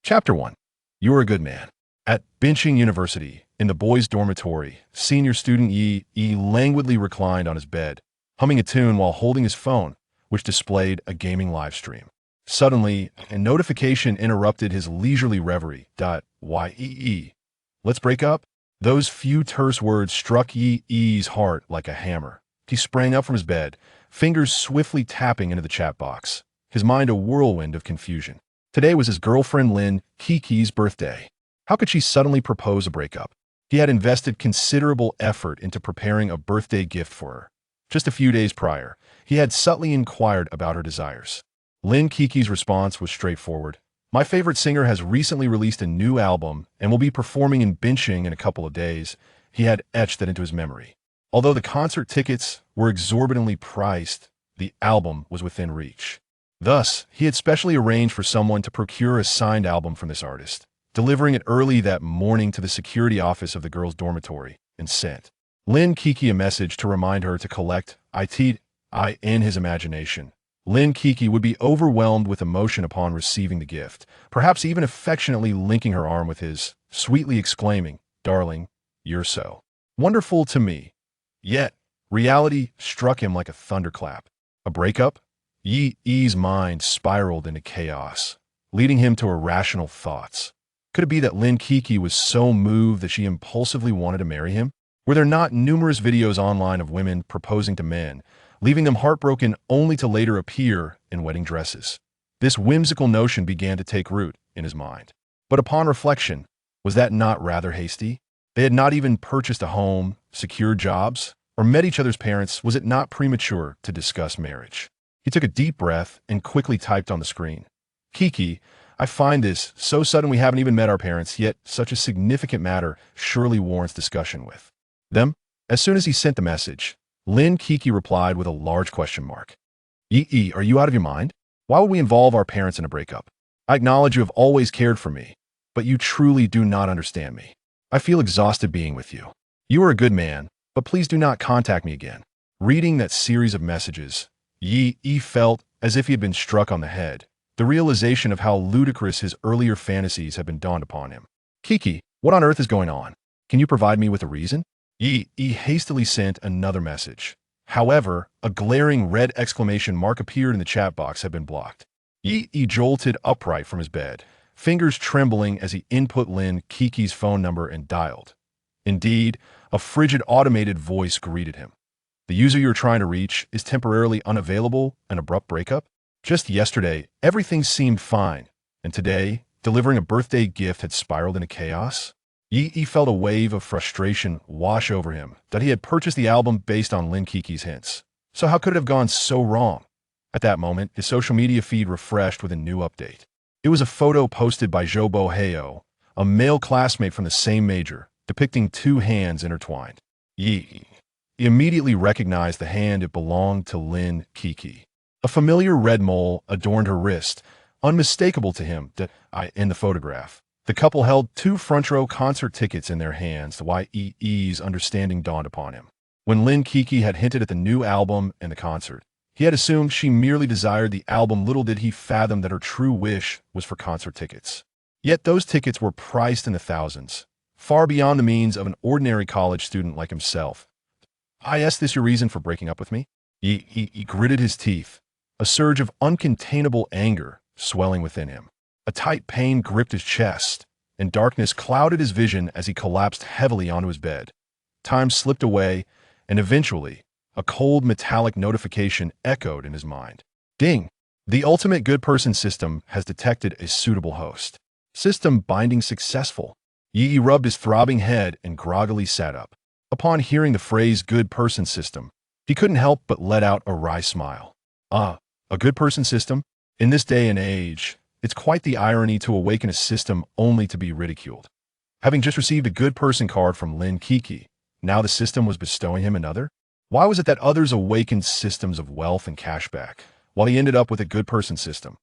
Chapter 1. You are a good man. At Benching University, in the boys' dormitory, senior student Yi languidly reclined on his bed, humming a tune while holding his phone, which displayed a gaming live stream. Suddenly, a notification interrupted his leisurely reverie. Yee. Let's break up? Those few terse words struck Yi's heart like a hammer. He sprang up from his bed, fingers swiftly tapping into the chat box, his mind a whirlwind of confusion. Today was his girlfriend Lin Kiki's birthday. How could she suddenly propose a breakup? He had invested considerable effort into preparing a birthday gift for her. Just a few days prior, he had subtly inquired about her desires. Lin Kiki's response was straightforward. My favorite singer has recently released a new album and will be performing in Benching in a couple of days. He had etched that into his memory. Although the concert tickets were exorbitantly priced, the album was within reach. Thus, he had specially arranged for someone to procure a signed album from this artist, delivering it early that morning to the security office of the girls' dormitory, and sent Lin Kiki a message to remind her to collect it. In his imagination, Lin Kiki would be overwhelmed with emotion upon receiving the gift, perhaps even affectionately linking her arm with his, sweetly exclaiming, "Darling, you're so wonderful to me." Yet, reality struck him like a thunderclap. A breakup? Yi's mind spiraled into chaos, leading him to irrational thoughts. Could it be that Lin Kiki was so moved that she impulsively wanted to marry him? Were there not numerous videos online of women proposing to men, leaving them heartbroken only to later appear in wedding dresses? This whimsical notion began to take root in his mind. But upon reflection, was that not rather hasty? They had not even purchased a home, secured jobs, or met each other's parents. Was it not premature to discuss marriage? He took a deep breath and quickly typed on the screen. Kiki, I find this so sudden we haven't even met our parents, yet such a significant matter surely warrants discussion with them. As soon as he sent the message, Lin Kiki replied with a large question mark. Yi, are you out of your mind? Why would we involve our parents in a breakup? I acknowledge you have always cared for me, but you truly do not understand me. I feel exhausted being with you. You are a good man, but please do not contact me again. Reading that series of messages, Yi felt as if he had been struck on the head. The realization of how ludicrous his earlier fantasies had been dawned upon him. Kiki, what on earth is going on? Can you provide me with a reason? Yi hastily sent another message. However, a glaring red exclamation mark appeared in the chat box had been blocked. Yi jolted upright from his bed, fingers trembling as he input Lin Kiki's phone number and dialed. Indeed, a frigid automated voice greeted him. The user you're trying to reach is temporarily unavailable. An abrupt breakup? Just yesterday, everything seemed fine, and today, delivering a birthday gift had spiraled into chaos? Yi felt a wave of frustration wash over him that he had purchased the album based on Lin Kiki's hints. So how could it have gone so wrong? At that moment, his social media feed refreshed with a new update. It was a photo posted by Jobo Heo, a male classmate from the same major, depicting two hands intertwined. Yi immediately recognized the hand it belonged to Lin Kiki. A familiar red mole adorned her wrist, unmistakable to him that in the photograph. The couple held two front-row concert tickets in their hands. Yi's understanding dawned upon him. When Lin Kiki had hinted at the new album and the concert, he had assumed she merely desired the album. Little did he fathom that her true wish was for concert tickets. Yet those tickets were priced in the thousands, far beyond the means of an ordinary college student like himself. Is this your reason for breaking up with me? He gritted his teeth, a surge of uncontainable anger swelling within him. A tight pain gripped his chest, and darkness clouded his vision as he collapsed heavily onto his bed. Time slipped away, and eventually, a cold metallic notification echoed in his mind. Ding! The ultimate good person system has detected a suitable host. System binding successful. Yi rubbed his throbbing head and groggily sat up. Upon hearing the phrase good person system, he couldn't help but let out a wry smile. A good person system? In this day and age, it's quite the irony to awaken a system only to be ridiculed. Having just received a good person card from Lin Kiki, now the system was bestowing him another? Why was it that others awakened systems of wealth and cashback, while he ended up with a good person system?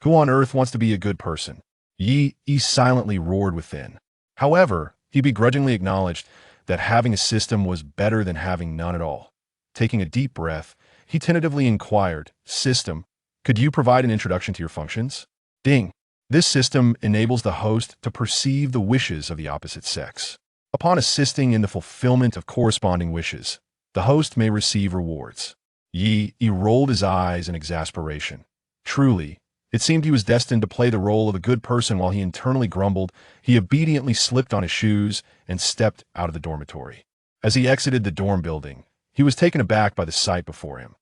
Who on earth wants to be a good person? Yi silently roared within. However, he begrudgingly acknowledged that having a system was better than having none at all. Taking a deep breath, he tentatively inquired, System, could you provide an introduction to your functions? Ding! This system enables the host to perceive the wishes of the opposite sex. Upon assisting in the fulfillment of corresponding wishes, the host may receive rewards. Yi rolled his eyes in exasperation. Truly, it seemed he was destined to play the role of a good person. While he internally grumbled, he obediently slipped on his shoes and stepped out of the dormitory. As he exited the dorm building, he was taken aback by the sight before him.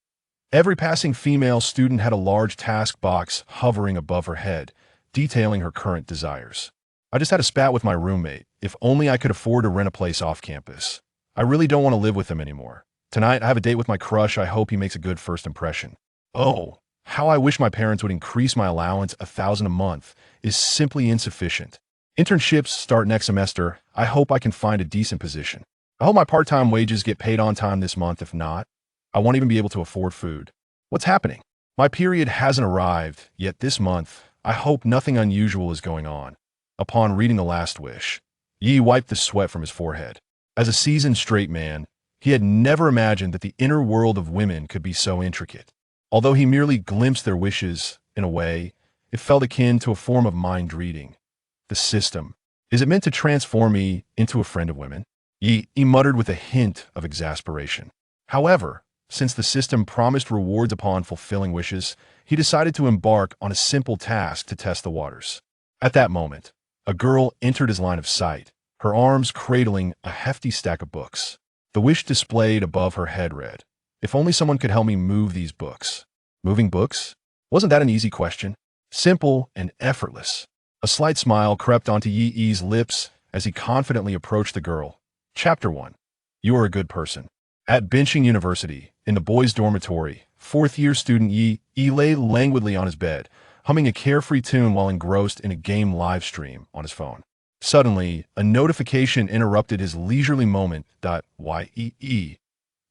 Every passing female student had a large task box hovering above her head, detailing her current desires. I just had a spat with my roommate. If only I could afford to rent a place off campus. I really don't want to live with him anymore. Tonight, I have a date with my crush. I hope he makes a good first impression. Oh, how I wish my parents would increase my allowance. $1,000 a month is simply insufficient. Internships start next semester. I hope I can find a decent position. I hope my part-time wages get paid on time this month. If not, I won't even be able to afford food. What's happening? My period hasn't arrived yet this month. I hope nothing unusual is going on. Upon reading the last wish, Yi wiped the sweat from his forehead. As a seasoned straight man, he had never imagined that the inner world of women could be so intricate. Although he merely glimpsed their wishes, in a way, it felt akin to a form of mind reading. The system. Is it meant to transform me into a friend of women? He muttered with a hint of exasperation. However, since the system promised rewards upon fulfilling wishes, he decided to embark on a simple task to test the waters. At that moment, a girl entered his line of sight, her arms cradling a hefty stack of books. The wish displayed above her head read, "If only someone could help me move these books." Moving books? Wasn't that an easy question? Simple and effortless. A slight smile crept onto Yi's lips as he confidently approached the girl. Chapter 1. You are a good person. At Benching University, in the boys' dormitory, fourth-year student Yi lay languidly on his bed, humming a carefree tune while engrossed in a game live stream on his phone. Suddenly, a notification interrupted his leisurely moment. "Yee.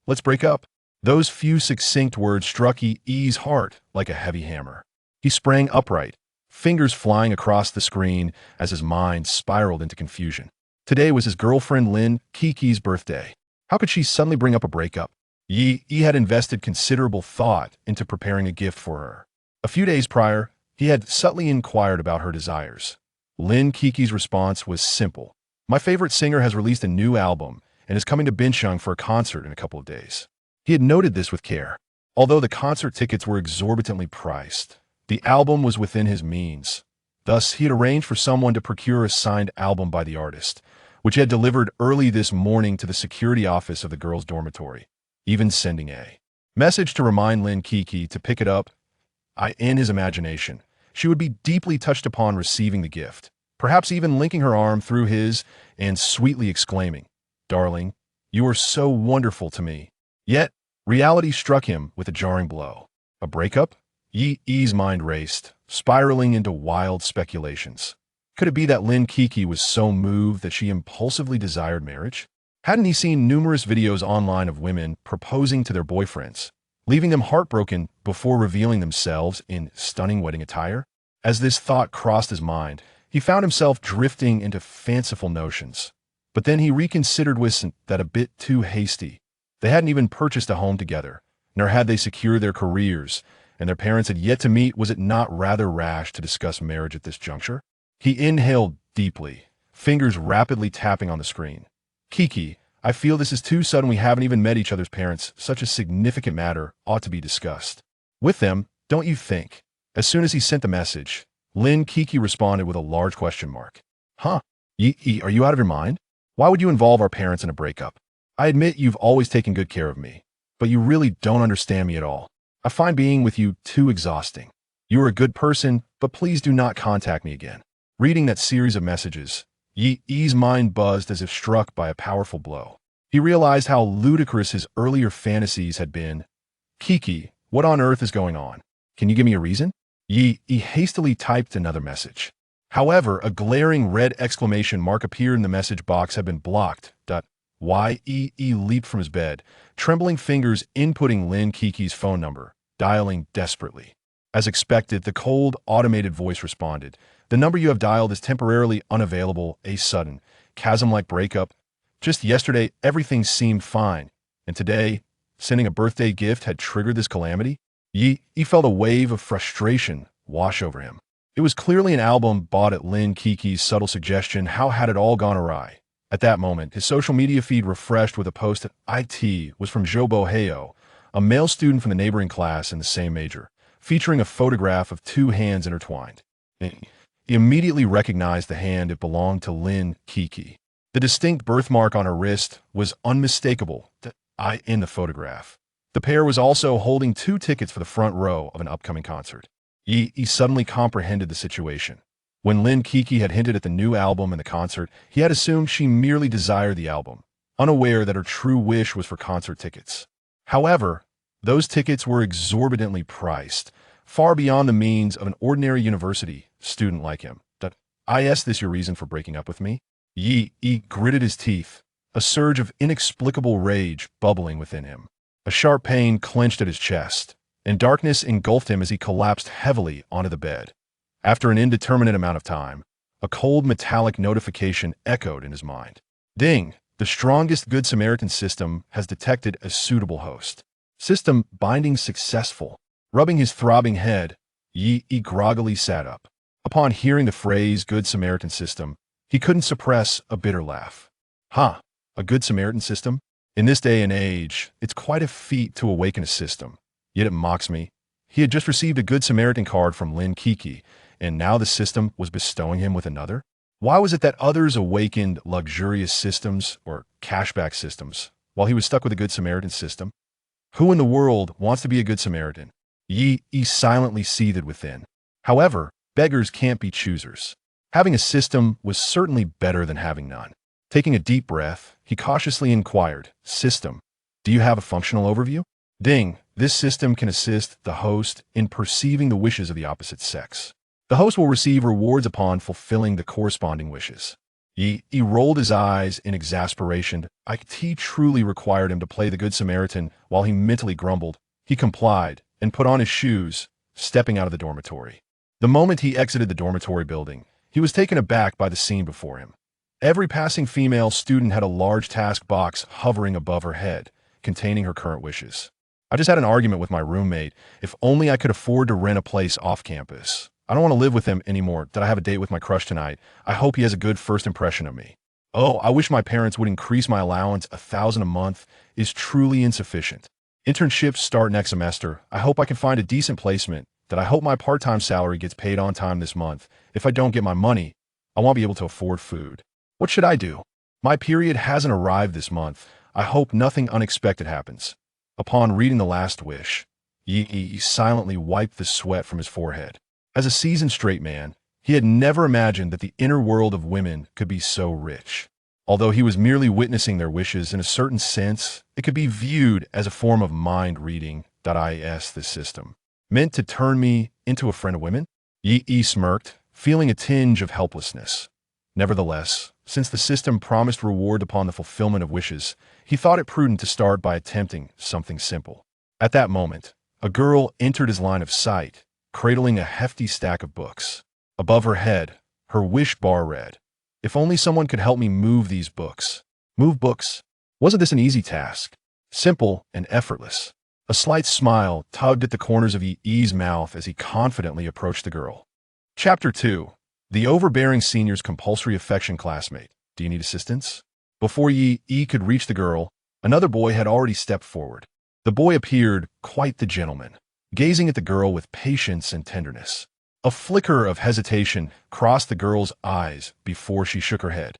Let's break up." Those few succinct words struck Yi's heart like a heavy hammer. He sprang upright, fingers flying across the screen as his mind spiraled into confusion. Today was his girlfriend Lin Kiki's birthday. How could she suddenly bring up a breakup? Yi had invested considerable thought into preparing a gift for her. A few days prior, he had subtly inquired about her desires. Lin Kiki's response was simple. My favorite singer has released a new album and is coming to Bincheng for a concert in a couple of days. He had noted this with care. Although the concert tickets were exorbitantly priced, the album was within his means. Thus, he had arranged for someone to procure a signed album by the artist, which he had delivered early this morning to the security office of the girls' dormitory, even sending a message to remind Lin Kiki to pick it up. In his imagination, she would be deeply touched upon receiving the gift, perhaps even linking her arm through his and sweetly exclaiming, "Darling, you are so wonderful to me." Yet, reality struck him with a jarring blow. A breakup? Yi's mind raced, spiraling into wild speculations. Could it be that Lin Kiki was so moved that she impulsively desired marriage? Hadn't he seen numerous videos online of women proposing to their boyfriends, leaving them heartbroken before revealing themselves in stunning wedding attire? As this thought crossed his mind, he found himself drifting into fanciful notions. But then he reconsidered with that a bit too hasty. They hadn't even purchased a home together, nor had they secured their careers, and their parents had yet to meet. Was it not rather rash to discuss marriage at this juncture? He inhaled deeply, fingers rapidly tapping on the screen. Kiki, I feel this is too sudden. We haven't even met each other's parents. Such a significant matter ought to be discussed with them, don't you think? As soon as he sent the message, Lin Kiki responded with a large question mark. Huh? Are you out of your mind? Why would you involve our parents in a breakup? I admit you've always taken good care of me, but you really don't understand me at all. I find being with you too exhausting. You are a good person, but please do not contact me again. Reading that series of messages, Yi's mind buzzed as if struck by a powerful blow. He realized how ludicrous his earlier fantasies had been. Kiki, what on earth is going on? Can you give me a reason? Yi hastily typed another message. However, a glaring red exclamation mark appeared in the message box. Had been blocked. Yi leaped from his bed, trembling fingers inputting Lin Kiki's phone number, dialing desperately. As expected, the cold, automated voice responded. The number you have dialed is temporarily unavailable. A sudden, chasm-like breakup. Just yesterday, everything seemed fine, and today, sending a birthday gift had triggered this calamity. Yi felt a wave of frustration wash over him. It was clearly an album bought at Lin Kiki's subtle suggestion. How had it all gone awry? At that moment, his social media feed refreshed with a post that IT was from Jobo Heo, a male student from the neighboring class in the same major, featuring a photograph of two hands intertwined. He immediately recognized the hand. It belonged to Lin Kiki. The distinct birthmark on her wrist was unmistakable in the photograph. The pair was also holding 2 tickets for the front row of an upcoming concert. He suddenly comprehended the situation. When Lin Kiki had hinted at the new album and the concert, he had assumed she merely desired the album, unaware that her true wish was for concert tickets. However, those tickets were exorbitantly priced, far beyond the means of an ordinary university student like him. I asked this your reason for breaking up with me? Yi gritted his teeth, a surge of inexplicable rage bubbling within him. A sharp pain clenched at his chest, and darkness engulfed him as he collapsed heavily onto the bed. After an indeterminate amount of time, a cold metallic notification echoed in his mind. Ding! The strongest Good Samaritan system has detected a suitable host. System binding successful. Rubbing his throbbing head, Yi groggily sat up. Upon hearing the phrase Good Samaritan System, he couldn't suppress a bitter laugh. A Good Samaritan System? In this day and age, it's quite a feat to awaken a system. Yet it mocks me. He had just received a Good Samaritan card from Lin Kiki, and now the system was bestowing him with another? Why was it that others awakened luxurious systems or cashback systems, while he was stuck with a Good Samaritan system? Who in the world wants to be a Good Samaritan? Yi silently seethed within. However, beggars can't be choosers. Having a system was certainly better than having none. Taking a deep breath, he cautiously inquired, System, do you have a functional overview? Ding, this system can assist the host in perceiving the wishes of the opposite sex. The host will receive rewards upon fulfilling the corresponding wishes. He rolled his eyes in exasperation. IT truly required him to play the Good Samaritan. While he mentally grumbled, he complied and put on his shoes, stepping out of the dormitory. The moment he exited the dormitory building, he was taken aback by the scene before him. Every passing female student had a large task box hovering above her head, containing her current wishes. I just had an argument with my roommate. If only I could afford to rent a place off campus. I don't want to live with him anymore. Did I have a date with my crush tonight? I hope he has a good first impression of me. Oh, I wish my parents would increase my allowance. $1,000 a month is truly insufficient. Internships start next semester. I hope I can find a decent placement. That I hope my part-time salary gets paid on time this month. If I don't get my money, I won't be able to afford food. What should I do? My period hasn't arrived this month. I hope nothing unexpected happens. Upon reading the last wish, Yi silently wiped the sweat from his forehead. As a seasoned straight man, he had never imagined that the inner world of women could be so rich. Although he was merely witnessing their wishes, in a certain sense, it could be viewed as a form of mind reading. This system meant to turn me into a friend of women? Yi smirked, feeling a tinge of helplessness. Nevertheless, since the system promised reward upon the fulfillment of wishes, he thought it prudent to start by attempting something simple. At that moment, a girl entered his line of sight, cradling a hefty stack of books. Above her head, her wish bar read, If only someone could help me move these books. Move books? Wasn't this an easy task? Simple and effortless. A slight smile tugged at the corners of Yi's mouth as he confidently approached the girl. Chapter 2. The Overbearing Senior's Compulsory Affection Classmate. Do you need assistance? Before Yi could reach the girl, another boy had already stepped forward. The boy appeared quite the gentleman, gazing at the girl with patience and tenderness. A flicker of hesitation crossed the girl's eyes before she shook her head,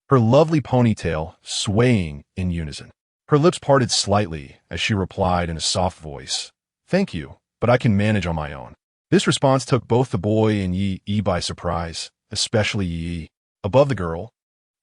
her lovely ponytail swaying in unison. Her lips parted slightly as she replied in a soft voice, Thank you, but I can manage on my own. This response took both the boy and Yi by surprise, especially Yi. Above the girl,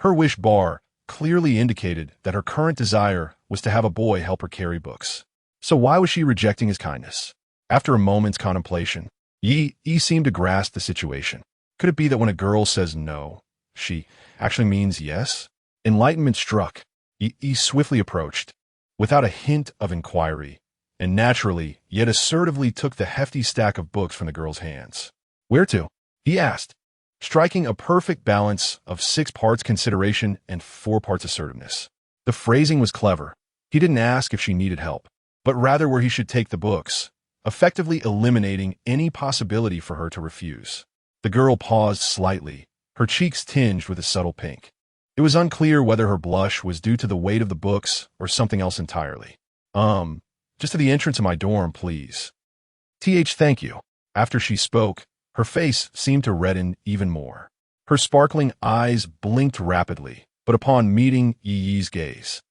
her wish bar clearly indicated that her current desire was to have a boy help her carry books. So why was she rejecting his kindness? After a moment's contemplation, Yi seemed to grasp the situation. Could it be that when a girl says no, she actually means yes? Enlightenment struck. Yi swiftly approached, without a hint of inquiry, and naturally, yet assertively took the hefty stack of books from the girl's hands. Where to? He asked, striking a perfect balance of 6 parts consideration and 4 parts assertiveness. The phrasing was clever. He didn't ask if she needed help, but rather where he should take the books, effectively eliminating any possibility for her to refuse. The girl paused slightly, her cheeks tinged with a subtle pink. It was unclear whether her blush was due to the weight of the books or something else entirely. Just to the entrance of my dorm, please. Thank you. After she spoke, her face seemed to redden even more. Her sparkling eyes blinked rapidly, but upon meeting Yi's gaze,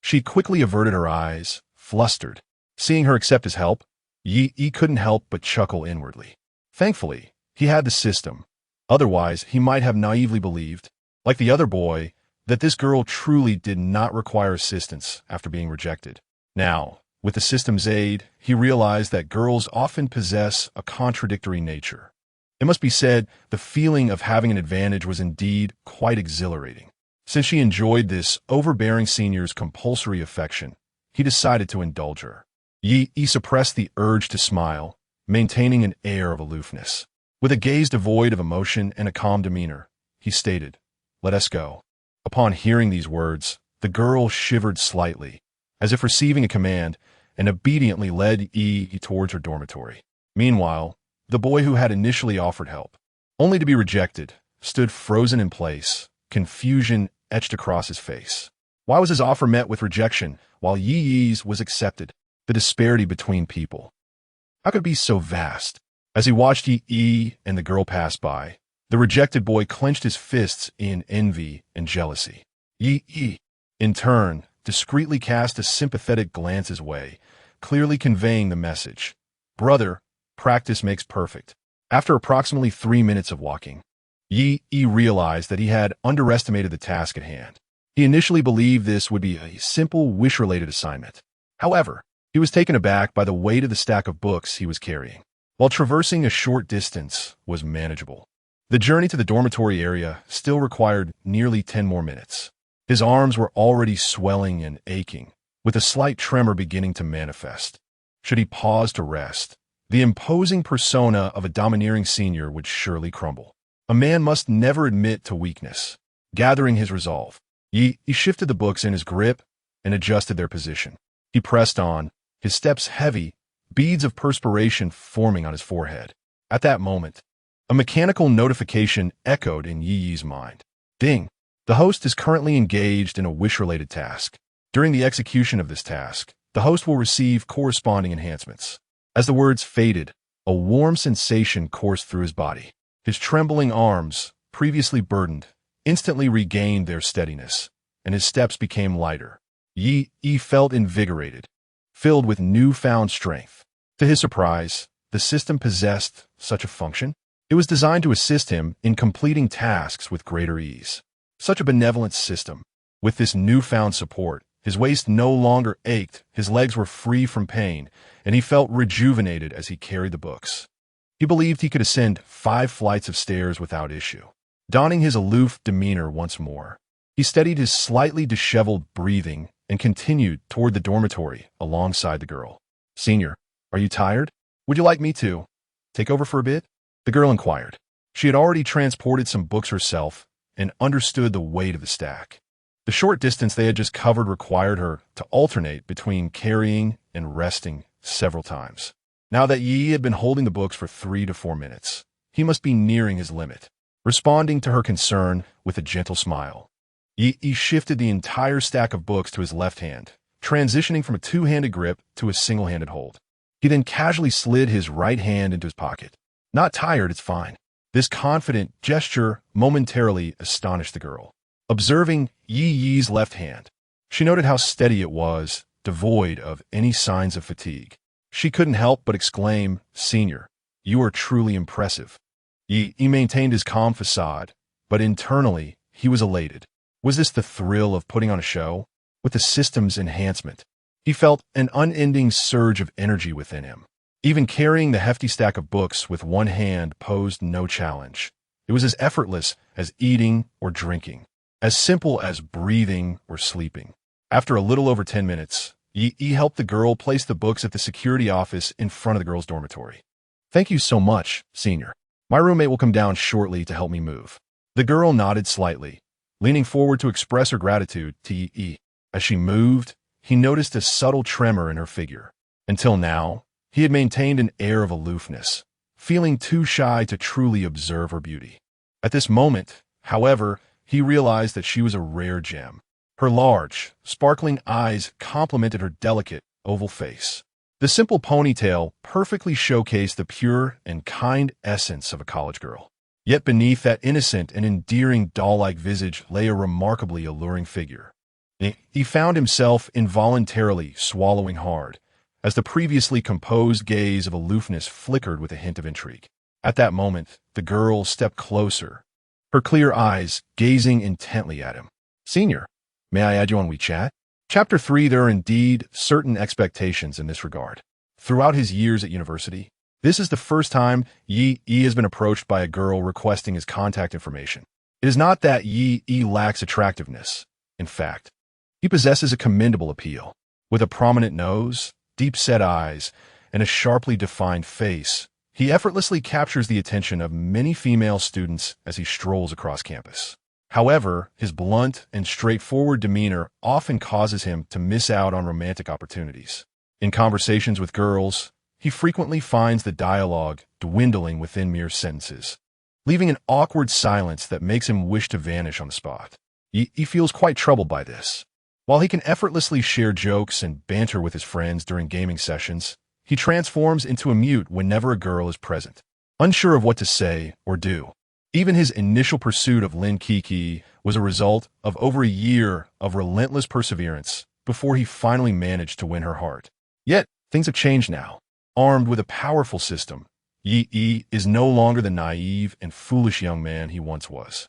she quickly averted her eyes, flustered. Seeing her accept his help, Yi couldn't help but chuckle inwardly. Thankfully, he had the system. Otherwise, he might have naively believed, like the other boy, that this girl truly did not require assistance after being rejected. Now, with the system's aid, he realized that girls often possess a contradictory nature. It must be said, the feeling of having an advantage was indeed quite exhilarating. Since she enjoyed this overbearing senior's compulsory affection, he decided to indulge her. Yi suppressed the urge to smile, maintaining an air of aloofness. With a gaze devoid of emotion and a calm demeanor, he stated, "Let us go." Upon hearing these words, the girl shivered slightly, as if receiving a command, and obediently led Yi towards her dormitory. Meanwhile, the boy who had initially offered help, only to be rejected, stood frozen in place, confusion etched across his face. Why was his offer met with rejection, while Yi's was accepted? The disparity between people. How could it be so vast? As he watched Yi and the girl pass by, the rejected boy clenched his fists in envy and jealousy. Yi, in turn, discreetly cast a sympathetic glance his way, clearly conveying the message. Brother, practice makes perfect. After approximately 3 minutes of walking, Yi realized that he had underestimated the task at hand. He initially believed this would be a simple wish-related assignment. However, he was taken aback by the weight of the stack of books he was carrying. While traversing a short distance was manageable, the journey to the dormitory area still required nearly 10 more minutes. His arms were already swelling and aching, with a slight tremor beginning to manifest. Should he pause to rest, the imposing persona of a domineering senior would surely crumble. A man must never admit to weakness. Gathering his resolve, he shifted the books in his grip and adjusted their position. He pressed on, his steps heavy, beads of perspiration forming on his forehead. At that moment, a mechanical notification echoed in Yi's mind. Ding! The host is currently engaged in a wish-related task. During the execution of this task, the host will receive corresponding enhancements. As the words faded, a warm sensation coursed through his body. His trembling arms, previously burdened, instantly regained their steadiness, and his steps became lighter. Yi felt invigorated, filled with newfound strength. To his surprise, the system possessed such a function. It was designed to assist him in completing tasks with greater ease. Such a benevolent system. With this newfound support, his waist no longer ached, his legs were free from pain, and he felt rejuvenated as he carried the books. He believed he could ascend 5 flights of stairs without issue. Donning his aloof demeanor once more, he steadied his slightly disheveled breathing and continued toward the dormitory alongside the girl. "Senior, are you tired? Would you like me to take over for a bit?" The girl inquired. She had already transported some books herself and understood the weight of the stack. The short distance they had just covered required her to alternate between carrying and resting several times. Now that Yi had been holding the books for 3 to 4 minutes, he must be nearing his limit. Responding to her concern with a gentle smile, Yi shifted the entire stack of books to his left hand, transitioning from a two-handed grip to a single-handed hold. He then casually slid his right hand into his pocket. "Not tired, it's fine." This confident gesture momentarily astonished the girl. Observing Yi's left hand, she noted how steady it was, devoid of any signs of fatigue. She couldn't help but exclaim, "Senior, you are truly impressive." He maintained his calm facade, but internally, he was elated. Was this the thrill of putting on a show? With the system's enhancement, he felt an unending surge of energy within him. Even carrying the hefty stack of books with one hand posed no challenge. It was as effortless as eating or drinking, as simple as breathing or sleeping. After a little over 10 minutes, Yi helped the girl place the books at the security office in front of the girl's dormitory. "Thank you so much, Senior. My roommate will come down shortly to help me move." The girl nodded slightly, leaning forward to express her gratitude to Yi. As she moved, he noticed a subtle tremor in her figure. Until now, he had maintained an air of aloofness, feeling too shy to truly observe her beauty. At this moment, however, he realized that she was a rare gem. Her large, sparkling eyes complemented her delicate, oval face. The simple ponytail perfectly showcased the pure and kind essence of a college girl. Yet beneath that innocent and endearing doll-like visage lay a remarkably alluring figure. He found himself involuntarily swallowing hard, as the previously composed gaze of aloofness flickered with a hint of intrigue. At that moment, the girl stepped closer, her clear eyes gazing intently at him. "Senior, may I add you on WeChat?" Chapter 3. There are indeed certain expectations in this regard. Throughout his years at university, this is the first time Yi has been approached by a girl requesting his contact information. It is not that Yi lacks attractiveness. In fact, he possesses a commendable appeal. With a prominent nose, deep-set eyes, and a sharply defined face, he effortlessly captures the attention of many female students as he strolls across campus. However, his blunt and straightforward demeanor often causes him to miss out on romantic opportunities. In conversations with girls, he frequently finds the dialogue dwindling within mere sentences, leaving an awkward silence that makes him wish to vanish on the spot. He feels quite troubled by this. While he can effortlessly share jokes and banter with his friends during gaming sessions, he transforms into a mute whenever a girl is present, unsure of what to say or do. Even his initial pursuit of Lin Kiki was a result of over a year of relentless perseverance before he finally managed to win her heart. Yet, things have changed now. Armed with a powerful system, Yi is no longer the naive and foolish young man he once was.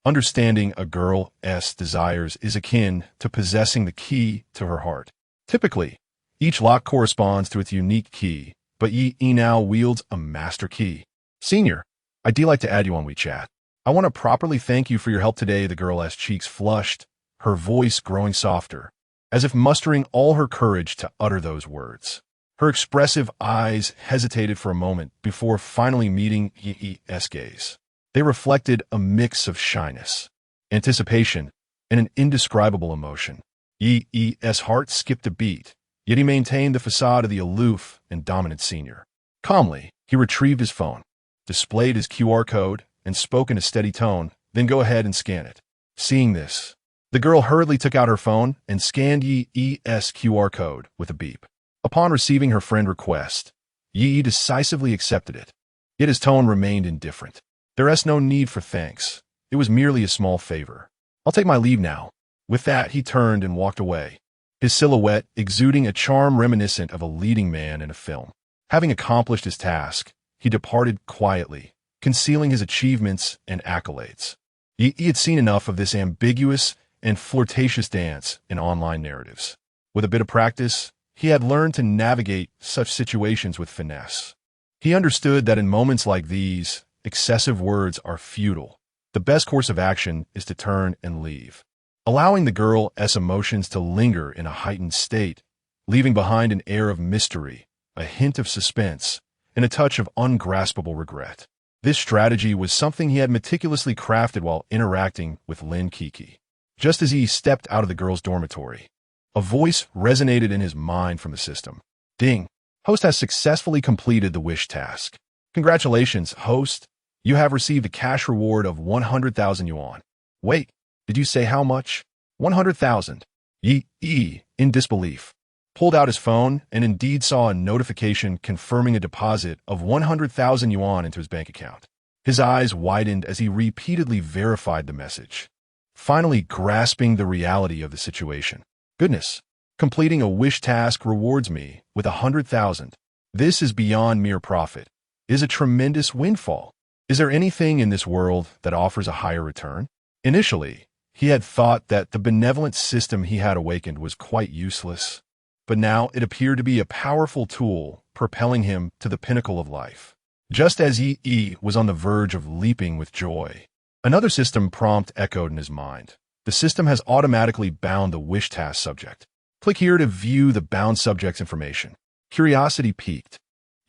Understanding a girl's desires is akin to possessing the key to her heart. Typically, each lock corresponds to its unique key, but Yi now wields a master key. "Senior, I'd like to add you on WeChat. I want to properly thank you for your help today." The girl's cheeks flushed, her voice growing softer, as if mustering all her courage to utter those words. Her expressive eyes hesitated for a moment before finally meeting Yi's gaze. They reflected a mix of shyness, anticipation, and an indescribable emotion. Yi's heart skipped a beat, yet he maintained the facade of the aloof and dominant senior. Calmly, he retrieved his phone, displayed his QR code, and spoke in a steady tone, "Then go ahead and scan it." Seeing this, the girl hurriedly took out her phone and scanned Yi's QR code with a beep. Upon receiving her friend request, Yi decisively accepted it, yet his tone remained indifferent. "There's no need for thanks. It was merely a small favor. I'll take my leave now." With that, he turned and walked away, his silhouette exuding a charm reminiscent of a leading man in a film. Having accomplished his task, he departed quietly, concealing his achievements and accolades. He had seen enough of this ambiguous and flirtatious dance in online narratives. With a bit of practice, he had learned to navigate such situations with finesse. He understood that in moments like these, excessive words are futile. The best course of action is to turn and leave, allowing the girl's emotions to linger in a heightened state, leaving behind an air of mystery, a hint of suspense, and a touch of ungraspable regret. This strategy was something he had meticulously crafted while interacting with Lin Kiki. Just as he stepped out of the girls' dormitory, a voice resonated in his mind from the system. "Ding! Host has successfully completed the wish task. Congratulations, host. You have received a cash reward of 100,000 yuan. Wait, did you say how much? 100,000. Yi, in disbelief, pulled out his phone and indeed saw a notification confirming a deposit of 100,000 yuan into his bank account. His eyes widened as he repeatedly verified the message, finally grasping the reality of the situation. Goodness, completing a wish task rewards me with 100,000. This is beyond mere profit. It is a tremendous windfall. Is there anything in this world that offers a higher return? Initially, he had thought that the benevolent system he had awakened was quite useless, but now it appeared to be a powerful tool propelling him to the pinnacle of life. Just as Yi was on the verge of leaping with joy, another system prompt echoed in his mind. The system has automatically bound the wish task subject. Click here to view the bound subject's information. Curiosity piqued.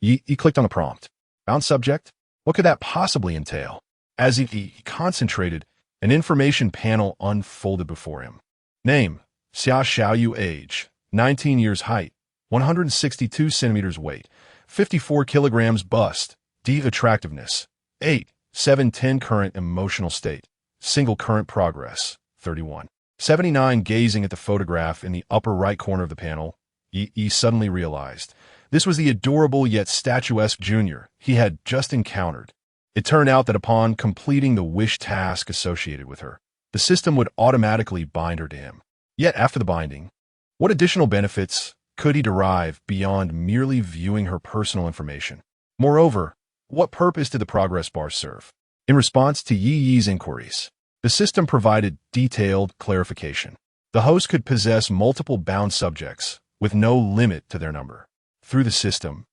Yi clicked on the prompt. Bound subject? What could that possibly entail? As he concentrated, an information panel unfolded before him. Name, Xia Xiaoyu. Age, 19 years. Height, 162 centimeters. Weight, 54 kilograms. Bust, D. Attractiveness. 8. 7. 10. Current emotional state. Single current progress. 31. 79. Gazing at the photograph in the upper right corner of the panel, Yi suddenly realized this was the adorable yet statuesque junior he had just encountered. It turned out that upon completing the wish task associated with her, the system would automatically bind her to him. Yet after the binding, what additional benefits could he derive beyond merely viewing her personal information? Moreover, what purpose did the progress bar serve? In response to Yi's inquiries, the system provided detailed clarification. The host could possess multiple bound subjects with no limit to their number. Through the system,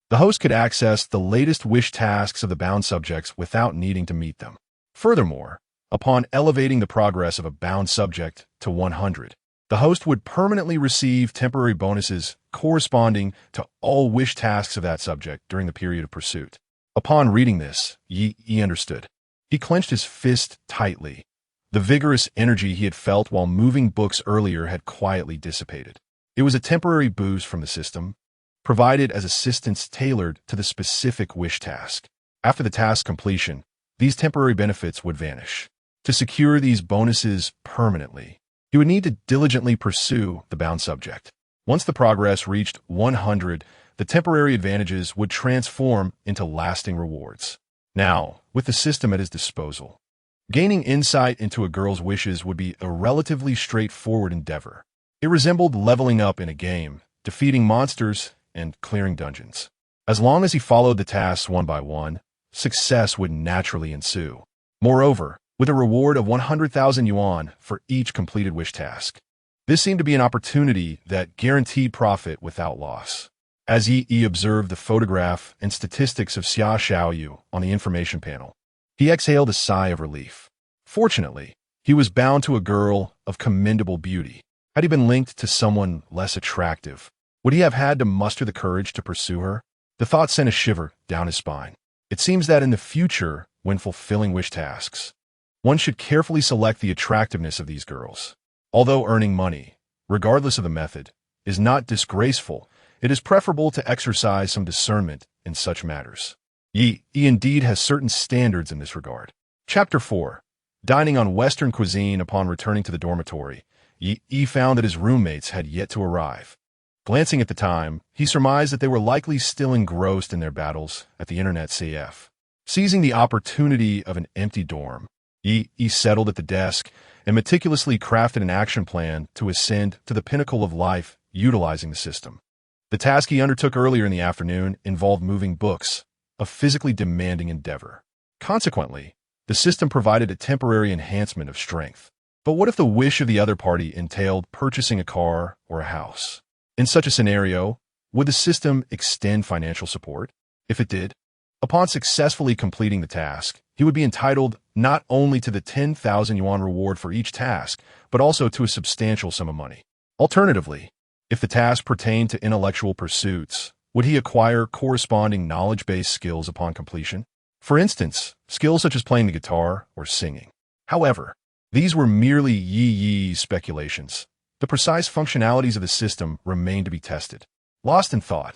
the host could access the latest wish tasks of the bound subjects without needing to meet them. Furthermore, upon elevating the progress of a bound subject to 100, the host would permanently receive temporary bonuses corresponding to all wish tasks of that subject during the period of pursuit. Upon reading this, Yi understood. He clenched his fist tightly. The vigorous energy he had felt while moving books earlier had quietly dissipated. It was a temporary boost from the system, provided as assistance tailored to the specific wish task. After the task completion, these temporary benefits would vanish. To secure these bonuses permanently, he would need to diligently pursue the bound subject. Once the progress reached 100, the temporary advantages would transform into lasting rewards. Now, with the system at his disposal, gaining insight into a girl's wishes would be a relatively straightforward endeavor. It resembled leveling up in a game, defeating monsters, and clearing dungeons. As long as he followed the tasks one by one, success would naturally ensue. Moreover, with a reward of 100,000 yuan for each completed wish task, this seemed to be an opportunity that guaranteed profit without loss. As Yi observed the photograph and statistics of Xia Xiaoyu on the information panel, he exhaled a sigh of relief. Fortunately, he was bound to a girl of commendable beauty. Had he been linked to someone less attractive, would he have had to muster the courage to pursue her? The thought sent a shiver down his spine. It seems that in the future, when fulfilling wish tasks, one should carefully select the attractiveness of these girls. Although earning money, regardless of the method, is not disgraceful, it is preferable to exercise some discernment in such matters. Yi indeed has certain standards in this regard. Chapter 4. Dining on Western cuisine. Upon returning to the dormitory, Yi found that his roommates had yet to arrive. Glancing at the time, he surmised that they were likely still engrossed in their battles at the internet CF. Seizing the opportunity of an empty dorm, Yi settled at the desk and meticulously crafted an action plan to ascend to the pinnacle of life utilizing the system. The task he undertook earlier in the afternoon involved moving books, a physically demanding endeavor. Consequently, the system provided a temporary enhancement of strength. But what if the wish of the other party entailed purchasing a car or a house? In such a scenario, would the system extend financial support? If it did, upon successfully completing the task, he would be entitled not only to the 10,000 yuan reward for each task, but also to a substantial sum of money. Alternatively, if the task pertained to intellectual pursuits, would he acquire corresponding knowledge-based skills upon completion? For instance, skills such as playing the guitar or singing. However, these were merely Yi's speculations. The precise functionalities of the system remained to be tested. Lost in thought,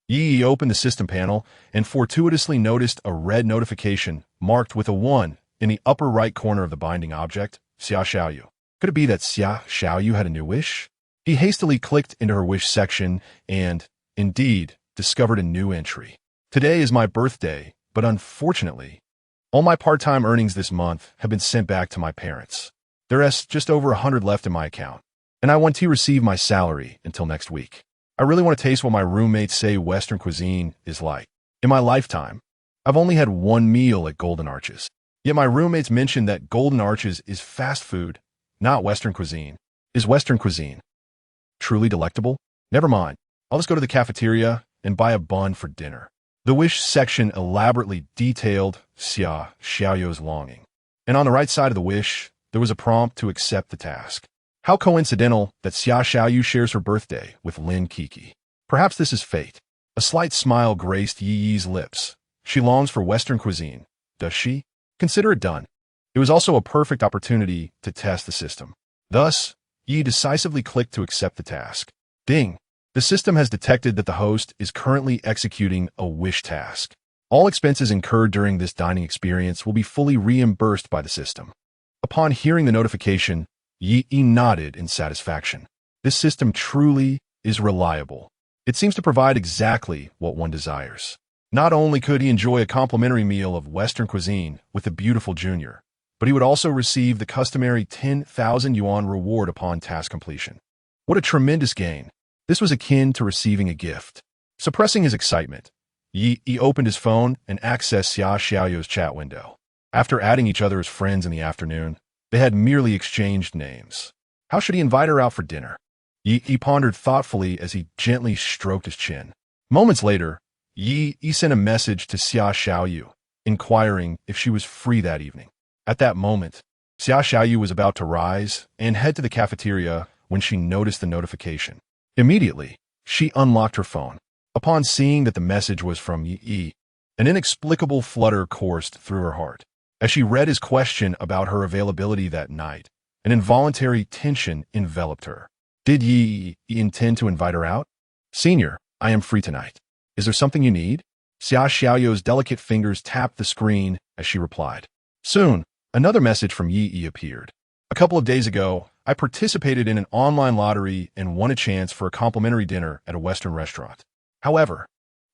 Yi opened the system panel and fortuitously noticed a red notification marked with a 1 in the upper right corner of the binding object, Xia Xiaoyu. Could it be that Xia Xiaoyu had a new wish? He hastily clicked into her wish section and, indeed, discovered a new entry. Today is my birthday, but unfortunately, all my part-time earnings this month have been sent back to my parents. There's just over 100 left in my account, and I want to receive my salary until next week. I really want to taste what my roommates say Western cuisine is like. In my lifetime, I've only had one meal at Golden Arches. Yet my roommates mentioned that Golden Arches is fast food, not Western cuisine. Is Western cuisine truly delectable? Never mind. I'll just go to the cafeteria and buy a bun for dinner. The wish section elaborately detailed Xia Xiaoyu's longing. And on the right side of the wish, there was a prompt to accept the task. How coincidental that Xia Xiaoyu shares her birthday with Lin Kiki. Perhaps this is fate. A slight smile graced Yi's lips. She longs for Western cuisine, does she? Consider it done. It was also a perfect opportunity to test the system. Thus, Yi decisively clicked to accept the task. Ding! The system has detected that the host is currently executing a wish task. All expenses incurred during this dining experience will be fully reimbursed by the system. Upon hearing the notification, Yi nodded in satisfaction. This system truly is reliable. It seems to provide exactly what one desires. Not only could he enjoy a complimentary meal of Western cuisine with the beautiful junior, but he would also receive the customary 10,000 yuan reward upon task completion. What a tremendous gain. This was akin to receiving a gift. Suppressing his excitement, Yi opened his phone and accessed Xia Xiaoyu's chat window. After adding each other as friends in the afternoon, they had merely exchanged names. How should he invite her out for dinner? Yi pondered thoughtfully as he gently stroked his chin. Moments later, Yi sent a message to Xia Xiaoyu, inquiring if she was free that evening. At that moment, Xia Xiaoyu was about to rise and head to the cafeteria when she noticed the notification. Immediately, she unlocked her phone. Upon seeing that the message was from Yi, an inexplicable flutter coursed through her heart. As she read his question about her availability that night, an involuntary tension enveloped her. Did Yi intend to invite her out? Senior, I am free tonight. Is there something you need? Xia Xiaoyu's delicate fingers tapped the screen as she replied. Soon, another message from Yi appeared. A couple of days ago, I participated in an online lottery and won a chance for a complimentary dinner at a Western restaurant. However,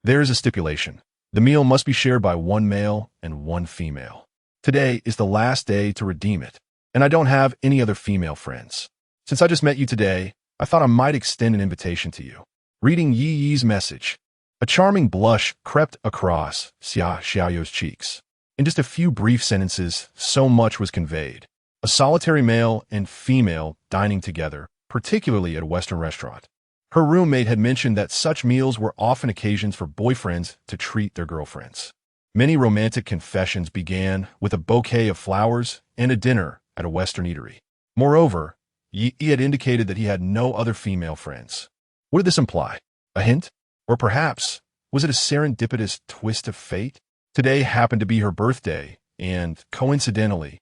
there is a stipulation. The meal must be shared by one male and one female. Today is the last day to redeem it, and I don't have any other female friends. Since I just met you today, I thought I might extend an invitation to you. Reading Yi's message, a charming blush crept across Xia Xiaoyu's cheeks. In just a few brief sentences, so much was conveyed. A solitary male and female dining together, particularly at a Western restaurant. Her roommate had mentioned that such meals were often occasions for boyfriends to treat their girlfriends. Many romantic confessions began with a bouquet of flowers and a dinner at a Western eatery. Moreover, Yi had indicated that he had no other female friends. What did this imply? A hint? Or perhaps, was it a serendipitous twist of fate? Today happened to be her birthday, and, coincidentally,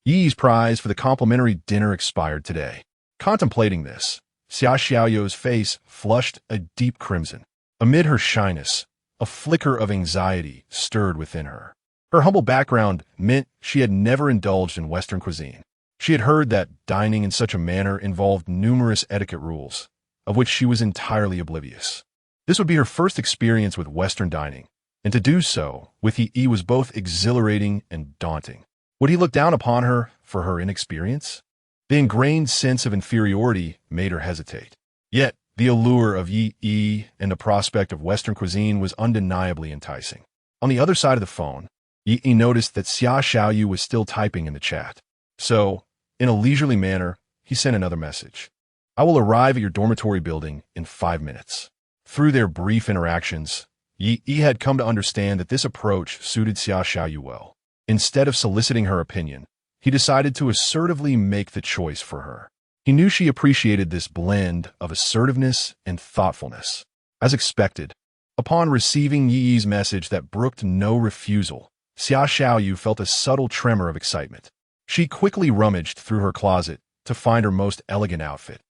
Yi's prize for the complimentary dinner expired today. Contemplating this, Xia Xiaoyu's face flushed a deep crimson. Amid her shyness, a flicker of anxiety stirred within her. Her humble background meant she had never indulged in Western cuisine. She had heard that dining in such a manner involved numerous etiquette rules, of which she was entirely oblivious. This would be her first experience with Western dining, and to do so with Yi was both exhilarating and daunting. Would he look down upon her for her inexperience? The ingrained sense of inferiority made her hesitate. Yet, the allure of Yi and the prospect of Western cuisine was undeniably enticing. On the other side of the phone, Yi noticed that Xia Xiaoyu was still typing in the chat. So, in a leisurely manner, he sent another message. I will arrive at your dormitory building in 5 minutes. Through their brief interactions, Yi had come to understand that this approach suited Xia Xiaoyu well. Instead of soliciting her opinion, he decided to assertively make the choice for her. He knew she appreciated this blend of assertiveness and thoughtfulness. As expected, upon receiving Yi's message that brooked no refusal, Xia Xiaoyu felt a subtle tremor of excitement. She quickly rummaged through her closet to find her most elegant outfit.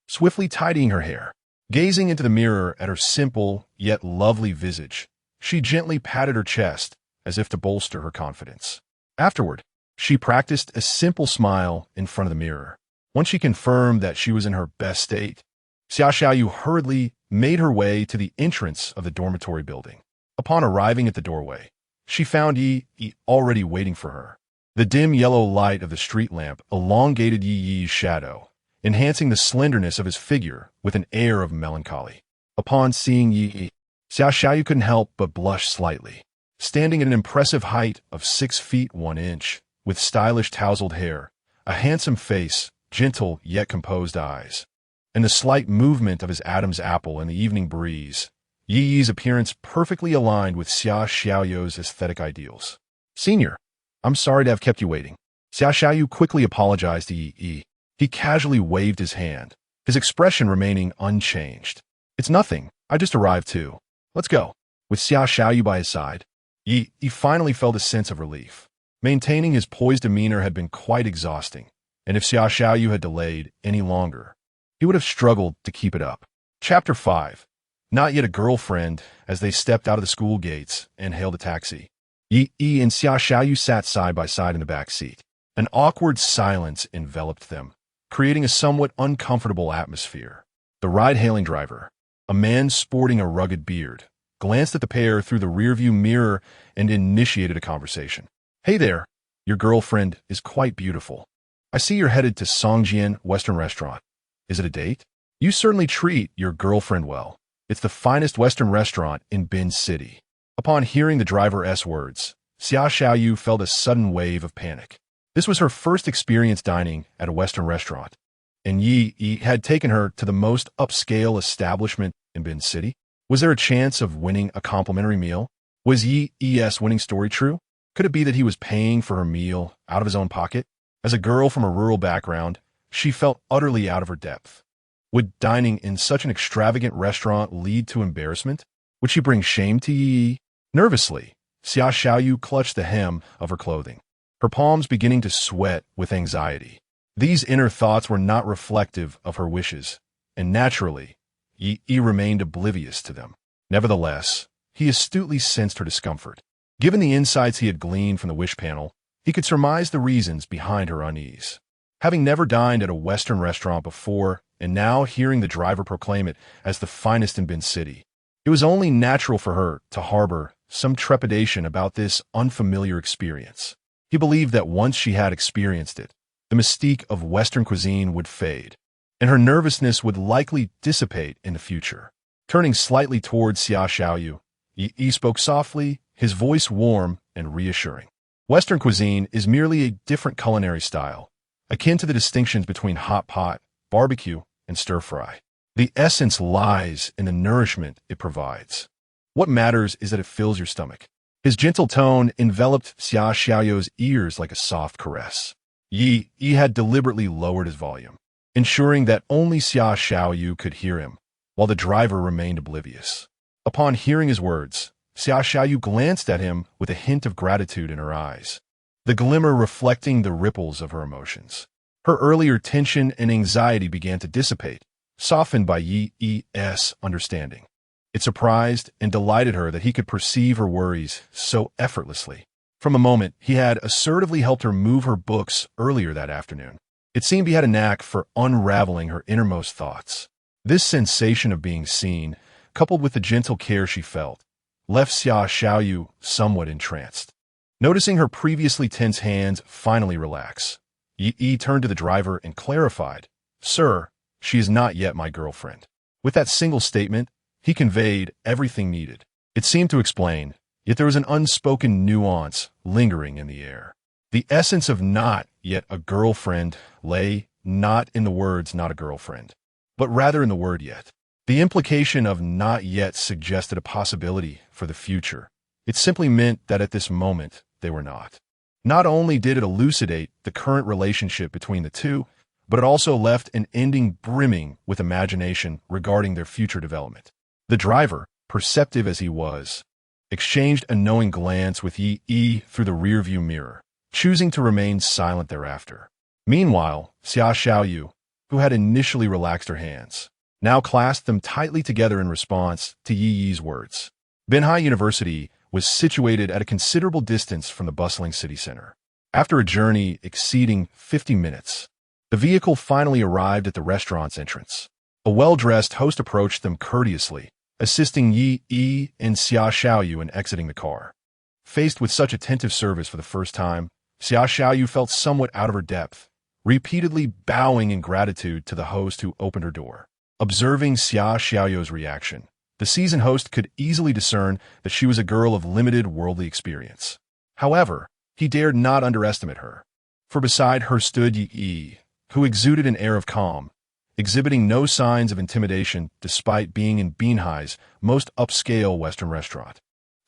Swiftly tidying her hair, gazing into the mirror at her simple yet lovely visage, she gently patted her chest as if to bolster her confidence. Afterward, she practiced a simple smile in front of the mirror. Once she confirmed that she was in her best state, Xia Xiaoyu hurriedly made her way to the entrance of the dormitory building. Upon arriving at the doorway, she found Yi already waiting for her. The dim yellow light of the street lamp elongated Yi's shadow, enhancing the slenderness of his figure with an air of melancholy. Upon seeing Yi, Xia Xiaoyu couldn't help but blush slightly. Standing at an impressive height of 6 feet 1 inch, with stylish tousled hair, a handsome face, gentle yet composed eyes, and the slight movement of his Adam's apple in the evening breeze, Yi's appearance perfectly aligned with Xia Xiaoyu's aesthetic ideals. Senior, I'm sorry to have kept you waiting. Xia Xiaoyu quickly apologized to Yi. He casually waved his hand, his expression remaining unchanged. It's nothing. I just arrived too. Let's go. With Xia Xiaoyu by his side, Yi finally felt a sense of relief. Maintaining his poised demeanor had been quite exhausting, and if Xia Xiaoyu had delayed any longer, he would have struggled to keep it up. Chapter 5. not yet a girlfriend, as they stepped out of the school gates and hailed a taxi. Yi and Xia Xiaoyu sat side by side in the back seat. An awkward silence enveloped them, creating a somewhat uncomfortable atmosphere. The ride-hailing driver, a man sporting a rugged beard, glanced at the pair through the rearview mirror and initiated a conversation. "Hey there, your girlfriend is quite beautiful. I see you're headed to Songjian Western Restaurant. Is it a date? You certainly treat your girlfriend well. It's the finest Western restaurant in Bin City." Upon hearing the driver's words, Xia Xiaoyu felt a sudden wave of panic. This was her first experience dining at a Western restaurant, and Yi had taken her to the most upscale establishment in Bin City. Was there a chance of winning a complimentary meal? Was Yi's winning story true? Could it be that he was paying for her meal out of his own pocket? As a girl from a rural background, she felt utterly out of her depth. Would dining in such an extravagant restaurant lead to embarrassment? Would she bring shame to Yi? Nervously, Xia Xiaoyu clutched the hem of her clothing, her palms beginning to sweat with anxiety. These inner thoughts were not reflective of her wishes, and naturally, Yi remained oblivious to them. Nevertheless, he astutely sensed her discomfort. Given the insights he had gleaned from the wish panel, he could surmise the reasons behind her unease. Having never dined at a Western restaurant before, and now hearing the driver proclaim it as the finest in Bin City, it was only natural for her to harbor some trepidation about this unfamiliar experience. He believed that once she had experienced it, the mystique of Western cuisine would fade, and her nervousness would likely dissipate in the future. Turning slightly towards Xia Xiaoyu, Yi spoke softly, his voice warm and reassuring. Western cuisine is merely a different culinary style, akin to the distinctions between hot pot, barbecue, and stir-fry. The essence lies in the nourishment it provides. What matters is that it fills your stomach. His gentle tone enveloped Xia Xiaoyu's ears like a soft caress. Yi had deliberately lowered his volume, ensuring that only Xia Xiaoyu could hear him, while the driver remained oblivious. Upon hearing his words, Xia Xiaoyu glanced at him with a hint of gratitude in her eyes, the glimmer reflecting the ripples of her emotions. Her earlier tension and anxiety began to dissipate, softened by Yi's understanding. It surprised and delighted her that he could perceive her worries so effortlessly. From a moment, he had assertively helped her move her books earlier that afternoon. It seemed he had a knack for unraveling her innermost thoughts. This sensation of being seen, coupled with the gentle care she felt, left Xia Xiaoyu somewhat entranced. Noticing her previously tense hands finally relax, Yi turned to the driver and clarified, "Sir, she is not yet my girlfriend." With that single statement, he conveyed everything needed. It seemed to explain, yet there was an unspoken nuance lingering in the air. The essence of not yet a girlfriend lay not in the words "not a girlfriend," but rather in the word "yet." The implication of "not yet" suggested a possibility for the future. It simply meant that at this moment, they were not. Not only did it elucidate the current relationship between the two, but it also left an ending brimming with imagination regarding their future development. The driver, perceptive as he was, exchanged a knowing glance with Yi through the rearview mirror, choosing to remain silent thereafter. Meanwhile, Xia Xiaoyu, who had initially relaxed her hands, now clasped them tightly together in response to Yi's words. Binhai University was situated at a considerable distance from the bustling city center. After a journey exceeding 50 minutes, the vehicle finally arrived at the restaurant's entrance. A well-dressed host approached them courteously, assisting Yi and Xia Xiaoyu in exiting the car. Faced with such attentive service for the first time, Xia Xiaoyu felt somewhat out of her depth, repeatedly bowing in gratitude to the host who opened her door. Observing Xia Xiaoyu's reaction, the seasoned host could easily discern that she was a girl of limited worldly experience. However, he dared not underestimate her, for beside her stood Yi, who exuded an air of calm, exhibiting no signs of intimidation despite being in Binhai's most upscale Western restaurant.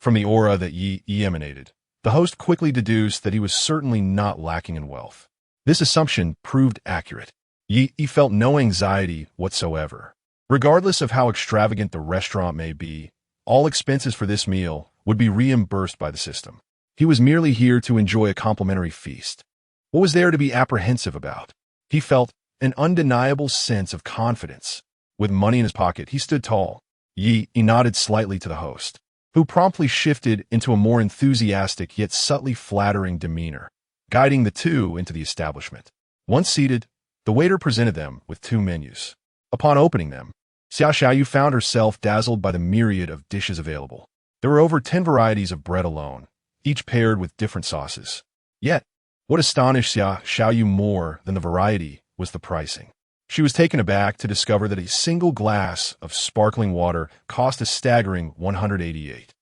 From the aura that Yi emanated, the host quickly deduced that he was certainly not lacking in wealth. This assumption proved accurate. Yi felt no anxiety whatsoever. Regardless of how extravagant the restaurant may be, all expenses for this meal would be reimbursed by the system. He was merely here to enjoy a complimentary feast. What was there to be apprehensive about? He felt an undeniable sense of confidence. With money in his pocket, he stood tall. Yi nodded slightly to the host, who promptly shifted into a more enthusiastic yet subtly flattering demeanor, guiding the two into the establishment. Once seated, the waiter presented them with two menus. Upon opening them, Xiaoyu found herself dazzled by the myriad of dishes available. There were over 10 varieties of bread alone, each paired with different sauces. Yet, what astonished Xiaoyu more than the variety was the pricing. She was taken aback to discover that a single glass of sparkling water cost a staggering 188.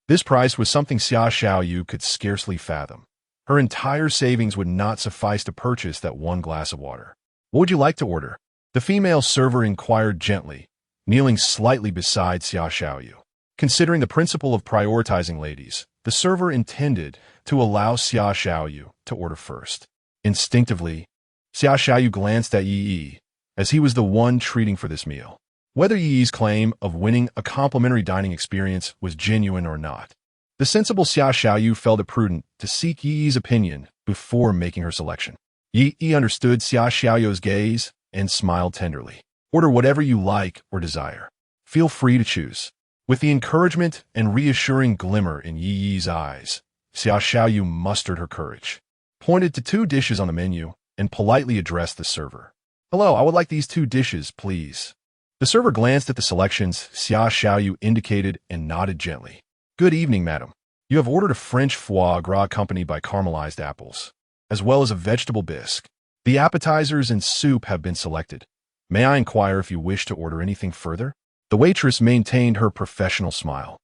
This price was something Xiaoyu could scarcely fathom. Her entire savings would not suffice to purchase that one glass of water. "What would you like to order?" the female server inquired gently, kneeling slightly beside Xiaoyu. Considering the principle of prioritizing ladies, the server intended to allow Xiaoyu to order first. Instinctively, Xiaoyu glanced at Yi, as he was the one treating for this meal. Whether Yi's claim of winning a complimentary dining experience was genuine or not, the sensible Xiaoyu felt it prudent to seek Yi's opinion before making her selection. Yi understood Xiaoyu's gaze and smiled tenderly. "Order whatever you like or desire. Feel free to choose." With the encouragement and reassuring glimmer in Yi's eyes, Xiaoyu mustered her courage, pointed to two dishes on the menu, and politely addressed the server. "Hello, I would like these two dishes, please." The server glanced at the selections Xiaoyu indicated and nodded gently. "Good evening, madam. You have ordered a French foie gras accompanied by caramelized apples, as well as a vegetable bisque. The appetizers and soup have been selected. May I inquire if you wish to order anything further?" The waitress maintained her professional smile,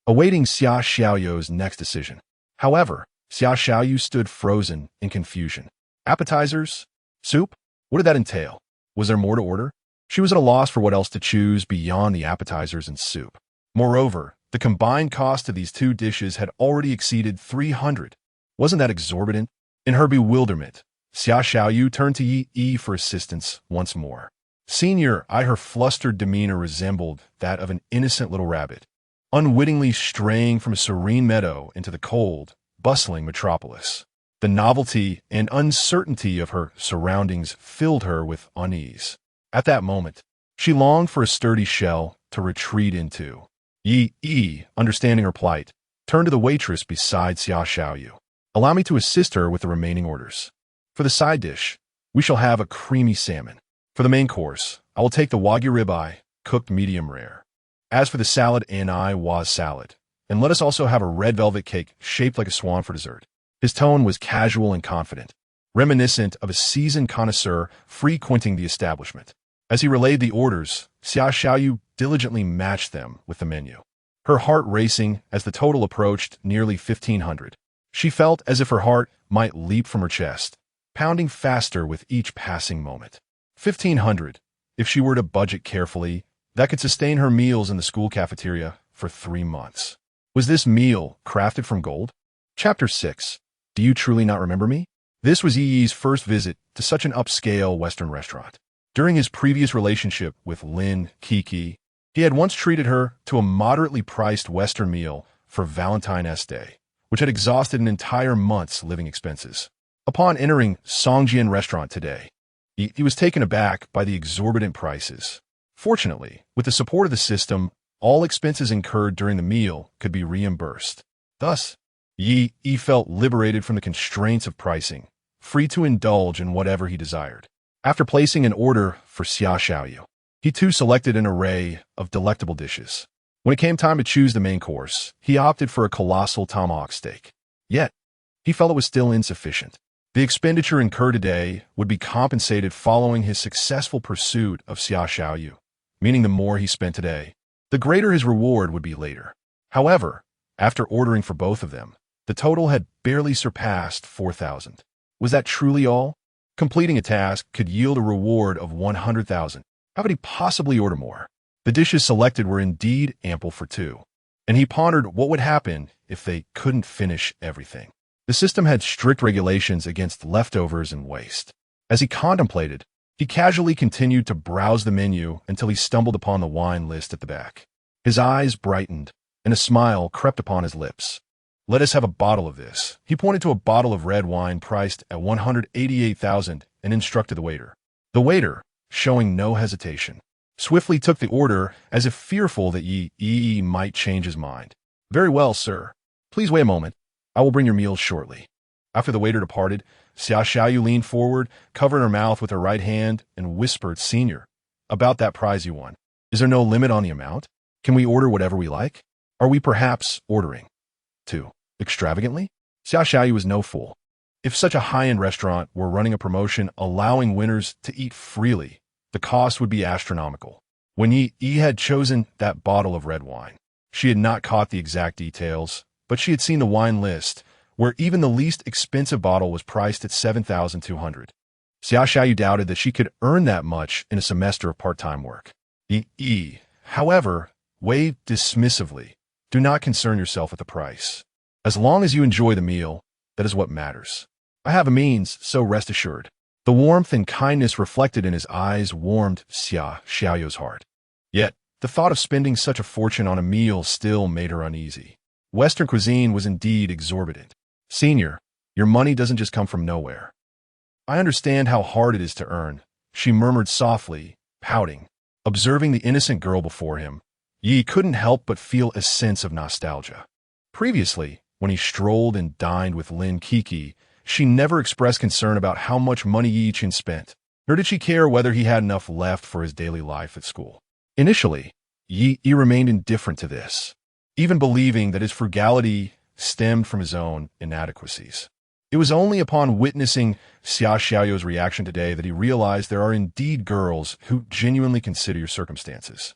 awaiting Xiaoyu's next decision. However, Xiaoyu stood frozen in confusion. Appetizers? Soup? What did that entail? Was there more to order? She was at a loss for what else to choose beyond the appetizers and soup. Moreover, the combined cost of these two dishes had already exceeded 300. Wasn't that exorbitant? In her bewilderment, Xiaoyu turned to Yi for assistance once more. Senior, her flustered demeanor resembled that of an innocent little rabbit, unwittingly straying from a serene meadow into the cold, bustling metropolis. The novelty and uncertainty of her surroundings filled her with unease. At that moment, she longed for a sturdy shell to retreat into. Yi, understanding her plight, turned to the waitress beside Xiaoyu. "Allow me to assist her with the remaining orders. For the side dish, we shall have a creamy salmon. For the main course, I will take the wagyu ribeye, cooked medium rare. As for the salad, was salad. And let us also have a red velvet cake shaped like a swan for dessert." His tone was casual and confident, reminiscent of a seasoned connoisseur frequenting the establishment. As he relayed the orders, Xiaoyu diligently matched them with the menu, her heart racing as the total approached nearly 1,500. She felt as if her heart might leap from her chest, pounding faster with each passing moment. 1,500. If she were to budget carefully, that could sustain her meals in the school cafeteria for 3 months. Was this meal crafted from gold? Chapter 6. Do you truly not remember me? This was Yi's first visit to such an upscale Western restaurant. During his previous relationship with Lin Kiki, he had once treated her to a moderately priced Western meal for Valentine's Day, which had exhausted an entire month's living expenses. Upon entering Songjian restaurant today, he was taken aback by the exorbitant prices. Fortunately, with the support of the system, all expenses incurred during the meal could be reimbursed. Thus, Yi felt liberated from the constraints of pricing, free to indulge in whatever he desired. After placing an order for Xiaoyu, he too selected an array of delectable dishes. When it came time to choose the main course, he opted for a colossal tomahawk steak. Yet, he felt it was still insufficient. The expenditure incurred today would be compensated following his successful pursuit of Xiaoyu, meaning the more he spent today, the greater his reward would be later. However, after ordering for both of them, the total had barely surpassed 4,000. Was that truly all? Completing a task could yield a reward of 100,000. How could he possibly order more? The dishes selected were indeed ample for two, and he pondered what would happen if they couldn't finish everything. The system had strict regulations against leftovers and waste. As he contemplated, he casually continued to browse the menu until he stumbled upon the wine list at the back. His eyes brightened, and a smile crept upon his lips. "Let us have a bottle of this." He pointed to a bottle of red wine priced at 188,000 and instructed the waiter. The waiter, showing no hesitation, swiftly took the order as if fearful that Yi might change his mind. Very well, sir. Please wait a moment. I will bring your meals shortly. After the waiter departed, Xiaoyu leaned forward, covered her mouth with her right hand, and whispered, Senior, about that prize you won. Is there no limit on the amount? Can we order whatever we like? Are we perhaps ordering too extravagantly? Xiaoyu was no fool. If such a high-end restaurant were running a promotion allowing winners to eat freely, the cost would be astronomical. When Yi had chosen that bottle of red wine, she had not caught the exact details, but she had seen the wine list, where even the least expensive bottle was priced at 7,200. Xiaoyu doubted that she could earn that much in a semester of part-time work. Yi, however, waved dismissively. Do not concern yourself with the price. As long as you enjoy the meal, that is what matters. I have a means, so rest assured. The warmth and kindness reflected in his eyes warmed Xiaoyu's heart. Yet, the thought of spending such a fortune on a meal still made her uneasy. Western cuisine was indeed exorbitant. Senior, your money doesn't just come from nowhere. I understand how hard it is to earn, she murmured softly, pouting. Observing the innocent girl before him, Yi couldn't help but feel a sense of nostalgia. Previously, when he strolled and dined with Lin Kiki, she never expressed concern about how much money Yi Chin spent, nor did she care whether he had enough left for his daily life at school. Initially, Yi remained indifferent to this, even believing that his frugality stemmed from his own inadequacies. It was only upon witnessing Xiaoyu's reaction today that he realized there are indeed girls who genuinely consider your circumstances.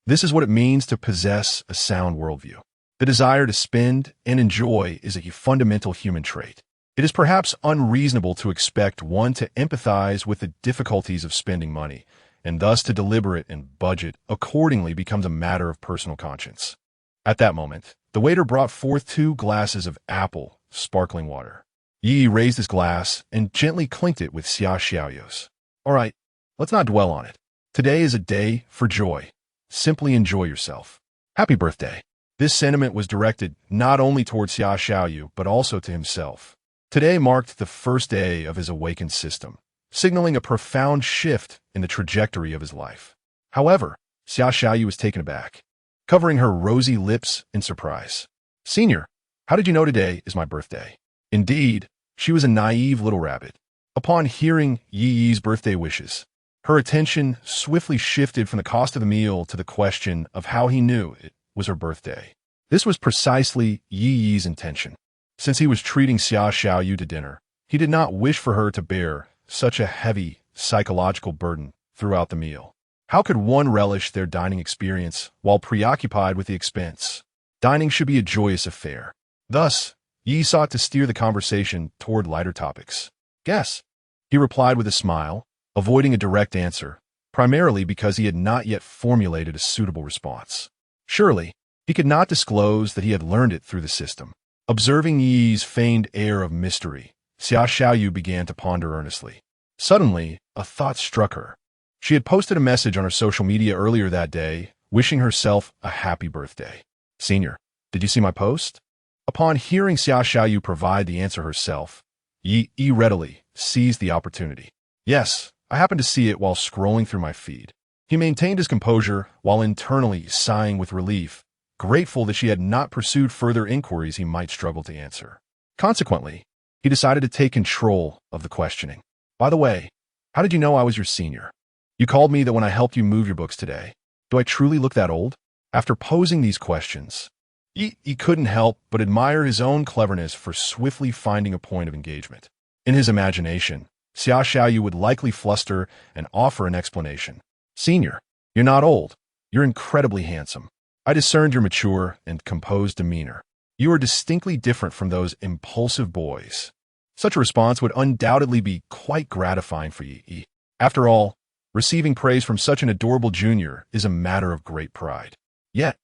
This is what it means to possess a sound worldview. The desire to spend and enjoy is a fundamental human trait. It is perhaps unreasonable to expect one to empathize with the difficulties of spending money, and thus to deliberate and budget accordingly becomes a matter of personal conscience. At that moment, the waiter brought forth 2 glasses of apple sparkling water. Yi raised his glass and gently clinked it with Xiaoyu's. All right, let's not dwell on it. Today is a day for joy. Simply enjoy yourself. Happy birthday. This sentiment was directed not only towards Xiaoyu, but also to himself. Today marked the first day of his awakened system, signaling a profound shift in the trajectory of his life. However, Xiaoyu was taken aback, covering her rosy lips in surprise. Senior, how did you know today is my birthday? Indeed, she was a naive little rabbit. Upon hearing Yi's birthday wishes, her attention swiftly shifted from the cost of the meal to the question of how he knew it was her birthday. This was precisely Yi's intention. Since he was treating Xiaoyu to dinner, he did not wish for her to bear such a heavy psychological burden throughout the meal. How could one relish their dining experience while preoccupied with the expense? Dining should be a joyous affair. Thus, Yi sought to steer the conversation toward lighter topics. Guess, he replied with a smile, avoiding a direct answer, primarily because he had not yet formulated a suitable response. Surely, he could not disclose that he had learned it through the system. Observing Yi's feigned air of mystery, Xiaoyu began to ponder earnestly. Suddenly, a thought struck her. She had posted a message on her social media earlier that day, wishing herself a happy birthday. Senior, did you see my post? Upon hearing Xiaoyu provide the answer herself, Yi readily seized the opportunity. Yes, I happened to see it while scrolling through my feed. He maintained his composure while internally sighing with relief, grateful that she had not pursued further inquiries he might struggle to answer. Consequently, he decided to take control of the questioning. By the way, how did you know I was your senior? You called me that when I helped you move your books today. Do I truly look that old? After posing these questions, he couldn't help but admire his own cleverness for swiftly finding a point of engagement. In his imagination, Xiaoyu would likely fluster and offer an explanation. Senior, you're not old. You're incredibly handsome. I discerned your mature and composed demeanor. You are distinctly different from those impulsive boys. Such a response would undoubtedly be quite gratifying for Yi. After all, receiving praise from such an adorable junior is a matter of great pride. Yet,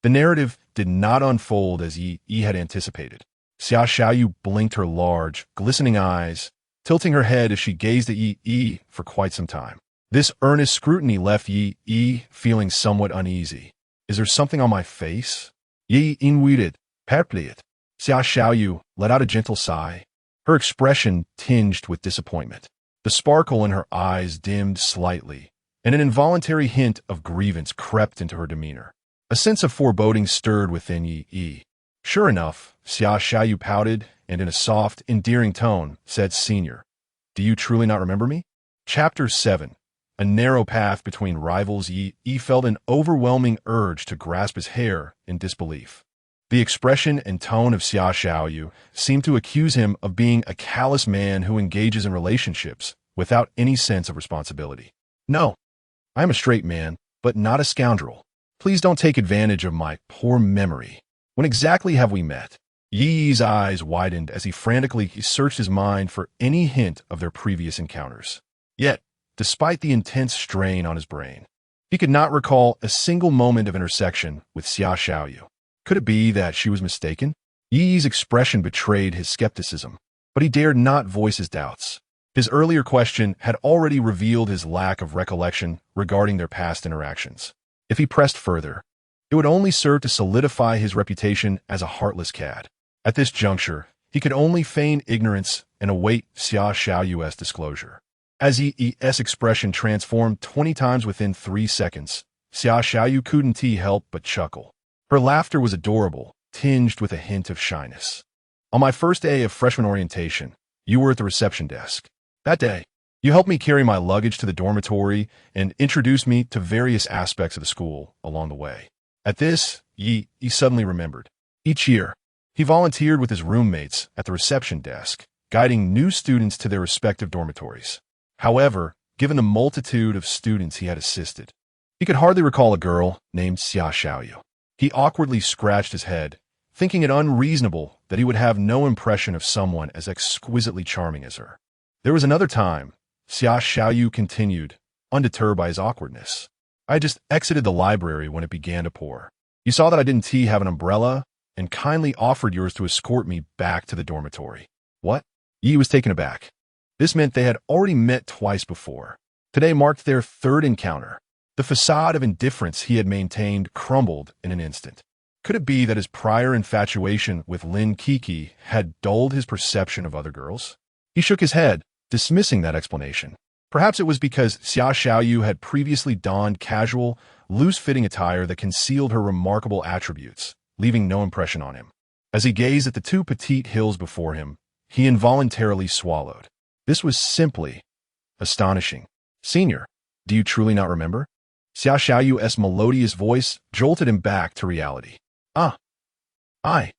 the narrative did not unfold as Yi had anticipated. Xiaoyu blinked her large, glistening eyes, tilting her head as she gazed at Yi for quite some time. This earnest scrutiny left Yi feeling somewhat uneasy. Is there something on my face? Yi inwitted, perplexed. Xiaoyu let out a gentle sigh, her expression tinged with disappointment. The sparkle in her eyes dimmed slightly, and an involuntary hint of grievance crept into her demeanor. A sense of foreboding stirred within Yi. Sure enough, Xia Xiaoyu pouted, and in a soft, endearing tone, said, "Senior, do you truly not remember me?" Chapter 7. A narrow path between rivals. Yi felt an overwhelming urge to grasp his hair in disbelief. The expression and tone of Xia Xiaoyu seemed to accuse him of being a callous man who engages in relationships without any sense of responsibility. "No, I am a straight man, but not a scoundrel. Please don't take advantage of my poor memory. When exactly have we met?" Yi's eyes widened as he frantically searched his mind for any hint of their previous encounters. Yet, despite the intense strain on his brain, he could not recall a single moment of intersection with Xia Xiaoyu. Could it be that she was mistaken? Yi's expression betrayed his skepticism, but he dared not voice his doubts. His earlier question had already revealed his lack of recollection regarding their past interactions. If he pressed further, it would only serve to solidify his reputation as a heartless cad. At this juncture, he could only feign ignorance and await Xia Xiaoyu's disclosure. As Yi's expression transformed 20 times within 3 seconds, Xia Xiaoyu couldn't help but chuckle. Her laughter was adorable, tinged with a hint of shyness. "On my first day of freshman orientation, you were at the reception desk. That day, you helped me carry my luggage to the dormitory and introduced me to various aspects of the school along the way." At this, Yi suddenly remembered. Each year, he volunteered with his roommates at the reception desk, guiding new students to their respective dormitories. However, given the multitude of students he had assisted, he could hardly recall a girl named Xia Xiaoyu. He awkwardly scratched his head, thinking it unreasonable that he would have no impression of someone as exquisitely charming as her. There was another time, Xia Xiaoyu continued, undeterred by his awkwardness. "I had just exited the library when it began to pour. You saw that I didn't have an umbrella and kindly offered yours to escort me back to the dormitory." What? Yi was taken aback. This meant they had already met twice before. Today marked their third encounter. The facade of indifference he had maintained crumbled in an instant. Could it be that his prior infatuation with Lin Kiki had dulled his perception of other girls? He shook his head, dismissing that explanation. Perhaps it was because Xia Xiaoyu had previously donned casual, loose-fitting attire that concealed her remarkable attributes, leaving no impression on him. As he gazed at the two petite hills before him, he involuntarily swallowed. This was simply astonishing. "Senior, do you truly not remember?" Xia Xiaoyu's melodious voice jolted him back to reality. "Ah, I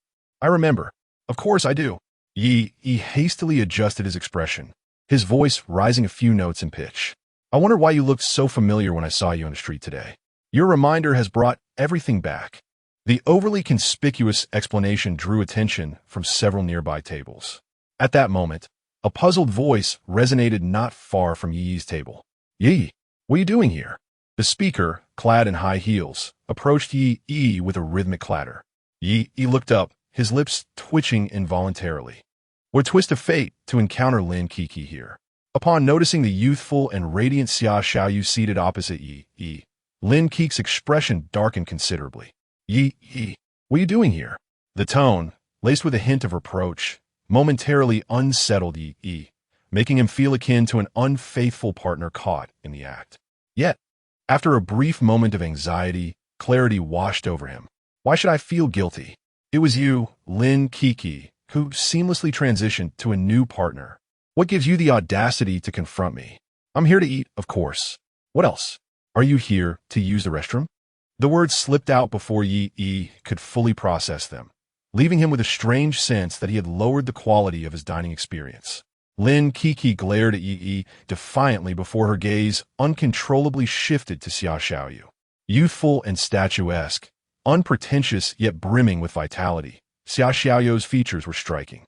remember. Of course I do." Yi hastily adjusted his expression, his voice rising a few notes in pitch. "I wonder why you looked so familiar when I saw you on the street today. Your reminder has brought everything back." The overly conspicuous explanation drew attention from several nearby tables. At that moment, a puzzled voice resonated not far from Yi's table. "Yi, what are you doing here?" The speaker, clad in high heels, approached Yi with a rhythmic clatter. Yi looked up, his lips twitching involuntarily. What a twist of fate to encounter Lin Kiki here. Upon noticing the youthful and radiant Xia Xiaoyu seated opposite Yi, Lin Kiki's expression darkened considerably. Yi, what are you doing here?" The tone, laced with a hint of reproach, momentarily unsettled Yi, making him feel akin to an unfaithful partner caught in the act. Yet, after a brief moment of anxiety, clarity washed over him. "Why should I feel guilty? It was you, Lin Kiki, who seamlessly transitioned to a new partner. What gives you the audacity to confront me? I'm here to eat, of course. What else? Are you here to use the restroom?" The words slipped out before Yi could fully process them, leaving him with a strange sense that he had lowered the quality of his dining experience. Lin Kiki glared at Yi defiantly before her gaze uncontrollably shifted to Xia Xiaoyu. Youthful and statuesque, unpretentious yet brimming with vitality, Xia Xiaoyu's features were striking.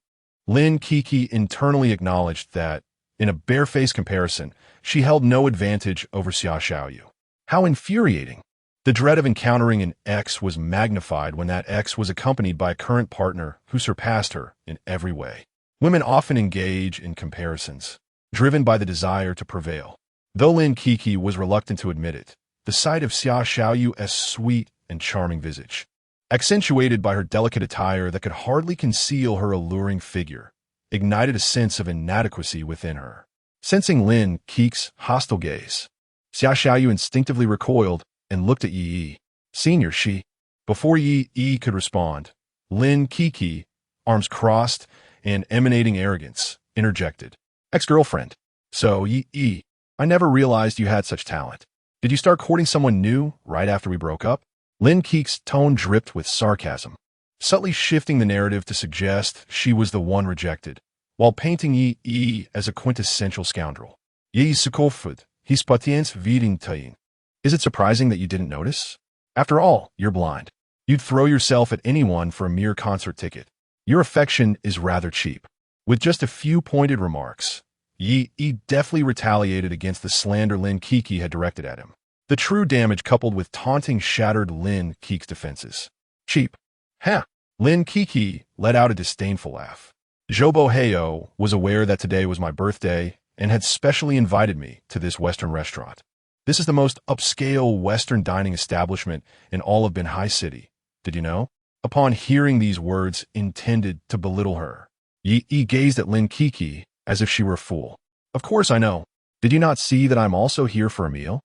Lin Kiki internally acknowledged that, in a barefaced comparison, she held no advantage over Xia Xiaoyu. How infuriating! The dread of encountering an ex was magnified when that ex was accompanied by a current partner who surpassed her in every way. Women often engage in comparisons, driven by the desire to prevail. Though Lin Kiki was reluctant to admit it, the sight of Xia Xiaoyu's sweet and charming visage, accentuated by her delicate attire that could hardly conceal her alluring figure, ignited a sense of inadequacy within her. Sensing Lin Kiki's hostile gaze, Xia Xiaoyu instinctively recoiled and looked at Yi. Senior, she. Before Yi could respond, Lin Kiki, arms crossed and emanating arrogance, interjected. Ex-girlfriend. So, Yi, I never realized you had such talent. Did you start courting someone new right after we broke up? Lin Keek's tone dripped with sarcasm, subtly shifting the narrative to suggest she was the one rejected, while painting Yi as a quintessential scoundrel. Yi Sukofud, his patience viding tain. Is it surprising that you didn't notice? After all, you're blind. You'd throw yourself at anyone for a mere concert ticket. Your affection is rather cheap. With just a few pointed remarks, Yi deftly retaliated against the slander Lin Kiki had directed at him. The true damage coupled with taunting shattered Lin Keek's defenses. Cheap. Ha! Lin Kiki let out a disdainful laugh. Jobo Heyo was aware that today was my birthday and had specially invited me to this Western restaurant. This is the most upscale Western dining establishment in all of Binhai City. Did you know? Upon hearing these words intended to belittle her, Yi gazed at Lin Kiki as if she were a fool. Of course I know. Did you not see that I'm also here for a meal?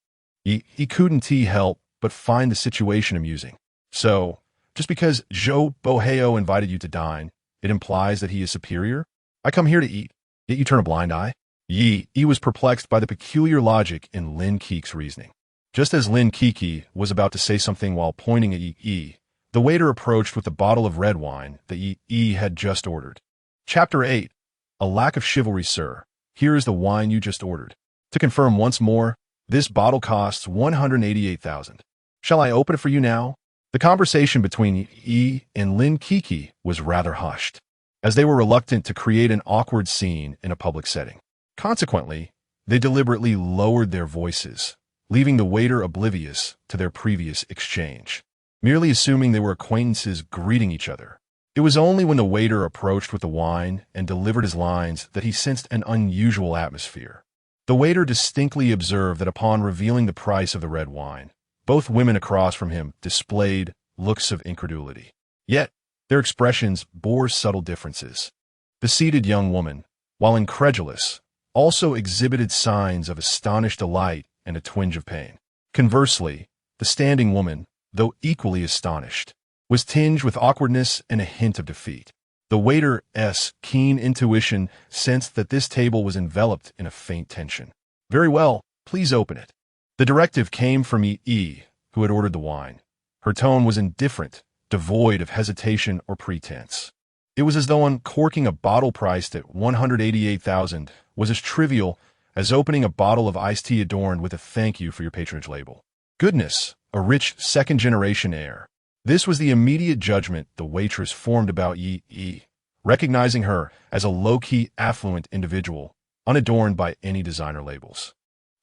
Yi couldn't help but find the situation amusing. So, just because Zhou Boheo invited you to dine, it implies that he is superior? I come here to eat, yet you turn a blind eye? Yi was perplexed by the peculiar logic in Lin Keek's reasoning. Just as Lin Kiki was about to say something while pointing at Yi, the waiter approached with a bottle of red wine that Yi had just ordered. Chapter 8. A lack of chivalry, sir. Here is the wine you just ordered. To confirm once more, this bottle costs 188,000. Shall I open it for you now? The conversation between Yi and Lin Kiki was rather hushed, as they were reluctant to create an awkward scene in a public setting. Consequently, they deliberately lowered their voices, leaving the waiter oblivious to their previous exchange, merely assuming they were acquaintances greeting each other. It was only when the waiter approached with the wine and delivered his lines that he sensed an unusual atmosphere. The waiter distinctly observed that upon revealing the price of the red wine, both women across from him displayed looks of incredulity. Yet, their expressions bore subtle differences. The seated young woman, while incredulous, also exhibited signs of astonished delight and a twinge of pain. Conversely, the standing woman, though equally astonished, was tinged with awkwardness and a hint of defeat. The waiter's keen intuition sensed that this table was enveloped in a faint tension. Very well, please open it. The directive came from Yi, who had ordered the wine. Her tone was indifferent, devoid of hesitation or pretense. It was as though uncorking a bottle priced at 188,000 was as trivial as opening a bottle of iced tea adorned with a thank you for your patronage label. Goodness, a rich second-generation air. This was the immediate judgment the waitress formed about Yi, recognizing her as a low-key, affluent individual, unadorned by any designer labels.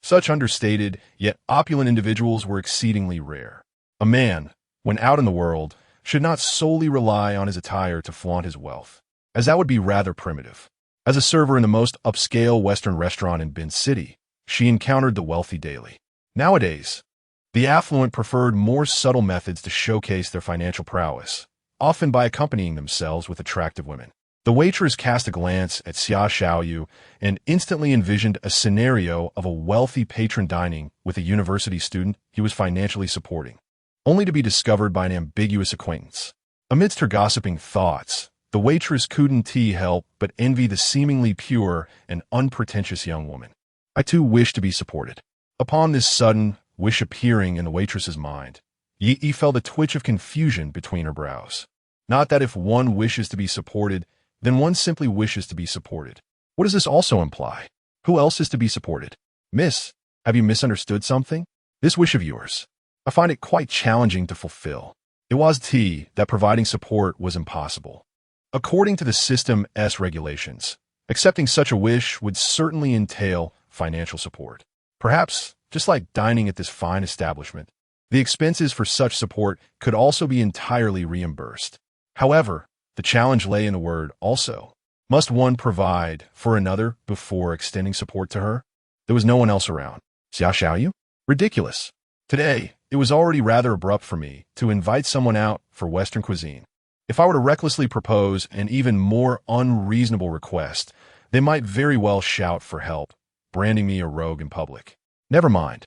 Such understated, yet opulent individuals were exceedingly rare. A man, when out in the world, should not solely rely on his attire to flaunt his wealth, as that would be rather primitive. As a server in the most upscale Western restaurant in Bin City, she encountered the wealthy daily. Nowadays, the affluent preferred more subtle methods to showcase their financial prowess, often by accompanying themselves with attractive women. The waitress cast a glance at Xia Xiaoyu and instantly envisioned a scenario of a wealthy patron dining with a university student he was financially supporting, only to be discovered by an ambiguous acquaintance. Amidst her gossiping thoughts, the waitress couldn't help but envy the seemingly pure and unpretentious young woman. I too wish to be supported. Upon this sudden wish appearing in the waitress's mind, Yi felt a twitch of confusion between her brows. Not that if one wishes to be supported, then one simply wishes to be supported. What does this also imply? Who else is to be supported? Miss, have you misunderstood something? This wish of yours, I find it quite challenging to fulfill. It was that providing support was impossible. According to the system's regulations, accepting such a wish would certainly entail financial support. Perhaps, just like dining at this fine establishment, the expenses for such support could also be entirely reimbursed. However, the challenge lay in the word also. Must one provide for another before extending support to her? There was no one else around. Xia Xiaoyu? Ridiculous. Today, it was already rather abrupt for me to invite someone out for Western cuisine. If I were to recklessly propose an even more unreasonable request, they might very well shout for help, branding me a rogue in public. Never mind.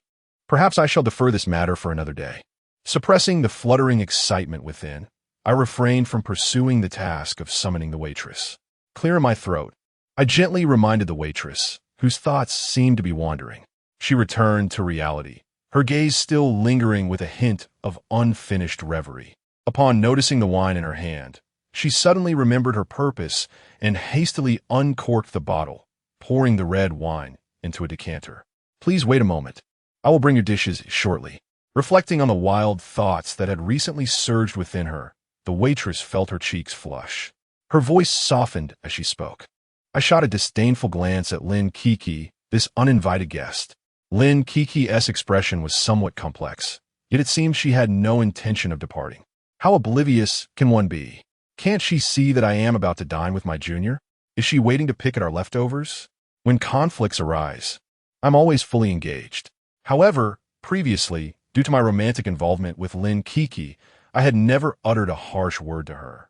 Perhaps I shall defer this matter for another day. Suppressing the fluttering excitement within, I refrained from pursuing the task of summoning the waitress. Clearing my throat, I gently reminded the waitress, whose thoughts seemed to be wandering. She returned to reality, her gaze still lingering with a hint of unfinished reverie. Upon noticing the wine in her hand, she suddenly remembered her purpose and hastily uncorked the bottle, pouring the red wine into a decanter. Please wait a moment. I will bring your dishes shortly. Reflecting on the wild thoughts that had recently surged within her, the waitress felt her cheeks flush. Her voice softened as she spoke. I shot a disdainful glance at Lin Kiki, this uninvited guest. Lin Kiki's expression was somewhat complex, yet it seemed she had no intention of departing. How oblivious can one be? Can't she see that I am about to dine with my junior? Is she waiting to pick at our leftovers? When conflicts arise, I'm always fully engaged. However, previously, due to my romantic involvement with Lin Kiki, I had never uttered a harsh word to her.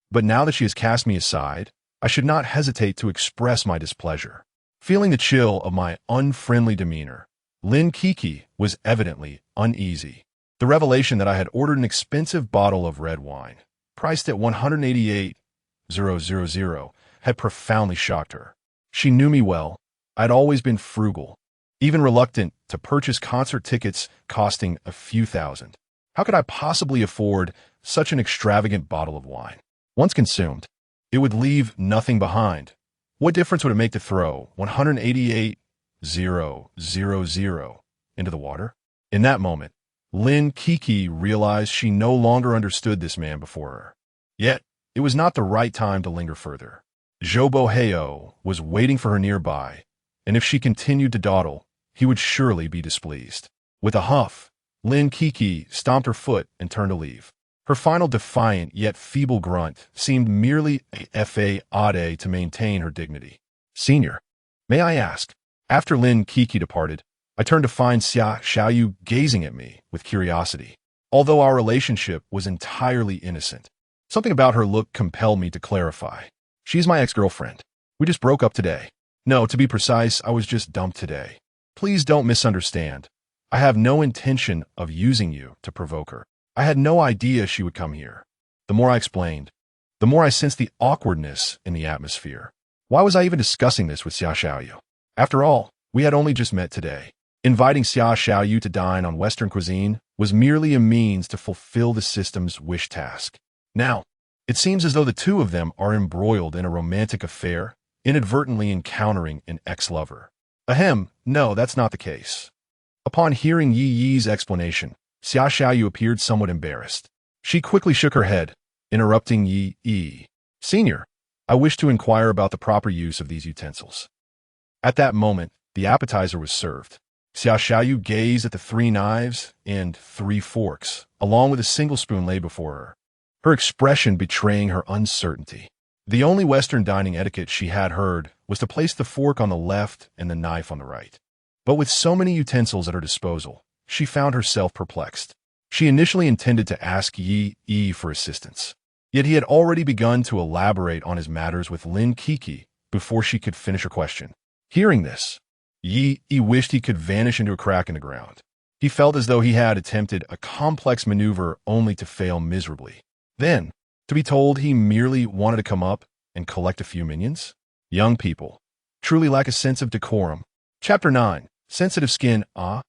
But now that she has cast me aside, I should not hesitate to express my displeasure. Feeling the chill of my unfriendly demeanor, Lin Kiki was evidently uneasy. The revelation that I had ordered an expensive bottle of red wine, priced at 188,000, had profoundly shocked her. She knew me well. I'd always been frugal, even reluctant to purchase concert tickets costing a few thousand. How could I possibly afford such an extravagant bottle of wine? Once consumed, it would leave nothing behind. What difference would it make to throw 188,000 into the water? In that moment, Lin Kiki realized she no longer understood this man before her. Yet, it was not the right time to linger further. Joboheo was waiting for her nearby, and if she continued to dawdle, he would surely be displeased. With a huff, Lin Kiki stomped her foot and turned to leave. Her final defiant yet feeble grunt seemed merely a fa to maintain her dignity. Senior, may I ask? After Lin Kiki departed, I turned to find Xia Xiaoyu gazing at me with curiosity. Although our relationship was entirely innocent, something about her look compelled me to clarify. She's my ex-girlfriend. We just broke up today. No, to be precise, I was just dumped today. Please don't misunderstand. I have no intention of using you to provoke her. I had no idea she would come here. The more I explained, the more I sensed the awkwardness in the atmosphere. Why was I even discussing this with Xia Xiaoyu? After all, we had only just met today. Inviting Xia Xiaoyu to dine on Western cuisine was merely a means to fulfill the system's wish task. Now, it seems as though the two of them are embroiled in a romantic affair, inadvertently encountering an ex-lover. Ahem, no, that's not the case. Upon hearing Yi Yi's explanation, Xia Xiaoyu appeared somewhat embarrassed. She quickly shook her head, interrupting Yi Yi. Senior, I wish to inquire about the proper use of these utensils. At that moment, the appetizer was served. Xia Xiaoyu gazed at the 3 knives and 3 forks, along with a single spoon laid before her, her expression betraying her uncertainty. The only Western dining etiquette she had heard was to place the fork on the left and the knife on the right. But with so many utensils at her disposal, she found herself perplexed. She initially intended to ask Yi Yi for assistance, yet he had already begun to elaborate on his matters with Lin Kiki before she could finish her question. Hearing this, Yi Yi wished he could vanish into a crack in the ground. He felt as though he had attempted a complex maneuver only to fail miserably. Then, to be told he merely wanted to come up and collect a few minions? Young people truly lack a sense of decorum. Chapter 9. Sensitive Skin. The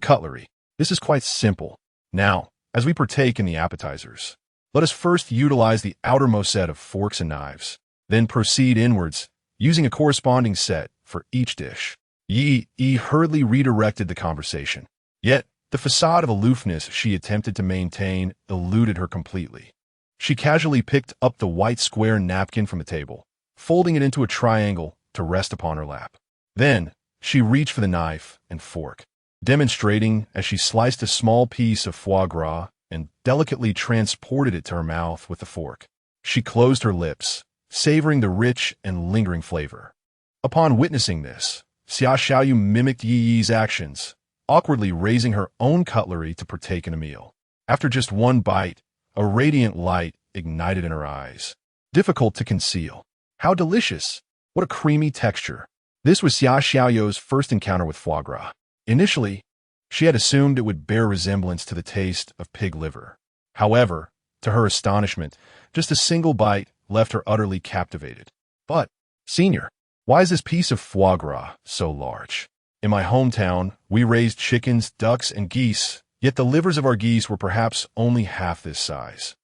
cutlery. This is quite simple. Now, as we partake in the appetizers, let us first utilize the outermost set of forks and knives, then proceed inwards, using a corresponding set for each dish. Yi Yi hurriedly redirected the conversation, yet the facade of aloofness she attempted to maintain eluded her completely. She casually picked up the white square napkin from the table, folding it into a triangle to rest upon her lap. Then, she reached for the knife and fork, demonstrating as she sliced a small piece of foie gras and delicately transported it to her mouth with the fork. She closed her lips, savoring the rich and lingering flavor. Upon witnessing this, Xia Xiaoyu mimicked Yi Yi's actions, awkwardly raising her own cutlery to partake in a meal. After just one bite, a radiant light ignited in her eyes. Difficult to conceal. How delicious! What a creamy texture! This was Xia Xiaoyu's first encounter with foie gras. Initially, She had assumed it would bear resemblance to the taste of pig liver. However, to her astonishment, just a single bite left her utterly captivated. But, Senior, why is this piece of foie gras so large? In my hometown, we raised chickens, ducks, and geese, yet the livers of our geese were perhaps only half this size.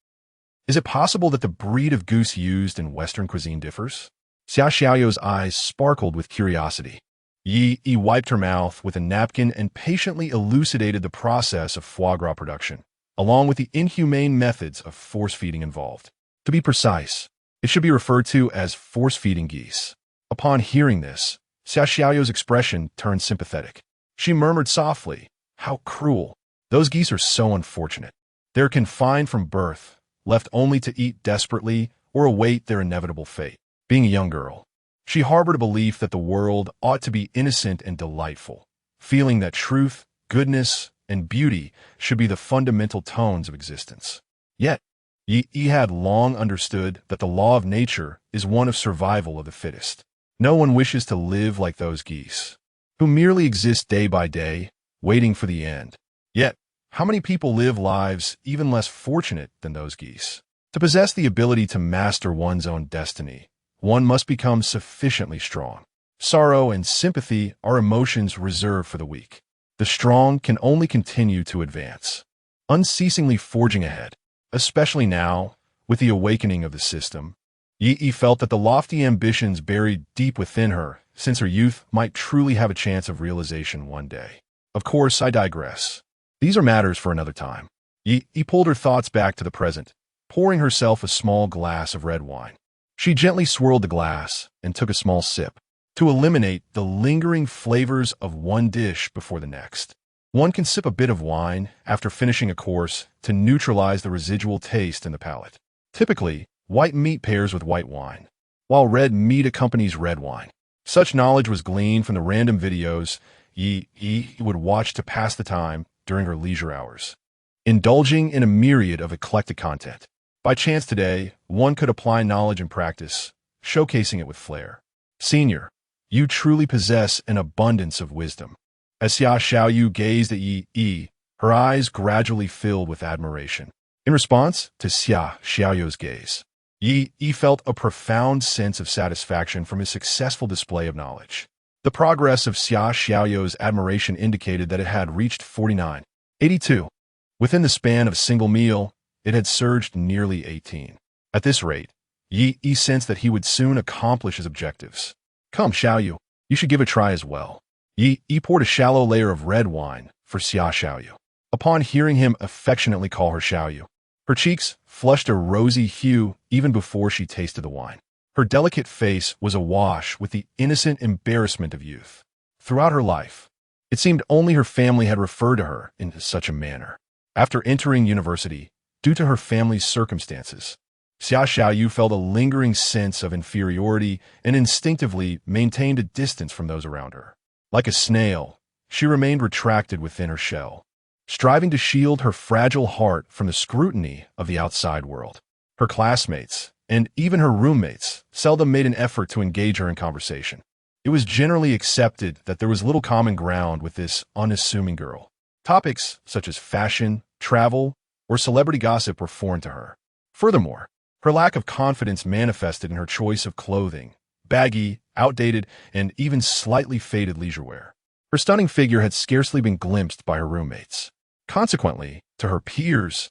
Is it possible that the breed of goose used in Western cuisine differs? Xia Xiaoyu's eyes sparkled with curiosity. Yi wiped her mouth with a napkin and patiently elucidated the process of foie gras production, along with the inhumane methods of force-feeding involved. To be precise, it should be referred to as force-feeding geese. Upon hearing this, Xia Xiaoyu's expression turned sympathetic. She murmured softly, "How cruel! Those geese are so unfortunate. They're confined from birth, left only to eat desperately or await their inevitable fate." Being a young girl, she harbored a belief that the world ought to be innocent and delightful, feeling that truth, goodness, and beauty should be the fundamental tones of existence. Yet, Yi had long understood that the law of nature is one of survival of the fittest. No one wishes to live like those geese, who merely exist day by day, waiting for the end. Yet, how many people live lives even less fortunate than those geese? To possess the ability to master one's own destiny, one must become sufficiently strong. Sorrow and sympathy are emotions reserved for the weak. The strong can only continue to advance, unceasingly forging ahead, especially now, with the awakening of the system. Yi felt that the lofty ambitions buried deep within her since her youth might truly have a chance of realization one day. Of course, I digress. These are matters for another time. Yi pulled her thoughts back to the present, pouring herself a small glass of red wine. She gently swirled the glass and took a small sip to eliminate the lingering flavors of one dish before the next. One can sip a bit of wine after finishing a course to neutralize the residual taste in the palate. Typically, white meat pairs with white wine, while red meat accompanies red wine. Such knowledge was gleaned from the random videos Yi would watch to pass the time during her leisure hours, indulging in a myriad of eclectic content. By chance today, one could apply knowledge and practice, showcasing it with flair. Senior, you truly possess an abundance of wisdom. As Xia Xiaoyu gazed at Yi, her eyes gradually filled with admiration. In response to Xia Xiaoyu's gaze, Yi felt a profound sense of satisfaction from his successful display of knowledge. The progress of Xia Xiaoyu's admiration indicated that it had reached 49.82. Within the span of a single meal, it had surged nearly 18. At this rate, Yi sensed that he would soon accomplish his objectives. Come, Xiaoyu, you should give it a try as well. Yi poured a shallow layer of red wine for Xia Xiaoyu. Upon hearing him affectionately call her Xiaoyu, her cheeks flushed a rosy hue even before she tasted the wine. Her delicate face was awash with the innocent embarrassment of youth. Throughout her life, it seemed only her family had referred to her in such a manner. After entering university, due to her family's circumstances, Xia Xiaoyu felt a lingering sense of inferiority and instinctively maintained a distance from those around her. Like a snail, she remained retracted within her shell, striving to shield her fragile heart from the scrutiny of the outside world. Her classmates, and even her roommates, seldom made an effort to engage her in conversation. It was generally accepted that there was little common ground with this unassuming girl. Topics such as fashion, travel, or celebrity gossip were foreign to her. Furthermore, her lack of confidence manifested in her choice of clothing, baggy, outdated, and even slightly faded leisure wear. Her stunning figure had scarcely been glimpsed by her roommates. Consequently, to her peers,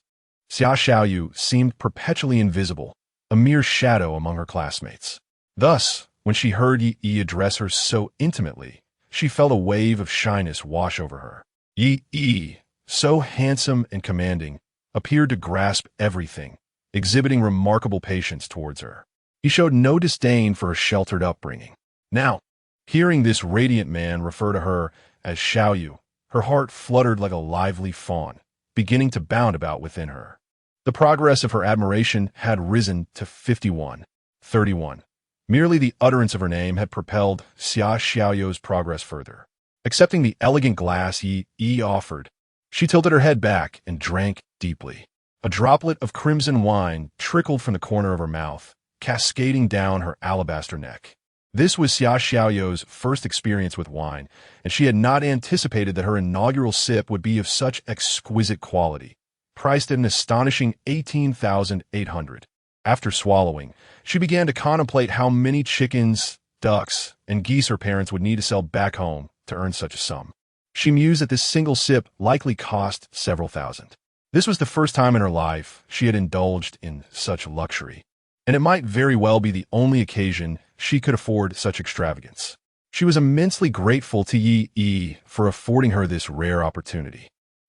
Xia Xiaoyu seemed perpetually invisible, a mere shadow among her classmates. Thus, when she heard Yi address her so intimately, she felt a wave of shyness wash over her. Yi, so handsome and commanding, appeared to grasp everything, exhibiting remarkable patience towards her. He showed no disdain for her sheltered upbringing. Now, hearing this radiant man refer to her as Xiaoyu, her heart fluttered like a lively fawn, beginning to bound about within her. The progress of her admiration had risen to 51.31. Merely the utterance of her name had propelled Xia Xiaoyu's progress further. Accepting the elegant glass Yi offered, she tilted her head back and drank deeply. A droplet of crimson wine trickled from the corner of her mouth, cascading down her alabaster neck. This was Xia Xiaoyou's first experience with wine, and she had not anticipated that her inaugural sip would be of such exquisite quality, priced at an astonishing 18,800. After swallowing, she began to contemplate how many chickens, ducks, and geese her parents would need to sell back home to earn such a sum. She mused that this single sip likely cost several thousand. This was the first time in her life she had indulged in such luxury, and it might very well be the only occasion she could afford such extravagance. She was immensely grateful to Yi for affording her this rare opportunity.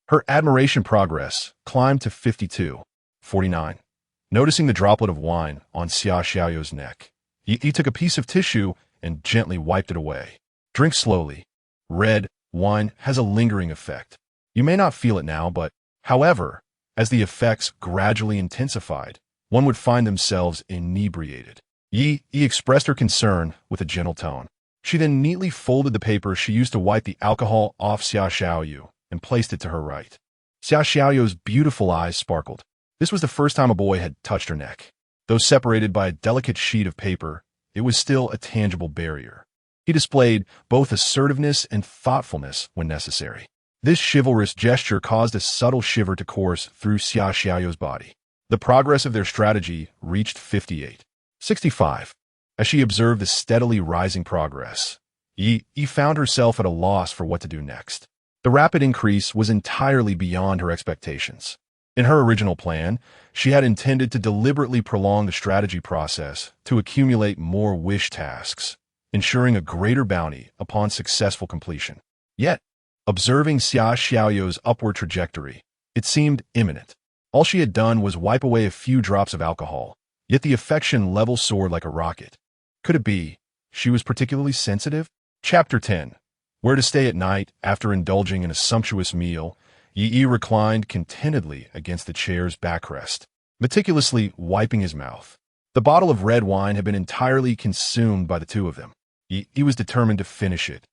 Her admiration progress climbed to 52.49. Noticing the droplet of wine on Xia Xiaoyou's neck, Yi took a piece of tissue and gently wiped it away. Drink slowly. Red wine has a lingering effect. You may not feel it now, but, however, as the effects gradually intensified, one would find themselves inebriated. Yi expressed her concern with a gentle tone. She then neatly folded the paper she used to wipe the alcohol off Xia Xiaoyu and placed it to her right. Xia Xiaoyu's beautiful eyes sparkled. This was the first time a boy had touched her neck. Though separated by a delicate sheet of paper, it was still a tangible barrier. He displayed both assertiveness and thoughtfulness when necessary. This chivalrous gesture caused a subtle shiver to course through Xia Xiaoyu's body. The progress of their strategy reached 58.65. As she observed the steadily rising progress, Yi found herself at a loss for what to do next. The rapid increase was entirely beyond her expectations. In her original plan, she had intended to deliberately prolong the strategy process to accumulate more wish tasks, ensuring a greater bounty upon successful completion. Yet, observing Xia Xiaoyou's upward trajectory, it seemed imminent. All she had done was wipe away a few drops of alcohol, yet the affection level soared like a rocket. Could it be she was particularly sensitive? Chapter 10. Where to stay at night after indulging in a sumptuous meal, Yi reclined contentedly against the chair's backrest, meticulously wiping his mouth. The bottle of red wine had been entirely consumed by the two of them. Yi was determined to finish it,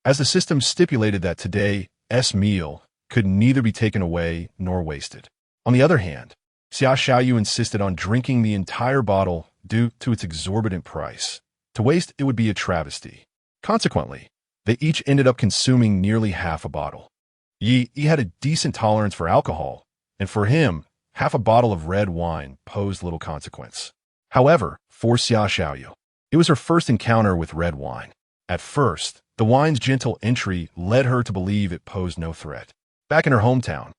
as the system stipulated that today's meal could neither be taken away nor wasted. On the other hand, Xia Xiaoyu insisted on drinking the entire bottle due to its exorbitant price. To waste it would be a travesty. Consequently, they each ended up consuming nearly half a bottle. Yi had a decent tolerance for alcohol, and for him, half a bottle of red wine posed little consequence. However, for Xia Xiaoyu, it was her first encounter with red wine. At first, the wine's gentle entry led her to believe it posed no threat. Back in her hometown,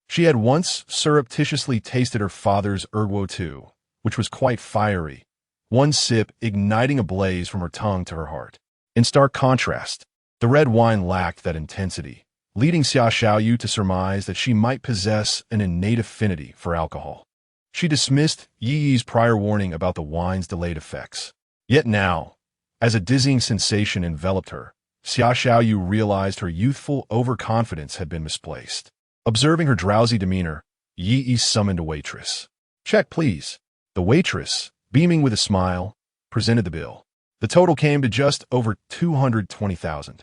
she had once surreptitiously tasted her father's erguo too, which was quite fiery, one sip igniting a blaze from her tongue to her heart. In stark contrast, the red wine lacked that intensity, leading Xia Xiaoyu to surmise that she might possess an innate affinity for alcohol. She dismissed Yi's prior warning about the wine's delayed effects. Yet now, as a dizzying sensation enveloped her, Xia Xiaoyu realized her youthful overconfidence had been misplaced. Observing her drowsy demeanor, Yi summoned a waitress. "Check, please." The waitress, beaming with a smile, presented the bill. The total came to just over 220,000.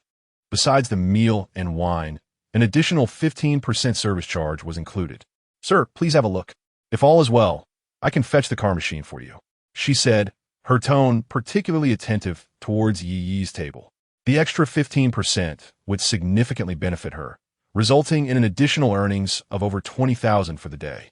Besides the meal and wine, an additional 15% service charge was included. "Sir, please have a look. If all is well, I can fetch the car machine for you," she said, her tone particularly attentive towards Yi's table. The extra 15% would significantly benefit her, resulting in an additional earnings of over 20,000 for the day.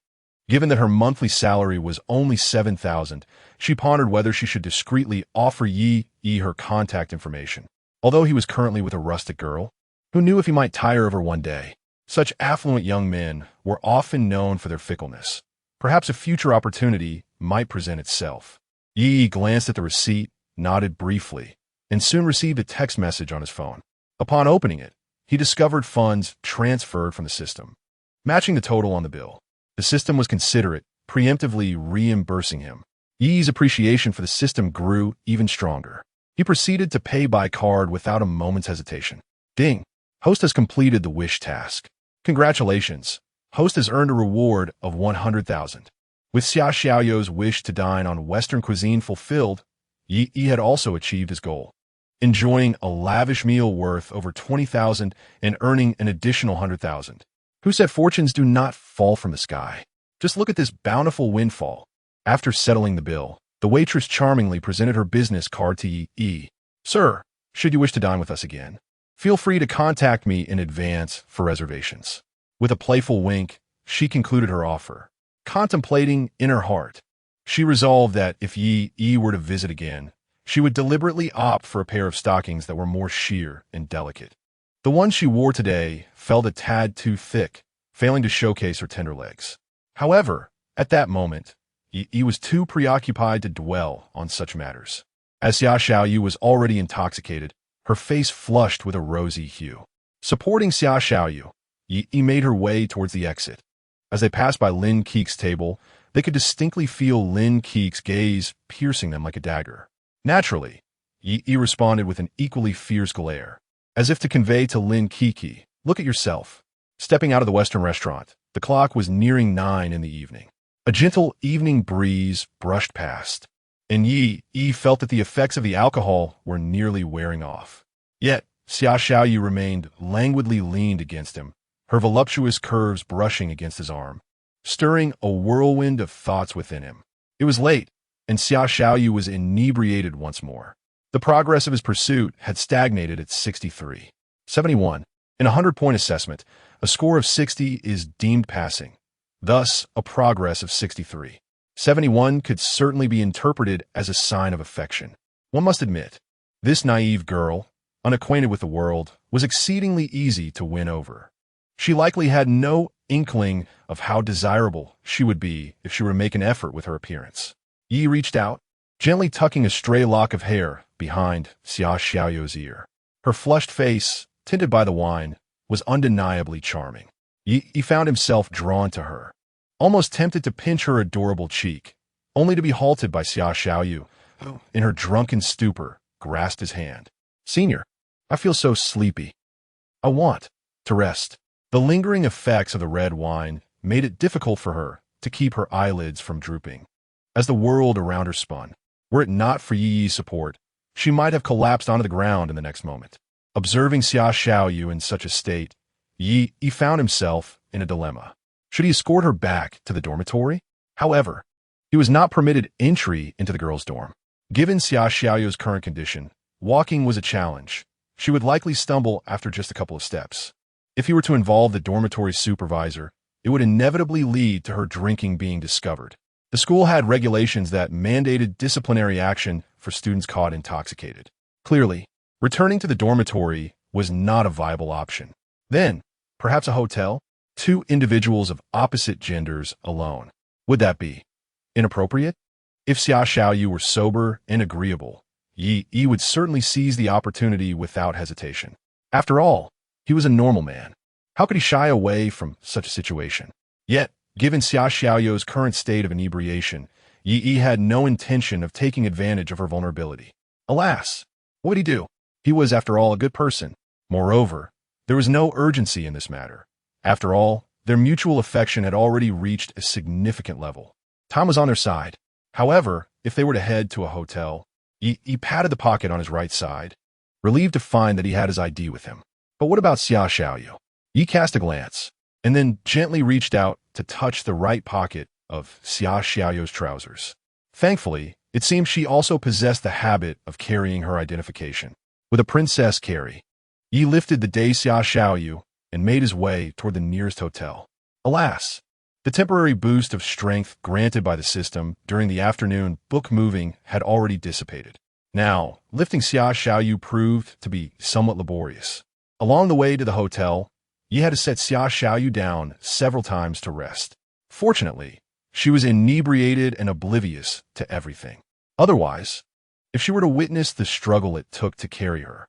Given that her monthly salary was only 7,000, she pondered whether she should discreetly offer Yi her contact information. Although he was currently with a rustic girl, who knew if he might tire of her one day? Such affluent young men were often known for their fickleness. Perhaps a future opportunity might present itself. Yi glanced at the receipt, nodded briefly, and soon received a text message on his phone. Upon opening it, he discovered funds transferred from the system, matching the total on the bill. The system was considerate, preemptively reimbursing him. Yi's appreciation for the system grew even stronger. He proceeded to pay by card without a moment's hesitation. Ding! Host has completed the wish task. Congratulations! Host has earned a reward of 100,000. With Xia Xiaoyou's wish to dine on Western cuisine fulfilled, Yi had also achieved his goal, enjoying a lavish meal worth over 20,000 and earning an additional 100,000. Who said fortunes do not fall from the sky? Just look at this bountiful windfall. After settling the bill, the waitress charmingly presented her business card to Yi. Sir, should you wish to dine with us again, feel free to contact me in advance for reservations. With a playful wink, she concluded her offer. Contemplating in her heart, she resolved that if Yi were to visit again, she would deliberately opt for a pair of stockings that were more sheer and delicate. The ones she wore today felt a tad too thick, failing to showcase her tender legs. However, at that moment, Yi was too preoccupied to dwell on such matters. As Xia Xiaoyu was already intoxicated, her face flushed with a rosy hue. Supporting Xia Xiaoyu, Yi made her way towards the exit. As they passed by Lin Keek's table, they could distinctly feel Lin Keek's gaze piercing them like a dagger. Naturally, Yi responded with an equally fierce glare, as if to convey to Lin Keek, "Look at yourself." Stepping out of the Western restaurant, the clock was nearing 9 in the evening. A gentle evening breeze brushed past, and Yi felt that the effects of the alcohol were nearly wearing off. Yet, Xia Xiaoyu remained languidly leaned against him, her voluptuous curves brushing against his arm, stirring a whirlwind of thoughts within him. It was late, and Xia Xiaoyu was inebriated once more. The progress of his pursuit had stagnated at 63. 71. In a 100-point assessment, a score of 60 is deemed passing. Thus, a progress of 63. 71 could certainly be interpreted as a sign of affection. One must admit, this naive girl, unacquainted with the world, was exceedingly easy to win over. She likely had no inkling of how desirable she would be if she were to make an effort with her appearance. Yi reached out, gently tucking a stray lock of hair behind Xia Xiaoyu's ear. Her flushed face, tinted by the wine, was undeniably charming. Yi found himself drawn to her, almost tempted to pinch her adorable cheek, only to be halted by Xia Xiaoyu, who, in her drunken stupor, grasped his hand. "Senior, I feel so sleepy. I want to rest." The lingering effects of the red wine made it difficult for her to keep her eyelids from drooping. As the world around her spun, were it not for Yi's support, she might have collapsed onto the ground in the next moment. Observing Xia Xiaoyu in such a state, Yi found himself in a dilemma. Should he escort her back to the dormitory? However, he was not permitted entry into the girls' dorm. Given Xia Xiaoyu's current condition, walking was a challenge. She would likely stumble after just a couple of steps. If he were to involve the dormitory supervisor, it would inevitably lead to her drinking being discovered. The school had regulations that mandated disciplinary action for students caught intoxicated. Clearly, returning to the dormitory was not a viable option. Then, perhaps a hotel? 2 individuals of opposite genders alone. Would that be inappropriate? If Xia Xiaoyu were sober and agreeable, Yi would certainly seize the opportunity without hesitation. After all, he was a normal man. How could he shy away from such a situation? Yet, given Xia Xiaoyu's current state of inebriation, Yi had no intention of taking advantage of her vulnerability. Alas, what would he do? He was, after all, a good person. Moreover, there was no urgency in this matter. After all, their mutual affection had already reached a significant level. Time was on their side. However, if they were to head to a hotel, he patted the pocket on his right side, relieved to find that he had his ID with him. But what about Xia Xiaoyu? Yi cast a glance, and then gently reached out to touch the right pocket of Xia Xiaoyu's trousers. Thankfully, it seemed she also possessed the habit of carrying her identification. With a princess carry, Yi lifted the day Xia Xiaoyu and made his way toward the nearest hotel. Alas, the temporary boost of strength granted by the system during the afternoon book moving had already dissipated. Now, lifting Xia Xiaoyu proved to be somewhat laborious. Along the way to the hotel, Yi had to set Xia Xiaoyu down several times to rest. Fortunately, she was inebriated and oblivious to everything. Otherwise, if she were to witness the struggle it took to carry her,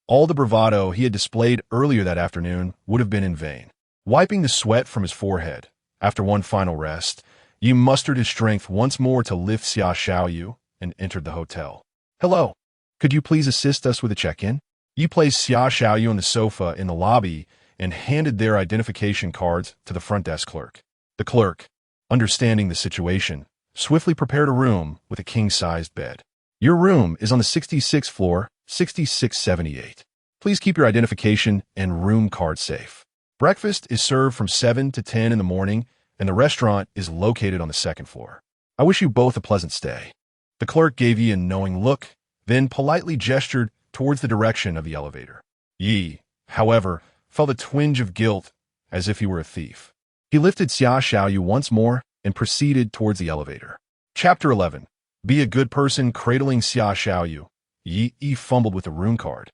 all the bravado he had displayed earlier that afternoon would have been in vain. Wiping the sweat from his forehead, after one final rest, Yi mustered his strength once more to lift Xia Xiaoyu and entered the hotel. "Hello, could you please assist us with a check-in?" Yi placed Xia Xiaoyu on the sofa in the lobby and handed their identification cards to the front desk clerk. The clerk, understanding the situation, swiftly prepared a room with a king-sized bed. "Your room is on the 66th floor, 6678. Please keep your identification and room card safe. Breakfast is served from 7 to 10 in the morning, and the restaurant is located on the 2nd floor. I wish you both a pleasant stay." The clerk gave Yi a knowing look then politely gestured towards the direction of the elevator. Yi, however, felt a twinge of guilt, as if he were a thief. He lifted Xia Xiaoyu once more and proceeded towards the elevator. Chapter 11. Be a good person. Cradling Xia Xiaoyu, Yi fumbled with the rune card,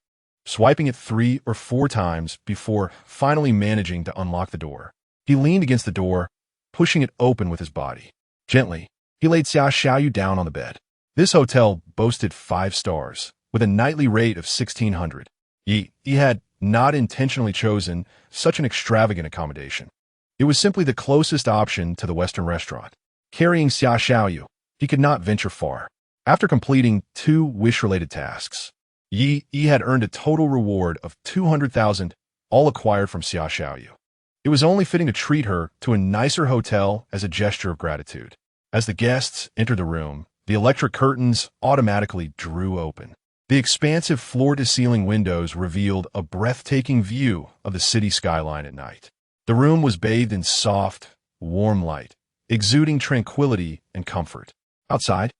swiping it 3 or 4 times before finally managing to unlock the door. He leaned against the door, pushing it open with his body. Gently, he laid Xia Xiaoyu down on the bed. This hotel boasted 5 stars, with a nightly rate of 1,600. He had not intentionally chosen such an extravagant accommodation. It was simply the closest option to the Western restaurant. Carrying Xia Xiaoyu, he could not venture far. After completing 2 wish-related tasks, Yi had earned a total reward of 200,000, all acquired from Xia Xiaoyu. It was only fitting to treat her to a nicer hotel as a gesture of gratitude. As the guests entered the room, the electric curtains automatically drew open. The expansive floor-to-ceiling windows revealed a breathtaking view of the city skyline at night. The room was bathed in soft, warm light, exuding tranquility and comfort. Outside,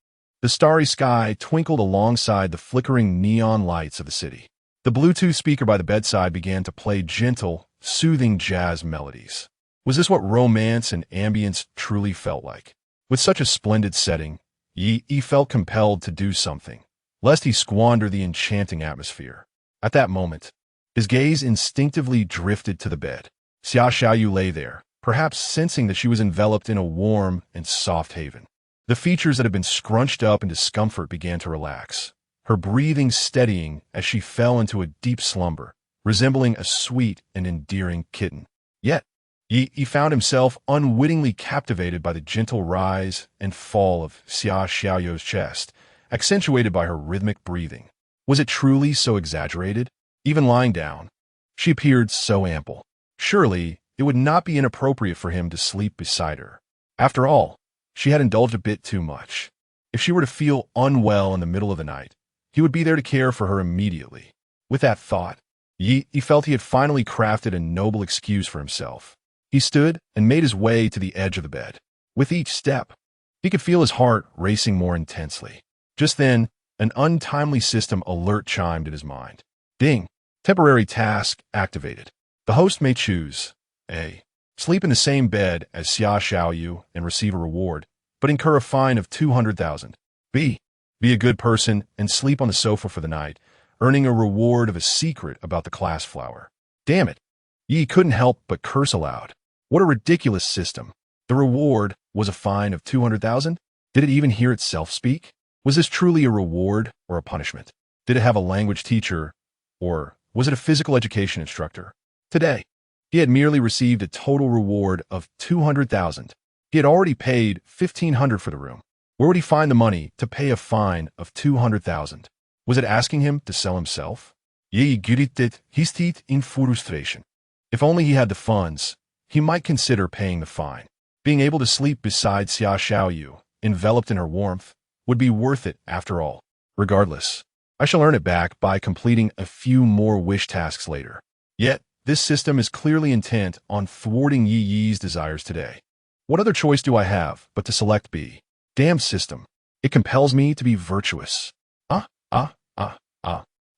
the starry sky twinkled alongside the flickering neon lights of the city. The Bluetooth speaker by the bedside began to play gentle, soothing jazz melodies. Was this what romance and ambience truly felt like? With such a splendid setting, Yi felt compelled to do something, lest he squander the enchanting atmosphere. At that moment, his gaze instinctively drifted to the bed. Xia Xiaoyu lay there, perhaps sensing that she was enveloped in a warm and soft haven. The features that had been scrunched up in discomfort began to relax, her breathing steadying as she fell into a deep slumber, resembling a sweet and endearing kitten. Yet, he found himself unwittingly captivated by the gentle rise and fall of Xia Xiaoyu's chest, accentuated by her rhythmic breathing. Was it truly so exaggerated? Even lying down, she appeared so ample. Surely, it would not be inappropriate for him to sleep beside her. After all, she had indulged a bit too much. If she were to feel unwell in the middle of the night, he would be there to care for her immediately. With that thought, he felt he had finally crafted a noble excuse for himself. He stood and made his way to the edge of the bed. With each step, he could feel his heart racing more intensely. Just then, an untimely system alert chimed in his mind. Ding! Temporary task activated. The host may choose A. Sleep in the same bed as Xia Xiaoyu and receive a reward, but incur a fine of 200,000. B. Be a good person and sleep on the sofa for the night, earning a reward of a secret about the class flower. Damn it! Yi couldn't help but curse aloud. What a ridiculous system. The reward was a fine of 200,000? Did it even hear itself speak? Was this truly a reward or a punishment? Did it have a language teacher, or was it a physical education instructor? Today, he had merely received a total reward of 200,000. He had already paid 1,500 for the room. Where would he find the money to pay a fine of 200,000? Was it asking him to sell himself? Ye gritted his teeth in frustration. If only he had the funds, he might consider paying the fine. Being able to sleep beside Xia Xiaoyu, enveloped in her warmth, would be worth it after all. Regardless, I shall earn it back by completing a few more wish tasks later. Yet, this system is clearly intent on thwarting Yi's desires today. What other choice do I have but to select B? Damn system. It compels me to be virtuous.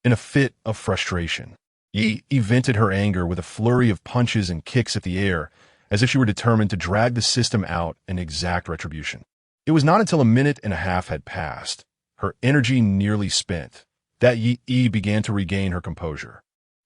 In a fit of frustration, Yi vented her anger with a flurry of punches and kicks at the air, as if she were determined to drag the system out and exact retribution. It was not until a minute and a half had passed, her energy nearly spent, that Yi began to regain her composure.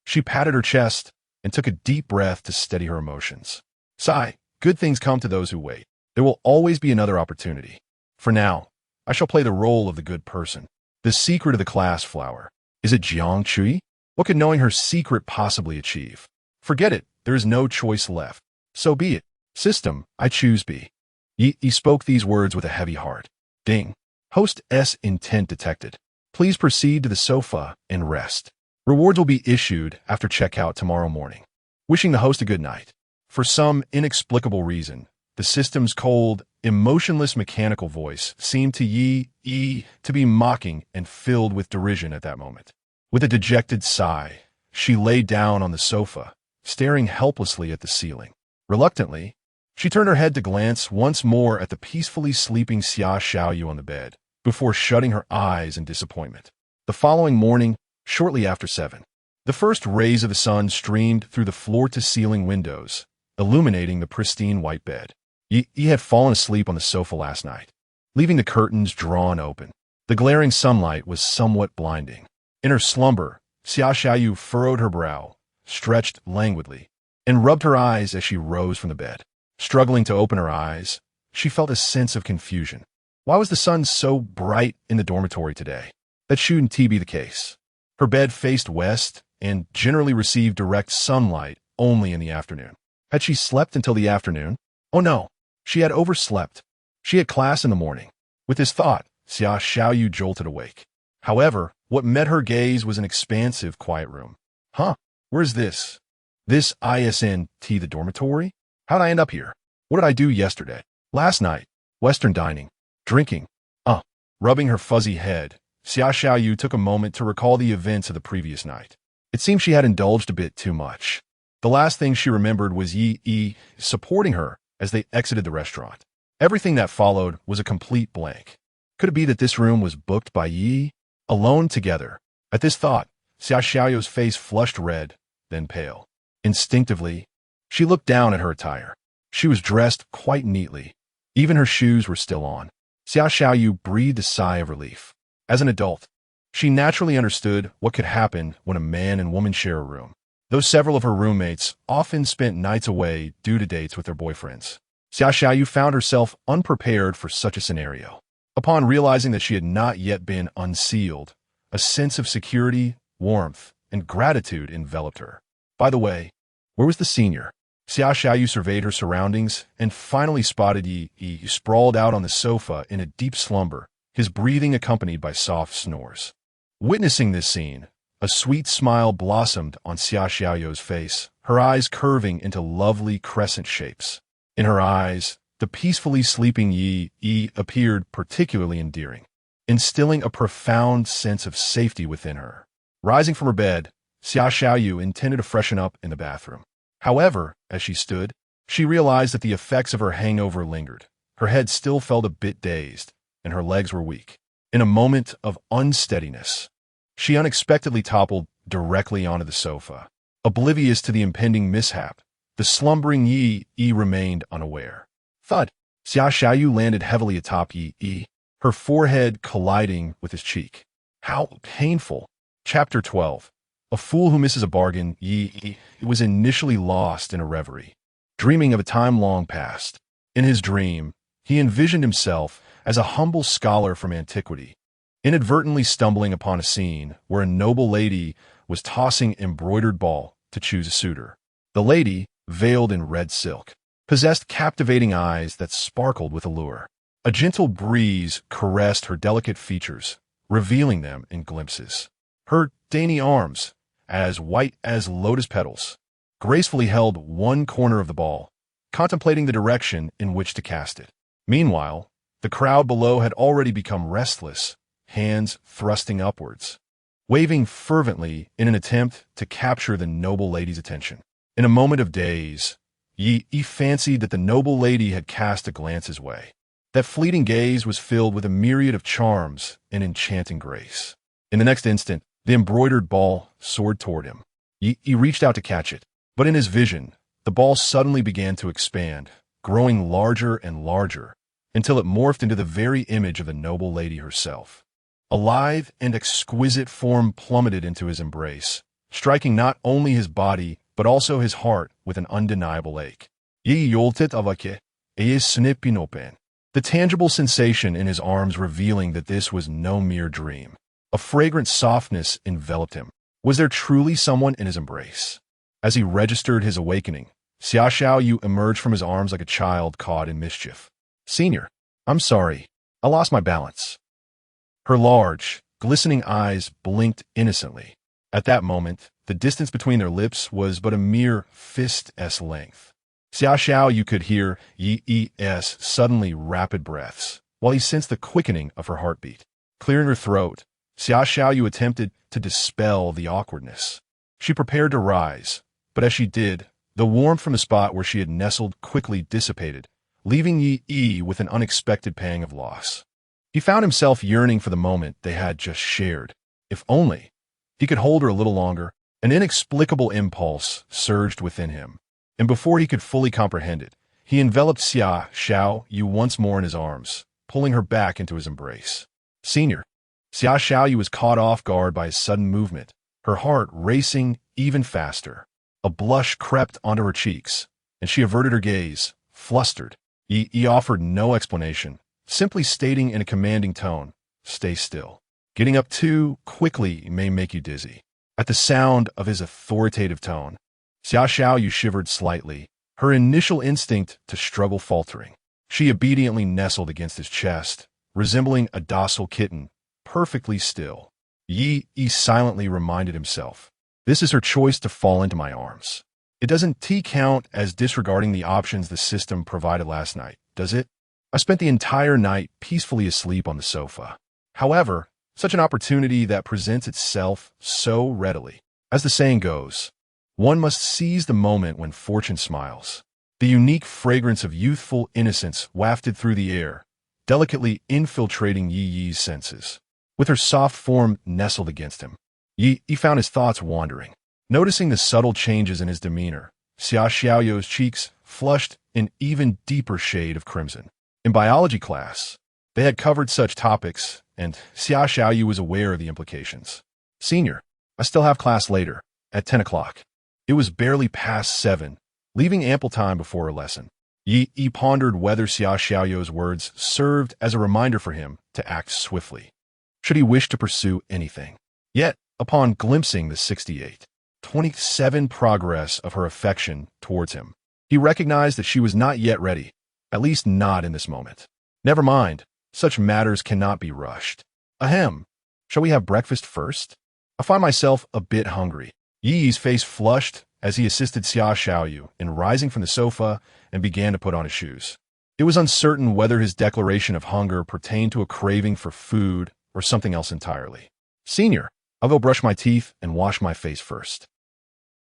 She patted her chest and took a deep breath to steady her emotions. Sigh, good things come to those who wait. There will always be another opportunity. For now, I shall play the role of the good person. The secret of the class flower. Is it Jiang Chui? What could knowing her secret possibly achieve? Forget it, there is no choice left. So be it. System, I choose B. He spoke these words with a heavy heart. Ding. Host S intent detected. Please proceed to the sofa and rest. Rewards will be issued after checkout tomorrow morning. Wishing the host a good night. For some inexplicable reason, the system's cold, emotionless mechanical voice seemed to Yi to be mocking and filled with derision at that moment. With a dejected sigh, she lay down on the sofa, staring helplessly at the ceiling. Reluctantly, she turned her head to glance once more at the peacefully sleeping Xia Xiaoyu on the bed, before shutting her eyes in disappointment. The following morning, shortly after 7, the first rays of the sun streamed through the floor-to-ceiling windows, illuminating the pristine white bed. He had fallen asleep on the sofa last night, leaving the curtains drawn open. The glaring sunlight was somewhat blinding. In her slumber, Xia Xiaoyu furrowed her brow, stretched languidly, and rubbed her eyes as she rose from the bed. Struggling to open her eyes, she felt a sense of confusion. Why was the sun so bright in the dormitory today? That shouldn't be the case. Her bed faced west and generally received direct sunlight only in the afternoon. Had she slept until the afternoon? Oh no, she had overslept. She had class in the morning. With this thought, Xia Xiaoyu jolted awake. However, what met her gaze was an expansive, quiet room. Huh, where's this? This isn't the dormitory? How'd I end up here? What did I do yesterday? Last night? Western dining? Drinking? Rubbing her fuzzy head, Xia Xiaoyu took a moment to recall the events of the previous night. It seemed she had indulged a bit too much. The last thing she remembered was Yi supporting her as they exited the restaurant. Everything that followed was a complete blank. Could it be that this room was booked by Yi? Alone together. At this thought, Xia Xiaoyu's face flushed red, then pale. Instinctively, she looked down at her attire. She was dressed quite neatly. Even her shoes were still on. Xia Xiaoyu breathed a sigh of relief. As an adult, she naturally understood what could happen when a man and woman share a room. Though several of her roommates often spent nights away due to dates with their boyfriends, Xia Xiaoyu found herself unprepared for such a scenario. Upon realizing that she had not yet been unsealed, a sense of security, warmth, and gratitude enveloped her. By the way, where was the senior? Xia Xiaoyu surveyed her surroundings and finally spotted Yi sprawled out on the sofa in a deep slumber, his breathing accompanied by soft snores. Witnessing this scene, a sweet smile blossomed on Xia Xiaoyu's face, her eyes curving into lovely crescent shapes. In her eyes, the peacefully sleeping Yi appeared particularly endearing, instilling a profound sense of safety within her. Rising from her bed, Xia Xiaoyu intended to freshen up in the bathroom. However, as she stood, she realized that the effects of her hangover lingered. Her head still felt a bit dazed, and her legs were weak. In a moment of unsteadiness, she unexpectedly toppled directly onto the sofa. Oblivious to the impending mishap, the slumbering Yi remained unaware. Thud! Xia Xiaoyu landed heavily atop Yi, her forehead colliding with his cheek. How painful! Chapter 12. A fool who misses a bargain. Yi was initially lost in a reverie, dreaming of a time long past. In his dream, he envisioned himself as a humble scholar from antiquity, inadvertently stumbling upon a scene where a noble lady was tossing embroidered ball to choose a suitor. The lady, veiled in red silk, possessed captivating eyes that sparkled with allure. A gentle breeze caressed her delicate features, revealing them in glimpses. Her dainty arms, as white as lotus petals, gracefully held one corner of the ball, contemplating the direction in which to cast it. Meanwhile, the crowd below had already become restless, hands thrusting upwards, waving fervently in an attempt to capture the noble lady's attention. In a moment of daze, Yi fancied that the noble lady had cast a glance his way. That fleeting gaze was filled with a myriad of charms and enchanting grace. In the next instant, the embroidered ball soared toward him. He reached out to catch it, but in his vision, the ball suddenly began to expand, growing larger and larger, until it morphed into the very image of the noble lady herself. A lithe and exquisite form plummeted into his embrace, striking not only his body, but also his heart with an undeniable ache. The tangible sensation in his arms revealing that this was no mere dream. A fragrant softness enveloped him. Was there truly someone in his embrace? As he registered his awakening, Xia Xiaoyu emerged from his arms like a child caught in mischief. Senior, I'm sorry. I lost my balance. Her large, glistening eyes blinked innocently. At that moment, the distance between their lips was but a mere fist's length. Xia Xiaoyu could hear Yi's suddenly rapid breaths, while he sensed the quickening of her heartbeat. Clearing her throat, Xia Xiaoyu attempted to dispel the awkwardness. She prepared to rise, but as she did, the warmth from the spot where she had nestled quickly dissipated, leaving Yi with an unexpected pang of loss. He found himself yearning for the moment they had just shared. If only he could hold her a little longer. An inexplicable impulse surged within him, and before he could fully comprehend it, he enveloped Xia Xiaoyu once more in his arms, pulling her back into his embrace. Senior. Xia Xiaoyu was caught off guard by his sudden movement, her heart racing even faster. A blush crept onto her cheeks, and she averted her gaze, flustered. He offered no explanation, simply stating in a commanding tone, "Stay still. Getting up too quickly may make you dizzy." At the sound of his authoritative tone, Xia Xiaoyu shivered slightly, her initial instinct to struggle faltering. She obediently nestled against his chest, resembling a docile kitten, perfectly still. Yi silently reminded himself, "This is her choice to fall into my arms. It doesn't count as disregarding the options the system provided last night, does it? I spent the entire night peacefully asleep on the sofa." However, such an opportunity that presents itself so readily. As the saying goes, one must seize the moment when fortune smiles. The unique fragrance of youthful innocence wafted through the air, delicately infiltrating Yi's senses. With her soft form nestled against him, Yi found his thoughts wandering. Noticing the subtle changes in his demeanor, Xia Xiaoyu's cheeks flushed an even deeper shade of crimson. In biology class, they had covered such topics, and Xia Xiaoyu was aware of the implications. "Senior, I still have class later, at 10 o'clock. It was barely past 7, leaving ample time before her lesson. Yi pondered whether Xia Xiaoyu's words served as a reminder for him to act swiftly, should he wish to pursue anything. Yet, upon glimpsing the 27 progress of her affection towards him, he recognized that she was not yet ready, at least not in this moment. Never mind, such matters cannot be rushed. Ahem, shall we have breakfast first? I find myself a bit hungry." Yi's face flushed as he assisted Xia Xiaoyu in rising from the sofa and began to put on his shoes. It was uncertain whether his declaration of hunger pertained to a craving for food or something else entirely. "Senior, I'll go brush my teeth and wash my face first."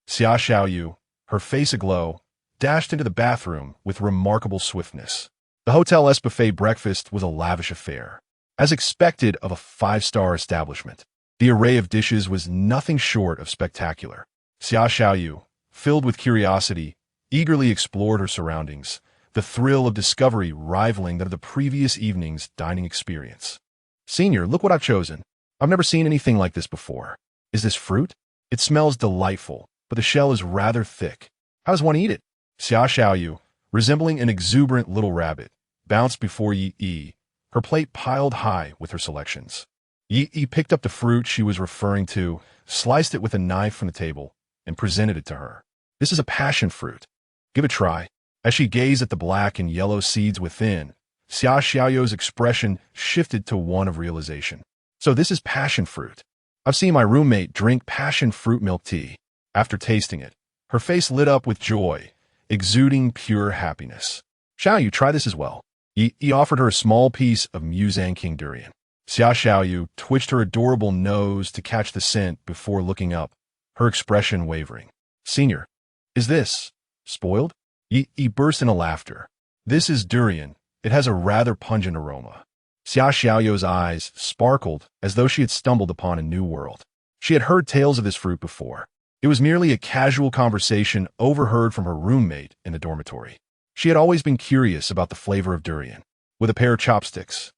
Xia Xiaoyu, her face aglow, dashed into the bathroom with remarkable swiftness. The Hotel buffet breakfast was a lavish affair. As expected of a 5-star establishment, the array of dishes was nothing short of spectacular. Xia Xiaoyu, filled with curiosity, eagerly explored her surroundings, the thrill of discovery rivaling that of the previous evening's dining experience. "Senior, look what I've chosen. I've never seen anything like this before. Is this fruit? It smells delightful, but the shell is rather thick. How does one eat it?" Xia Xiaoyu, resembling an exuberant little rabbit, bounced before Yi, her plate piled high with her selections. Yi picked up the fruit she was referring to, sliced it with a knife from the table, and presented it to her. "This is a passion fruit. Give it a try." As she gazed at the black and yellow seeds within, Xia Xiaoyu's expression shifted to one of realization. "So this is passion fruit. I've seen my roommate drink passion fruit milk tea." After tasting it, her face lit up with joy, exuding pure happiness. "Xiaoyu, try this as well." He offered her a small piece of Muzang King durian. Xia Xiaoyu twitched her adorable nose to catch the scent before looking up, her expression wavering. "Senior, is this spoiled?" He burst into laughter. "This is durian. It has a rather pungent aroma." Xia Xiaoyu's eyes sparkled as though she had stumbled upon a new world. She had heard tales of this fruit before. It was merely a casual conversation overheard from her roommate in the dormitory. She had always been curious about the flavor of durian. With a pair of chopsticks,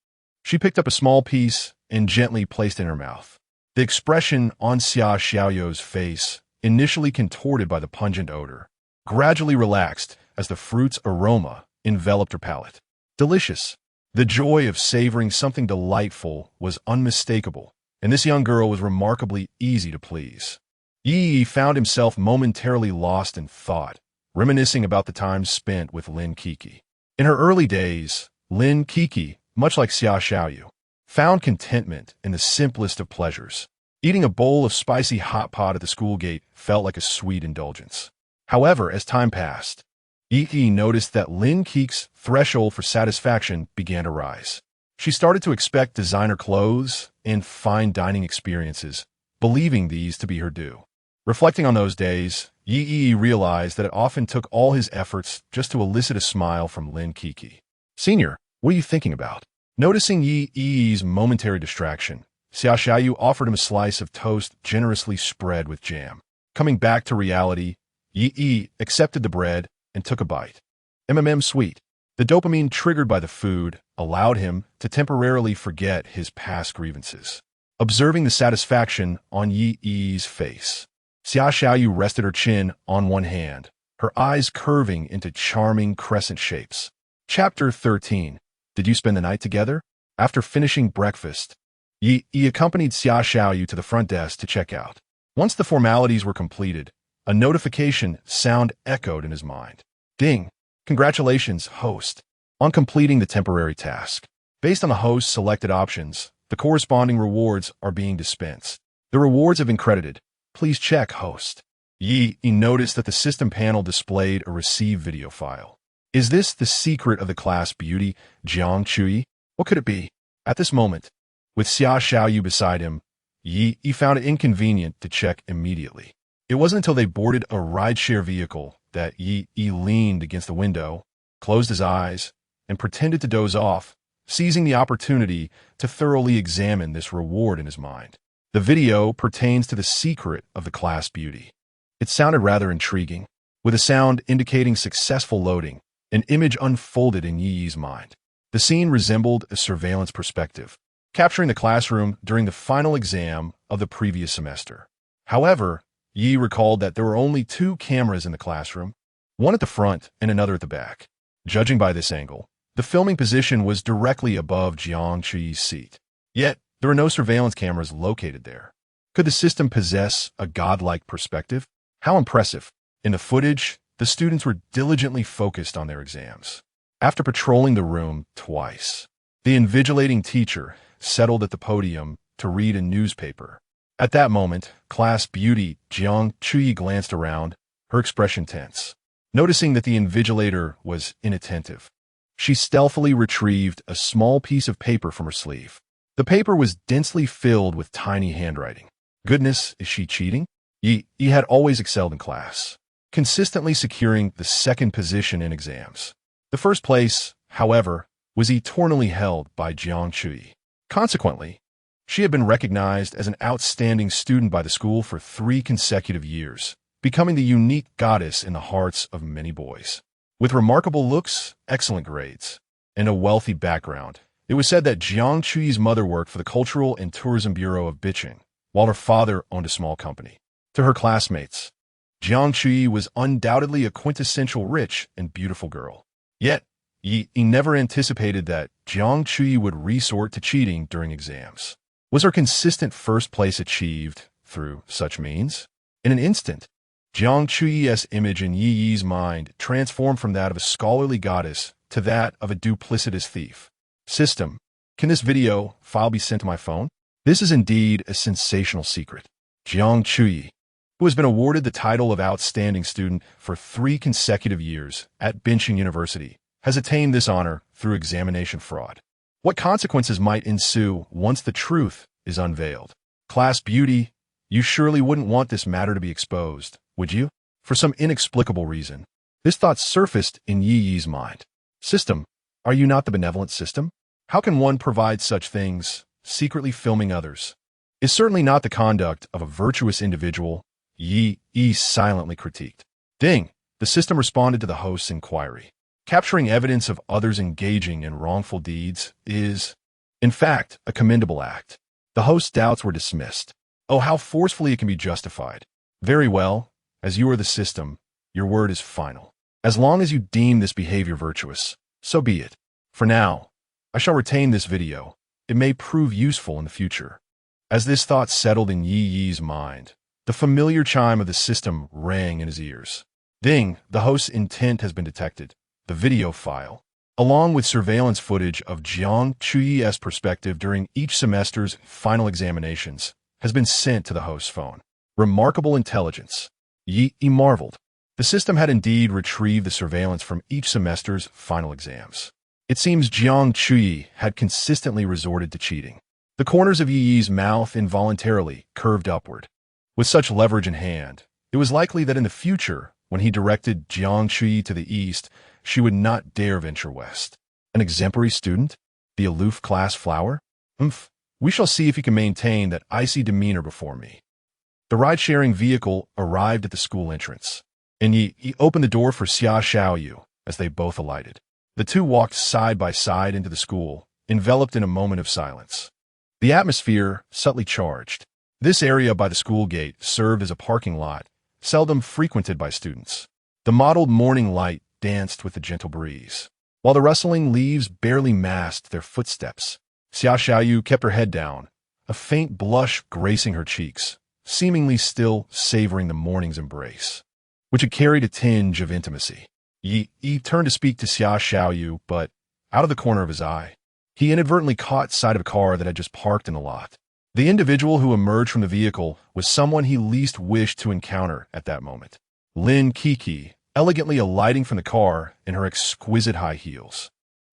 she picked up a small piece and gently placed it in her mouth. The expression on Xia Xiaoyu's face, initially contorted by the pungent odor, gradually relaxed as the fruit's aroma enveloped her palate. Delicious. The joy of savoring something delightful was unmistakable, and this young girl was remarkably easy to please. Yi found himself momentarily lost in thought, reminiscing about the time spent with Lin Kiki. In her early days, Lin Kiki, much like Xia Xiaoyu, found contentment in the simplest of pleasures. Eating a bowl of spicy hot pot at the school gate felt like a sweet indulgence. However, as time passed, Yi noticed that Lin Kiki's threshold for satisfaction began to rise. She started to expect designer clothes and fine dining experiences, believing these to be her due. Reflecting on those days, Yi realized that it often took all his efforts just to elicit a smile from Lin Kiki. "Senior, what are you thinking about?" Noticing Yi's momentary distraction, Xiaoyu offered him a slice of toast generously spread with jam. Coming back to reality, Yi accepted the bread and took a bite. Sweet. The dopamine triggered by the food allowed him to temporarily forget his past grievances. Observing the satisfaction on Yi's face, Xiaoyu rested her chin on one hand, her eyes curving into charming crescent shapes. Chapter 13. Did you spend the night together? After finishing breakfast, Yi accompanied Xiaoyu to the front desk to check out. Once the formalities were completed, a notification sound echoed in his mind. Ding! Congratulations, host, on completing the temporary task. Based on the host's selected options, the corresponding rewards are being dispensed. The rewards have been credited. Please check, host. Yi noticed that the system panel displayed a received video file. Is this the secret of the class beauty, Jiang Chui? What could it be? At this moment, with Xiaoyu beside him, Yi found it inconvenient to check immediately. It wasn't until they boarded a rideshare vehicle that Yi leaned against the window, closed his eyes, and pretended to doze off, seizing the opportunity to thoroughly examine this reward in his mind. The video pertains to the secret of the class beauty. It sounded rather intriguing. With a sound indicating successful loading, an image unfolded in Yi's mind. The scene resembled a surveillance perspective, capturing the classroom during the final exam of the previous semester. However, Yi recalled that there were only 2 cameras in the classroom, one at the front and another at the back. Judging by this angle, the filming position was directly above Jiang Chui's seat. Yet, there were no surveillance cameras located there. Could the system possess a godlike perspective? How impressive! In the footage, the students were diligently focused on their exams. After patrolling the room twice, the invigilating teacher settled at the podium to read a newspaper. At that moment, class beauty Jiang Chui glanced around, her expression tense. Noticing that the invigilator was inattentive, she stealthily retrieved a small piece of paper from her sleeve. The paper was densely filled with tiny handwriting. Goodness, is she cheating? Yi had always excelled in class, consistently securing the second position in exams. The first place, however, was eternally held by Jiang Chui. Consequently, she had been recognized as an outstanding student by the school for 3 consecutive years, becoming the unique goddess in the hearts of many boys. With remarkable looks, excellent grades, and a wealthy background, it was said that Jiang Chui's mother worked for the Cultural and Tourism Bureau of Bicheng, while her father owned a small company. To her classmates, Jiang Chui was undoubtedly a quintessential rich and beautiful girl. Yet, Yi never anticipated that Jiang Chui would resort to cheating during exams. Was her consistent first place achieved through such means? In an instant, Jiang Chui's image in Yi's mind transformed from that of a scholarly goddess to that of a duplicitous thief. System, can this video file be sent to my phone? This is indeed a sensational secret. Jiang Chui, who has been awarded the title of Outstanding Student for 3 consecutive years at Bicheng University, has attained this honor through examination fraud. What consequences might ensue once the truth is unveiled? Class beauty, you surely wouldn't want this matter to be exposed, would you? For some inexplicable reason, this thought surfaced in Yi's mind. System, are you not the benevolent system? How can one provide such things, secretly filming others? Is certainly not the conduct of a virtuous individual, Yi silently critiqued. Ding, the system responded to the host's inquiry. Capturing evidence of others engaging in wrongful deeds is, in fact, a commendable act. The host's doubts were dismissed. Oh, how forcefully it can be justified. Very well, as you are the system, your word is final. As long as you deem this behavior virtuous, so be it. For now, I shall retain this video. It may prove useful in the future. As this thought settled in Yi's mind, the familiar chime of the system rang in his ears. Ding, the host's intent has been detected. The video file, along with surveillance footage of Jiang Chui's perspective during each semester's final examinations, has been sent to the host's phone. Remarkable intelligence. Yi marveled. The system had indeed retrieved the surveillance from each semester's final exams. It seems Jiang Chui had consistently resorted to cheating. The corners of Yi's mouth involuntarily curved upward. With such leverage in hand, it was likely that in the future, when he directed Jiang Chui to the east, she would not dare venture west. An exemplary student? The aloof class flower? We shall see if you can maintain that icy demeanor before me. The ride-sharing vehicle arrived at the school entrance, and he opened the door for Xia Xiaoyu as they both alighted. The two walked side by side into the school, enveloped in a moment of silence. The atmosphere subtly charged. This area by the school gate served as a parking lot, seldom frequented by students. The mottled morning light danced with the gentle breeze, while the rustling leaves barely masked their footsteps. Xia Xiaoyu kept her head down, a faint blush gracing her cheeks, seemingly still savoring the morning's embrace, which had carried a tinge of intimacy. Yi turned to speak to Xia Xiaoyu, but out of the corner of his eye, he inadvertently caught sight of a car that had just parked in the lot. The individual who emerged from the vehicle was someone he least wished to encounter at that moment. Lin Kiki, elegantly alighting from the car in her exquisite high heels.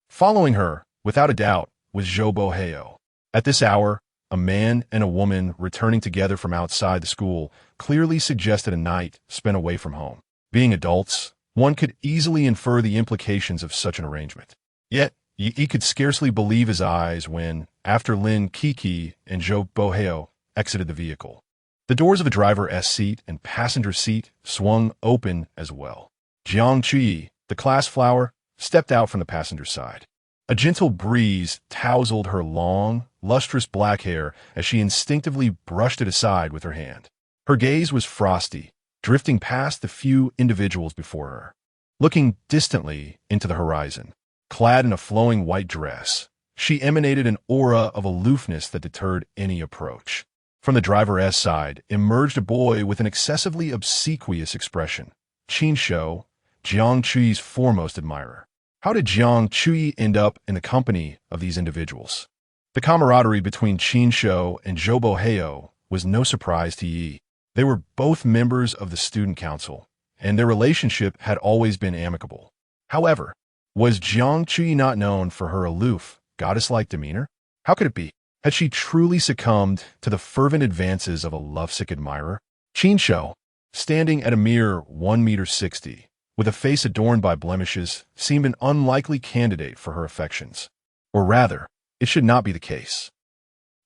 Following her, without a doubt, was Zhou Boheo. At this hour, a man and a woman returning together from outside the school clearly suggested a night spent away from home. Being adults, one could easily infer the implications of such an arrangement. Yet, he could scarcely believe his eyes when, after Lin Kiki and Zhou Boheo exited the vehicle, the doors of the driver's seat and passenger seat swung open as well. Jiang Chui, the class flower, stepped out from the passenger side. A gentle breeze tousled her long, lustrous black hair as she instinctively brushed it aside with her hand. Her gaze was frosty, drifting past the few individuals before her, looking distantly into the horizon. Clad in a flowing white dress, she emanated an aura of aloofness that deterred any approach. From the driver's side emerged a boy with an excessively obsequious expression. Qin Shou, Jiang Chui's foremost admirer. How did Jiang Chui end up in the company of these individuals? The camaraderie between Qin Shou and Zhou Boheo was no surprise to Yi. They were both members of the student council, and their relationship had always been amicable. However, was Jiang Chui not known for her aloof, goddess-like demeanor? How could it be? Had she truly succumbed to the fervent advances of a lovesick admirer? Qin Shou, standing at a mere 1.60 meters, with a face adorned by blemishes, seemed an unlikely candidate for her affections. Or rather, it should not be the case.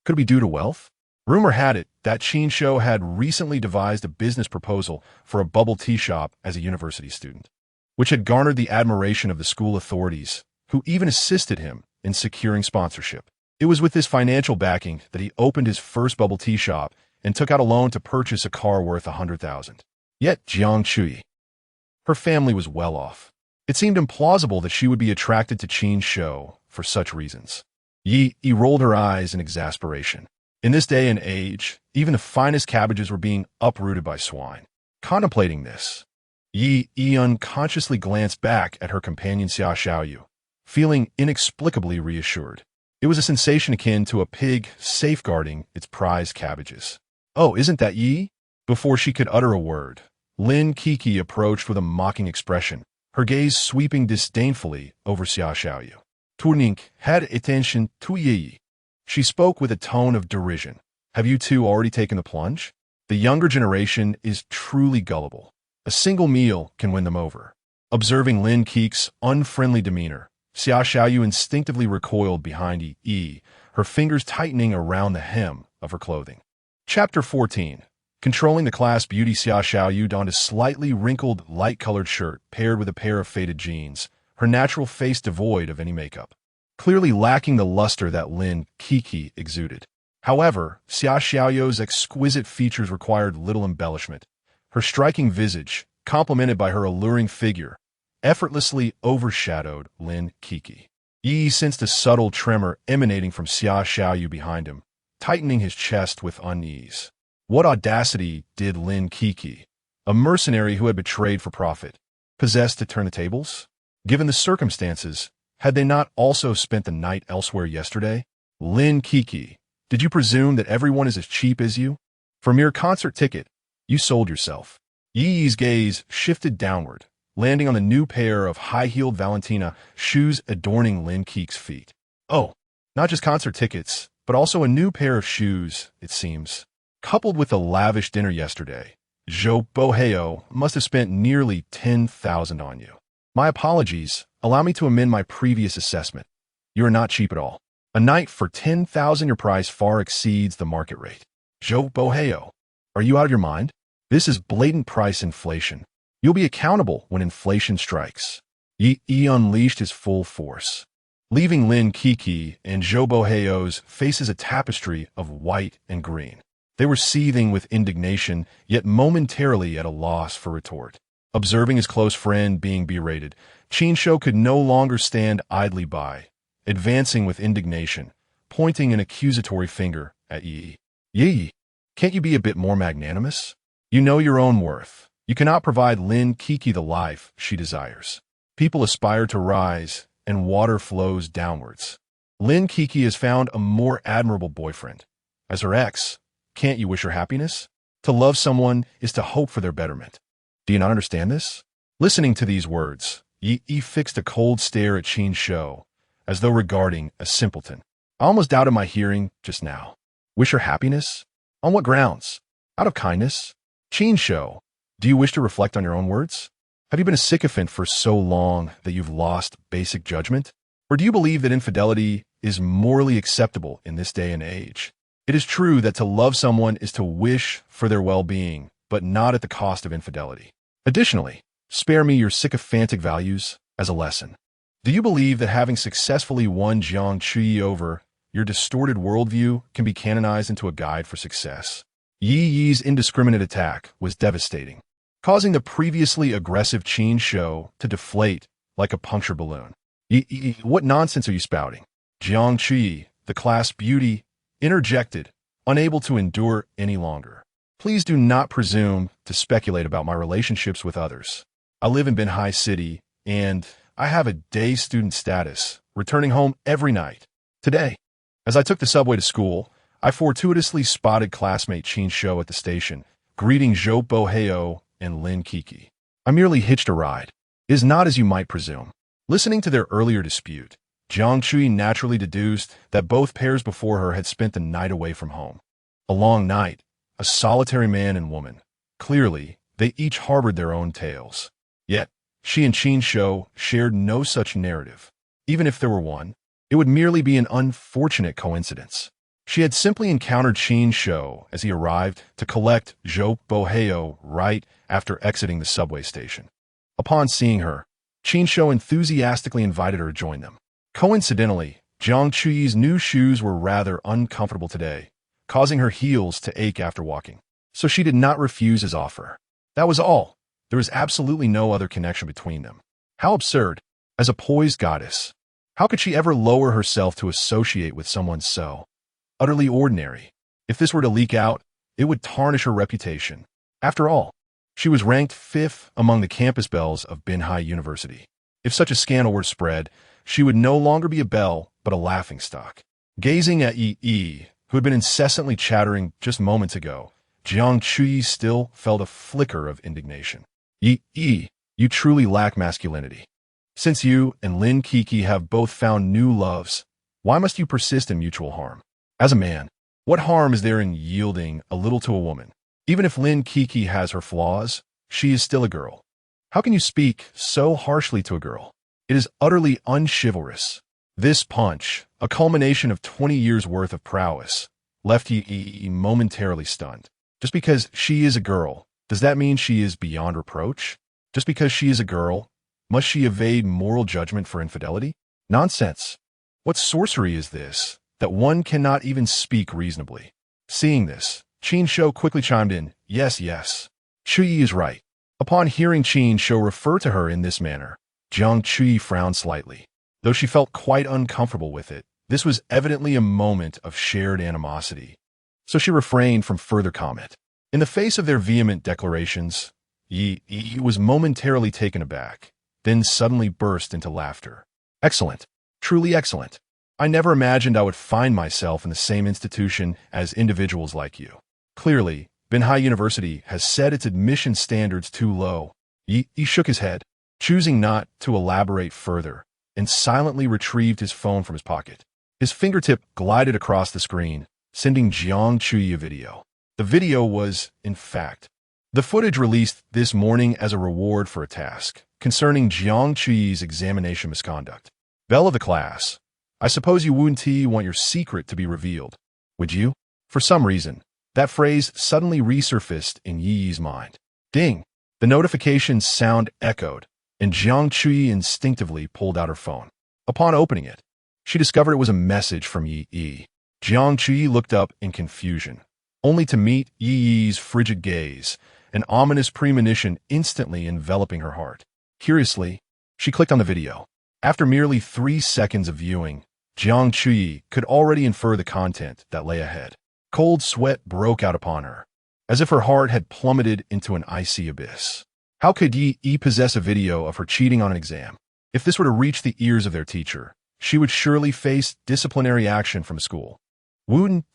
Could it be due to wealth? Rumor had it that Qin Shou had recently devised a business proposal for a bubble tea shop as a university student, which had garnered the admiration of the school authorities, who even assisted him in securing sponsorship. It was with this financial backing that he opened his first bubble tea shop and took out a loan to purchase a car worth $100,000. Yet Jiang Chui, her family was well off. It seemed implausible that she would be attracted to Qin Shou for such reasons. Yi rolled her eyes in exasperation. In this day and age, even the finest cabbages were being uprooted by swine. Contemplating this, Yi unconsciously glanced back at her companion Xia Xiaoyu, feeling inexplicably reassured. It was a sensation akin to a pig safeguarding its prized cabbages. "Oh, isn't that Yi?" Before she could utter a word, Lin Kiki approached with a mocking expression, her gaze sweeping disdainfully over Xia Xiaoyu. "Turning had attention to Yi." She spoke with a tone of derision. "Have you two already taken the plunge? The younger generation is truly gullible. A single meal can win them over." Observing Lin Kiki's unfriendly demeanor, Xia Xiaoyu instinctively recoiled behind Yi, her fingers tightening around the hem of her clothing. Chapter 14. Controlling the class beauty, Xia Xiaoyu donned a slightly wrinkled, light-colored shirt paired with a pair of faded jeans, her natural face devoid of any makeup, clearly lacking the luster that Lin Kiki exuded. However, Xia Xiaoyu's exquisite features required little embellishment. Her striking visage, complemented by her alluring figure, effortlessly overshadowed Lin Kiki. Yi sensed a subtle tremor emanating from Xia Xiaoyu behind him, tightening his chest with unease. What audacity did Lin Kiki, a mercenary who had betrayed for profit, possess to turn the tables? Given the circumstances, had they not also spent the night elsewhere yesterday? Lin Kiki, did you presume that everyone is as cheap as you? For a mere concert ticket, you sold yourself. Yi's gaze shifted downward, landing on the new pair of high-heeled Valentina shoes adorning Lin Kiki's feet. Oh, not just concert tickets, but also a new pair of shoes, it seems. Coupled with the lavish dinner yesterday, Zhou Boheo must have spent nearly 10,000 on you. My apologies, allow me to amend my previous assessment. You are not cheap at all. A night for 10,000, your price far exceeds the market rate. Joe Boheo, are you out of your mind? This is blatant price inflation. You'll be accountable when inflation strikes. He unleashed his full force, leaving Lin Kiki and Joe Boheo's faces a tapestry of white and green. They were seething with indignation, yet momentarily at a loss for retort. Observing his close friend being berated, Chinsho could no longer stand idly by, advancing with indignation, pointing an accusatory finger at Yi. Yi, can't you be a bit more magnanimous? You know your own worth. You cannot provide Lin Kiki the life she desires. People aspire to rise, and water flows downwards. Lin Kiki has found a more admirable boyfriend. As her ex, can't you wish her happiness? To love someone is to hope for their betterment. Do you not understand this? Listening to these words, Yi fixed a cold stare at Chinsho, as though regarding a simpleton. I almost doubted my hearing just now. Wish her happiness? On what grounds? Out of kindness? Chinsho, do you wish to reflect on your own words? Have you been a sycophant for so long that you've lost basic judgment? Or do you believe that infidelity is morally acceptable in this day and age? It is true that to love someone is to wish for their well-being, but not at the cost of infidelity. Additionally, spare me your sycophantic values as a lesson. Do you believe that having successfully won Jiang Chui over your distorted worldview can be canonized into a guide for success? Yi's indiscriminate attack was devastating, causing the previously aggressive Chinsho to deflate like a punctured balloon. What nonsense are you spouting? Jiang Chui, the class beauty, interjected, unable to endure any longer. Please do not presume to speculate about my relationships with others. I live in Binhai City, and I have a day student status, returning home every night. Today, as I took the subway to school, I fortuitously spotted classmate Chinsho at the station, greeting Joe Boheo and Lin Kiki. I merely hitched a ride. It is not as you might presume. Listening to their earlier dispute, Jiang Chui naturally deduced that both pairs before her had spent the night away from home. A long night, a solitary man and woman. Clearly, they each harbored their own tales. Yet, she and Chinsho shared no such narrative. Even if there were one, it would merely be an unfortunate coincidence. She had simply encountered Chinsho as he arrived to collect Joe Boheo right after exiting the subway station. Upon seeing her, Chinsho enthusiastically invited her to join them. Coincidentally, Jiang Chui's new shoes were rather uncomfortable today, causing her heels to ache after walking. So she did not refuse his offer. That was all. There was absolutely no other connection between them. How absurd. As a poised goddess, how could she ever lower herself to associate with someone so utterly ordinary? If this were to leak out, it would tarnish her reputation. After all, she was ranked 5th among the campus belles of Binhai University. If such a scandal were to spread, she would no longer be a belle, but a laughingstock. Gazing at Yi, who had been incessantly chattering just moments ago, Jiang Chui still felt a flicker of indignation. Yi, you truly lack masculinity. Since you and Lin Kiki have both found new loves, why must you persist in mutual harm? As a man, what harm is there in yielding a little to a woman? Even if Lin Kiki has her flaws, she is still a girl. How can you speak so harshly to a girl? It is utterly unchivalrous. This punch, a culmination of 20 years' worth of prowess, left Yi momentarily stunned. Just because she is a girl, does that mean she is beyond reproach? Just because she is a girl, must she evade moral judgment for infidelity? Nonsense. What sorcery is this, that one cannot even speak reasonably? Seeing this, Chinsho quickly chimed in, yes. Chui is right. Upon hearing Chinsho refer to her in this manner, Jiang Chui frowned slightly. Though she felt quite uncomfortable with it, this was evidently a moment of shared animosity. So she refrained from further comment. In the face of their vehement declarations, Yi was momentarily taken aback, then suddenly burst into laughter. Excellent. Truly excellent. I never imagined I would find myself in the same institution as individuals like you. Clearly, Binhai University has set its admission standards too low. Yi shook his head, choosing not to elaborate further, and silently retrieved his phone from his pocket. His fingertip glided across the screen, sending Jiang Chui a video. The video was, in fact, the footage released this morning as a reward for a task concerning Jiang Chui's examination misconduct. Belle of the class, I suppose you wouldn't want your secret to be revealed, would you? For some reason, that phrase suddenly resurfaced in Yi's mind. Ding! The notification sound echoed, and Jiang Chui instinctively pulled out her phone. Upon opening it, she discovered it was a message from Yi. Jiang Chui looked up in confusion, only to meet Yi's frigid gaze, an ominous premonition instantly enveloping her heart. Curiously, she clicked on the video. After merely 3 seconds of viewing, Jiang Chui could already infer the content that lay ahead. Cold sweat broke out upon her, as if her heart had plummeted into an icy abyss. How could Yi possess a video of her cheating on an exam? If this were to reach the ears of their teacher, she would surely face disciplinary action from school. Wouldn't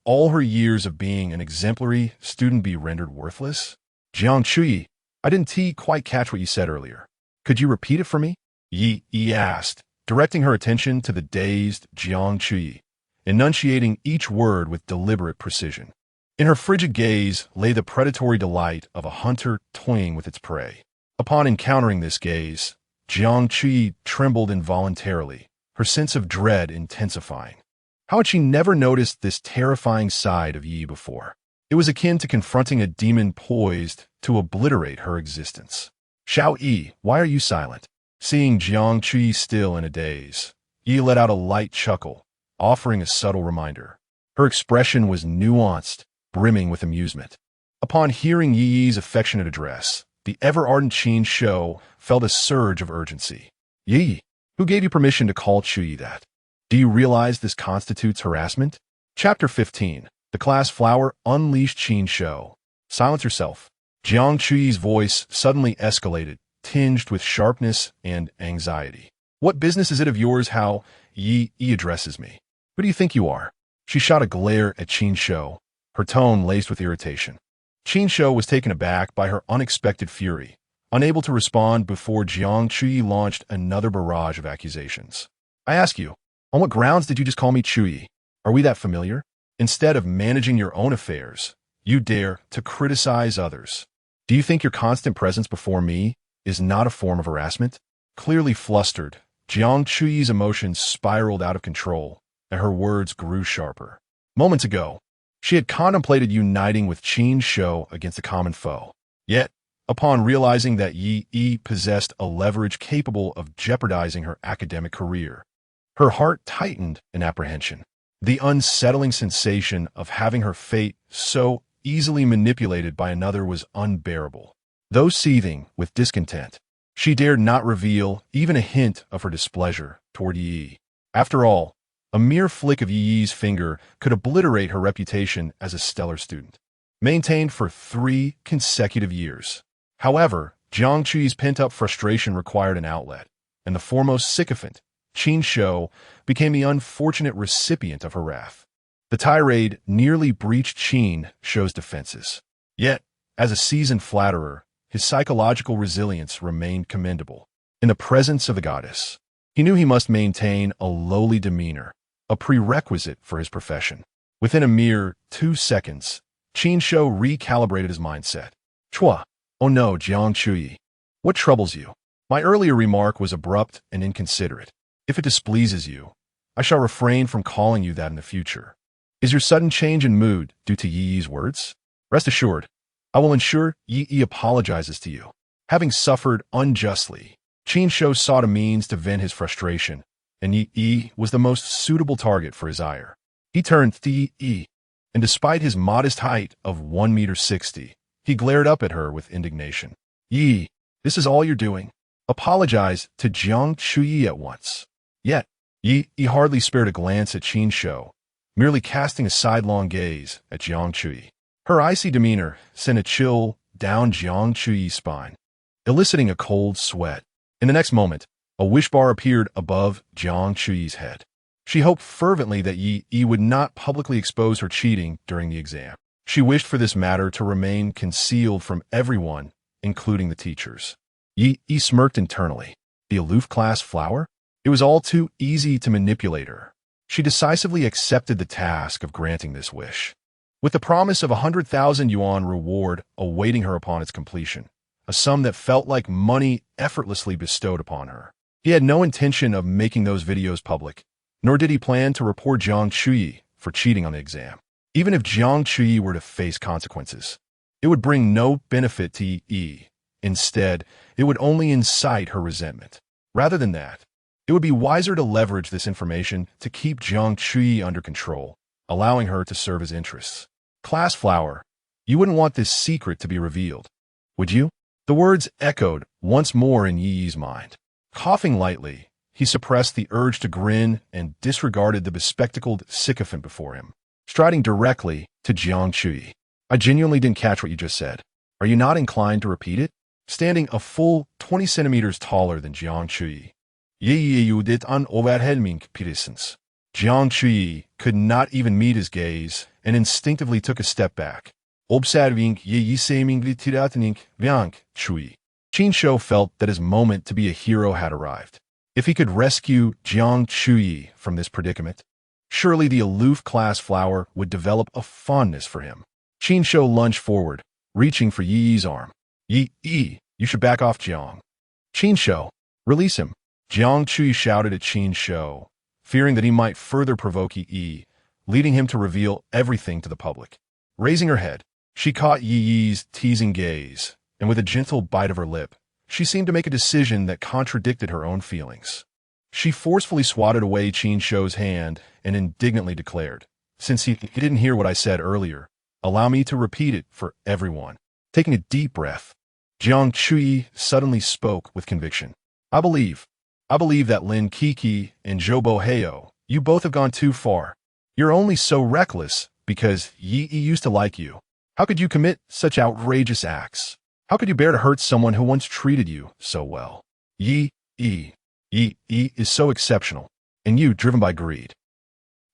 all her years of being an exemplary student be rendered worthless? Jiang Chui, I didn't quite catch what you said earlier. Could you repeat it for me? Yi asked, directing her attention to the dazed Jiang Chui, enunciating each word with deliberate precision. In her frigid gaze lay the predatory delight of a hunter toying with its prey. Upon encountering this gaze, Jiang Chui trembled involuntarily, her sense of dread intensifying. How had she never noticed this terrifying side of Yi before? It was akin to confronting a demon poised to obliterate her existence. Xiao Yi, why are you silent? Seeing Jiang Chui still in a daze, Yi let out a light chuckle, offering a subtle reminder. Her expression was nuanced, brimming with amusement. Upon hearing Yi's affectionate address, the ever-ardent Qin Shou felt a surge of urgency. Yi, who gave you permission to call Chui that? Do you realize this constitutes harassment? Chapter 15. The class flower unleashed Qin Shou. Silence yourself. Jiang Chui's voice suddenly escalated, tinged with sharpness and anxiety. What business is it of yours how Yi addresses me? Who do you think you are? She shot a glare at Qin Shou, her tone laced with irritation. Qin Shou was taken aback by her unexpected fury, unable to respond before Jiang Chui launched another barrage of accusations. I ask you, on what grounds did you just call me Chui? Are we that familiar? Instead of managing your own affairs, you dare to criticize others. Do you think your constant presence before me is not a form of harassment? Clearly flustered, Jiang Chui's emotions spiraled out of control, and her words grew sharper. Moments ago, she had contemplated uniting with Qin Shou against a common foe. Yet, upon realizing that Yi possessed a leverage capable of jeopardizing her academic career, her heart tightened in apprehension. The unsettling sensation of having her fate so easily manipulated by another was unbearable. Though seething with discontent, she dared not reveal even a hint of her displeasure toward Yi. After all, a mere flick of Yi's finger could obliterate her reputation as a stellar student, maintained for 3 consecutive years. However, Jiang Chui's pent-up frustration required an outlet, and the foremost sycophant, Qin Shou, became the unfortunate recipient of her wrath. The tirade nearly breached Qin Shou's defenses. Yet, as a seasoned flatterer, his psychological resilience remained commendable. In the presence of the goddess, he knew he must maintain a lowly demeanor, a prerequisite for his profession. Within a mere 2 seconds, Qin Shou recalibrated his mindset. Chua, oh no, Jiang Chui. What troubles you? My earlier remark was abrupt and inconsiderate. If it displeases you, I shall refrain from calling you that in the future. Is your sudden change in mood due to Yi's words? Rest assured, I will ensure Yi apologizes to you. Having suffered unjustly, Qin Shou sought a means to vent his frustration, and Yi was the most suitable target for his ire. He turned to Yi, and despite his modest height of 1.60 meters, he glared up at her with indignation. Yi, this is all you're doing? Apologize to Jiang Chui at once. Yet, Yi hardly spared a glance at Qin Shou, merely casting a sidelong gaze at Jiang Chui. Her icy demeanor sent a chill down Jiang Chui's spine, eliciting a cold sweat. In the next moment, a wish bar appeared above Jiang Chui's head. She hoped fervently that Yi would not publicly expose her cheating during the exam. She wished for this matter to remain concealed from everyone, including the teachers. Yi smirked internally. The aloof class flower? It was all too easy to manipulate her. She decisively accepted the task of granting this wish, with the promise of 100,000 yuan reward awaiting her upon its completion, a sum that felt like money effortlessly bestowed upon her. He had no intention of making those videos public, nor did he plan to report Jiang Chuyi for cheating on the exam. Even if Jiang Chuyi were to face consequences, it would bring no benefit to Yi. Instead, it would only incite her resentment. Rather than that, it would be wiser to leverage this information to keep Jiang Chuyi under control, allowing her to serve his interests. Class flower, you wouldn't want this secret to be revealed, would you? The words echoed once more in Yi's mind. Coughing lightly, he suppressed the urge to grin and disregarded the bespectacled sycophant before him, striding directly to Jiang Chuyi. I genuinely didn't catch what you just said. Are you not inclined to repeat it? Standing a full 20 centimeters taller than Jiang Chuyi, Yi did an overwhelming presence. Jiang Chuyi could not even meet his gaze and instinctively took a step back, observing Yi seemingly threatening Jiang Chuyi. Qin Shou felt that his moment to be a hero had arrived. If he could rescue Jiang Chuyi from this predicament, surely the aloof class flower would develop a fondness for him. Qin Shou lunged forward, reaching for Yi's arm. Yi, you should back off, Jiang. Qin Shou, release him. Jiang Chuyi shouted at Qin Shou, fearing that he might further provoke Yi, leading him to reveal everything to the public. Raising her head, she caught Yi's teasing gaze, and with a gentle bite of her lip, she seemed to make a decision that contradicted her own feelings. She forcefully swatted away Qin Shou's hand and indignantly declared, "Since he didn't hear what I said earlier, allow me to repeat it for everyone." Taking a deep breath, Jiang Chuyi suddenly spoke with conviction. I believe that Lin Kiki and Zhou Boheo, you both have gone too far. You're only so reckless because Yi used to like you. How could you commit such outrageous acts? How could you bear to hurt someone who once treated you so well? Yi is so exceptional, and you driven by greed.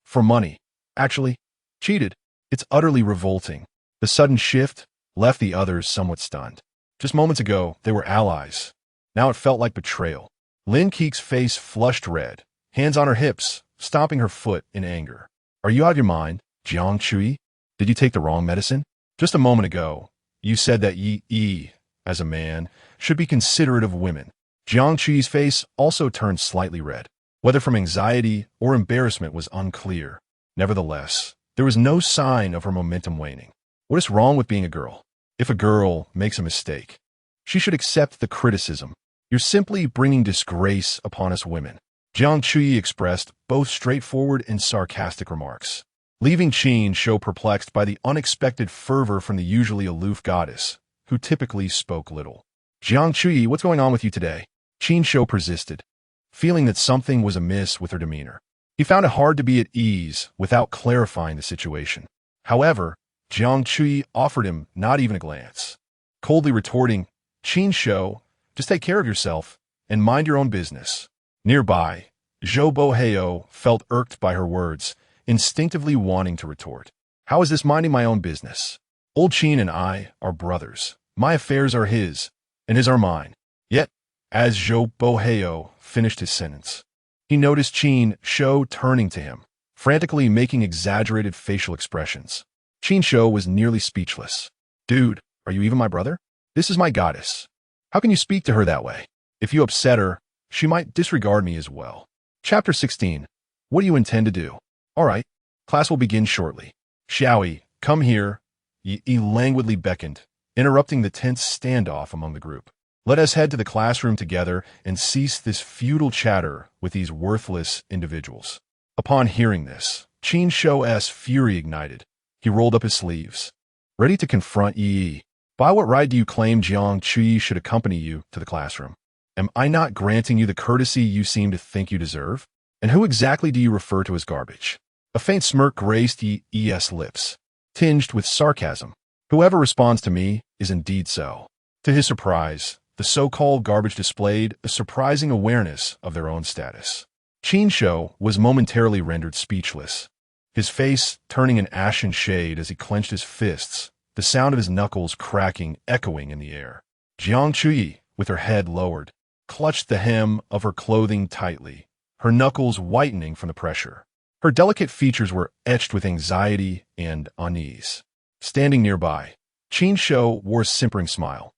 For money. Actually, cheated. It's utterly revolting. The sudden shift left the others somewhat stunned. Just moments ago, they were allies. Now it felt like betrayal. Lin Keek's face flushed red, hands on her hips, stomping her foot in anger. Are you out of your mind, Jiang Chuyi? Did you take the wrong medicine? Just a moment ago, you said that Yi, as a man, should be considerate of women. Jiang Chuyi's face also turned slightly red. Whether from anxiety or embarrassment was unclear. Nevertheless, there was no sign of her momentum waning. What is wrong with being a girl? If a girl makes a mistake, she should accept the criticism. You're simply bringing disgrace upon us women. Jiang Chuyi expressed both straightforward and sarcastic remarks, leaving Qin Shou perplexed by the unexpected fervor from the usually aloof goddess, who typically spoke little. Jiang Chuyi, what's going on with you today? Qin Shou persisted, feeling that something was amiss with her demeanor. He found it hard to be at ease without clarifying the situation. However, Jiang Chuyi offered him not even a glance, coldly retorting, Qin Shou, just take care of yourself and mind your own business. Nearby, Zhou Boheo felt irked by her words, instinctively wanting to retort. How is this minding my own business? Old Qin and I are brothers. My affairs are his, and his are mine. Yet, as Zhou Boheo finished his sentence, he noticed Qin Shou turning to him, frantically making exaggerated facial expressions. Qin Shou was nearly speechless. Dude, are you even my brother? This is my goddess. How can you speak to her that way? If you upset her, she might disregard me as well. Chapter 16. What do you intend to do? All right, class will begin shortly. Xiaoyi, come here. Yi languidly beckoned, interrupting the tense standoff among the group. Let us head to the classroom together and cease this futile chatter with these worthless individuals. Upon hearing this, Qin Shou's fury ignited. He rolled up his sleeves, ready to confront Yi. By what right do you claim Jiang Chuyi should accompany you to the classroom? Am I not granting you the courtesy you seem to think you deserve? And who exactly do you refer to as garbage? A faint smirk graced Yi's lips, tinged with sarcasm. Whoever responds to me is indeed so. To his surprise, the so-called garbage displayed a surprising awareness of their own status. Qin Shou was momentarily rendered speechless, his face turning an ashen shade as he clenched his fists, the sound of his knuckles cracking echoing in the air. Jiang Chuyi, with her head lowered, clutched the hem of her clothing tightly, her knuckles whitening from the pressure. Her delicate features were etched with anxiety and unease. Standing nearby, Qin Shou wore a simpering smile,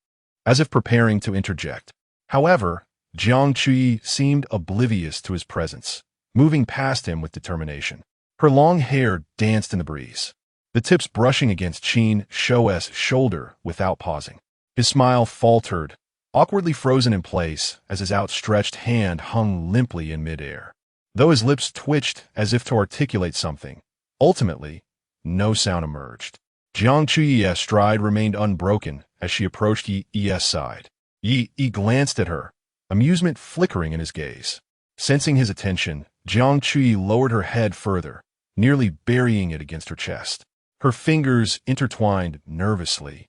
as if preparing to interject. However, Jiang Chuyi seemed oblivious to his presence, moving past him with determination. Her long hair danced in the breeze, the tips brushing against Qin Shou's shoulder without pausing. His smile faltered, awkwardly frozen in place as his outstretched hand hung limply in midair. Though his lips twitched as if to articulate something, ultimately, no sound emerged. Jiang Chuyi's stride remained unbroken as she approached Yi's side. Yi glanced at her, amusement flickering in his gaze. Sensing his attention, Jiang Chuyi lowered her head further, nearly burying it against her chest. Her fingers intertwined nervously,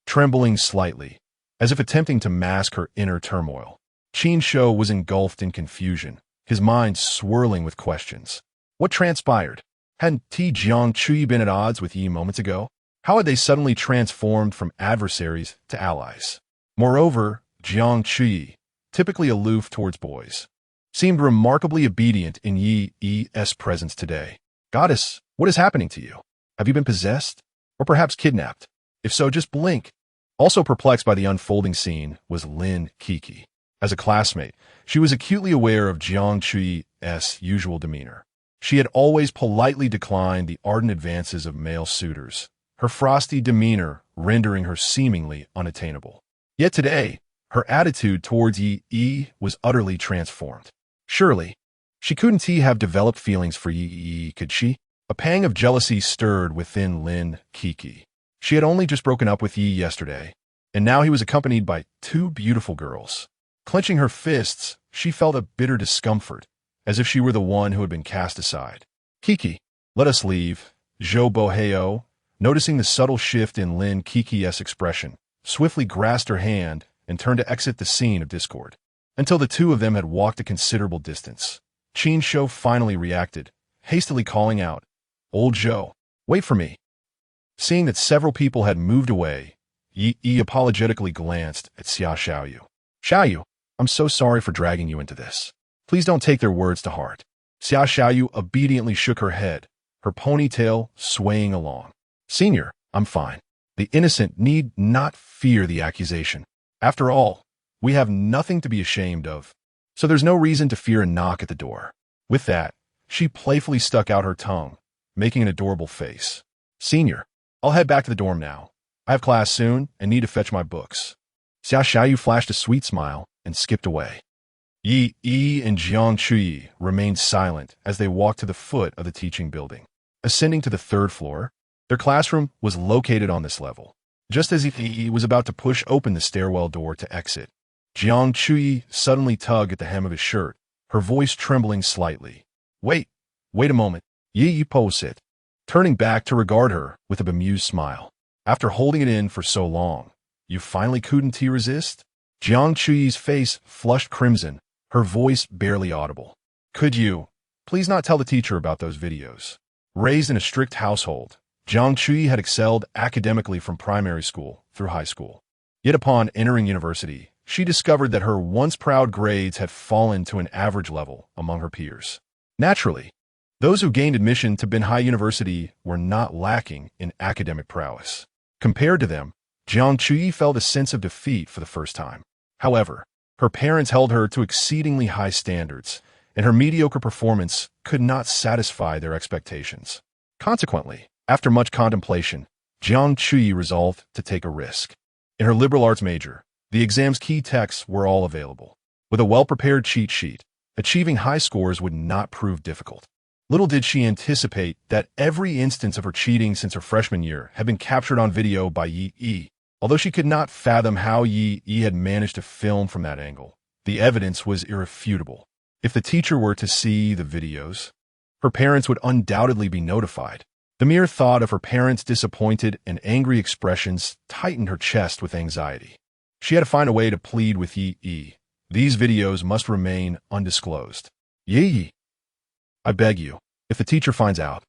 trembling slightly, as if attempting to mask her inner turmoil. Qin Shou was engulfed in confusion, his mind swirling with questions. What transpired? Hadn't Jiang Chuyi been at odds with Yi moments ago? How had they suddenly transformed from adversaries to allies? Moreover, Jiang Chuyi, typically aloof towards boys, seemed remarkably obedient in Yi's presence today. Goddess, what is happening to you? Have you been possessed? Or perhaps kidnapped? If so, just blink. Also perplexed by the unfolding scene was Lin Kiki. As a classmate, she was acutely aware of Jiang Chuyi's usual demeanor. She had always politely declined the ardent advances of male suitors, her frosty demeanor rendering her seemingly unattainable. Yet today, her attitude towards Yi was utterly transformed. Surely, she couldn't have developed feelings for Yi, could she? A pang of jealousy stirred within Lin Kiki. She had only just broken up with Yi yesterday, and now he was accompanied by two beautiful girls. Clenching her fists, she felt a bitter discomfort, as if she were the one who had been cast aside. Kiki, let us leave. Zhou Boheo, noticing the subtle shift in Lin Kiki's expression, swiftly grasped her hand and turned to exit the scene of discord. Until the two of them had walked a considerable distance, Qin Shou finally reacted, hastily calling out, "Old Zhou, wait for me." Seeing that several people had moved away, Yi apologetically glanced at Xia Xiaoyu. "Xiaoyu, I'm so sorry for dragging you into this. Please don't take their words to heart." Xia Xiaoyu obediently shook her head, her ponytail swaying along. "Senior, I'm fine. The innocent need not fear the accusation. After all, we have nothing to be ashamed of, so there's no reason to fear a knock at the door." With that, she playfully stuck out her tongue, making an adorable face. "Senior, I'll head back to the dorm now. I have class soon and need to fetch my books." Xia Xiaoyu flashed a sweet smile and skipped away. Yi and Jiang Chuyi remained silent as they walked to the foot of the teaching building. Ascending to the third floor, their classroom was located on this level. Just as Yi was about to push open the stairwell door to exit, Jiang Chuyi suddenly tugged at the hem of his shirt, her voice trembling slightly. Wait a moment." Yi posed it, turning back to regard her with a bemused smile. "After holding it in for so long, you finally couldn't resist?" Jiang Chuyi's face flushed crimson, her voice barely audible. "Could you please not tell the teacher about those videos?" Raised in a strict household, Jiang Chuyi had excelled academically from primary school through high school. Yet upon entering university, she discovered that her once proud grades had fallen to an average level among her peers. Naturally, those who gained admission to Binhai University were not lacking in academic prowess. Compared to them, Jiang Chuyi felt a sense of defeat for the first time. However, her parents held her to exceedingly high standards, and her mediocre performance could not satisfy their expectations. Consequently, after much contemplation, Jiang Chuyi resolved to take a risk. In her liberal arts major, the exam's key texts were all available. With a well-prepared cheat sheet, achieving high scores would not prove difficult. Little did she anticipate that every instance of her cheating since her freshman year had been captured on video by Yi. Although she could not fathom how Yi had managed to film from that angle, the evidence was irrefutable. If the teacher were to see the videos, her parents would undoubtedly be notified. The mere thought of her parents' disappointed and angry expressions tightened her chest with anxiety. She had to find a way to plead with Yi. These videos must remain undisclosed. "Yi, I beg you, if the teacher finds out,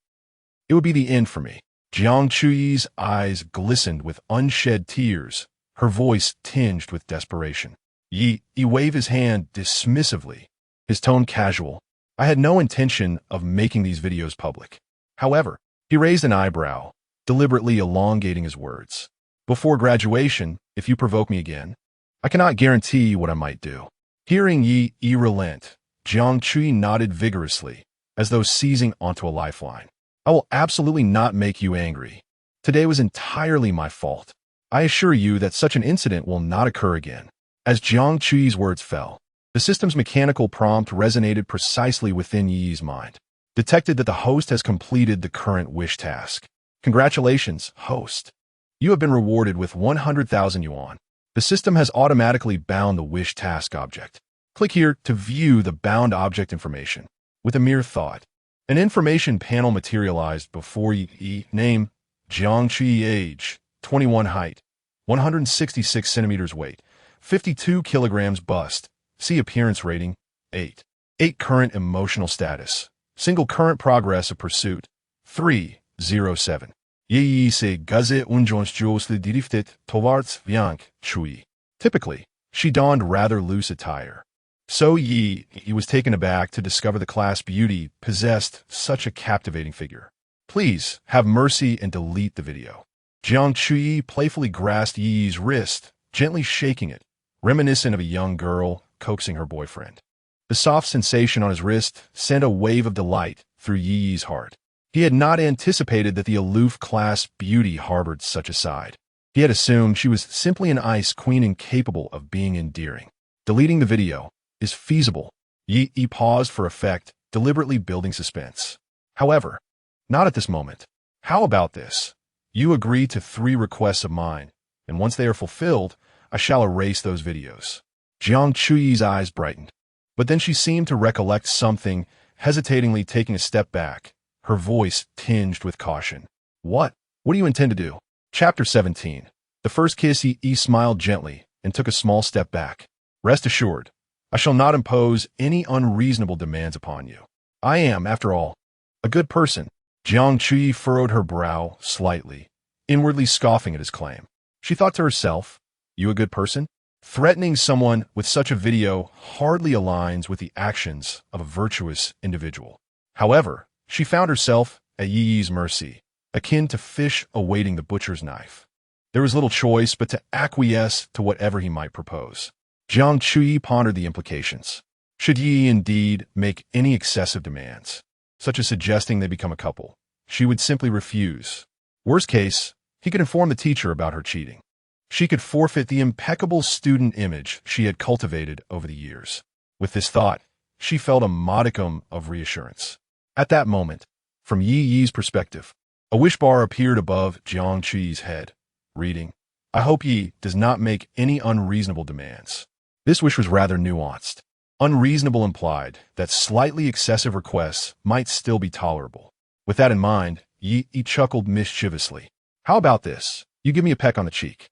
it would be the end for me." Jiang Chuyi's eyes glistened with unshed tears, her voice tinged with desperation. Yi waved his hand dismissively, his tone casual. "I had no intention of making these videos public." However, he raised an eyebrow, deliberately elongating his words. "Before graduation, if you provoke me again, I cannot guarantee what I might do." Hearing Yi relent, Jiang Chui nodded vigorously, as though seizing onto a lifeline. I will absolutely not make you angry. Today was entirely my fault. I assure you that such an incident will not occur again. As Jiang Chui's words fell, the system's mechanical prompt resonated precisely within Yi's mind. Detected that the host has completed the current wish task. Congratulations, host. You have been rewarded with 100,000 yuan. The system has automatically bound the wish task object. Click here to view the bound object information. With a mere thought, an information panel materialized before Yi. Name, Jiang Chui. Age, 21. Height, 166 centimeters. Weight, 52 kilograms. Bust. See appearance rating, 8. 8. Current emotional status. Single current progress of pursuit, 307. Yi se gaze unjonsjosli diriftet towards Jiang Chui. Typically, she donned rather loose attire. So Yi was taken aback to discover the class beauty possessed such a captivating figure. Please have mercy and delete the video. Jiang Chui playfully grasped Yi's wrist, gently shaking it, reminiscent of a young girl coaxing her boyfriend. The soft sensation on his wrist sent a wave of delight through Yi's heart. He had not anticipated that the aloof class beauty harbored such a side. He had assumed she was simply an ice queen incapable of being endearing. Deleting the video is feasible. Yi paused for effect, deliberately building suspense. However, not at this moment. How about this? You agree to 3 requests of mine, and once they are fulfilled, I shall erase those videos. Jiang Chui's eyes brightened, but then she seemed to recollect something, hesitatingly taking a step back, her voice tinged with caution. What? What do you intend to do? Chapter 17. The first kiss. Yi smiled gently and took a small step back. Rest assured, I shall not impose any unreasonable demands upon you. I am, after all, a good person. Jiang Chui furrowed her brow slightly, inwardly scoffing at his claim. She thought to herself, you a good person? Threatening someone with such a video hardly aligns with the actions of a virtuous individual. However, she found herself at Yi's mercy, akin to fish awaiting the butcher's knife. There was little choice but to acquiesce to whatever he might propose. Jiang Chui pondered the implications. Should Yi indeed make any excessive demands, such as suggesting they become a couple, she would simply refuse. Worst case, he could inform the teacher about her cheating. She could forfeit the impeccable student image she had cultivated over the years. With this thought, she felt a modicum of reassurance. At that moment, from Yi's perspective, a wish bar appeared above Jiang Chui's head, reading, I hope Yi does not make any unreasonable demands. This wish was rather nuanced. Unreasonable implied that slightly excessive requests might still be tolerable. With that in mind, Yi chuckled mischievously. How about this? You give me a peck on the cheek.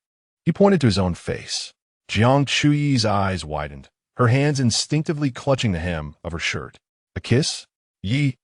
He pointed to his own face. Jiang Chui's eyes widened, her hands instinctively clutching the hem of her shirt. A kiss? Yi.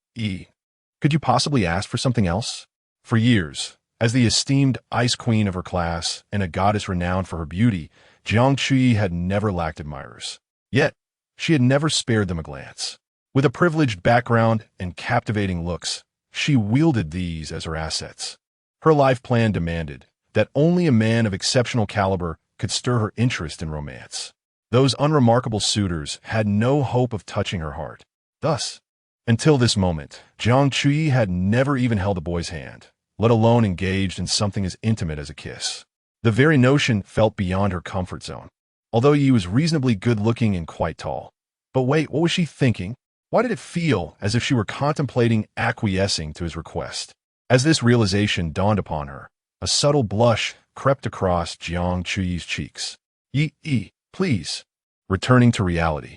Could you possibly ask for something else? For years, as the esteemed ice queen of her class and a goddess renowned for her beauty, Jiang Chui had never lacked admirers. Yet, she had never spared them a glance. With a privileged background and captivating looks, she wielded these as her assets. Her life plan demanded that only a man of exceptional caliber could stir her interest in romance. Those unremarkable suitors had no hope of touching her heart. Thus, until this moment, Jiang Chui had never even held a boy's hand, let alone engaged in something as intimate as a kiss. The very notion felt beyond her comfort zone, although he was reasonably good-looking and quite tall. But wait, what was she thinking? Why did it feel as if she were contemplating acquiescing to his request? As this realization dawned upon her, a subtle blush crept across Jiang Chui's cheeks. Yi, please. Returning to reality,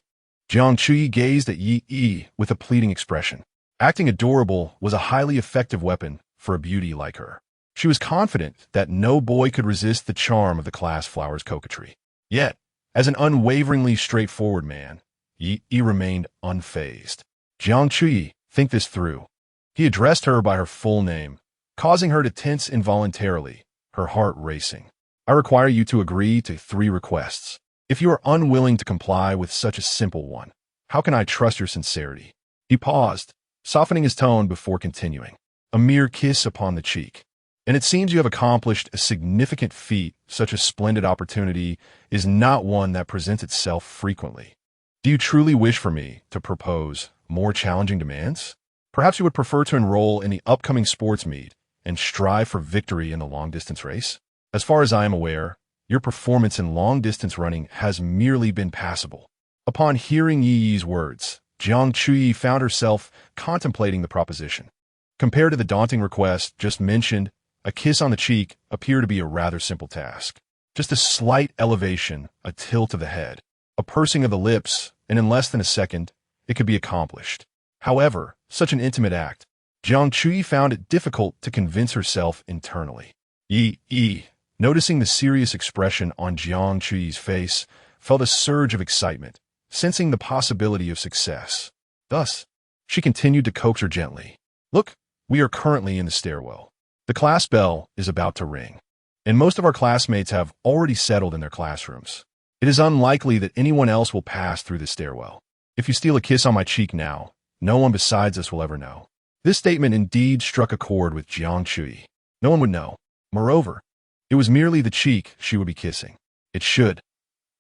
Jiang Chui gazed at Yi with a pleading expression. Acting adorable was a highly effective weapon for a beauty like her. She was confident that no boy could resist the charm of the class flower's coquetry. Yet, as an unwaveringly straightforward man, Yi remained unfazed. Jiang Chui, think this through. He addressed her by her full name, causing her to tense involuntarily, her heart racing. I require you to agree to 3 requests. If you are unwilling to comply with such a simple one, how can I trust your sincerity? He paused, softening his tone before continuing. A mere kiss upon the cheek. And it seems you have accomplished a significant feat. Such a splendid opportunity is not one that presents itself frequently. Do you truly wish for me to propose more challenging demands? Perhaps you would prefer to enroll in the upcoming sports meet and strive for victory in the long-distance race? As far as I am aware, your performance in long-distance running has merely been passable. Upon hearing Yi's words, Jiang Chuyi found herself contemplating the proposition. Compared to the daunting request just mentioned, a kiss on the cheek appeared to be a rather simple task. Just a slight elevation, a tilt of the head, a pursing of the lips, and in less than a second, it could be accomplished. However, such an intimate act, Jiang Chuyi found it difficult to convince herself internally. Yi, noticing the serious expression on Jiang Chuyi's face, felt a surge of excitement, sensing the possibility of success. Thus, she continued to coax her gently. Look, we are currently in the stairwell. The class bell is about to ring, and most of our classmates have already settled in their classrooms. It is unlikely that anyone else will pass through the stairwell. If you steal a kiss on my cheek now, no one besides us will ever know. This statement indeed struck a chord with Jiang Chuyi. No one would know. Moreover, it was merely the cheek she would be kissing. It should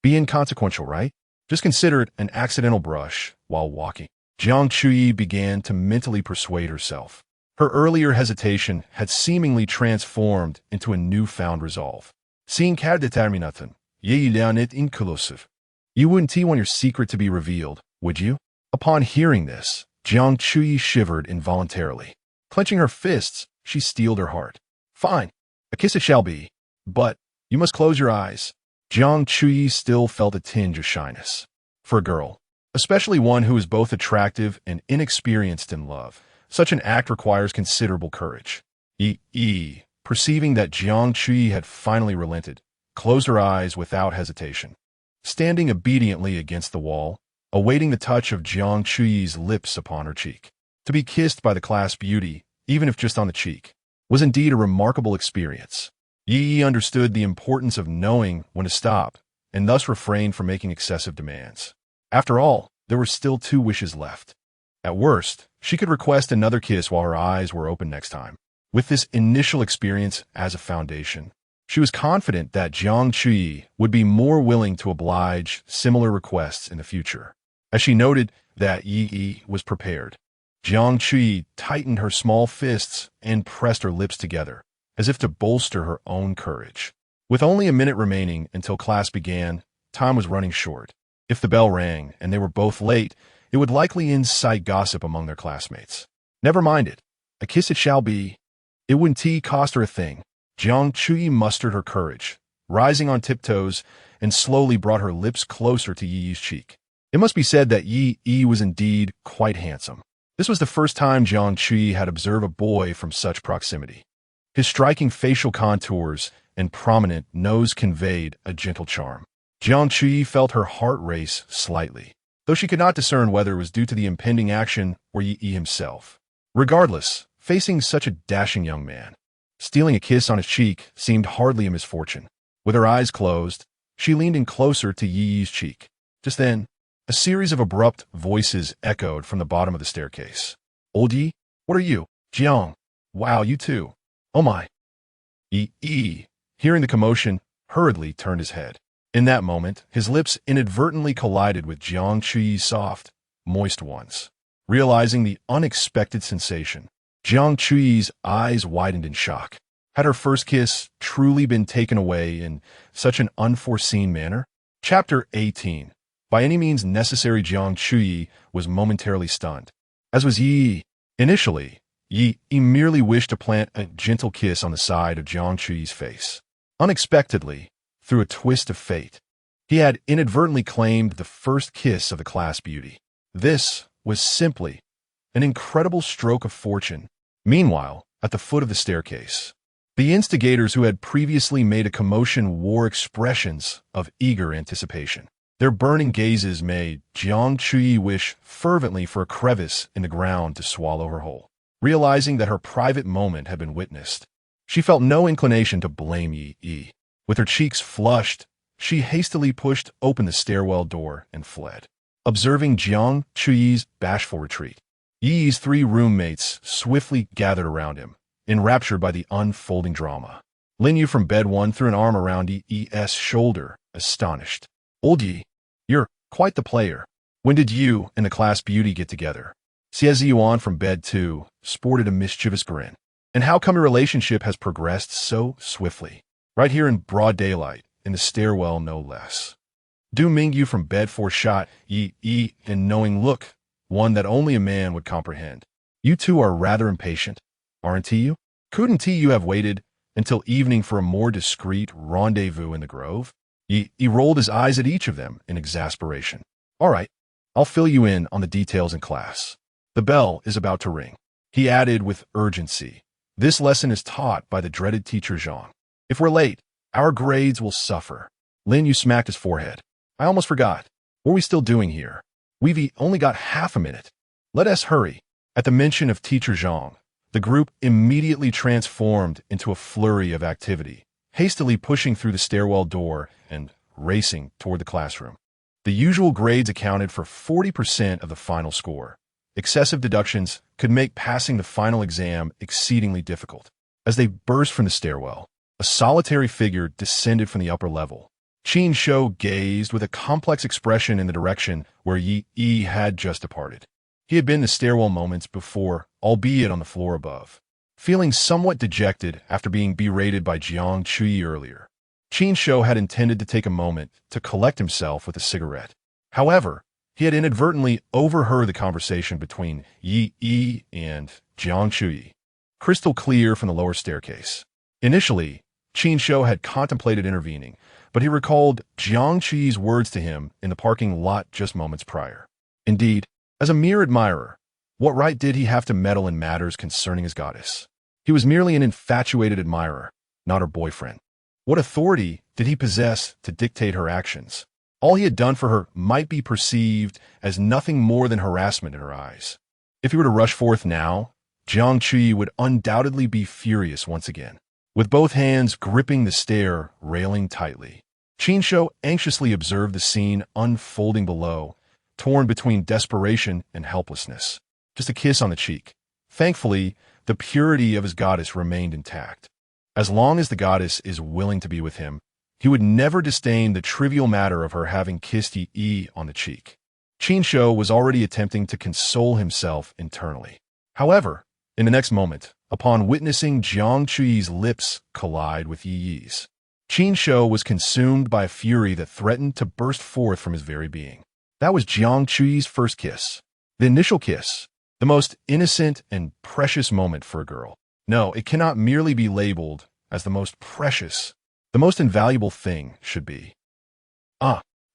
be inconsequential, right? Just consider it an accidental brush while walking. Jiang Chuyi began to mentally persuade herself. Her earlier hesitation had seemingly transformed into a newfound resolve. Sin determination, it inclusive. You wouldn't want your secret to be revealed, would you? Upon hearing this, Jiang Chuyi shivered involuntarily. Clenching her fists, she steeled her heart. Fine, a kiss it shall be, but you must close your eyes. Jiang Chuyi still felt a tinge of shyness. For a girl, especially one who is both attractive and inexperienced in love, such an act requires considerable courage. Perceiving that Jiang Chuyi had finally relented, closed her eyes without hesitation. Standing obediently against the wall, awaiting the touch of Jiang Chuyi's lips upon her cheek. To be kissed by the class beauty, even if just on the cheek, was indeed a remarkable experience. Yi understood the importance of knowing when to stop, and thus refrained from making excessive demands. After all, there were still 2 wishes left. At worst, she could request another kiss while her eyes were open next time. With this initial experience as a foundation, she was confident that Jiang Chuyi would be more willing to oblige similar requests in the future. As she noted that Yi was prepared, Jiang Chuyi tightened her small fists and pressed her lips together, as if to bolster her own courage. With only a minute remaining until class began, time was running short. If the bell rang and they were both late, it would likely incite gossip among their classmates. Never mind it. A kiss it shall be. It wouldn't cost her a thing. Jiang Chuyi mustered her courage, rising on tiptoes, and slowly brought her lips closer to Yi's cheek. It must be said that Yi was indeed quite handsome. This was the first time Jiang Chuyi had observed a boy from such proximity. His striking facial contours and prominent nose conveyed a gentle charm. Jiang Chuyi felt her heart race slightly, though she could not discern whether it was due to the impending action or Yi himself. Regardless, facing such a dashing young man, stealing a kiss on his cheek seemed hardly a misfortune. With her eyes closed, she leaned in closer to Yi's cheek. Just then, a series of abrupt voices echoed from the bottom of the staircase. Old Yi? What are you? Jiang. Wow, you too. Oh my. Yi, hearing the commotion, hurriedly turned his head. In that moment, his lips inadvertently collided with Jiang Chuyi's soft, moist ones. Realizing the unexpected sensation, Jiang Chuyi's eyes widened in shock. Had her first kiss truly been taken away in such an unforeseen manner? Chapter 18. By any means necessary, Jiang Chuyi was momentarily stunned. As was Yi. Initially, Yi merely wished to plant a gentle kiss on the side of Jiang Chuyi's face. Unexpectedly, through a twist of fate, he had inadvertently claimed the first kiss of the class beauty. This was simply an incredible stroke of fortune. Meanwhile, at the foot of the staircase, the instigators who had previously made a commotion wore expressions of eager anticipation. Their burning gazes made Jiang Chuyi wish fervently for a crevice in the ground to swallow her whole. Realizing that her private moment had been witnessed, she felt no inclination to blame Yi. With her cheeks flushed, she hastily pushed open the stairwell door and fled. Observing Jiang Chuyi's bashful retreat, Yi's 3 roommates swiftly gathered around him, enraptured by the unfolding drama. Lin Yu from bed 1 threw an arm around Yi's shoulder, astonished. Old Yi, you're quite the player. When did you and the class beauty get together? Siez Yuan from bed 2 sported a mischievous grin. And how come your relationship has progressed so swiftly? Right here in broad daylight, in the stairwell no less. Du Mingyu from bed 4 shot Yi in knowing look, one that only a man would comprehend. You two are rather impatient, aren't you? Couldn't you have waited until evening for a more discreet rendezvous in the grove? He rolled his eyes at each of them in exasperation. All right, I'll fill you in on the details in class. The bell is about to ring. He added with urgency. This lesson is taught by the dreaded teacher Zhang. If we're late, our grades will suffer. Lin Yu smacked his forehead. I almost forgot. What are we still doing here? We've only got half a minute. Let us hurry. At the mention of teacher Zhang, the group immediately transformed into a flurry of activity, hastily pushing through the stairwell door and racing toward the classroom. The usual grades accounted for 40% of the final score. Excessive deductions could make passing the final exam exceedingly difficult. As they burst from the stairwell, a solitary figure descended from the upper level. Qin Shou gazed with a complex expression in the direction where Yi had just departed. He had been in the stairwell moments before, albeit on the floor above. Feeling somewhat dejected after being berated by Jiang Chui earlier, Qin Shou had intended to take a moment to collect himself with a cigarette. However, he had inadvertently overheard the conversation between Yi and Jiang Chui, crystal clear from the lower staircase. Initially, Qin Shou had contemplated intervening, but he recalled Jiang Chui's words to him in the parking lot just moments prior. Indeed, as a mere admirer, what right did he have to meddle in matters concerning his goddess? He was merely an infatuated admirer, not her boyfriend. What authority did he possess to dictate her actions? All he had done for her might be perceived as nothing more than harassment in her eyes. If he were to rush forth now, Jiang Chui would undoubtedly be furious once again. With both hands gripping the stair railing tightly, Qin Shou anxiously observed the scene unfolding below, torn between desperation and helplessness. Just a kiss on the cheek. Thankfully, the purity of his goddess remained intact. As long as the goddess is willing to be with him, he would never disdain the trivial matter of her having kissed Yi on the cheek. Qin Shou was already attempting to console himself internally. However, in the next moment, upon witnessing Jiang Chui's lips collide with Yi's, Qin Shou was consumed by a fury that threatened to burst forth from his very being. That was Jiang Chui's first kiss. The initial kiss, the most innocent and precious moment for a girl. No, it cannot merely be labeled as the most precious, the most invaluable thing should be.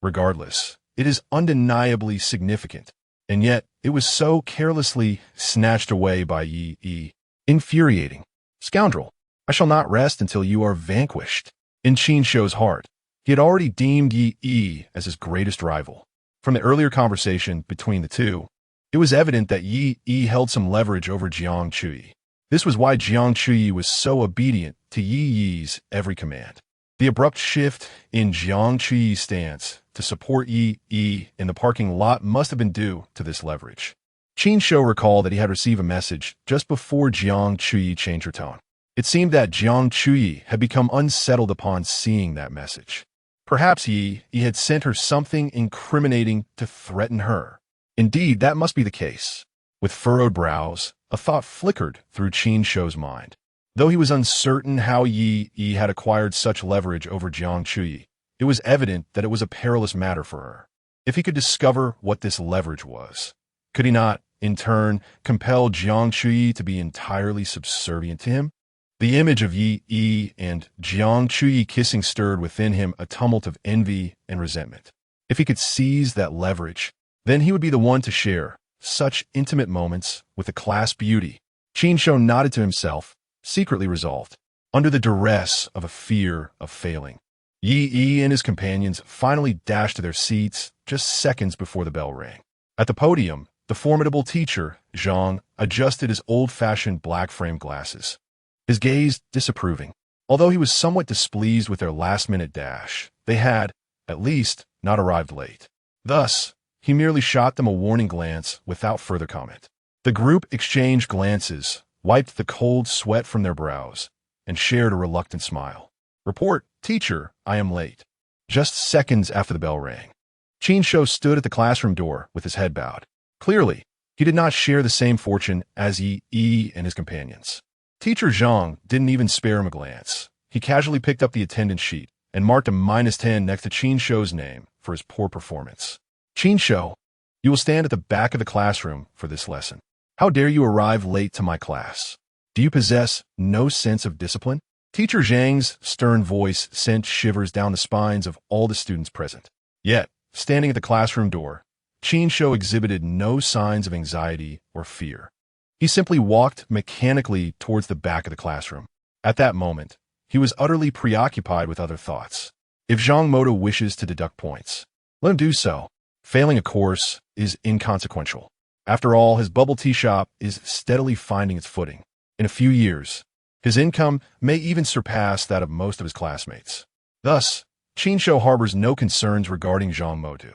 Regardless, it is undeniably significant, and yet it was so carelessly snatched away by Yi. Infuriating. Scoundrel, I shall not rest until you are vanquished. In Qin Shou's heart, he had already deemed Yi as his greatest rival. From the earlier conversation between the two, it was evident that Yi held some leverage over Jiang Chui. This was why Jiang Chui was so obedient to Yi's every command. The abrupt shift in Jiang Chui's stance to support Yi in the parking lot must have been due to this leverage. Qin Shou recalled that he had received a message just before Jiang Chui changed her tone. It seemed that Jiang Chui had become unsettled upon seeing that message. Perhaps Yi had sent her something incriminating to threaten her. Indeed, that must be the case. With furrowed brows, a thought flickered through Qin Shou's mind. Though he was uncertain how Yi had acquired such leverage over Jiang Chui, it was evident that it was a perilous matter for her. If he could discover what this leverage was, could he not, in turn, compel Jiang Chui to be entirely subservient to him? The image of Yi and Jiang Chui kissing stirred within him a tumult of envy and resentment. If he could seize that leverage, then he would be the one to share such intimate moments with the class beauty. Qin Shou nodded to himself, secretly resolved, under the duress of a fear of failing. Yi and his companions finally dashed to their seats just seconds before the bell rang. At the podium, the formidable teacher, Zhang, adjusted his old-fashioned black-framed glasses, his gaze disapproving. Although he was somewhat displeased with their last-minute dash, they had, at least, not arrived late. Thus, he merely shot them a warning glance without further comment. The group exchanged glances, wiped the cold sweat from their brows, and shared a reluctant smile. Report, teacher, I am late. Just seconds after the bell rang, Qin Shou stood at the classroom door with his head bowed. Clearly, he did not share the same fortune as Yi and his companions. Teacher Zhang didn't even spare him a glance. He casually picked up the attendance sheet and marked a -10 next to Qin Shou's name for his poor performance. Qin Shou, you will stand at the back of the classroom for this lesson. How dare you arrive late to my class? Do you possess no sense of discipline? Teacher Zhang's stern voice sent shivers down the spines of all the students present. Yet, standing at the classroom door, Qin Shou exhibited no signs of anxiety or fear. He simply walked mechanically towards the back of the classroom. At that moment, he was utterly preoccupied with other thoughts. If Zhang Moto wishes to deduct points, let him do so. Failing a course is inconsequential. After all, his bubble tea shop is steadily finding its footing. In a few years, his income may even surpass that of most of his classmates. Thus, Qin Shou harbors no concerns regarding Zhang Motu.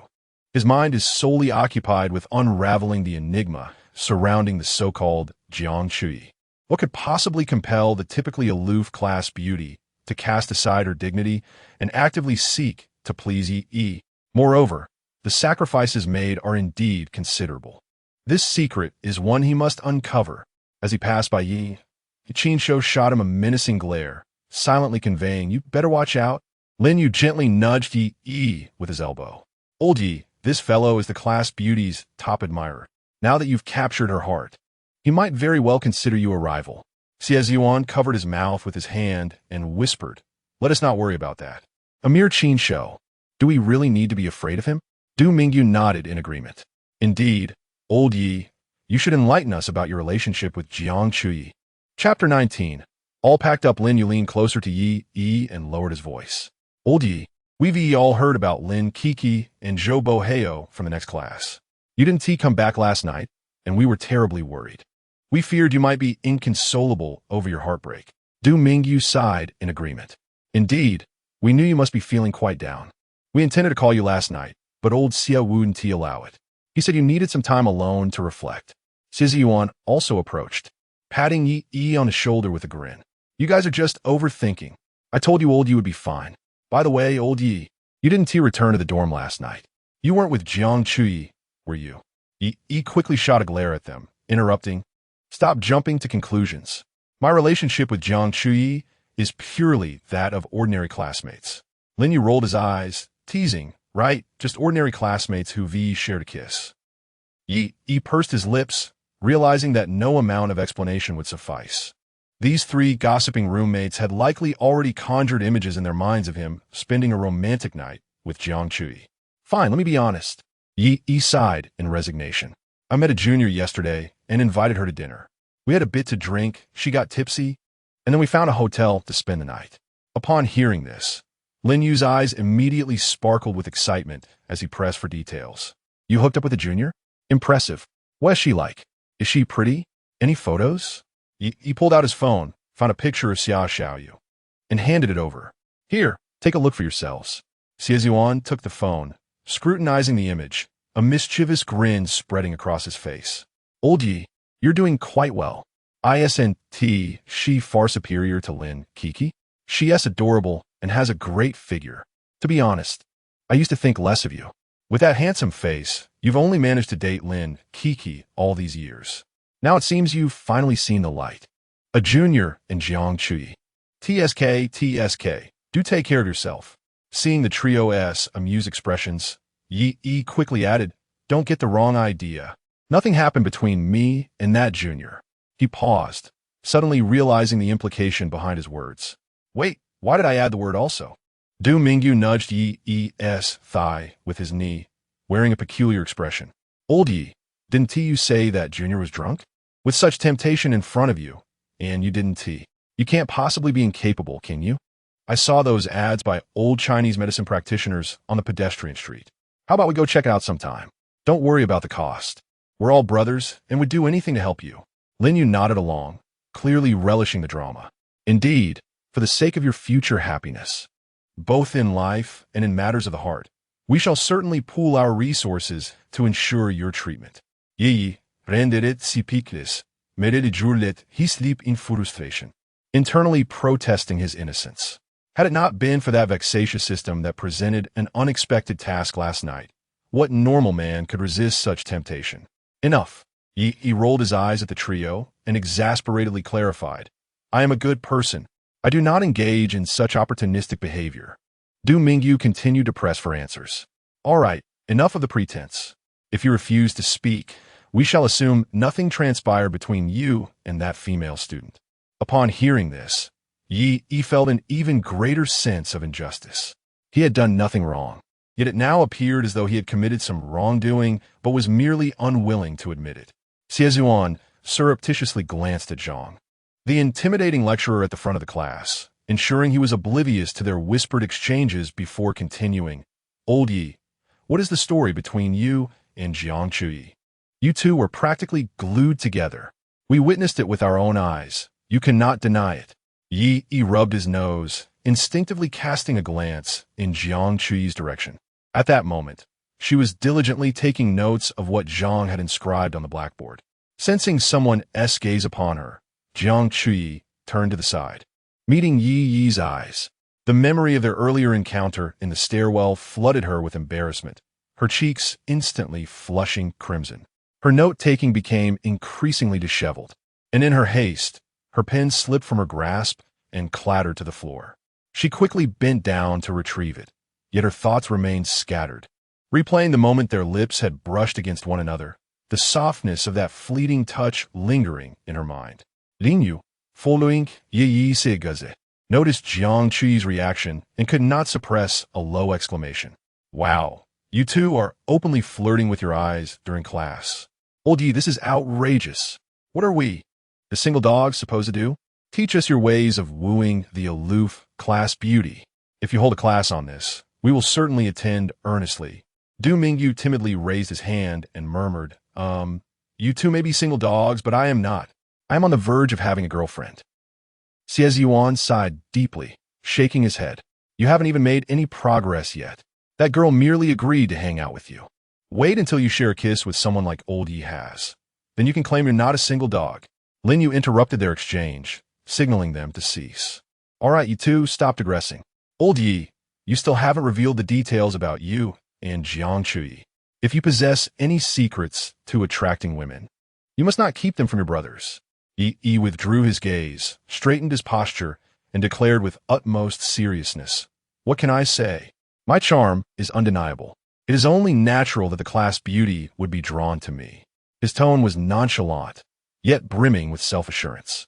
His mind is solely occupied with unraveling the enigma surrounding the so-called Jiang Chui. What could possibly compel the typically aloof class beauty to cast aside her dignity and actively seek to please Yi? Moreover, the sacrifices made are indeed considerable. This secret is one he must uncover. As he passed by Yi, Qin Shou shot him a menacing glare, silently conveying, "You better watch out." Lin Yu gently nudged Yi with his elbow. "Old Yi, this fellow is the class beauty's top admirer. Now that you've captured her heart, he might very well consider you a rival." Xie Yuan covered his mouth with his hand and whispered, "Let us not worry about that." A mere Qin Shou. Do we really need to be afraid of him? Du Mingyu nodded in agreement. "Indeed, old Yi, you should enlighten us about your relationship with Jiang Chui." Chapter 19. All packed up, Lin Yu leaned closer to Yi and lowered his voice. "Old Yi, we've all heard about Lin Kiki and Zhou Boheo from the next class. You didn't come back last night, and we were terribly worried. We feared you might be inconsolable over your heartbreak." Du Mingyu sighed in agreement. "Indeed, we knew you must be feeling quite down. We intended to call you last night, but old Xia wouldn't allow it. He said you needed some time alone to reflect." Xie Yuan also approached, patting Yi on the shoulder with a grin. "You guys are just overthinking. I told you old Yi would be fine. By the way, old Yi, you didn't return to the dorm last night. You weren't with Jiang Chui, were you?" Yi quickly shot a glare at them, interrupting, "Stop jumping to conclusions. My relationship with Jiang Chui is purely that of ordinary classmates." Lin Yu rolled his eyes, teasing, "Right, just ordinary classmates who shared a kiss." Yi pursed his lips, realizing that no amount of explanation would suffice. These three gossiping roommates had likely already conjured images in their minds of him spending a romantic night with Jiang Chui. "Fine, let me be honest." Yi sighed in resignation. "I met a junior yesterday and invited her to dinner. We had a bit to drink, she got tipsy, and then we found a hotel to spend the night." Upon hearing this, Lin Yu's eyes immediately sparkled with excitement as he pressed for details. "You hooked up with a junior? Impressive. What's she like? Is she pretty? Any photos?" He pulled out his phone, found a picture of Xia Xiaoyu, and handed it over. "Here, take a look for yourselves." Xie Yuan took the phone, scrutinizing the image, a mischievous grin spreading across his face. "Old Yi, you're doing quite well. Isn't she far superior to Lin Kiki? She is adorable and has a great figure. To be honest, I used to think less of you. With that handsome face, you've only managed to date Lin Kiki all these years. Now it seems you've finally seen the light. A junior in Jiang Chui. TSK, do take care of yourself." Seeing the trio's amused expressions, Yi quickly added, "Don't get the wrong idea. Nothing happened between me and that junior." He paused, suddenly realizing the implication behind his words. "Wait, why did I add the word also?" Du Mingyu nudged Yi's thigh with his knee, wearing a peculiar expression. "Old Yi, didn't you say that junior was drunk? With such temptation in front of you, and you didn't you can't possibly be incapable, can you? I saw those ads by old Chinese medicine practitioners on the pedestrian street. How about we go check it out sometime? Don't worry about the cost. We're all brothers and would do anything to help you." Lin Yu nodded along, clearly relishing the drama. "Indeed, for the sake of your future happiness, both in life and in matters of the heart, we shall certainly pool our resources to ensure your treatment." Yi renderit si piclis, merit jurlet he sleep in frustration, internally protesting his innocence. Had it not been for that vexatious system that presented an unexpected task last night, What normal man could resist such temptation? Enough. He rolled his eyes at the trio and exasperatedly clarified, I am a good person. I do not engage in such opportunistic behavior. Du Mingyu continued to press for answers. All right, enough of the pretense. If you refuse to speak, we shall assume nothing transpired between you and that female student. Upon hearing this, Yi felt an even greater sense of injustice. He had done nothing wrong, yet it now appeared as though he had committed some wrongdoing but was merely unwilling to admit it. Xiezuan surreptitiously glanced at Zhang, the intimidating lecturer at the front of the class, ensuring he was oblivious to their whispered exchanges before continuing. Old Yi, what is the story between you and Jiang Chuyi? You two were practically glued together. We witnessed it with our own eyes. You cannot deny it. Yi rubbed his nose, instinctively casting a glance in Jiang Chuyi's direction. At that moment, she was diligently taking notes of what Zhang had inscribed on the blackboard. Sensing someone's gaze upon her, Jiang Chuyi turned to the side. Meeting Yi's eyes, the memory of their earlier encounter in the stairwell flooded her with embarrassment, her cheeks instantly flushing crimson. Her note-taking became increasingly disheveled, and in her haste, her pen slipped from her grasp and clattered to the floor. She quickly bent down to retrieve it, yet her thoughts remained scattered, replaying the moment their lips had brushed against one another, the softness of that fleeting touch lingering in her mind. Lingyu, following Yi Segaze, noticed Jiang Chuyi's reaction and could not suppress a low exclamation. Wow, you two are openly flirting with your eyes during class. Old Yi, this is outrageous. What are we, the single dogs, supposed to do? Teach us your ways of wooing the aloof class beauty. If you hold a class on this, we will certainly attend earnestly. Du Mingyu timidly raised his hand and murmured, you two may be single dogs, but I am not. I am on the verge of having a girlfriend. Xiezuan sighed deeply, shaking his head. You haven't even made any progress yet. That girl merely agreed to hang out with you. Wait until you share a kiss with someone like Old Yi has. Then you can claim you're not a single dog. Lin Yu interrupted their exchange, signaling them to cease. All right, you two, stop digressing. Old Yi, you still haven't revealed the details about you and Jiang Chuyi. If you possess any secrets to attracting women, you must not keep them from your brothers. Yi withdrew his gaze, straightened his posture, and declared with utmost seriousness, What can I say? My charm is undeniable. It is only natural that the class beauty would be drawn to me. His tone was nonchalant, yet brimming with self-assurance.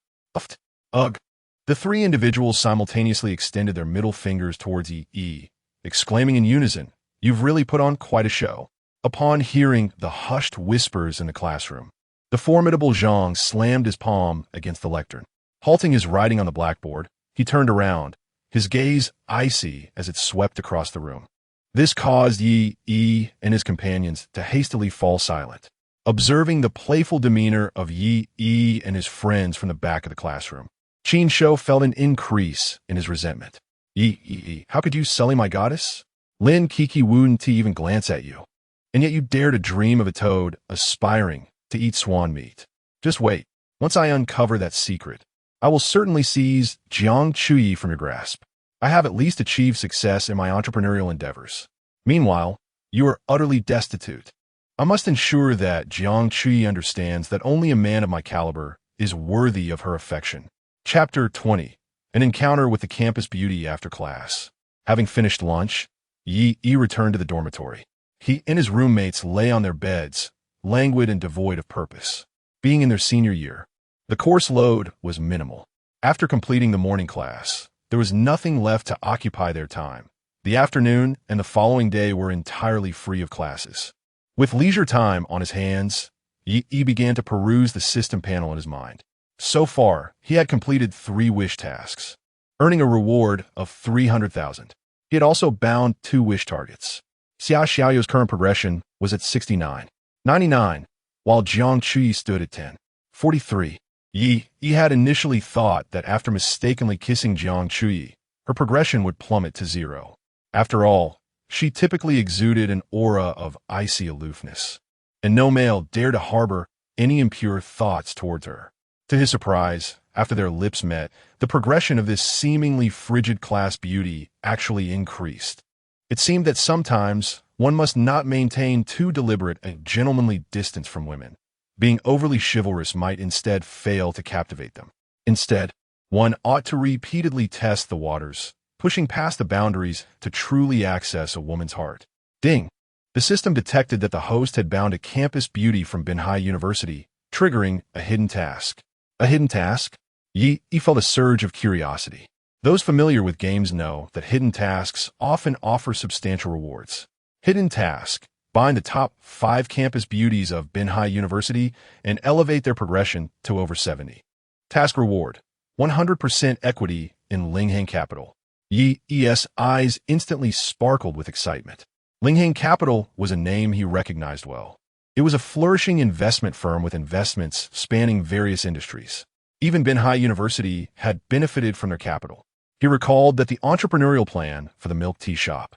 Ugh. The three individuals simultaneously extended their middle fingers towards Yi, exclaiming in unison, You've really put on quite a show. Upon hearing the hushed whispers in the classroom, the formidable Zhang slammed his palm against the lectern. Halting his writing on the blackboard, he turned around, his gaze icy as it swept across the room. This caused Yi and his companions to hastily fall silent, observing the playful demeanor of Yi and his friends from the back of the classroom. Qin Shou felt an increase in his resentment. Yi, how could you sully my goddess? Lin Kiki wouldn't even glance at you. And yet you dare to dream of a toad aspiring to eat swan meat. Just wait. Once I uncover that secret, I will certainly seize Jiang Chuyi from your grasp. I have at least achieved success in my entrepreneurial endeavors. Meanwhile, you are utterly destitute. I must ensure that Jiang Chuyi understands that only a man of my caliber is worthy of her affection. Chapter 20. An encounter with the campus beauty after class. Having finished lunch, Yi returned to the dormitory. He and his roommates lay on their beds, languid and devoid of purpose. Being in their senior year, the course load was minimal. After completing the morning class, there was nothing left to occupy their time. The afternoon and the following day were entirely free of classes. With leisure time on his hands, Yi began to peruse the system panel in his mind. So far, he had completed 3 wish tasks, earning a reward of 300,000. He had also bound 2 wish targets. Xia Xiaoyu's current progression was at 69, 99, while Jiang Chuyi stood at 10, 43. Yi had initially thought that after mistakenly kissing Jiang Chuyi, her progression would plummet to 0. After all, she typically exuded an aura of icy aloofness, and no male dared to harbor any impure thoughts towards her. To his surprise, after their lips met, the progression of this seemingly frigid class beauty actually increased. It seemed that sometimes One must not maintain too deliberate a gentlemanly distance from women. Being overly chivalrous might instead fail to captivate them. Instead, one ought to repeatedly test the waters, pushing past the boundaries to truly access a woman's heart. Ding! The system detected that the host had bound a campus beauty from Binhai University, triggering a hidden task. A hidden task? Yi felt a surge of curiosity. Those familiar with games know that hidden tasks often offer substantial rewards. Hidden task: bind the top 5 campus beauties of Binhai University and elevate their progression to over 70. Task reward: 100% equity in Lingheng Capital. Yi's eyes instantly sparkled with excitement. Lingheng Capital was a name he recognized well. It was a flourishing investment firm with investments spanning various industries. Even Binhai University had benefited from their capital. He recalled that the entrepreneurial plan for the milk tea shop,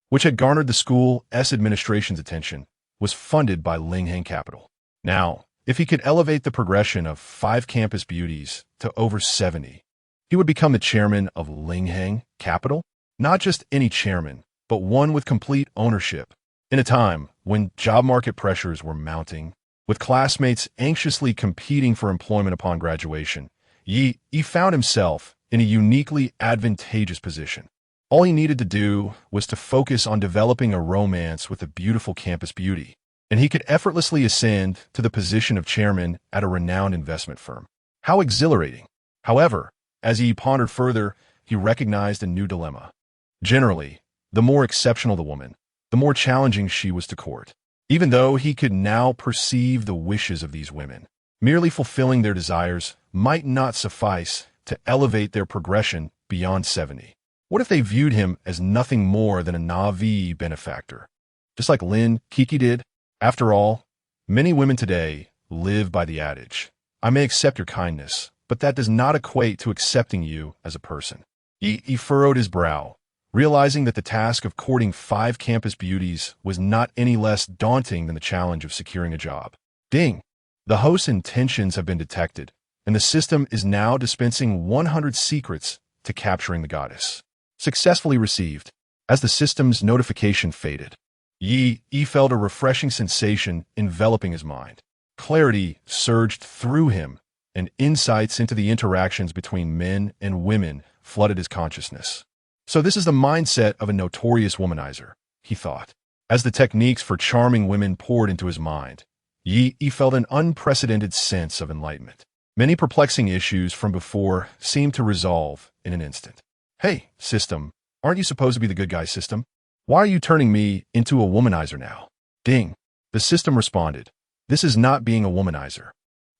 which had garnered the school's administration's attention, was funded by Lingheng Capital. Now, if he could elevate the progression of 5 campus beauties to over 70, he would become the chairman of Lingheng Capital. Not just any chairman, but one with complete ownership. In a time when job market pressures were mounting, with classmates anxiously competing for employment upon graduation, Yi found himself in a uniquely advantageous position. All he needed to do was to focus on developing a romance with a beautiful campus beauty, and he could effortlessly ascend to the position of chairman at a renowned investment firm. How exhilarating! However, as he pondered further, he recognized a new dilemma. Generally, the more exceptional the woman, the more challenging she was to court. Even though he could now perceive the wishes of these women, merely fulfilling their desires might not suffice to elevate their progression beyond 70. What if they viewed him as nothing more than a Navi benefactor? Just like Lin Kiki did? After all, many women today live by the adage, "I may accept your kindness, but that does not equate to accepting you as a person." He furrowed his brow, realizing that the task of courting 5 campus beauties was not any less daunting than the challenge of securing a job. Ding! The host's intentions have been detected, and the system is now dispensing 100 secrets to capturing the goddess. Successfully received. As the system's notification faded, Yi felt a refreshing sensation enveloping his mind. Clarity surged through him, and insights into the interactions between men and women flooded his consciousness. So this is the mindset of a notorious womanizer, he thought. As the techniques for charming women poured into his mind, Yi felt an unprecedented sense of enlightenment. Many perplexing issues from before seemed to resolve in an instant. Hey, system, aren't you supposed to be the good guy, system? Why are you turning me into a womanizer now? Ding. The system responded, "This is not being a womanizer.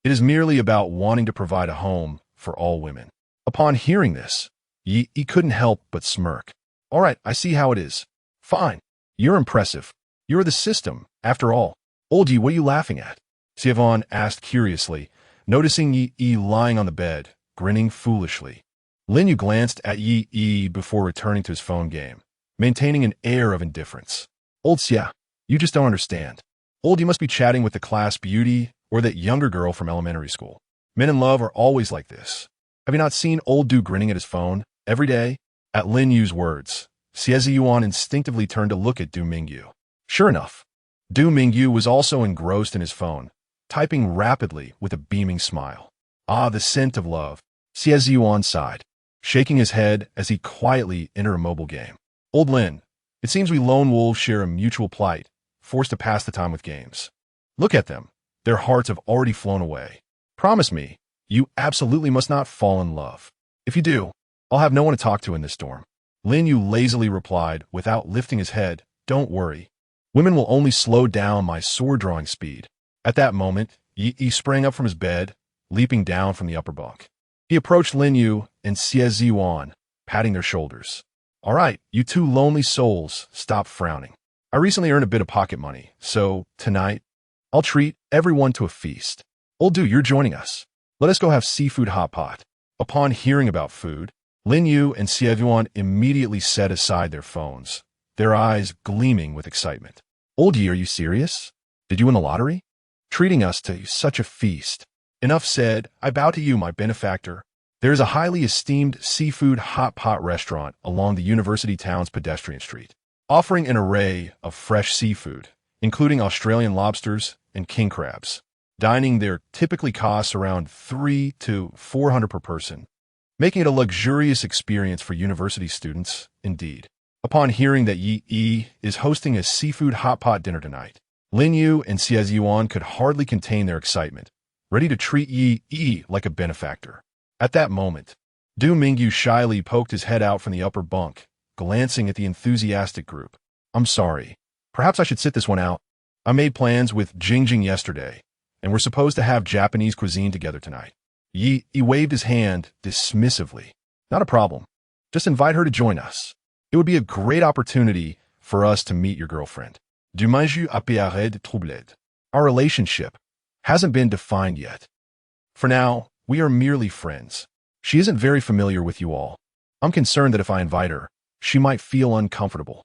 It is merely about wanting to provide a home for all women." Upon hearing this, Yi couldn't help but smirk. "All right, I see how it is. Fine. You're impressive. You're the system, after all." "Old Yi, what are you laughing at?" Siavon asked curiously, noticing Yi lying on the bed, grinning foolishly. Lin Yu glanced at Yi before returning to his phone game, maintaining an air of indifference. "Old Xia, you just don't understand. Old Yi must be chatting with the class beauty or that younger girl from elementary school. Men in love are always like this. Have you not seen old Du grinning at his phone every day?" At Lin Yu's words, Xie Yuan instinctively turned to look at Du Mingyu. Sure enough, Du Mingyu was also engrossed in his phone, typing rapidly with a beaming smile. Ah, the scent of love, Xie Yuan sighed, shaking his head as he quietly entered a mobile game. "Old Lin, it seems we lone wolves share a mutual plight, forced to pass the time with games. Look at them. Their hearts have already flown away. Promise me, you absolutely must not fall in love. If you do, I'll have no one to talk to in this storm." Lin Yu lazily replied without lifting his head, "Don't worry. Women will only slow down my sword-drawing speed." At that moment, Yi sprang up from his bed, leaping down from the upper bunk. He approached Lin Yu and Xie Yuan, patting their shoulders. "All right, you two lonely souls, stop frowning. I recently earned a bit of pocket money, so tonight, I'll treat everyone to a feast. Old Du, you're joining us. Let us go have seafood hot pot." Upon hearing about food, Lin Yu and Xie Yuan immediately set aside their phones, their eyes gleaming with excitement. "Old Yi, are you serious? Did you win the lottery? Treating us to such a feast." "Enough said. I bow to you, my benefactor. There is a highly esteemed seafood hot pot restaurant along the university town's pedestrian street. offering an array of fresh seafood, including Australian lobsters and king crabs. Dining there typically costs around $300 to $400 per person, making it a luxurious experience for university students, indeed. Upon hearing that Yi is hosting a seafood hot pot dinner tonight, Lin Yu and Xie Yuan could hardly contain their excitement, ready to treat Yi like a benefactor. At that moment, Du Mingyu shyly poked his head out from the upper bunk, glancing at the enthusiastic group. I'm sorry. Perhaps I should sit this one out. I made plans with Jingjing yesterday, and we're supposed to have Japanese cuisine together tonight. Yi waved his hand dismissively. Not a problem. Just invite her to join us. It would be a great opportunity for us to meet your girlfriend. Du Mingyu apparaît troublé. Our relationship hasn't been defined yet. For now, we are merely friends. She isn't very familiar with you all. I'm concerned that if I invite her, she might feel uncomfortable.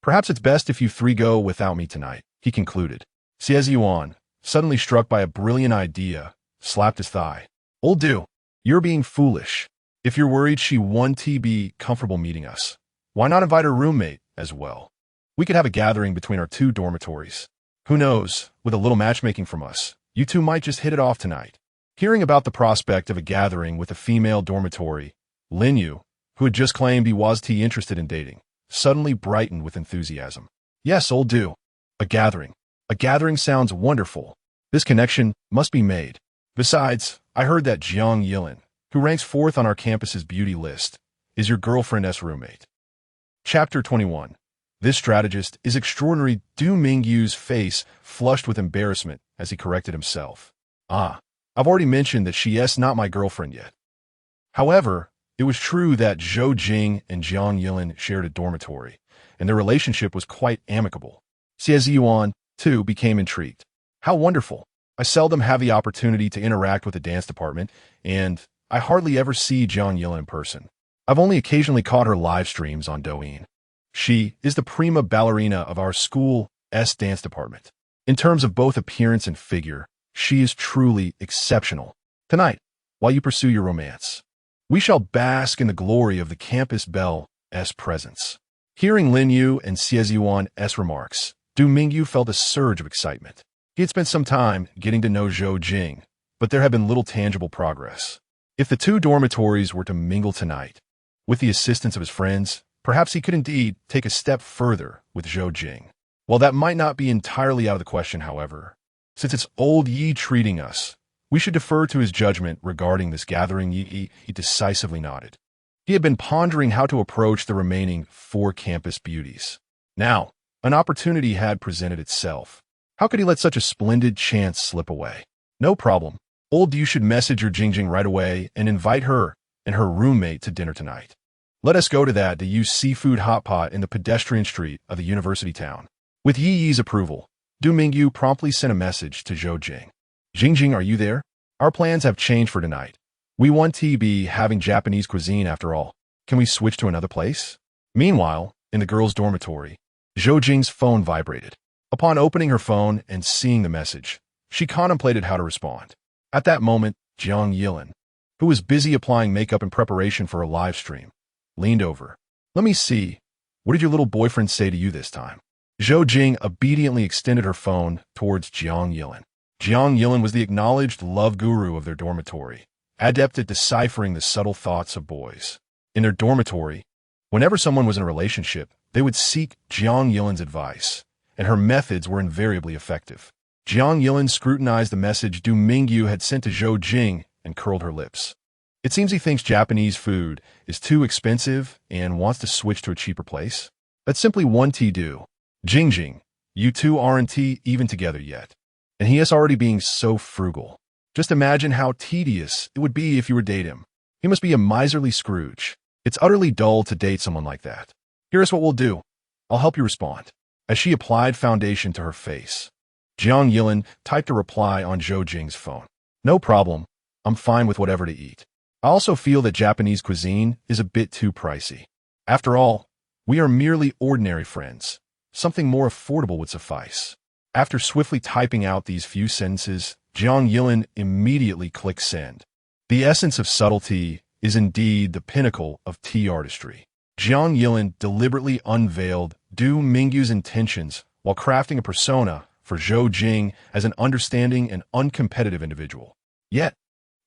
Perhaps it's best if you three go without me tonight, he concluded. Xie Yuan, suddenly struck by a brilliant idea, slapped his thigh. Old Du, you're being foolish. If you're worried she won't be comfortable meeting us, why not invite her roommate as well? We could have a gathering between our two dormitories. Who knows, with a little matchmaking from us, you two might just hit it off tonight. Hearing about the prospect of a gathering with a female dormitory, Lin Yu, who had just claimed he was interested in dating, suddenly brightened with enthusiasm. Yes, old Du. A gathering. A gathering sounds wonderful. This connection must be made. Besides, I heard that Jiang Yilin, who ranks 4th on our campus's beauty list, is your girlfriend's roommate. Chapter 21. This strategist is extraordinary. Du Mingyu's face flushed with embarrassment as he corrected himself. I've already mentioned that she is not my girlfriend yet. However, it was true that Zhou Jing and Jiang Yilin shared a dormitory, and their relationship was quite amicable. Xie Yuan, too, became intrigued. How wonderful. I seldom have the opportunity to interact with the dance department, and I hardly ever see Jiang Yilin in person. I've only occasionally caught her live streams on Douyin. She is the prima ballerina of our school's dance department. In terms of both appearance and figure, she is truly exceptional. Tonight, while you pursue your romance, we shall bask in the glory of the campus belle's presence. Hearing Lin Yu and Xie Yuan's remarks, Du Mingyu felt a surge of excitement. He had spent some time getting to know Zhou Jing, but there had been little tangible progress. If the two dormitories were to mingle tonight, with the assistance of his friends, perhaps he could indeed take a step further with Zhou Jing. While that might not be entirely out of the question, however, since it's old Yi treating us, we should defer to his judgment regarding this gathering. He decisively nodded. He had been pondering how to approach the remaining 4 campus beauties. Now, an opportunity had presented itself. How could he let such a splendid chance slip away? No problem. Old You should message your Jingjing right away and invite her and her roommate to dinner tonight. Let us go to that to use seafood hot pot in the pedestrian street of the university town. With Yi Yi's approval, Du Mingyu promptly sent a message to Zhou Jing. Jingjing, are you there? Our plans have changed for tonight. We want to be having Japanese cuisine after all. Can we switch to another place? Meanwhile, in the girls' dormitory, Zhou Jing's phone vibrated. Upon opening her phone and seeing the message, she contemplated how to respond. At that moment, Jiang Yilin, who was busy applying makeup in preparation for a live stream, leaned over. Let me see. What did your little boyfriend say to you this time? Zhou Jing obediently extended her phone towards Jiang Yilin. Jiang Yilin was the acknowledged love guru of their dormitory, adept at deciphering the subtle thoughts of boys. In their dormitory, whenever someone was in a relationship, they would seek Jiang Yilin's advice, and her methods were invariably effective. Jiang Yilin scrutinized the message Du Mingyu had sent to Zhou Jing and curled her lips. It seems he thinks Japanese food is too expensive and wants to switch to a cheaper place. That's simply one do. Jingjing, you two aren't even together yet, and he is already being so frugal. Just imagine how tedious it would be if you were dating him. He must be a miserly Scrooge. It's utterly dull to date someone like that. Here's what we'll do. I'll help you respond. As she applied foundation to her face, Jiang Yilin typed a reply on Zhou Jing's phone. No problem. I'm fine with whatever to eat. I also feel that Japanese cuisine is a bit too pricey. After all, we are merely ordinary friends. Something more affordable would suffice. After swiftly typing out these few sentences, Jiang Yilin immediately clicked send. The essence of subtlety is indeed the pinnacle of tea artistry. Jiang Yilin deliberately unveiled Du Mingyu's intentions while crafting a persona for Zhou Jing as an understanding and uncompetitive individual. Yet,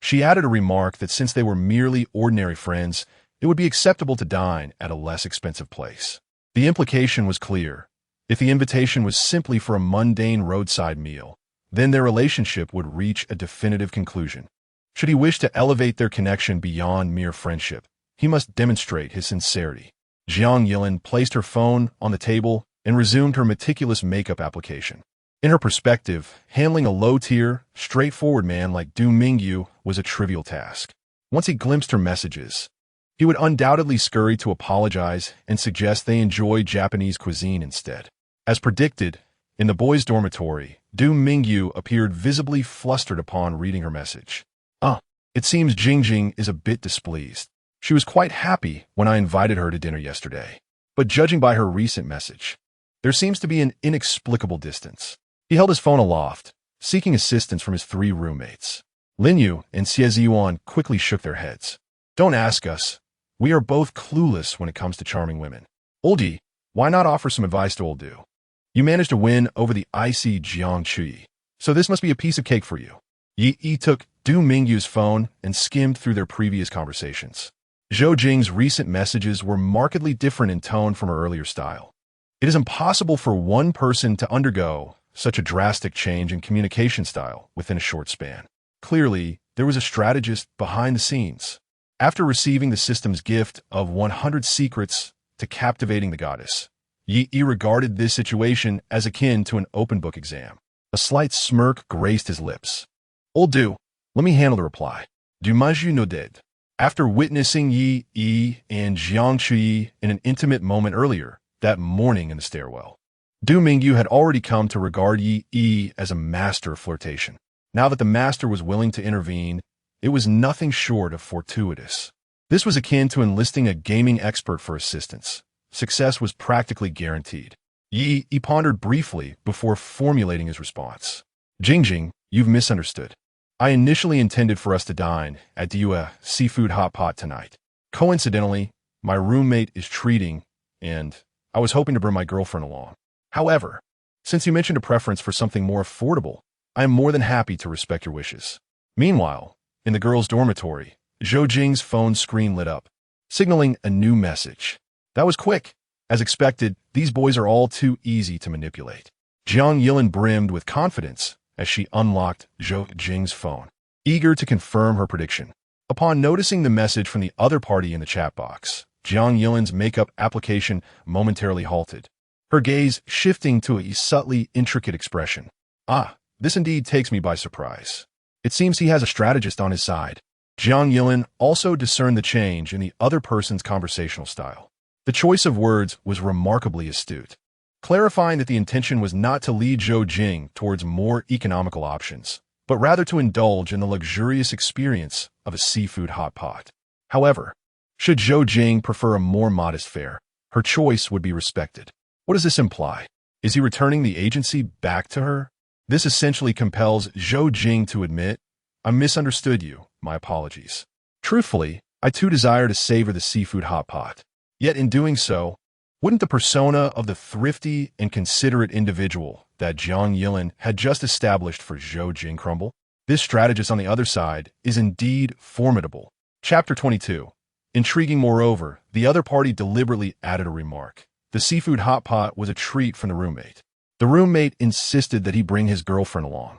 she added a remark that since they were merely ordinary friends, it would be acceptable to dine at a less expensive place. The implication was clear. If the invitation was simply for a mundane roadside meal, then their relationship would reach a definitive conclusion. Should he wish to elevate their connection beyond mere friendship, he must demonstrate his sincerity. Jiang Yilin placed her phone on the table and resumed her meticulous makeup application. In her perspective, handling a low-tier, straightforward man like Du Mingyu was a trivial task. Once he glimpsed her messages, he would undoubtedly scurry to apologize and suggest they enjoy Japanese cuisine instead. As predicted, in the boys' dormitory, Du Mingyu appeared visibly flustered upon reading her message. It seems Jingjing is a bit displeased. She was quite happy when I invited her to dinner yesterday. But judging by her recent message, there seems to be an inexplicable distance. He held his phone aloft, seeking assistance from his 3 roommates. Lin Yu and Xie Ziyuan quickly shook their heads. Don't ask us. We are both clueless when it comes to charming women. Old Yi, why not offer some advice to old Du? You managed to win over the icy Jiang Chui, so this must be a piece of cake for you. Yi took Du Mingyu's phone and skimmed through their previous conversations. Zhou Jing's recent messages were markedly different in tone from her earlier style. It is impossible for one person to undergo such a drastic change in communication style within a short span. Clearly, there was a strategist behind the scenes. After receiving the system's gift of 100 secrets to captivating the goddess, Yi regarded this situation as akin to an open book exam. A slight smirk graced his lips. Old Du, let me handle the reply. Du Maju no dead. After witnessing Yi and Jiang Chui in an intimate moment earlier, that morning in the stairwell, Du Mingyu had already come to regard Yi as a master of flirtation. Now that the master was willing to intervene, it was nothing short of fortuitous. This was akin to enlisting a gaming expert for assistance. Success was practically guaranteed. Yi pondered briefly before formulating his response. Jingjing, you've misunderstood. I initially intended for us to dine at the seafood hot pot tonight. Coincidentally, my roommate is treating, and I was hoping to bring my girlfriend along. However, since you mentioned a preference for something more affordable, I am more than happy to respect your wishes. Meanwhile, in the girls' dormitory, Zhou Jing's phone screen lit up, signaling a new message. That was quick. As expected, these boys are all too easy to manipulate. Jiang Yilin brimmed with confidence as she unlocked Zhou Jing's phone, eager to confirm her prediction. Upon noticing the message from the other party in the chat box, Jiang Yilin's makeup application momentarily halted, her gaze shifting to a subtly intricate expression. This indeed takes me by surprise. It seems he has a strategist on his side. Jiang Yilin also discerned the change in the other person's conversational style. The choice of words was remarkably astute, clarifying that the intention was not to lead Zhou Jing towards more economical options, but rather to indulge in the luxurious experience of a seafood hot pot. However, should Zhou Jing prefer a more modest fare, her choice would be respected. What does this imply? Is he returning the agency back to her? This essentially compels Zhou Jing to admit, I misunderstood you, my apologies. Truthfully, I too desire to savor the seafood hot pot. Yet in doing so, wouldn't the persona of the thrifty and considerate individual that Jiang Yilin had just established for Zhou Jing crumble? This strategist on the other side is indeed formidable. Chapter 22. Intriguing moreover, the other party deliberately added a remark. The seafood hot pot was a treat from the roommate. The roommate insisted that he bring his girlfriend along.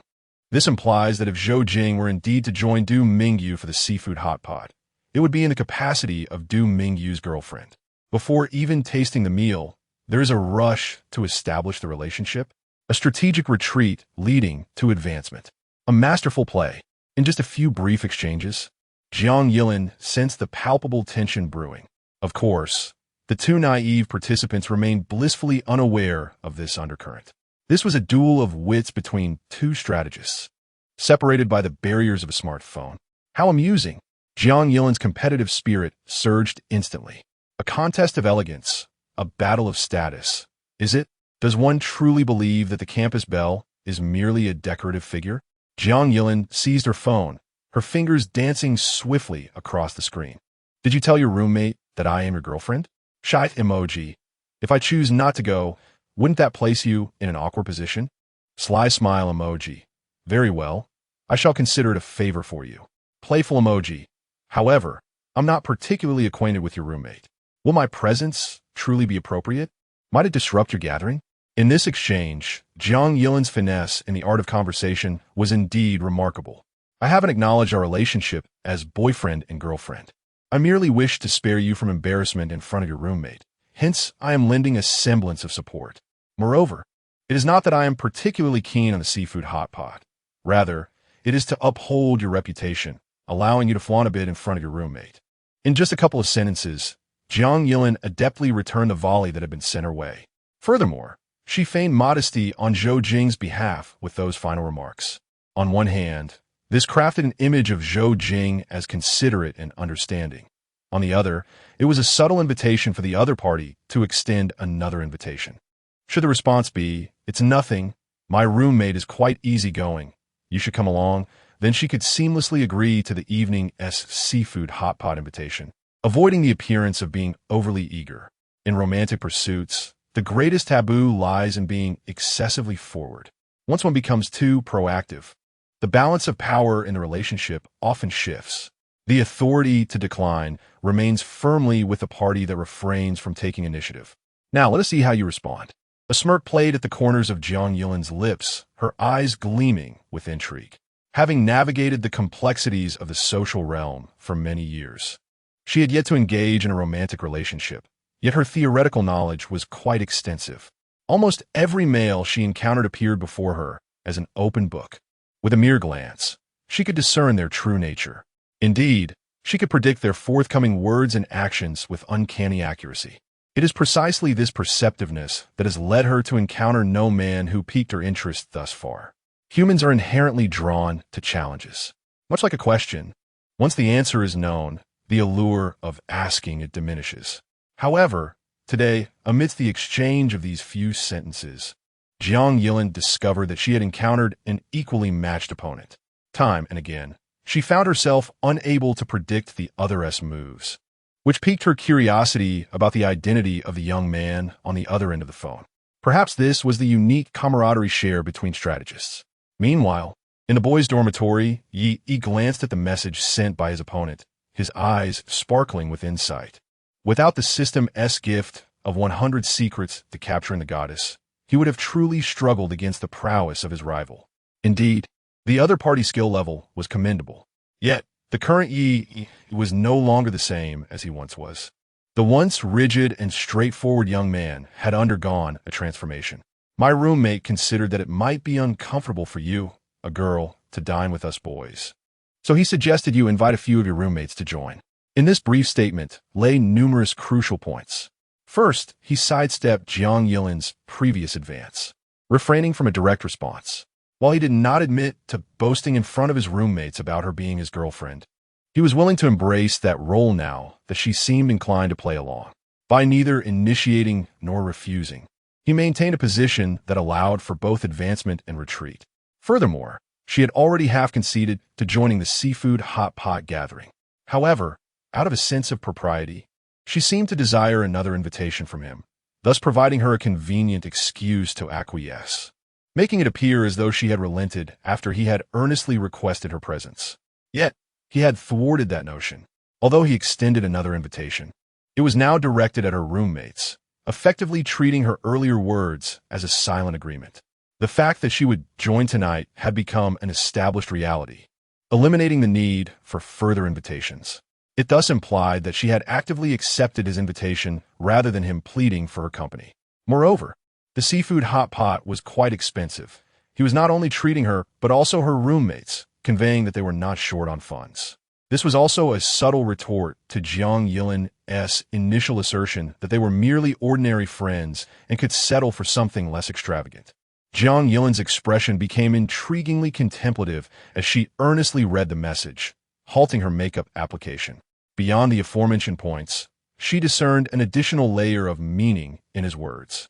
This implies that if Zhou Jing were indeed to join Du Mingyu for the seafood hot pot, it would be in the capacity of Du Mingyu's girlfriend. Before even tasting the meal, there is a rush to establish the relationship, a strategic retreat leading to advancement. A masterful play. In just a few brief exchanges, Jiang Yilin sensed the palpable tension brewing. Of course, the 2 naive participants remained blissfully unaware of this undercurrent. This was a duel of wits between 2 strategists, separated by the barriers of a smartphone. How amusing! Jiang Yilin's competitive spirit surged instantly. A contest of elegance, a battle of status. Is it? Does one truly believe that the campus belle is merely a decorative figure? Jiang Yilin seized her phone, her fingers dancing swiftly across the screen. Did you tell your roommate that I am your girlfriend? Shy emoji. If I choose not to go, wouldn't that place you in an awkward position? Sly smile emoji. Very well. I shall consider it a favor for you. Playful emoji. However, I'm not particularly acquainted with your roommate. Will my presence truly be appropriate? Might it disrupt your gathering? In this exchange, Jiang Yilin's finesse in the art of conversation was indeed remarkable. I haven't acknowledged our relationship as boyfriend and girlfriend. I merely wish to spare you from embarrassment in front of your roommate. Hence, I am lending a semblance of support. Moreover, it is not that I am particularly keen on the seafood hot pot. Rather, it is to uphold your reputation, allowing you to flaunt a bit in front of your roommate. In just a couple of sentences, Jiang Yilin adeptly returned the volley that had been sent her way. Furthermore, she feigned modesty on Zhou Jing's behalf with those final remarks. On one hand, this crafted an image of Zhou Jing as considerate and understanding. On the other, it was a subtle invitation for the other party to extend another invitation. Should the response be, "It's nothing, my roommate is quite easygoing, you should come along," then she could seamlessly agree to the evening's seafood hot pot invitation, avoiding the appearance of being overly eager. In romantic pursuits, the greatest taboo lies in being excessively forward. Once one becomes too proactive, the balance of power in the relationship often shifts. The authority to decline remains firmly with the party that refrains from taking initiative. Now, let us see how you respond. A smirk played at the corners of Jiang Yilin's lips, her eyes gleaming with intrigue. Having navigated the complexities of the social realm for many years, she had yet to engage in a romantic relationship, yet her theoretical knowledge was quite extensive. Almost every male she encountered appeared before her as an open book. With a mere glance, she could discern their true nature. Indeed, she could predict their forthcoming words and actions with uncanny accuracy. It is precisely this perceptiveness that has led her to encounter no man who piqued her interest thus far. Humans are inherently drawn to challenges. Much like a question, once the answer is known, the allure of asking it diminishes. However, today, amidst the exchange of these few sentences, Jiang Yilin discovered that she had encountered an equally matched opponent. Time and again, she found herself unable to predict the other's moves, which piqued her curiosity about the identity of the young man on the other end of the phone. Perhaps this was the unique camaraderie shared between strategists. Meanwhile, in the boys' dormitory, Yi glanced at the message sent by his opponent, his eyes sparkling with insight. Without the system's gift of 100 secrets to capturing the goddess, he would have truly struggled against the prowess of his rival. Indeed, the other party's skill level was commendable. Yet, the current Yi was no longer the same as he once was. The once rigid and straightforward young man had undergone a transformation. My roommate considered that it might be uncomfortable for you, a girl, to dine with us boys. So he suggested you invite a few of your roommates to join. In this brief statement lay numerous crucial points. First, he sidestepped Jiang Yilin's previous advance, refraining from a direct response. While he did not admit to boasting in front of his roommates about her being his girlfriend, he was willing to embrace that role now that she seemed inclined to play along. By neither initiating nor refusing, he maintained a position that allowed for both advancement and retreat. Furthermore, she had already half conceded to joining the seafood hot pot gathering. However, out of a sense of propriety, she seemed to desire another invitation from him, thus providing her a convenient excuse to acquiesce, making it appear as though she had relented after he had earnestly requested her presence. Yet, he had thwarted that notion. Although he extended another invitation, it was now directed at her roommates, effectively treating her earlier words as a silent agreement. The fact that she would join tonight had become an established reality, eliminating the need for further invitations. It thus implied that she had actively accepted his invitation rather than him pleading for her company. Moreover, the seafood hot pot was quite expensive. He was not only treating her, but also her roommates, conveying that they were not short on funds. This was also a subtle retort to Jiang Yilin's initial assertion that they were merely ordinary friends and could settle for something less extravagant. Jiang Yilin's expression became intriguingly contemplative as she earnestly read the message, halting her makeup application. Beyond the aforementioned points, she discerned an additional layer of meaning in his words.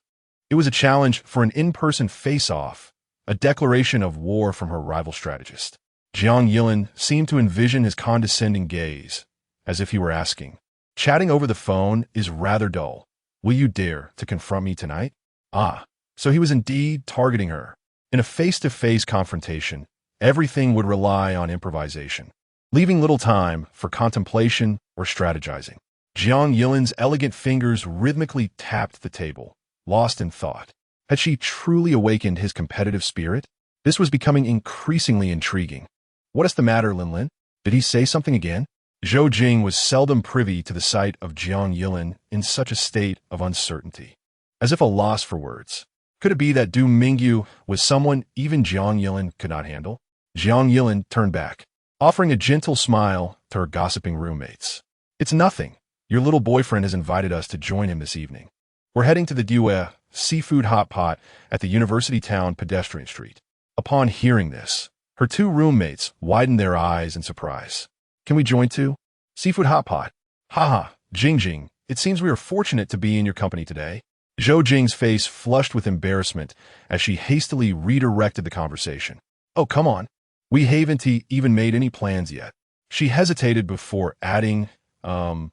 It was a challenge for an in-person face-off, a declaration of war from her rival strategist. Jiang Yilin seemed to envision his condescending gaze, as if he were asking, "Chatting over the phone is rather dull. Will you dare to confront me tonight? Ah, so he was indeed targeting her. In a face-to-face confrontation, everything would rely on improvisation, leaving little time for contemplation or strategizing. Jiang Yilin's elegant fingers rhythmically tapped the table, lost in thought. Had she truly awakened his competitive spirit? This was becoming increasingly intriguing. What is the matter, Lin? Did he say something again? Zhou Jing was seldom privy to the sight of Jiang Yilin in such a state of uncertainty, as if a loss for words. Could it be that Du Mingyu was someone even Jiang Yilin could not handle? Jiang Yilin turned back, offering a gentle smile to her gossiping roommates. It's nothing. Your little boyfriend has invited us to join him this evening. We're heading to the Due seafood hot pot at the University Town pedestrian street. Upon hearing this, her two roommates widened their eyes in surprise. Can we join too? Seafood hot pot. Haha, Jing, it seems we are fortunate to be in your company today. Zhou Jing's face flushed with embarrassment as she hastily redirected the conversation. Oh, come on. We haven't even made any plans yet. She hesitated before adding, Lin,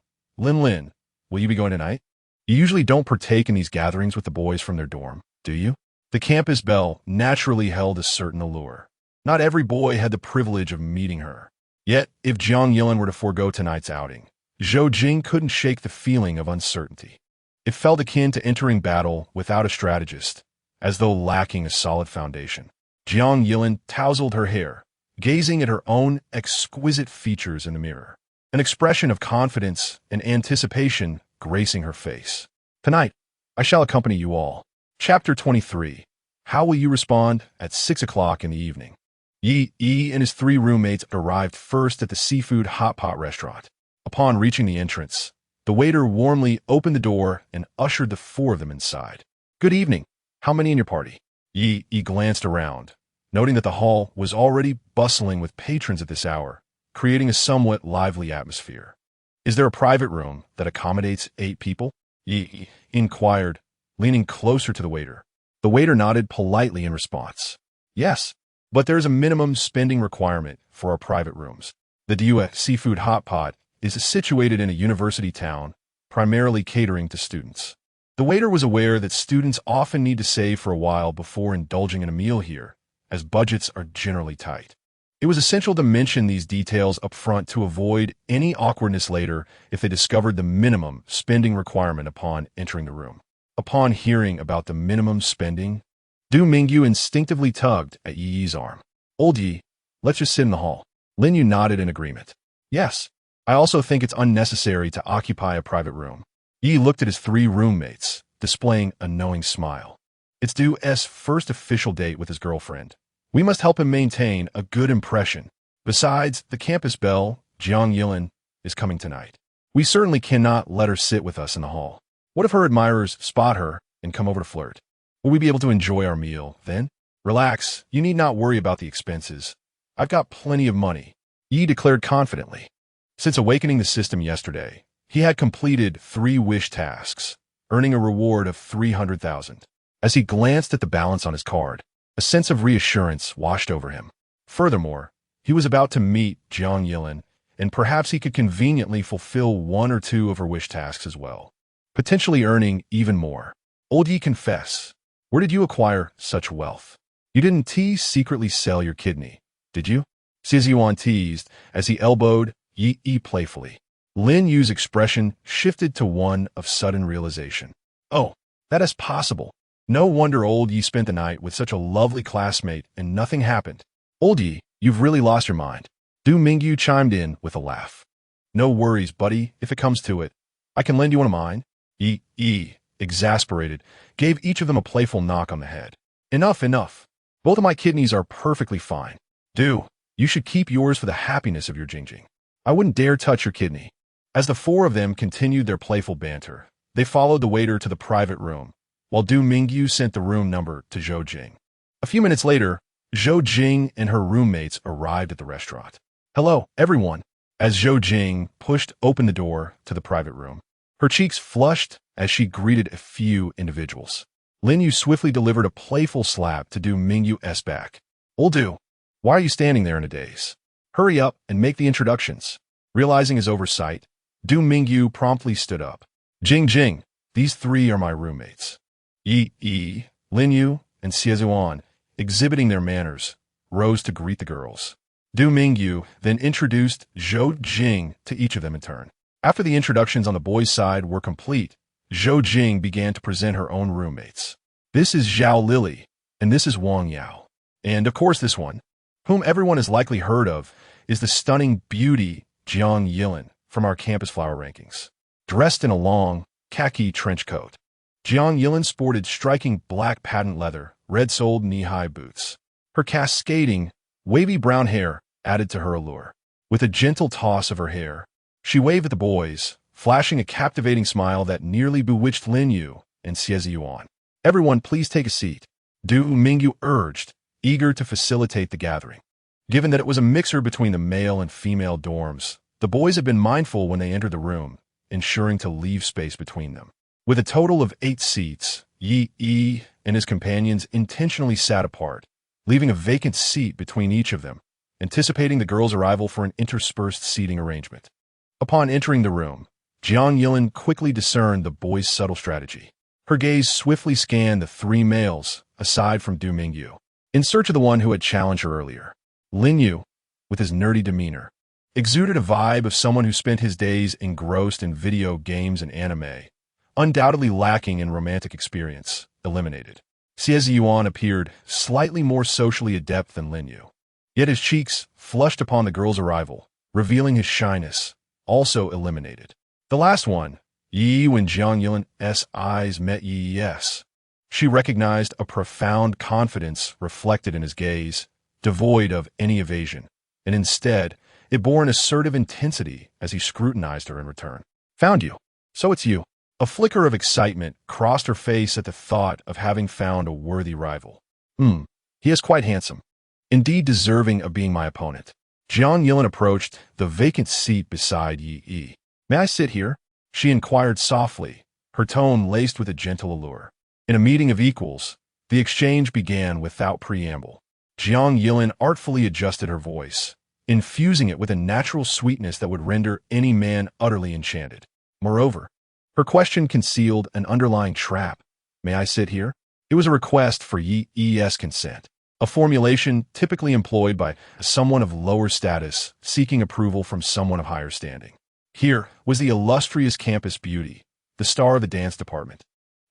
will you be going tonight? You usually don't partake in these gatherings with the boys from their dorm, do you? The campus belle naturally held a certain allure. Not every boy had the privilege of meeting her. Yet, if Jiang Yilin were to forego tonight's outing, Zhou Jing couldn't shake the feeling of uncertainty. It felt akin to entering battle without a strategist, as though lacking a solid foundation. Jiang Yilin tousled her hair, gazing at her own exquisite features in the mirror, an expression of confidence and anticipation gracing her face. Tonight, I shall accompany you all. Chapter 23. How will you respond at 6 o'clock in the evening? Yi and his three roommates arrived first at the seafood hot pot restaurant. Upon reaching the entrance, the waiter warmly opened the door and ushered the four of them inside. Good evening. How many in your party? Yi glanced around, noting that the hall was already bustling with patrons at this hour, creating a somewhat lively atmosphere. Is there a private room that accommodates 8 people? Yi inquired, leaning closer to the waiter. The waiter nodded politely in response. Yes, but there is a minimum spending requirement for our private rooms. The Due seafood hot pot is situated in a university town, primarily catering to students. The waiter was aware that students often need to save for a while before indulging in a meal here, as budgets are generally tight. It was essential to mention these details up front to avoid any awkwardness later if they discovered the minimum spending requirement upon entering the room. Upon hearing about the minimum spending, Du Mingyu instinctively tugged at Yi's arm. Old Yi, let's just sit in the hall. Lin Yu nodded in agreement. Yes, I also think it's unnecessary to occupy a private room. Yi looked at his three roommates, displaying a knowing smile. It's Du's first official date with his girlfriend. We must help him maintain a good impression. Besides, the campus belle, Jiang Yilin, is coming tonight. We certainly cannot let her sit with us in the hall. What if her admirers spot her and come over to flirt? Will we be able to enjoy our meal then? Relax, you need not worry about the expenses. I've got plenty of money, Yi declared confidently. Since awakening the system yesterday, he had completed 3 wish tasks, earning a reward of 300,000. As he glanced at the balance on his card, a sense of reassurance washed over him. Furthermore, he was about to meet Jiang Yilin, and perhaps he could conveniently fulfill 1 or 2 of her wish tasks as well, potentially earning even more. Old Yi, confess, where did you acquire such wealth? You didn't secretly sell your kidney, did you? Yuan teased as he elbowed Yi playfully. Lin Yu's expression shifted to one of sudden realization. Oh, that is possible. No wonder Old Yi spent the night with such a lovely classmate and nothing happened. Old Yi, you've really lost your mind. Du Mingyu chimed in with a laugh. No worries, buddy, if it comes to it. I can lend you one of mine. Yi, exasperated, gave each of them a playful knock on the head. Enough. Both of my kidneys are perfectly fine. Du, you should keep yours for the happiness of your Jingjing. I wouldn't dare touch your kidney. As the four of them continued their playful banter, they followed the waiter to the private room, while Du Mingyu sent the room number to Zhou Jing. A few minutes later, Zhou Jing and her roommates arrived at the restaurant. Hello, everyone. As Zhou Jing pushed open the door to the private room, her cheeks flushed as she greeted a few individuals. Lin Yu swiftly delivered a playful slap to Du Mingyu's back. Old Du, why are you standing there in a daze? Hurry up and make the introductions. Realizing his oversight, Du Mingyu promptly stood up. Jing, These three are my roommates. Yi, Linyu, and Xiezuan, exhibiting their manners, rose to greet the girls. Du Mingyu then introduced Zhou Jing to each of them in turn. After the introductions on the boys' side were complete, Zhou Jing began to present her own roommates. This is Zhao Lily, and this is Wang Yao. And of course this one, whom everyone has likely heard of, is the stunning beauty Jiang Yilin from our campus flower rankings. Dressed in a long, khaki trench coat, Jiang Yilin sported striking black patent leather, red-soled knee-high boots. Her cascading, wavy brown hair added to her allure. With a gentle toss of her hair, she waved at the boys, flashing a captivating smile that nearly bewitched Linyu and Xiezuan. Everyone, please take a seat, Du Mingyu urged, eager to facilitate the gathering. Given that it was a mixer between the male and female dorms, the boys had been mindful when they entered the room, ensuring to leave space between them. With a total of 8 seats, Yi and his companions intentionally sat apart, leaving a vacant seat between each of them, anticipating the girls' arrival for an interspersed seating arrangement. Upon entering the room, Jiang Yilin quickly discerned the boys' subtle strategy. Her gaze swiftly scanned the 3 males, aside from Du Mingyu, in search of the one who had challenged her earlier. Linyu, with his nerdy demeanor, exuded a vibe of someone who spent his days engrossed in video games and anime, undoubtedly lacking in romantic experience, eliminated. Xiezuan appeared slightly more socially adept than Linyu, yet his cheeks flushed upon the girl's arrival, revealing his shyness, also eliminated. The last one, Yi, when Jiang Yilin's eyes met Yi's, she recognized a profound confidence reflected in his gaze, devoid of any evasion, and instead, it bore an assertive intensity as he scrutinized her in return. Found you. So it's you. A flicker of excitement crossed her face at the thought of having found a worthy rival. He is quite handsome. Indeed deserving of being my opponent. Jiang Yilin approached the vacant seat beside Yi. May I sit here? She inquired softly, her tone laced with a gentle allure. In a meeting of equals, the exchange began without preamble. Jiang Yilin artfully adjusted her voice, infusing it with a natural sweetness that would render any man utterly enchanted. Moreover, her question concealed an underlying trap. May I sit here? It was a request for Yi's consent, a formulation typically employed by someone of lower status seeking approval from someone of higher standing. Here was the illustrious campus beauty, the star of the dance department,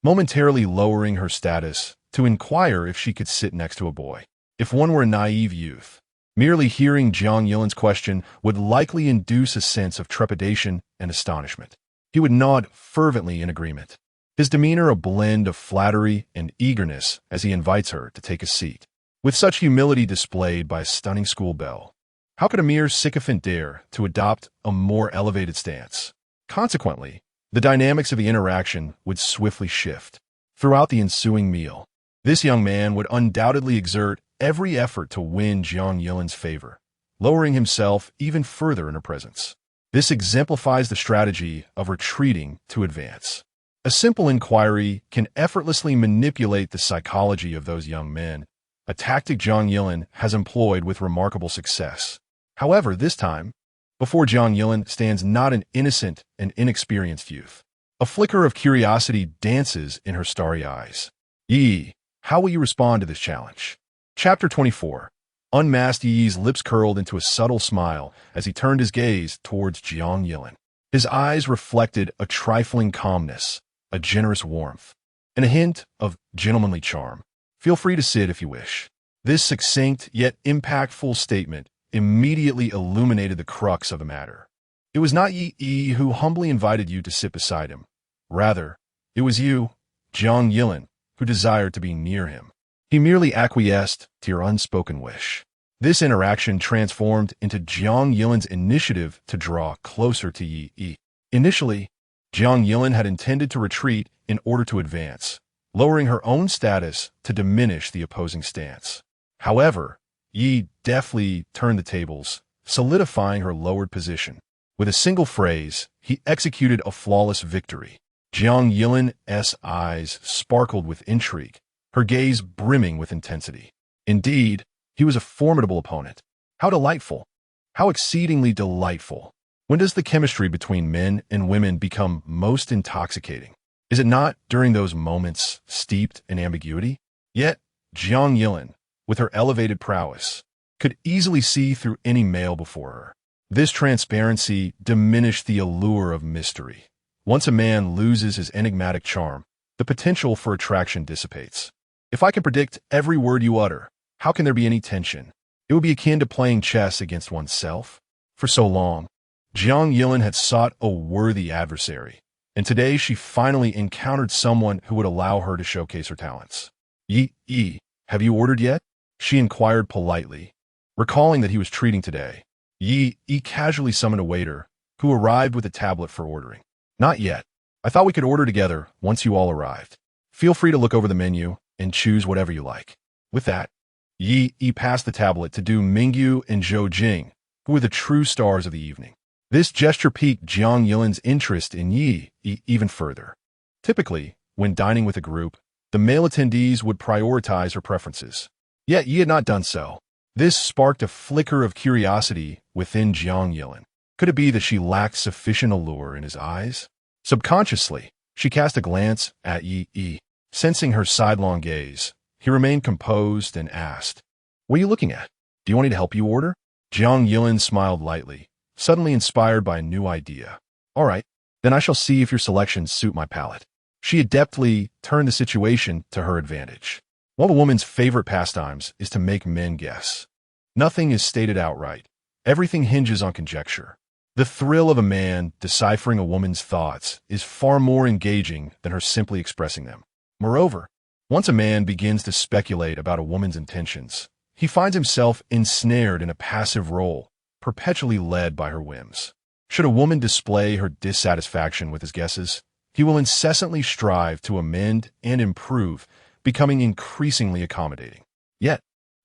momentarily lowering her status to inquire if she could sit next to a boy. If one were a naive youth, merely hearing Jiang Yilin's question would likely induce a sense of trepidation and astonishment. He would nod fervently in agreement, his demeanor a blend of flattery and eagerness as he invites her to take a seat. With such humility displayed by a stunning school belle, how could a mere sycophant dare to adopt a more elevated stance? Consequently, the dynamics of the interaction would swiftly shift. Throughout the ensuing meal, this young man would undoubtedly exert every effort to win Jiang Yilin's favor, lowering himself even further in her presence. This exemplifies the strategy of retreating to advance. A simple inquiry can effortlessly manipulate the psychology of those young men, a tactic Jiang Yilin has employed with remarkable success. However, this time, before Jiang Yilin stands not an innocent and inexperienced youth. A flicker of curiosity dances in her starry eyes. Yi, how will you respond to this challenge? Chapter 24. Unmasked Yi's lips curled into a subtle smile as he turned his gaze towards Jiang Yilin. His eyes reflected a trifling calmness, a generous warmth, and a hint of gentlemanly charm. Feel free to sit if you wish. This succinct yet impactful statement immediately illuminated the crux of the matter. It was not Yi who humbly invited you to sit beside him. Rather, it was you, Jiang Yilin, who desired to be near him. He merely acquiesced to your unspoken wish. This interaction transformed into Jiang Yilin's initiative to draw closer to Yi. Initially, Jiang Yilin had intended to retreat in order to advance, lowering her own status to diminish the opposing stance. However, Yi deftly turned the tables, solidifying her lowered position. With a single phrase, he executed a flawless victory. Jiang Yilin's eyes sparkled with intrigue, her gaze brimming with intensity. Indeed, he was a formidable opponent. How delightful! How exceedingly delightful! When does the chemistry between men and women become most intoxicating? Is it not during those moments steeped in ambiguity? Yet, Jiang Yilin, with her elevated prowess, could easily see through any male before her. This transparency diminished the allure of mystery. Once a man loses his enigmatic charm, the potential for attraction dissipates. If I can predict every word you utter, how can there be any tension? It would be akin to playing chess against oneself. For so long, Jiang Yilin had sought a worthy adversary, and today she finally encountered someone who would allow her to showcase her talents. Yi, have you ordered yet? She inquired politely, recalling that he was treating today. Yi casually summoned a waiter, who arrived with a tablet for ordering. Not yet. I thought we could order together once you all arrived. Feel free to look over the menu and choose whatever you like. With that, Yi passed the tablet to Du Mingyu and Zhou Jing, who were the true stars of the evening. This gesture piqued Jiang Yilin's interest in Yi even further. Typically, when dining with a group, the male attendees would prioritize her preferences. Yet Yi had not done so. This sparked a flicker of curiosity within Jiang Yilin. Could it be that she lacked sufficient allure in his eyes? Subconsciously, she cast a glance at Yi. Sensing her sidelong gaze, he remained composed and asked, "What are you looking at? Do you want me to help you order?" Jiang Yilin smiled lightly, suddenly inspired by a new idea. "All right, then I shall see if your selections suit my palate." She adeptly turned the situation to her advantage. One of a woman's favorite pastimes is to make men guess. Nothing is stated outright. Everything hinges on conjecture. The thrill of a man deciphering a woman's thoughts is far more engaging than her simply expressing them. Moreover, once a man begins to speculate about a woman's intentions, he finds himself ensnared in a passive role, perpetually led by her whims. Should a woman display her dissatisfaction with his guesses, he will incessantly strive to amend and improve, becoming increasingly accommodating. Yet,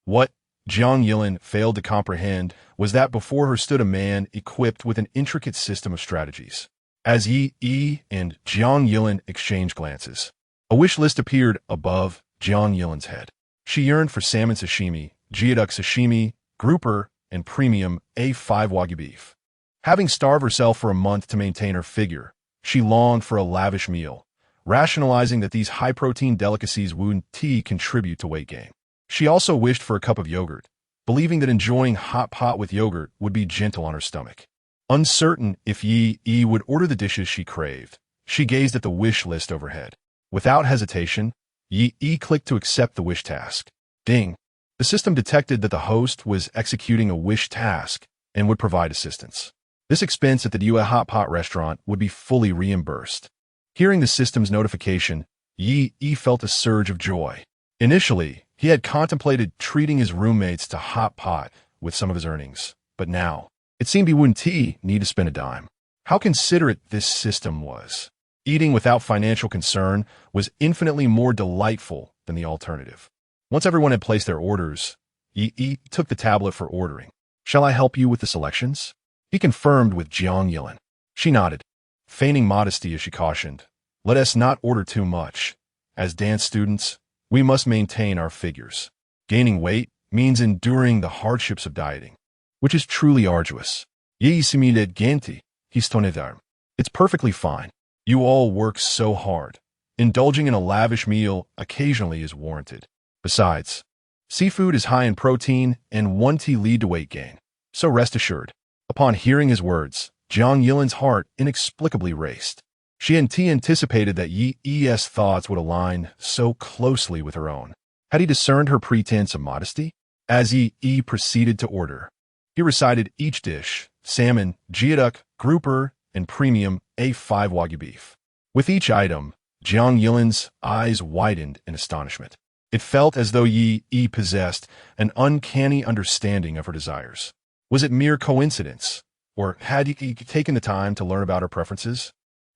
what Jiang Yilin failed to comprehend was that before her stood a man equipped with an intricate system of strategies. As Yi and Jiang Yilin exchanged glances, a wish list appeared above Jiang Yilin's head. She yearned for salmon sashimi, geoduck sashimi, grouper, and premium A5 Wagyu beef. Having starved herself for a month to maintain her figure, she longed for a lavish meal, rationalizing that these high-protein delicacies wouldn't contribute to weight gain. She also wished for a cup of yogurt, believing that enjoying hot pot with yogurt would be gentle on her stomach. Uncertain if Yi would order the dishes she craved, she gazed at the wish list overhead. Without hesitation, Yi clicked to accept the wish task. Ding! The system detected that the host was executing a wish task and would provide assistance. This expense at the Yue Hot Pot restaurant would be fully reimbursed. Hearing the system's notification, Yi felt a surge of joy. Initially, he had contemplated treating his roommates to hot pot with some of his earnings, but now, it seemed he wouldn't need to spend a dime. How considerate this system was. Eating without financial concern was infinitely more delightful than the alternative. Once everyone had placed their orders, Yi took the tablet for ordering. "Shall I help you with the selections?" He confirmed with Jiang Yilin. She nodded, feigning modesty as she cautioned, "Let us not order too much. As dance students, we must maintain our figures. Gaining weight means enduring the hardships of dieting, which is truly arduous. Yeisimidet genti, histonedarm. It's perfectly fine. You all work so hard. Indulging in a lavish meal occasionally is warranted. Besides, seafood is high in protein and won't lead to weight gain. So rest assured." Upon hearing his words, Jiang Yilin's heart inexplicably raced. She hadn't anticipated that Yi's thoughts would align so closely with her own. Had he discerned her pretense of modesty? As Yi proceeded to order, he recited each dish: salmon, geoduck, grouper, and premium A5 Wagyu beef. With each item, Jiang Yilin's eyes widened in astonishment. It felt as though Yi possessed an uncanny understanding of her desires. Was it mere coincidence, or had Yi taken the time to learn about her preferences?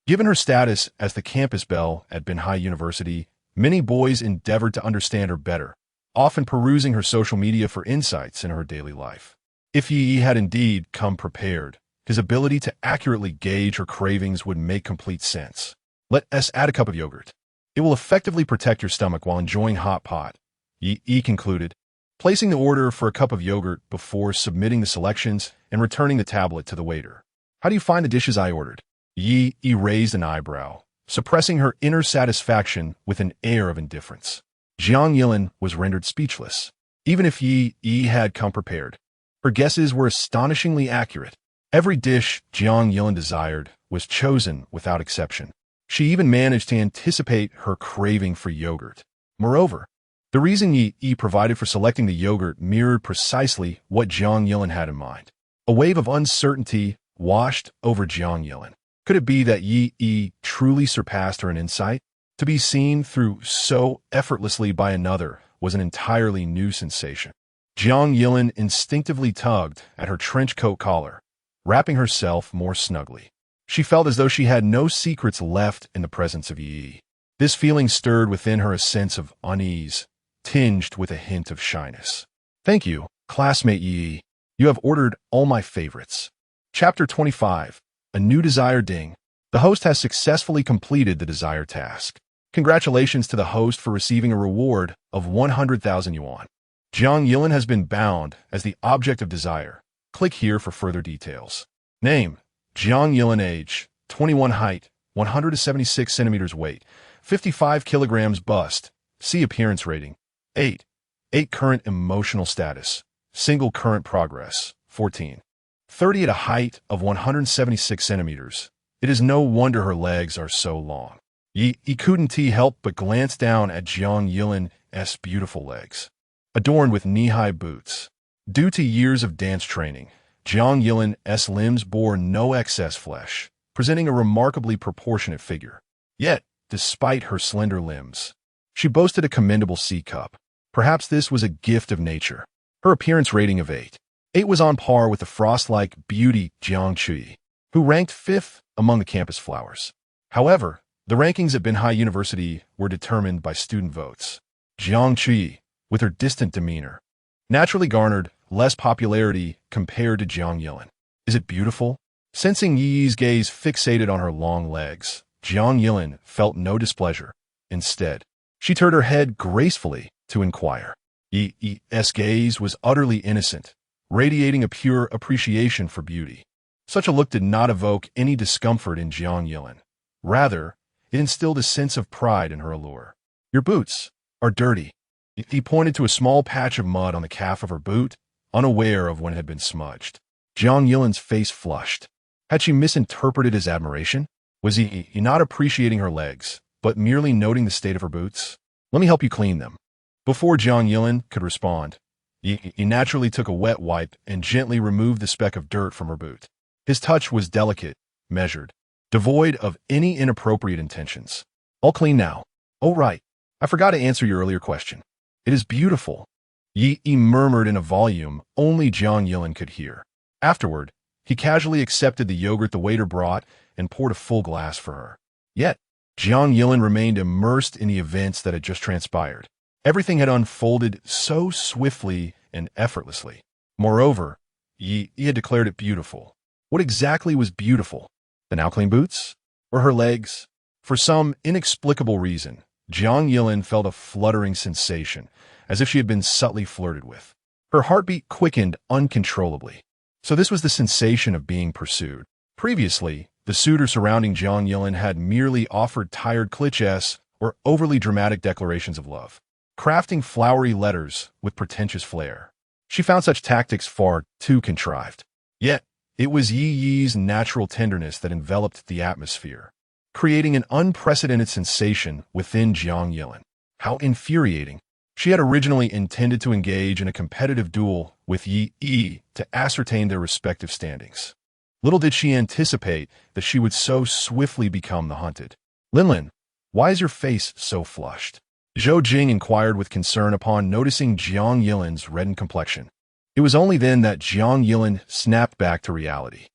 Given her status as the campus belle at Binhai University, many boys endeavored to understand her better, often perusing her social media for insights in her daily life. If Yi had indeed come prepared, his ability to accurately gauge her cravings would make complete sense. Let us add a cup of yogurt. It will effectively protect your stomach while enjoying hot pot, Yi concluded, placing the order for a cup of yogurt before submitting the selections and returning the tablet to the waiter. "How do you find the dishes I ordered?" Yi raised an eyebrow, suppressing her inner satisfaction with an air of indifference. Jiang Yilin was rendered speechless. Even if Yi had come prepared, her guesses were astonishingly accurate. Every dish Jiang Yilin desired was chosen without exception. She even managed to anticipate her craving for yogurt. Moreover, the reason Yi provided for selecting the yogurt mirrored precisely what Jiang Yilin had in mind. A wave of uncertainty washed over Jiang Yilin. Could it be that Yi truly surpassed her in insight? To be seen through so effortlessly by another was an entirely new sensation. Jiang Yilin instinctively tugged at her trench coat collar, wrapping herself more snugly. She felt as though she had no secrets left in the presence of Yi. This feeling stirred within her a sense of unease, tinged with a hint of shyness. "Thank you, classmate Yi. You have ordered all my favorites." Chapter 25. A New Desire Ding. The host has successfully completed the desired task. Congratulations to the host for receiving a reward of 100,000 yuan. Jiang Yilin has been bound as the object of desire. Click here for further details. Name: Jiang Yilin. Age: 21. Height: 176 centimeters. Weight: 55 kilograms. Bust. See appearance rating: 8. 8. Current emotional status: single. Current progress: 14. 30. At a height of 176 centimeters. It is no wonder her legs are so long. Yi couldn't help but glance down at Jiang Yilin's beautiful legs, adorned with knee-high boots. Due to years of dance training, Jiang Yilin's limbs bore no excess flesh, presenting a remarkably proportionate figure. Yet, despite her slender limbs, she boasted a commendable C-cup. Perhaps this was a gift of nature. Her appearance rating of 8. 8 was on par with the frost-like beauty Jiang Chui, who ranked 5th among the campus flowers. However, the rankings at Binhai University were determined by student votes. Jiang Chui, with her distant demeanor, naturally garnered less popularity compared to Jiang Yilin. Is it beautiful? Sensing Yi's gaze fixated on her long legs, Jiang Yilin felt no displeasure. Instead, she turned her head gracefully to inquire. Yi's gaze was utterly innocent, radiating a pure appreciation for beauty. Such a look did not evoke any discomfort in Jiang Yilin. Rather, it instilled a sense of pride in her allure. "Your boots are dirty." He pointed to a small patch of mud on the calf of her boot, unaware of when it had been smudged. Jiang Yilin's face flushed. Had she misinterpreted his admiration? Was he not appreciating her legs, but merely noting the state of her boots? "Let me help you clean them." Before Jiang Yilin could respond, he naturally took a wet wipe and gently removed the speck of dirt from her boot. His touch was delicate, measured, devoid of any inappropriate intentions. "All clean now." "Oh, right. I forgot to answer your earlier question. It is beautiful." Yi murmured in a volume only Jiang Yilin could hear. Afterward, he casually accepted the yogurt the waiter brought and poured a full glass for her. Yet, Jiang Yilin remained immersed in the events that had just transpired. Everything had unfolded so swiftly and effortlessly. Moreover, Yi had declared it beautiful. What exactly was beautiful? The now clean boots? Or her legs? For some inexplicable reason, Jiang Yilin felt a fluttering sensation, as if she had been subtly flirted with. Her heartbeat quickened uncontrollably. So this was the sensation of being pursued. Previously, the suitor surrounding Jiang Yilin had merely offered tired clichés or overly dramatic declarations of love, crafting flowery letters with pretentious flair. She found such tactics far too contrived. Yet, it was Yi's natural tenderness that enveloped the atmosphere, creating an unprecedented sensation within Jiang Yilin. How infuriating. She had originally intended to engage in a competitive duel with Yi to ascertain their respective standings. Little did she anticipate that she would so swiftly become the hunted. "Linlin, why is your face so flushed?" Zhou Jing inquired with concern upon noticing Jiang Yilin's reddened complexion. It was only then that Jiang Yilin snapped back to reality.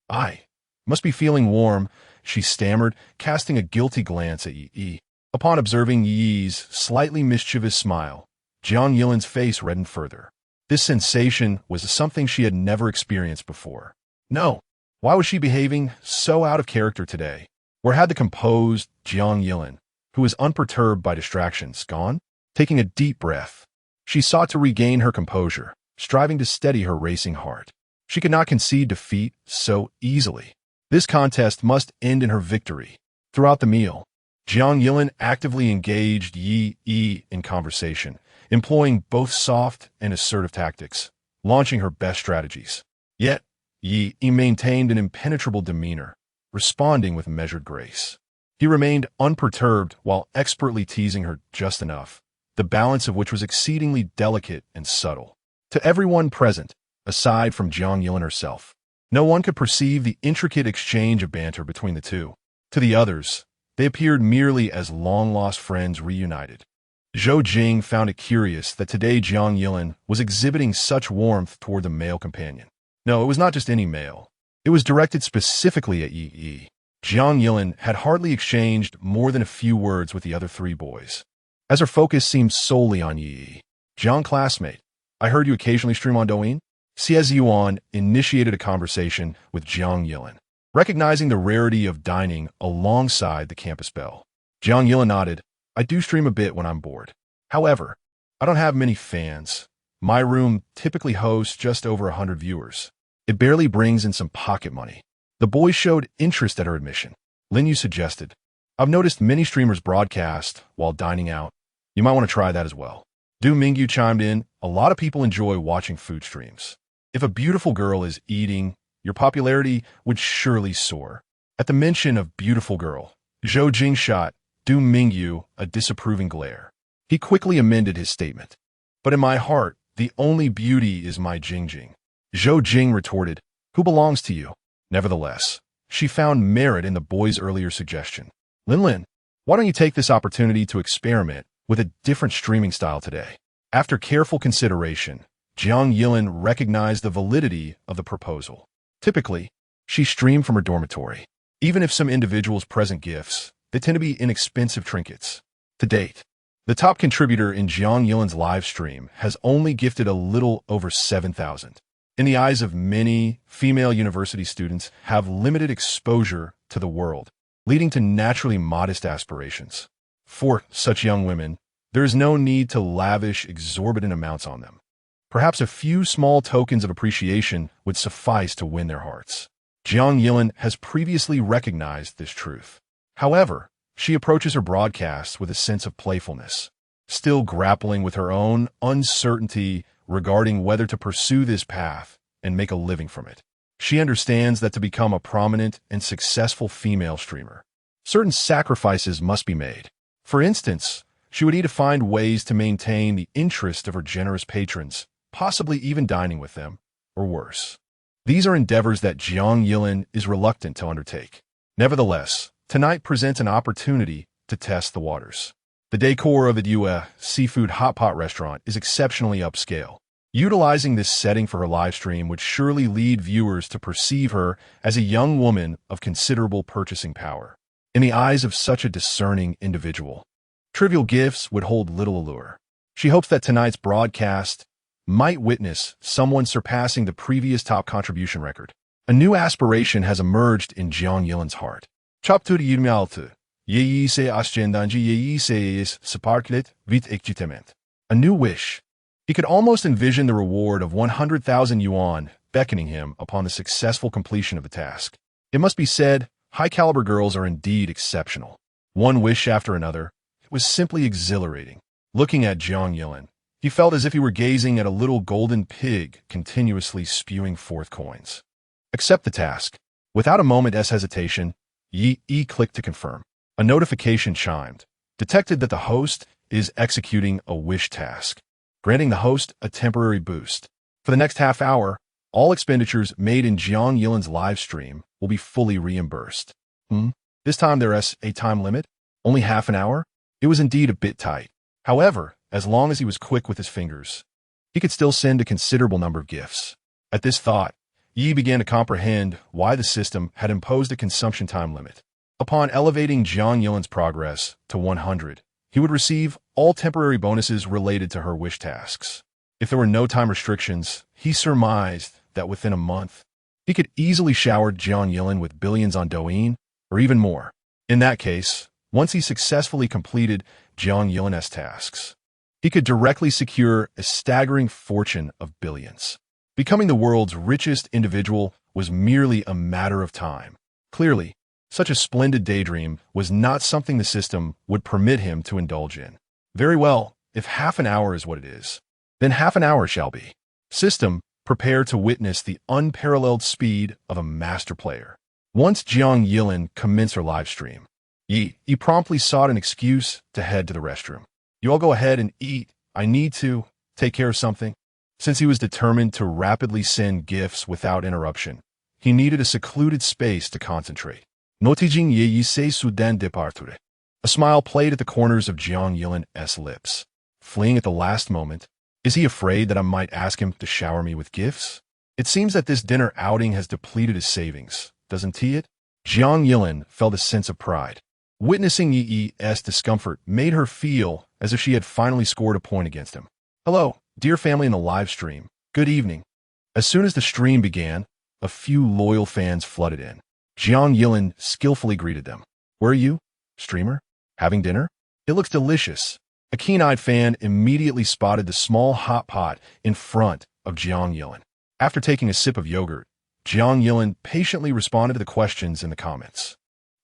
I must be feeling warm," she stammered, casting a guilty glance at Yi. Upon observing Yi's slightly mischievous smile, Jiang Yilin's face reddened further. This sensation was something she had never experienced before. No, why was she behaving so out of character today? Where had the composed Jiang Yilin, who was unperturbed by distractions, gone? Taking a deep breath, she sought to regain her composure, striving to steady her racing heart. She could not concede defeat so easily. This contest must end in her victory. Throughout the meal, Jiang Yilin actively engaged Yi in conversation, employing both soft and assertive tactics, launching her best strategies. Yet, Yi maintained an impenetrable demeanor, responding with measured grace. He remained unperturbed while expertly teasing her just enough, the balance of which was exceedingly delicate and subtle. To everyone present, aside from Jiang Yilin herself, no one could perceive the intricate exchange of banter between the two. To the others, they appeared merely as long-lost friends reunited. Zhou Jing found it curious that today Jiang Yilin was exhibiting such warmth toward the male companion. No, it was not just any male. It was directed specifically at Yi. Jiang Yilin had hardly exchanged more than a few words with the other three boys, as her focus seemed solely on Yi. "Jiang classmate, I heard you occasionally stream on Douyin?" Xie Yuan initiated a conversation with Jiang Yilin, recognizing the rarity of dining alongside the campus belle. Jiang Yilin nodded. "I do stream a bit when I'm bored. However, I don't have many fans. My room typically hosts just over 100 viewers. It barely brings in some pocket money." The boys showed interest at her admission. Lin Yu suggested, "I've noticed many streamers broadcast while dining out. You might want to try that as well." Du Mingyu chimed in, "A lot of people enjoy watching food streams. If a beautiful girl is eating, your popularity would surely soar." At the mention of beautiful girl, Zhou Jing shot Du Mingyu a disapproving glare. He quickly amended his statement. "But in my heart, the only beauty is my Jingjing." Zhou Jing retorted, "Who belongs to you?" Nevertheless, she found merit in the boy's earlier suggestion. Lin, why don't you take this opportunity to experiment with a different streaming style today?" After careful consideration, Jiang Yilin recognized the validity of the proposal. Typically, she streamed from her dormitory. Even if some individuals present gifts, they tend to be inexpensive trinkets. To date, the top contributor in Jiang Yilin's live stream has only gifted a little over 7,000. In the eyes of many, female university students have limited exposure to the world, leading to naturally modest aspirations. For such young women, there is no need to lavish exorbitant amounts on them. Perhaps a few small tokens of appreciation would suffice to win their hearts. Jiang Yilin has previously recognized this truth. However, she approaches her broadcasts with a sense of playfulness, still grappling with her own uncertainty regarding whether to pursue this path and make a living from it. She understands that to become a prominent and successful female streamer, certain sacrifices must be made. For instance, she would need to find ways to maintain the interest of her generous patrons, possibly even dining with them, or worse. These are endeavors that Jiang Yilin is reluctant to undertake. Nevertheless, tonight presents an opportunity to test the waters. The decor of the Yue seafood hot pot restaurant is exceptionally upscale. Utilizing this setting for her live stream would surely lead viewers to perceive her as a young woman of considerable purchasing power. In the eyes of such a discerning individual, trivial gifts would hold little allure. She hopes that tonight's broadcast might witness someone surpassing the previous top contribution record. A new aspiration has emerged in Jiang Yilin's heart. Chapter 26. Yeyi se ascendanji yeyi se is sparklet vit excitement. A new wish. He could almost envision the reward of 100,000 yuan beckoning him upon the successful completion of the task. It must be said, high-caliber girls are indeed exceptional. One wish after another, it was simply exhilarating. Looking at Jiang Yilin, he felt as if he were gazing at a little golden pig continuously spewing forth coins. Accept the task. Without a moment's hesitation, Yi clicked to confirm. A notification chimed, detected that the host is executing a wish task, granting the host a temporary boost. For the next half hour, all expenditures made in Jiang Yilin's live stream will be fully reimbursed. This time there's a time limit? Only half an hour? It was indeed a bit tight. However, as long as he was quick with his fingers, he could still send a considerable number of gifts. At this thought, Yi began to comprehend why the system had imposed a consumption time limit. Upon elevating Jiang Yilin's progress to 100, he would receive all temporary bonuses related to her wish tasks. If there were no time restrictions, he surmised that within a month, he could easily shower Jiang Yilin with billions on Douyin, or even more. In that case, once he successfully completed Jiang Yilin's tasks, he could directly secure a staggering fortune of billions. Becoming the world's richest individual was merely a matter of time. Clearly, Such a splendid daydream was not something the system would permit him to indulge in. Very well, if half an hour is what it is, then half an hour shall be. System, prepare to witness the unparalleled speed of a master player. Once Jiang Yilin commenced her live stream, he promptly sought an excuse to head to the restroom. You all go ahead and eat. I need to take care of something. Since he was determined to rapidly send gifts without interruption, he needed a secluded space to concentrate. Notijing ye se soudain departure. A smile played at the corners of Jiang Yilin's lips. Fleeing at the last moment, is he afraid that I might ask him to shower me with gifts? It seems that this dinner outing has depleted his savings, doesn't he it? Jiang Yilin felt a sense of pride. Witnessing Yi's discomfort made her feel as if she had finally scored a point against him. Hello, dear family in the live stream. Good evening. As soon as the stream began, a few loyal fans flooded in. Jiang Yilin skillfully greeted them. Where are you, streamer? Having dinner? It looks delicious. A keen-eyed fan immediately spotted the small hot pot in front of Jiang Yilin. After taking a sip of yogurt, Jiang Yilin patiently responded to the questions in the comments.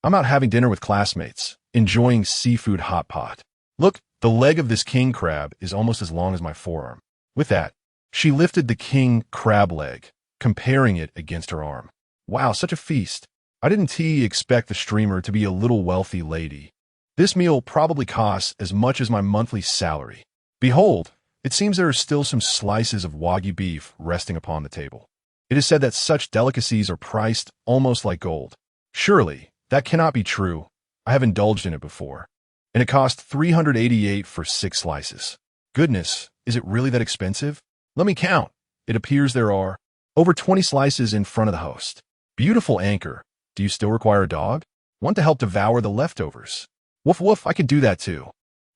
I'm out having dinner with classmates, enjoying seafood hot pot. Look, the leg of this king crab is almost as long as my forearm. With that, she lifted the king crab leg, comparing it against her arm. Wow, such a feast. I didn't expect the streamer to be a little wealthy lady. This meal probably costs as much as my monthly salary. Behold, it seems there are still some slices of Wagyu beef resting upon the table. It is said that such delicacies are priced almost like gold. Surely, that cannot be true. I have indulged in it before. And it cost $388 for 6 slices. Goodness, is it really that expensive? Let me count. It appears there are over 20 slices in front of the host. Beautiful anchor. Do you still require a dog? Want to help devour the leftovers? Woof woof, I could do that too.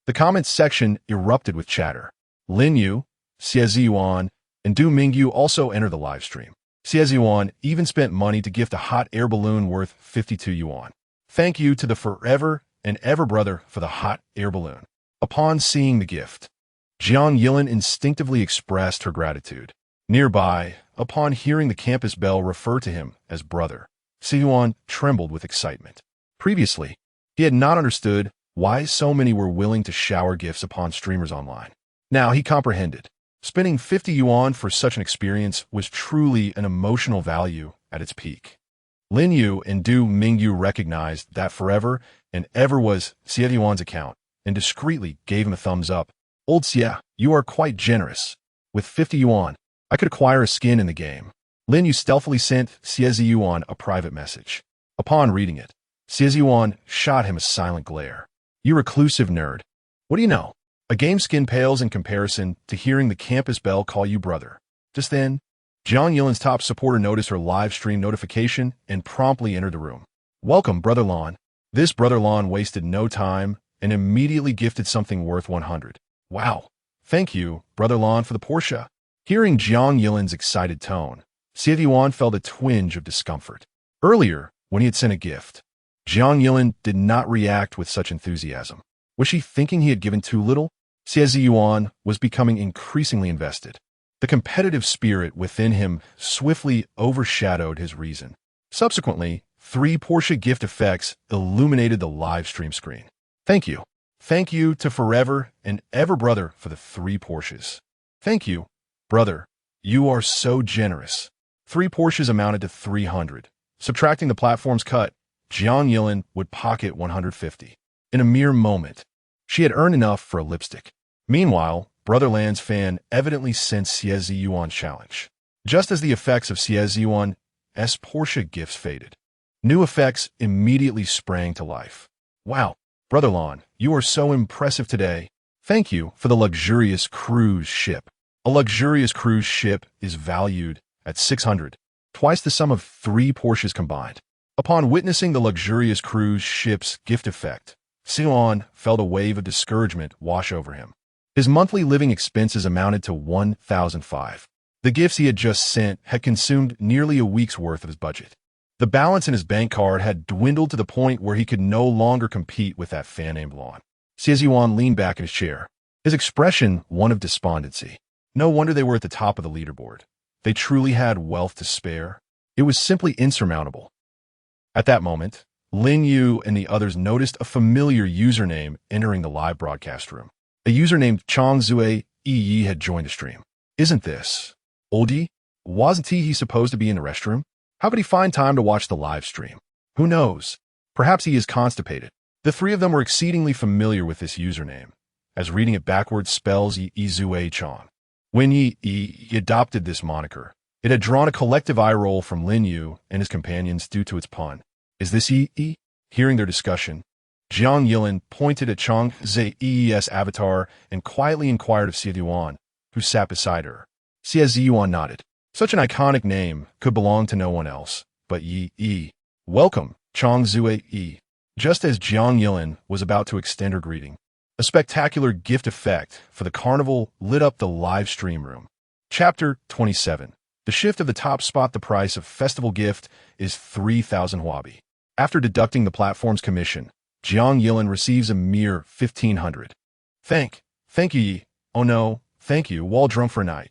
The comments section erupted with chatter. Lin Yu, Xie Yuan, and Du Mingyu also entered the live stream. Xie Yuan even spent money to gift a hot air balloon worth 52 yuan. Thank you to the forever and ever brother for the hot air balloon. Upon seeing the gift, Jiang Yilin instinctively expressed her gratitude. Nearby, upon hearing the campus belle refer to him as brother, Xie Yuan trembled with excitement. Previously, he had not understood why so many were willing to shower gifts upon streamers online. Now he comprehended. Spending 50 yuan for such an experience was truly an emotional value at its peak. Lin Yu and Du Mingyu recognized that forever and ever was Xie Yuan's account and discreetly gave him a thumbs up. Old Xie, you are quite generous. With 50 yuan, I could acquire a skin in the game. Lin Yu stealthily sent Xie Yuan a private message. Upon reading it, Xie Yuan shot him a silent glare. You reclusive nerd. What do you know? A game skin pales in comparison to hearing the campus belle call you brother. Just then, Jiang Yilin's top supporter noticed her live stream notification and promptly entered the room. Welcome, Brother Lon. This Brother Lon wasted no time and immediately gifted something worth 100. Wow. Thank you, Brother Lon, for the Porsche. Hearing Jiang Yilin's excited tone, Xie Yuan felt a twinge of discomfort. Earlier, when he had sent a gift, Jiang Yilin did not react with such enthusiasm. Was she thinking he had given too little? Xie Yuan was becoming increasingly invested. The competitive spirit within him swiftly overshadowed his reason. Subsequently, 3 Porsche gift effects illuminated the live stream screen. Thank you. Thank you to forever and ever brother for the 3 Porsches. Thank you, brother. You are so generous. 3 Porsches amounted to 300. Subtracting the platform's cut, Jiang Yilin would pocket 150. In a mere moment, she had earned enough for a lipstick. Meanwhile, Brother Land's fan evidently sensed Xie Yuan's challenge. Just as the effects of Xie Yuan's Porsche gifts faded, new effects immediately sprang to life. Wow, Brother Lon, you are so impressive today. Thank you for the luxurious cruise ship. A luxurious cruise ship is valued at 600, twice the sum of 3 Porsches combined. Upon witnessing the luxurious cruise ship's gift effect, Sion felt a wave of discouragement wash over him. His monthly living expenses amounted to 1,005. The gifts he had just sent had consumed nearly a week's worth of his budget. The balance in his bank card had dwindled to the point where he could no longer compete with that fan named Lon. Xie Yuan leaned back in his chair, his expression one of despondency. No wonder they were at the top of the leaderboard. They truly had wealth to spare. It was simply insurmountable. At that moment, Lin Yu and the others noticed a familiar username entering the live broadcast room. A user named Chong Zue Yi had joined the stream. Isn't this oldie? Wasn't he supposed to be in the restroom? How could he find time to watch the live stream? Who knows? Perhaps he is constipated. The three of them were exceedingly familiar with this username, as reading it backwards spells Yi Zue Chong. When Yi adopted this moniker, it had drawn a collective eye roll from Lin Yu and his companions due to its pun. Is this Yi? Hearing their discussion, Jiang Yilin pointed at Chong Zhe's avatar and quietly inquired of Xie Yuan, who sat beside her. Xie Yuan nodded. Such an iconic name could belong to no one else but Yi. Welcome, Chong Zue. Just as Jiang Yilin was about to extend her greeting, a spectacular gift effect for the carnival lit up the live stream room. Chapter 27. The shift of the top spot. The price of festival gift is 3,000 huabi. After deducting the platform's commission, Jiang Yilin receives a mere 1,500. Thank you, Yi. Oh no, thank you, wall drunk for a night.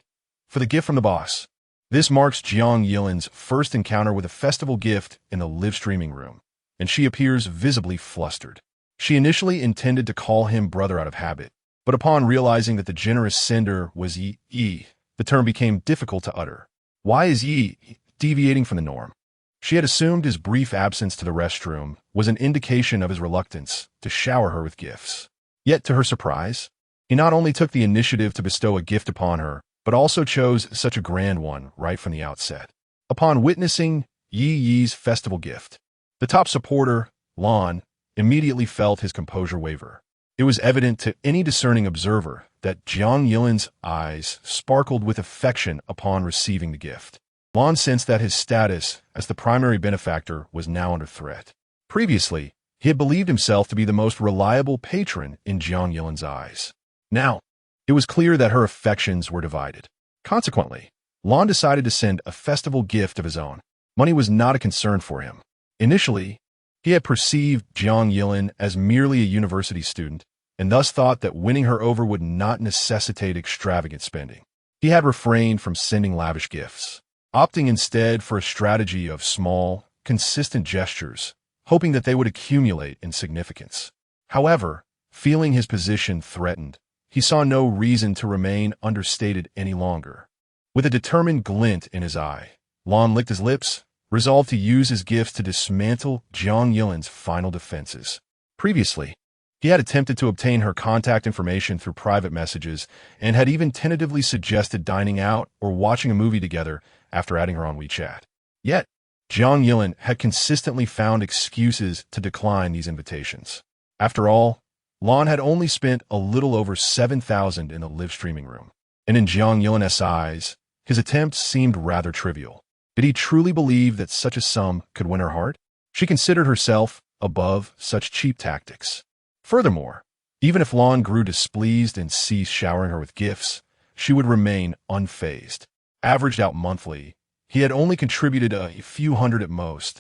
For the gift from the boss. This marks Jiang Yilin's first encounter with a festival gift in the live streaming room, and she appears visibly flustered. She initially intended to call him brother out of habit, but upon realizing that the generous sender was Yi, the term became difficult to utter. Why is Yi deviating from the norm? She had assumed his brief absence to the restroom was an indication of his reluctance to shower her with gifts. Yet, to her surprise, he not only took the initiative to bestow a gift upon her, but also chose such a grand one right from the outset. Upon witnessing Yi's festival gift, the top supporter, Lan, immediately felt his composure waver. It was evident to any discerning observer that Jiang Yilin's eyes sparkled with affection upon receiving the gift. Lan sensed that his status as the primary benefactor was now under threat. Previously, he had believed himself to be the most reliable patron in Jiang Yilin's eyes. Now, it was clear that her affections were divided. Consequently, Lan decided to send a festival gift of his own. Money was not a concern for him. Initially, he had perceived Jiang Yilin as merely a university student, and thus thought that winning her over would not necessitate extravagant spending. He had refrained from sending lavish gifts, opting instead for a strategy of small, consistent gestures, hoping that they would accumulate in significance. However, feeling his position threatened, he saw no reason to remain understated any longer. With a determined glint in his eye, Lan licked his lips, resolved to use his gifts to dismantle Jiang Yilin's final defenses. Previously, he had attempted to obtain her contact information through private messages and had even tentatively suggested dining out or watching a movie together after adding her on WeChat. Yet, Jiang Yilin had consistently found excuses to decline these invitations. After all, Lan had only spent a little over 7,000 in the live streaming room, and in Jiang Yilin's eyes, his attempts seemed rather trivial. Did he truly believe that such a sum could win her heart? She considered herself above such cheap tactics. Furthermore, even if Lan grew displeased and ceased showering her with gifts, she would remain unfazed. Averaged out monthly, he had only contributed a few hundred at most,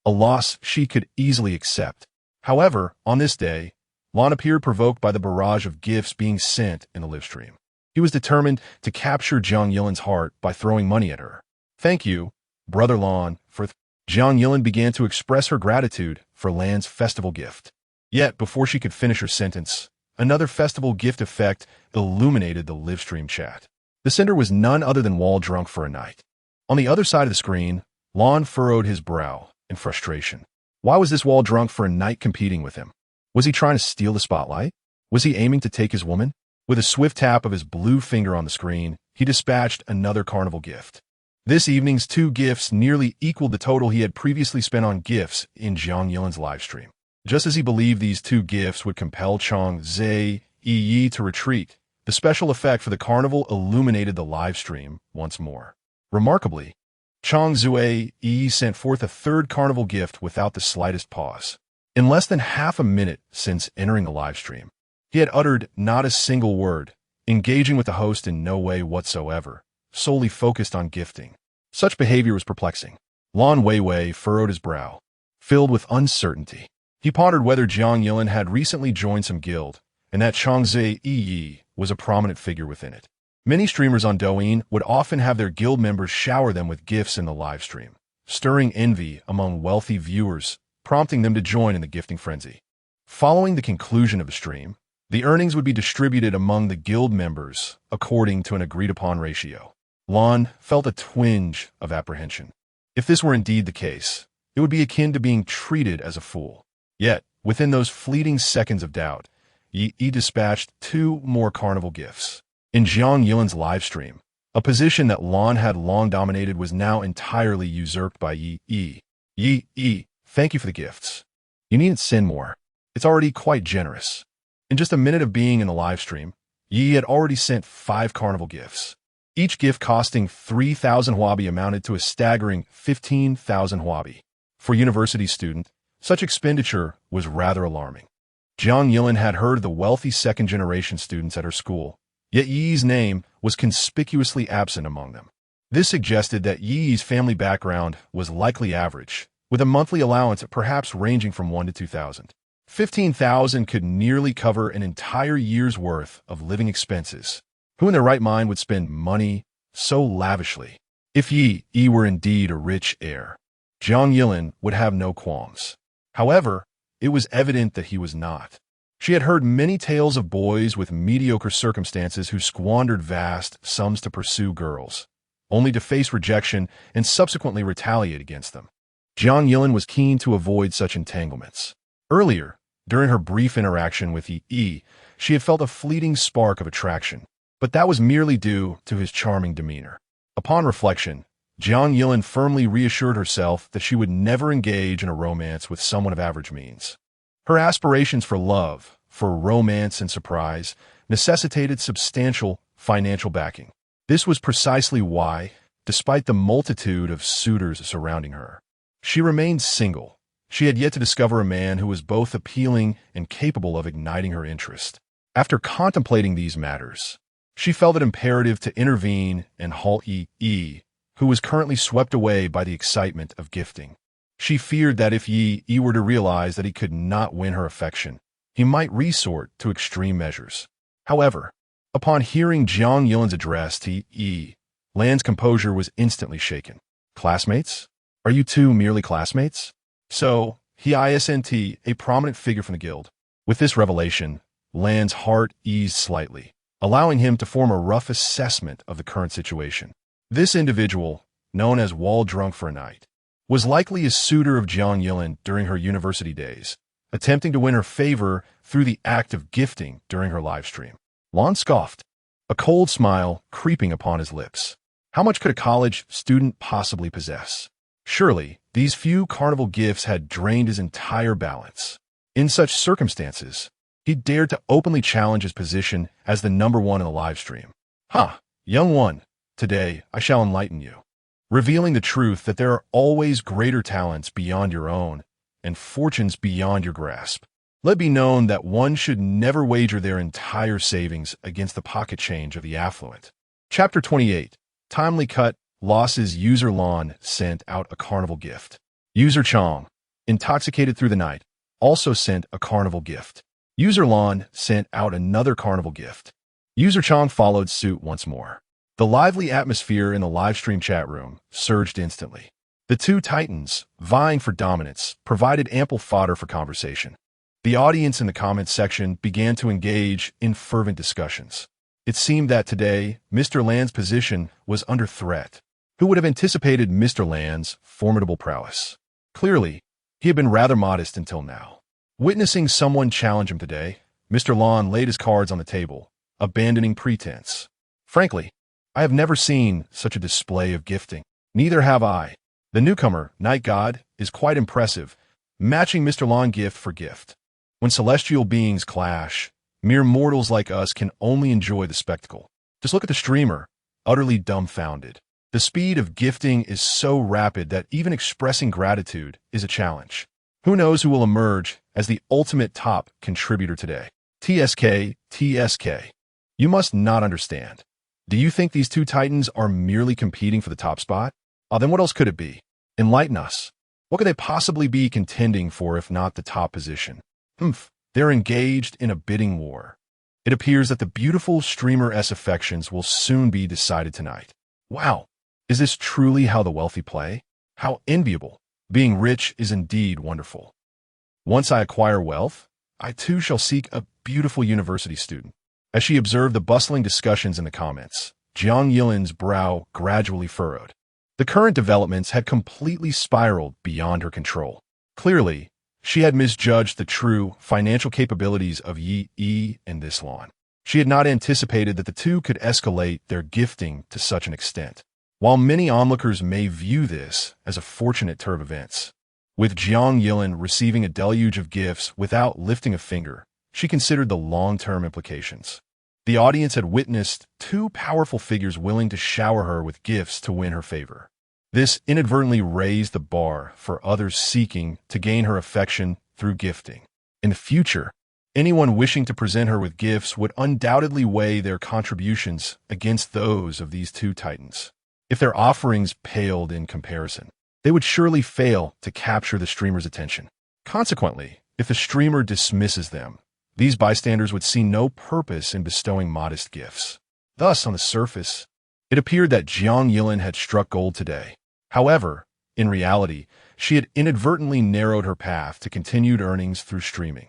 a loss she could easily accept. However, on this day, Lan appeared provoked by the barrage of gifts being sent in the live stream. He was determined to capture Jiang Yilin's heart by throwing money at her. Thank you, Brother Lan, for Jiang Yilin began to express her gratitude for Lan's festival gift. Yet, before she could finish her sentence, another festival gift effect illuminated the live stream chat. The sender was none other than Wall drunk for a night. On the other side of the screen, Lan furrowed his brow in frustration. Why was this Wall drunk for a night competing with him? Was he trying to steal the spotlight? Was he aiming to take his woman? With a swift tap of his blue finger on the screen, he dispatched another carnival gift. This evening's 2 gifts nearly equaled the total he had previously spent on gifts in Jiang Yilin's livestream. Just as he believed these 2 gifts would compel Chong Zhe to retreat, the special effect for the carnival illuminated the livestream once more. Remarkably, Chong Zue sent forth a 3rd carnival gift without the slightest pause. In less than half a minute since entering the livestream, he had uttered not a single word, engaging with the host in no way whatsoever, solely focused on gifting. Such behavior was perplexing. Lan Weiwei furrowed his brow, filled with uncertainty. He pondered whether Jiang Yilin had recently joined some guild, and that Chong Zhe was a prominent figure within it. Many streamers on Douyin would often have their guild members shower them with gifts in the live stream, stirring envy among wealthy viewers, prompting them to join in the gifting frenzy. Following the conclusion of the stream, the earnings would be distributed among the guild members according to an agreed-upon ratio. Lon felt a twinge of apprehension. If this were indeed the case, it would be akin to being treated as a fool. Yet, within those fleeting seconds of doubt, Yi dispatched 2 more carnival gifts. In Jiang Yilin's live stream, a position that Lon had long dominated was now entirely usurped by Yi. Yi, thank you for the gifts. You needn't send more. It's already quite generous. In just a minute of being in the live stream, Yi had already sent 5 carnival gifts. Each gift costing 3,000 huabi amounted to a staggering 15,000 huabi. For a university student, such expenditure was rather alarming. Jiang Yilin had heard of the wealthy second-generation students at her school, yet Yi's name was conspicuously absent among them. This suggested that Yi's family background was likely average, with a monthly allowance perhaps ranging from 1 to 2,000. 15,000 could nearly cover an entire year's worth of living expenses. Who in their right mind would spend money so lavishly? If Yi were indeed a rich heir, Jiang Yilin would have no qualms. However, it was evident that he was not. She had heard many tales of boys with mediocre circumstances who squandered vast sums to pursue girls, only to face rejection and subsequently retaliate against them. Jiang Yilin was keen to avoid such entanglements. Earlier, during her brief interaction with Yi, she had felt a fleeting spark of attraction, but that was merely due to his charming demeanor. Upon reflection, Jiang Yilin firmly reassured herself that she would never engage in a romance with someone of average means. Her aspirations for love, for romance and surprise, necessitated substantial financial backing. This was precisely why, despite the multitude of suitors surrounding her, she remained single. She had yet to discover a man who was both appealing and capable of igniting her interest. After contemplating these matters, she felt it imperative to intervene and halt Yi, who was currently swept away by the excitement of gifting. She feared that if Yi were to realize that he could not win her affection, he might resort to extreme measures. However, upon hearing Jiang Yilin's address to Yi, Lan's composure was instantly shaken. Classmates? Are you two merely classmates? So, he isn't a prominent figure from the guild. With this revelation, Lan's heart eased slightly, allowing him to form a rough assessment of the current situation. This individual, known as Wall Drunk for a Night, was likely a suitor of Jiang Yilin during her university days, attempting to win her favor through the act of gifting during her live stream. Lan scoffed, a cold smile creeping upon his lips. How much could a college student possibly possess? Surely, these few carnival gifts had drained his entire balance. In such circumstances, he dared to openly challenge his position as the #1 in the live stream. Young one, today I shall enlighten you, revealing the truth that there are always greater talents beyond your own and fortunes beyond your grasp. Let it be known that one should never wager their entire savings against the pocket change of the affluent. Chapter 28. Timely cut. Losses. User Lon sent out a carnival gift. User Chong, intoxicated through the night, also sent a carnival gift. User Lon sent out another carnival gift. User Chong followed suit once more. The lively atmosphere in the livestream chat room surged instantly. The two titans, vying for dominance, provided ample fodder for conversation. The audience in the comments section began to engage in fervent discussions. It seemed that today, Mr. Lan's position was under threat. Who would have anticipated Mr. Lan's formidable prowess? Clearly, he had been rather modest until now. Witnessing someone challenge him today, Mr. Lan laid his cards on the table, abandoning pretense. Frankly, I have never seen such a display of gifting. Neither have I. The newcomer, Night God, is quite impressive, matching Mr. Lan gift for gift. When celestial beings clash, mere mortals like us can only enjoy the spectacle. Just look at the streamer, utterly dumbfounded. The speed of gifting is so rapid that even expressing gratitude is a challenge. Who knows who will emerge as the ultimate top contributor today? TSK. You must not understand. Do you think these two titans are merely competing for the top spot? Then what else could it be? Enlighten us. What could they possibly be contending for if not the top position? They're engaged in a bidding war. It appears that the beautiful streamer-s affections will soon be decided tonight. Wow, is this truly how the wealthy play? How enviable. Being rich is indeed wonderful. Once I acquire wealth, I too shall seek a beautiful university student. As she observed the bustling discussions in the comments, Jiang Yilin's brow gradually furrowed. The current developments had completely spiraled beyond her control. Clearly, she had misjudged the true financial capabilities of Yi and this lawn. She had not anticipated that the two could escalate their gifting to such an extent. While many onlookers may view this as a fortunate turn of events, with Jiang Yilin receiving a deluge of gifts without lifting a finger, she considered the long-term implications. The audience had witnessed two powerful figures willing to shower her with gifts to win her favor. This inadvertently raised the bar for others seeking to gain her affection through gifting. In the future, anyone wishing to present her with gifts would undoubtedly weigh their contributions against those of these two titans. If their offerings paled in comparison, they would surely fail to capture the streamer's attention. Consequently, if the streamer dismisses them, these bystanders would see no purpose in bestowing modest gifts. Thus, on the surface, it appeared that Jiang Yilin had struck gold today. However, in reality, she had inadvertently narrowed her path to continued earnings through streaming.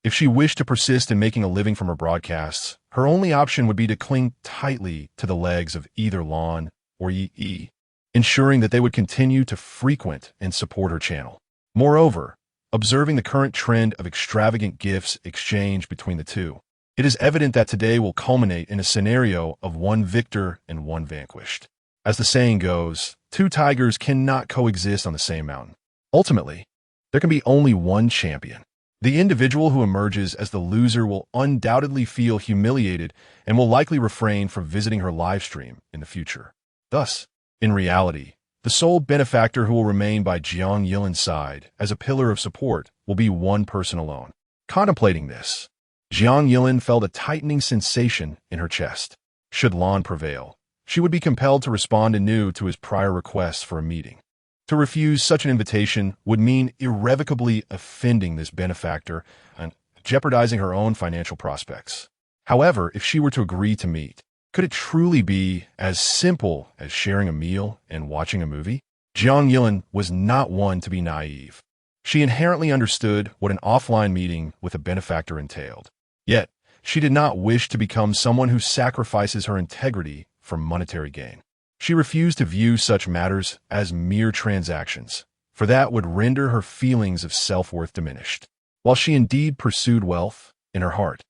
If she wished to persist in making a living from her broadcasts, her only option would be to cling tightly to the legs of either Lon or Yi, ensuring that they would continue to frequent and support her channel. Moreover, observing the current trend of extravagant gifts exchanged between the two, it is evident that today will culminate in a scenario of one victor and one vanquished. As the saying goes, two tigers cannot coexist on the same mountain. Ultimately, there can be only one champion. The individual who emerges as the loser will undoubtedly feel humiliated and will likely refrain from visiting her livestream in the future. Thus, in reality, the sole benefactor who will remain by Jiang Yilin's side as a pillar of support will be one person alone. Contemplating this, Jiang Yilin felt a tightening sensation in her chest. Should Lon prevail, she would be compelled to respond anew to his prior request for a meeting. To refuse such an invitation would mean irrevocably offending this benefactor and jeopardizing her own financial prospects. However, if she were to agree to meet, could it truly be as simple as sharing a meal and watching a movie? Jiang Yilin was not one to be naive. She inherently understood what an offline meeting with a benefactor entailed. Yet, she did not wish to become someone who sacrifices her integrity for monetary gain. She refused to view such matters as mere transactions, for that would render her feelings of self-worth diminished. While she indeed pursued wealth, in her heart,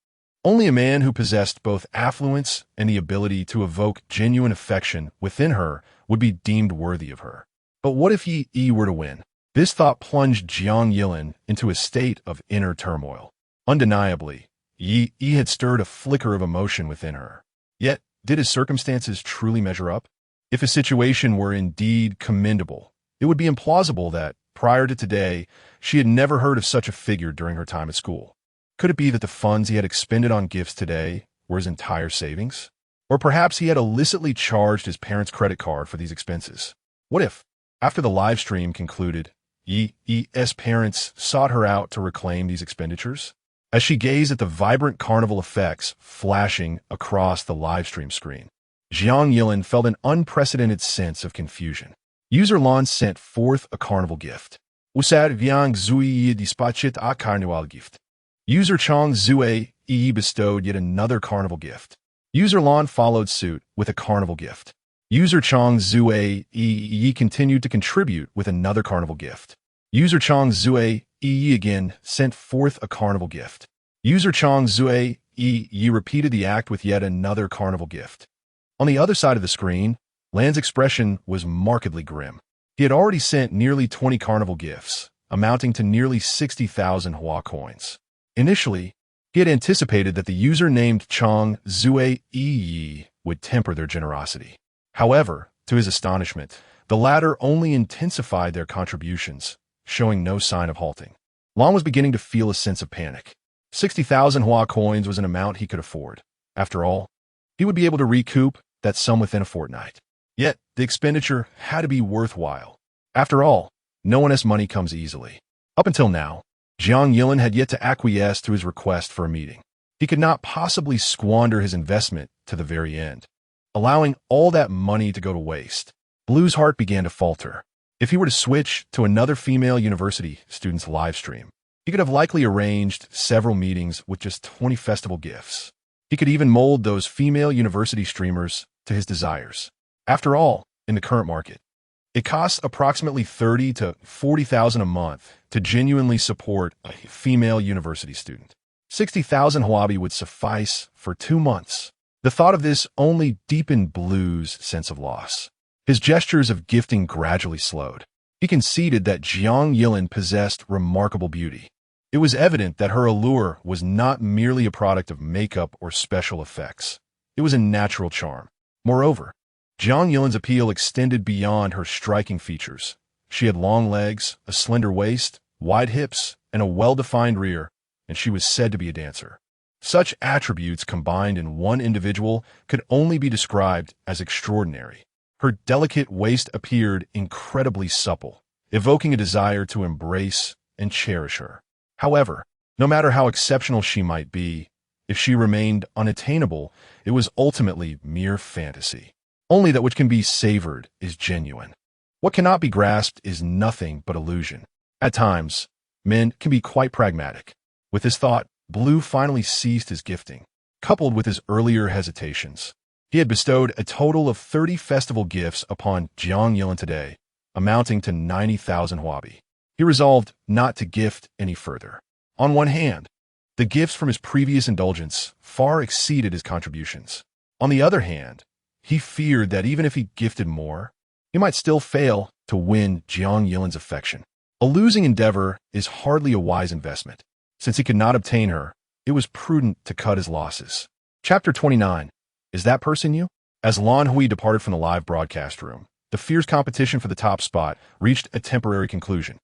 only a man who possessed both affluence and the ability to evoke genuine affection within her would be deemed worthy of her. But what if Yi were to win? This thought plunged Jiang Yilin into a state of inner turmoil. Undeniably, Yi had stirred a flicker of emotion within her. Yet, did his circumstances truly measure up? If a situation were indeed commendable, it would be implausible that, prior to today, she had never heard of such a figure during her time at school. Could it be that the funds he had expended on gifts today were his entire savings? Or perhaps he had illicitly charged his parents' credit card for these expenses? What if, after the live stream concluded, Yi's parents sought her out to reclaim these expenditures? As she gazed at the vibrant carnival effects flashing across the live stream screen, Jiang Yilin felt an unprecedented sense of confusion. User Lon sent forth a carnival gift. Usad Viang Zui dispatchet a carnival gift. User Chong Zue bestowed yet another carnival gift. User Lon followed suit with a carnival gift. User Chong Zue continued to contribute with another carnival gift. User Chong Zue again sent forth a carnival gift. User Chong Zue repeated the act with yet another carnival gift. On the other side of the screen, Lan's expression was markedly grim. He had already sent nearly 20 carnival gifts, amounting to nearly 60,000 Hua coins. Initially, he had anticipated that the user named Chong Zue would temper their generosity. However, to his astonishment, the latter only intensified their contributions, showing no sign of halting. Lon was beginning to feel a sense of panic. 60,000 Hua coins was an amount he could afford. After all, he would be able to recoup that sum within a fortnight. Yet, the expenditure had to be worthwhile. After all, no one's money comes easily. Up until now, Jiang Yilin had yet to acquiesce to his request for a meeting. He could not possibly squander his investment to the very end, allowing all that money to go to waste. Blue's heart began to falter. If he were to switch to another female university student's live stream, He could have likely arranged several meetings with just 20 festival gifts. He could even mold those female university streamers to his desires. After all, in the current market, it costs approximately $30,000 to $40,000 a month to genuinely support a female university student. 60,000 Huabi would suffice for 2 months. The thought of this only deepened Blue's sense of loss. His gestures of gifting gradually slowed. He conceded that Jiang Yilin possessed remarkable beauty. It was evident that her allure was not merely a product of makeup or special effects. It was a natural charm. Moreover, Jiang Yilin's appeal extended beyond her striking features. She had long legs, a slender waist, wide hips, and a well-defined rear, and she was said to be a dancer. Such attributes combined in one individual could only be described as extraordinary. Her delicate waist appeared incredibly supple, evoking a desire to embrace and cherish her. However, no matter how exceptional she might be, if she remained unattainable, it was ultimately mere fantasy. Only that which can be savored is genuine. What cannot be grasped is nothing but illusion. At times, men can be quite pragmatic. With this thought, Blue finally ceased his gifting. Coupled with his earlier hesitations, he had bestowed a total of 30 festival gifts upon Jiang Yilin today, amounting to 90,000 Huabi. He resolved not to gift any further. On one hand, the gifts from his previous indulgence far exceeded his contributions. On the other hand, he feared that even if he gifted more, he might still fail to win Jiang Yilin's affection. A losing endeavor is hardly a wise investment. Since he could not obtain her, it was prudent to cut his losses. Chapter 29. Is that person you? As Lan Hui departed from the live broadcast room, the fierce competition for the top spot reached a temporary conclusion.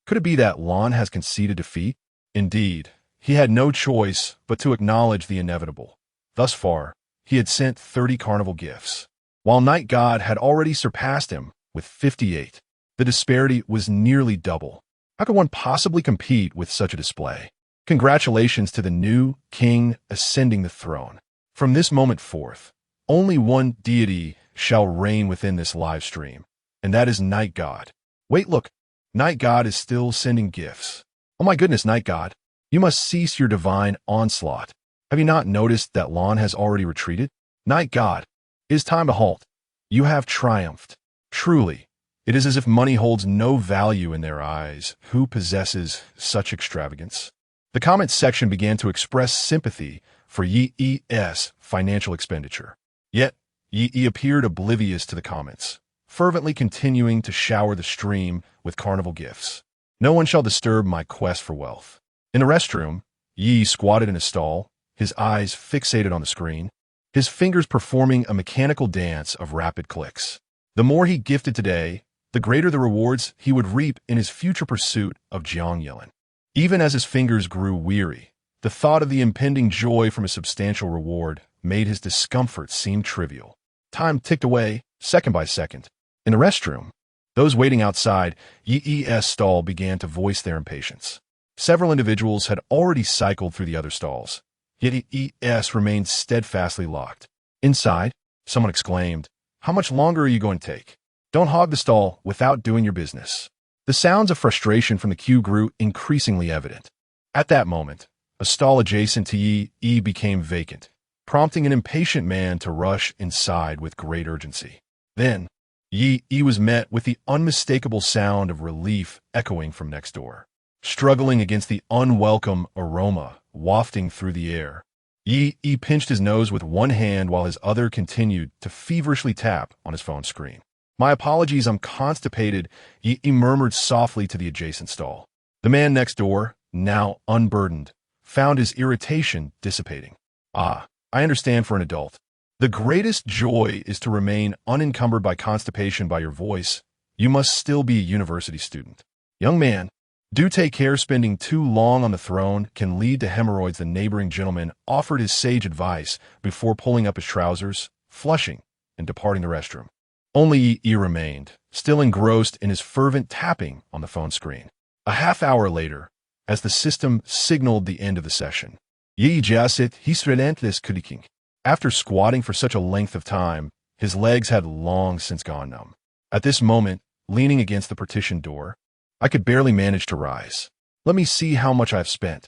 Could it be that Lan has conceded defeat? Indeed, he had no choice but to acknowledge the inevitable. Thus far, he had sent 30 carnival gifts, while Night God had already surpassed him with 58. The disparity was nearly double. How could one possibly compete with such a display? Congratulations to the new king ascending the throne. From this moment forth, only one deity shall reign within this live stream, and that is Night God. Wait, look, Night God is still sending gifts. Oh my goodness, Night God, you must cease your divine onslaught. Have you not noticed that Lan has already retreated? Night God, it is time to halt. You have triumphed. Truly, it is as if money holds no value in their eyes. Who possesses such extravagance? The comments section began to express sympathy for Yi's financial expenditure. Yet, Yi appeared oblivious to the comments, fervently continuing to shower the stream with carnival gifts. No one shall disturb my quest for wealth. In the restroom, Yi squatted in a stall, his eyes fixated on the screen, his fingers performing a mechanical dance of rapid clicks. The more he gifted today, the greater the rewards he would reap in his future pursuit of Jiang Yilin. Even as his fingers grew weary, the thought of the impending joy from a substantial reward made his discomfort seem trivial. Time ticked away, second by second. In the restroom, those waiting outside Yi's stall began to voice their impatience. Several individuals had already cycled through the other stalls, yet Yi's remained steadfastly locked. Inside, someone exclaimed, "How much longer are you going to take? Don't hog the stall without doing your business." The sounds of frustration from the queue grew increasingly evident. At that moment, a stall adjacent to Yi became vacant, prompting an impatient man to rush inside with great urgency. Then, Yi was met with the unmistakable sound of relief echoing from next door. Struggling against the unwelcome aroma wafting through the air, Yi pinched his nose with one hand while his other continued to feverishly tap on his phone screen. "My apologies, I'm constipated," Yi murmured softly to the adjacent stall. The man next door, now unburdened, found his irritation dissipating. "Ah, I understand for an adult. The greatest joy is to remain unencumbered by constipation by your voice. You must still be a university student. Young man, do take care. Spending too long on the throne can lead to hemorrhoids." The neighboring gentleman offered his sage advice before pulling up his trousers, flushing, and departing the restroom. Only Yi remained, still engrossed in his fervent tapping on the phone screen. A half hour later, as the system signaled the end of the session, Yi jasit his relentless clicking. After squatting for such a length of time, his legs had long since gone numb. At this moment, leaning against the partition door, I could barely manage to rise. Let me see how much I've spent.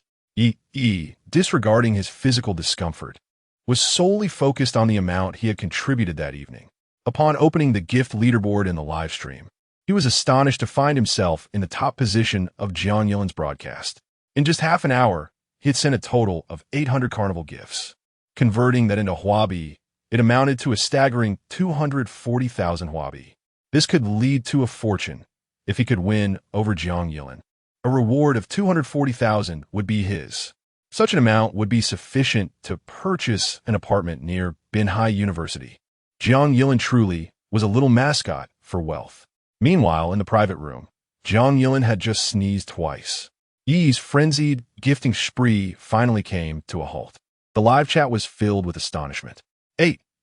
Disregarding his physical discomfort, was solely focused on the amount he had contributed that evening. Upon opening the gift leaderboard in the live stream, he was astonished to find himself in the top position of Jiang Yilin's broadcast. In just half an hour, he had sent a total of 800 carnival gifts. Converting that into Huobi, it amounted to a staggering 240,000 Huobi. This could lead to a fortune if he could win over Jiang Yilin. A reward of 240,000 would be his. Such an amount would be sufficient to purchase an apartment near Binhai University. Jiang Yilin truly was a little mascot for wealth. Meanwhile, in the private room, Jiang Yilin had just sneezed twice. Yi's frenzied gifting spree finally came to a halt. The live chat was filled with astonishment.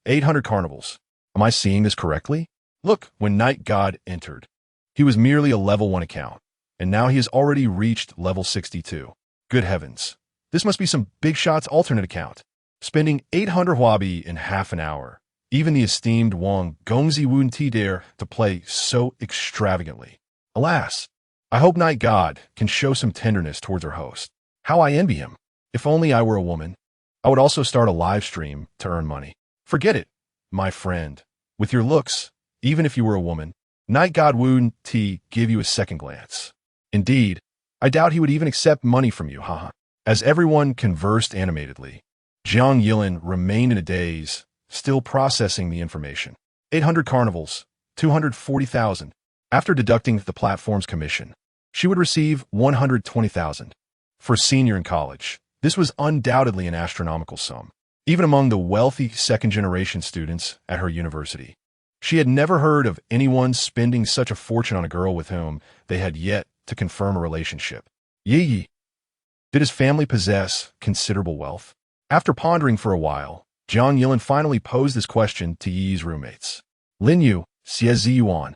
800 carnivals. Am I seeing this correctly? Look, when Night God entered, he was merely a level 1 account, and now he has already reached level 62. Good heavens. This must be some big shot's alternate account. Spending 800 Huobi in half an hour. Even the esteemed Wang Gongzi wouldn't dare to play so extravagantly. Alas, I hope Night God can show some tenderness towards her host. How I envy him. If only I were a woman, I would also start a live stream to earn money. Forget it, my friend. With your looks, even if you were a woman, Night God wouldn't give you a second glance. Indeed, I doubt he would even accept money from you, haha. As everyone conversed animatedly, Jiang Yilin remained in a daze, still processing the information. 800 carnivals, 240,000. After deducting the platform's commission, she would receive 120,000. For a senior in college, this was undoubtedly an astronomical sum. Even among the wealthy second-generation students at her university, she had never heard of anyone spending such a fortune on a girl with whom they had yet to confirm a relationship. Yi. Did his family possess considerable wealth? After pondering for a while, Jiang Yilin finally posed this question to Yi's roommates. Lin Yu, Xie Yuan,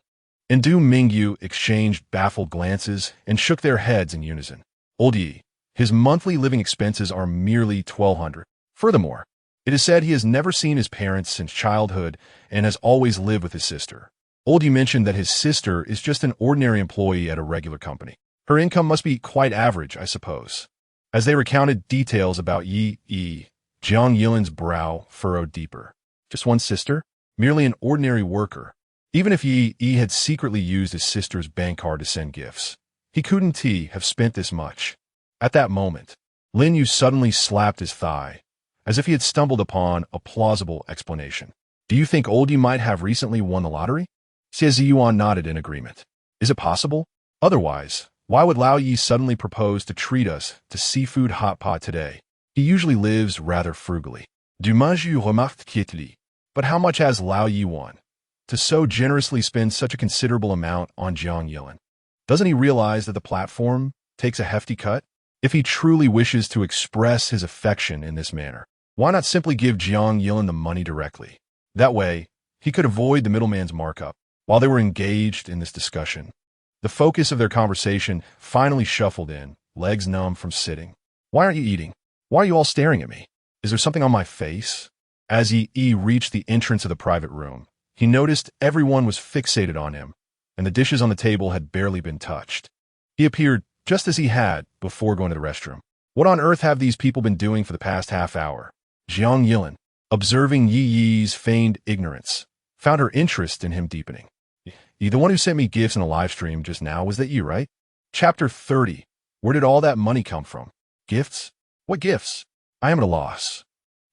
and Du Mingyu exchanged baffled glances and shook their heads in unison. Old Yi, his monthly living expenses are merely 1,200. Furthermore, it is said he has never seen his parents since childhood and has always lived with his sister. Old Yi mentioned that his sister is just an ordinary employee at a regular company. Her income must be quite average, I suppose. As they recounted details about Yi, Jiang Yilin's brow furrowed deeper. Just one sister? Merely an ordinary worker. Even if Yi had secretly used his sister's bank card to send gifts, he couldn't have spent this much. At that moment, Lin Yu suddenly slapped his thigh, as if he had stumbled upon a plausible explanation. Do you think old Yi might have recently won the lottery? Xie Yuan nodded in agreement. Is it possible? Otherwise, why would Lao Yi suddenly propose to treat us to seafood hot pot today? He usually lives rather frugally. Dumanju remarqued quietly. But how much has Lao Yi won to so generously spend such a considerable amount on Jiang Yilin? Doesn't he realize that the platform takes a hefty cut? If he truly wishes to express his affection in this manner, why not simply give Jiang Yilin the money directly? That way, he could avoid the middleman's markup. While they were engaged in this discussion, the focus of their conversation finally shuffled in, legs numb from sitting. Why aren't you eating? Why are you all staring at me? Is there something on my face? As Yi reached the entrance of the private room, he noticed everyone was fixated on him, and the dishes on the table had barely been touched. He appeared just as he had before going to the restroom. What on earth have these people been doing for the past half hour? Jiang Yilin, observing Yi's feigned ignorance, found her interest in him deepening. Yi, the one who sent me gifts in a live stream just now, was that you, right? Chapter 30. Where did all that money come from? Gifts? What gifts? I am at a loss.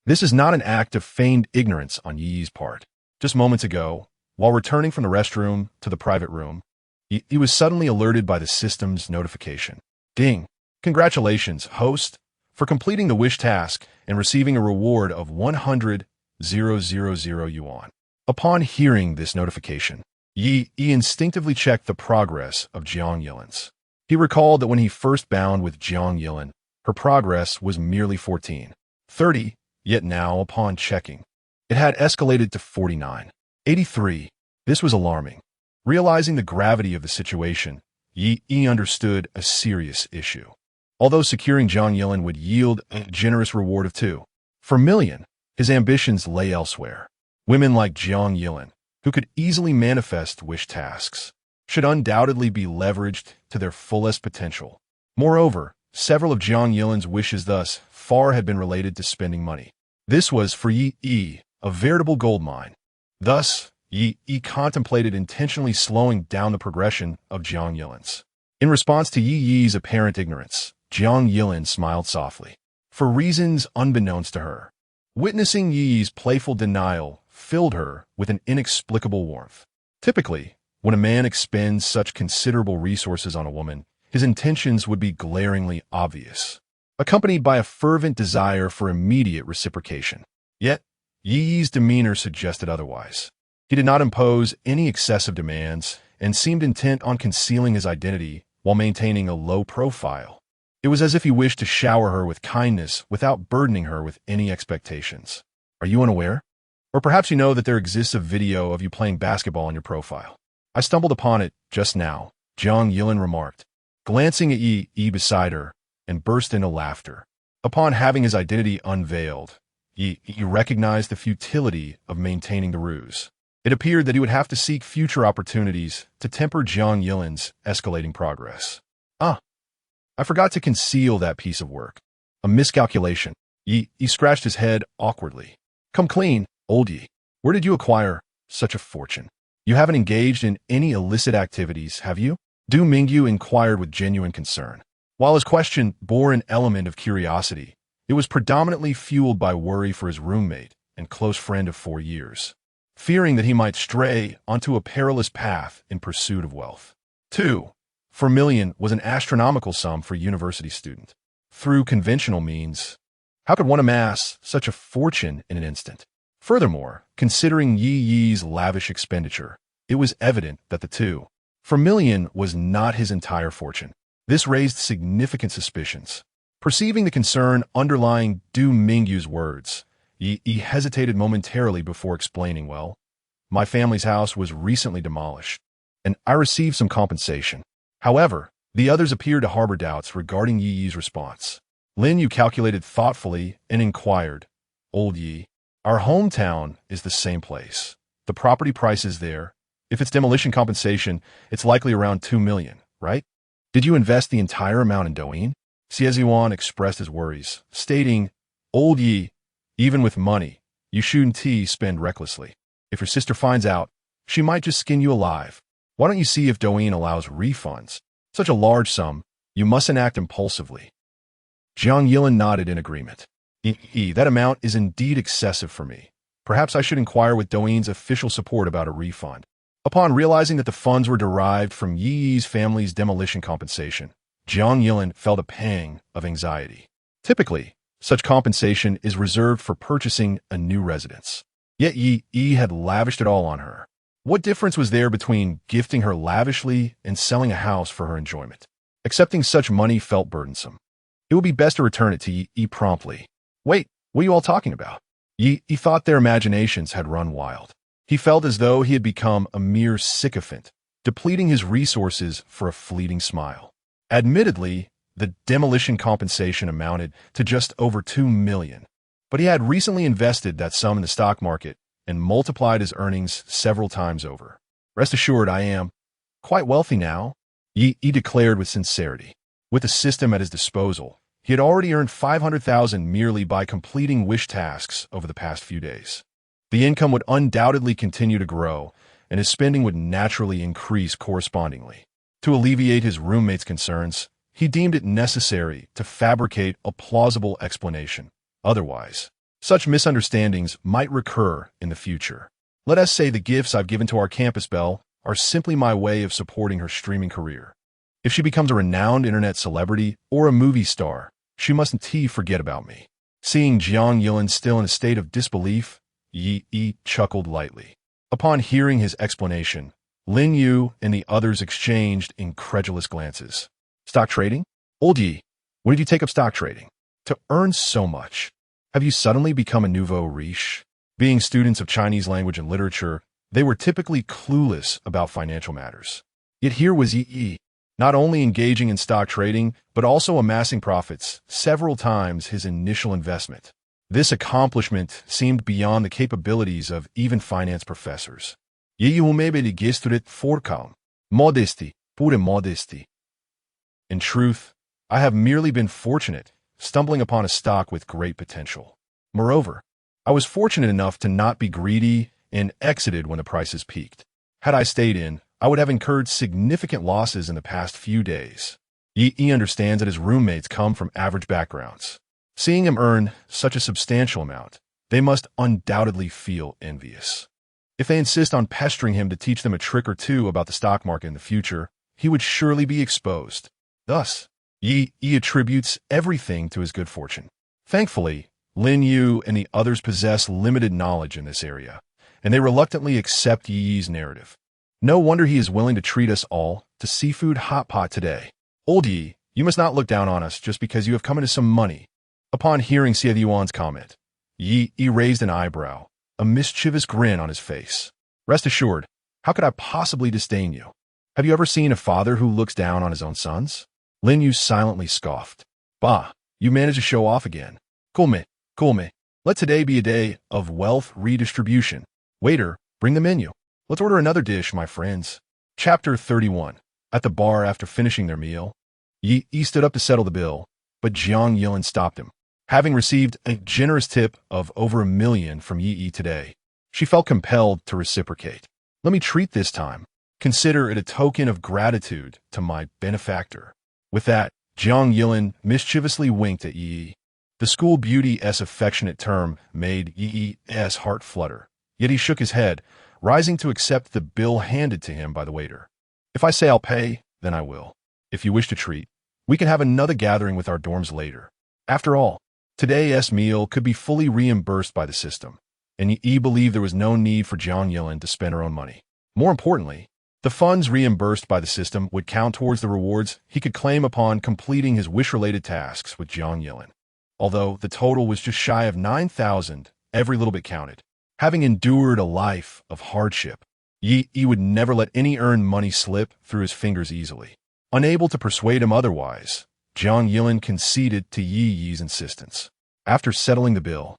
This is not an act of feigned ignorance on Yi's part. Just moments ago, while returning from the restroom to the private room, he was suddenly alerted by the system's notification. Ding! Congratulations, host, for completing the wish task and receiving a reward of 100,000 yuan. Upon hearing this notification, Yi instinctively checked the progress of Jiang Yilin's. He recalled that when he first bound with Jiang Yilin, her progress was merely 1430, yet now, upon checking, it had escalated to 4983. This was alarming. Realizing the gravity of the situation, Yi understood a serious issue. Although securing Jiang Yilin would yield a generous reward of 2 per million, his ambitions lay elsewhere. Women like Jiang Yilin, who could easily manifest wish tasks, should undoubtedly be leveraged to their fullest potential. Moreover, several of Jiang Yilin's wishes thus far had been related to spending money. This was, for Yi, a veritable gold mine. Thus, Yi contemplated intentionally slowing down the progression of Jiang Yilin's. In response to Yi's apparent ignorance, Jiang Yilin smiled softly. For reasons unbeknownst to her, witnessing Yi's playful denial filled her with an inexplicable warmth. Typically, when a man expends such considerable resources on a woman, his intentions would be glaringly obvious, accompanied by a fervent desire for immediate reciprocation. Yet, Yi's demeanor suggested otherwise. He did not impose any excessive demands and seemed intent on concealing his identity while maintaining a low profile. It was as if he wished to shower her with kindness without burdening her with any expectations. Are you unaware? Or perhaps you know that there exists a video of you playing basketball on your profile. I stumbled upon it just now, Jiang Yilin remarked, glancing at Yi beside her, and burst into laughter. Upon having his identity unveiled, Yi recognized the futility of maintaining the ruse. It appeared that he would have to seek future opportunities to temper Jiang Yilin's escalating progress. I forgot to conceal that piece of work. A miscalculation. Yi scratched his head awkwardly. Come clean, old Yi. Where did you acquire such a fortune? You haven't engaged in any illicit activities, have you? Du Mingyu inquired with genuine concern. While his question bore an element of curiosity, it was predominantly fueled by worry for his roommate and close friend of 4 years, fearing that he might stray onto a perilous path in pursuit of wealth. 4 million was an astronomical sum for a university student. Through conventional means, how could one amass such a fortune in an instant? Furthermore, considering Yi's lavish expenditure, it was evident that the 4 million was not his entire fortune. This raised significant suspicions. Perceiving the concern underlying Du Mingyu's words, Yi hesitated momentarily before explaining, well, my family's house was recently demolished, and I received some compensation. However, the others appeared to harbor doubts regarding Yi's response. Lin Yu calculated thoughtfully and inquired, Old Yi, our hometown is the same place. The property price is there. If it's demolition compensation, it's likely around 2 million, right? Did you invest the entire amount in Douyin? Xie expressed his worries, stating, Old Yi, even with money, you shouldn't spend recklessly. If your sister finds out, she might just skin you alive. Why don't you see if Douyin allows refunds? Such a large sum, you mustn't act impulsively. Jiang Yilin nodded in agreement. That amount is indeed excessive for me. Perhaps I should inquire with Douyin's official support about a refund. Upon realizing that the funds were derived from Yi's family's demolition compensation, Jiang Yilin felt a pang of anxiety. Typically, such compensation is reserved for purchasing a new residence. Yet Yi had lavished it all on her. What difference was there between gifting her lavishly and selling a house for her enjoyment? Accepting such money felt burdensome. It would be best to return it to Yi promptly. Wait, what are you all talking about? Yi thought their imaginations had run wild. He felt as though he had become a mere sycophant, depleting his resources for a fleeting smile. Admittedly, the demolition compensation amounted to just over 2 million, but he had recently invested that sum in the stock market and multiplied his earnings several times over. Rest assured, I am quite wealthy now, Yi declared with sincerity. With the system at his disposal, he had already earned 500,000 merely by completing wish tasks over the past few days. The income would undoubtedly continue to grow, and his spending would naturally increase correspondingly. To alleviate his roommate's concerns, he deemed it necessary to fabricate a plausible explanation. Otherwise, such misunderstandings might recur in the future. Let us say the gifts I've given to our campus belle are simply my way of supporting her streaming career. If she becomes a renowned internet celebrity or a movie star, she mustn't forget about me. Seeing Jiang Yilin still in a state of disbelief, Yi chuckled lightly. Upon hearing his explanation, Lin Yu and the others exchanged incredulous glances. Stock trading? Old Yi, when did you take up stock trading? To earn so much. Have you suddenly become a nouveau riche? Being students of Chinese language and literature, they were typically clueless about financial matters. Yet here was Yi, not only engaging in stock trading, but also amassing profits several times his initial investment. This accomplishment seemed beyond the capabilities of even finance professors. Yi umebe de gesturet forkalm, modesty, pure modesty. In truth, I have merely been fortunate, stumbling upon a stock with great potential. Moreover, I was fortunate enough to not be greedy and exited when the prices peaked. Had I stayed in, I would have incurred significant losses in the past few days. He understands that his roommates come from average backgrounds. Seeing him earn such a substantial amount, they must undoubtedly feel envious. If they insist on pestering him to teach them a trick or two about the stock market in the future, he would surely be exposed. Thus, Yi attributes everything to his good fortune. Thankfully, Lin Yu and the others possess limited knowledge in this area, and they reluctantly accept Yi's narrative. No wonder he is willing to treat us all to seafood hot pot today. Old Yi, you must not look down on us just because you have come into some money. Upon hearing Xie Yuan's comment, Yi raised an eyebrow, a mischievous grin on his face. Rest assured, how could I possibly disdain you? Have you ever seen a father who looks down on his own sons? Lin Yu silently scoffed. Bah, you managed to show off again. Cool me. Let today be a day of wealth redistribution. Waiter, bring the menu. Let's order another dish, my friends. Chapter 31. At the bar after finishing their meal, Yi stood up to settle the bill, but Jiang Yilin stopped him. Having received a generous tip of over $1 million from Yi today, she felt compelled to reciprocate. Let me treat this time. Consider it a token of gratitude to my benefactor. With that, Jiang Yilin mischievously winked at Yi. The school beauty's affectionate term made Yi's heart flutter, yet he shook his head, rising to accept the bill handed to him by the waiter. If I say I'll pay, then I will. If you wish to treat, we can have another gathering with our dorms later. After all, today's meal could be fully reimbursed by the system, and Yi believed there was no need for Jiang Yilin to spend her own money. More importantly, the funds reimbursed by the system would count towards the rewards he could claim upon completing his wish-related tasks with Jiang Yilin. Although the total was just shy of 9,000, every little bit counted. Having endured a life of hardship, Yi would never let any earned money slip through his fingers easily. Unable to persuade him otherwise, Jiang Yilin conceded to Yi's insistence. After settling the bill,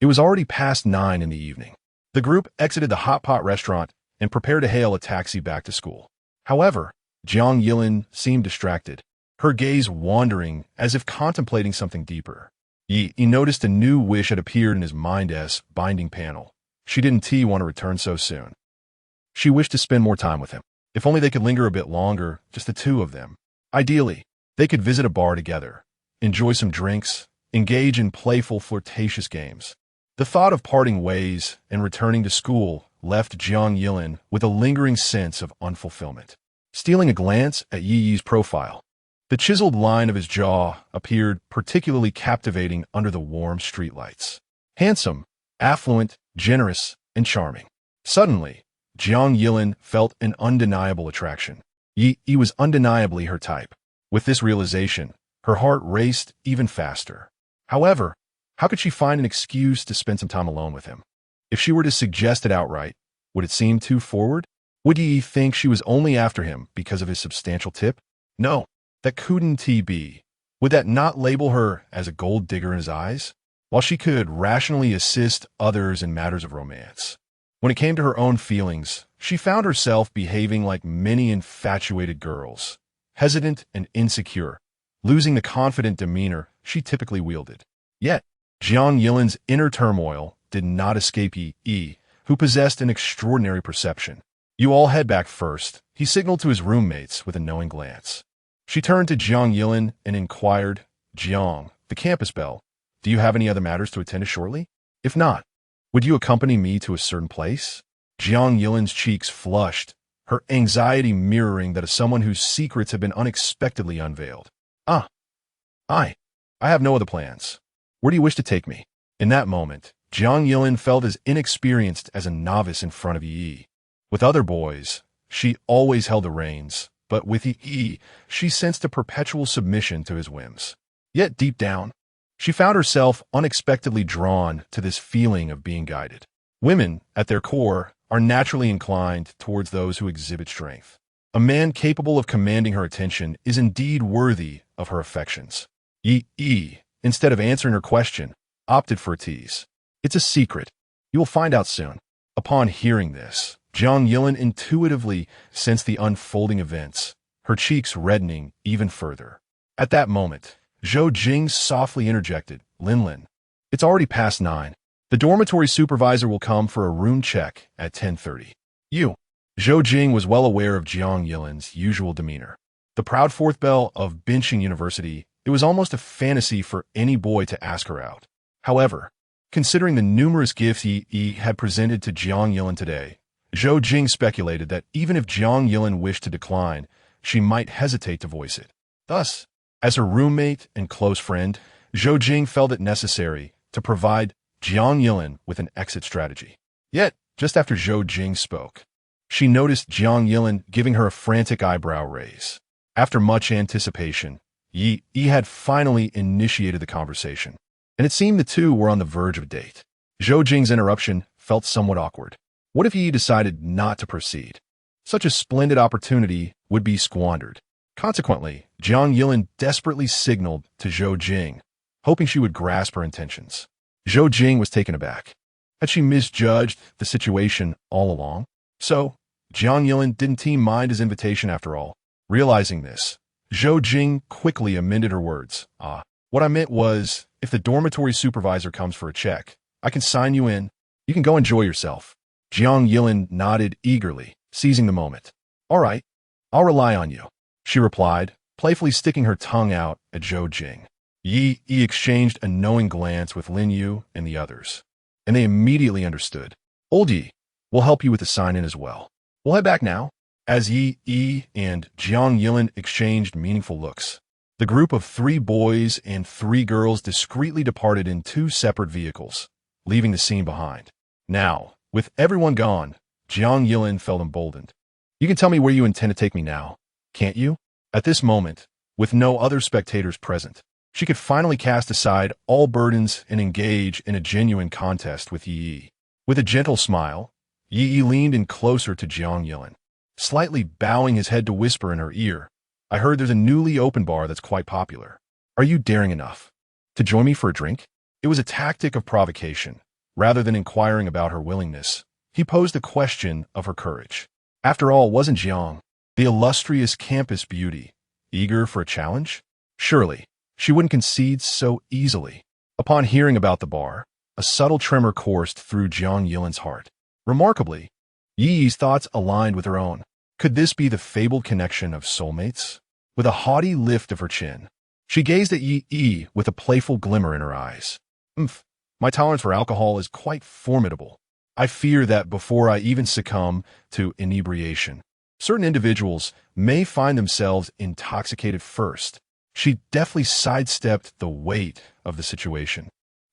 it was already past 9 in the evening. The group exited the hot pot restaurant and prepared to hail a taxi back to school. However, Jiang Yilin seemed distracted, her gaze wandering as if contemplating something deeper. Yi noticed a new wish had appeared in his mind's binding panel. She didn't want to return so soon. She wished to spend more time with him. If only they could linger a bit longer, just the two of them. Ideally, they could visit a bar together, enjoy some drinks, engage in playful, flirtatious games. The thought of parting ways and returning to school left Jiang Yilin with a lingering sense of unfulfillment. Stealing a glance at Yi's profile, the chiseled line of his jaw appeared particularly captivating under the warm streetlights. Handsome, affluent, generous, and charming. Suddenly, Jiang Yilin felt an undeniable attraction. Yi was undeniably her type. With this realization, her heart raced even faster. However, how could she find an excuse to spend some time alone with him? If she were to suggest it outright, would it seem too forward? Would Yi think she was only after him because of his substantial tip? No, that couldn't be. Would that not label her as a gold digger in his eyes? While she could rationally assist others in matters of romance, when it came to her own feelings, she found herself behaving like many infatuated girls, hesitant and insecure, losing the confident demeanor she typically wielded. Yet, Jiang Yilin's inner turmoil did not escape Yi, who possessed an extraordinary perception. You all head back first, he signaled to his roommates with a knowing glance. She turned to Jiang Yilin and inquired, Jiang, the campus belle, do you have any other matters to attend to shortly? If not, would you accompany me to a certain place? Jiang Yilin's cheeks flushed, her anxiety mirroring that of someone whose secrets have been unexpectedly unveiled. I have no other plans. Where do you wish to take me? In that moment, Jiang Yilin felt as inexperienced as a novice in front of Yi. With other boys, she always held the reins, but with Yi, she sensed a perpetual submission to his whims. Yet deep down, she found herself unexpectedly drawn to this feeling of being guided. Women, at their core, are naturally inclined towards those who exhibit strength. A man capable of commanding her attention is indeed worthy of her affections. Yi, instead of answering her question, opted for a tease. It's a secret. You will find out soon. Upon hearing this, Jiang Yilin intuitively sensed the unfolding events, her cheeks reddening even further. At that moment, Zhou Jing softly interjected, Lin. It's already past 9. The dormitory supervisor will come for a room check at 10:30. You. Zhou Jing was well aware of Jiang Yilin's usual demeanor. The proud fourth belle of Binching University, it was almost a fantasy for any boy to ask her out. However, considering the numerous gifts he had presented to Jiang Yilin today, Zhou Jing speculated that even if Jiang Yilin wished to decline, she might hesitate to voice it. Thus, as her roommate and close friend, Zhou Jing felt it necessary to provide Jiang Yilin with an exit strategy. Yet, just after Zhou Jing spoke, she noticed Jiang Yilin giving her a frantic eyebrow raise. After much anticipation, Yi had finally initiated the conversation, and it seemed the two were on the verge of a date. Zhou Jing's interruption felt somewhat awkward. What if Yi decided not to proceed? Such a splendid opportunity would be squandered. Consequently, Jiang Yilin desperately signaled to Zhou Jing, hoping she would grasp her intentions. Zhou Jing was taken aback. Had she misjudged the situation all along? So, Jiang Yilin didn't mind his invitation after all. Realizing this, Zhou Jing quickly amended her words. What I meant was, if the dormitory supervisor comes for a check, I can sign you in. You can go enjoy yourself. Jiang Yilin nodded eagerly, seizing the moment. All right, I'll rely on you, she replied, playfully sticking her tongue out at Zhou Jing. Yi exchanged a knowing glance with Lin Yu and the others, and they immediately understood. Old Yi will help you with the sign-in as well. We'll head back now. As Yi and Jiang Yilin exchanged meaningful looks, the group of 3 boys and 3 girls discreetly departed in 2 separate vehicles, leaving the scene behind. Now, with everyone gone, Jiang Yilin felt emboldened. You can tell me where you intend to take me now, can't you? At this moment, with no other spectators present, she could finally cast aside all burdens and engage in a genuine contest with Yi. With a gentle smile, Yi leaned in closer to Jiang Yilin, slightly bowing his head to whisper in her ear, I heard there's a newly opened bar that's quite popular. Are you daring enough to join me for a drink? It was a tactic of provocation. Rather than inquiring about her willingness, he posed a question of her courage. After all, wasn't Jiang, the illustrious campus beauty, eager for a challenge? Surely, she wouldn't concede so easily. Upon hearing about the bar, a subtle tremor coursed through Jiang Yilin's heart. Remarkably, Yi's thoughts aligned with her own. Could this be the fabled connection of soulmates? With a haughty lift of her chin, she gazed at Yi with a playful glimmer in her eyes. My tolerance for alcohol is quite formidable. I fear that before I even succumb to inebriation, certain individuals may find themselves intoxicated first. She deftly sidestepped the weight of the situation,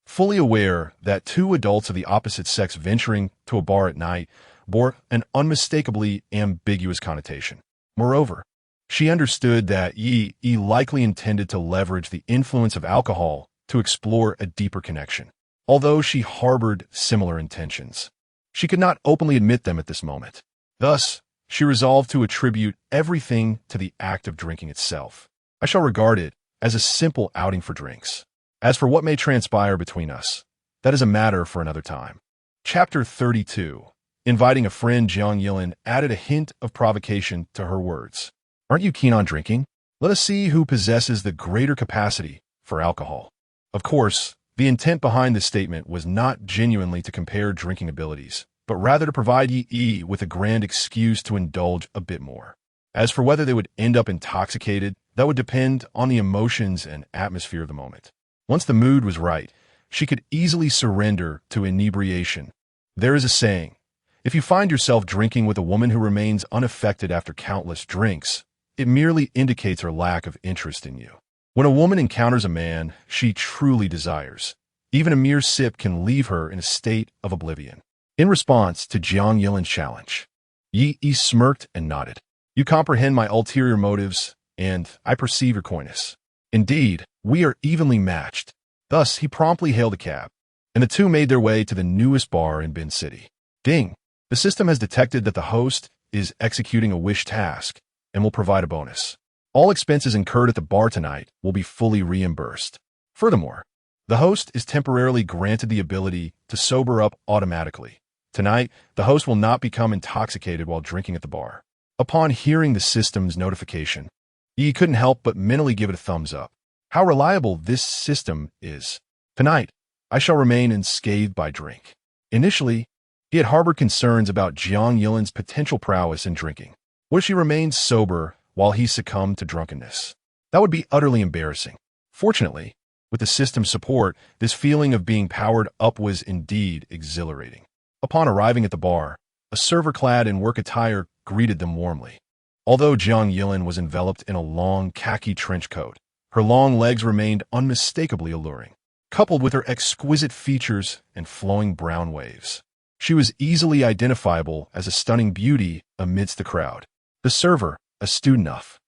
fully aware that 2 adults of the opposite sex venturing to a bar at night bore an unmistakably ambiguous connotation. Moreover, she understood that Yi likely intended to leverage the influence of alcohol to explore a deeper connection. Although she harbored similar intentions, she could not openly admit them at this moment. Thus, she resolved to attribute everything to the act of drinking itself. I shall regard it as a simple outing for drinks. As for what may transpire between us, that is a matter for another time. Chapter 32. Inviting a friend, Jiang Yilin added a hint of provocation to her words. Aren't you keen on drinking? Let us see who possesses the greater capacity for alcohol. Of course, the intent behind this statement was not genuinely to compare drinking abilities, but rather to provide Yi with a grand excuse to indulge a bit more. As for whether they would end up intoxicated, that would depend on the emotions and atmosphere of the moment. Once the mood was right, she could easily surrender to inebriation. There is a saying, if you find yourself drinking with a woman who remains unaffected after countless drinks, it merely indicates her lack of interest in you. When a woman encounters a man she truly desires, even a mere sip can leave her in a state of oblivion. In response to Jiang Yilin's challenge, Yi smirked and nodded. You comprehend my ulterior motives, and I perceive your coyness. Indeed, we are evenly matched. Thus, he promptly hailed a cab, and the two made their way to the newest bar in Bin City. Ding! The system has detected that the host is executing a wish task and will provide a bonus. All expenses incurred at the bar tonight will be fully reimbursed. Furthermore, the host is temporarily granted the ability to sober up automatically. Tonight, the host will not become intoxicated while drinking at the bar. Upon hearing the system's notification, Yi couldn't help but mentally give it a thumbs up. How reliable this system is. Tonight, I shall remain unscathed by drink. Initially, he had harbored concerns about Jiang Yilin's potential prowess in drinking. What if she remained sober while he succumbed to drunkenness? That would be utterly embarrassing. Fortunately, with the system's support, this feeling of being powered up was indeed exhilarating. Upon arriving at the bar, a server clad in work attire greeted them warmly. Although Jiang Yilin was enveloped in a long khaki trench coat, her long legs remained unmistakably alluring. Coupled with her exquisite features and flowing brown waves, she was easily identifiable as a stunning beauty amidst the crowd. The server, astute enough,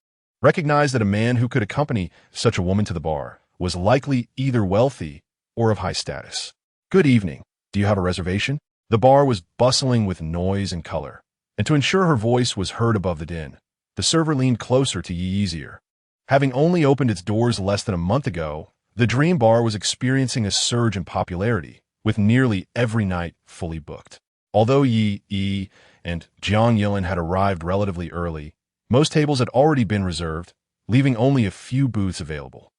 recognized that a man who could accompany such a woman to the bar was likely either wealthy or of high status. "Good evening. Do you have a reservation?" The bar was bustling with noise and color, and to ensure her voice was heard above the din, the server leaned closer to Yi's ear. Having only opened its doors less than a month ago, the Dream Bar was experiencing a surge in popularity, with nearly every night fully booked. Although Yi and Jiang Yilin had arrived relatively early, most tables had already been reserved, leaving only a few booths available.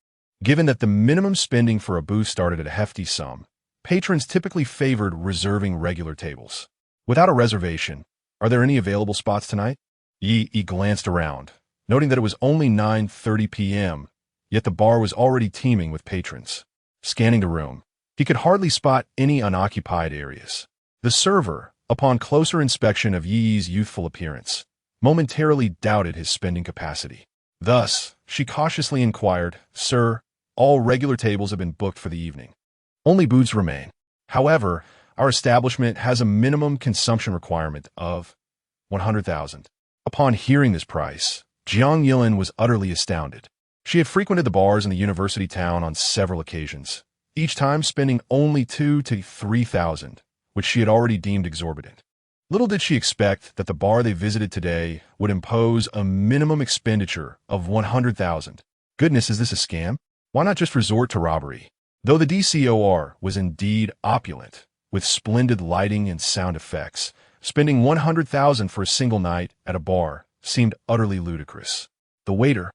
Given that the minimum spending for a booth started at a hefty sum, patrons typically favored reserving regular tables. Without a reservation, are there any available spots tonight? Yi glanced around, noting that it was only 9:30 p.m., yet the bar was already teeming with patrons. Scanning the room, he could hardly spot any unoccupied areas. The server, upon closer inspection of Yi's youthful appearance, momentarily doubted his spending capacity. Thus, she cautiously inquired, "Sir, all regular tables have been booked for the evening. Only booths remain. However, our establishment has a minimum consumption requirement of 100,000. Upon hearing this price, Jiang Yilin was utterly astounded. She had frequented the bars in the university town on several occasions, each time spending only 2,000 to 3,000, which she had already deemed exorbitant. Little did she expect that the bar they visited today would impose a minimum expenditure of 100,000. Goodness, is this a scam? Why not just resort to robbery? Though the DCOR was indeed opulent, with splendid lighting and sound effects, spending 100,000 for a single night at a bar seemed utterly ludicrous. The waiter,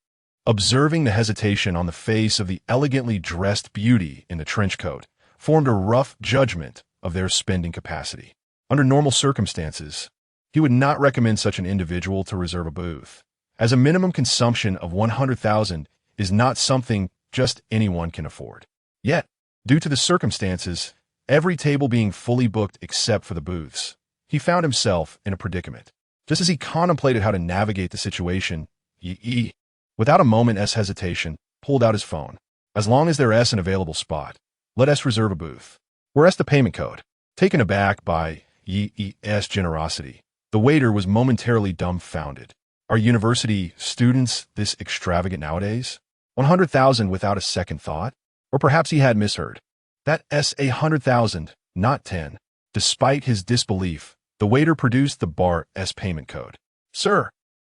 observing the hesitation on the face of the elegantly dressed beauty in the trench coat, formed a rough judgment of their spending capacity. Under normal circumstances, he would not recommend such an individual to reserve a booth, as a minimum consumption of 100,000 is not something just anyone can afford. Yet, due to the circumstances, every table being fully booked except for the booths, he found himself in a predicament. Just as he contemplated how to navigate the situation, Yi, without a moment's hesitation, pulled out his phone. "As long as there is an available spot, let us reserve a booth. Where's the payment code?" Taken aback by Yi's generosity, the waiter was momentarily dumbfounded. Are university students this extravagant nowadays? 100,000 without a second thought? Or perhaps he had misheard. That's 100,000, not 10. Despite his disbelief, the waiter produced the bar's payment code. "Sir,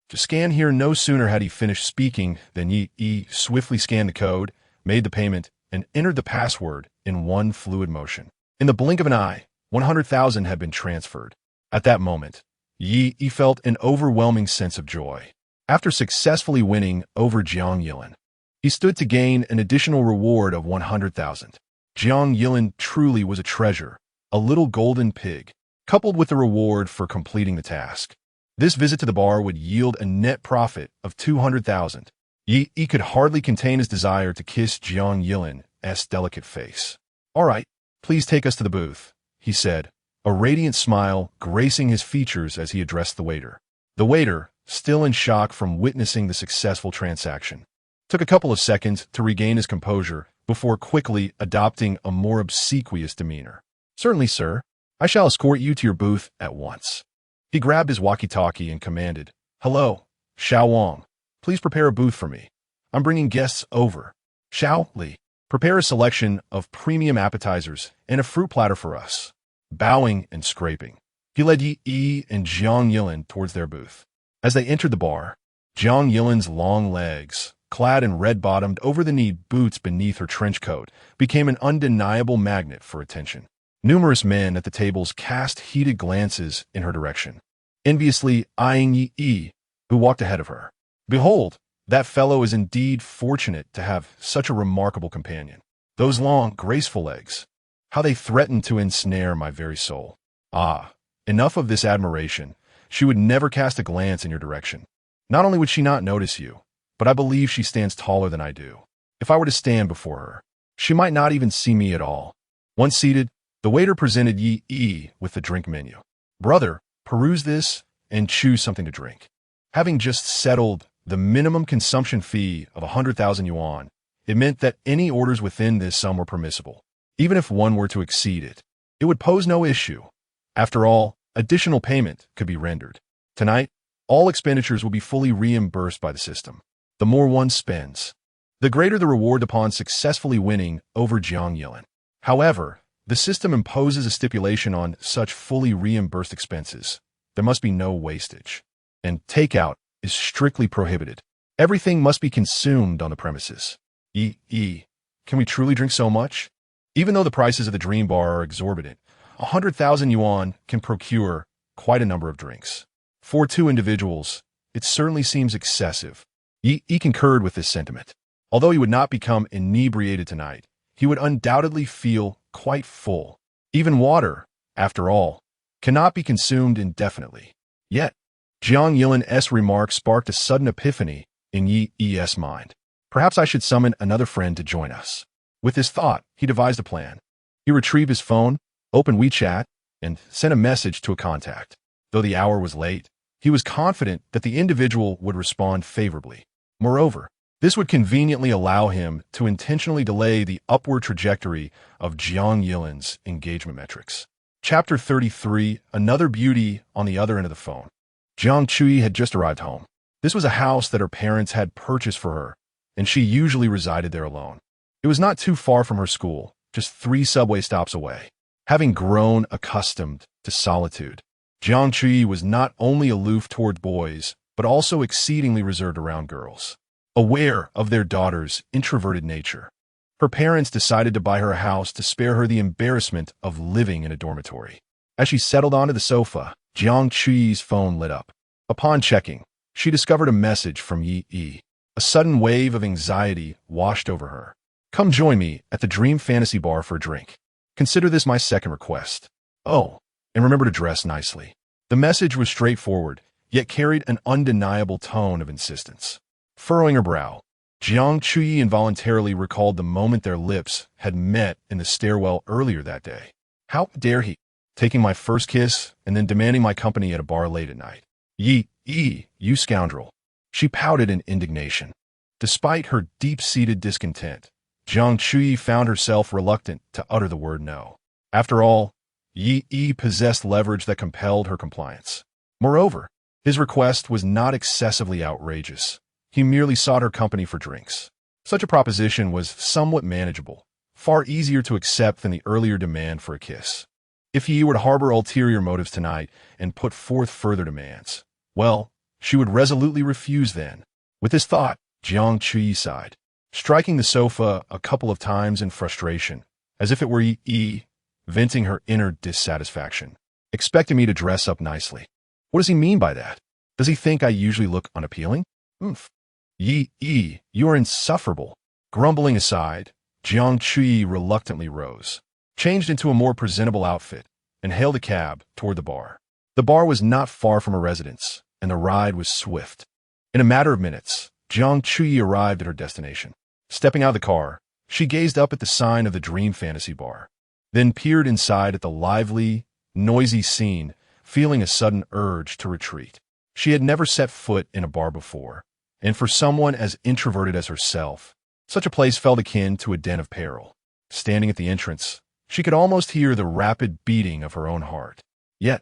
to scan here." No sooner had he finished speaking than Yi swiftly scanned the code, made the payment, and entered the password in one fluid motion. In the blink of an eye, 100,000 had been transferred. At that moment, Yi felt an overwhelming sense of joy. After successfully winning over Jiang Yilin, he stood to gain an additional reward of 100,000. Jiang Yilin truly was a treasure, a little golden pig, coupled with the reward for completing the task. This visit to the bar would yield a net profit of 200,000. Yi could hardly contain his desire to kiss Jiang Yilin's delicate face. "All right, please take us to the booth," he said, a radiant smile gracing his features as he addressed the waiter. The waiter, still in shock from witnessing the successful transaction, took a couple of seconds to regain his composure before quickly adopting a more obsequious demeanor. "Certainly, sir. I shall escort you to your booth at once." He grabbed his walkie-talkie and commanded, "Hello, Xiao Wang. Please prepare a booth for me. I'm bringing guests over. Xiao Li, prepare a selection of premium appetizers and a fruit platter for us." Bowing and scraping, he led Yi and Jiang Yilin towards their booth. As they entered the bar, Jiang Yilin's long legs, clad in red-bottomed over-the-knee boots beneath her trench coat, became an undeniable magnet for attention. Numerous men at the tables cast heated glances in her direction, enviously eyeing Yi, who walked ahead of her. "Behold, That fellow is indeed fortunate to have such a remarkable companion. Those long, graceful legs, how they threaten to ensnare my very soul. Ah, enough of this admiration. She would never cast a glance in your direction. Not only would she not notice you, but I believe she stands taller than I do. If I were to stand before her, she might not even see me at all. Once seated, the waiter presented Yi with the drink menu. Brother, peruse this and choose something to drink. Having just settled the minimum consumption fee of 100,000 yuan, it meant that any orders within this sum were permissible. Even if one were to exceed it, it would pose no issue. After all, additional payment could be rendered. Tonight, all expenditures will be fully reimbursed by the system. The more one spends, the greater the reward upon successfully winning over Jiang Yilin. However, the system imposes a stipulation on such fully reimbursed expenses. There must be no wastage, and takeout is strictly prohibited. Everything must be consumed on the premises. Can we truly drink so much? Even though the prices of the Dream Bar are exorbitant, 100,000 yuan can procure quite a number of drinks. For two individuals, it certainly seems excessive. Yi concurred with this sentiment. Although he would not become inebriated tonight, he would undoubtedly feel quite full. Even water, after all, cannot be consumed indefinitely. Yet, Jiang Yilin's remark sparked a sudden epiphany in Yi's mind. Perhaps I should summon another friend to join us. With this thought, he devised a plan. He retrieved his phone, opened WeChat, and sent a message to a contact. Though the hour was late, he was confident that the individual would respond favorably. Moreover, this would conveniently allow him to intentionally delay the upward trajectory of Jiang Yilin's engagement metrics. Chapter 33, Another Beauty on the other end of the phone. Jiang Chui had just arrived home. This was a house that her parents had purchased for her, and she usually resided there alone. It was not too far from her school, just 3 subway stops away. Having grown accustomed to solitude, Jiang Chui was not only aloof toward boys, but also exceedingly reserved around girls. Aware of their daughter's introverted nature, her parents decided to buy her a house to spare her the embarrassment of living in a dormitory. As she settled onto the sofa, Jiang Chui's phone lit up. Upon checking, she discovered a message from Yi. A sudden wave of anxiety washed over her. Come join me at the Dream Fantasy Bar for a drink. Consider this my second request. Oh, and remember to dress nicely. The message was straightforward, yet carried an undeniable tone of insistence. Furrowing her brow, Jiang Chui involuntarily recalled the moment their lips had met in the stairwell earlier that day. How dare he, taking my first kiss and then demanding my company at a bar late at night. Yi, you scoundrel. She pouted in indignation. Despite her deep-seated discontent, Jiang Chui found herself reluctant to utter the word no. After all, Yi possessed leverage that compelled her compliance. Moreover, his request was not excessively outrageous. He merely sought her company for drinks. Such a proposition was somewhat manageable, far easier to accept than the earlier demand for a kiss. If Yi were to harbor ulterior motives tonight and put forth further demands, well, she would resolutely refuse then. With this thought, Jiang Chui sighed, striking the sofa a couple of times in frustration, as if it were Yi venting her inner dissatisfaction. Expecting me to dress up nicely. What does he mean by that? Does he think I usually look unappealing? Yi, you are insufferable. Grumbling aside, Jiang Chui reluctantly rose, changed into a more presentable outfit, and hailed a cab toward the bar. The bar was not far from her residence, and the ride was swift. In a matter of minutes, Jiang Chui arrived at her destination. Stepping out of the car, she gazed up at the sign of the Dream Fantasy Bar, then peered inside at the lively, noisy scene, feeling a sudden urge to retreat. She had never set foot in a bar before, and for someone as introverted as herself, such a place felt akin to a den of peril. Standing at the entrance, she could almost hear the rapid beating of her own heart. Yet,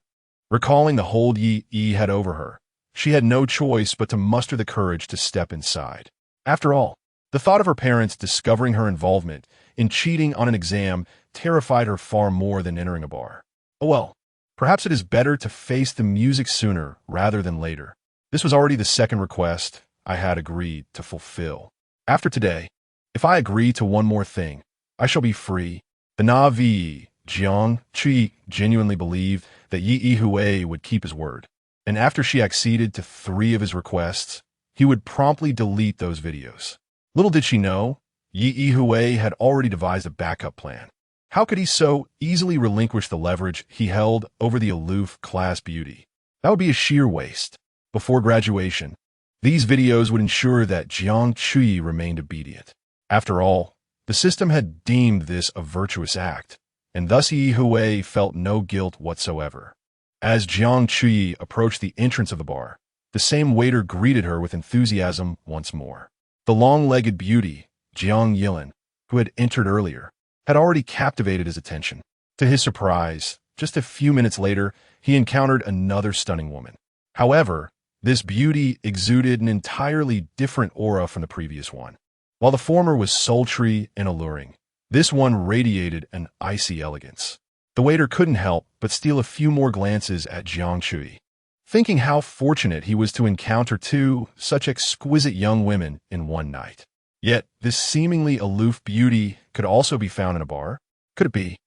recalling the hold Yi had over her, she had no choice but to muster the courage to step inside. After all, the thought of her parents discovering her involvement in cheating on an exam terrified her far more than entering a bar. Oh well, perhaps it is better to face the music sooner rather than later. This was already the second request I had agreed to fulfill. After today, if I agree to one more thing, I shall be free. The Navi, Jiang Chui, genuinely believed that Yi Hui would keep his word, and after she acceded to 3 of his requests, he would promptly delete those videos. Little did she know, Yi Hui had already devised a backup plan. How could he so easily relinquish the leverage he held over the aloof class beauty? That would be a sheer waste. Before graduation, these videos would ensure that Jiang Chui remained obedient. After all, the system had deemed this a virtuous act, and thus Yi Hui felt no guilt whatsoever. As Jiang Chui approached the entrance of the bar, the same waiter greeted her with enthusiasm once more. The long-legged beauty, Jiang Yilin, who had entered earlier, had already captivated his attention. To his surprise, just a few minutes later, he encountered another stunning woman. However, this beauty exuded an entirely different aura from the previous one. While the former was sultry and alluring, this one radiated an icy elegance. The waiter couldn't help but steal a few more glances at Jiang Chui, thinking how fortunate he was to encounter two such exquisite young women in one night. Yet, this seemingly aloof beauty could also be found in a bar? Could it be?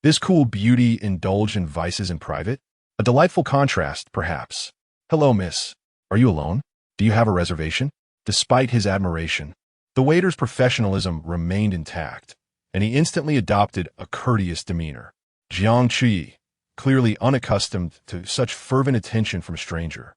This cool beauty indulged in vices in private? A delightful contrast, perhaps. Hello, miss. Are you alone? Do you have a reservation? Despite his admiration, the waiter's professionalism remained intact, and he instantly adopted a courteous demeanor. Jiang Chui, clearly unaccustomed to such fervent attention from a stranger,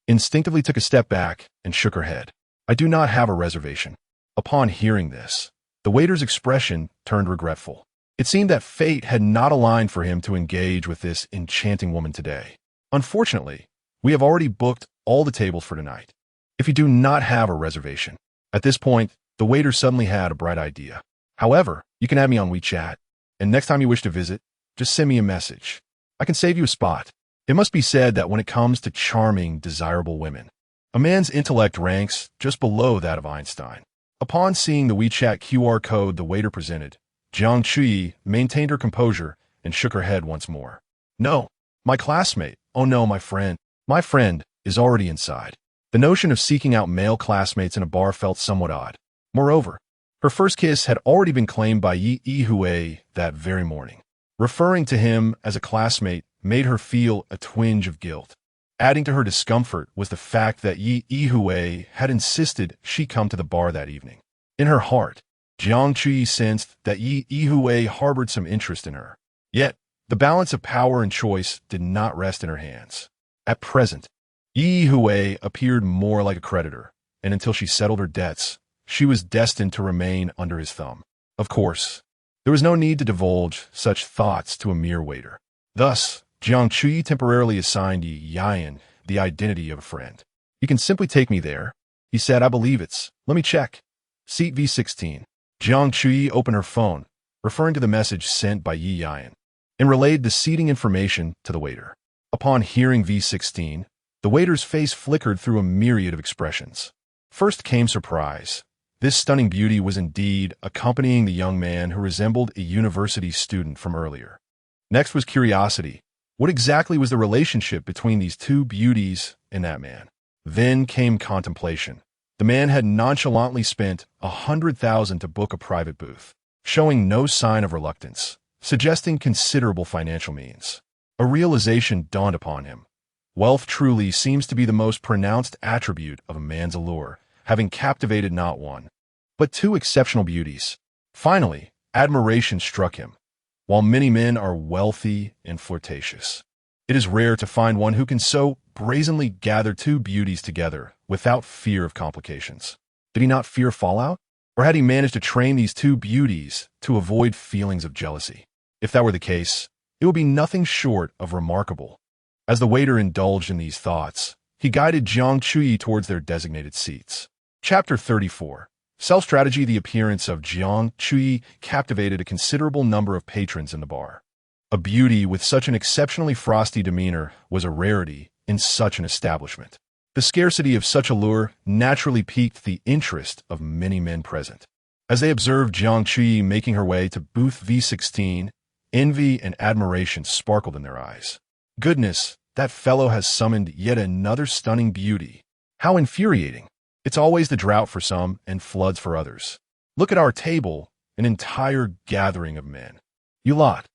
instinctively took a step back and shook her head. I do not have a reservation. Upon hearing this, the waiter's expression turned regretful. It seemed that fate had not aligned for him to engage with this enchanting woman today. Unfortunately, we have already booked all the tables for tonight. If you do not have a reservation. At this point, the waiter suddenly had a bright idea. However, you can add me on WeChat, and next time you wish to visit, just send me a message. I can save you a spot. It must be said that when it comes to charming, desirable women, a man's intellect ranks just below that of Einstein. Upon seeing the WeChat QR code the waiter presented, Jiang Chui maintained her composure and shook her head once more. No, my classmate. Oh no, my friend. My friend is already inside. The notion of seeking out male classmates in a bar felt somewhat odd. Moreover, her first kiss had already been claimed by Yi Hui that very morning. Referring to him as a classmate made her feel a twinge of guilt. Adding to her discomfort was the fact that Yi Hui had insisted she come to the bar that evening. In her heart, Jiang Chui sensed that Yi Hui harbored some interest in her. Yet, the balance of power and choice did not rest in her hands. At present, Yi Hui appeared more like a creditor, and until she settled her debts, she was destined to remain under his thumb. Of course, there was no need to divulge such thoughts to a mere waiter. Thus, Jiang Chui temporarily assigned Yi Yan the identity of a friend. You can simply take me there, he said. I believe it's. Let me check. Seat V16. Jiang Chui opened her phone, referring to the message sent by Yi Yan, and relayed the seating information to the waiter. Upon hearing V16, the waiter's face flickered through a myriad of expressions. First came surprise. This stunning beauty was indeed accompanying the young man who resembled a university student from earlier. Next was curiosity. What exactly was the relationship between these two beauties and that man? Then came contemplation. The man had nonchalantly spent 100,000 to book a private booth, showing no sign of reluctance, suggesting considerable financial means. A realization dawned upon him. Wealth truly seems to be the most pronounced attribute of a man's allure, having captivated not one, but two exceptional beauties. Finally, admiration struck him. While many men are wealthy and flirtatious, it is rare to find one who can so brazenly gather two beauties together without fear of complications. Did he not fear fallout? Or had he managed to train these two beauties to avoid feelings of jealousy? If that were the case, it would be nothing short of remarkable. As the waiter indulged in these thoughts, he guided Jiang Chui towards their designated seats. Chapter 34. Self-strategy. The appearance of Jiang Chui captivated a considerable number of patrons in the bar. A beauty with such an exceptionally frosty demeanor was a rarity in such an establishment. The scarcity of such allure naturally piqued the interest of many men present. As they observed Jiang Chui making her way to booth V16, envy and admiration sparkled in their eyes. Goodness, that fellow has summoned yet another stunning beauty. How infuriating. It's always the drought for some and floods for others. Look at our table, an entire gathering of men. You lot,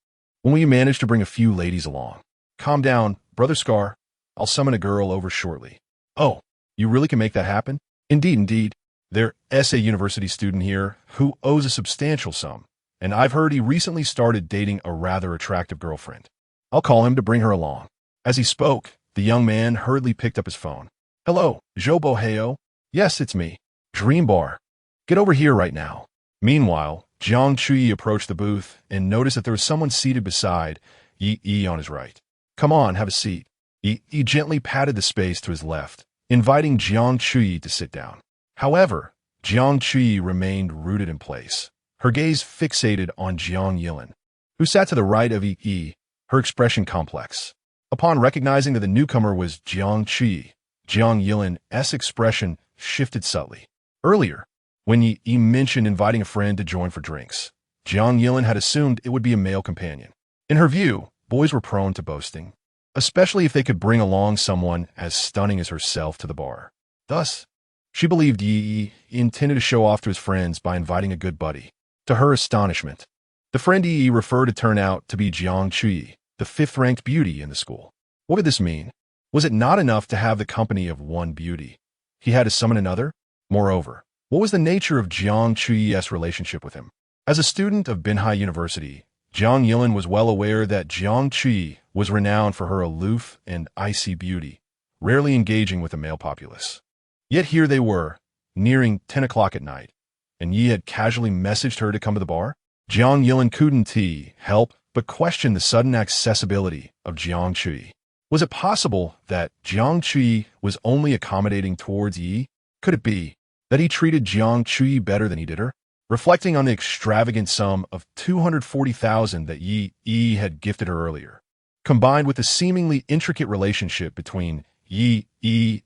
when will you manage to bring a few ladies along? Calm down, Brother Scar. I'll summon a girl over shortly. Oh, you really can make that happen? Indeed. There's a university student here who owes a substantial sum, and I've heard he recently started dating a rather attractive girlfriend. I'll call him to bring her along. As he spoke, the young man hurriedly picked up his phone. Hello, Jo Boheo? Yes, it's me. Dream Bar. Get over here right now. Meanwhile, Jiang Chui approached the booth and noticed that there was someone seated beside Yi on his right. Come on, have a seat. Yi gently patted the space to his left, inviting Jiang Chui to sit down. However, Jiang Chui remained rooted in place, her gaze fixated on Jiang Yilin, who sat to the right of Yi, her expression complex. Upon recognizing that the newcomer was Jiang Chui, Jiang Yilin's expression shifted subtly. Earlier, when Yi mentioned inviting a friend to join for drinks, Jiang Yilin had assumed it would be a male companion. In her view, boys were prone to boasting, especially if they could bring along someone as stunning as herself to the bar. Thus, she believed Yi intended to show off to his friends by inviting a good buddy. To her astonishment, the friend Yi referred to turn out to be Jiang Chui, the fifth-ranked beauty in the school. What did this mean? Was it not enough to have the company of one beauty? He had to summon another? Moreover, what was the nature of Jiang Chui's relationship with him? As a student of Binhai University, Jiang Yilin was well aware that Jiang Chui was renowned for her aloof and icy beauty, rarely engaging with the male populace. Yet here they were, nearing 10 o'clock at night, and Yi had casually messaged her to come to the bar? Jiang Yilin couldn't help but question the sudden accessibility of Jiang Chui. Was it possible that Jiang Chui was only accommodating towards Yi? Could it be that he treated Jiang Chui better than he did her? Reflecting on the extravagant sum of 240,000 that Yi had gifted her earlier, combined with the seemingly intricate relationship between Yi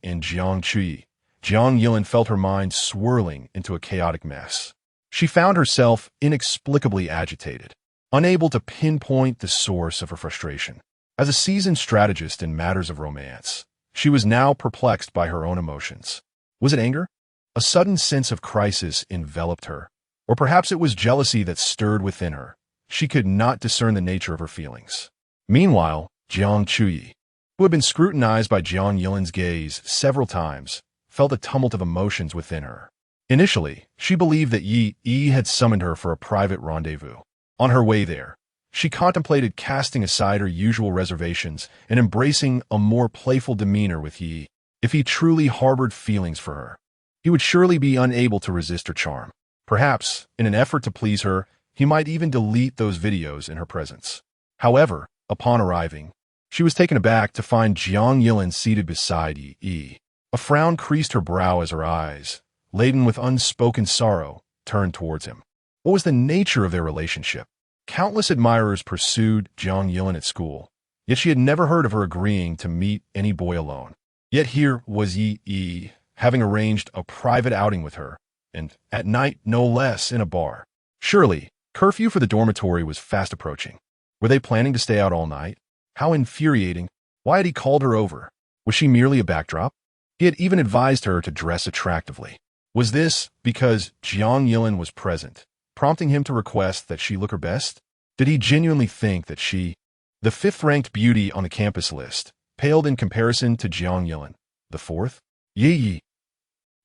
and Jiang Chui, Jiang Yilin felt her mind swirling into a chaotic mess. She found herself inexplicably agitated, unable to pinpoint the source of her frustration. As a seasoned strategist in matters of romance, she was now perplexed by her own emotions. Was it anger? A sudden sense of crisis enveloped her. Or perhaps it was jealousy that stirred within her. She could not discern the nature of her feelings. Meanwhile, Jiang Chui, who had been scrutinized by Jiang Yilin's gaze several times, felt a tumult of emotions within her. Initially, she believed that Yi had summoned her for a private rendezvous. On her way there, she contemplated casting aside her usual reservations and embracing a more playful demeanor with Yi. If he truly harbored feelings for her, he would surely be unable to resist her charm. Perhaps, in an effort to please her, he might even delete those videos in her presence. However, upon arriving, she was taken aback to find Jiang Yilin seated beside Yi. A frown creased her brow as her eyes, laden with unspoken sorrow, turned towards him. What was the nature of their relationship? Countless admirers pursued Jiang Yilin at school, yet she had never heard of her agreeing to meet any boy alone. Yet here was Yi, having arranged a private outing with her, and at night no less, in a bar. Surely, curfew for the dormitory was fast approaching. Were they planning to stay out all night? How infuriating. Why had he called her over? Was she merely a backdrop? He had even advised her to dress attractively. Was this because Jiang Yilin was present, prompting him to request that she look her best? Did he genuinely think that she, the fifth-ranked beauty on the campus list, paled in comparison to Jiang Yilin, the fourth? Yi.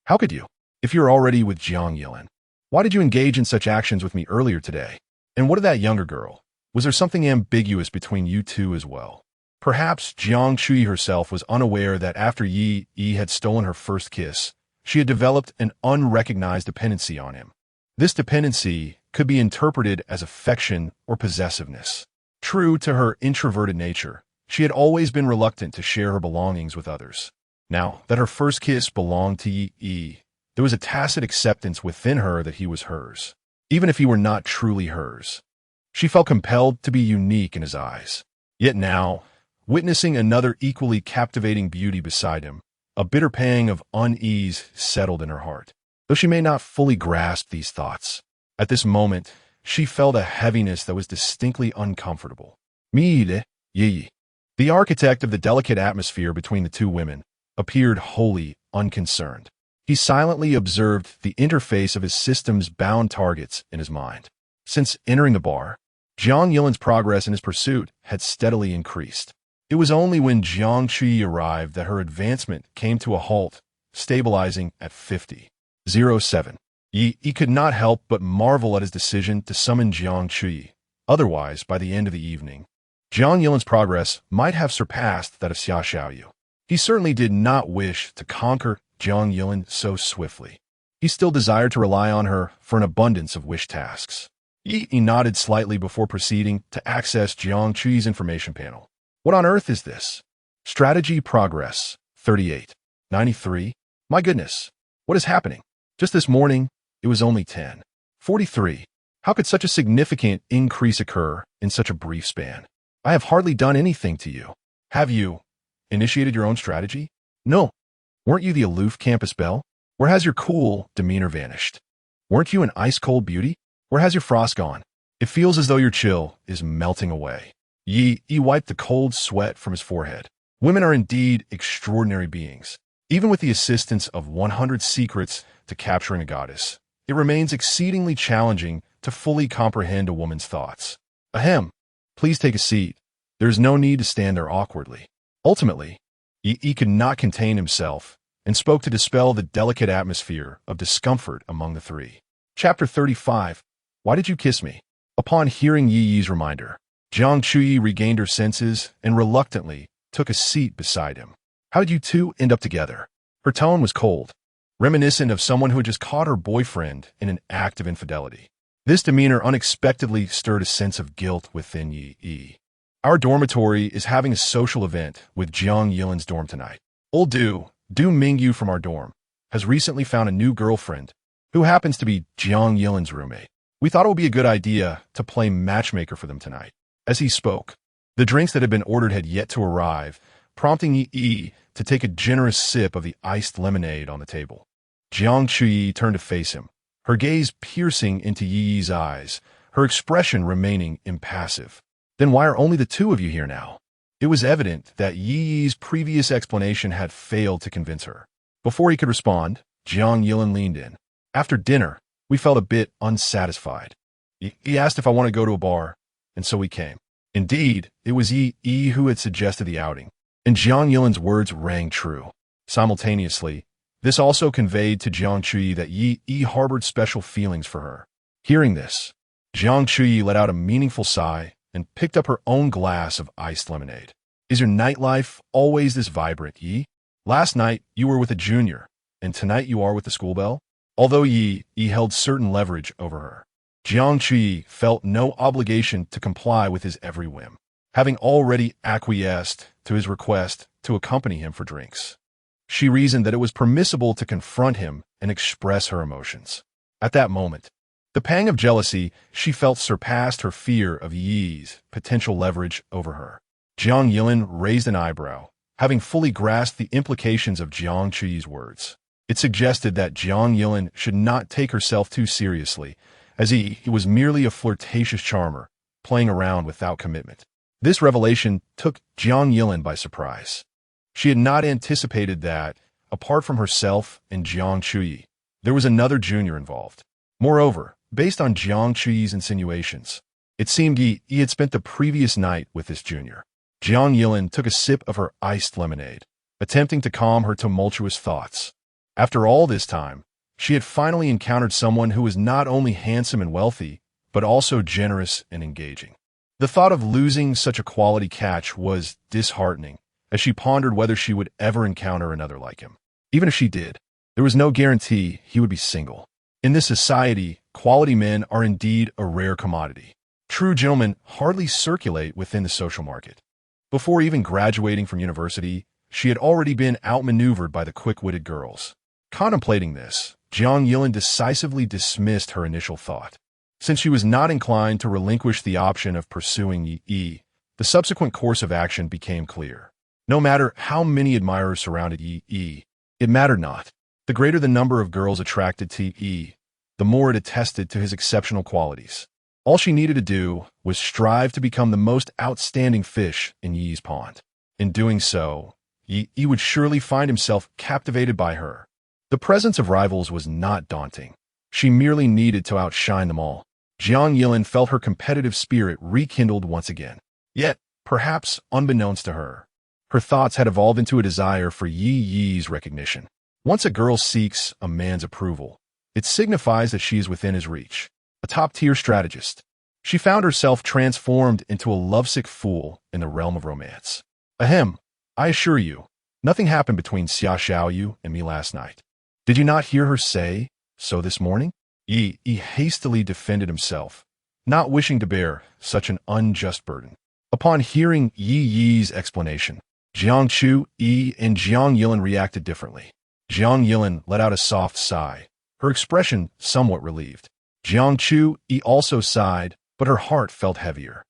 How could you? If you're already with Jiang Yilin, why did you engage in such actions with me earlier today? And what of that younger girl? Was there something ambiguous between you two as well? Perhaps Jiang Chui herself was unaware that after Yi had stolen her first kiss, she had developed an unrecognized dependency on him. This dependency could be interpreted as affection or possessiveness. True to her introverted nature, she had always been reluctant to share her belongings with others. Now that her first kiss belonged to Yi, there was a tacit acceptance within her that he was hers, even if he were not truly hers. She felt compelled to be unique in his eyes. Yet now, witnessing another equally captivating beauty beside him, a bitter pang of unease settled in her heart. Though she may not fully grasp these thoughts, at this moment, she felt a heaviness that was distinctly uncomfortable. Yi, the architect of the delicate atmosphere between the two women, appeared wholly unconcerned. He silently observed the interface of his system's bound targets in his mind. Since entering the bar, Jiang Yilin's progress in his pursuit had steadily increased. It was only when Jiang Chui arrived that her advancement came to a halt, stabilizing at 50.07. Yi could not help but marvel at his decision to summon Jiang Chui. Otherwise, by the end of the evening, Jiang Yilin's progress might have surpassed that of Xia Xiaoyu. He certainly did not wish to conquer Jiang Yilin so swiftly. He still desired to rely on her for an abundance of wish tasks. Yi nodded slightly before proceeding to access Jiang Chui's information panel. What on earth is this? Strategy progress, 38.93. My goodness, what is happening? Just this morning, it was only 10.43. How could such a significant increase occur in such a brief span? I have hardly done anything to you. Have you initiated your own strategy? No. Weren't you the aloof campus belle? Where has your cool demeanor vanished? Weren't you an ice-cold beauty? Where has your frost gone? It feels as though your chill is melting away. Yi wiped the cold sweat from his forehead. Women are indeed extraordinary beings. Even with the assistance of 100 secrets to capturing a goddess, it remains exceedingly challenging to fully comprehend a woman's thoughts. Ahem. Please take a seat. There is no need to stand there awkwardly. Ultimately, Yi could not contain himself and spoke to dispel the delicate atmosphere of discomfort among the three. Chapter 35. Why did you kiss me? Upon hearing Yi's reminder, Jiang Chui regained her senses and reluctantly took a seat beside him. How did you two end up together? Her tone was cold, reminiscent of someone who had just caught her boyfriend in an act of infidelity. This demeanor unexpectedly stirred a sense of guilt within Yi. Our dormitory is having a social event with Jiang Yilin's dorm tonight. Old Du Mingyu from our dorm has recently found a new girlfriend who happens to be Jiang Yilin's roommate. We thought it would be a good idea to play matchmaker for them tonight. As he spoke, the drinks that had been ordered had yet to arrive, prompting Yi to take a generous sip of the iced lemonade on the table. Jiang Chui turned to face him, her gaze piercing into Yi's eyes, her expression remaining impassive. Then why are only the two of you here now? It was evident that Yi's previous explanation had failed to convince her. Before he could respond, Jiang Yilin leaned in. After dinner, we felt a bit unsatisfied. He asked if I want to go to a bar, and so we came. Indeed, it was Yi who had suggested the outing, and Jiang Yilin's words rang true. Simultaneously, this also conveyed to Jiang Chui that Yi harbored special feelings for her. Hearing this, Jiang Chui let out a meaningful sigh and picked up her own glass of iced lemonade. Is your nightlife always this vibrant, Yi? Last night, you were with a junior, and tonight you are with the school belle? Although Yi held certain leverage over her, Jiang Chui felt no obligation to comply with his every whim, having already acquiesced to his request to accompany him for drinks. She reasoned that it was permissible to confront him and express her emotions. At that moment, the pang of jealousy she felt surpassed her fear of Yi's potential leverage over her. Jiang Yilin raised an eyebrow, having fully grasped the implications of Jiang Chui's words. It suggested that Jiang Yilin should not take herself too seriously, as he was merely a flirtatious charmer, playing around without commitment. This revelation took Jiang Yilin by surprise. She had not anticipated that, apart from herself and Jiang Chui, there was another junior involved. Moreover, based on Jiang Chui's insinuations, it seemed he had spent the previous night with this junior. Jiang Yilin took a sip of her iced lemonade, attempting to calm her tumultuous thoughts. After all this time, she had finally encountered someone who was not only handsome and wealthy, but also generous and engaging. The thought of losing such a quality catch was disheartening, as she pondered whether she would ever encounter another like him. Even if she did, there was no guarantee he would be single. In this society, quality men are indeed a rare commodity. True gentlemen hardly circulate within the social market. Before even graduating from university, she had already been outmaneuvered by the quick-witted girls. Contemplating this, Jiang Yilin decisively dismissed her initial thought. Since she was not inclined to relinquish the option of pursuing Yi, the subsequent course of action became clear. No matter how many admirers surrounded Yi, it mattered not. The greater the number of girls attracted to Yi, the more it attested to his exceptional qualities. All she needed to do was strive to become the most outstanding fish in Yi's pond. In doing so, Yi would surely find himself captivated by her. The presence of rivals was not daunting. She merely needed to outshine them all. Jiang Yilin felt her competitive spirit rekindled once again. Yet, perhaps unbeknownst to her, her thoughts had evolved into a desire for Yi's recognition. Once a girl seeks a man's approval, it signifies that she is within his reach. A top-tier strategist, she found herself transformed into a lovesick fool in the realm of romance. Ahem, I assure you, nothing happened between Xia Xiaoyu and me last night. Did you not hear her say so this morning? Yi hastily defended himself, not wishing to bear such an unjust burden. Upon hearing Yi's explanation, Jiang Chu, Yi, and Jiang Yilin reacted differently. Jiang Yilin let out a soft sigh, her expression somewhat relieved. Jiang Chu, Yi also sighed, but her heart felt heavier.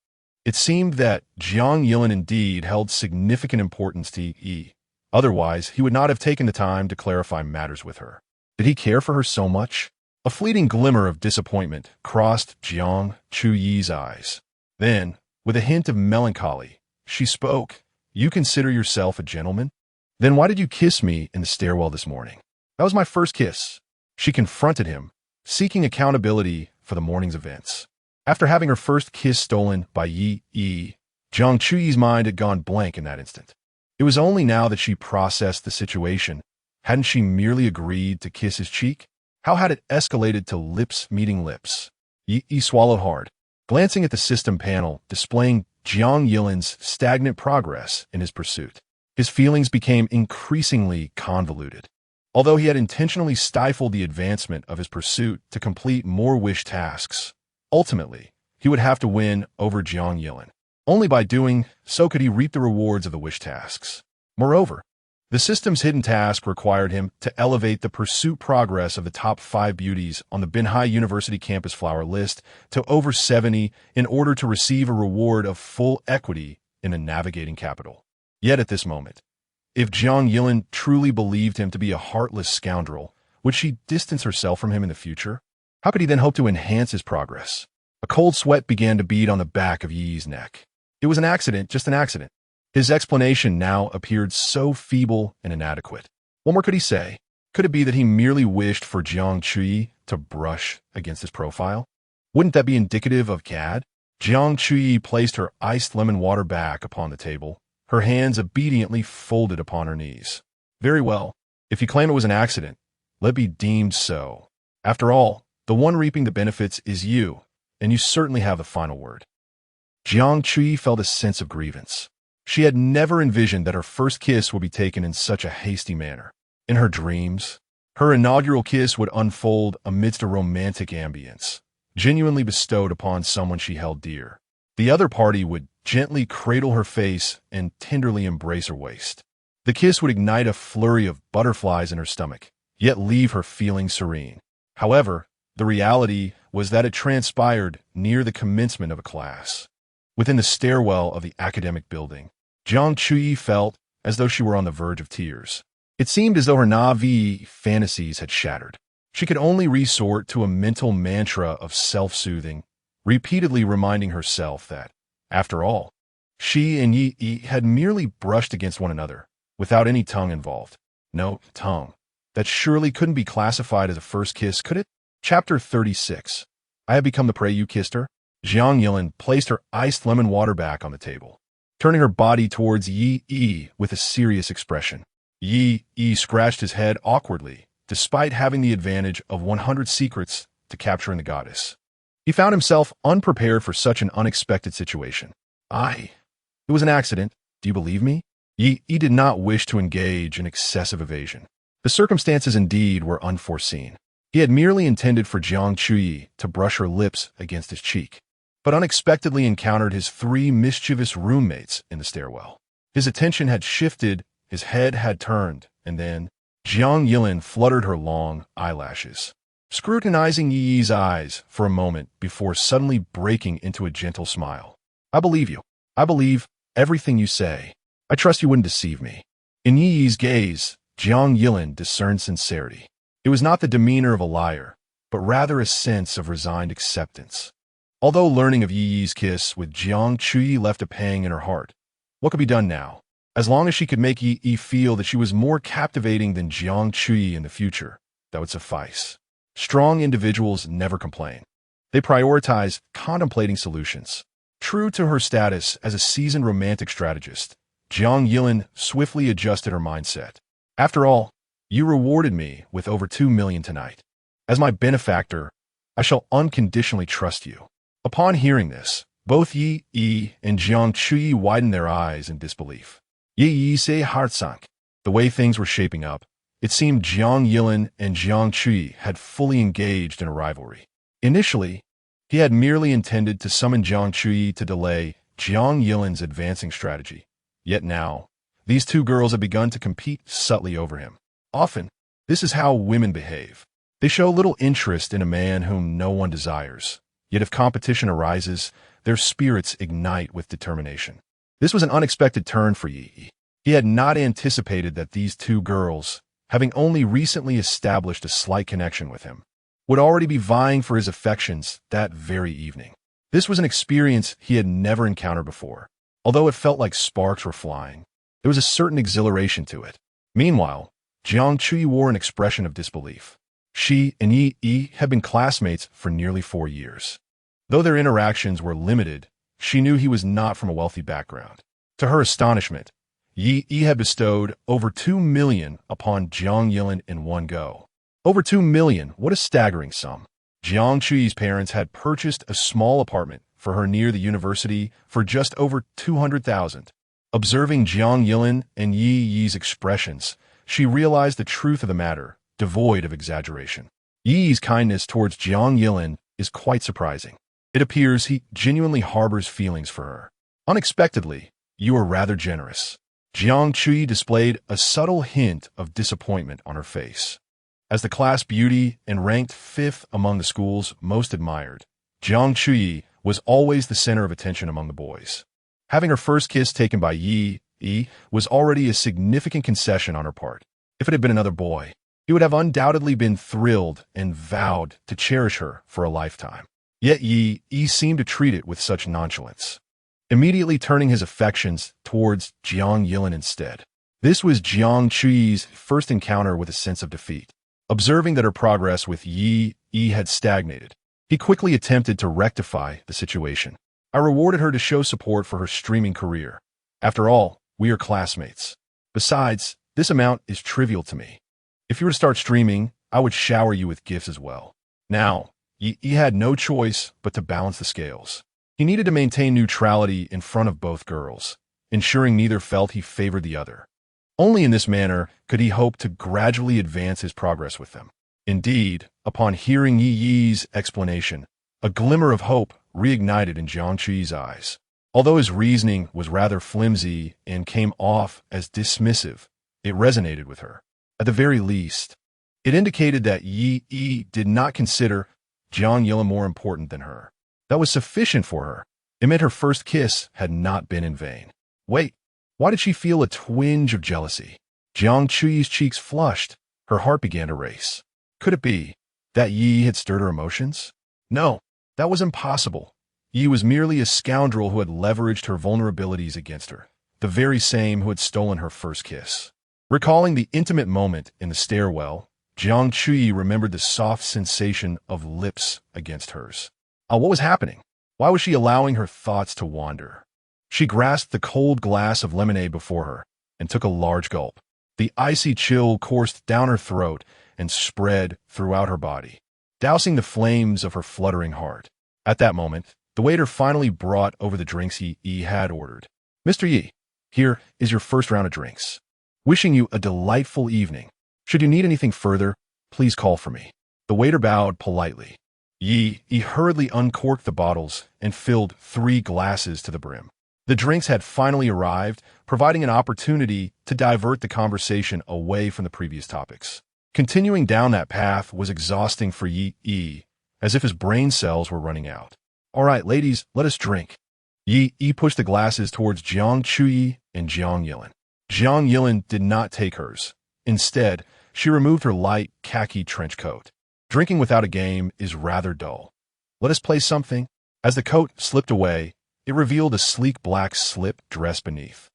It seemed that Jiang Yilin indeed held significant importance to Yi. Otherwise, he would not have taken the time to clarify matters with her. Did he care for her so much? A fleeting glimmer of disappointment crossed Jiang Chu Yi's eyes. Then, with a hint of melancholy, she spoke. You consider yourself a gentleman? Then why did you kiss me in the stairwell this morning? That was my first kiss. She confronted him, seeking accountability for the morning's events. After having her first kiss stolen by Yi, Jiang Chuyi's mind had gone blank in that instant. It was only now that she processed the situation. Hadn't she merely agreed to kiss his cheek? How had it escalated to lips meeting lips? Yi swallowed hard, glancing at the system panel displaying Jiang Yilin's stagnant progress in his pursuit. His feelings became increasingly convoluted. Although he had intentionally stifled the advancement of his pursuit to complete more wish tasks, ultimately, he would have to win over Jiang Yilin. Only by doing so could he reap the rewards of the wish tasks. Moreover, the system's hidden task required him to elevate the pursuit progress of the top 5 beauties on the Binhai University campus flower list to over 70 in order to receive a reward of full equity in the navigating capital. Yet at this moment, if Jiang Yilin truly believed him to be a heartless scoundrel, would she distance herself from him in the future? How could he then hope to enhance his progress? A cold sweat began to bead on the back of Yi's neck. It was an accident, just an accident. His explanation now appeared so feeble and inadequate. What more could he say? Could it be that he merely wished for Jiang Chuyi to brush against his profile? Wouldn't that be indicative of CAD? Jiang Chuyi placed her iced lemon water back upon the table, her hands obediently folded upon her knees. Very well. If you claim it was an accident, let it be deemed so. After all, the one reaping the benefits is you, and you certainly have the final word. Jiang Chuyi felt a sense of grievance. She had never envisioned that her first kiss would be taken in such a hasty manner. In her dreams, her inaugural kiss would unfold amidst a romantic ambience, genuinely bestowed upon someone she held dear. The other party would gently cradle her face and tenderly embrace her waist. The kiss would ignite a flurry of butterflies in her stomach, yet leave her feeling serene. However, the reality was that it transpired near the commencement of a class. Within the stairwell of the academic building, Jiang Chuyi felt as though she were on the verge of tears. It seemed as though her naive fantasies had shattered. She could only resort to a mental mantra of self-soothing, repeatedly reminding herself that, after all, she and Yi had merely brushed against one another, without any tongue involved. No tongue. That surely couldn't be classified as a first kiss, could it? Chapter 36. I have become the prey you kissed her. Jiang Yilin placed her iced lemon water back on the table, turning her body towards Yi with a serious expression. Yi scratched his head awkwardly, despite having the advantage of 100 secrets to capturing the goddess. He found himself unprepared for such an unexpected situation. It was an accident. Do you believe me? Yi did not wish to engage in excessive evasion. The circumstances indeed were unforeseen. He had merely intended for Jiang Chuyi to brush her lips against his cheek, but unexpectedly encountered his 3 mischievous roommates in the stairwell. His attention had shifted, his head had turned, and then Jiang Yilin fluttered her long eyelashes, scrutinizing Yi's eyes for a moment before suddenly breaking into a gentle smile. I believe you. I believe everything you say. I trust you wouldn't deceive me. In Yi's gaze, Jiang Yilin discerned sincerity. It was not the demeanor of a liar, but rather a sense of resigned acceptance. Although learning of Yi's kiss with Jiang Chuyi left a pang in her heart, what could be done now? As long as she could make Yi feel that she was more captivating than Jiang Chuyi in the future, that would suffice. Strong individuals never complain. They prioritize contemplating solutions. True to her status as a seasoned romantic strategist, Jiang Yilin swiftly adjusted her mindset. After all, You rewarded me with over 2 million tonight. As my benefactor, I shall unconditionally trust you." Upon hearing this, both Yi and Jiang Chuyi widened their eyes in disbelief. Yi say heart sank. The way things were shaping up, it seemed Jiang Yilin and Jiang Chuyi had fully engaged in a rivalry. Initially, he had merely intended to summon Jiang Chuyi to delay Jiang Yilin's advancing strategy. Yet now, these two girls had begun to compete subtly over him. Often, this is how women behave. They show little interest in a man whom no one desires. Yet if competition arises, their spirits ignite with determination. This was an unexpected turn for Yi. He had not anticipated that these two girls, having only recently established a slight connection with him, would already be vying for his affections that very evening. This was an experience he had never encountered before. Although it felt like sparks were flying, there was a certain exhilaration to it. Meanwhile, Jiang Chuyi wore an expression of disbelief. She and Yi had been classmates for nearly 4 years. Though their interactions were limited, she knew he was not from a wealthy background. To her astonishment, Yi had bestowed over 2 million upon Jiang Yilin in one go. Over 2 million, what a staggering sum. Jiang Chuyi's parents had purchased a small apartment for her near the university for just over 200,000. Observing Jiang Yilin and Yi's expressions, she realized the truth of the matter, devoid of exaggeration. Yi's kindness towards Jiang Yilin is quite surprising. It appears he genuinely harbors feelings for her. Unexpectedly, you are rather generous. Jiang Chuyi displayed a subtle hint of disappointment on her face. As the class beauty and ranked 5th among the school's most admired, Jiang Chuyi was always the center of attention among the boys. Having her first kiss taken by Yi was already a significant concession on her part. If it had been another boy, he would have undoubtedly been thrilled and vowed to cherish her for a lifetime. Yet Yi seemed to treat it with such nonchalance, immediately turning his affections towards Jiang Yilin instead. This was Jiang Chuyi's first encounter with a sense of defeat. Observing that her progress with Yi had stagnated, he quickly attempted to rectify the situation. I rewarded her to show support for her streaming career. After all, we are classmates. Besides, this amount is trivial to me. If you were to start streaming, I would shower you with gifts as well. Now, Yi had no choice but to balance the scales. He needed to maintain neutrality in front of both girls, ensuring neither felt he favored the other. Only in this manner could he hope to gradually advance his progress with them. Indeed, upon hearing Yi's explanation, a glimmer of hope reignited in Jiang Chuyi's eyes. Although his reasoning was rather flimsy and came off as dismissive, it resonated with her. At the very least, it indicated that Yi did not consider Jiang Yilin more important than her. That was sufficient for her. It meant her first kiss had not been in vain. Wait, why did she feel a twinge of jealousy? Jiang Chuyi's cheeks flushed. Her heart began to race. Could it be that Yi had stirred her emotions? No, that was impossible. Yi was merely a scoundrel who had leveraged her vulnerabilities against her, the very same who had stolen her first kiss. Recalling the intimate moment in the stairwell, Jiang Chuyi remembered the soft sensation of lips against hers. What was happening? Why was she allowing her thoughts to wander? She grasped the cold glass of lemonade before her and took a large gulp. The icy chill coursed down her throat and spread throughout her body, dousing the flames of her fluttering heart. At that moment, the waiter finally brought over the drinks he had ordered. "Mr. Yi, here is your first round of drinks. Wishing you a delightful evening. Should you need anything further, please call for me." The waiter bowed politely. Yi hurriedly uncorked the bottles and filled 3 glasses to the brim. The drinks had finally arrived, providing an opportunity to divert the conversation away from the previous topics. Continuing down that path was exhausting for Yi, as if his brain cells were running out. "All right, ladies, let us drink." Yi pushed the glasses towards Jiang Chuyi and Jiang Yilin. Jiang Yilin did not take hers. Instead, she removed her light khaki trench coat. Drinking without a game is rather dull. Let us play something. As the coat slipped away, it revealed a sleek black slip dress beneath.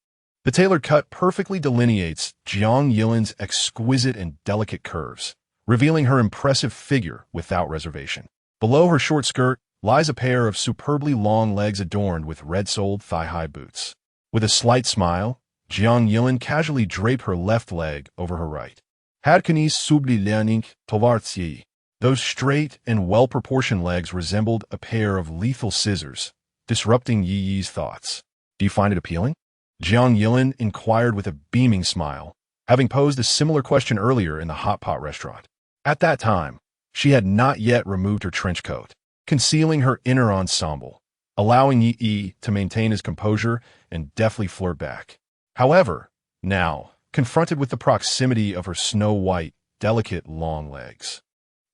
The tailored cut perfectly delineates Jiang Yilin's exquisite and delicate curves, revealing her impressive figure without reservation. Below her short skirt lies a pair of superbly long legs adorned with red-soled thigh-high boots. With a slight smile, Jiang Yilin casually draped her left leg over her right. Hadkanis subli learning tovartsi. Those straight and well-proportioned legs resembled a pair of lethal scissors, disrupting Yi Yi's thoughts. Do you find it appealing? Jiang Yilin inquired with a beaming smile, having posed a similar question earlier in the hot pot restaurant. At that time, she had not yet removed her trench coat, concealing her inner ensemble, allowing Yi Yi to maintain his composure and deftly flirt back. However, now, confronted with the proximity of her snow-white, delicate, long legs,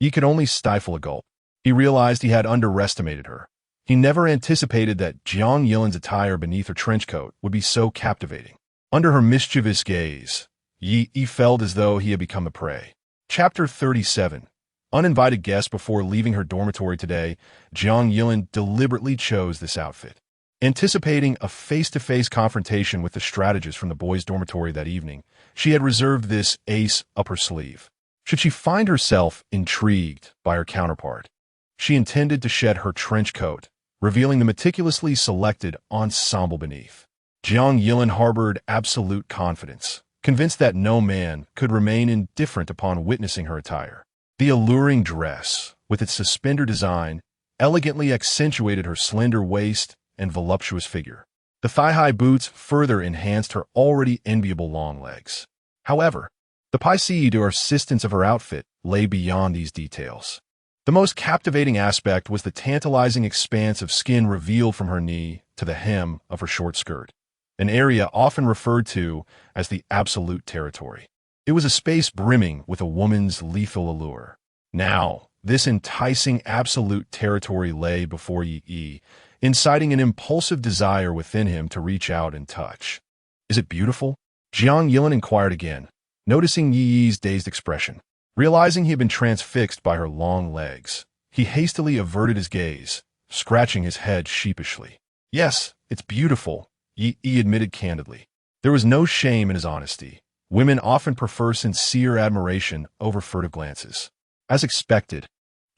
Yi could only stifle a gulp. He realized he had underestimated her. He never anticipated that Jiang Yilin's attire beneath her trench coat would be so captivating. Under her mischievous gaze, Yi felt as though he had become a prey. Chapter 37. Uninvited guest. Before leaving her dormitory today, Jiang Yilin deliberately chose this outfit. Anticipating a face-to-face confrontation with the strategist from the boys' dormitory that evening, she had reserved this ace up her sleeve. Should she find herself intrigued by her counterpart, she intended to shed her trench coat, revealing the meticulously selected ensemble beneath. Jiang Yilin harbored absolute confidence, convinced that no man could remain indifferent upon witnessing her attire. The alluring dress, with its suspender design, elegantly accentuated her slender waist and voluptuous figure. The thigh-high boots further enhanced her already enviable long legs. However, the piece or assistance of her outfit lay beyond these details. The most captivating aspect was the tantalizing expanse of skin revealed from her knee to the hem of her short skirt, an area often referred to as the absolute territory. It was a space brimming with a woman's lethal allure. Now, this enticing absolute territory lay before Yi, inciting an impulsive desire within him to reach out and touch. Is it beautiful? Jiang Yilin inquired again, noticing Yi's dazed expression. Realizing he had been transfixed by her long legs, he hastily averted his gaze, scratching his head sheepishly. Yes, it's beautiful, Yi admitted candidly. There was no shame in his honesty. Women often prefer sincere admiration over furtive glances. As expected,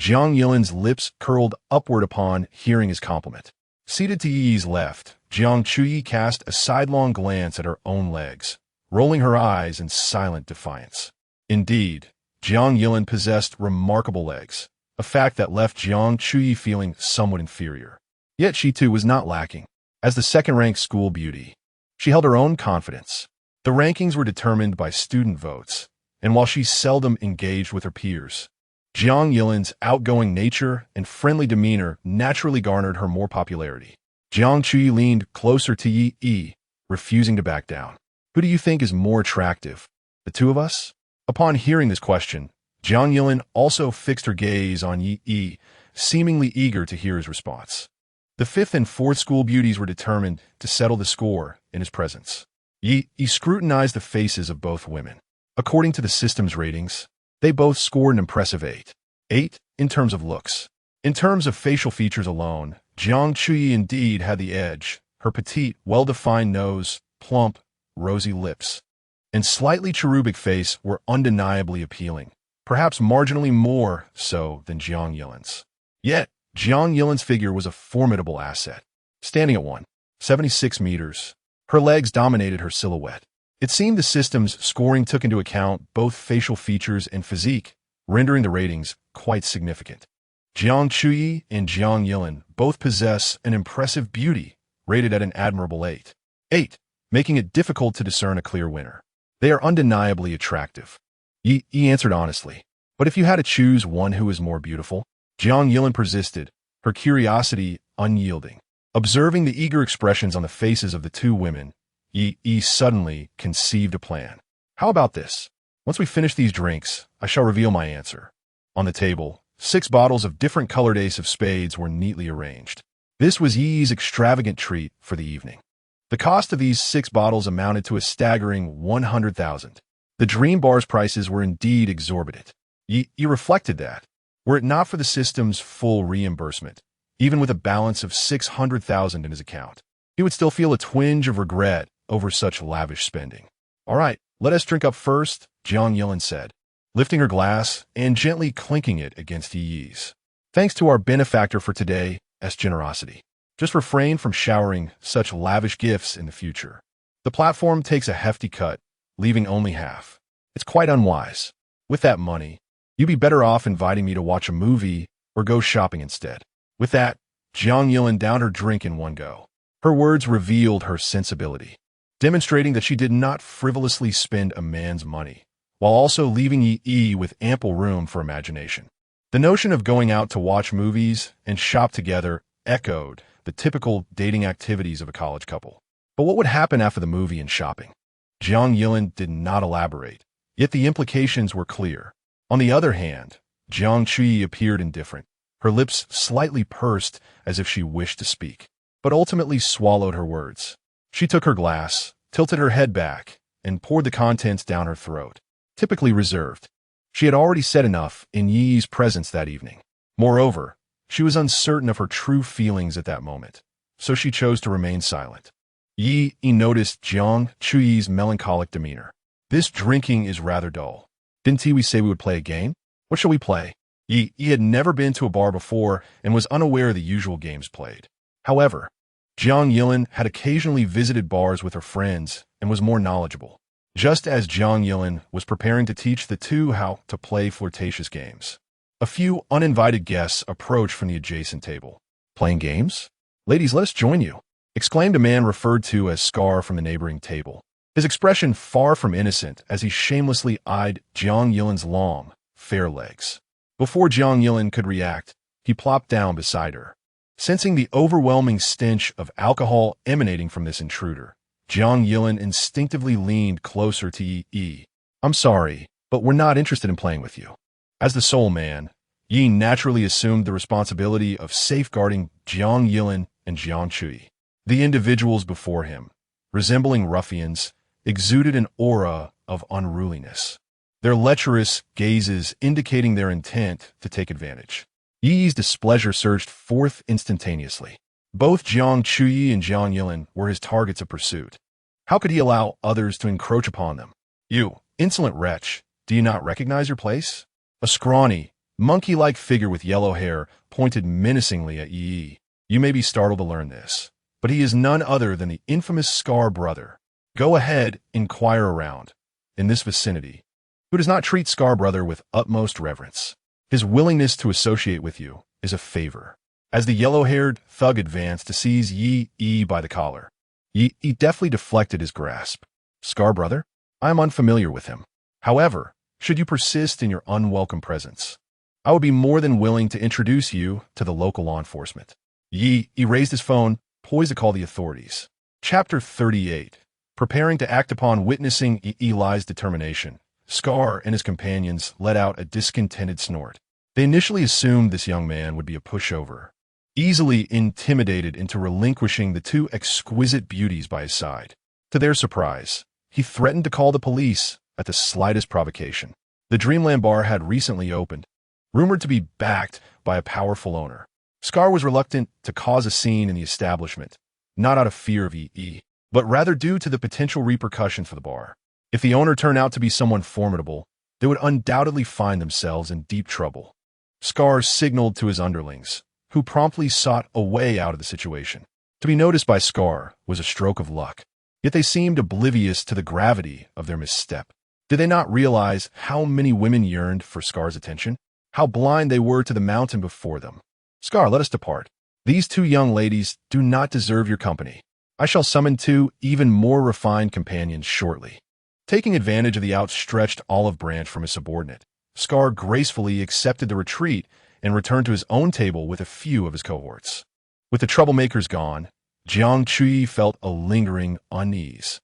Jiang Yilin's lips curled upward upon hearing his compliment. Seated to Yi's left, Jiang Chuyi cast a sidelong glance at her own legs, rolling her eyes in silent defiance. Indeed, Jiang Yilin possessed remarkable legs, a fact that left Jiang Chuyi feeling somewhat inferior. Yet she too was not lacking. As the second-ranked school beauty, she held her own confidence. The rankings were determined by student votes, and while she seldom engaged with her peers, Jiang Yilin's outgoing nature and friendly demeanor naturally garnered her more popularity. Jiang Chuyi leaned closer to Yi, refusing to back down. Who do you think is more attractive, the two of us? Upon hearing this question, Jiang Yilin also fixed her gaze on Yi, seemingly eager to hear his response. The fifth and fourth school beauties were determined to settle the score in his presence. Yi scrutinized the faces of both women. According to the system's ratings, they both scored an impressive 8. 8 in terms of looks. In terms of facial features alone, Jiang Chuyi indeed had the edge. Her petite, well-defined nose, plump, rosy lips, and slightly cherubic face were undeniably appealing, perhaps marginally more so than Jiang Yilin's. Yet, Jiang Yilin's figure was a formidable asset. Standing at 1.76 meters, her legs dominated her silhouette. It seemed the system's scoring took into account both facial features and physique, rendering the ratings quite significant. Jiang Chuyi and Jiang Yilin both possess an impressive beauty, rated at an admirable 8. 8, making it difficult to discern a clear winner. They are undeniably attractive. Yi answered honestly. But if you had to choose one who is more beautiful? Jiang Yilin persisted, her curiosity unyielding. Observing the eager expressions on the faces of the two women, Yi suddenly conceived a plan. How about this? Once we finish these drinks, I shall reveal my answer. On the table, 6 bottles of different colored ace of spades were neatly arranged. This was Yi's extravagant treat for the evening. The cost of these 6 bottles amounted to a staggering 100,000. The dream bar's prices were indeed exorbitant. Yi reflected that, were it not for the system's full reimbursement, even with a balance of 600,000 in his account, he would still feel a twinge of regret over such lavish spending. All right, let us drink up first, Jiang Yilin said, lifting her glass and gently clinking it against Yi's. Thanks to our benefactor for today's generosity. Just refrain from showering such lavish gifts in the future. The platform takes a hefty cut, leaving only half. It's quite unwise. With that money, you'd be better off inviting me to watch a movie or go shopping instead. With that, Jiang Yilin downed her drink in one go. Her words revealed her sensibility, demonstrating that she did not frivolously spend a man's money, while also leaving Yi with ample room for imagination. The notion of going out to watch movies and shop together echoed the typical dating activities of a college couple. But what would happen after the movie and shopping? Jiang Yilin did not elaborate, yet the implications were clear. On the other hand, Jiang Chui appeared indifferent, her lips slightly pursed as if she wished to speak, but ultimately swallowed her words. She took her glass, tilted her head back, and poured the contents down her throat, typically reserved. She had already said enough in Yi's presence that evening. Moreover, she was uncertain of her true feelings at that moment, so she chose to remain silent. Yi noticed Jiang Chui's melancholic demeanor. This drinking is rather dull. Didn't we say we would play a game? What shall we play? Yi had never been to a bar before and was unaware of the usual games played. However, Jiang Yilin had occasionally visited bars with her friends and was more knowledgeable, just as Jiang Yilin was preparing to teach the two how to play flirtatious games. A few uninvited guests approached from the adjacent table. Playing games? Ladies, let us join you, exclaimed a man referred to as Scar from the neighboring table, his expression far from innocent as he shamelessly eyed Jiang Yilin's long, fair legs. Before Jiang Yilin could react, he plopped down beside her. Sensing the overwhelming stench of alcohol emanating from this intruder, Jiang Yilin instinctively leaned closer to Yi. I'm sorry, but we're not interested in playing with you. As the sole man, Yi naturally assumed the responsibility of safeguarding Jiang Yilin and Jiang Chui. The individuals before him, resembling ruffians, exuded an aura of unruliness, their lecherous gazes indicating their intent to take advantage. Yi's displeasure surged forth instantaneously. Both Jiang Chui and Jiang Yilin were his targets of pursuit. How could he allow others to encroach upon them? You, insolent wretch, do you not recognize your place? A scrawny, monkey-like figure with yellow hair pointed menacingly at Yi. You may be startled to learn this, but he is none other than the infamous Scar brother. Go ahead, inquire around, in this vicinity, who does not treat Scar brother with utmost reverence. His willingness to associate with you is a favor. As the yellow-haired thug advanced to seize Yi by the collar, Yi deftly deflected his grasp. Scar brother? I am unfamiliar with him. However, should you persist in your unwelcome presence, I would be more than willing to introduce you to the local law enforcement. Yi raised his phone, poised to call the authorities. Chapter 38. Preparing to act upon witnessing Eli's determination, Scar and his companions let out a discontented snort. They initially assumed this young man would be a pushover, easily intimidated into relinquishing the two exquisite beauties by his side. To their surprise, he threatened to call the police at the slightest provocation. The Dreamland Bar had recently opened, rumored to be backed by a powerful owner. Scar was reluctant to cause a scene in the establishment, not out of fear of E, but rather due to the potential repercussions for the bar. If the owner turned out to be someone formidable, they would undoubtedly find themselves in deep trouble. Scar signaled to his underlings, who promptly sought a way out of the situation. To be noticed by Scar was a stroke of luck, yet they seemed oblivious to the gravity of their misstep. Did they not realize how many women yearned for Scar's attention? How blind they were to the mountain before them? Scar, let us depart. These two young ladies do not deserve your company. I shall summon two even more refined companions shortly. Taking advantage of the outstretched olive branch from his subordinate, Scar gracefully accepted the retreat and returned to his own table with a few of his cohorts. With the troublemakers gone, Jiang Chui felt a lingering unease.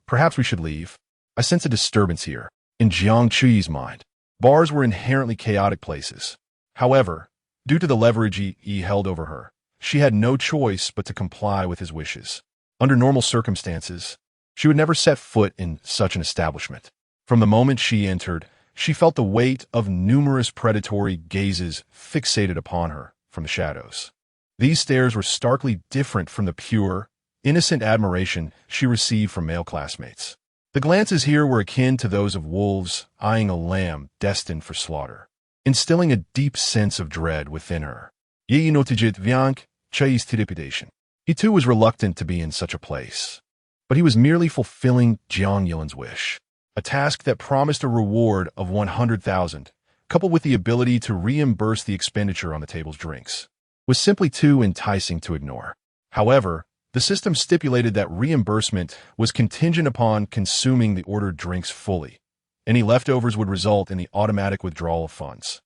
Perhaps we should leave. I sense a disturbance here. In Jiang Chui's mind, bars were inherently chaotic places. However, due to the leverage he held over her, she had no choice but to comply with his wishes. Under normal circumstances, she would never set foot in such an establishment. From the moment she entered, she felt the weight of numerous predatory gazes fixated upon her from the shadows. These stares were starkly different from the pure, innocent admiration she received from male classmates. The glances here were akin to those of wolves eyeing a lamb destined for slaughter, instilling a deep sense of dread within her. He too was reluctant to be in such a place, but he was merely fulfilling Jiang Yilin's wish. a task that promised a reward of 100,000, coupled with the ability to reimburse the expenditure on the table's drinks, was simply too enticing to ignore. However, the system stipulated that reimbursement was contingent upon consuming the ordered drinks fully. Any leftovers would result in the automatic withdrawal of funds.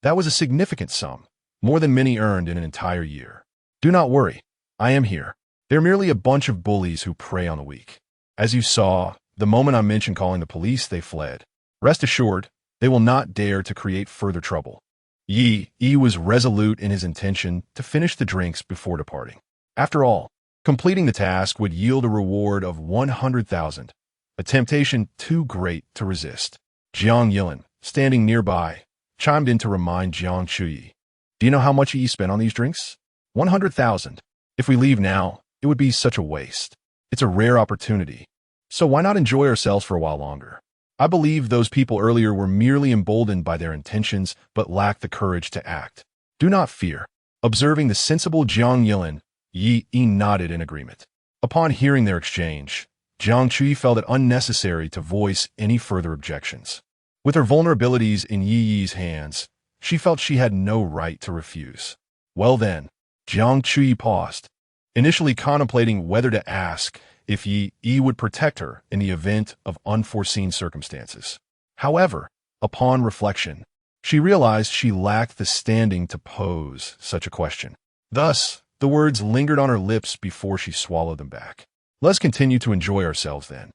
That was a significant sum, more than many earned in an entire year. Do not worry, I am here. They're merely a bunch of bullies who prey on the weak. As you saw, the moment I mentioned calling the police, they fled. Rest assured, they will not dare to create further trouble. Yi was resolute in his intention to finish the drinks before departing. After all, completing the task would yield a reward of 100,000, a temptation too great to resist. Jiang Yilin, standing nearby, chimed in to remind Jiang Chuyi. Do you know how much Yi spent on these drinks? 100,000. If we leave now, it would be such a waste. It's a rare opportunity. So why not enjoy ourselves for a while longer? I believe those people earlier were merely emboldened by their intentions, but lacked the courage to act. Do not fear. Observing the sensible Jiang Yilin, Yi nodded in agreement. Upon hearing their exchange, Jiang Chui felt it unnecessary to voice any further objections. With her vulnerabilities in Yi's hands, she felt she had no right to refuse. Well then, Jiang Chui paused, initially contemplating whether to ask if Yi would protect her in the event of unforeseen circumstances. However, upon reflection, she realized she lacked the standing to pose such a question. Thus, the words lingered on her lips before she swallowed them back. Let's continue to enjoy ourselves then.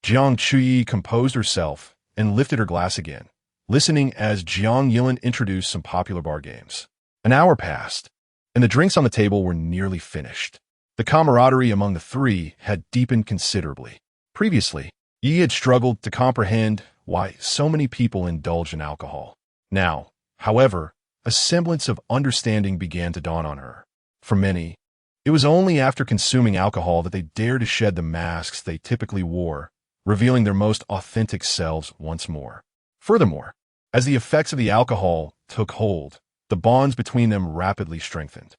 Jiang Chuyi composed herself and lifted her glass again, listening as Jiang Yilin introduced some popular bar games. An hour passed, and the drinks on the table were nearly finished. The camaraderie among the three had deepened considerably. Previously, Yi had struggled to comprehend why so many people indulged in alcohol. Now, however, a semblance of understanding began to dawn on her. For many, it was only after consuming alcohol that they dared to shed the masks they typically wore, revealing their most authentic selves once more. Furthermore, as the effects of the alcohol took hold, the bonds between them rapidly strengthened.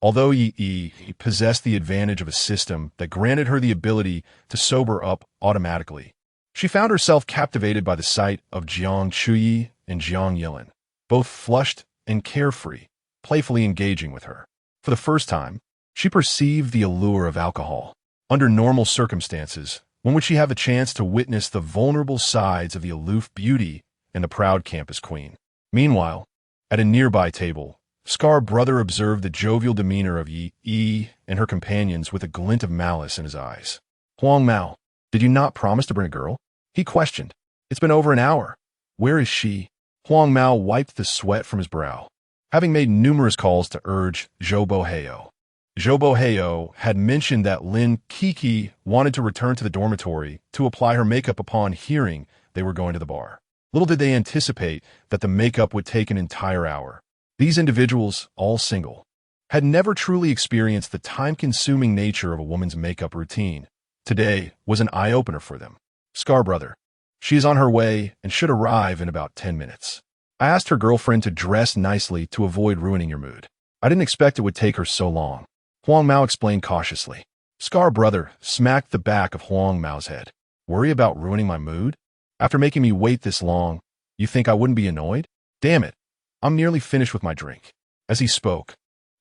Although Yi possessed the advantage of a system that granted her the ability to sober up automatically, she found herself captivated by the sight of Jiang Chuyi and Jiang Yilin, both flushed and carefree, playfully engaging with her. For the first time, she perceived the allure of alcohol. Under normal circumstances, when would she have a chance to witness the vulnerable sides of the aloof beauty and the proud campus queen? Meanwhile, at a nearby table, Scar Brother observed the jovial demeanor of Yi and her companions with a glint of malice in his eyes. Huang Mao, did you not promise to bring a girl? He questioned. It's been over an hour. Where is she? Huang Mao wiped the sweat from his brow, having made numerous calls to urge Zhou Boheo. Zhou Boheo had mentioned that Lin Kiki wanted to return to the dormitory to apply her makeup upon hearing they were going to the bar. Little did they anticipate that the makeup would take an entire hour. These individuals, all single, had never truly experienced the time-consuming nature of a woman's makeup routine. Today was an eye-opener for them. Scar Brother, she is on her way and should arrive in about 10 minutes. I asked her girlfriend to dress nicely to avoid ruining your mood. I didn't expect it would take her so long. Huang Mao explained cautiously. Scar Brother smacked the back of Huang Mao's head. Worry about ruining my mood? After making me wait this long, you think I wouldn't be annoyed? Damn it. I'm nearly finished with my drink. As he spoke,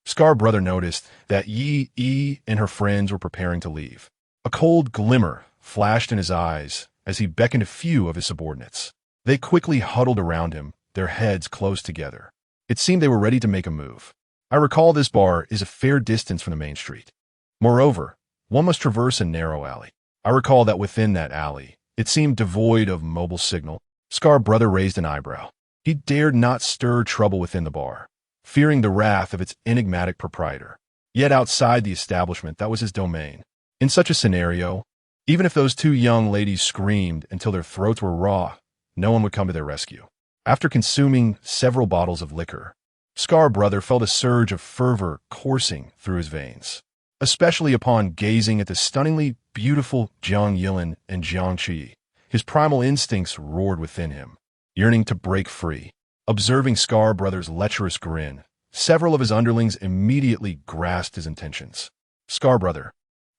Scar Brother noticed that Yi and her friends were preparing to leave. A cold glimmer flashed in his eyes as he beckoned a few of his subordinates. They quickly huddled around him, their heads close together. It seemed they were ready to make a move. I recall this bar is a fair distance from the main street. Moreover, one must traverse a narrow alley. I recall that within that alley, it seemed devoid of mobile signal. Scar Brother raised an eyebrow. He dared not stir trouble within the bar, fearing the wrath of its enigmatic proprietor. Yet outside the establishment, that was his domain. In such a scenario, even if those two young ladies screamed until their throats were raw, no one would come to their rescue. After consuming several bottles of liquor, Scar Brother felt a surge of fervor coursing through his veins, especially upon gazing at the stunningly beautiful Jiang Yilin and Jiang Qi. His primal instincts roared within him, yearning to break free. Observing Scar Brother's lecherous grin, several of his underlings immediately grasped his intentions. Scar Brother,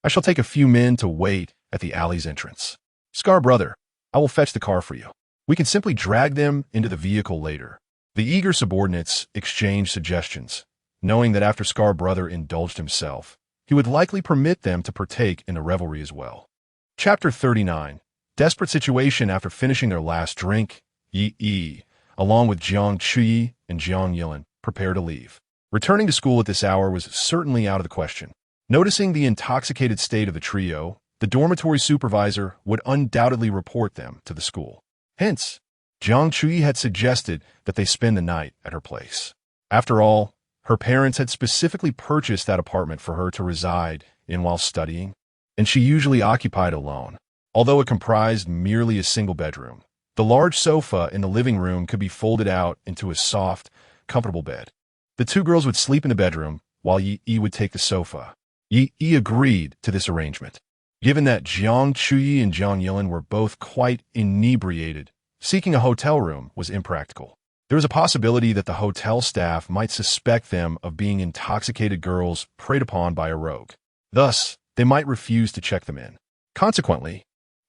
I shall take a few men to wait at the alley's entrance. Scar Brother, I will fetch the car for you. We can simply drag them into the vehicle later. The eager subordinates exchanged suggestions, knowing that after Scar brother indulged himself, he would likely permit them to partake in the revelry as well. Chapter 39. Desperate situation after finishing their last drink, Yi, along with Jiang Chui and Jiang Yilin, prepare to leave. Returning to school at this hour was certainly out of the question. Noticing the intoxicated state of the trio, the dormitory supervisor would undoubtedly report them to the school. Hence, Jiang Chui had suggested that they spend the night at her place. After all, her parents had specifically purchased that apartment for her to reside in while studying, and she usually occupied alone. Although it comprised merely a single bedroom, the large sofa in the living room could be folded out into a soft, comfortable bed. The two girls would sleep in the bedroom, while Yi would take the sofa. Yi agreed to this arrangement. Given that Jiang Chui and Jiang Yilin were both quite inebriated, seeking a hotel room was impractical. There was a possibility that the hotel staff might suspect them of being intoxicated girls preyed upon by a rogue. Thus, they might refuse to check them in. Consequently,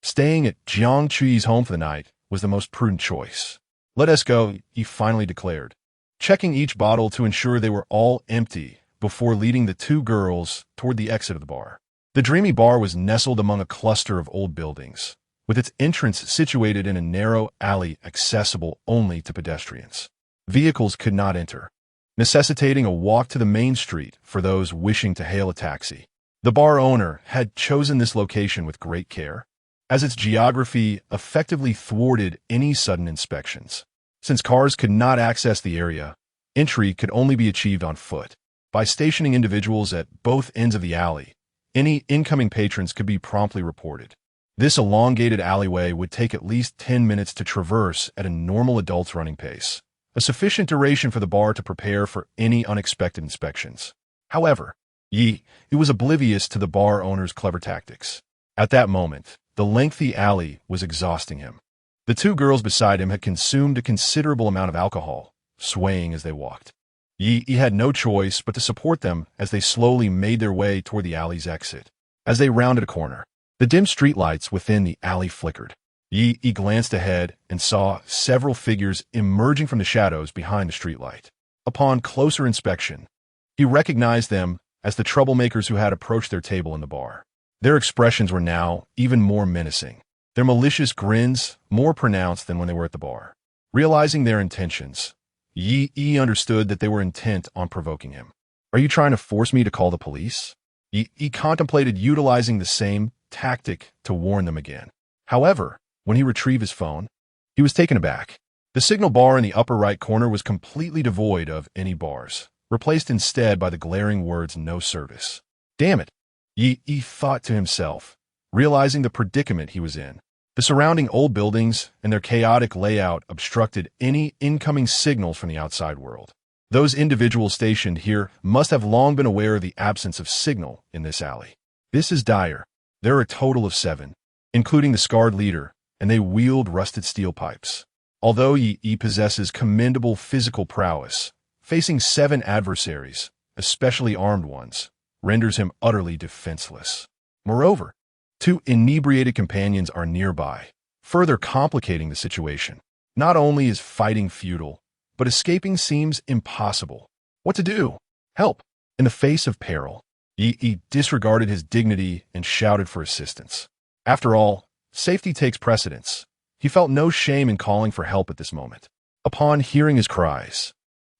staying at Jiang Chui's home for the night was the most prudent choice. Let us go, he finally declared, checking each bottle to ensure they were all empty before leading the two girls toward the exit of the bar. The dreamy bar was nestled among a cluster of old buildings, with its entrance situated in a narrow alley accessible only to pedestrians. Vehicles could not enter, necessitating a walk to the main street for those wishing to hail a taxi. The bar owner had chosen this location with great care, as its geography effectively thwarted any sudden inspections. Since cars could not access the area, entry could only be achieved on foot. By stationing individuals at both ends of the alley, any incoming patrons could be promptly reported. This elongated alleyway would take at least 10 minutes to traverse at a normal adult's running pace, a sufficient duration for the bar to prepare for any unexpected inspections. However, Yi was oblivious to the bar owner's clever tactics. At that moment, the lengthy alley was exhausting him. The two girls beside him had consumed a considerable amount of alcohol, swaying as they walked. Yi had no choice but to support them as they slowly made their way toward the alley's exit. As they rounded a corner, the dim streetlights within the alley flickered. Yi glanced ahead and saw several figures emerging from the shadows behind the streetlight. Upon closer inspection, he recognized them as the troublemakers who had approached their table in the bar. Their expressions were now even more menacing, their malicious grins more pronounced than when they were at the bar. Realizing their intentions, Yi understood that they were intent on provoking him. Are you trying to force me to call the police? Yi contemplated utilizing the same tactic to warn them again. However, when he retrieved his phone, he was taken aback. The signal bar in the upper right corner was completely devoid of any bars, replaced instead by the glaring words "no service." Damn it, Yi thought to himself, realizing the predicament he was in. The surrounding old buildings and their chaotic layout obstructed any incoming signals from the outside world. Those individuals stationed here must have long been aware of the absence of signal in this alley. This is dire. There are a total of 7, including the scarred leader, and they wield rusted steel pipes. Although Yi possesses commendable physical prowess, facing 7 adversaries, especially armed ones, renders him utterly defenseless. Moreover, 2 inebriated companions are nearby, further complicating the situation. Not only is fighting futile, but escaping seems impossible. What to do? Help! In the face of peril, Yi disregarded his dignity and shouted for assistance. After all, safety takes precedence. He felt no shame in calling for help at this moment. Upon hearing his cries,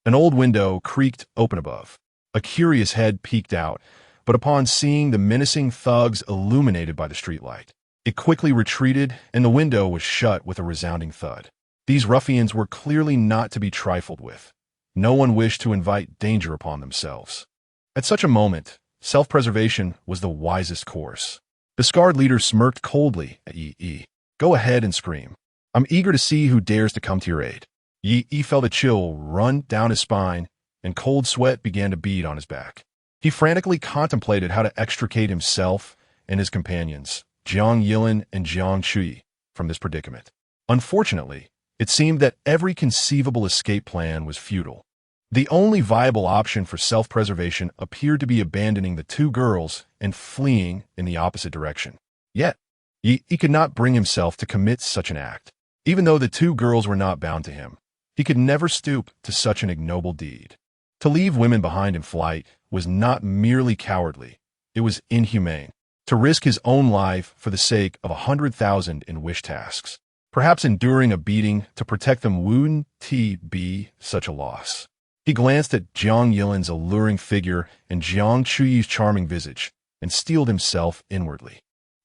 an old window creaked open above. A curious head peeked out, but upon seeing the menacing thugs illuminated by the streetlight, it quickly retreated and the window was shut with a resounding thud. These ruffians were clearly not to be trifled with. No one wished to invite danger upon themselves. At such a moment, self-preservation was the wisest course. The scarred leader smirked coldly at Yi. Go ahead and scream. I'm eager to see who dares to come to your aid. Yi felt a chill run down his spine, and cold sweat began to bead on his back. He frantically contemplated how to extricate himself and his companions, Jiang Yilin and Jiang Chui, from this predicament. Unfortunately, it seemed that every conceivable escape plan was futile. The only viable option for self-preservation appeared to be abandoning the two girls and fleeing in the opposite direction. Yet, He could not bring himself to commit such an act. Even though the two girls were not bound to him, he could never stoop to such an ignoble deed. To leave women behind in flight was not merely cowardly, it was inhumane. To risk his own life for the sake of 100,000 in wish tasks. Perhaps enduring a beating to protect them wouldn't be such a loss. He glanced at Jiang Yilin's alluring figure and Jiang Chuyi's charming visage, and steeled himself inwardly.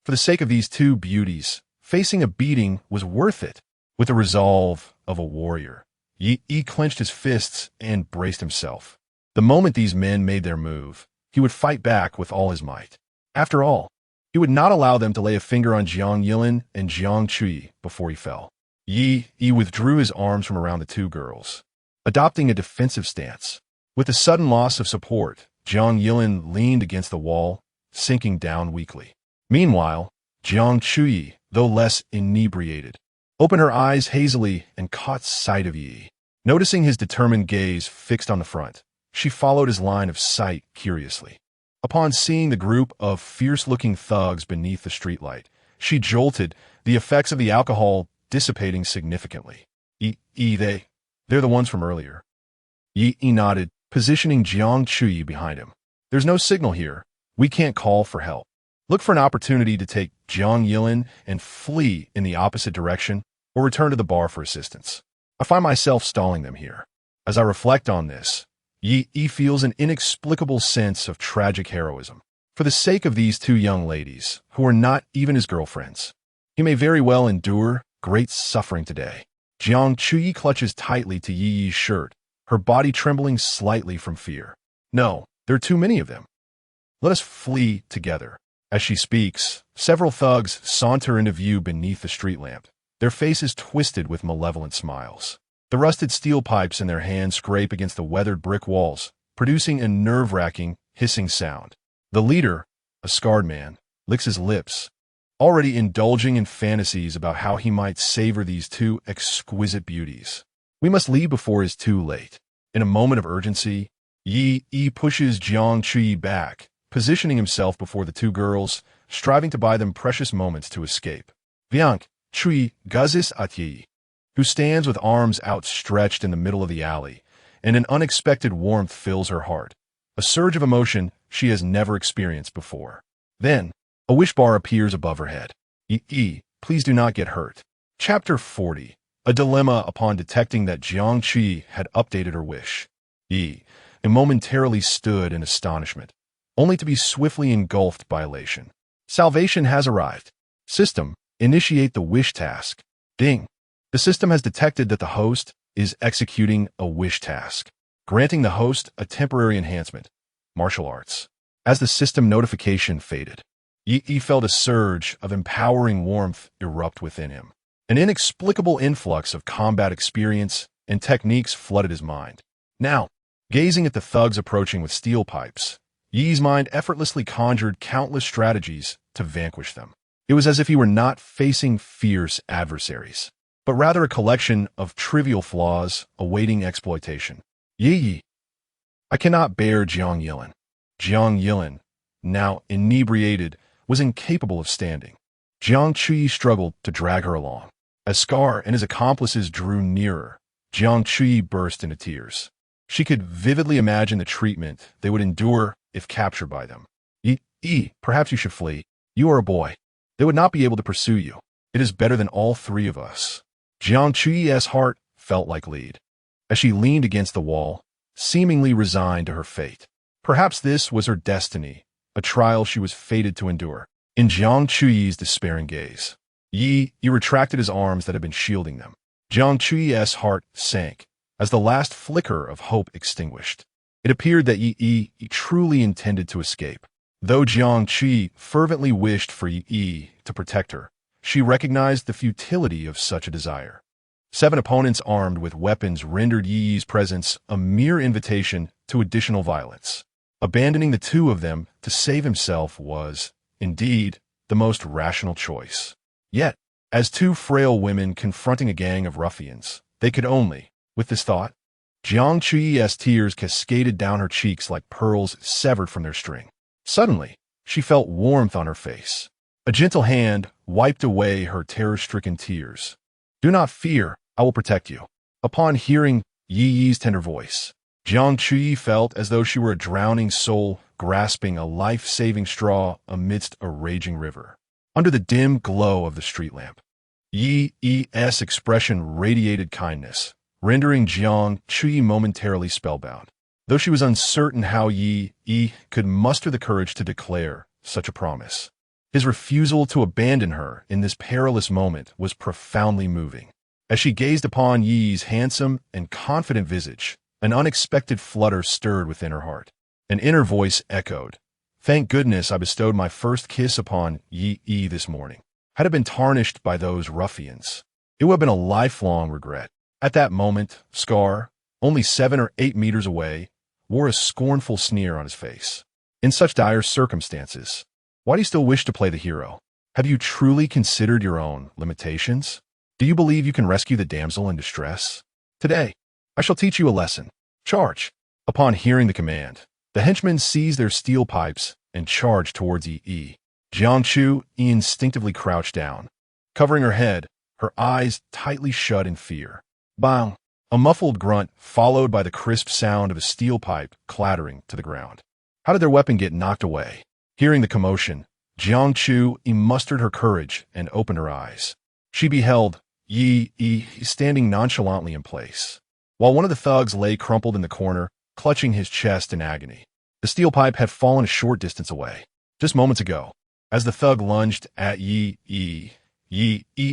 For the sake of these two beauties, facing a beating was worth it. With the resolve of a warrior, Yi clenched his fists and braced himself. The moment these men made their move, he would fight back with all his might. After all, he would not allow them to lay a finger on Jiang Yilin and Jiang Chuyi before he fell. Yi withdrew his arms from around the two girls, adopting a defensive stance. With the sudden loss of support, Jiang Yilin leaned against the wall, sinking down weakly. Meanwhile, Jiang Chuyi, though less inebriated, opened her eyes hazily and caught sight of Yi. Noticing his determined gaze fixed on the front, she followed his line of sight curiously. Upon seeing the group of fierce-looking thugs beneath the streetlight, she jolted, the effects of the alcohol dissipating significantly. They're the ones from earlier. Yi nodded, positioning Jiang Chuyi behind him. There's no signal here. We can't call for help. Look for an opportunity to take Jiang Yilin and flee in the opposite direction, or return to the bar for assistance. I find myself stalling them here. As I reflect on this, Yi feels an inexplicable sense of tragic heroism. For the sake of these two young ladies, who are not even his girlfriends, he may very well endure great suffering today. Jiang Chuyi clutches tightly to Yi's shirt, her body trembling slightly from fear. No, there are too many of them. Let us flee together. As she speaks, several thugs saunter into view beneath the street lamp, their faces twisted with malevolent smiles. The rusted steel pipes in their hands scrape against the weathered brick walls, producing a nerve-wracking, hissing sound. The leader, a scarred man, licks his lips, already indulging in fantasies about how he might savor these two exquisite beauties. We must leave before it is too late. In a moment of urgency, Yi pushes Jiang Chuyi back, positioning himself before the two girls, striving to buy them precious moments to escape. Viank, Chuyi gazes at Yi, who stands with arms outstretched in the middle of the alley, and an unexpected warmth fills her heart, a surge of emotion she has never experienced before. Then, a wish bar appears above her head. Please do not get hurt. Chapter 40. A dilemma upon detecting that Jiang Chuyi had updated her wish. Yi momentarily stood in astonishment, only to be swiftly engulfed by elation. Salvation has arrived. System, initiate the wish task. Ding. The system has detected that the host is executing a wish task, granting the host a temporary enhancement, martial arts. As the system notification faded, Yi felt a surge of empowering warmth erupt within him. An inexplicable influx of combat experience and techniques flooded his mind. Now, gazing at the thugs approaching with steel pipes, Yi's mind effortlessly conjured countless strategies to vanquish them. It was as if he were not facing fierce adversaries, but rather a collection of trivial flaws awaiting exploitation. Yi. I cannot bear Jiang Yilin. Jiang Yilin, now inebriated, was incapable of standing. Jiang Chuyi struggled to drag her along. As Scar and his accomplices drew nearer, Jiang Chuyi burst into tears. She could vividly imagine the treatment they would endure if captured by them. Perhaps you should flee. You are a boy. They would not be able to pursue you. It is better than all three of us. Jiang Chuyi's heart felt like lead, as she leaned against the wall, seemingly resigned to her fate. Perhaps this was her destiny, a trial she was fated to endure. In Jiang Chuyi's despairing gaze, Yi retracted his arms that had been shielding them. Jiang Chuyi's heart sank as the last flicker of hope extinguished. It appeared that Yi truly intended to escape. Though Jiang Chuyi fervently wished for Yi to protect her, she recognized the futility of such a desire. 7 opponents armed with weapons rendered Yi's presence a mere invitation to additional violence. Abandoning the two of them to save himself was, indeed, the most rational choice. Yet, as two frail women confronting a gang of ruffians, they could only, with this thought, Jiang Chuyi's tears cascaded down her cheeks like pearls severed from their string. Suddenly, she felt warmth on her face. A gentle hand wiped away her terror-stricken tears. "Do not fear, I will protect you." Upon hearing Yi Yi's tender voice, Jiang Qi felt as though she were a drowning soul grasping a life-saving straw amidst a raging river. Under the dim glow of the street lamp, Yi Yi's expression radiated kindness, rendering Jiang Qi momentarily spellbound. Though she was uncertain how Yi Yi could muster the courage to declare such a promise, his refusal to abandon her in this perilous moment was profoundly moving. As she gazed upon Yi's handsome and confident visage, an unexpected flutter stirred within her heart. An inner voice echoed, "Thank goodness I bestowed my first kiss upon Yi this morning. Had it been tarnished by those ruffians, it would have been a lifelong regret." At that moment, Scar, only 7 or 8 meters away, wore a scornful sneer on his face. "In such dire circumstances, why do you still wish to play the hero? Have you truly considered your own limitations? Do you believe you can rescue the damsel in distress? Today, I shall teach you a lesson. Charge." Upon hearing the command, the henchmen seized their steel pipes and charged towards Yi. Jiang Chu instinctively crouched down, covering her head, her eyes tightly shut in fear. Bang! A muffled grunt followed by the crisp sound of a steel pipe clattering to the ground. How did their weapon get knocked away? Hearing the commotion, Jiang Chu mustered her courage and opened her eyes. She beheld Yi standing nonchalantly in place, while one of the thugs lay crumpled in the corner, clutching his chest in agony. The steel pipe had fallen a short distance away. Just moments ago, as the thug lunged at Yi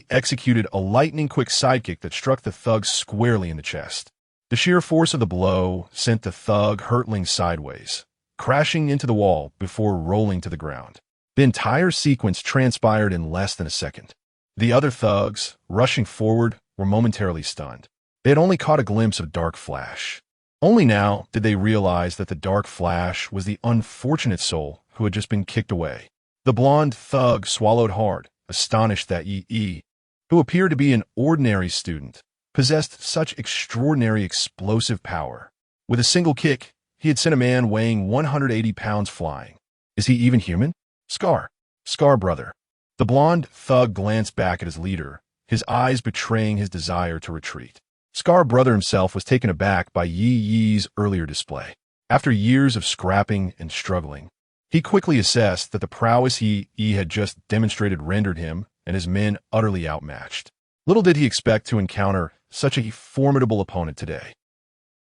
executed a lightning-quick sidekick that struck the thug squarely in the chest. The sheer force of the blow sent the thug hurtling sideways, crashing into the wall before rolling to the ground. The entire sequence transpired in less than a second. The other thugs, rushing forward, were momentarily stunned. They had only caught a glimpse of dark flash. Only now did they realize that the dark flash was the unfortunate soul who had just been kicked away. The blonde thug swallowed hard, astonished that Yi, who appeared to be an ordinary student, possessed such extraordinary explosive power. With a single kick, he had sent a man weighing 180 pounds flying. Is he even human? Scar brother. The blonde thug glanced back at his leader, his eyes betraying his desire to retreat. Scar brother himself was taken aback by Yi's earlier display. After years of scrapping and struggling, he quickly assessed that the prowess Yi had just demonstrated rendered him and his men utterly outmatched. Little did he expect to encounter such a formidable opponent today.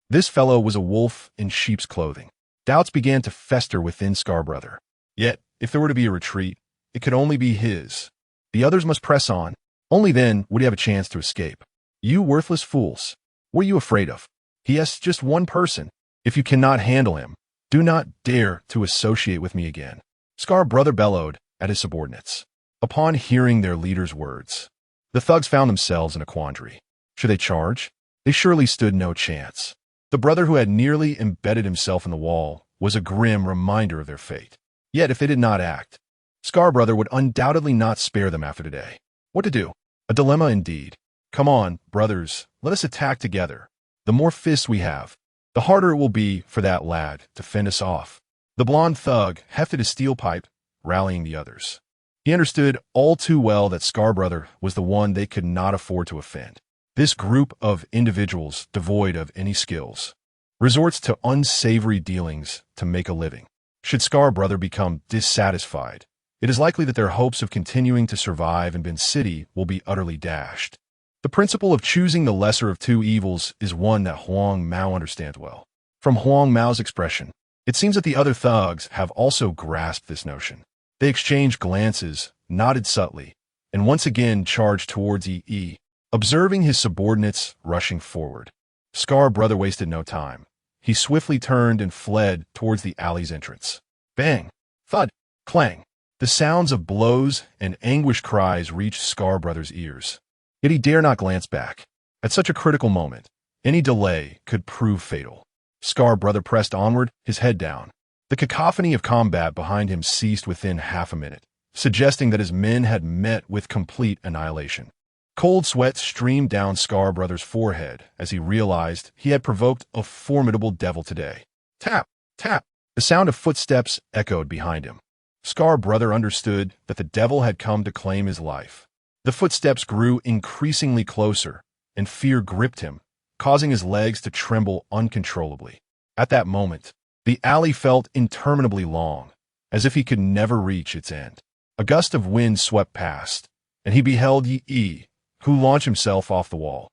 This fellow was a wolf in sheep's clothing. Doubts began to fester within Scar brother. Yet, if there were to be a retreat, it could only be his. The others must press on. Only then would he have a chance to escape. You worthless fools, what are you afraid of? He has just one person. If you cannot handle him, do not dare to associate with me again. Scar brother bellowed at his subordinates. Upon hearing their leader's words, the thugs found themselves in a quandary. Should they charge? They surely stood no chance. The brother who had nearly embedded himself in the wall was a grim reminder of their fate. Yet if they did not act, Scar brother would undoubtedly not spare them after today. What to do? A dilemma indeed. Come on, brothers, let us attack together. The more fists we have, the harder it will be for that lad to fend us off. The blonde thug hefted his steel pipe, rallying the others. He understood all too well that Scar brother was the one they could not afford to offend. This group of individuals devoid of any skills resorts to unsavory dealings to make a living. Should Scar brother become dissatisfied, it is likely that their hopes of continuing to survive in Bin City will be utterly dashed. The principle of choosing the lesser of two evils is one that Huang Mao understands well. From Huang Mao's expression, it seems that the other thugs have also grasped this notion. They exchanged glances, nodded subtly, and once again charged towards Yi, observing his subordinates rushing forward. Scar brother wasted no time. He swiftly turned and fled towards the alley's entrance. Bang! Thud! Clang! The sounds of blows and anguished cries reached Scar brother's ears. Yet he dare not glance back. At such a critical moment, any delay could prove fatal. Scar brother pressed onward, his head down. The cacophony of combat behind him ceased within half a minute, suggesting that his men had met with complete annihilation. Cold sweat streamed down Scar brother's forehead as he realized he had provoked a formidable devil today. Tap! Tap! The sound of footsteps echoed behind him. Scar brother understood that the devil had come to claim his life. The footsteps grew increasingly closer, and fear gripped him, causing his legs to tremble uncontrollably. At that moment, the alley felt interminably long, as if he could never reach its end. A gust of wind swept past, and he beheld Yi, who launched himself off the wall,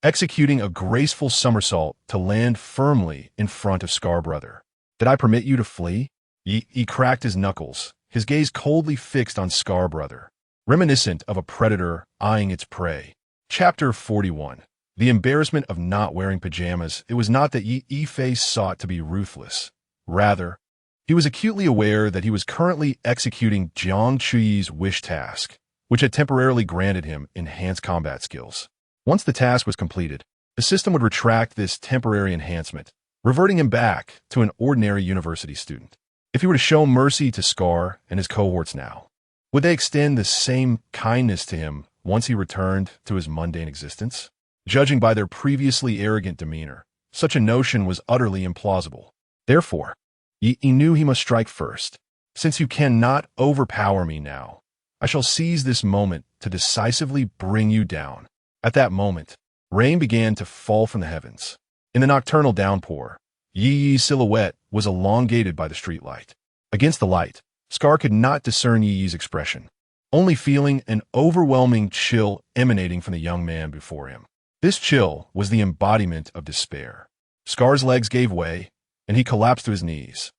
executing a graceful somersault to land firmly in front of Scar brother. "Did I permit you to flee?" Yi cracked his knuckles, his gaze coldly fixed on Scar brother, reminiscent of a predator eyeing its prey. Chapter 41. The embarrassment of not wearing pajamas. It was not that Yi's face sought to be ruthless. Rather, he was acutely aware that he was currently executing Jiang Chuyi's wish task, which had temporarily granted him enhanced combat skills. Once the task was completed, the system would retract this temporary enhancement, reverting him back to an ordinary university student. If he were to show mercy to Scar and his cohorts now, would they extend the same kindness to him once he returned to his mundane existence? Judging by their previously arrogant demeanor, such a notion was utterly implausible. Therefore, he knew he must strike first. "Since you cannot overpower me now, I shall seize this moment to decisively bring you down." At that moment, rain began to fall from the heavens. In the nocturnal downpour, Yi's silhouette was elongated by the streetlight. Against the light, Scar could not discern Yi's expression, only feeling an overwhelming chill emanating from the young man before him. This chill was the embodiment of despair. Scar's legs gave way, and he collapsed to his knees.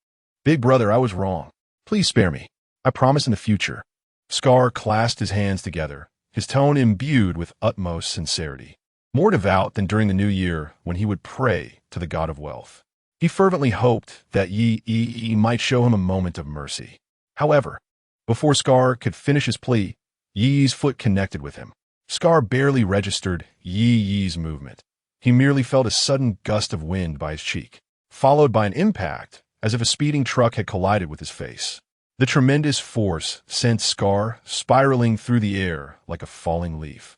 "Big brother, I was wrong. Please spare me. I promise in the future." Scar clasped his hands together, his tone imbued with utmost sincerity, more devout than during the new year when he would pray to the god of wealth. He fervently hoped that Yi might show him a moment of mercy. However, before Scar could finish his plea, Yi's foot connected with him. Scar barely registered Yi's movement. He merely felt a sudden gust of wind by his cheek, followed by an impact as if a speeding truck had collided with his face. The tremendous force sent Scar spiraling through the air like a falling leaf,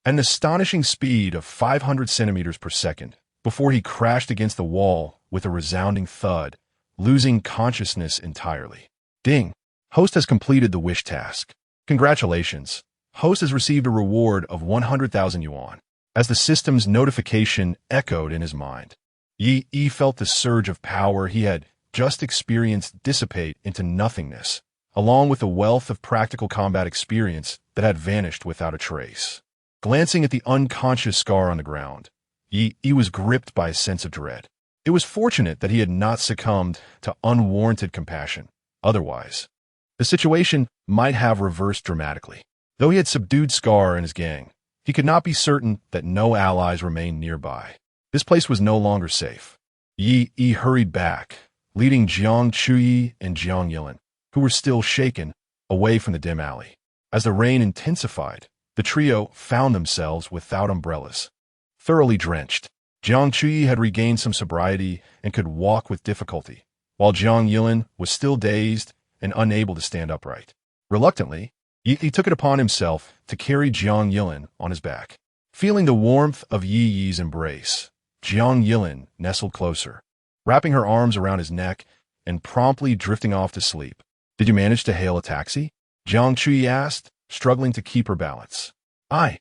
at an astonishing speed of 500 centimeters per second, before he crashed against the wall with a resounding thud, losing consciousness entirely. Ding! Host has completed the wish task. Congratulations. Host has received a reward of 100,000 yuan. As the system's notification echoed in his mind, Yi felt the surge of power he had just experienced dissipate into nothingness, along with a wealth of practical combat experience that had vanished without a trace. Glancing at the unconscious Scar on the ground, Yi was gripped by a sense of dread. It was fortunate that he had not succumbed to unwarranted compassion. Otherwise, the situation might have reversed dramatically. Though he had subdued Scar and his gang, he could not be certain that no allies remained nearby. This place was no longer safe. Yi hurried back, leading Jiang Chuyi and Jiang Yilin, who were still shaken, away from the dim alley. As the rain intensified, the trio found themselves without umbrellas. Thoroughly drenched, Jiang Chuyi had regained some sobriety and could walk with difficulty, while Jiang Yilin was still dazed and unable to stand upright. Reluctantly, he took it upon himself to carry Jiang Yilin on his back. Feeling the warmth of Yi's embrace, Jiang Yilin nestled closer, wrapping her arms around his neck and promptly drifting off to sleep. "Did you manage to hail a taxi?" Jiang Chuyi asked, struggling to keep her balance. I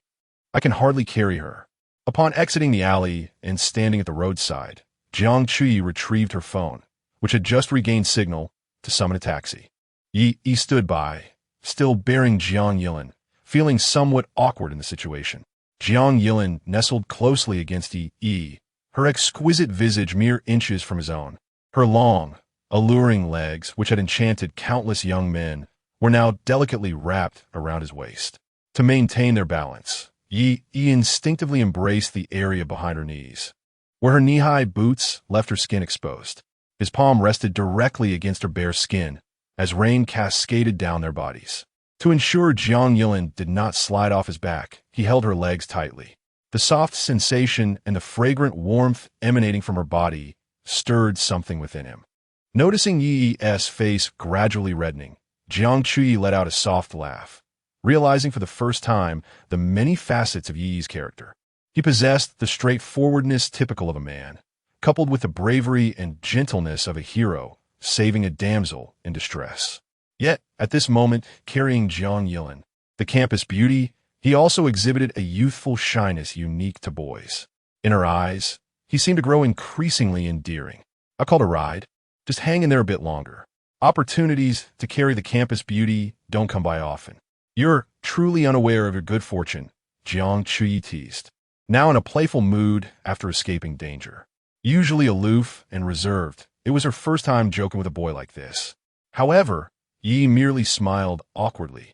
can hardly carry her." Upon exiting the alley and standing at the roadside, Jiang Chuyi retrieved her phone, which had just regained signal, to summon a taxi. Yi stood by, still bearing Jiang Yilin, feeling somewhat awkward in the situation. Jiang Yilin nestled closely against Yi, her exquisite visage mere inches from his own. Her long, alluring legs, which had enchanted countless young men, were now delicately wrapped around his waist. To maintain their balance, Yi instinctively embraced the area behind her knees, where her knee-high boots left her skin exposed. His palm rested directly against her bare skin, as rain cascaded down their bodies. To ensure Jiang Yilin did not slide off his back, he held her legs tightly. The soft sensation and the fragrant warmth emanating from her body stirred something within him. Noticing Yi's face gradually reddening, Jiang Chuyi let out a soft laugh, realizing for the first time the many facets of Yi's character. He possessed the straightforwardness typical of a man, coupled with the bravery and gentleness of a hero saving a damsel in distress. Yet, at this moment, carrying Jiang Yilin, the campus beauty, he also exhibited a youthful shyness unique to boys. In her eyes, he seemed to grow increasingly endearing. I called a ride. Just hang in there a bit longer. Opportunities to carry the campus beauty don't come by often. You're truly unaware of your good fortune, Jiang Chui teased, now in a playful mood after escaping danger. Usually aloof and reserved, it was her first time joking with a boy like this. However, Yi merely smiled awkwardly,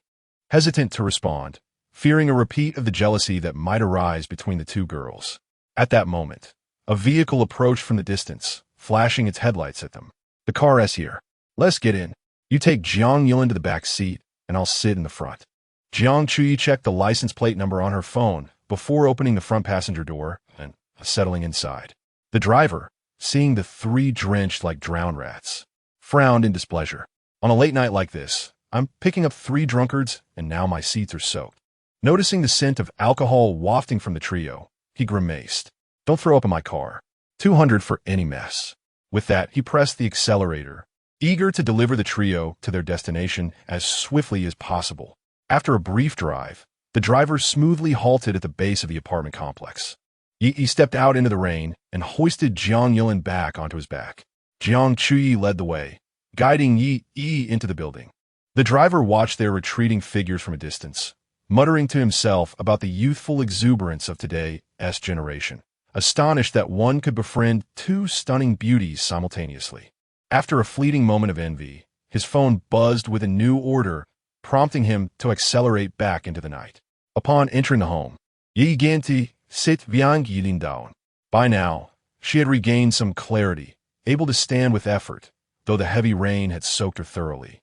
hesitant to respond, fearing a repeat of the jealousy that might arise between the two girls. At that moment, a vehicle approached from the distance, flashing its headlights at them. The car is here. Let's get in. You take Jiang Yilin to the back seat, and I'll sit in the front. Jiang Chui checked the license plate number on her phone before opening the front passenger door and settling inside. The driver, seeing the three drenched like drowned rats, frowned in displeasure. On a late night like this, I'm picking up three drunkards, and now my seats are soaked. Noticing the scent of alcohol wafting from the trio, he grimaced. Don't throw up in my car. 200 for any mess. With that, he pressed the accelerator, eager to deliver the trio to their destination as swiftly as possible. After a brief drive, the driver smoothly halted at the base of the apartment complex. He stepped out into the rain and hoisted Jiang Yilin back onto his back. Jiang Chui led the way, guiding Yi into the building. The driver watched their retreating figures from a distance, muttering to himself about the youthful exuberance of today's generation, astonished that one could befriend two stunning beauties simultaneously. After a fleeting moment of envy, his phone buzzed with a new order, prompting him to accelerate back into the night. Upon entering the home, Yi Ganti sit Viang Yilin down. By now, she had regained some clarity, able to stand with effort, though the heavy rain had soaked her thoroughly.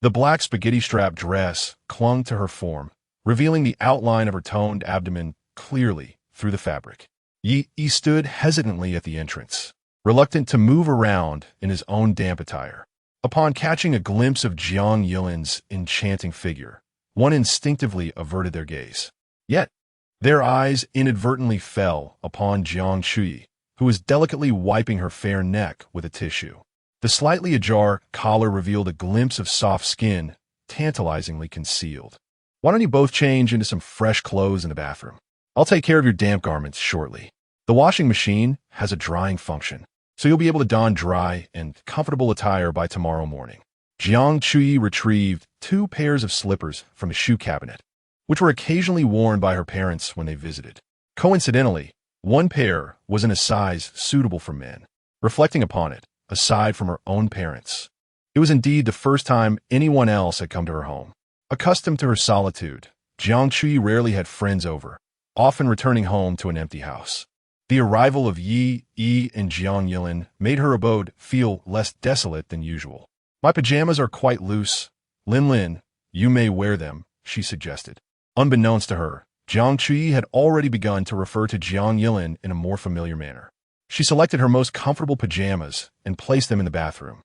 The black spaghetti-strap dress clung to her form, revealing the outline of her toned abdomen clearly through the fabric. Yi stood hesitantly at the entrance, reluctant to move around in his own damp attire. Upon catching a glimpse of Jiang Yilin's enchanting figure, one instinctively averted their gaze. Yet, their eyes inadvertently fell upon Jiang Chui, who was delicately wiping her fair neck with a tissue. The slightly ajar collar revealed a glimpse of soft skin, tantalizingly concealed. Why don't you both change into some fresh clothes in the bathroom? I'll take care of your damp garments shortly. The washing machine has a drying function, so you'll be able to don dry and comfortable attire by tomorrow morning. Jiang Chui retrieved 2 pairs of slippers from a shoe cabinet, which were occasionally worn by her parents when they visited. Coincidentally, one pair was in a size suitable for men. Reflecting upon it, aside from her own parents, it was indeed the first time anyone else had come to her home. Accustomed to her solitude, Jiang Chui rarely had friends over, often returning home to an empty house. The arrival of Yi and Jiang Yilin made her abode feel less desolate than usual. My pajamas are quite loose. Lin, you may wear them, she suggested. Unbeknownst to her, Jiang Chui had already begun to refer to Jiang Yilin in a more familiar manner. She selected her most comfortable pajamas and placed them in the bathroom,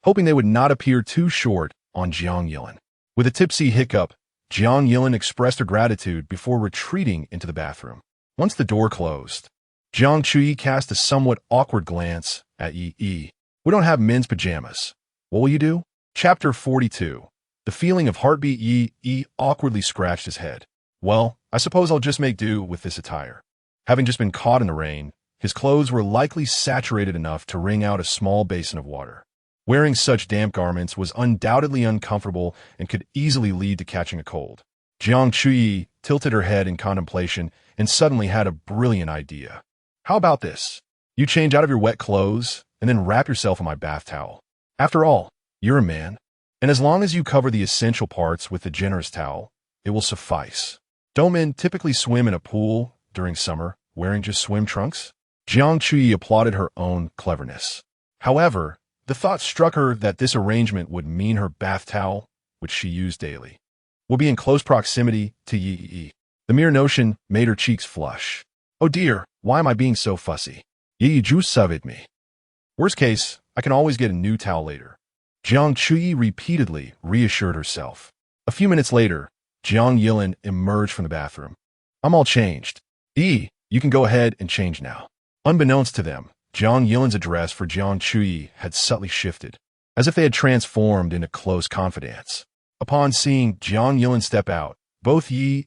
hoping they would not appear too short on Jiang Yilin. With a tipsy hiccup, Jiang Yilin expressed her gratitude before retreating into the bathroom. Once the door closed, Jiang Chui cast a somewhat awkward glance at Yi. We don't have men's pajamas. What will you do? Chapter 42. The feeling of heartbeat. Yi awkwardly scratched his head. Well, I suppose I'll just make do with this attire. Having just been caught in the rain, his clothes were likely saturated enough to wring out a small basin of water. Wearing such damp garments was undoubtedly uncomfortable and could easily lead to catching a cold. Jiang Chui tilted her head in contemplation and suddenly had a brilliant idea. How about this? You change out of your wet clothes and then wrap yourself in my bath towel. After all, you're a man, and as long as you cover the essential parts with the generous towel, it will suffice. Don't men typically swim in a pool during summer wearing just swim trunks? Jiang Chui applauded her own cleverness. However, the thought struck her that this arrangement would mean her bath towel, which she used daily, would be in close proximity to Yi. The mere notion made her cheeks flush. Oh dear, why am I being so fussy? Yi just saved me. Worst case, I can always get a new towel later. Jiang Chui repeatedly reassured herself. A few minutes later, Jiang Yilin emerged from the bathroom. I'm all changed. Yi, you can go ahead and change now. Unbeknownst to them, Jiang Yilin's address for Jiang Chui had subtly shifted. as if they had transformed into close confidants. Upon seeing Jiang Yilin step out, both Yi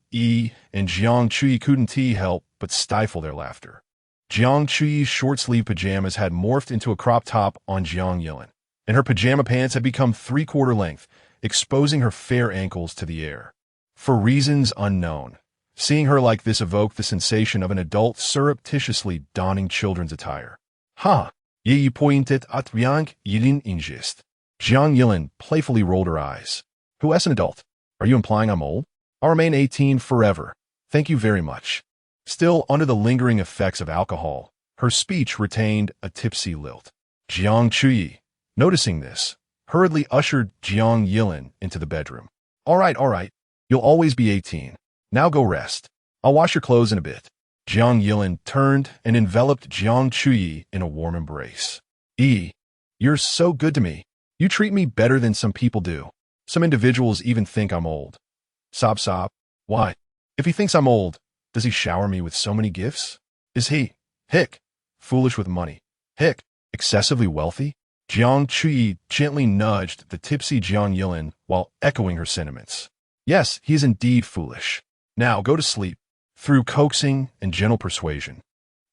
and Jiang Chui couldn't help but stifle their laughter. Jiang Chui's short-sleeve pajamas had morphed into a crop top on Jiang Yilin, and her pajama pants had become three-quarter length, exposing her fair ankles to the air. For reasons unknown, seeing her like this evoked the sensation of an adult surreptitiously donning children's attire. Ha! Yi pointed at Jiang Yilin in jest. Jiang Yilin playfully rolled her eyes. Who as an adult? Are you implying I'm old? I'll remain 18 forever. Thank you very much. Still under the lingering effects of alcohol, her speech retained a tipsy lilt. Jiang Chui, noticing this, hurriedly ushered Jiang Yilin into the bedroom. All right. You'll always be 18. Now go rest. I'll wash your clothes in a bit. Jiang Yilin turned and enveloped Jiang Chui in a warm embrace. You're so good to me. You treat me better than some people do. Some individuals even think I'm old. Sob. Why? If he thinks I'm old, does he shower me with so many gifts? Is he, foolish with money? Excessively wealthy? Jiang Chui gently nudged the tipsy Jiang Yilin while echoing her sentiments. Yes, he is indeed foolish. Now go to sleep. Through coaxing and gentle persuasion,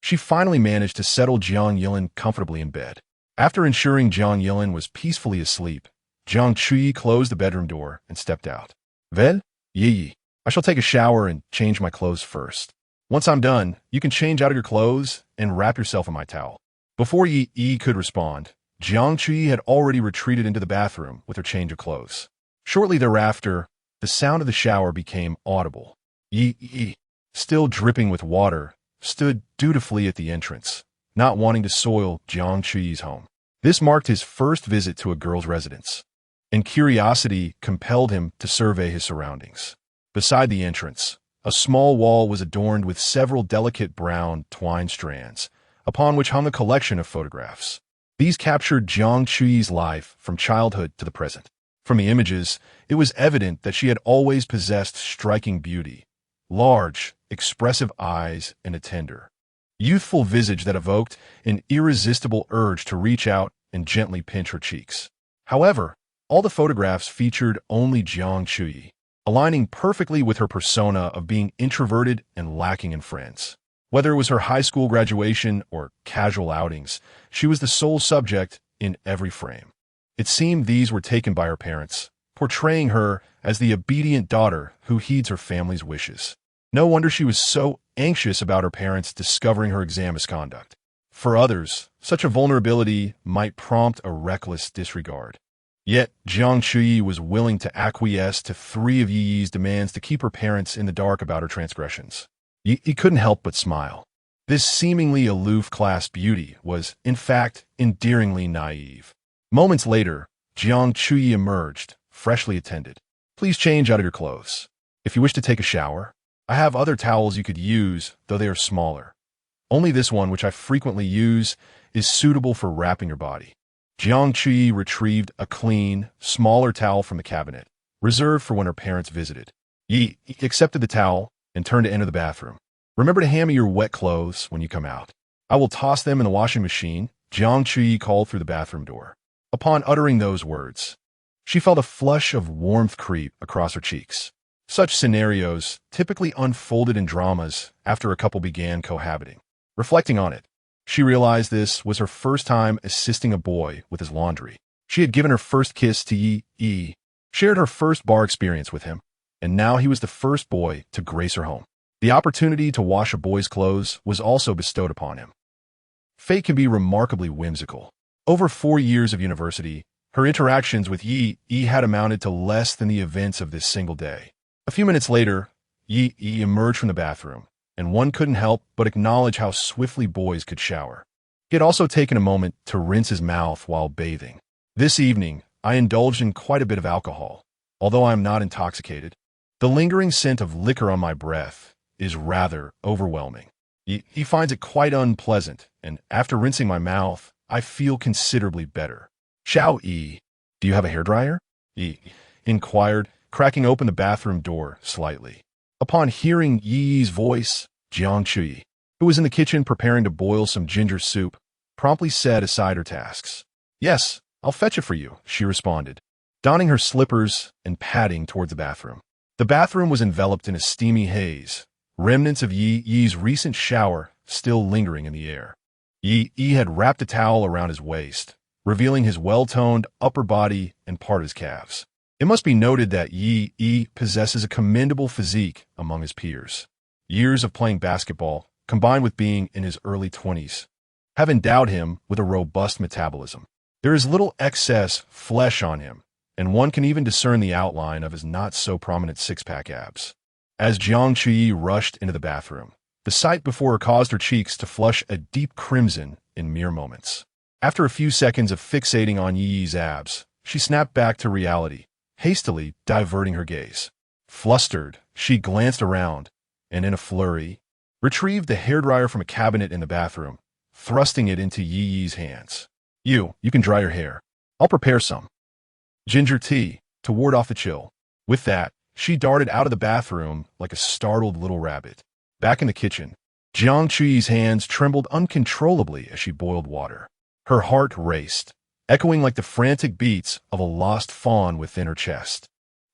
she finally managed to settle Jiang Yilin comfortably in bed. After ensuring Jiang Yilin was peacefully asleep, Jiang Chui closed the bedroom door and stepped out. Well, Yi, I shall take a shower and change my clothes first. Once I'm done, you can change out of your clothes and wrap yourself in my towel. Before Yi could respond, Jiang Chui had already retreated into the bathroom with her change of clothes. Shortly thereafter, the sound of the shower became audible. Yi, still dripping with water, stood dutifully at the entrance, not wanting to soil Jiang Chui's home. This marked his first visit to a girl's residence, and curiosity compelled him to survey his surroundings. Beside the entrance, a small wall was adorned with several delicate brown twine strands, upon which hung a collection of photographs. These captured Jiang Chui's life from childhood to the present. From the images, it was evident that she had always possessed striking beauty, large, expressive eyes, and a tender, youthful visage that evoked an irresistible urge to reach out and gently pinch her cheeks. However, all the photographs featured only Jiang Chui, aligning perfectly with her persona of being introverted and lacking in friends. Whether it was her high school graduation or casual outings, she was the sole subject in every frame. It seemed these were taken by her parents, portraying her as the obedient daughter who heeds her family's wishes. No wonder she was so anxious about her parents discovering her exam misconduct. For others, such a vulnerability might prompt a reckless disregard. Yet, Jiang Chui was willing to acquiesce to 3 of Yi's demands to keep her parents in the dark about her transgressions. Yi couldn't help but smile. This seemingly aloof class beauty was, in fact, endearingly naive. Moments later, Jiang Chui emerged, freshly attended. Please change out of your clothes. If you wish to take a shower, I have other towels you could use, though they are smaller. Only this one, which I frequently use, is suitable for wrapping your body. Jiang Chui retrieved a clean, smaller towel from the cabinet, reserved for when her parents visited. Yi accepted the towel and turned to enter the bathroom. Remember to hand me your wet clothes when you come out. I will toss them in the washing machine, Jiang Chui called through the bathroom door. Upon uttering those words, she felt a flush of warmth creep across her cheeks. Such scenarios typically unfolded in dramas after a couple began cohabiting. Reflecting on it, she realized this was her first time assisting a boy with his laundry. She had given her first kiss to Yi, shared her first bar experience with him, and now he was the first boy to grace her home. The opportunity to wash a boy's clothes was also bestowed upon him. Fate can be remarkably whimsical. Over 4 years of university, her interactions with Yi had amounted to less than the events of this single day. A few minutes later, Yi emerged from the bathroom, and one couldn't help but acknowledge how swiftly boys could shower. He had also taken a moment to rinse his mouth while bathing. This evening, I indulged in quite a bit of alcohol, although I am not intoxicated. The lingering scent of liquor on my breath is rather overwhelming. He finds it quite unpleasant, and after rinsing my mouth, I feel considerably better. Xiao Yi, do you have a hairdryer? Yi inquired, cracking open the bathroom door slightly. Upon hearing Yi's voice, Jiang Chui, who was in the kitchen preparing to boil some ginger soup, promptly set aside her tasks. Yes, I'll fetch it for you, she responded, donning her slippers and padding towards the bathroom. The bathroom was enveloped in a steamy haze, remnants of Yi's recent shower still lingering in the air. Yi had wrapped a towel around his waist, revealing his well-toned upper body and part of his calves. It must be noted that Yi possesses a commendable physique among his peers. Years of playing basketball, combined with being in his early 20s, have endowed him with a robust metabolism. There is little excess flesh on him, and one can even discern the outline of his not-so-prominent six-pack abs. As Jiang Chuyi rushed into the bathroom, the sight before her caused her cheeks to flush a deep crimson in mere moments. After a few seconds of fixating on Yi's abs, she snapped back to reality, hastily diverting her gaze. Flustered, she glanced around, and in a flurry, retrieved the hairdryer from a cabinet in the bathroom, thrusting it into Yi's hands. You can dry your hair. I'll prepare some ginger tea to ward off the chill. With that, she darted out of the bathroom like a startled little rabbit. Back in the kitchen, Jiang Chuyi's hands trembled uncontrollably as she boiled water. Her heart raced, echoing like the frantic beats of a lost fawn within her chest.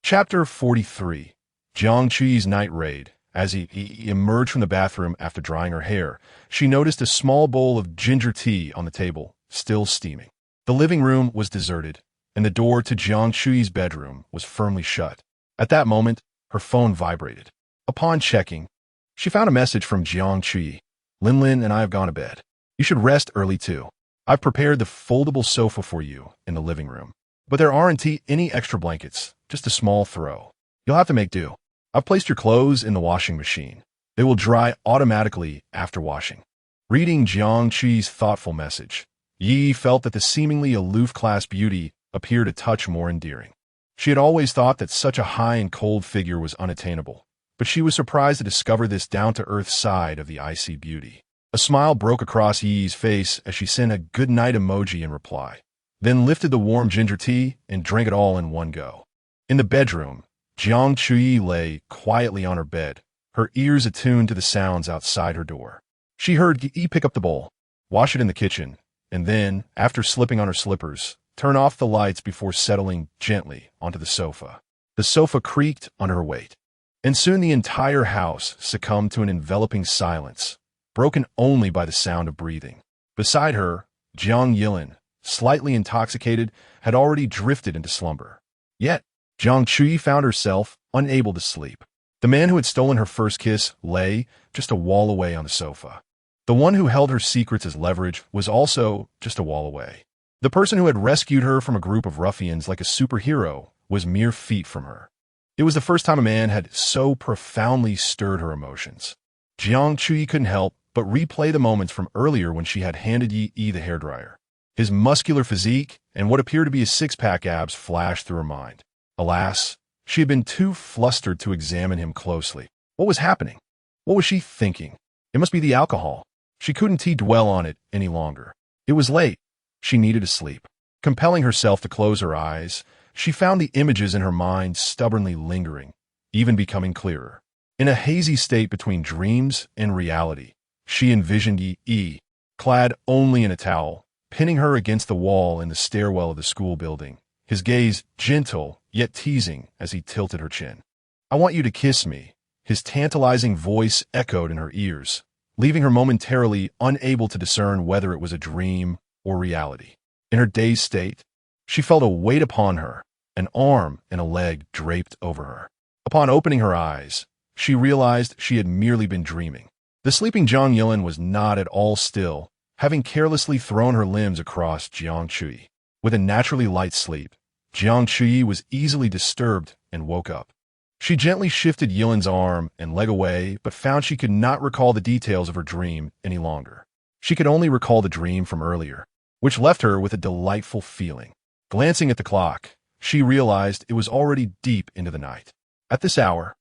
Chapter 43. Jiang Chuyi's night raid. As he emerged from the bathroom after drying her hair, she noticed a small bowl of ginger tea on the table, still steaming. The living room was deserted, and the door to Jiang Chuyi's bedroom was firmly shut. At that moment, her phone vibrated. Upon checking, she found a message from Jiang Chuyi. Lin and I have gone to bed. You should rest early too. I've prepared the foldable sofa for you in the living room. But there aren't any extra blankets, just a small throw. You'll have to make do. I've placed your clothes in the washing machine. They will dry automatically after washing. Reading Jiang Chuyi's thoughtful message, Yi felt that the seemingly aloof-class beauty appeared a touch more endearing. She had always thought that such a high and cold figure was unattainable, but she was surprised to discover this down-to-earth side of the icy beauty. A smile broke across Yi's face as she sent a good-night emoji in reply, then lifted the warm ginger tea and drank it all in one go. In the bedroom, Jiang Chuyi lay quietly on her bed, her ears attuned to the sounds outside her door. She heard Yi pick up the bowl, wash it in the kitchen, and then, after slipping on her slippers, turn off the lights before settling gently onto the sofa. The sofa creaked under her weight, and soon the entire house succumbed to an enveloping silence, broken only by the sound of breathing. Beside her, Jiang Yilin, slightly intoxicated, had already drifted into slumber. Yet, Jiang Chuyi found herself unable to sleep. The man who had stolen her first kiss lay just a wall away on the sofa. The one who held her secrets as leverage was also just a wall away. The person who had rescued her from a group of ruffians like a superhero was mere feet from her. It was the first time a man had so profoundly stirred her emotions. Jiang Chuyi couldn't help but replay the moments from earlier when she had handed Yi the hairdryer. His muscular physique and what appeared to be his six-pack abs flashed through her mind. Alas, she had been too flustered to examine him closely. What was happening? What was she thinking? It must be the alcohol. She couldn't dwell on it any longer. It was late. She needed to sleep. Compelling herself to close her eyes, she found the images in her mind stubbornly lingering, even becoming clearer. In a hazy state between dreams and reality, she envisioned Yi, clad only in a towel, pinning her against the wall in the stairwell of the school building, his gaze gentle yet teasing as he tilted her chin. I want you to kiss me, his tantalizing voice echoed in her ears, leaving her momentarily unable to discern whether it was a dream or reality. In her dazed state, she felt a weight upon her, an arm and a leg draped over her. Upon opening her eyes, she realized she had merely been dreaming. The sleeping Jiang Yilin was not at all still, having carelessly thrown her limbs across Jiang Chuyi. With a naturally light sleep, Jiang Chuyi was easily disturbed and woke up. She gently shifted Yilin's arm and leg away, but found she could not recall the details of her dream any longer. She could only recall the dream from earlier, which left her with a delightful feeling. Glancing at the clock, she realized it was already deep into the night. At this hour,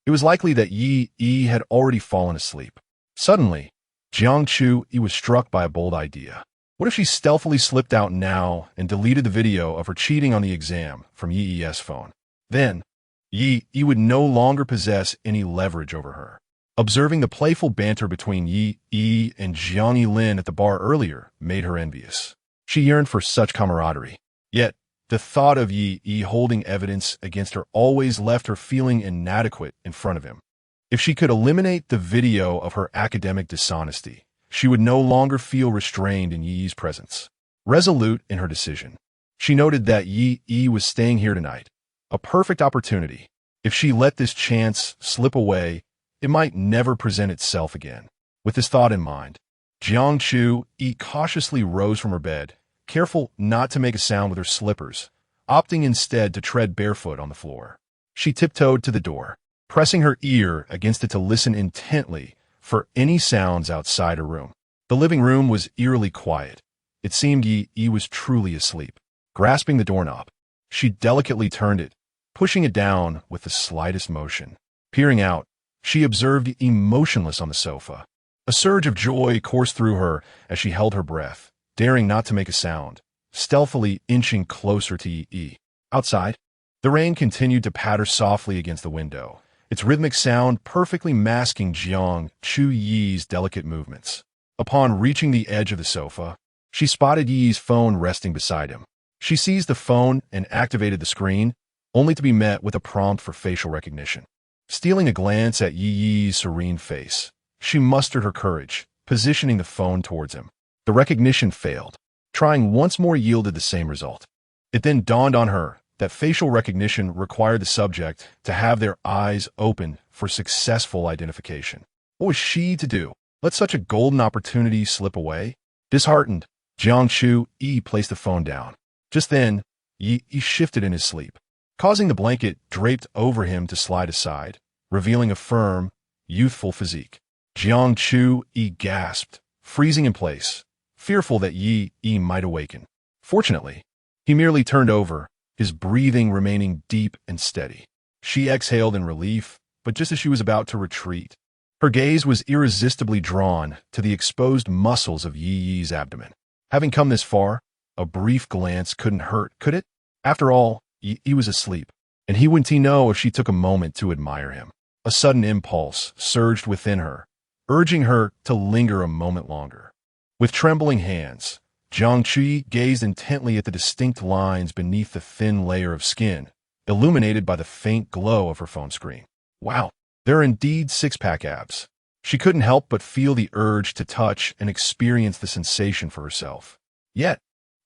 it was likely that Yi had already fallen asleep. Suddenly, Jiang Chuyi was struck by a bold idea. What if she stealthily slipped out now and deleted the video of her cheating on the exam from Yi's phone? Then, Yi would no longer possess any leverage over her. Observing the playful banter between Yi and Jiang Yilin at the bar earlier made her envious. She yearned for such camaraderie. Yet, the thought of Yi holding evidence against her always left her feeling inadequate in front of him. If she could eliminate the video of her academic dishonesty, she would no longer feel restrained in Yi's presence. Resolute in her decision, she noted that Yi was staying here tonight, a perfect opportunity. If she let this chance slip away, it might never present itself again. With this thought in mind, Jiangchu cautiously rose from her bed, careful not to make a sound with her slippers, opting instead to tread barefoot on the floor. She tiptoed to the door, pressing her ear against it to listen intently for any sounds outside her room. The living room was eerily quiet. It seemed Yi was truly asleep. Grasping the doorknob, she delicately turned it, pushing it down with the slightest motion. Peering out, she observed Yi motionless on the sofa. A surge of joy coursed through her as she held her breath, daring not to make a sound, stealthily inching closer to Yi. Outside, the rain continued to patter softly against the window, its rhythmic sound perfectly masking Jiangchu-Yi's delicate movements. Upon reaching the edge of the sofa, she spotted Yi's phone resting beside him. She seized the phone and activated the screen, only to be met with a prompt for facial recognition. Stealing a glance at Yi's serene face, she mustered her courage, positioning the phone towards him. The recognition failed. Trying once more yielded the same result. It then dawned on her that facial recognition required the subject to have their eyes open for successful identification. What was she to do? Let such a golden opportunity slip away? Disheartened, Jiangchu placed the phone down. Just then, Yi shifted in his sleep, causing the blanket draped over him to slide aside, revealing a firm, youthful physique. Jiangchu gasped, freezing in place, fearful that Yi might awaken. Fortunately, he merely turned over, his breathing remaining deep and steady. She exhaled in relief, but just as she was about to retreat, her gaze was irresistibly drawn to the exposed muscles of Yi's abdomen. Having come this far, a brief glance couldn't hurt, could it? After all, Yi was asleep, and wouldn't he know if she took a moment to admire him? A sudden impulse surged within her, urging her to linger a moment longer. With trembling hands, Jiangchu gazed intently at the distinct lines beneath the thin layer of skin, illuminated by the faint glow of her phone screen. Wow, there are indeed six-pack abs. She couldn't help but feel the urge to touch and experience the sensation for herself. Yet,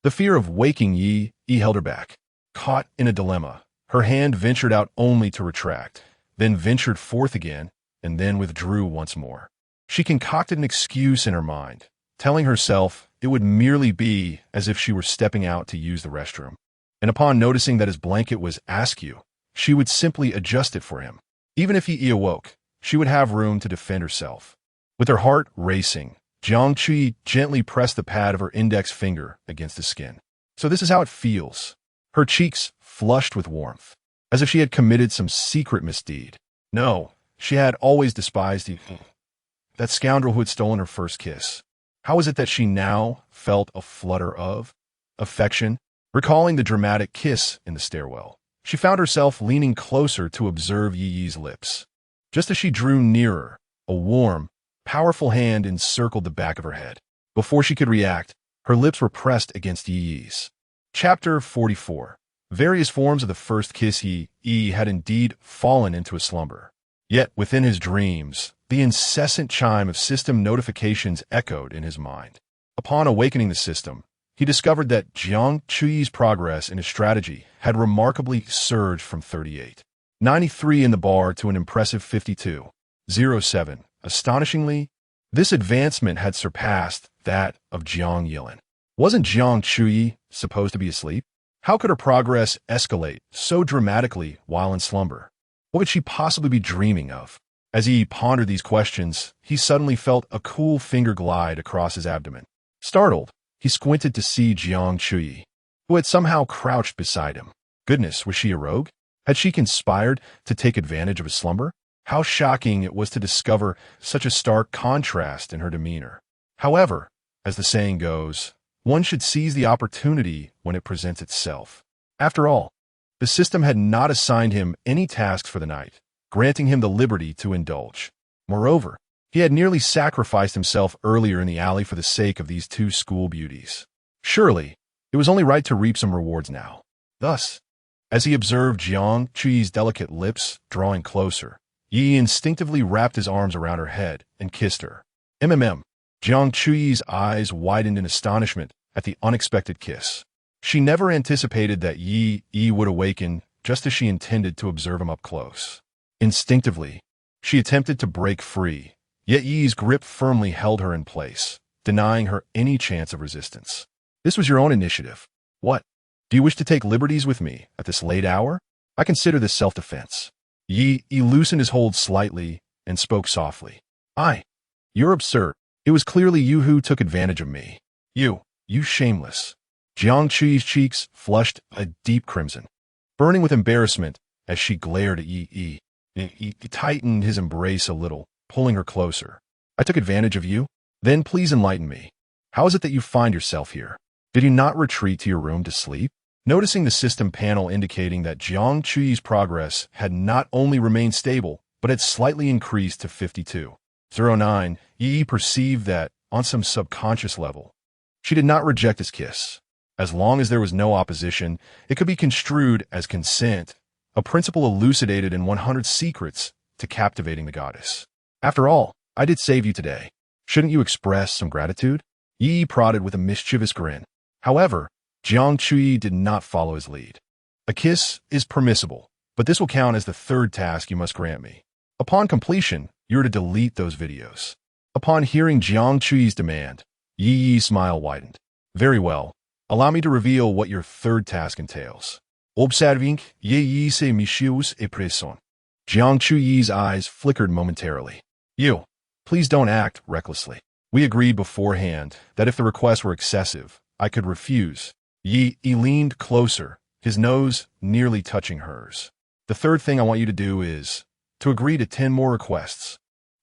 the fear of waking Yi held her back. Caught in a dilemma, her hand ventured out only to retract, then ventured forth again, and then withdrew once more. She concocted an excuse in her mind, telling herself it would merely be as if she were stepping out to use the restroom. And upon noticing that his blanket was askew, she would simply adjust it for him. Even if he awoke, she would have room to defend herself. With her heart racing, Jiangchu gently pressed the pad of her index finger against his skin. So this is how it feels. Her cheeks flushed with warmth, as if she had committed some secret misdeed. No, she had always despised that scoundrel who had stolen her first kiss. How was it that she now felt a flutter of affection? Recalling the dramatic kiss in the stairwell, she found herself leaning closer to observe Yi's lips. Just as she drew nearer, a warm, powerful hand encircled the back of her head. Before she could react, her lips were pressed against Yi's. Chapter 44. Various forms of the first kiss. Yi had indeed fallen into a slumber. Yet within his dreams, the incessant chime of system notifications echoed in his mind. Upon awakening the system, he discovered that Jiangchu's progress in his strategy had remarkably surged from 38.93 in the bar to an impressive 52.07. Astonishingly, this advancement had surpassed that of Jiang Yilin. Wasn't Jiangchu supposed to be asleep? How could her progress escalate so dramatically while in slumber? What could she possibly be dreaming of? As he pondered these questions, he suddenly felt a cool finger glide across his abdomen. Startled, he squinted to see Jiangchu, who had somehow crouched beside him. Goodness, was she a rogue? Had she conspired to take advantage of his slumber? How shocking it was to discover such a stark contrast in her demeanor. However, as the saying goes, one should seize the opportunity when it presents itself. After all, the system had not assigned him any tasks for the night, granting him the liberty to indulge. Moreover, he had nearly sacrificed himself earlier in the alley for the sake of these two school beauties. Surely, It was only right to reap some rewards now. Thus, as he observed Jiang Chuyi's delicate lips drawing closer, Yi instinctively wrapped his arms around her head and kissed her. Jiang Chuyi's eyes widened in astonishment at the unexpected kiss. She never anticipated that Yi would awaken just as she intended to observe him up close. Instinctively, she attempted to break free, yet Yi's grip firmly held her in place, denying her any chance of resistance. This was your own initiative. What? Do you wish to take liberties with me at this late hour? I consider this self-defense. Yi loosened his hold slightly and spoke softly. You're absurd. It was clearly you who took advantage of me. You shameless. Jiang Chuyi's cheeks flushed a deep crimson, burning with embarrassment as she glared at Yi. He tightened his embrace a little, pulling her closer. I took advantage of you? Then please enlighten me. How is it that you find yourself here? Did you not retreat to your room to sleep? Noticing the system panel indicating that Jiang Chuyi's progress had not only remained stable, but had slightly increased to 52.09, Yi perceived that, on some subconscious level, she did not reject his kiss. As long as there was no opposition, it could be construed as consent, a principle elucidated in 100 Secrets to Captivating the Goddess. After all, I did save you today. Shouldn't you express some gratitude? Yi prodded with a mischievous grin. However, Jiang Chuyi did not follow his lead. A kiss is permissible, but this will count as the third task you must grant me. Upon completion, you are to delete those videos. Upon hearing Jiang Chuyi's demand, Yi's smile widened. Very well. Allow me to reveal what your third task entails. Observing Yi se michius et presson. Jiang Chuyi's eyes flickered momentarily. Please don't act recklessly. We agreed beforehand that if the requests were excessive, I could refuse. Yi leaned closer, his nose nearly touching hers. The third thing I want you to do is to agree to 10 more requests.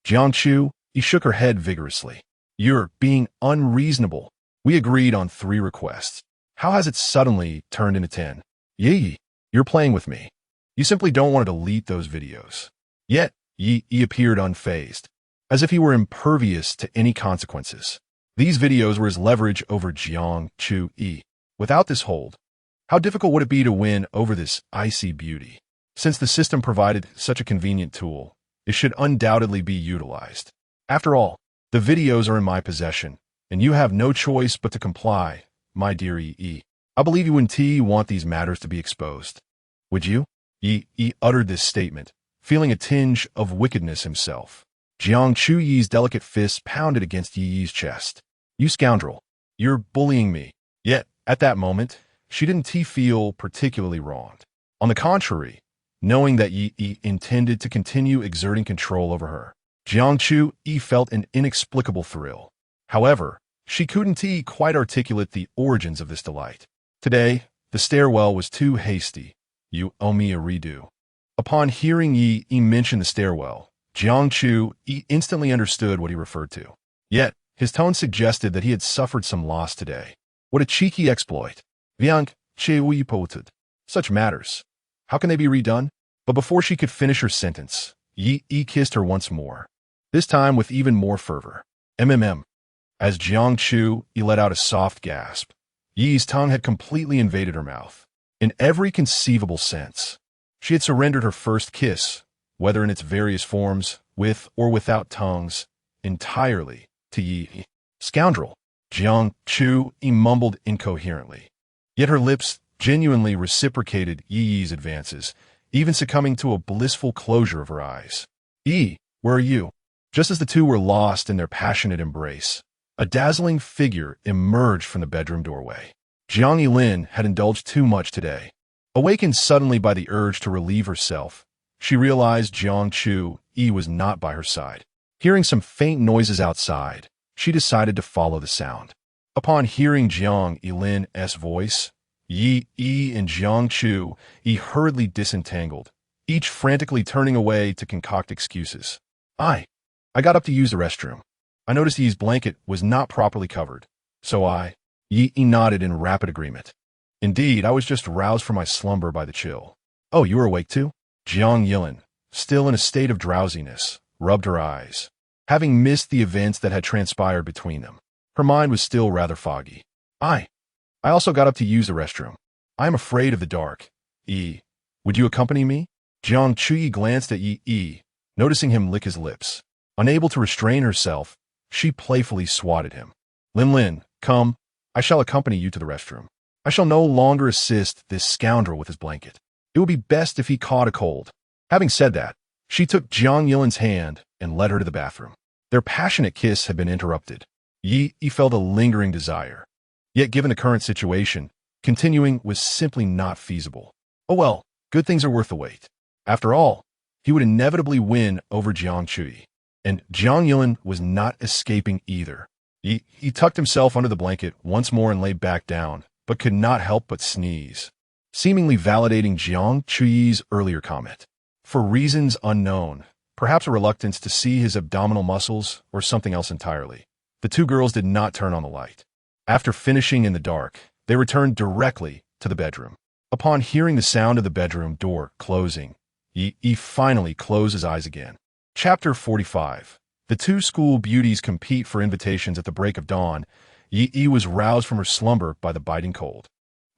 Jiang Chu shook her head vigorously. You're being unreasonable. We agreed on 3 requests. How has it suddenly turned into 10? Yi, you're playing with me. You simply don't want to delete those videos. Yet, Yi appeared unfazed, as if he were impervious to any consequences. These videos were his leverage over Jiang Chuyi. Without this hold, how difficult would it be to win over this icy beauty? Since the system provided such a convenient tool, it should undoubtedly be utilized. After all, the videos are in my possession, and you have no choice but to comply, my dear Yi. I believe you and want these matters to be exposed. Would you? Yi uttered this statement, feeling a tinge of wickedness himself. Jiang Chuyi's delicate fists pounded against Yi's chest. You scoundrel. You're bullying me. Yet, at that moment, she didn't feel particularly wronged. On the contrary, knowing that Yi intended to continue exerting control over her, Jiang Chuyi felt an inexplicable thrill. However, she couldn't quite articulate the origins of this delight. Today, the stairwell was too hasty. You owe me a redo. Upon hearing Yi mention the stairwell, Jiang Chuyi instantly understood what he referred to. Yet, his tone suggested that he had suffered some loss today. What a cheeky exploit. Viang Chui poted. Such matters. How can they be redone? But before she could finish her sentence, Yi kissed her once more, this time with even more fervor. As Jiang Chuyi let out a soft gasp, Yi's tongue had completely invaded her mouth. In every conceivable sense, she had surrendered her first kiss, whether in its various forms, with or without tongues, entirely to Yi. Scoundrel, Jiang Chuyi mumbled incoherently. Yet her lips genuinely reciprocated Yi's advances, even succumbing to a blissful closure of her eyes. Yi, where are you? Just as the two were lost in their passionate embrace, a dazzling figure emerged from the bedroom doorway. Jiang Yilin had indulged too much today. Awakened suddenly by the urge to relieve herself, she realized Jiang Chuyi was not by her side. Hearing some faint noises outside, she decided to follow the sound. Upon hearing Jiang Yilin's voice, Yi and Jiang Chuyi hurriedly disentangled, each frantically turning away to concoct excuses. I got up to use the restroom. I noticed Yi's blanket was not properly covered, so Yi nodded in rapid agreement. Indeed, I was just roused from my slumber by the chill. Oh, you were awake too? Jiang Yilin, still in a state of drowsiness, rubbed her eyes, having missed the events that had transpired between them. Her mind was still rather foggy. I also got up to use the restroom. I am afraid of the dark. Would you accompany me? Jiang Chuyi glanced at Yi, noticing him lick his lips. Unable to restrain herself, she playfully swatted him. Lin, come. I shall accompany you to the restroom. I shall no longer assist this scoundrel with his blanket. It would be best if he caught a cold. Having said that, she took Jiang Yilin's hand and led her to the bathroom. Their passionate kiss had been interrupted. Yi felt a lingering desire. Yet given the current situation, continuing was simply not feasible. Oh well, good things are worth the wait. After all, he would inevitably win over Jiang Chuyi. And Jiang Yilin was not escaping either. He tucked himself under the blanket once more and lay back down, but could not help but sneeze, seemingly validating Jiang Chuyi's earlier comment. For reasons unknown, perhaps a reluctance to see his abdominal muscles or something else entirely, the two girls did not turn on the light. After finishing in the dark, they returned directly to the bedroom. Upon hearing the sound of the bedroom door closing, Yi finally closed his eyes again. Chapter 45. The two school beauties compete for invitations at the break of dawn. Yi was roused from her slumber by the biting cold.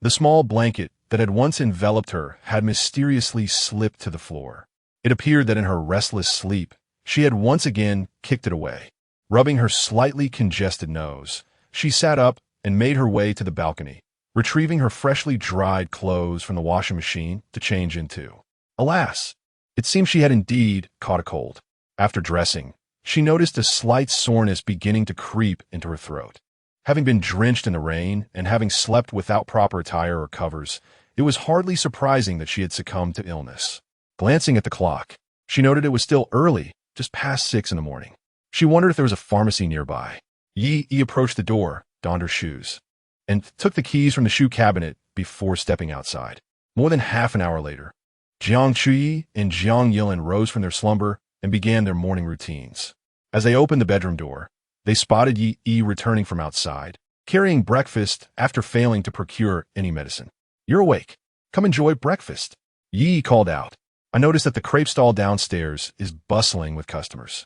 The small blanket that had once enveloped her had mysteriously slipped to the floor. It appeared that in her restless sleep, she had once again kicked it away. Rubbing her slightly congested nose, she sat up and made her way to the balcony, retrieving her freshly dried clothes from the washing machine to change into. Alas, it seemed she had indeed caught a cold. After dressing, she noticed a slight soreness beginning to creep into her throat. Having been drenched in the rain and having slept without proper attire or covers, it was hardly surprising that she had succumbed to illness. Glancing at the clock, she noted it was still early, just past 6 in the morning. She wondered if there was a pharmacy nearby. Yi approached the door, donned her shoes, and took the keys from the shoe cabinet before stepping outside. More than half an hour later, Jiang Chuyi and Jiang Yilin rose from their slumber and began their morning routines. As they opened the bedroom door, they spotted Yi returning from outside, carrying breakfast after failing to procure any medicine. You're awake. Come enjoy breakfast. Yi called out. I noticed that the crepe stall downstairs is bustling with customers.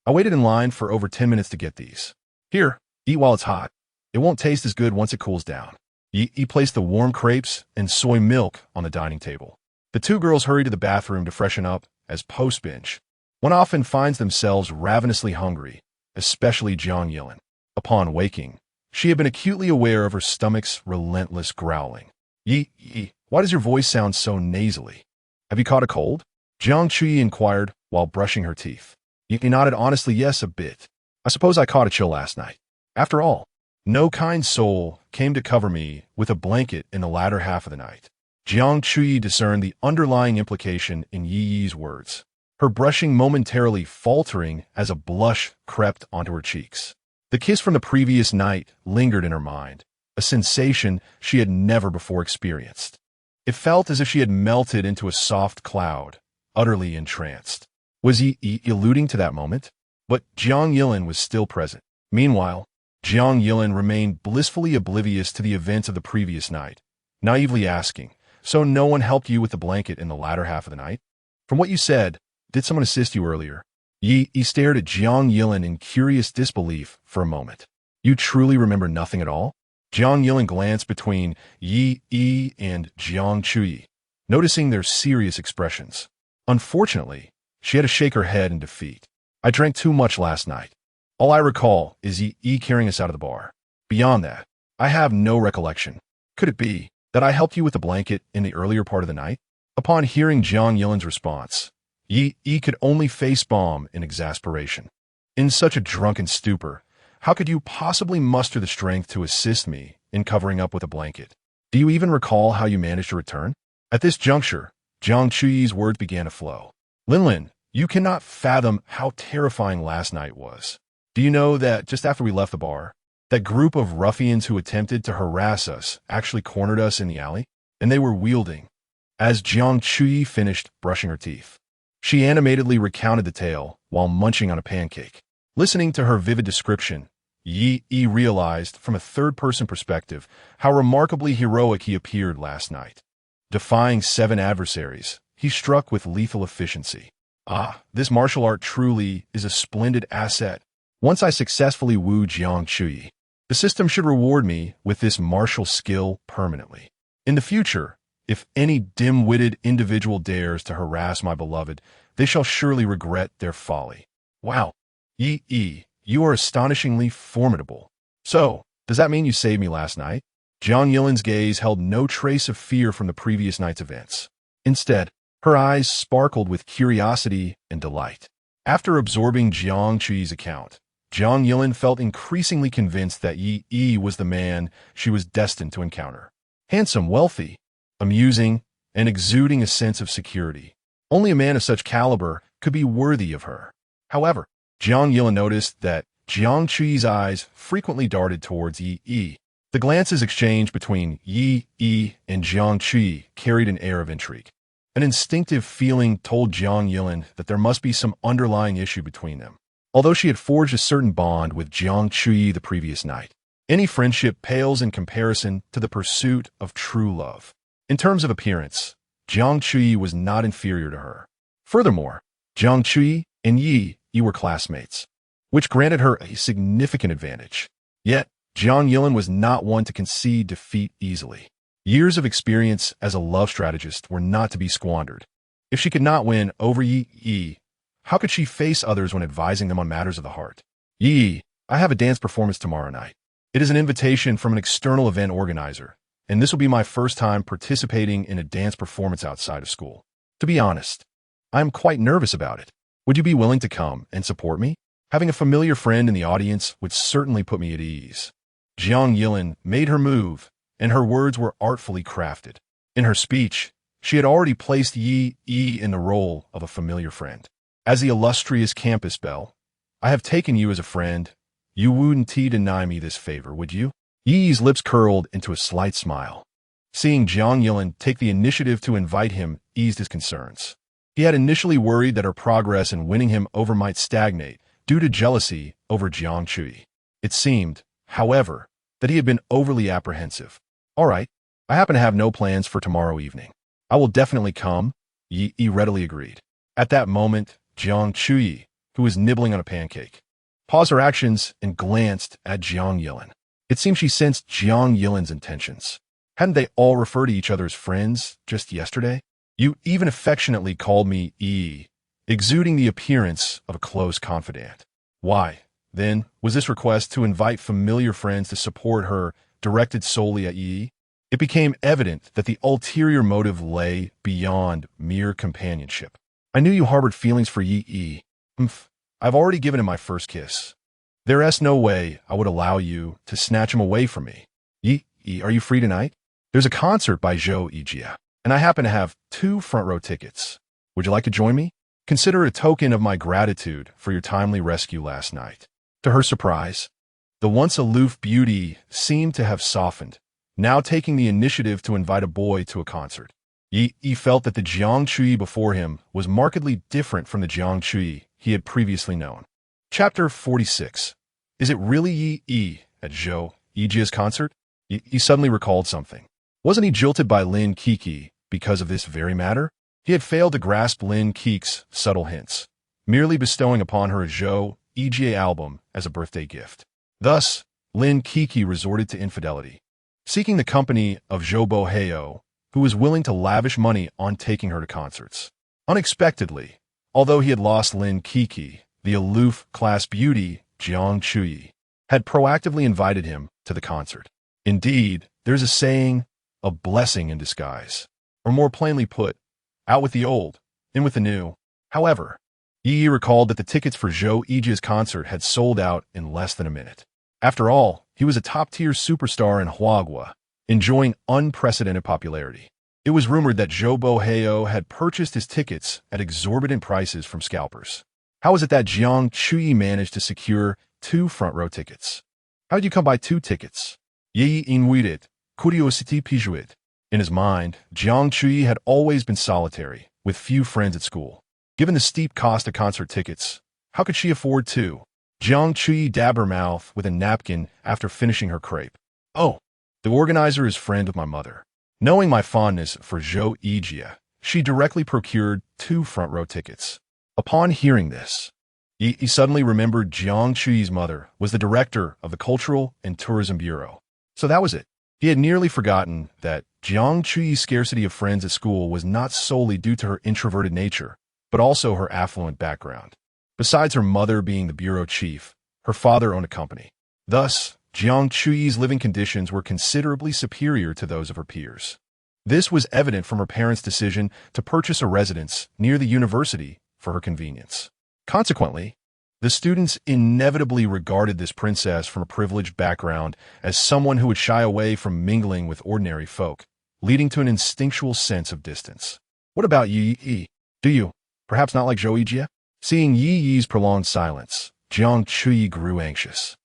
I waited in line for over 10 minutes to get these. Here, eat while it's hot. It won't taste as good once it cools down. Yi placed the warm crepes and soy milk on the dining table. The two girls hurried to the bathroom to freshen up, as post-binge one often finds themselves ravenously hungry, especially Jiang Yilin. Upon waking, she had been acutely aware of her stomach's relentless growling. Yi, why does your voice sound so nasally? Have you caught a cold? Jiang Chuyi inquired while brushing her teeth. Yi nodded honestly yes a bit. I suppose I caught a chill last night. After all, no kind soul came to cover me with a blanket in the latter half of the night. Jiang Chuyi discerned the underlying implication in Yi's words, her brushing momentarily faltering as a blush crept onto her cheeks. The kiss from the previous night lingered in her mind, a sensation she had never before experienced. It felt as if she had melted into a soft cloud, utterly entranced. Was Yi alluding to that moment? But Jiang Yilin was still present. Meanwhile, Jiang Yilin remained blissfully oblivious to the events of the previous night, naively asking, so no one helped you with the blanket in the latter half of the night? From what you said, did someone assist you earlier? Yi stared at Jiang Yilin in curious disbelief for a moment. You truly remember nothing at all? Jiang Yilin glanced between Yi and Jiang Chuyi, noticing their serious expressions. Unfortunately, she had to shake her head in defeat. I drank too much last night. All I recall is Yi carrying us out of the bar. Beyond that, I have no recollection. Could it be that I helped you with the blanket in the earlier part of the night? Upon hearing Jiang Yilin's response, Yi could only face-bomb in exasperation. In such a drunken stupor, how could you possibly muster the strength to assist me in covering up with a blanket? Do you even recall how you managed to return? At this juncture, Jiang Chuyi's words began to flow. Lin, you cannot fathom how terrifying last night was. Do you know that just after we left the bar, that group of ruffians who attempted to harass us actually cornered us in the alley? And they were wielding. As Jiang Chuyi finished brushing her teeth, she animatedly recounted the tale while munching on a pancake. Listening to her vivid description, Yi realized from a third-person perspective how remarkably heroic he appeared last night. Defying 7 adversaries, he struck with lethal efficiency. This martial art truly is a splendid asset. Once I successfully wooed Jiang Chuyi, The system should reward me with this martial skill permanently. In the future, if any dim-witted individual dares to harass my beloved, they shall surely regret their folly. Wow. You are astonishingly formidable. So, does that mean you saved me last night? Jiang Yilin's gaze held no trace of fear from the previous night's events. Instead, her eyes sparkled with curiosity and delight. After absorbing Jiang Chuyi's account, Jiang Yilin felt increasingly convinced that Yi was the man she was destined to encounter. Handsome, wealthy, amusing, and exuding a sense of security. Only a man of such caliber could be worthy of her. However, Jiang Yilin noticed that Jiang Chuyi's eyes frequently darted towards Yi. The glances exchanged between Yi and Jiang Chuyi carried an air of intrigue. An instinctive feeling told Jiang Yilin that there must be some underlying issue between them. Although she had forged a certain bond with Jiang Chuyi the previous night, any friendship pales in comparison to the pursuit of true love. In terms of appearance, Jiang Chuyi was not inferior to her. Furthermore, Jiang Chuyi and Yi were classmates, which granted her a significant advantage. Yet, Jiang Yilin was not one to concede defeat easily. Years of experience as a love strategist were not to be squandered. If she could not win over Yi, how could she face others when advising them on matters of the heart? Yi, I have a dance performance tomorrow night. It is an invitation from an external event organizer, and this will be my first time participating in a dance performance outside of school. To be honest, I am quite nervous about it. Would you be willing to come and support me? Having a familiar friend in the audience would certainly put me at ease. Jiang Yilin made her move, and her words were artfully crafted. In her speech, she had already placed Yi in the role of a familiar friend. As the illustrious campus belle, I have taken you as a friend. You wouldn't deny me this favor, would you? Yi's lips curled into a slight smile. Seeing Jiang Yilin take the initiative to invite him eased his concerns. He had initially worried that her progress in winning him over might stagnate due to jealousy over Jiang Chuyi. It seemed, however, that he had been overly apprehensive. All right, I happen to have no plans for tomorrow evening. I will definitely come, Yi readily agreed. At that moment, Jiang Chuyi, who was nibbling on a pancake, paused her actions and glanced at Jiang Yilin. It seemed she sensed Jiang Yilin's intentions. Hadn't they all referred to each other as friends just yesterday? You even affectionately called me Yi, exuding the appearance of a close confidant. Why, then, was this request to invite familiar friends to support her directed solely at Yi? It became evident that the ulterior motive lay beyond mere companionship. I knew you harbored feelings for Yi. I've already given him my first kiss. There's no way I would allow you to snatch him away from me. Yi, are you free tonight? There's a concert by Zhou Yijia, and I happen to have 2 front-row tickets. Would you like to join me? Consider a token of my gratitude for your timely rescue last night. To her surprise, the once aloof beauty seemed to have softened, now taking the initiative to invite a boy to a concert. Yi felt that the Jiang Chuyi before him was markedly different from the Jiang Chuyi he had previously known. Chapter 46. Is it really Yi at Zhou Yijia's concert? He suddenly recalled something. Wasn't he jilted by Lin Kiki because of this very matter? He had failed to grasp Lin Kiki's subtle hints, merely bestowing upon her a Zhou Yijia album as a birthday gift. Thus, Lin Kiki resorted to infidelity, seeking the company of Zhou Boheo, who was willing to lavish money on taking her to concerts. Unexpectedly, although he had lost Lin Kiki, the aloof class beauty Jiang Chuyi had proactively invited him to the concert. Indeed, there's a saying, a blessing in disguise. Or more plainly put, out with the old, in with the new. However, Yi recalled that the tickets for Zhou Yijia's concert had sold out in less than a minute. After all, he was a top-tier superstar in Huagua, enjoying unprecedented popularity. It was rumored that Zhou Boheo had purchased his tickets at exorbitant prices from scalpers. How was it that Jiang Chuyi managed to secure 2 front-row tickets? How did you come by 2 tickets? Yi inwidit, curiosity pijuit. In his mind, Jiang Chuyi had always been solitary, with few friends at school. Given the steep cost of concert tickets, how could she afford 2? Jiang Chuyi dabbed her mouth with a napkin after finishing her crepe. Oh, the organizer is friend with my mother. Knowing my fondness for Zhou Yijia, she directly procured 2 front-row tickets. Upon hearing this, He suddenly remembered Jiang Chuyi's mother was the director of the Cultural and Tourism Bureau. So that was it. He had nearly forgotten that Jiang Chuyi's scarcity of friends at school was not solely due to her introverted nature, but also her affluent background. Besides her mother being the bureau chief, her father owned a company. Thus, Jiang Chuyi's living conditions were considerably superior to those of her peers. This was evident from her parents' decision to purchase a residence near the university for her convenience. Consequently, the students inevitably regarded this princess from a privileged background as someone who would shy away from mingling with ordinary folk, leading to an instinctual sense of distance. What about Yi Yi? Do you, perhaps not like Zhou Yijie? Seeing Yi Yi's prolonged silence, Jiang Chuyi grew anxious.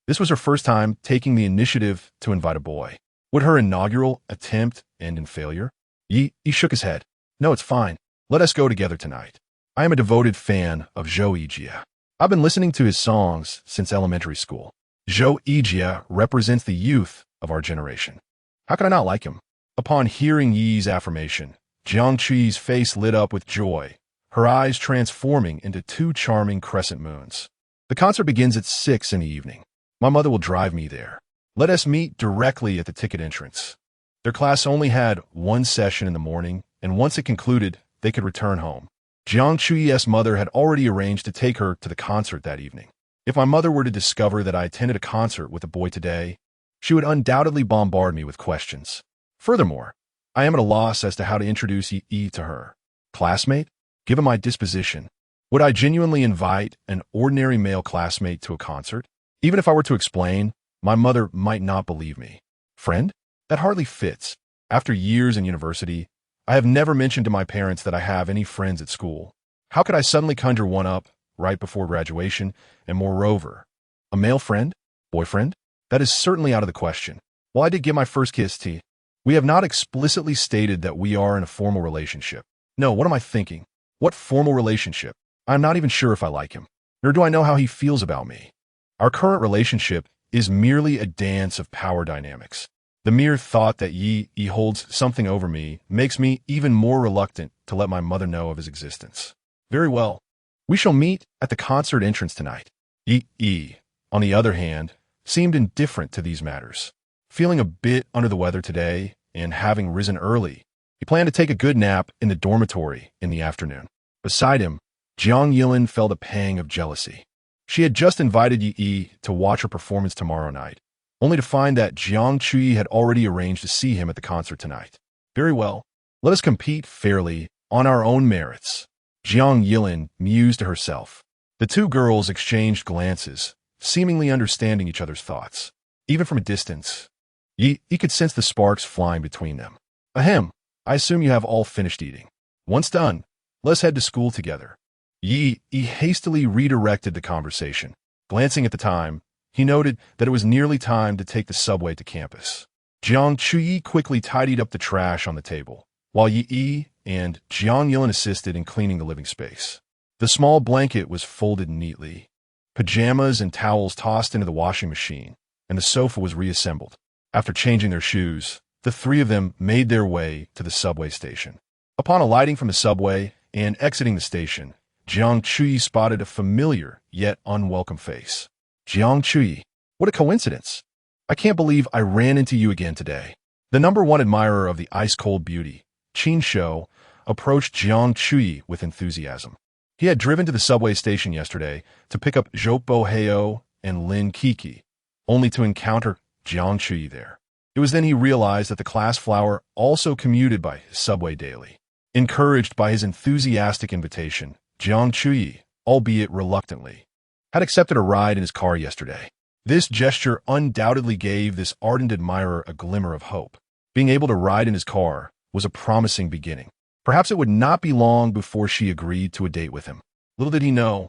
This was her first time taking the initiative to invite a boy. Would her inaugural attempt end in failure? Yi shook his head. No, it's fine. Let us go together tonight. I am a devoted fan of Zhou Yijie. I've been listening to his songs since elementary school. Zhou Yijie represents the youth of our generation. How could I not like him? Upon hearing Yi's affirmation, Jiang Chuyi's face lit up with joy, her eyes transforming into two charming crescent moons. The concert begins at 6 in the evening. My mother will drive me there. Let us meet directly at the ticket entrance. Their class only had one session in the morning, and once it concluded, they could return home. Jiang Chuyi's mother had already arranged to take her to the concert that evening. If my mother were to discover that I attended a concert with a boy today, she would undoubtedly bombard me with questions. Furthermore, I am at a loss as to how to introduce Yi to her. Classmate? Given my disposition, would I genuinely invite an ordinary male classmate to a concert? Even if I were to explain, my mother might not believe me. Friend? That hardly fits. After years in university, I have never mentioned to my parents that I have any friends at school. How could I suddenly conjure one up right before graduation, and moreover, a male friend? Boyfriend? That is certainly out of the question. While I did get my first kiss to, we have not explicitly stated that we are in a formal relationship. No, what am I thinking? What formal relationship? I am not even sure if I like him, nor do I know how he feels about me. Our current relationship is merely a dance of power dynamics. The mere thought that Yi holds something over me makes me even more reluctant to let my mother know of his existence. Very well. We shall meet at the concert entrance tonight. Yi, on the other hand, seemed indifferent to these matters. Feeling a bit under the weather today, and having risen early, he planned to take a good nap in the dormitory in the afternoon. Beside him, Jiang Yilin felt a pang of jealousy. She had just invited Yi to watch her performance tomorrow night, only to find that Jiang Chuyi had already arranged to see him at the concert tonight. Very well, let us compete fairly on our own merits, Jiang Yilin mused to herself. The two girls exchanged glances, seemingly understanding each other's thoughts. Even from a distance, Yi could sense the sparks flying between them. Ahem, I assume you have all finished eating. Once done, let's head to school together. Yi hastily redirected the conversation. Glancing at the time, he noted that it was nearly time to take the subway to campus. Jiang Chuyi quickly tidied up the trash on the table, while Yi and Jiang Yilin assisted in cleaning the living space. The small blanket was folded neatly, pajamas and towels tossed into the washing machine, and the sofa was reassembled. After changing their shoes, the three of them made their way to the subway station. Upon alighting from the subway and exiting the station, Jiang Chuyi spotted a familiar yet unwelcome face. Jiang Chuyi, what a coincidence. I can't believe I ran into you again today. The #1 admirer of the ice-cold beauty, Qin Shou, approached Jiang Chuyi with enthusiasm. He had driven to the subway station yesterday to pick up Zhou Heo and Lin Kiki, only to encounter Jiang Chuyi there. It was then he realized that the class flower also commuted by his subway daily. Encouraged by his enthusiastic invitation, Jiang Chuyi, albeit reluctantly, had accepted a ride in his car yesterday. This gesture undoubtedly gave this ardent admirer a glimmer of hope. Being able to ride in his car was a promising beginning. Perhaps it would not be long before she agreed to a date with him. Little did he know,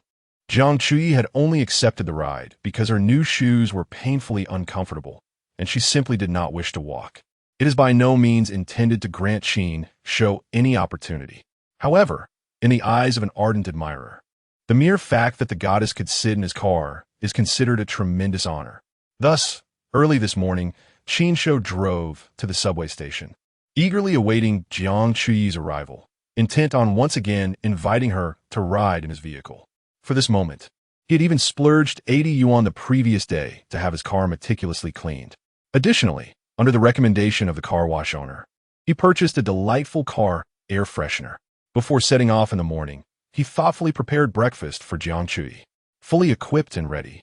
Jiang Chuyi had only accepted the ride because her new shoes were painfully uncomfortable, and she simply did not wish to walk. It is by no means intended to grant Qin Shou any opportunity. However, in the eyes of an ardent admirer, the mere fact that the goddess could sit in his car is considered a tremendous honor. Thus, early this morning, Qin Shou drove to the subway station, eagerly awaiting Jiang Chuyi's arrival, intent on once again inviting her to ride in his vehicle. For this moment, He had even splurged 80 yuan the previous day to have his car meticulously cleaned. Additionally, under the recommendation of the car wash owner, he purchased a delightful car air freshener. Before setting off in the morning, he thoughtfully prepared breakfast for Jiang Chui. Fully equipped and ready,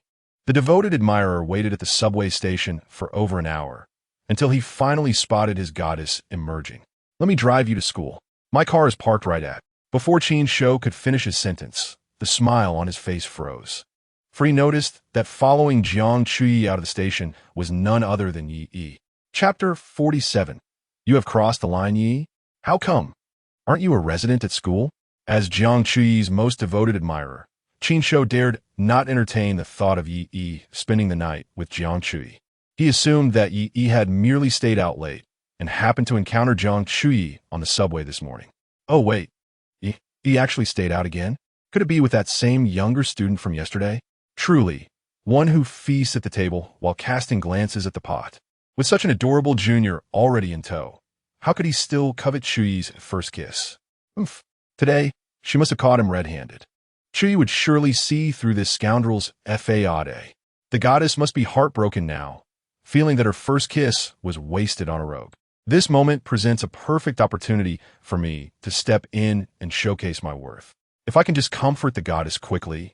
the devoted admirer waited at the subway station for over an hour, until he finally spotted his goddess emerging. "Let me drive you to school. My car is parked right at." Before Qin Shou could finish his sentence, the smile on his face froze. For he noticed that following Jiang Chui out of the station was none other than Yi Yi. Chapter 47. You have crossed the line, Yi? How come? Aren't you a resident at school? As Jiang Chui's most devoted admirer, Qin Shou dared not entertain the thought of Yi Yi spending the night with Jiang Chui. He assumed that Yi Yi had merely stayed out late and happened to encounter Jiang Chui on the subway this morning. Oh wait, Yi Yi actually stayed out again? Could it be with that same younger student from yesterday? Truly, one who feasts at the table while casting glances at the pot. With such an adorable junior already in tow, how could he still covet Chui's first kiss? Oof. Today, she must have caught him red-handed. Chui would surely see through this scoundrel's fade. The goddess must be heartbroken now, feeling that her first kiss was wasted on a rogue. This moment presents a perfect opportunity for me to step in and showcase my worth. If I can just comfort the goddess quickly,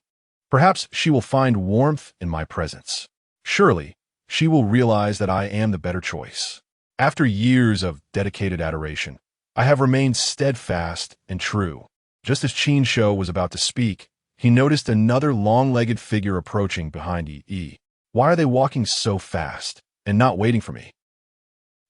perhaps she will find warmth in my presence. Surely, she will realize that I am the better choice. After years of dedicated adoration, I have remained steadfast and true. Just as Qin Shou was about to speak, he noticed another long-legged figure approaching behind Yi Yi. Why are they walking so fast and not waiting for me?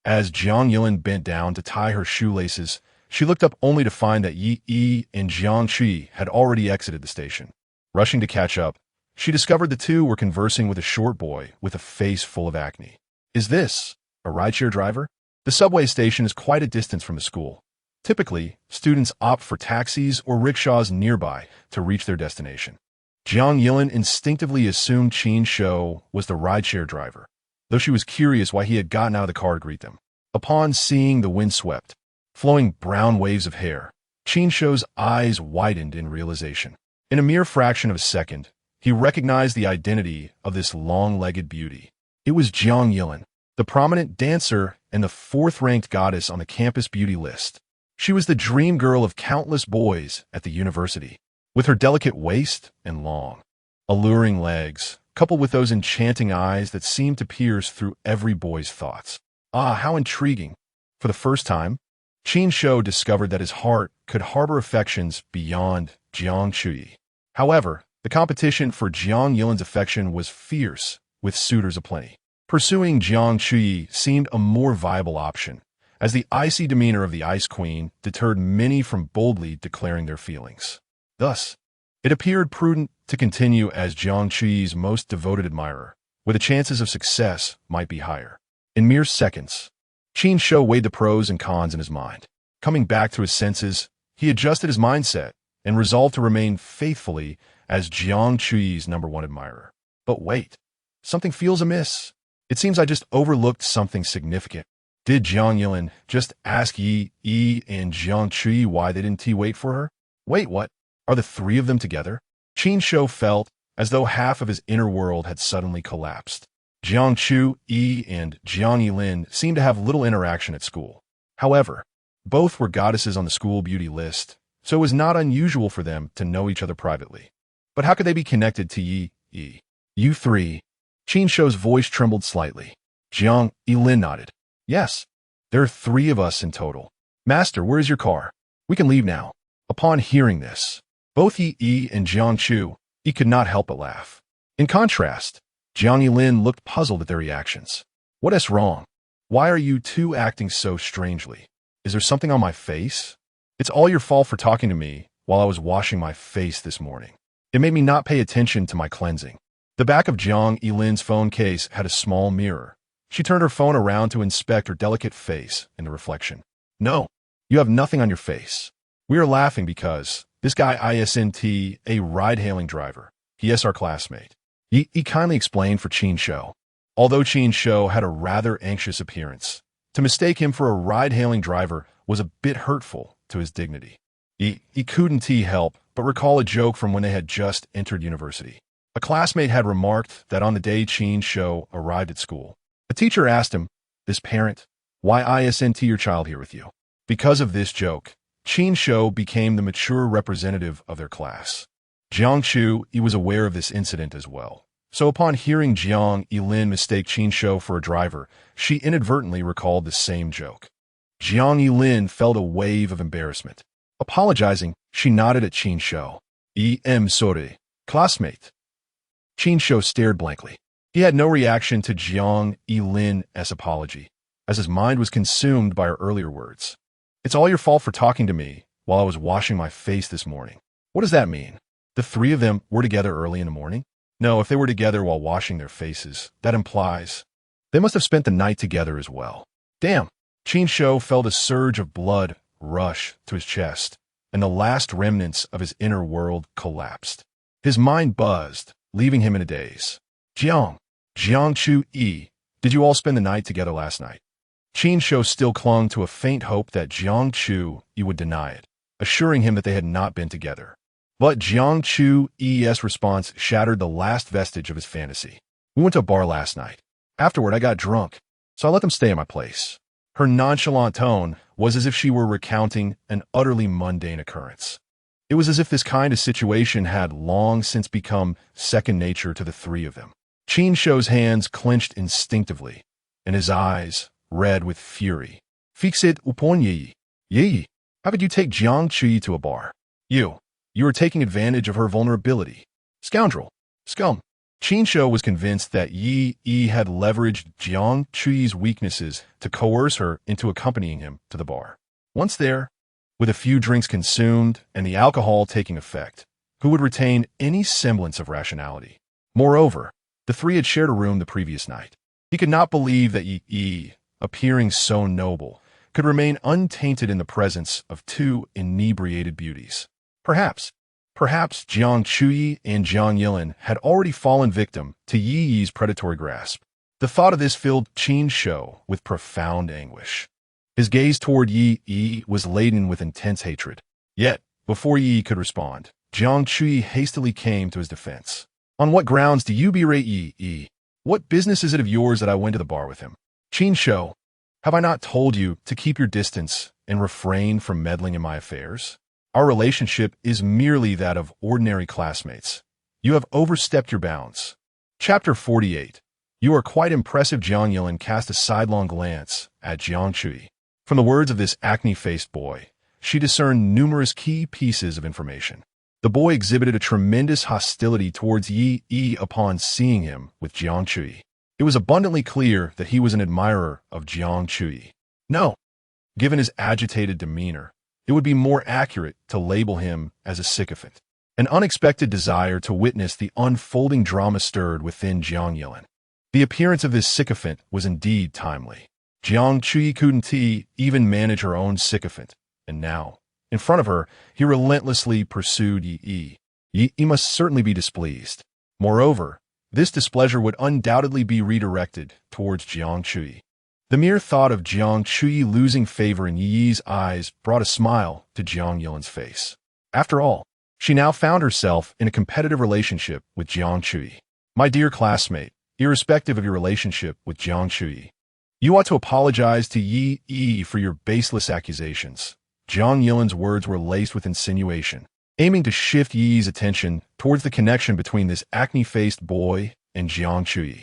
As Jiang Yilin bent down to tie her shoelaces, she looked up only to find that Yi Yi and Jiang Chui had already exited the station. Rushing to catch up, she discovered the two were conversing with a short boy with a face full of acne. Is this a rideshare driver? The subway station is quite a distance from the school. Typically, students opt for taxis or rickshaws nearby to reach their destination. Jiang Yilin instinctively assumed Qin Shou was the rideshare driver, though she was curious why he had gotten out of the car to greet them. Upon seeing the windswept, flowing brown waves of hair, Qin Shou's eyes widened in realization. In a mere fraction of a second, he recognized the identity of this long-legged beauty. It was Jiang Yilin, the prominent dancer and the fourth-ranked goddess on the campus beauty list. She was the dream girl of countless boys at the university. With her delicate waist and long, alluring legs, coupled with those enchanting eyes that seemed to pierce through every boy's thoughts. Ah, how intriguing! For the first time, Qin Shou discovered that his heart could harbor affections beyond Jiang Chui. However, the competition for Jiang Yilin's affection was fierce, with suitors aplenty. Pursuing Jiang Chui seemed a more viable option, as the icy demeanor of the Ice Queen deterred many from boldly declaring their feelings. Thus, it appeared prudent to continue as Jiang Chui's most devoted admirer, where the chances of success might be higher. In mere seconds, Qin Shou weighed the pros and cons in his mind. Coming back to his senses, he adjusted his mindset and resolved to remain faithfully as Jiang Chui's #1 admirer. But wait, something feels amiss. It seems I just overlooked something significant. Did Jiang Yilin just ask Yi Yi and Jiang Chui why they didn't wait for her? Wait, what? Are the three of them together? Qin Shou felt as though half of his inner world had suddenly collapsed. Jiang Chui and Jiang Yilin seemed to have little interaction at school. However, both were goddesses on the school beauty list, so it was not unusual for them to know each other privately. But how could they be connected to Yi Yi? You three. Qin Shou's voice trembled slightly. Jiang Yilin nodded. Yes, there are 3 of us in total. Master, where is your car? We can leave now. Upon hearing this, both Yi Yi and Jiang Chui could not help but laugh. In contrast, Jiang Yilin looked puzzled at their reactions. What is wrong? Why are you two acting so strangely? Is there something on my face? It's all your fault for talking to me while I was washing my face this morning. It made me not pay attention to my cleansing. The back of Jiang Yilin's phone case had a small mirror. She turned her phone around to inspect her delicate face in the reflection. No, you have nothing on your face. We are laughing because this guy isn't a ride-hailing driver. He is our classmate. He kindly explained for Qin Shou. Although Qin Shou had a rather anxious appearance, to mistake him for a ride-hailing driver was a bit hurtful to his dignity. He couldn't help but recall a joke from when they had just entered university. A classmate had remarked that on the day Qin's show arrived at school, a teacher asked him, this parent, why isn't your child here with you? Because of this joke, Qin's show became the mature representative of their class. Jiang Chu was aware of this incident as well. So upon hearing Jiang Yilin mistake Qin's show for a driver, she inadvertently recalled the same joke. Jiang Yilin felt a wave of embarrassment. Apologizing, she nodded at Qin's show. Sorry, classmate. Qin's show stared blankly. He had no reaction to Jiang Yilin's apology, as his mind was consumed by her earlier words. It's all your fault for talking to me while I was washing my face this morning. What does that mean? The three of them were together early in the morning? No, if they were together while washing their faces, that implies they must have spent the night together as well. Damn! Qin's show felt a surge of blood rush to his chest, and the last remnants of his inner world collapsed. His mind buzzed, leaving him in a daze. Jiang Chu, did you all spend the night together last night? Qin's show still clung to a faint hope that Jiang Chu would deny it, assuring him that they had not been together. But Jiang Chu's response shattered the last vestige of his fantasy. We went to a bar last night. Afterward, I got drunk, so I let them stay at my place. Her nonchalant tone was as if she were recounting an utterly mundane occurrence. It was as if this kind of situation had long since become second nature to the three of them. Qin's show's hands clenched instinctively, and his eyes red with fury. Fix-it upon Yi. Yi, how could you take Jiang Chu to a bar? You were taking advantage of her vulnerability. Scoundrel. Scum. Qin's show was convinced that Yi had leveraged Jiang Chu's weaknesses to coerce her into accompanying him to the bar. Once there, with a few drinks consumed and the alcohol taking effect, who would retain any semblance of rationality? Moreover, the three had shared a room the previous night. He could not believe that Yi, appearing so noble, could remain untainted in the presence of two inebriated beauties. Perhaps Jiang Chu and Jiang Yilin had already fallen victim to Yi's predatory grasp. The thought of this filled Qin's show with profound anguish. His gaze toward Yi was laden with intense hatred. Yet, before Yi could respond, Jiang Chu hastily came to his defense. On what grounds do you berate Yi? What business is it of yours that I went to the bar with him? Qin's show, have I not told you to keep your distance and refrain from meddling in my affairs? Our relationship is merely that of ordinary classmates. You have overstepped your bounds. Chapter 48. You are quite impressive. Jiang Yilin cast a sidelong glance at Jiang Chu. From the words of this acne-faced boy, she discerned numerous key pieces of information. The boy exhibited a tremendous hostility towards Yi upon seeing him with Jiang Chu. It was abundantly clear that he was an admirer of Jiang Chu. No, given his agitated demeanor, it would be more accurate to label him as a sycophant. An unexpected desire to witness the unfolding drama stirred within Jiang Yilin. The appearance of this sycophant was indeed timely. Jiang Chu couldn't even manage her own sycophant, and now, in front of her, he relentlessly pursued Yi. Yi must certainly be displeased. Moreover, this displeasure would undoubtedly be redirected towards Jiang Chu. The mere thought of Jiang Chu losing favor in Yi's eyes brought a smile to Jiang Yilin's face. After all, she now found herself in a competitive relationship with Jiang Chu. My dear classmate, irrespective of your relationship with Jiang Chu, you ought to apologize to Yi for your baseless accusations. Jiang Yilin's words were laced with insinuation, aiming to shift Yi's attention towards the connection between this acne-faced boy and Jiang Chu.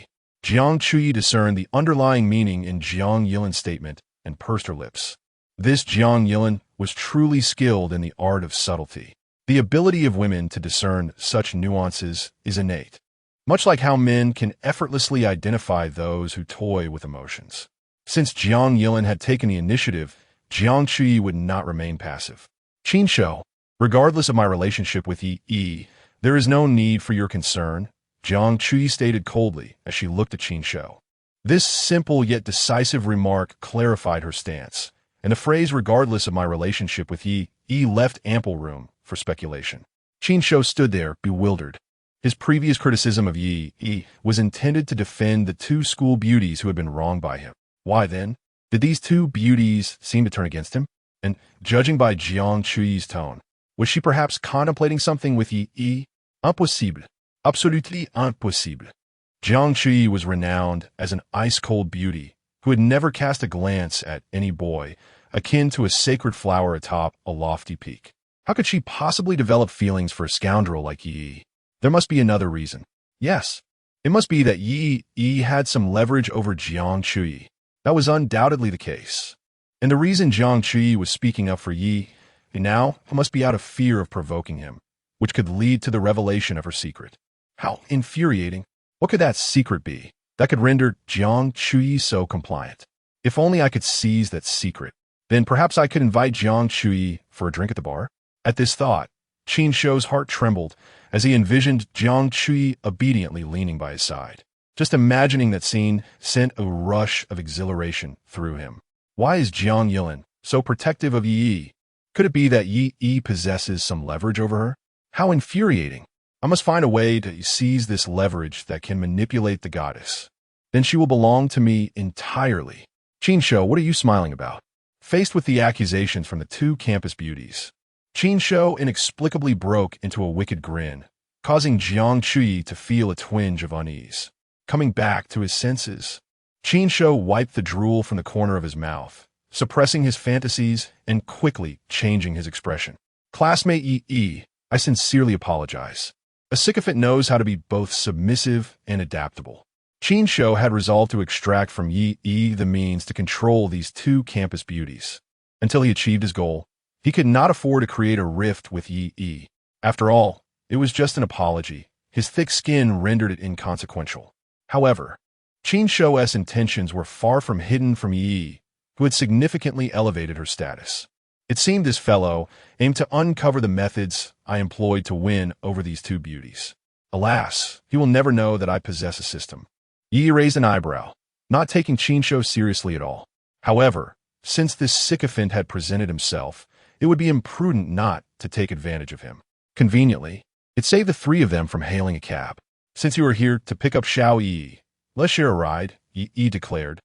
Jiang Chu discerned the underlying meaning in Jiang Yilin's statement and pursed her lips. This Jiang Yilin was truly skilled in the art of subtlety. The ability of women to discern such nuances is innate, much like how men can effortlessly identify those who toy with emotions. Since Jiang Yilin had taken the initiative, Jiang Chu would not remain passive. Qin's show, regardless of my relationship with Yi, there is no need for your concern, Jiang Chu stated coldly as she looked at Qin's show. This simple yet decisive remark clarified her stance, and the phrase regardless of my relationship with Yi left ample room for speculation. Qin's show stood there, bewildered. His previous criticism of Yi was intended to defend the two school beauties who had been wronged by him. Why then did these two beauties seem to turn against him? And, judging by Jiang Chu's tone, was she perhaps contemplating something with Yi? Impossible. Absolutely impossible. Jiang Chui was renowned as an ice-cold beauty who had never cast a glance at any boy, akin to a sacred flower atop a lofty peak. How could she possibly develop feelings for a scoundrel like Yi? There must be another reason. Yes, it must be that Yi had some leverage over Jiang Chui. That was undoubtedly the case. And the reason Jiang Chui was speaking up for Yi now must be out of fear of provoking him, which could lead to the revelation of her secret. How infuriating. What could that secret be that could render Jiang Chui so compliant? If only I could seize that secret, then perhaps I could invite Jiang Chui for a drink at the bar. At this thought, Qin Shou's heart trembled as he envisioned Jiang Chui obediently leaning by his side. Just imagining that scene sent a rush of exhilaration through him. Why is Jiang Yilin so protective of Yi? Could it be that Yi possesses some leverage over her? How infuriating. I must find a way to seize this leverage that can manipulate the goddess. Then she will belong to me entirely. Qin Shou, what are you smiling about? Faced with the accusations from the two campus beauties, Qin Shou inexplicably broke into a wicked grin, causing Jiang Chui to feel a twinge of unease. Coming back to his senses, Qin Shou wiped the drool from the corner of his mouth, suppressing his fantasies and quickly changing his expression. Classmate Yi, I sincerely apologize. A sycophant knows how to be both submissive and adaptable. Qin Shou had resolved to extract from Yi the means to control these two campus beauties. Until he achieved his goal, he could not afford to create a rift with Yi. After all, it was just an apology. His thick skin rendered it inconsequential. However, Qin Shou's intentions were far from hidden from Yi, who had significantly elevated her status. It seemed this fellow aimed to uncover the methods I employed to win over these two beauties. Alas, he will never know that I possess a system. Yi raised an eyebrow, not taking Qin Shou seriously at all. However, since this sycophant had presented himself, it would be imprudent not to take advantage of him. Conveniently, it saved the three of them from hailing a cab. Since you are here to pick up Xiao Yi, let's share a ride, Yi declared,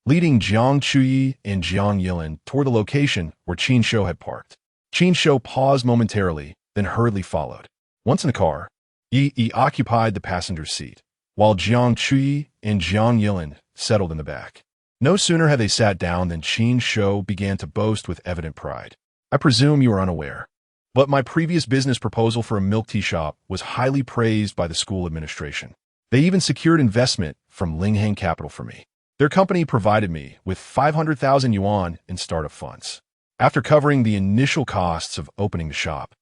leading Jiang Chui and Jiang Yilin toward the location where Qin Shou had parked. Qin Shou paused momentarily, then hurriedly followed. Once in the car, Yi occupied the passenger's seat, while Jiang Chui and Jiang Yilin settled in the back. No sooner had they sat down than Qin Shou began to boast with evident pride. I presume you are unaware, but my previous business proposal for a milk tea shop was highly praised by the school administration. They even secured investment from Lingheng Capital for me. Their company provided me with 500,000 yuan in startup funds. After covering the initial costs of opening the shop,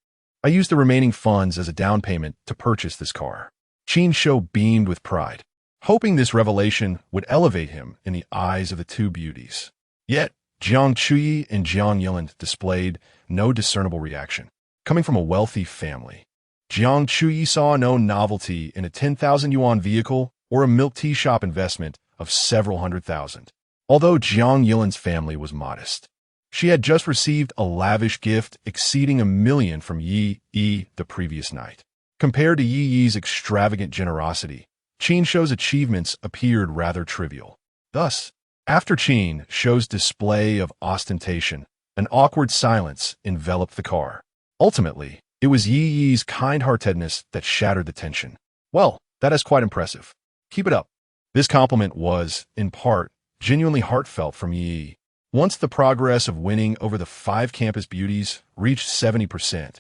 I used the remaining funds as a down payment to purchase this car. Qin Shou beamed with pride, hoping this revelation would elevate him in the eyes of the two beauties. Yet, Jiang Chui and Jiang Yilin displayed no discernible reaction. Coming from a wealthy family, Jiang Chui saw no novelty in a 10,000 yuan vehicle or a milk tea shop investment of several hundred thousand. Although Jiang Yilin's family was modest, she had just received a lavish gift exceeding 1 million from Yi the previous night. Compared to Yi's extravagant generosity, Qin Shou's achievements appeared rather trivial. Thus, after Qin Shou's display of ostentation, an awkward silence enveloped the car. Ultimately, it was Yi's kind-heartedness that shattered the tension. Well, that is quite impressive. Keep it up. This compliment was, in part, genuinely heartfelt from Yi. Once the progress of winning over the 5 campus beauties reached 70%,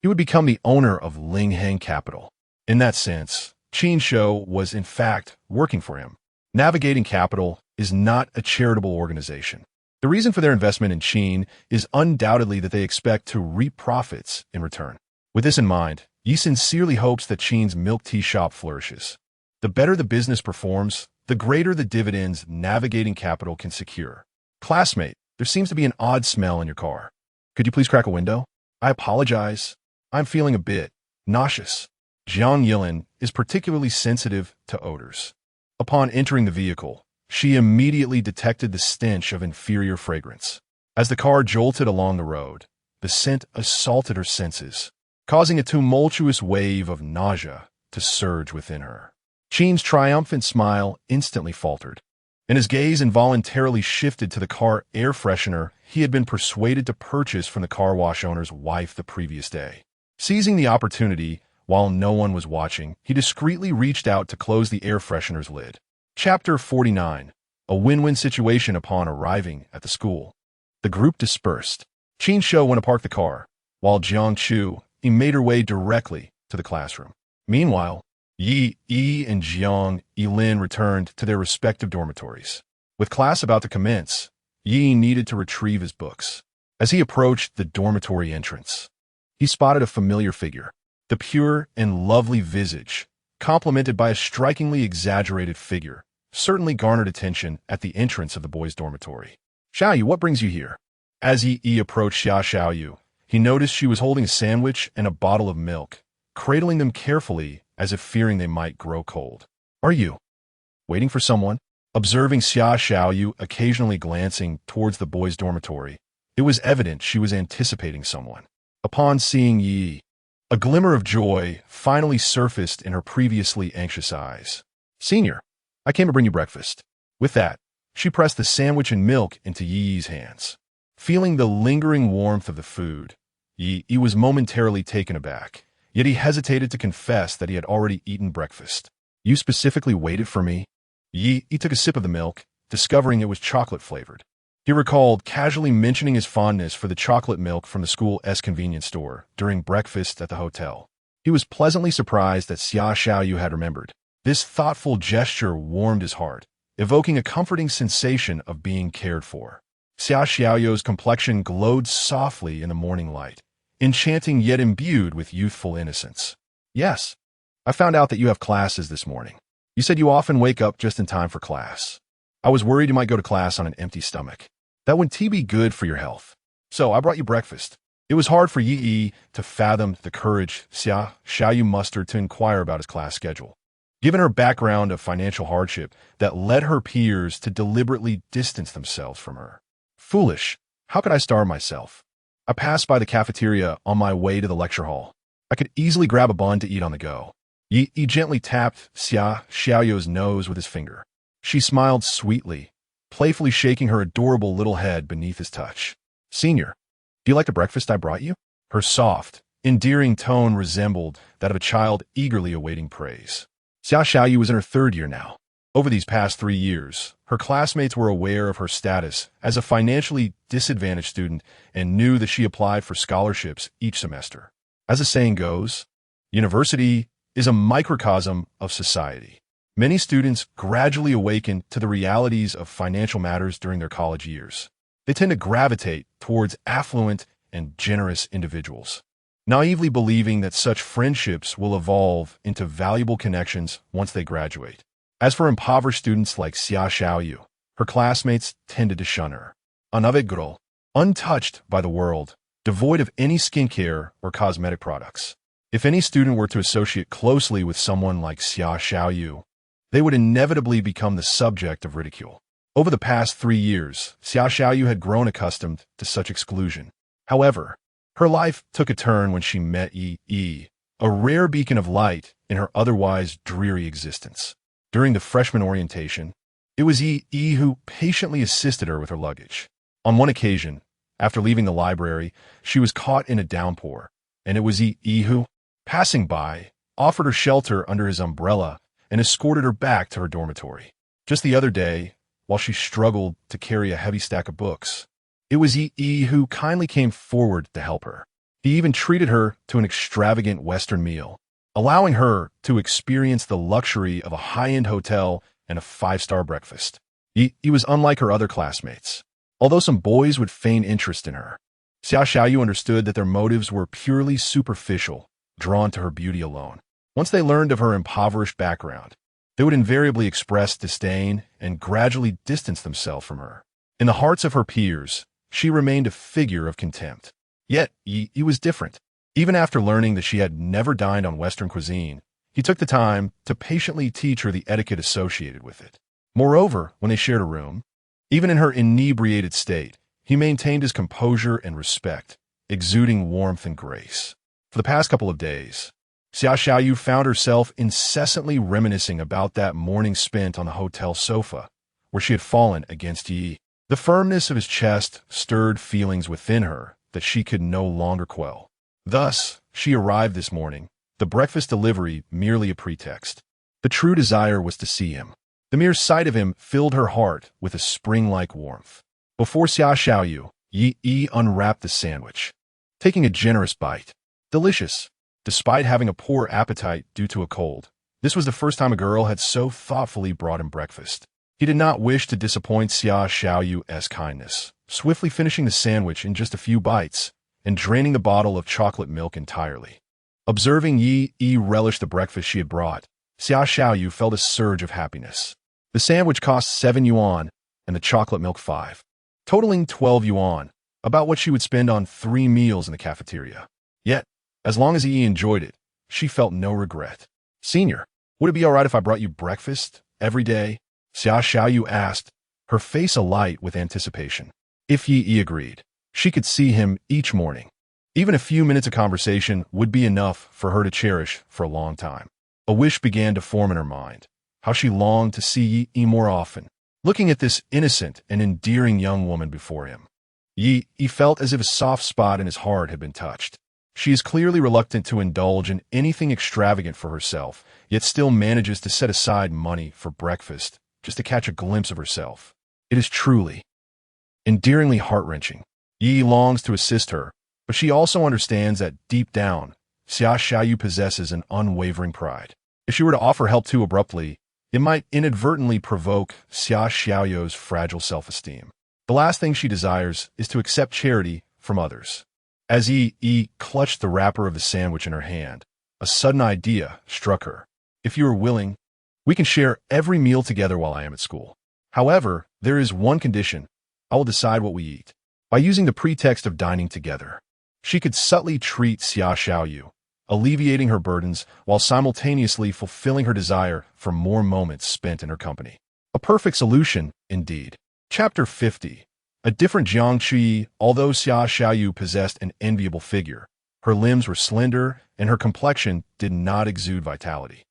he would become the owner of Lingheng Capital. In that sense, Qin Shou was in fact working for him. Navigating Capital is not a charitable organization. The reason for their investment in Qin is undoubtedly that they expect to reap profits in return. With this in mind, Yi sincerely hopes that Qin's milk tea shop flourishes. The better the business performs, the greater the dividends Navigating Capital can secure. Classmate, there seems to be an odd smell in your car. Could you please crack a window? I apologize. I'm feeling a bit nauseous. Jiang Yilin is particularly sensitive to odors. Upon entering the vehicle, she immediately detected the stench of inferior fragrance. As the car jolted along the road, the scent assaulted her senses, causing a tumultuous wave of nausea to surge within her. Qin's triumphant smile instantly faltered, and his gaze involuntarily shifted to the car air freshener he had been persuaded to purchase from the car wash owner's wife the previous day. Seizing the opportunity, While no one was watching, he discreetly reached out to close the air freshener's lid. Chapter 49. A win-win situation upon arriving at the school. The group dispersed. Qin Shou went to park the car, while Jiang Chu made her way directly to the classroom. Meanwhile, Yi and Jiang Yilin returned to their respective dormitories. With class about to commence, Yi needed to retrieve his books. As he approached the dormitory entrance, he spotted a familiar figure. The pure and lovely visage, complemented by a strikingly exaggerated figure, certainly garnered attention at the entrance of the boys' dormitory. Xiaoyu, what brings you here? As Yi approached Xiaoyu, he noticed she was holding a sandwich and a bottle of milk, cradling them carefully as if fearing they might grow cold. Are you waiting for someone? Observing Xiaoyu occasionally glancing towards the boys' dormitory, it was evident she was anticipating someone. Upon seeing Yi, a glimmer of joy finally surfaced in her previously anxious eyes. Senior, I came to bring you breakfast. With that, she pressed the sandwich and milk into Yi's hands. Feeling the lingering warmth of the food, Yi was momentarily taken aback, yet he hesitated to confess that he had already eaten breakfast. You specifically waited for me? Yi took a sip of the milk, discovering it was chocolate-flavored. He recalled casually mentioning his fondness for the chocolate milk from the school's convenience store during breakfast at the hotel. He was pleasantly surprised that Xiaoyu had remembered. This thoughtful gesture warmed his heart, evoking a comforting sensation of being cared for. Xiaoyu's complexion glowed softly in the morning light, enchanting yet imbued with youthful innocence. Yes, I found out that you have classes this morning. You said you often wake up just in time for class. I was worried you might go to class on an empty stomach. That wouldn't be good for your health. So I brought you breakfast. It was hard for Yi to fathom the courage Xiaoyu mustered to inquire about his class schedule. Given her background of financial hardship that led her peers to deliberately distance themselves from her. Foolish. How could I starve myself? I passed by the cafeteria on my way to the lecture hall. I could easily grab a bun to eat on the go. Yi gently tapped Xiaoyu's nose with his finger. She smiled sweetly, playfully shaking her adorable little head beneath his touch. Senior, do you like the breakfast I brought you? Her soft, endearing tone resembled that of a child eagerly awaiting praise. Xiaoyu was in her third year now. Over these past 3 years, her classmates were aware of her status as a financially disadvantaged student and knew that she applied for scholarships each semester. As the saying goes, university is a microcosm of society. Many students gradually awaken to the realities of financial matters during their college years. They tend to gravitate towards affluent and generous individuals, naively believing that such friendships will evolve into valuable connections once they graduate. As for impoverished students like Xiaoyu, her classmates tended to shun her. Unavigral, untouched by the world, devoid of any skincare or cosmetic products. If any student were to associate closely with someone like Xiaoyu, they would inevitably become the subject of ridicule. Over the past 3 years, Xiaoyu had grown accustomed to such exclusion. However, her life took a turn when she met Yi, a rare beacon of light in her otherwise dreary existence. During the freshman orientation, it was Yi who patiently assisted her with her luggage. On one occasion, after leaving the library, she was caught in a downpour, and it was Yi who, passing by, offered her shelter under his umbrella and escorted her back to her dormitory. Just the other day, while she struggled to carry a heavy stack of books, it was Yi who kindly came forward to help her. He even treated her to an extravagant Western meal, allowing her to experience the luxury of a high-end hotel and a 5-star breakfast. He was unlike her other classmates. Although some boys would feign interest in her, Xiaoyu understood that their motives were purely superficial, drawn to her beauty alone. Once they learned of her impoverished background, they would invariably express disdain and gradually distance themselves from her. In the hearts of her peers, she remained a figure of contempt. Yet, Yi was different. Even after learning that she had never dined on Western cuisine, he took the time to patiently teach her the etiquette associated with it. Moreover, when they shared a room, even in her inebriated state, he maintained his composure and respect, exuding warmth and grace. For the past couple of days, Xiaoyu found herself incessantly reminiscing about that morning spent on the hotel sofa, where she had fallen against Yi. The firmness of his chest stirred feelings within her that she could no longer quell. Thus, she arrived this morning, the breakfast delivery merely a pretext. The true desire was to see him. The mere sight of him filled her heart with a spring-like warmth. Before Xia Xiaoyu, Yi unwrapped the sandwich, taking a generous bite. Delicious. Despite having a poor appetite due to a cold, this was the first time a girl had so thoughtfully brought him breakfast. He did not wish to disappoint Xia Xiaoyu's kindness, swiftly finishing the sandwich in just a few bites and draining the bottle of chocolate milk entirely. Observing Yi relish the breakfast she had brought, Xia Xiaoyu felt a surge of happiness. The sandwich cost 7 yuan and the chocolate milk 5, totaling 12 yuan, about what she would spend on 3 meals in the cafeteria. Yet, as long as Yi enjoyed it, she felt no regret. "Senior, would it be all right if I brought you breakfast every day?" Xia Xiaoyu asked, her face alight with anticipation. If Yi agreed, she could see him each morning. Even a few minutes of conversation would be enough for her to cherish for a long time. A wish began to form in her mind. How she longed to see Yi more often. Looking at this innocent and endearing young woman before him, Yi felt as if a soft spot in his heart had been touched. She is clearly reluctant to indulge in anything extravagant for herself, yet still manages to set aside money for breakfast just to catch a glimpse of herself. It is truly, endearingly heart-wrenching. Yi longs to assist her, but she also understands that deep down, Xia Xiaoyu possesses an unwavering pride. If she were to offer help too abruptly, it might inadvertently provoke Xia Xiaoyu's fragile self-esteem. The last thing she desires is to accept charity from others. As Yi clutched the wrapper of the sandwich in her hand, a sudden idea struck her. "If you are willing, we can share every meal together while I am at school. However, there is one condition. I will decide what we eat." By using the pretext of dining together, she could subtly treat Xia Xiaoyu, alleviating her burdens while simultaneously fulfilling her desire for more moments spent in her company. A perfect solution, indeed. Chapter 50. A different Jiang Qi. Although Xia Xiaoyu possessed an enviable figure, her limbs were slender and her complexion did not exude vitality.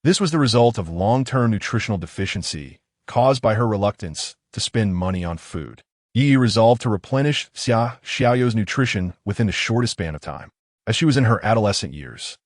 This was the result of long-term nutritional deficiency caused by her reluctance to spend money on food. Yi resolved to replenish Xia Xiaoyu's nutrition within the shortest span of time. As she was in her adolescent years,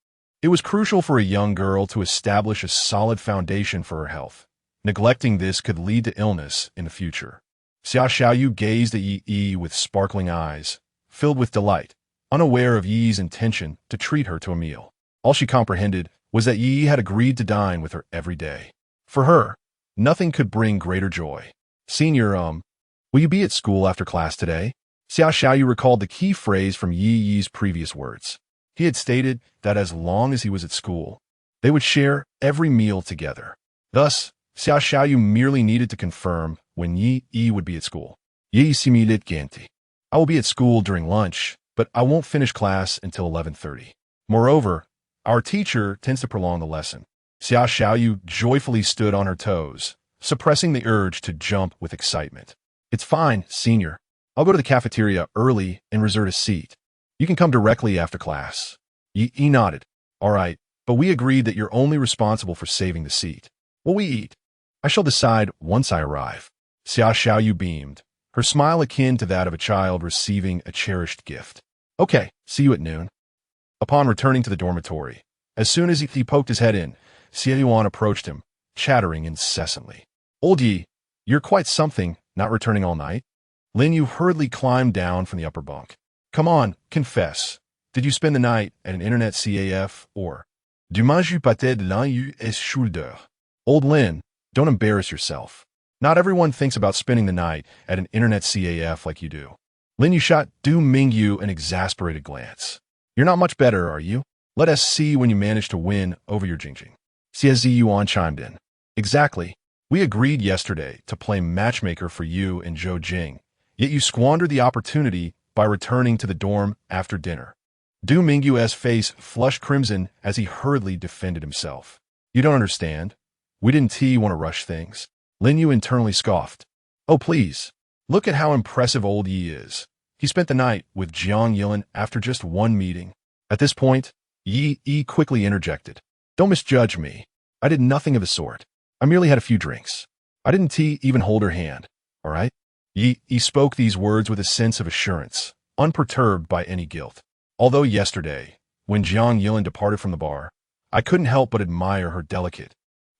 it was crucial for a young girl to establish a solid foundation for her health. Neglecting this could lead to illness in the future. Xia Xiaoyu gazed at Yi with sparkling eyes, filled with delight, unaware of Yi's intention to treat her to a meal. All she comprehended was that Yi had agreed to dine with her every day. For her, nothing could bring greater joy. "Senior, will you be at school after class today?" Xia Xiaoyu recalled the key phrase from Yi's previous words. He had stated that as long as he was at school, they would share every meal together. Thus, Xia Xiaoyu merely needed to confirm when Yi would be at school. "Yi similite gente. I will be at school during lunch, but I won't finish class until 11:30. Moreover, our teacher tends to prolong the lesson." Xia Xiaoyu joyfully stood on her toes, suppressing the urge to jump with excitement. "It's fine, senior. I'll go to the cafeteria early and reserve a seat. You can come directly after class." Yi nodded. "All right, but we agreed that you're only responsible for saving the seat. What we eat, I shall decide once I arrive." Xia Xiaoyu beamed, her smile akin to that of a child receiving a cherished gift. "Okay, see you at noon." Upon returning to the dormitory, as soon as he poked his head in, Xie Yuan approached him, chattering incessantly. "Old Yi, you're quite something, not returning all night." Lin Yu hurriedly climbed down from the upper bunk. "Come on, confess. Did you spend the night at an internet CAF or du manges pâté de l'un et shoulder?" "Old Lin, don't embarrass yourself. Not everyone thinks about spending the night at an internet CAF like you do." Lin Yu shot Du Mingyu an exasperated glance. "You're not much better, are you? Let us see when you manage to win over your Jingjing." Xie Yuan chimed in. "Exactly. We agreed yesterday to play matchmaker for you and Zhou Jing, yet you squandered the opportunity by returning to the dorm after dinner." Du Mingyu's face flushed crimson as he hurriedly defended himself. "You don't understand. We didn't want to rush things." Lin Yu internally scoffed. "Oh, please. Look at how impressive old Yi is. He spent the night with Jiang Yilin after just one meeting." At this point, Yi quickly interjected. "Don't misjudge me. I did nothing of the sort. I merely had a few drinks. I didn't even hold her hand, all right?" Yi spoke these words with a sense of assurance, unperturbed by any guilt. Although yesterday, When Jiang Yilin departed from the bar, I couldn't help but admire her delicate,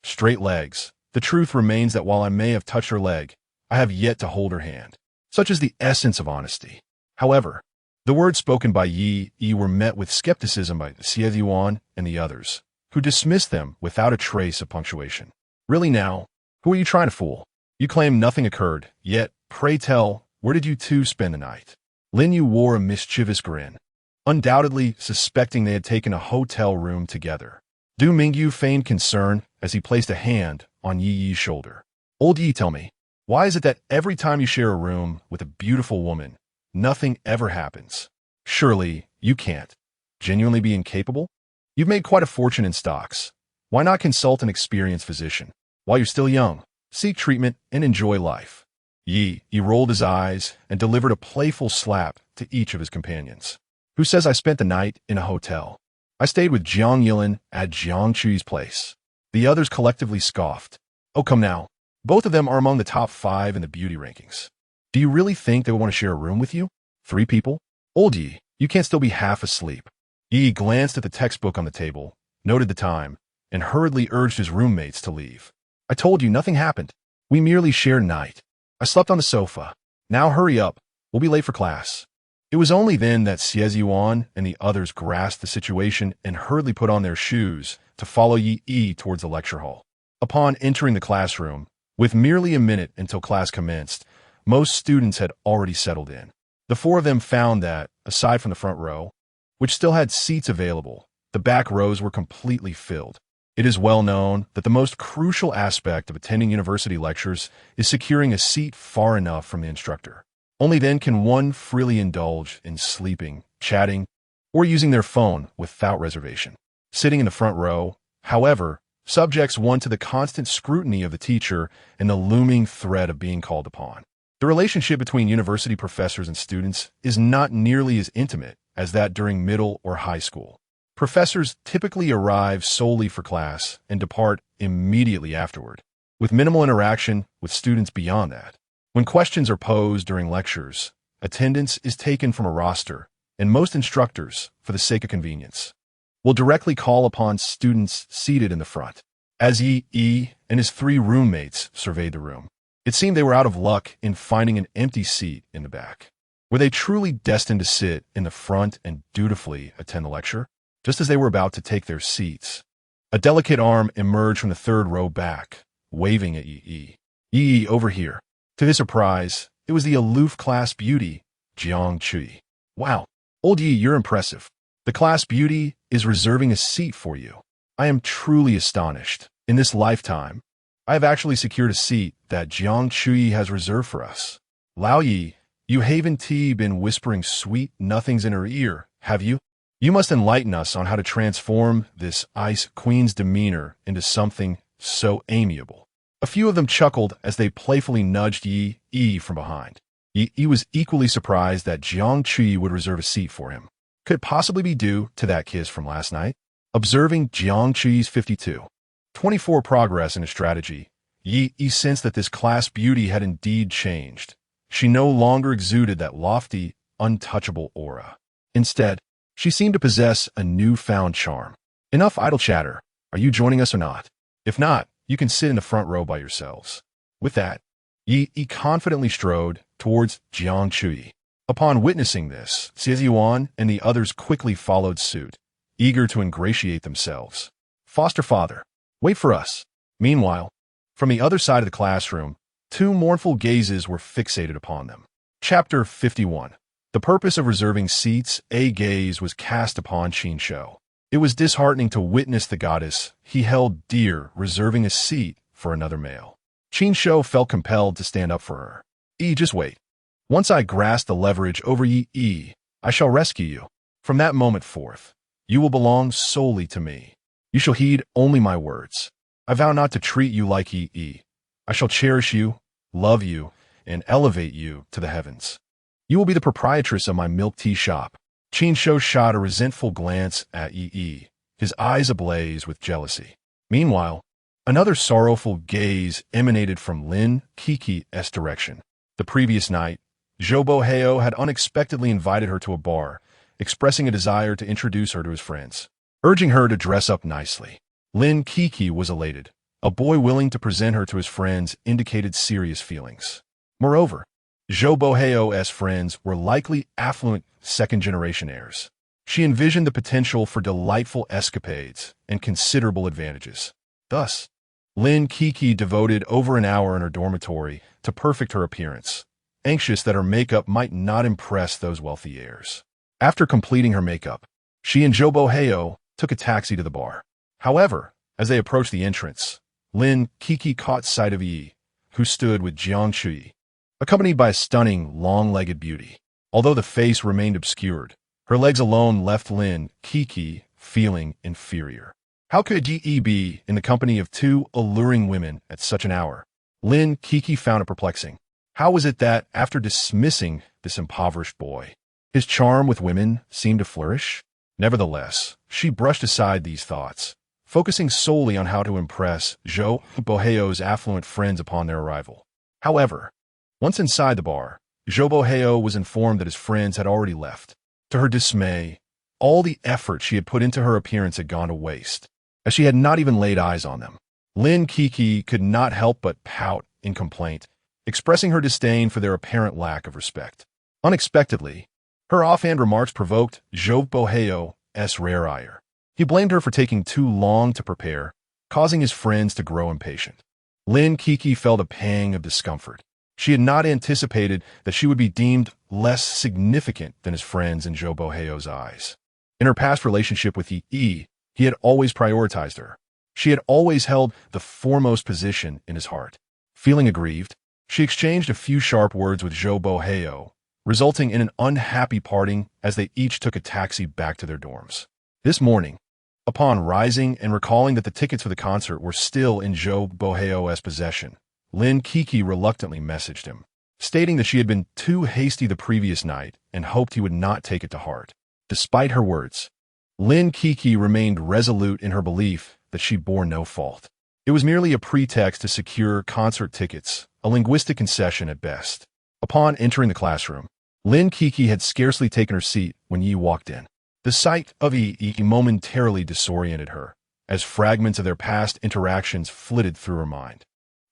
straight legs. The truth remains that while I may have touched her leg, I have yet to hold her hand. Such is the essence of honesty. However, the words spoken by Yi were met with skepticism by Xie Yuan and the others, who dismissed them without a trace of punctuation. Really now, who are you trying to fool? You claim nothing occurred, yet, pray tell, where did you two spend the night? Lin Yu wore a mischievous grin, undoubtedly suspecting they had taken a hotel room together. Du Mingyu feigned concern as he placed a hand on Yi's shoulder. Old Yi, tell me, why is it that every time you share a room with a beautiful woman, nothing ever happens? Surely, you can't genuinely be incapable? You've made quite a fortune in stocks. Why not consult an experienced physician? While you're still young, seek treatment and enjoy life. Yi rolled his eyes and delivered a playful slap to each of his companions. Who says I spent the night in a hotel? I stayed with Jiang Yilin at Jiang Chui's place. The others collectively scoffed. Oh, come now. Both of them are among the top 5 in the beauty rankings. Do you really think they would want to share a room with you? 3 people? Old Yi, you can't still be half asleep. Yi glanced at the textbook on the table, noted the time, and hurriedly urged his roommates to leave. I told you nothing happened. We merely shared a night. I slept on the sofa. Now hurry up. We'll be late for class. It was only then that Xie Yuan and the others grasped the situation and hurriedly put on their shoes to follow Yi towards the lecture hall. Upon entering the classroom, with merely a minute until class commenced, most students had already settled in. The 4 of them found that, aside from the front row, which still had seats available, the back rows were completely filled. It is well known that the most crucial aspect of attending university lectures is securing a seat far enough from the instructor. Only then can one freely indulge in sleeping, chatting, or using their phone without reservation. Sitting in the front row, however, subjects one to the constant scrutiny of the teacher and the looming threat of being called upon. The relationship between university professors and students is not nearly as intimate as that during middle or high school. Professors typically arrive solely for class and depart immediately afterward, with minimal interaction with students beyond that. When questions are posed during lectures, attendance is taken from a roster, and most instructors, for the sake of convenience, will directly call upon students seated in the front. As Yi and his 3 roommates surveyed the room, it seemed they were out of luck in finding an empty seat in the back. Were they truly destined to sit in the front and dutifully attend the lecture? Just as they were about to take their seats, a delicate arm emerged from the 3rd row back, waving at Yi. Yi, over here. To his surprise, it was the aloof class beauty, Jiang Chui. Wow, old Yi, you're impressive. The class beauty is reserving a seat for you. I am truly astonished. In this lifetime, I have actually secured a seat that Jiang Chui has reserved for us. Lao Yi, you haven't been whispering sweet nothings in her ear, have you? You must enlighten us on how to transform this ice queen's demeanor into something so amiable. A few of them chuckled as they playfully nudged Yi from behind. Yi was equally surprised that Jiang Chui would reserve a seat for him. Could it possibly be due to that kiss from last night? Observing Jiang Chui's 24 progress in his strategy, Yi sensed that this class beauty had indeed changed. She no longer exuded that lofty, untouchable aura. Instead, she seemed to possess a newfound charm. Enough idle chatter. Are you joining us or not? If not, you can sit in the front row by yourselves. With that, Yi confidently strode towards Jiang Chui. Upon witnessing this, Xie Yuan and the others quickly followed suit, eager to ingratiate themselves. Foster father, wait for us. Meanwhile, from the other side of the classroom, 2 mournful gazes were fixated upon them. Chapter 51. The purpose of reserving seats, a gaze was cast upon Qin Shou. It was disheartening to witness the goddess he held dear reserving a seat for another male. Qin Shou felt compelled to stand up for her. Just wait. Once I grasp the leverage over Yi, I shall rescue you. From that moment forth, you will belong solely to me. You shall heed only my words. I vow not to treat you like Yi. I shall cherish you, love you, and elevate you to the heavens. You will be the proprietress of my milk tea shop. Qin Shou shot a resentful glance at Yi, his eyes ablaze with jealousy. Meanwhile, another sorrowful gaze emanated from Lin Kiki's direction. The previous night, Zhou Boheo had unexpectedly invited her to a bar expressing a desire to introduce her to his friends, urging her to dress up nicely. Lin Kiki was elated. A boy willing to present her to his friends indicated serious feelings. Moreover, Zhou Boheo's friends were likely affluent second-generation heirs. She envisioned the potential for delightful escapades and considerable advantages. Thus, Lin Kiki devoted over an hour in her dormitory to perfect her appearance, anxious that her makeup might not impress those wealthy heirs. After completing her makeup, she and Zhou Boheo took a taxi to the bar. However, as they approached the entrance, Lin Kiki caught sight of Yi, who stood with Jiang Chui, accompanied by a stunning, long-legged beauty. Although the face remained obscured, her legs alone left Lin Kiki feeling inferior. How could Yi be in the company of two alluring women at such an hour? Lin Kiki found it perplexing. How was it that, after dismissing this impoverished boy, his charm with women seemed to flourish? Nevertheless, she brushed aside these thoughts, focusing solely on how to impress Zhou Boheo's affluent friends upon their arrival. However, once inside the bar, Zhou Boheo was informed that his friends had already left. To her dismay, all the effort she had put into her appearance had gone to waste, as she had not even laid eyes on them. Lin Kiki could not help but pout in complaint, expressing her disdain for their apparent lack of respect. Unexpectedly, her offhand remarks provoked Zhou Boheo's rare ire. He blamed her for taking too long to prepare, causing his friends to grow impatient. Lin Kiki felt a pang of discomfort. She had not anticipated that she would be deemed less significant than his friends in Zhou Boheo's eyes. In her past relationship with Yi, he had always prioritized her. She had always held the foremost position in his heart. Feeling aggrieved, she exchanged a few sharp words with Zhou Boheo, resulting in an unhappy parting as they each took a taxi back to their dorms. This morning, upon rising and recalling that the tickets for the concert were still in Zhou Boheo's possession, Lin Kiki reluctantly messaged him, stating that she had been too hasty the previous night and hoped he would not take it to heart. Despite her words, Lin Kiki remained resolute in her belief that she bore no fault. It was merely a pretext to secure concert tickets, a linguistic concession at best. Upon entering the classroom, Lin Kiki had scarcely taken her seat when Yi walked in. The sight of Yi momentarily disoriented her, as fragments of their past interactions flitted through her mind.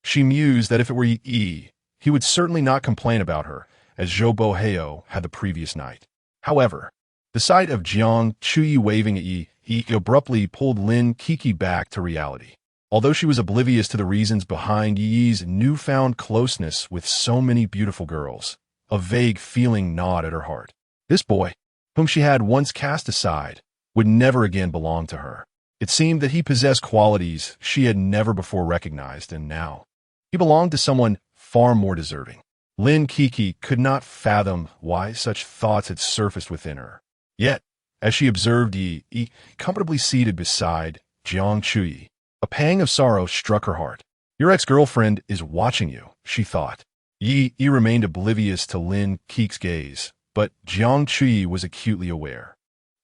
She mused that if it were Yi, he would certainly not complain about her, as Zhou Boheo had the previous night. However, the sight of Jiang Chui waving at Yi abruptly pulled Lin Kiki back to reality. Although she was oblivious to the reasons behind Yi's newfound closeness with so many beautiful girls, a vague feeling gnawed at her heart. This boy, whom she had once cast aside, would never again belong to her. It seemed that he possessed qualities she had never before recognized, and now he belonged to someone far more deserving. Lin Kiki could not fathom why such thoughts had surfaced within her. Yet, as she observed Yi comfortably seated beside Jiang Chui, a pang of sorrow struck her heart. Your ex-girlfriend is watching you, she thought. Yi remained oblivious to Lin Kiki's gaze, but Jiang Chui was acutely aware.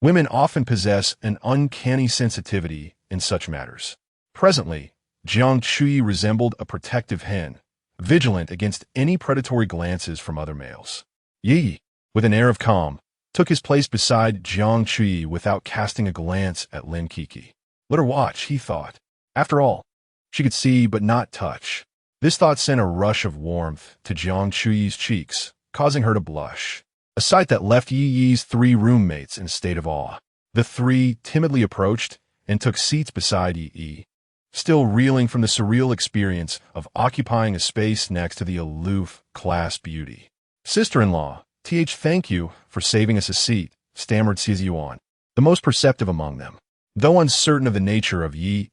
Women often possess an uncanny sensitivity in such matters. Presently, Jiang Chui resembled a protective hen, vigilant against any predatory glances from other males. Yi, with an air of calm, took his place beside Jiang Chui without casting a glance at Lin Kiki. Let her watch, he thought. After all, she could see but not touch. This thought sent a rush of warmth to Jiang Chui's cheeks, causing her to blush, a sight that left Yi's three roommates in a state of awe. The three timidly approached and took seats beside Yi, still reeling from the surreal experience of occupying a space next to the aloof class beauty. Sister-in-law, thank you for saving us a seat, stammered Yuan, the most perceptive among them. Though uncertain of the nature of Yi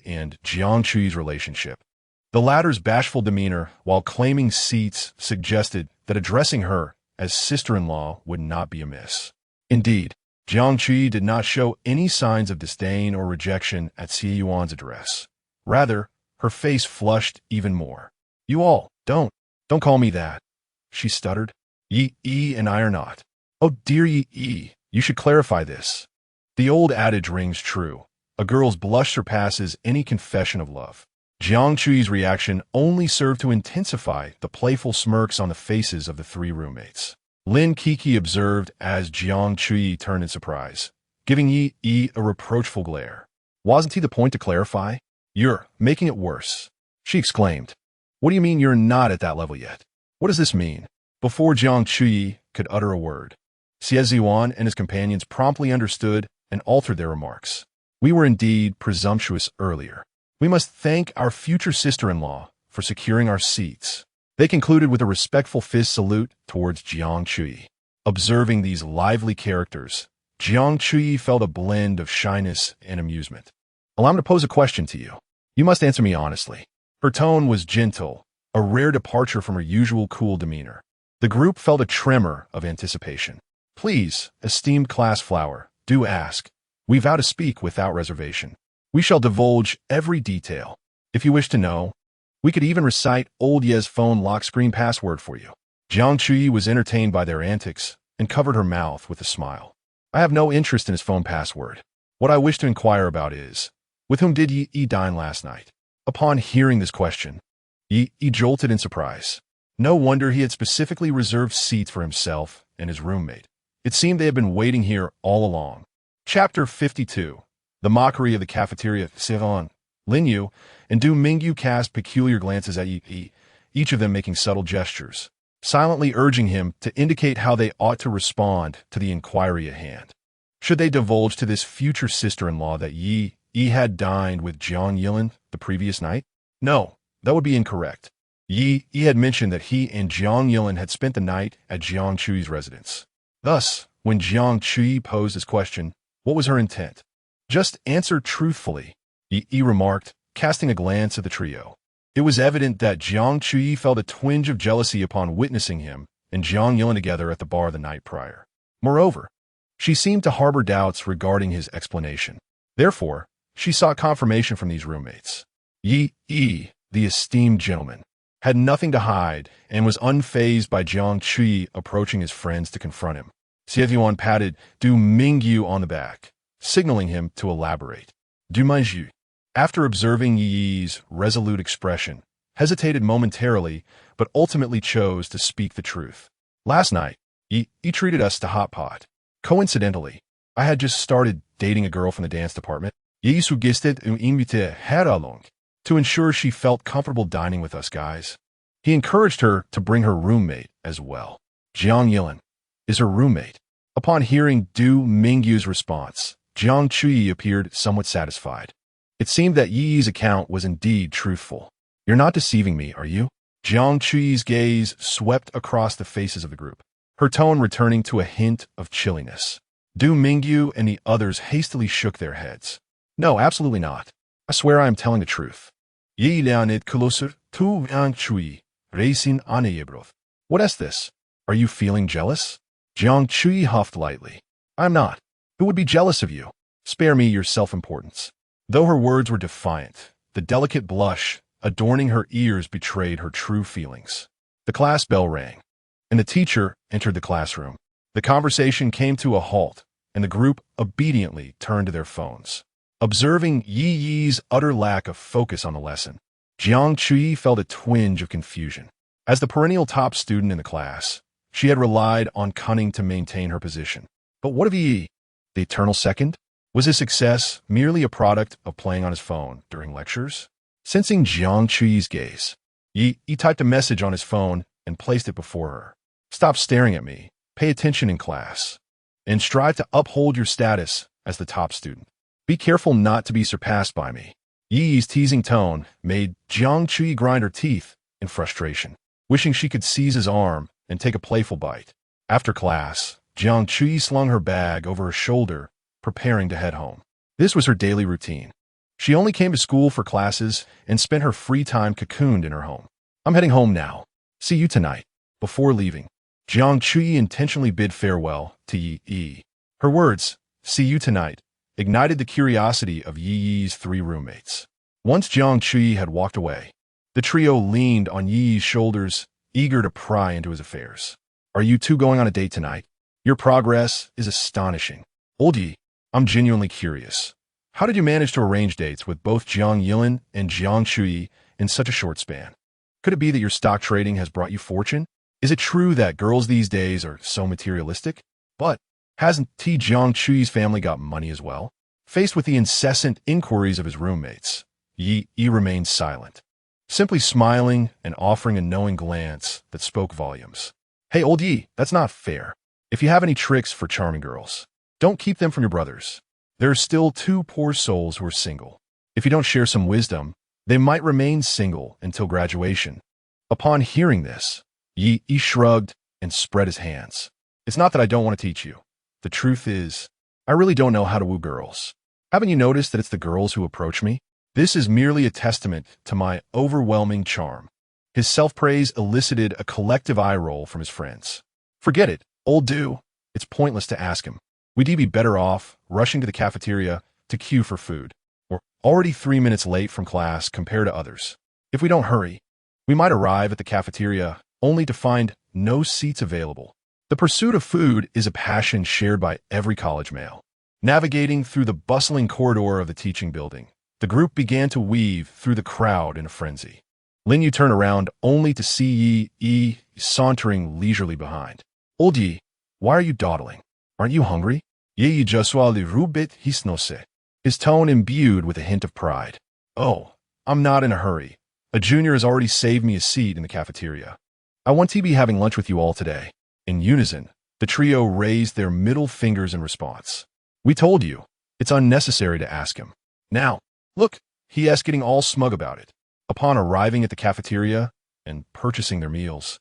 and Jiang Chui's relationship, the latter's bashful demeanor while claiming seats suggested that addressing her as sister-in-law would not be amiss. Indeed, Jiang Chui did not show any signs of disdain or rejection at Yuan's address. Rather, her face flushed even more. You all, don't call me that, she stuttered. Yi and I are not. Oh dear Yi, you should clarify this. The old adage rings true. A girl's blush surpasses any confession of love. Jiang Chui's reaction only served to intensify the playful smirks on the faces of the three roommates. Lin Kiki observed as Jiang Chui turned in surprise, giving Yi a reproachful glare. Wasn't he the point to clarify? You're making it worse, she exclaimed. What do you mean you're not at that level yet? What does this mean? Before Jiang Chui could utter a word, Xie Ziyuan and his companions promptly understood and altered their remarks. We were indeed presumptuous earlier. We must thank our future sister-in-law for securing our seats. They concluded with a respectful fist salute towards Jiang Chui. Observing these lively characters, Jiang Chui felt a blend of shyness and amusement. Allow me to pose a question to you. You must answer me honestly. Her tone was gentle, a rare departure from her usual cool demeanor. The group felt a tremor of anticipation. Please, esteemed class flower, do ask. We vow to speak without reservation. We shall divulge every detail. If you wish to know, we could even recite old Ye's phone lock screen password for you. Jiang Chui was entertained by their antics and covered her mouth with a smile. I have no interest in his phone password. What I wish to inquire about is, with whom did Yi dine last night? Upon hearing this question, Yi jolted in surprise. No wonder he had specifically reserved seats for himself and his roommate. It seemed they had been waiting here all along. Chapter 52. The Mockery of the Cafeteria. Sivan, Lin Yu, and Du Mingyu cast peculiar glances at Yi, each of them making subtle gestures, silently urging him to indicate how they ought to respond to the inquiry at hand. Should they divulge to this future sister-in-law that Yi had dined with Jiang Yilin the previous night? No, that would be incorrect. Yi had mentioned that he and Jiang Yilin had spent the night at Jiang Chui's residence. Thus, when Jiang Chui posed his question, what was her intent? Just answer truthfully, Yi remarked, casting a glance at the trio. It was evident that Jiang Chui felt a twinge of jealousy upon witnessing him and Jiang Yilin together at the bar the night prior. Moreover, she seemed to harbor doubts regarding his explanation. Therefore, she sought confirmation from these roommates. Yi, the esteemed gentleman, had nothing to hide and was unfazed by Jiang Chui approaching his friends to confront him. Xie Ziyuan patted Du Mingyu on the back, signaling him to elaborate. Du Mingyu, after observing Yi's resolute expression, hesitated momentarily but ultimately chose to speak the truth. Last night, Yi treated us to hot pot. Coincidentally, I had just started dating a girl from the dance department. Yi suggested une invite heralong, to ensure she felt comfortable dining with us guys. He encouraged her to bring her roommate as well. Jiang Yilin is her roommate. Upon hearing Du Mingyu's response, Jiang Chui appeared somewhat satisfied. It seemed that Yi's account was indeed truthful. You're not deceiving me, are you? Jiang Chui's gaze swept across the faces of the group, her tone returning to a hint of chilliness. Du Mingyu and the others hastily shook their heads. No, absolutely not. I swear I am telling the truth. Yi lianit closer to Jiang Chui, racing aneyebroth. What is this? Are you feeling jealous? Jiang Chui huffed lightly. I'm not. Who would be jealous of you? Spare me your self-importance. Though her words were defiant, the delicate blush adorning her ears betrayed her true feelings. The class bell rang, and the teacher entered the classroom. The conversation came to a halt, and the group obediently turned to their phones. Observing Yi's utter lack of focus on the lesson, Jiang Chui felt a twinge of confusion. As the perennial top student in the class, she had relied on cunning to maintain her position. But what of Yi? The eternal second? Was his success merely a product of playing on his phone during lectures? Sensing Jiang Chui's gaze, Yi typed a message on his phone and placed it before her. Stop staring at me, pay attention in class, and strive to uphold your status as the top student. Be careful not to be surpassed by me. Yi's teasing tone made Jiang Chui grind her teeth in frustration, wishing she could seize his arm and take a playful bite. After class, Jiang Chui slung her bag over her shoulder, preparing to head home. This was her daily routine. She only came to school for classes and spent her free time cocooned in her home. I'm heading home now. See you tonight. Before leaving, Jiang Chui intentionally bid farewell to Yi. Her words, see you tonight, ignited the curiosity of Yi's three roommates. Once Jiang Chui had walked away, the trio leaned on Yi's shoulders, eager to pry into his affairs. Are you two going on a date tonight? Your progress is astonishing. Old Yi, I'm genuinely curious. How did you manage to arrange dates with both Jiang Yilin and Jiang Chui in such a short span? Could it be that your stock trading has brought you fortune? Is it true that girls these days are so materialistic? But hasn't T. Jiang Chui's family got money as well? Faced with the incessant inquiries of his roommates, Yi remained silent, simply smiling and offering a knowing glance that spoke volumes. Hey, old Yi, that's not fair. If you have any tricks for charming girls, don't keep them from your brothers. There are still two poor souls who are single. If you don't share some wisdom, they might remain single until graduation. Upon hearing this, Yi shrugged and spread his hands. It's not that I don't want to teach you. The truth is, I really don't know how to woo girls. Haven't you noticed that it's the girls who approach me? This is merely a testament to my overwhelming charm. His self-praise elicited a collective eye roll from his friends. Forget it, old dude. It's pointless to ask him. We'd be better off rushing to the cafeteria to queue for food. We're already 3 minutes late from class compared to others. If we don't hurry, we might arrive at the cafeteria only to find no seats available. The pursuit of food is a passion shared by every college male. Navigating through the bustling corridor of the teaching building, the group began to weave through the crowd in a frenzy. Lin Yu turned around only to see Yi sauntering leisurely behind. Old Yi, why are you dawdling? Aren't you hungry? Yi juswa li rubit hisnose, his tone imbued with a hint of pride. Oh, I'm not in a hurry. A junior has already saved me a seat in the cafeteria. I want to be having lunch with you all today. In unison, the trio raised their middle fingers in response. We told you. It's unnecessary to ask him. Now, look, he is getting all smug about it. Upon arriving at the cafeteria and purchasing their meals,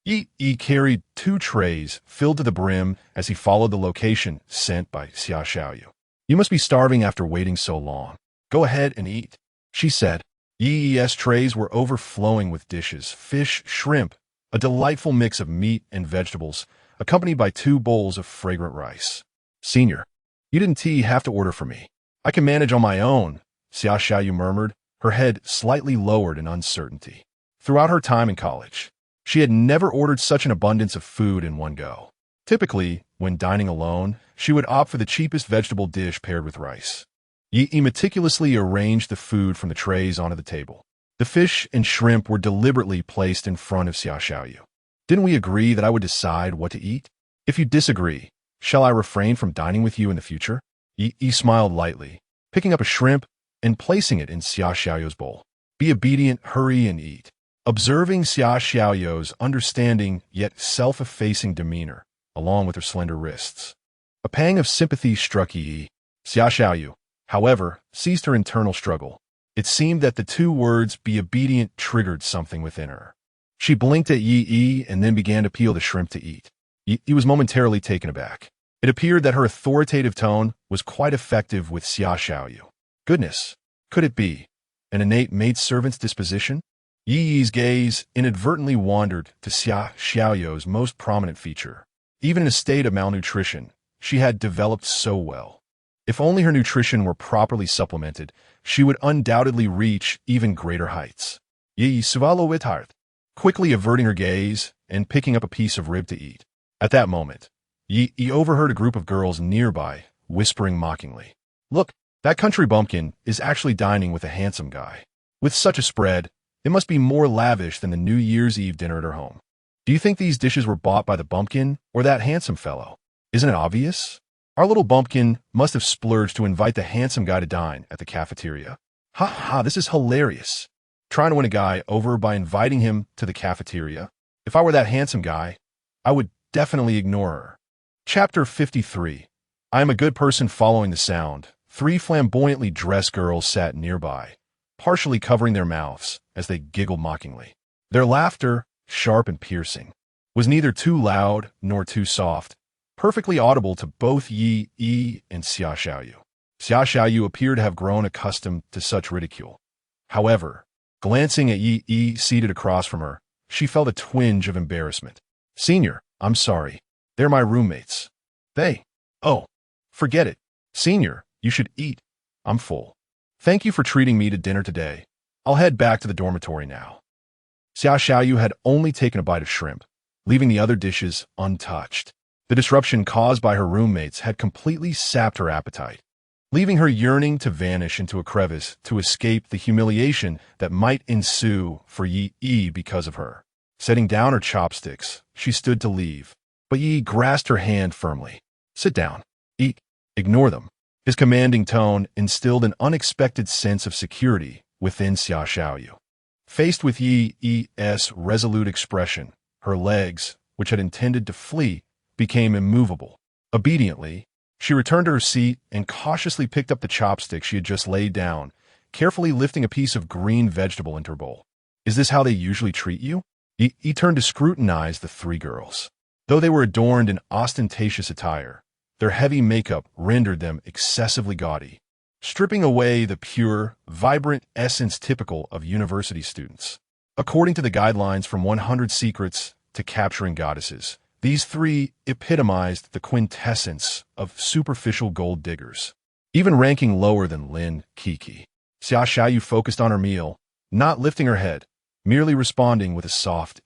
Yi carried 2 trays filled to the brim as he followed the location sent by Xia Xiaoyu. You must be starving after waiting so long. Go ahead and eat, she said. Yi's trays were overflowing with dishes, fish, shrimp, a delightful mix of meat and vegetables, accompanied by 2 bowls of fragrant rice. Senior, you didn't have to order for me. I can manage on my own, Xia Xiaoyu murmured, her head slightly lowered in uncertainty. Throughout her time in college, she had never ordered such an abundance of food in one go. Typically, when dining alone, she would opt for the cheapest vegetable dish paired with rice. Yi meticulously arranged the food from the trays onto the table. The fish and shrimp were deliberately placed in front of Xia Xiaoyu. Didn't we agree that I would decide what to eat? If you disagree, shall I refrain from dining with you in the future? Yi smiled lightly, picking up a shrimp and placing it in Xia Xiaoyu's bowl. Be obedient, hurry, and eat. Observing Xia Xiaoyu's understanding yet self-effacing demeanor, along with her slender wrists, a pang of sympathy struck Yi. Xia Xiaoyu, however, ceased her internal struggle. It seemed that the 2 words, be obedient, triggered something within her. She blinked at Yi and then began to peel the shrimp to eat. Yi was momentarily taken aback. It appeared that her authoritative tone was quite effective with Xia Xiaoyu. Goodness, could it be an innate maidservant's disposition? Yi's gaze inadvertently wandered to Xia Xiaoyu's most prominent feature. Even in a state of malnutrition, she had developed so well. If only her nutrition were properly supplemented, she would undoubtedly reach even greater heights. Yi swallowed hard, quickly averting her gaze and picking up a piece of rib to eat. At that moment, Yi overheard a group of girls nearby whispering mockingly. Look, that country bumpkin is actually dining with a handsome guy. With such a spread, it must be more lavish than the New Year's Eve dinner at her home. Do you think these dishes were bought by the bumpkin or that handsome fellow? Isn't it obvious? Our little bumpkin must have splurged to invite the handsome guy to dine at the cafeteria. Ha ha, this is hilarious. Trying to win a guy over by inviting him to the cafeteria. If I were that handsome guy, I would definitely ignore her. Chapter 53. I am a good person following the sound. 3 flamboyantly dressed girls sat nearby, partially covering their mouths as they giggled mockingly. Their laughter, sharp and piercing, was neither too loud nor too soft, perfectly audible to both Yi and Xia Xiaoyu. Xia Xiaoyu appeared to have grown accustomed to such ridicule. However, glancing at Yi seated across from her, she felt a twinge of embarrassment. Senior, I'm sorry. They're my roommates. Oh, forget it. Senior, you should eat. I'm full. Thank you for treating me to dinner today. I'll head back to the dormitory now. Xia Xiaoyu had only taken a bite of shrimp, leaving the other dishes untouched. The disruption caused by her roommates had completely sapped her appetite, leaving her yearning to vanish into a crevice to escape the humiliation that might ensue for Yi because of her. Setting down her chopsticks, she stood to leave, but Yi grasped her hand firmly. Sit down. Eat. Ignore them. His commanding tone instilled an unexpected sense of security within Xia Xiaoyu. Faced with Yi's resolute expression, her legs, which had intended to flee, became immovable. Obediently, she returned to her seat and cautiously picked up the chopstick she had just laid down, carefully lifting a piece of green vegetable into her bowl. Is this how they usually treat you? He turned to scrutinize the three girls. Though they were adorned in ostentatious attire, their heavy makeup rendered them excessively gaudy, stripping away the pure, vibrant essence typical of university students. According to the guidelines from 100 Secrets to Capturing Goddesses, these three epitomized the quintessence of superficial gold diggers, even ranking lower than Lin Kiki. Xia Xiaoyu focused on her meal, not lifting her head, merely responding with a soft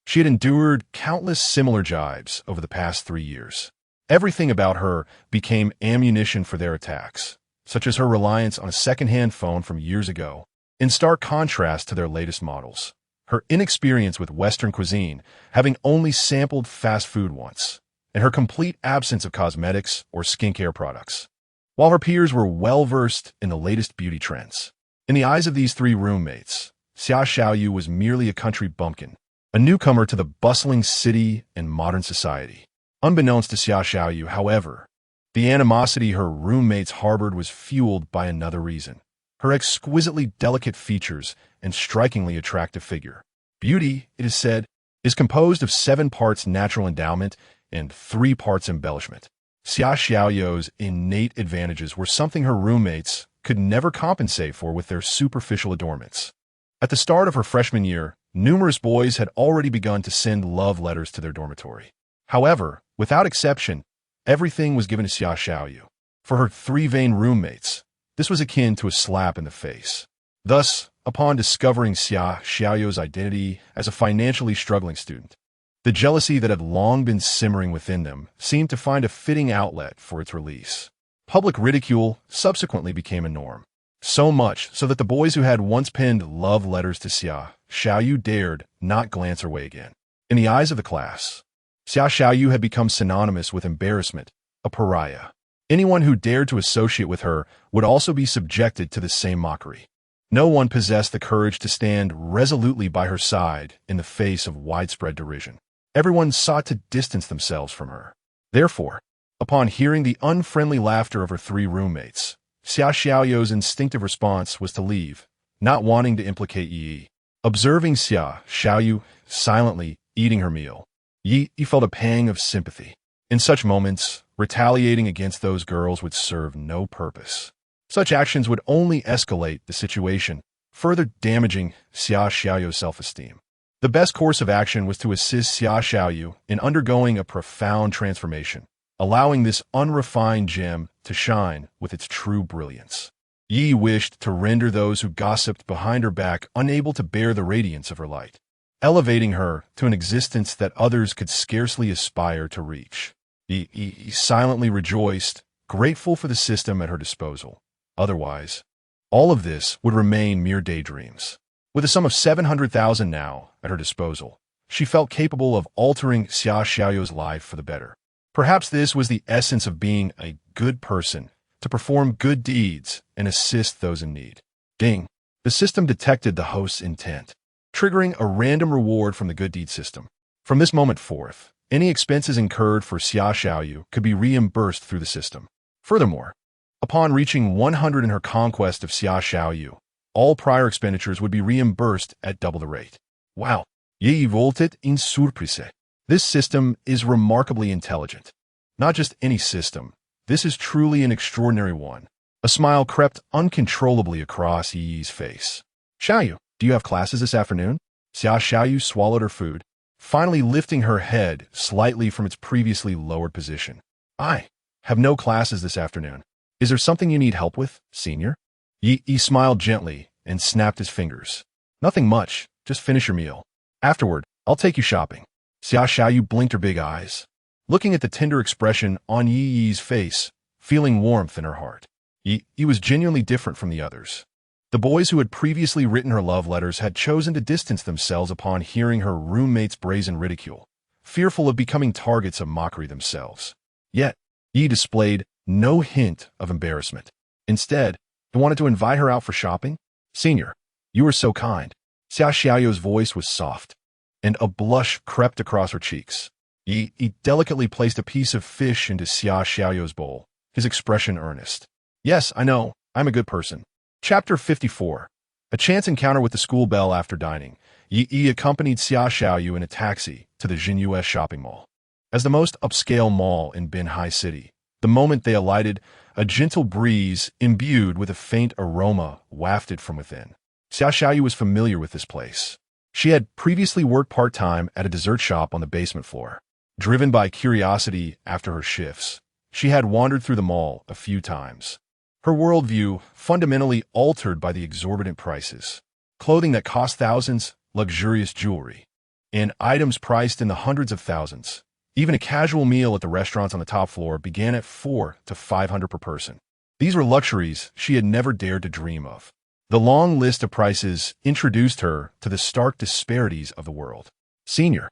She had endured countless similar jibes over the past 3 years. Everything about her became ammunition for their attacks, such as her reliance on a second-hand phone from years ago, in stark contrast to their latest models. Her inexperience with Western cuisine, having only sampled fast food once, and her complete absence of cosmetics or skincare products. While her peers were well-versed in the latest beauty trends, in the eyes of these three roommates, Xia Xiaoyu was merely a country bumpkin, a newcomer to the bustling city and modern society. Unbeknownst to Xia Xiaoyu, however, the animosity her roommates harbored was fueled by another reason: her exquisitely delicate features and strikingly attractive figure. Beauty, it is said, is composed of 7 parts natural endowment and 3 parts embellishment. Xia Xiaoyu's innate advantages were something her roommates could never compensate for with their superficial adornments. At the start of her freshman year, numerous boys had already begun to send love letters to their dormitory. However, without exception, everything was given to Xia Xiaoyu. For her 3 vain roommates, this was akin to a slap in the face. Thus, upon discovering Xia Xiaoyu's identity as a financially struggling student, the jealousy that had long been simmering within them seemed to find a fitting outlet for its release. Public ridicule subsequently became a norm. So much so that the boys who had once penned love letters to Xia Xiaoyu dared not glance her way again. In the eyes of the class, Xia Xiaoyu had become synonymous with embarrassment, a pariah. Anyone who dared to associate with her would also be subjected to the same mockery. No one possessed the courage to stand resolutely by her side in the face of widespread derision. Everyone sought to distance themselves from her. Therefore, upon hearing the unfriendly laughter of her 3 roommates, Xia Xiaoyu's instinctive response was to leave, not wanting to implicate Yi. Observing Xia Xiaoyu silently eating her meal, Yi felt a pang of sympathy. In such moments, retaliating against those girls would serve no purpose. Such actions would only escalate the situation, further damaging Xia Xiaoyu's self-esteem. The best course of action was to assist Xia Xiaoyu in undergoing a profound transformation, allowing this unrefined gem to shine with its true brilliance. Yi wished to render those who gossiped behind her back unable to bear the radiance of her light, elevating her to an existence that others could scarcely aspire to reach. Yi silently rejoiced, grateful for the system at her disposal. Otherwise, all of this would remain mere daydreams. With a sum of 700,000 now at her disposal, she felt capable of altering Xia Xiaoyu's life for the better. Perhaps this was the essence of being a good person, to perform good deeds and assist those in need. Ding! The system detected the host's intent, triggering a random reward from the good deed system. From this moment forth, any expenses incurred for Xia Xiaoyu could be reimbursed through the system. Furthermore, upon reaching 100 in her conquest of Xia Xiaoyu, all prior expenditures would be reimbursed at double the rate. Wow! Yi voltit in surprise. This system is remarkably intelligent. Not just any system, this is truly an extraordinary one. A smile crept uncontrollably across Yi's face. Xiaoyu, do you have classes this afternoon? Xia Xiaoyu swallowed her food, finally lifting her head slightly from its previously lowered position. I have no classes this afternoon. Is there something you need help with, senior? Yi smiled gently and snapped his fingers. Nothing much, just finish your meal. Afterward, I'll take you shopping. Xia Xiaoyu blinked her big eyes, looking at the tender expression on Yi's face, feeling warmth in her heart. Yi was genuinely different from the others. The boys who had previously written her love letters had chosen to distance themselves upon hearing her roommate's brazen ridicule, fearful of becoming targets of mockery themselves. Yet, Yi displayed no hint of embarrassment. Instead, he wanted to invite her out for shopping. "Senior, you were so kind." Xia Xiaoyu's voice was soft, and a blush crept across her cheeks. Yi delicately placed a piece of fish into Xia Xiaoyu's bowl, his expression earnest. "Yes, I know. I'm a good person." Chapter 54. A chance encounter with the school belle after dining. Yi accompanied Xia Xiaoyu in a taxi to the Jinyue shopping mall. As the most upscale mall in Binhai City, the moment they alighted, a gentle breeze imbued with a faint aroma wafted from within. Xia Xiaoyu was familiar with this place. She had previously worked part-time at a dessert shop on the basement floor. Driven by curiosity after her shifts, she had wandered through the mall a few times. Her worldview fundamentally altered by the exorbitant prices. Clothing that cost thousands, luxurious jewelry, and items priced in the hundreds of thousands. Even a casual meal at the restaurants on the top floor began at $400 to $500 per person. These were luxuries she had never dared to dream of. The long list of prices introduced her to the stark disparities of the world. "Senior,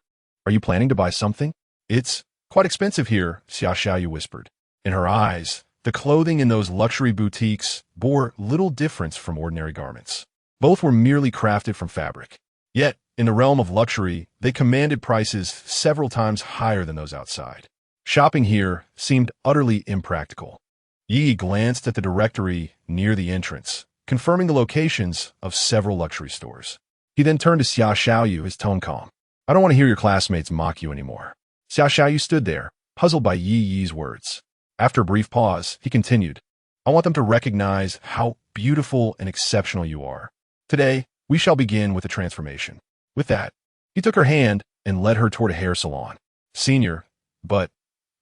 are you planning to buy something?" "It's quite expensive here," Xia Xiaoyu whispered. In her eyes, the clothing in those luxury boutiques bore little difference from ordinary garments. Both were merely crafted from fabric. Yet, in the realm of luxury, they commanded prices several times higher than those outside. Shopping here seemed utterly impractical. Yi glanced at the directory near the entrance, confirming the locations of several luxury stores. He then turned to Xia Xiaoyu, his tone calm. "I don't want to hear your classmates mock you anymore." Xia Xiaoyu stood there, puzzled by Yi's words. After a brief pause, he continued, "I want them to recognize how beautiful and exceptional you are. Today, we shall begin with a transformation." With that, he took her hand and led her toward a hair salon. "Senior, but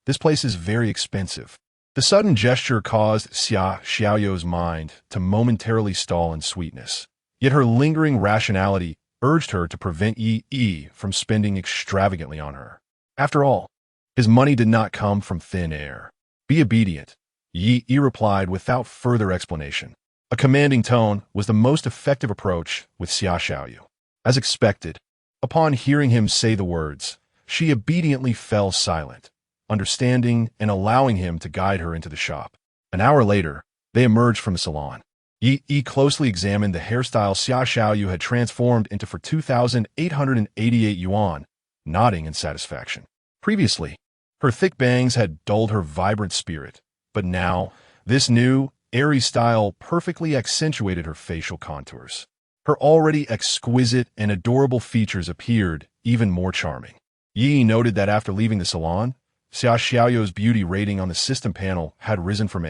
this place is very expensive." The sudden gesture caused Xia Xiaoyu's mind to momentarily stall in sweetness. Yet her lingering rationality urged her to prevent Yi from spending extravagantly on her. After all, his money did not come from thin air. "Be obedient," Yi replied without further explanation. A commanding tone was the most effective approach with Xia Xiaoyu. As expected, upon hearing him say the words, she obediently fell silent, understanding and allowing him to guide her into the shop. An hour later, they emerged from the salon. Yi closely examined the hairstyle Xia Xiaoyu had transformed into for 2,888 yuan, nodding in satisfaction. Previously, her thick bangs had dulled her vibrant spirit, but now, this new, airy style perfectly accentuated her facial contours. Her already exquisite and adorable features appeared even more charming. Yi noted that after leaving the salon, Xia Xiaoyu's beauty rating on the system panel had risen from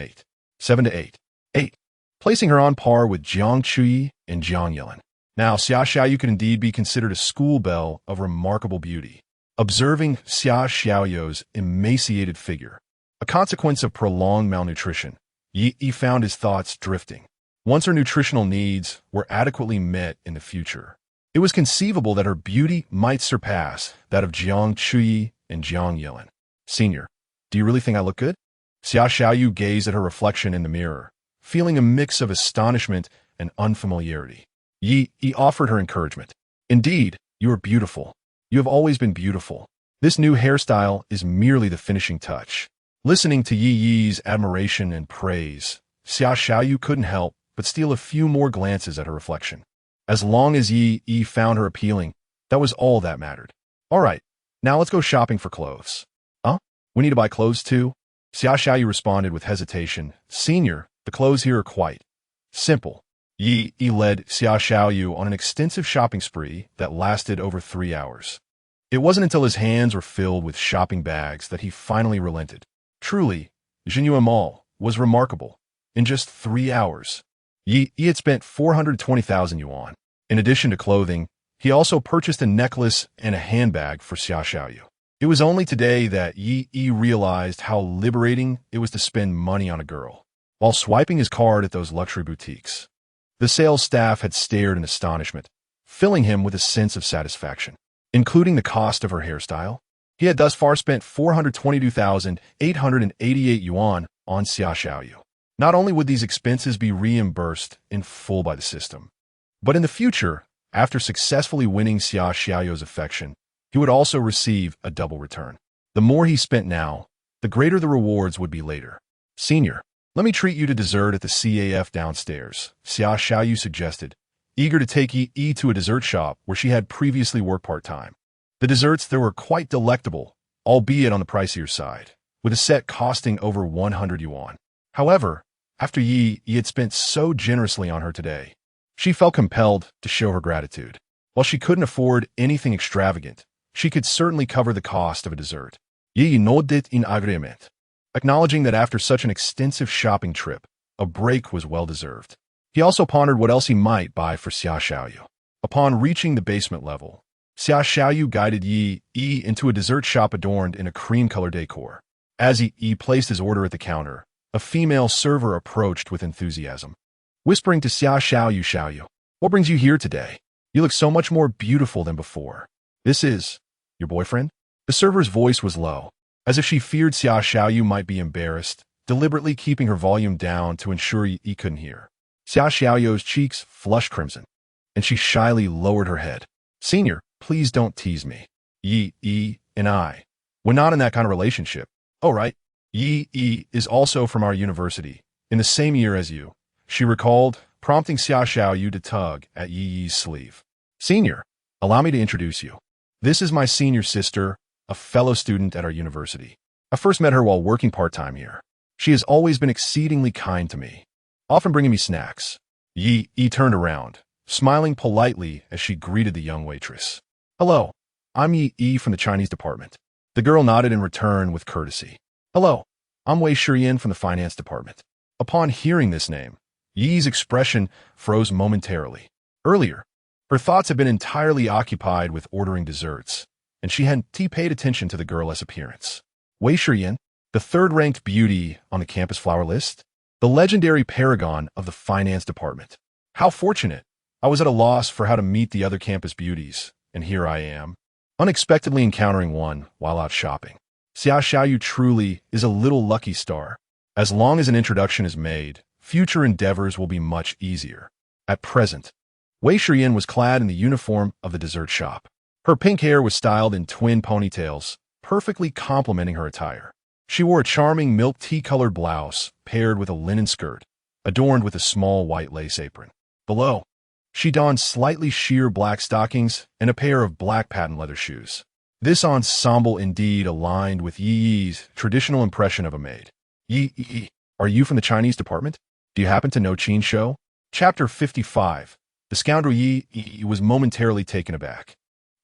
7 to 8, placing her on par with Jiang Chuyi and Jiang Yelin. Now, Xia Xiaoyu could indeed be considered a school belle of remarkable beauty. Observing Xia Xiaoyu's emaciated figure, a consequence of prolonged malnutrition, Yi found his thoughts drifting. Once her nutritional needs were adequately met in the future, it was conceivable that her beauty might surpass that of Jiang Chuyi and Jiang Yelin. "Senior, do you really think I look good?" Xia Xiaoyu gazed at her reflection in the mirror, feeling a mix of astonishment and unfamiliarity. Yi offered her encouragement. "Indeed, you are beautiful. You have always been beautiful. This new hairstyle is merely the finishing touch." Listening to Yi's admiration and praise, Xia Xiaoyu couldn't help but steal a few more glances at her reflection. As long as Yi found her appealing, that was all that mattered. "All right, now let's go shopping for clothes." "Huh? We need to buy clothes too?" Xia Xiaoyu responded with hesitation. "Senior, the clothes here are quite simple." Yi led Xia Xiaoyu on an extensive shopping spree that lasted over 3 hours. It wasn't until his hands were filled with shopping bags that he finally relented. Truly, Jinyue Mall was remarkable. In just 3 hours, Yi had spent 420,000 yuan. In addition to clothing, he also purchased a necklace and a handbag for Xia Xiaoyu. It was only today that Yi realized how liberating it was to spend money on a girl, while swiping his card at those luxury boutiques. The sales staff had stared in astonishment, filling him with a sense of satisfaction. Including the cost of her hairstyle, he had thus far spent 422,888 yuan on Xia Xiaoyu. Not only would these expenses be reimbursed in full by the system, but in the future, after successfully winning Xia Xiaoyu's affection, he would also receive a double return. The more he spent now, the greater the rewards would be later. Senior, let me treat you to dessert at the CAF downstairs, Xia Xiaoyu suggested, eager to take Yi to a dessert shop where she had previously worked part-time. The desserts there were quite delectable, albeit on the pricier side, with a set costing over 100 yuan. However, after Yi had spent so generously on her today, she felt compelled to show her gratitude. While she couldn't afford anything extravagant, she could certainly cover the cost of a dessert. Yi nodded in agreement, acknowledging that after such an extensive shopping trip, a break was well-deserved. He also pondered what else he might buy for Xia Xiaoyu. Upon reaching the basement level, Xia Xiaoyu guided Yi into a dessert shop adorned in a cream-colored decor. As Yi placed his order at the counter, a female server approached with enthusiasm, whispering to Xia Xiaoyu, "What brings you here today? You look so much more beautiful than before. This is your boyfriend?" The server's voice was low, as if she feared Xia Xiaoyu might be embarrassed, deliberately keeping her volume down to ensure Yi couldn't hear. Xia Xiaoyu's cheeks flushed crimson, and she shyly lowered her head. "Senior, please don't tease me. Yi and we're not in that kind of relationship." "Oh, right. Yi is also from our university, in the same year as you," she recalled, prompting Xia Xiaoyu to tug at Yi's sleeve. "Senior, allow me to introduce you. This is my senior sister, a fellow student at our university. I first met her while working part-time here. She has always been exceedingly kind to me, often bringing me snacks." Yi turned around, smiling politely as she greeted the young waitress. "Hello, I'm Yi from the Chinese department." The girl nodded in return with courtesy. "Hello, I'm Wei Shiyan from the finance department." Upon hearing this name, Yi's expression froze momentarily. Earlier, her thoughts had been entirely occupied with ordering desserts, and she hadn't paid attention to the girl's appearance. Wei Shiyan, the third-ranked beauty on the campus flower list, the legendary paragon of the finance department. How fortunate! I was at a loss for how to meet the other campus beauties, and here I am, unexpectedly encountering one while out shopping. Xia Xiaoyu truly is a little lucky star. As long as an introduction is made, future endeavors will be much easier. At present, Wei Shiyan was clad in the uniform of the dessert shop. Her pink hair was styled in twin ponytails, perfectly complementing her attire. She wore a charming milk tea-colored blouse paired with a linen skirt, adorned with a small white lace apron. Below, she donned slightly sheer black stockings and a pair of black patent leather shoes. This ensemble indeed aligned with Yi's traditional impression of a maid. "Yi, are you from the Chinese department? Do you happen to know Qin Shou?" Chapter 55. The scoundrel Yi was momentarily taken aback.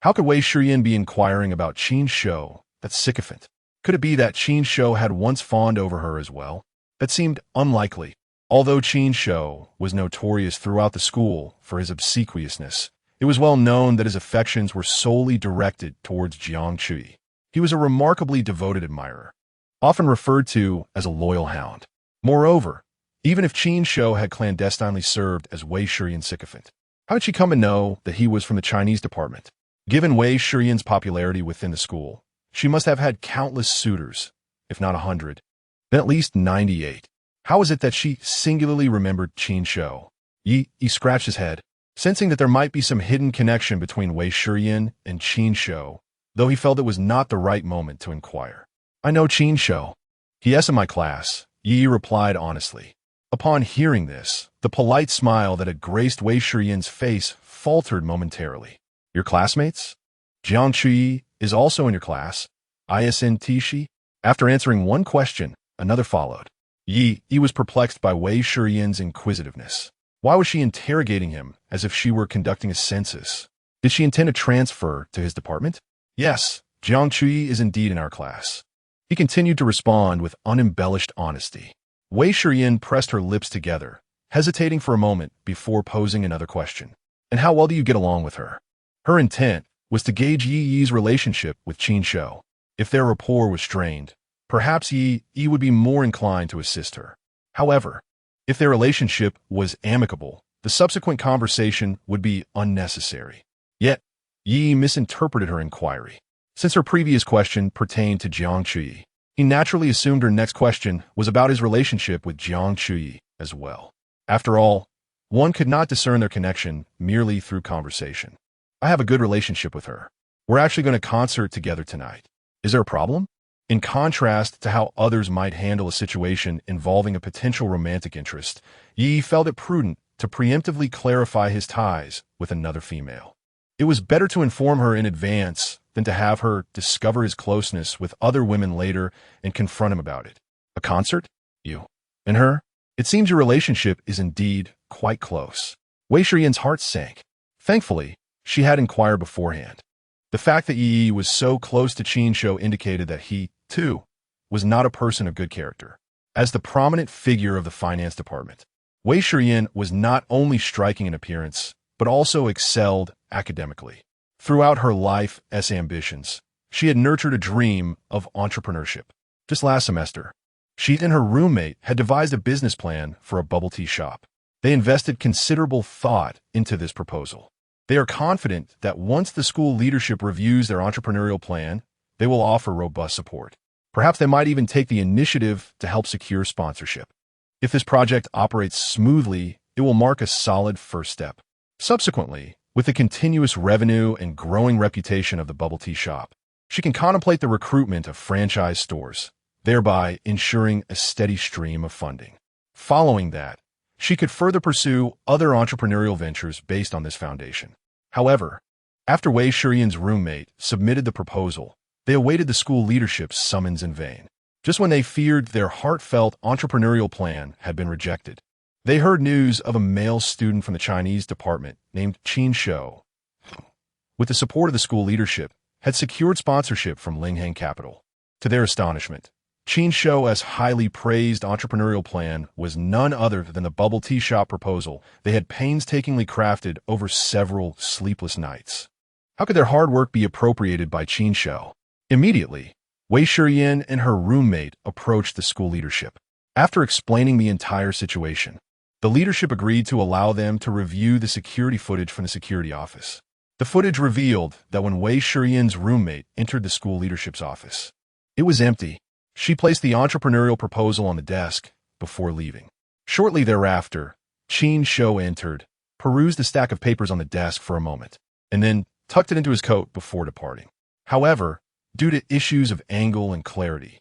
How could Wei Shiyan be inquiring about Qin Shou, that sycophant? Could it be that Qin Shou had once fawned over her as well? That seemed unlikely. Although Qin Shou was notorious throughout the school for his obsequiousness, it was well known that his affections were solely directed towards Jiang Chui. He was a remarkably devoted admirer, often referred to as a loyal hound. Moreover, even if Qin Shou had clandestinely served as Wei Shiyan's sycophant, how did she come to know that he was from the Chinese department? Given Wei Shiyan's popularity within the school, she must have had countless suitors, if not 100, then at least 98. How is it that she singularly remembered Qin Shou? Yi scratched his head, sensing that there might be some hidden connection between Wei Shiyan and Qin Shou, though he felt it was not the right moment to inquire. "I know Qin Shou. He is in my class," Yi replied honestly. Upon hearing this, the polite smile that had graced Wei Shiyan's face faltered momentarily. "Your classmates? Jiang Chui is also in your class, isn't she?" After answering one question, another followed. Yi was perplexed by Wei Shiyan's inquisitiveness. Why was she interrogating him as if she were conducting a census? Did she intend to transfer to his department? "Yes, Jiang Chui is indeed in our class." He continued to respond with unembellished honesty. Wei Shiyan pressed her lips together, hesitating for a moment before posing another question. "And how well do you get along with her?" Her intent was to gauge Yi's relationship with Qin Shou. If their rapport was strained, perhaps Yi would be more inclined to assist her. However, if their relationship was amicable, the subsequent conversation would be unnecessary. Yet, Yi misinterpreted her inquiry. Since her previous question pertained to Jiang Chui, He naturally assumed her next question was about his relationship with Jiang Chuyi as well. After all, one could not discern their connection merely through conversation. I have a good relationship with her. We're actually going to concert together tonight. Is there a problem? In contrast to how others might handle a situation involving a potential romantic interest, Yi felt it prudent to preemptively clarify his ties with another female. It was better to inform her in advance than to have her discover his closeness with other women later and confront him about it. A concert? You and her? It seems your relationship is indeed quite close. Wei Shiyan's heart sank. Thankfully, she had inquired beforehand. The fact that Yi was so close to Qin Shou indicated that he, too, was not a person of good character. As the prominent figure of the finance department, Wei Shiyan was not only striking in appearance, but also excelled academically. Throughout her life's ambitions, she had nurtured a dream of entrepreneurship. Just last semester, she and her roommate had devised a business plan for a bubble tea shop. They invested considerable thought into this proposal. They are confident that once the school leadership reviews their entrepreneurial plan, they will offer robust support. Perhaps they might even take the initiative to help secure sponsorship. If this project operates smoothly, it will mark a solid first step. Subsequently, with the continuous revenue and growing reputation of the bubble tea shop, she can contemplate the recruitment of franchise stores, thereby ensuring a steady stream of funding. Following that, she could further pursue other entrepreneurial ventures based on this foundation. However, after Wei Shiyan's roommate submitted the proposal, they awaited the school leadership's summons in vain. Just when they feared their heartfelt entrepreneurial plan had been rejected, they heard news of a male student from the Chinese department named Qin Shou, with the support of the school leadership, had secured sponsorship from Linghang Capital. To their astonishment, Qin Shou's highly praised entrepreneurial plan was none other than the bubble tea shop proposal they had painstakingly crafted over several sleepless nights. How could their hard work be appropriated by Qin Shou? Immediately, Wei Shiyan and her roommate approached the school leadership. After explaining the entire situation, the leadership agreed to allow them to review the security footage from the security office. The footage revealed that when Wei Shiyan's roommate entered the school leadership's office, it was empty. She placed the entrepreneurial proposal on the desk before leaving. Shortly thereafter, Qin Shou entered, perused the stack of papers on the desk for a moment, and then tucked it into his coat before departing. However, due to issues of angle and clarity,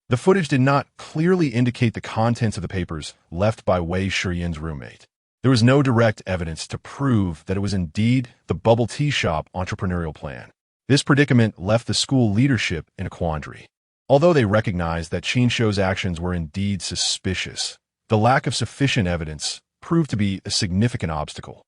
the footage did not clearly indicate the contents of the papers left by Wei Shiyan's roommate. There was no direct evidence to prove that it was indeed the bubble tea shop entrepreneurial plan. This predicament left the school leadership in a quandary. Although they recognized that Qin Shou's actions were indeed suspicious, the lack of sufficient evidence proved to be a significant obstacle.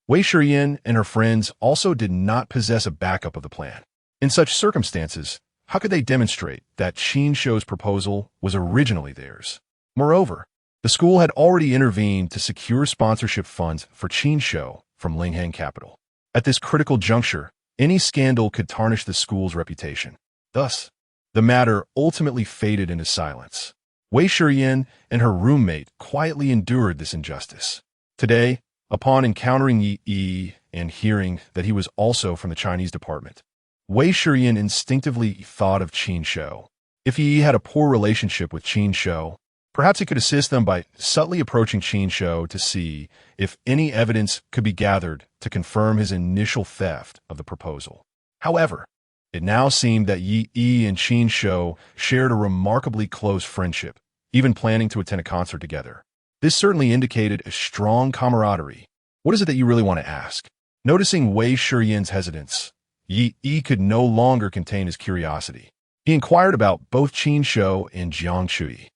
Wei Shiyan and her friends also did not possess a backup of the plan. In such circumstances, how could they demonstrate that Qin Shou's proposal was originally theirs? Moreover, the school had already intervened to secure sponsorship funds for Qin Shou from Linghang Capital. At this critical juncture, any scandal could tarnish the school's reputation. Thus, the matter ultimately faded into silence. Wei Shiyan and her roommate quietly endured this injustice. Today, upon encountering Yi and hearing that he was also from the Chinese department, Wei Shiyan instinctively thought of Qin Shou. If Yi had a poor relationship with Qin Shou, perhaps he could assist them by subtly approaching Qin Shou to see if any evidence could be gathered to confirm his initial theft of the proposal. However, it now seemed that Yi and Qin Shou shared a remarkably close friendship, even planning to attend a concert together. This certainly indicated a strong camaraderie. What is it that you really want to ask? Noticing Wei Shiyan's hesitance, Yi could no longer contain his curiosity. He inquired about both Qin Shou and Jiang Chuyi.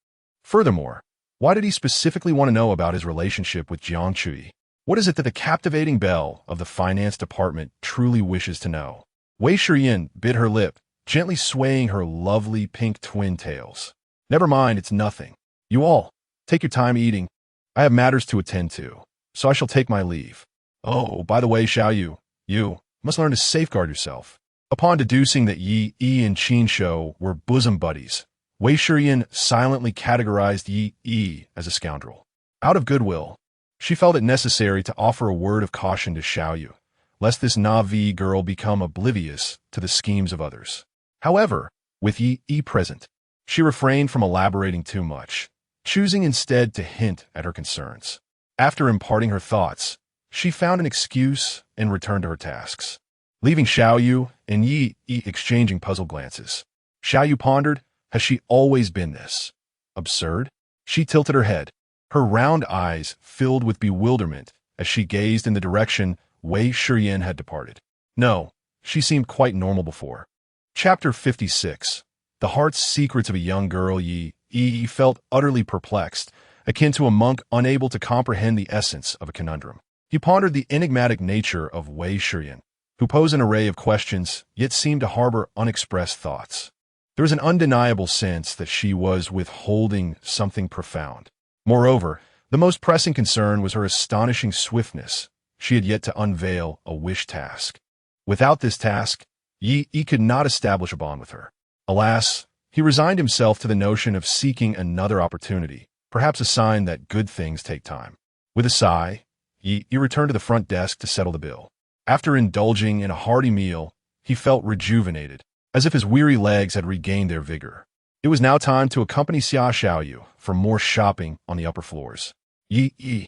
Furthermore, why did he specifically want to know about his relationship with Jiang Chuyi? What is it that the captivating belle of the finance department truly wishes to know? Wei Shiyan bit her lip, gently swaying her lovely pink twin tails. Never mind, it's nothing. You all, take your time eating. I have matters to attend to, so I shall take my leave. Oh, by the way, Xiaoyu, you must learn to safeguard yourself. Upon deducing that Yi and Qin Shou were bosom buddies, Wei Shiyan silently categorized Yi as a scoundrel. Out of goodwill, she felt it necessary to offer a word of caution to Xiaoyu, lest this Na'vi girl become oblivious to the schemes of others. However, with Yi present, She refrained from elaborating too much, choosing instead to hint at her concerns. After imparting her thoughts, she found an excuse and returned to her tasks, leaving Xiaoyu and Yi exchanging puzzled glances. Xiaoyu pondered, has she always been this? Absurd? She tilted her head, her round eyes filled with bewilderment as she gazed in the direction Wei Shiyan had departed. No, she seemed quite normal before. Chapter 56. The Heart's Secrets of a Young Girl. Yi felt utterly perplexed, akin to a monk unable to comprehend the essence of a conundrum. He pondered the enigmatic nature of Wei Shiyan, who posed an array of questions, yet seemed to harbor unexpressed thoughts. There was an undeniable sense that she was withholding something profound. Moreover, the most pressing concern was her astonishing swiftness. She had yet to unveil a wish task. Without this task, Yi could not establish a bond with her. Alas, he resigned himself to the notion of seeking another opportunity, perhaps a sign that good things take time. With a sigh, Yi returned to the front desk to settle the bill. After indulging in a hearty meal, he felt rejuvenated, as if his weary legs had regained their vigor. It was now time to accompany Xiaoyu for more shopping on the upper floors. Yi,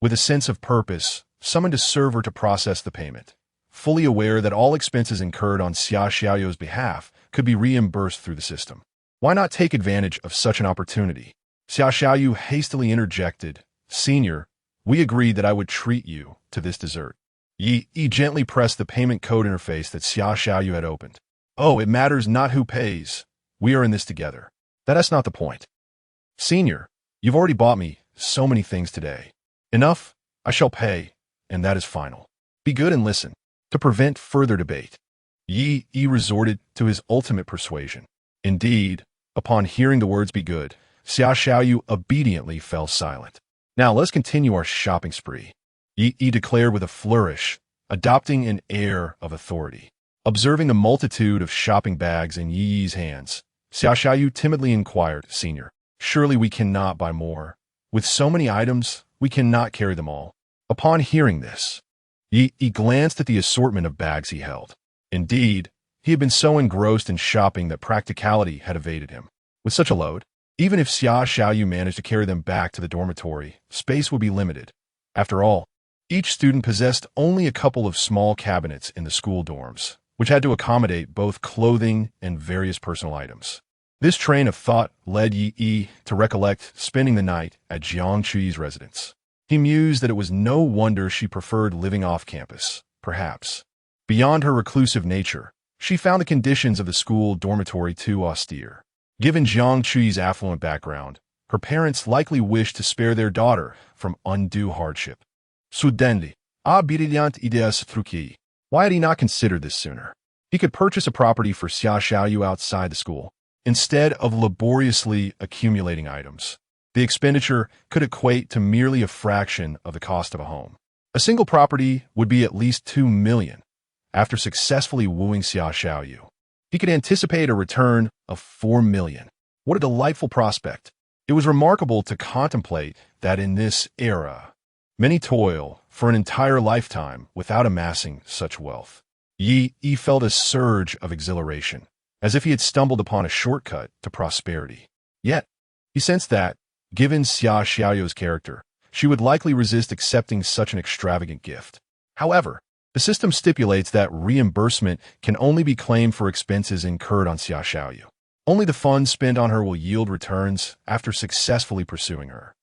with a sense of purpose, summoned a server to process the payment, fully aware that all expenses incurred on Xiaoyu's behalf could be reimbursed through the system. Why not take advantage of such an opportunity? Xiaoyu hastily interjected, "Senior, we agreed that I would treat you to this dessert." Yi gently pressed the payment code interface that Xiaoyu had opened. "Oh, it matters not who pays. We are in this together. That's not the point. Senior, you've already bought me so many things today. Enough, I shall pay, and that is final. Be good and listen." To prevent further debate, Yi resorted to his ultimate persuasion. Indeed, upon hearing the words "be good," Xiaoyu obediently fell silent. "Now let's continue our shopping spree," Yi declared with a flourish, adopting an air of authority. Observing the multitude of shopping bags in Yi's hands, Xiaoyu timidly inquired, "Senior, surely we cannot buy more. With so many items, we cannot carry them all." Upon hearing this, Yi glanced at the assortment of bags he held. Indeed, he had been so engrossed in shopping that practicality had evaded him. With such a load, even if Xiaoyu managed to carry them back to the dormitory, space would be limited. After all, each student possessed only a couple of small cabinets in the school dorms, which had to accommodate both clothing and various personal items. This train of thought led Yi to recollect spending the night at Jiang Chuyi's residence. He mused that it was no wonder she preferred living off campus, perhaps. Beyond her reclusive nature, she found the conditions of the school dormitory too austere. Given Jiang Chuyi's affluent background, her parents likely wished to spare their daughter from undue hardship. Suddenly, brilliant idée struck. Why had he not considered this sooner? He could purchase a property for Xiaoyu outside the school, instead of laboriously accumulating items. The expenditure could equate to merely a fraction of the cost of a home. A single property would be at least $2 million. After successfully wooing Xiaoyu, he could anticipate a return of $4 million. What a delightful prospect. It was remarkable to contemplate that in this era, many toil for an entire lifetime without amassing such wealth. Yi felt a surge of exhilaration, as if he had stumbled upon a shortcut to prosperity. Yet, he sensed that, given Xiaoyu's character, she would likely resist accepting such an extravagant gift. However, the system stipulates that reimbursement can only be claimed for expenses incurred on Xiaoyu. Only the funds spent on her will yield returns after successfully pursuing her.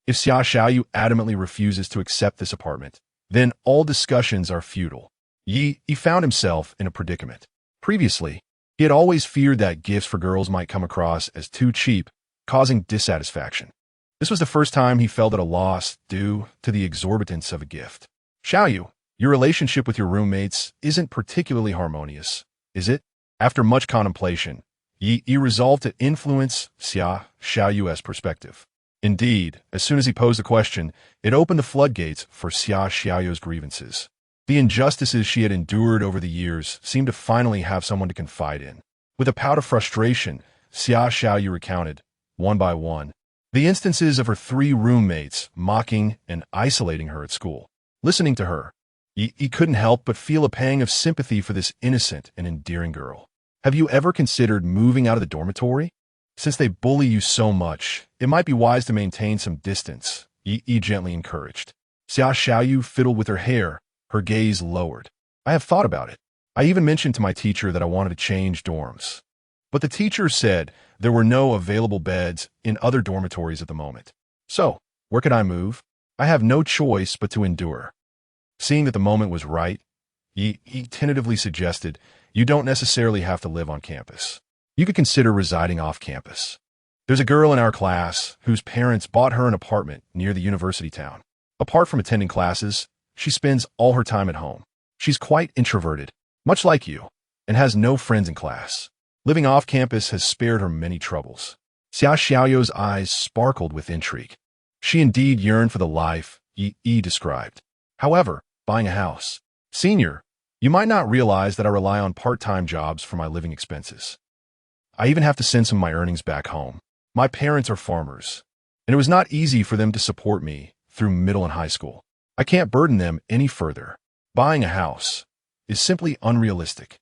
If Xiaoyu adamantly refuses to accept this apartment, then all discussions are futile. Yi found himself in a predicament. Previously, he had always feared that gifts for girls might come across as too cheap, causing dissatisfaction. This was the first time he felt at a loss due to the exorbitance of a gift. "Xiaoyu, your relationship with your roommates isn't particularly harmonious, is it?" After much contemplation, Yi resolved to influence Xiaoyu's perspective. Indeed, as soon as he posed the question, it opened the floodgates for Xiaoyu's grievances. The injustices she had endured over the years seemed to finally have someone to confide in. With a pout of frustration, Xiaoyu recounted, one by one, the instances of her 3 roommates mocking and isolating her at school. Listening to her, he couldn't help but feel a pang of sympathy for this innocent and endearing girl. "Have you ever considered moving out of the dormitory?" Since they bully you so much, it might be wise to maintain some distance, Yi gently encouraged. Xia Xiaoyu fiddled with her hair, her gaze lowered. I have thought about it. I even mentioned to my teacher that I wanted to change dorms. But the teacher said there were no available beds in other dormitories at the moment. So, where could I move? I have no choice but to endure. Seeing that the moment was right, Yi tentatively suggested, you don't necessarily have to live on campus. You could consider residing off campus. There's a girl in our class whose parents bought her an apartment near the university town. Apart from attending classes, she spends all her time at home. She's quite introverted, much like you, and has no friends in class. Living off campus has spared her many troubles. Xia Xiaoyu's eyes sparkled with intrigue. She indeed yearned for the life Yi described. However, buying a house. Senior, you might not realize that I rely on part-time jobs for my living expenses. I even have to send some of my earnings back home. My parents are farmers, and it was not easy for them to support me through middle and high school. I can't burden them any further. Buying a house is simply unrealistic.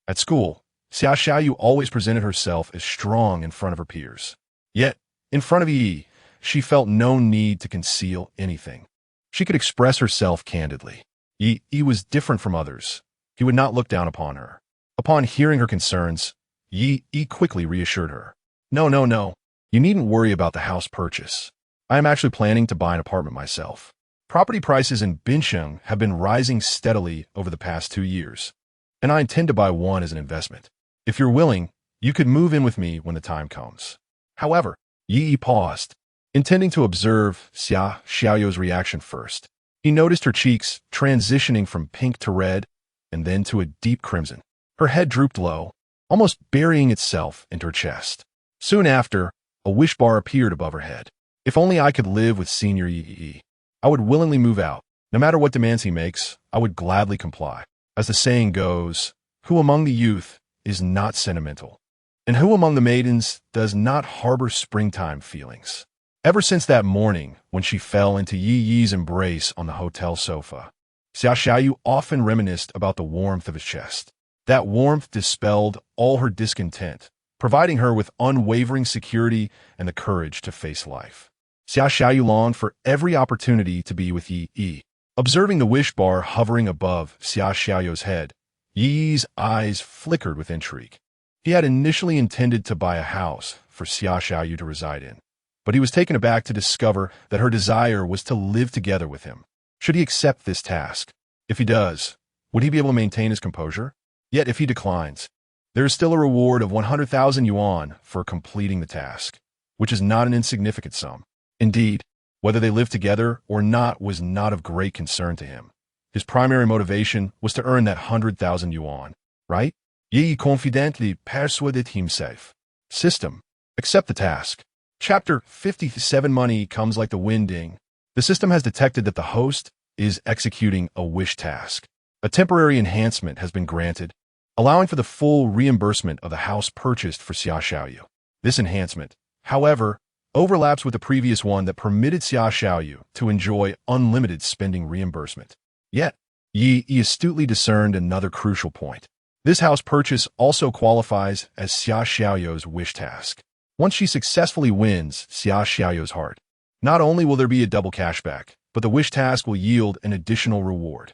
At school, Xia Xiaoyu always presented herself as strong in front of her peers. Yet, in front of Yi, she felt no need to conceal anything. She could express herself candidly. Yi was different from others. He would not look down upon her. Upon hearing her concerns, Yi quickly reassured her. No. You needn't worry about the house purchase. I am actually planning to buy an apartment myself. Property prices in Bincheng have been rising steadily over the past 2 years, and I intend to buy one as an investment. If you're willing, you could move in with me when the time comes. However, Yi paused, intending to observe Xia Xiaoyu's reaction first. He noticed her cheeks transitioning from pink to red and then to a deep crimson. Her head drooped low, almost burying itself into her chest. Soon after, a wish bar appeared above her head. If only I could live with Senior Yi. I would willingly move out. No matter what demands he makes, I would gladly comply. As the saying goes, who among the youth is not sentimental? And who among the maidens does not harbor springtime feelings? Ever since that morning when she fell into Yi's embrace on the hotel sofa, Xia Xiaoyu often reminisced about the warmth of his chest. That warmth dispelled all her discontent, providing her with unwavering security and the courage to face life. Xia Xiaoyu longed for every opportunity to be with Yi. Observing the wish bar hovering above Xia Xiaoyu's head, Yi's eyes flickered with intrigue. He had initially intended to buy a house for Xia Xiaoyu to reside in, but he was taken aback to discover that her desire was to live together with him. Should he accept this task? If he does, would he be able to maintain his composure? Yet if he declines, there is still a reward of 100,000 yuan for completing the task, which is not an insignificant sum. Indeed, whether they lived together or not was not of great concern to him. His primary motivation was to earn that 100,000 yuan, right? Yi confidently persuaded himself. System. Accept the task. Chapter 57. Money comes like the winding. The system has detected that the host is executing a wish task. A temporary enhancement has been granted, allowing for the full reimbursement of the house purchased for Xia Xiaoyu. This enhancement, however, overlaps with the previous one that permitted Xia Xiaoyu to enjoy unlimited spending reimbursement. Yet, Yi astutely discerned another crucial point. This house purchase also qualifies as Xia Xiaoyu's wish task. Once she successfully wins Xia Xiaoyu's heart, not only will there be a double cashback, but the wish task will yield an additional reward.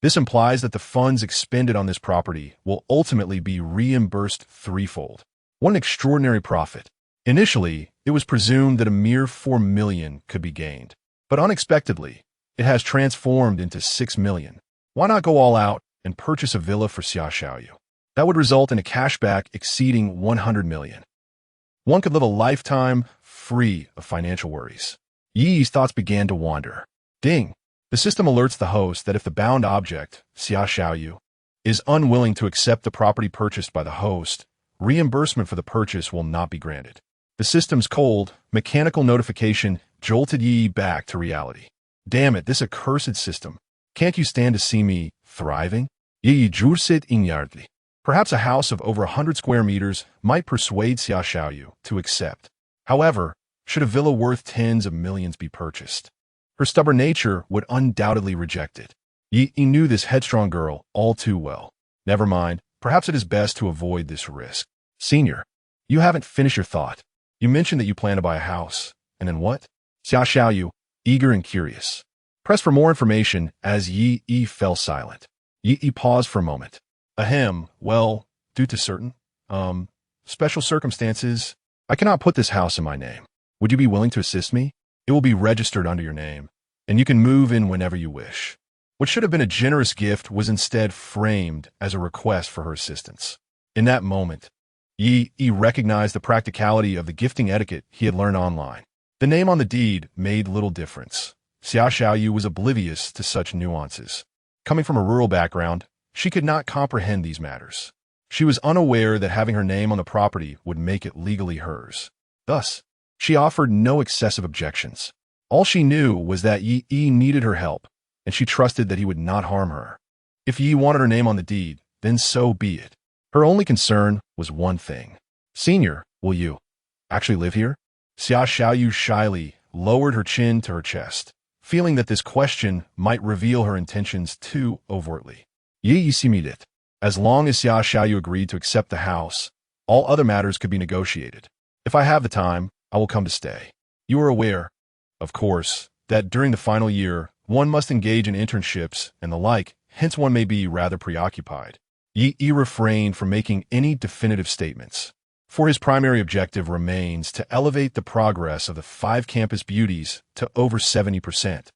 This implies that the funds expended on this property will ultimately be reimbursed threefold. What an extraordinary profit. Initially, it was presumed that a mere 4 million could be gained, but unexpectedly, it has transformed into 6 million. Why not go all out and purchase a villa for Xia Xiaoyu? That would result in a cashback exceeding 100 million. One could live a lifetime free of financial worries. Yi's thoughts began to wander. Ding! The system alerts the host that if the bound object, Xia Xiaoyu, is unwilling to accept the property purchased by the host, reimbursement for the purchase will not be granted. The system's cold, mechanical notification jolted Yi back to reality. Damn it, this accursed system. Can't you stand to see me thriving? Yi jursit inyardly. Perhaps a house of over 100 square meters might persuade Xia Xiaoyu to accept. However, should a villa worth tens of millions be purchased, her stubborn nature would undoubtedly reject it. Yi knew this headstrong girl all too well. Never mind, perhaps it is best to avoid this risk. Senior, You haven't finished your thought. You mentioned that you plan to buy a house. And then what? Xia Xiaoyu, eager and curious, pressed for more information as Yi fell silent. Yi paused for a moment. Ahem, well, due to certain, special circumstances, I cannot put this house in my name. Would you be willing to assist me? It will be registered under your name, and you can move in whenever you wish. What should have been a generous gift was instead framed as a request for her assistance. In that moment, Yi recognized the practicality of the gifting etiquette he had learned online. The name on the deed made little difference. Xia Xiaoyu was oblivious to such nuances. Coming from a rural background, she could not comprehend these matters. She was unaware that having her name on the property would make it legally hers. Thus, she offered no excessive objections. All she knew was that Yi needed her help, and she trusted that he would not harm her. If Yi wanted her name on the deed, then so be it. Her only concern was one thing. Senior, will you actually live here? Xia Xiaoyu shyly lowered her chin to her chest, feeling that this question might reveal her intentions too overtly. Yi it. As long as Xia Xiaoyu agreed to accept the house, all other matters could be negotiated. If I have the time, I will come to stay. You are aware, of course, that during the final year, one must engage in internships and the like, hence one may be rather preoccupied. Yi refrained from making any definitive statements, for his primary objective remains to elevate the progress of the 5 campus beauties to over 70%.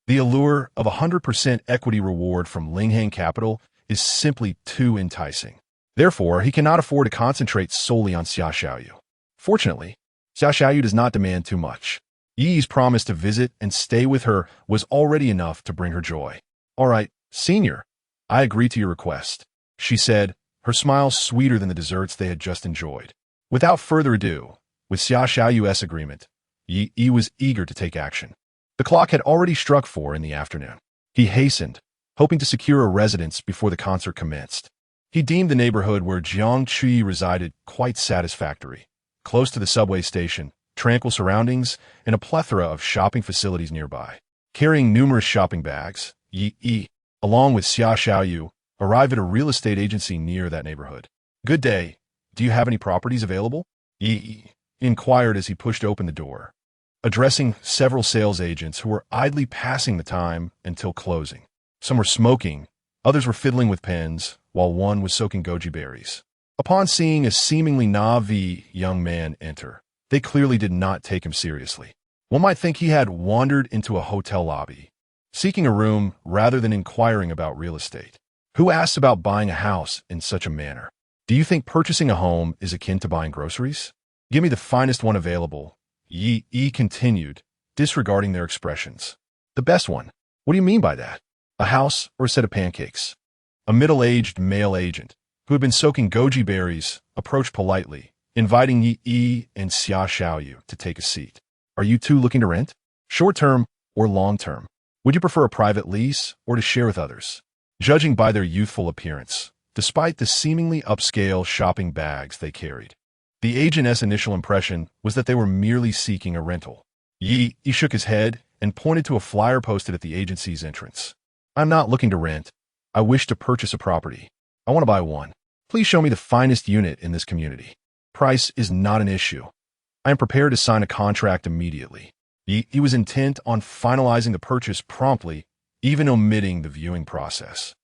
The allure of 100% equity reward from Linghang Capital is simply too enticing. Therefore, he cannot afford to concentrate solely on Xia Xiaoyu. Fortunately, Xia Xiaoyu does not demand too much. Yi's promise to visit and stay with her was already enough to bring her joy. All right, senior, I agree to your request, she said, her smile sweeter than the desserts they had just enjoyed. Without further ado, with Xia Xiaoyu's agreement, Yi was eager to take action. The clock had already struck 4 in the afternoon. He hastened, hoping to secure a residence before the concert commenced. He deemed the neighborhood where Jiang Chui resided quite satisfactory. Close to the subway station, tranquil surroundings, and a plethora of shopping facilities nearby. Carrying numerous shopping bags, Yi, along with Xia Xiaoyu, arrived at a real estate agency near that neighborhood. Good day. Do you have any properties available? Yi inquired as he pushed open the door, addressing several sales agents who were idly passing the time until closing. Some were smoking, others were fiddling with pens, while one was soaking goji berries. Upon seeing a seemingly naive young man enter, they clearly did not take him seriously. One might think he had wandered into a hotel lobby, seeking a room rather than inquiring about real estate. Who asks about buying a house in such a manner? Do you think purchasing a home is akin to buying groceries? Give me the finest one available, Yi continued, disregarding their expressions. The best one? What do you mean by that? A house or a set of pancakes? A middle-aged male agent, who had been soaking goji berries, approached politely, inviting Yi and Xia Xiaoyu to take a seat. Are you two looking to rent? Short-term or long-term? Would you prefer a private lease or to share with others? Judging by their youthful appearance, despite the seemingly upscale shopping bags they carried, the agent's initial impression was that they were merely seeking a rental. Yi shook his head and pointed to a flyer posted at the agency's entrance. I'm not looking to rent. I wish to purchase a property. I want to buy one. Please show me the finest unit in this community. Price is not an issue. I am prepared to sign a contract immediately. He was intent on finalizing the purchase promptly, even omitting the viewing process,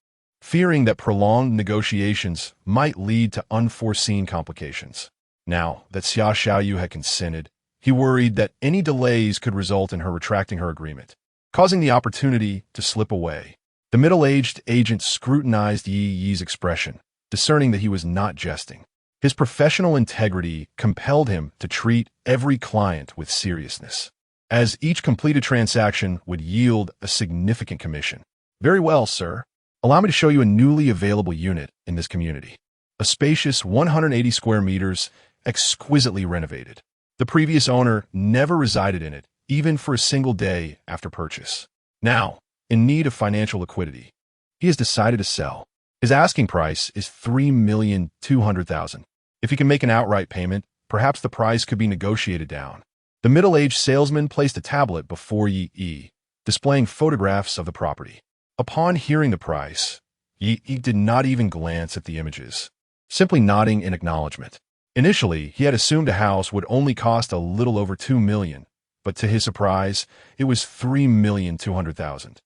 fearing that prolonged negotiations might lead to unforeseen complications. Now that Xia Xiaoyu had consented, he worried that any delays could result in her retracting her agreement, causing the opportunity to slip away. The middle-aged agent scrutinized Yi's expression, discerning that he was not jesting. His professional integrity compelled him to treat every client with seriousness, as each completed transaction would yield a significant commission. Very well, sir. Allow me to show you a newly available unit in this community. A spacious 180 square meters, exquisitely renovated. The previous owner never resided in it, even for a single day after purchase. Now, in need of financial liquidity, he has decided to sell. His asking price is $3,200,000. If he can make an outright payment, perhaps the price could be negotiated down. The middle-aged salesman placed a tablet before Yi, displaying photographs of the property. Upon hearing the price, Yi did not even glance at the images, simply nodding in acknowledgement. Initially, he had assumed a house would only cost a little over $2 million, but to his surprise, it was $3,200,000.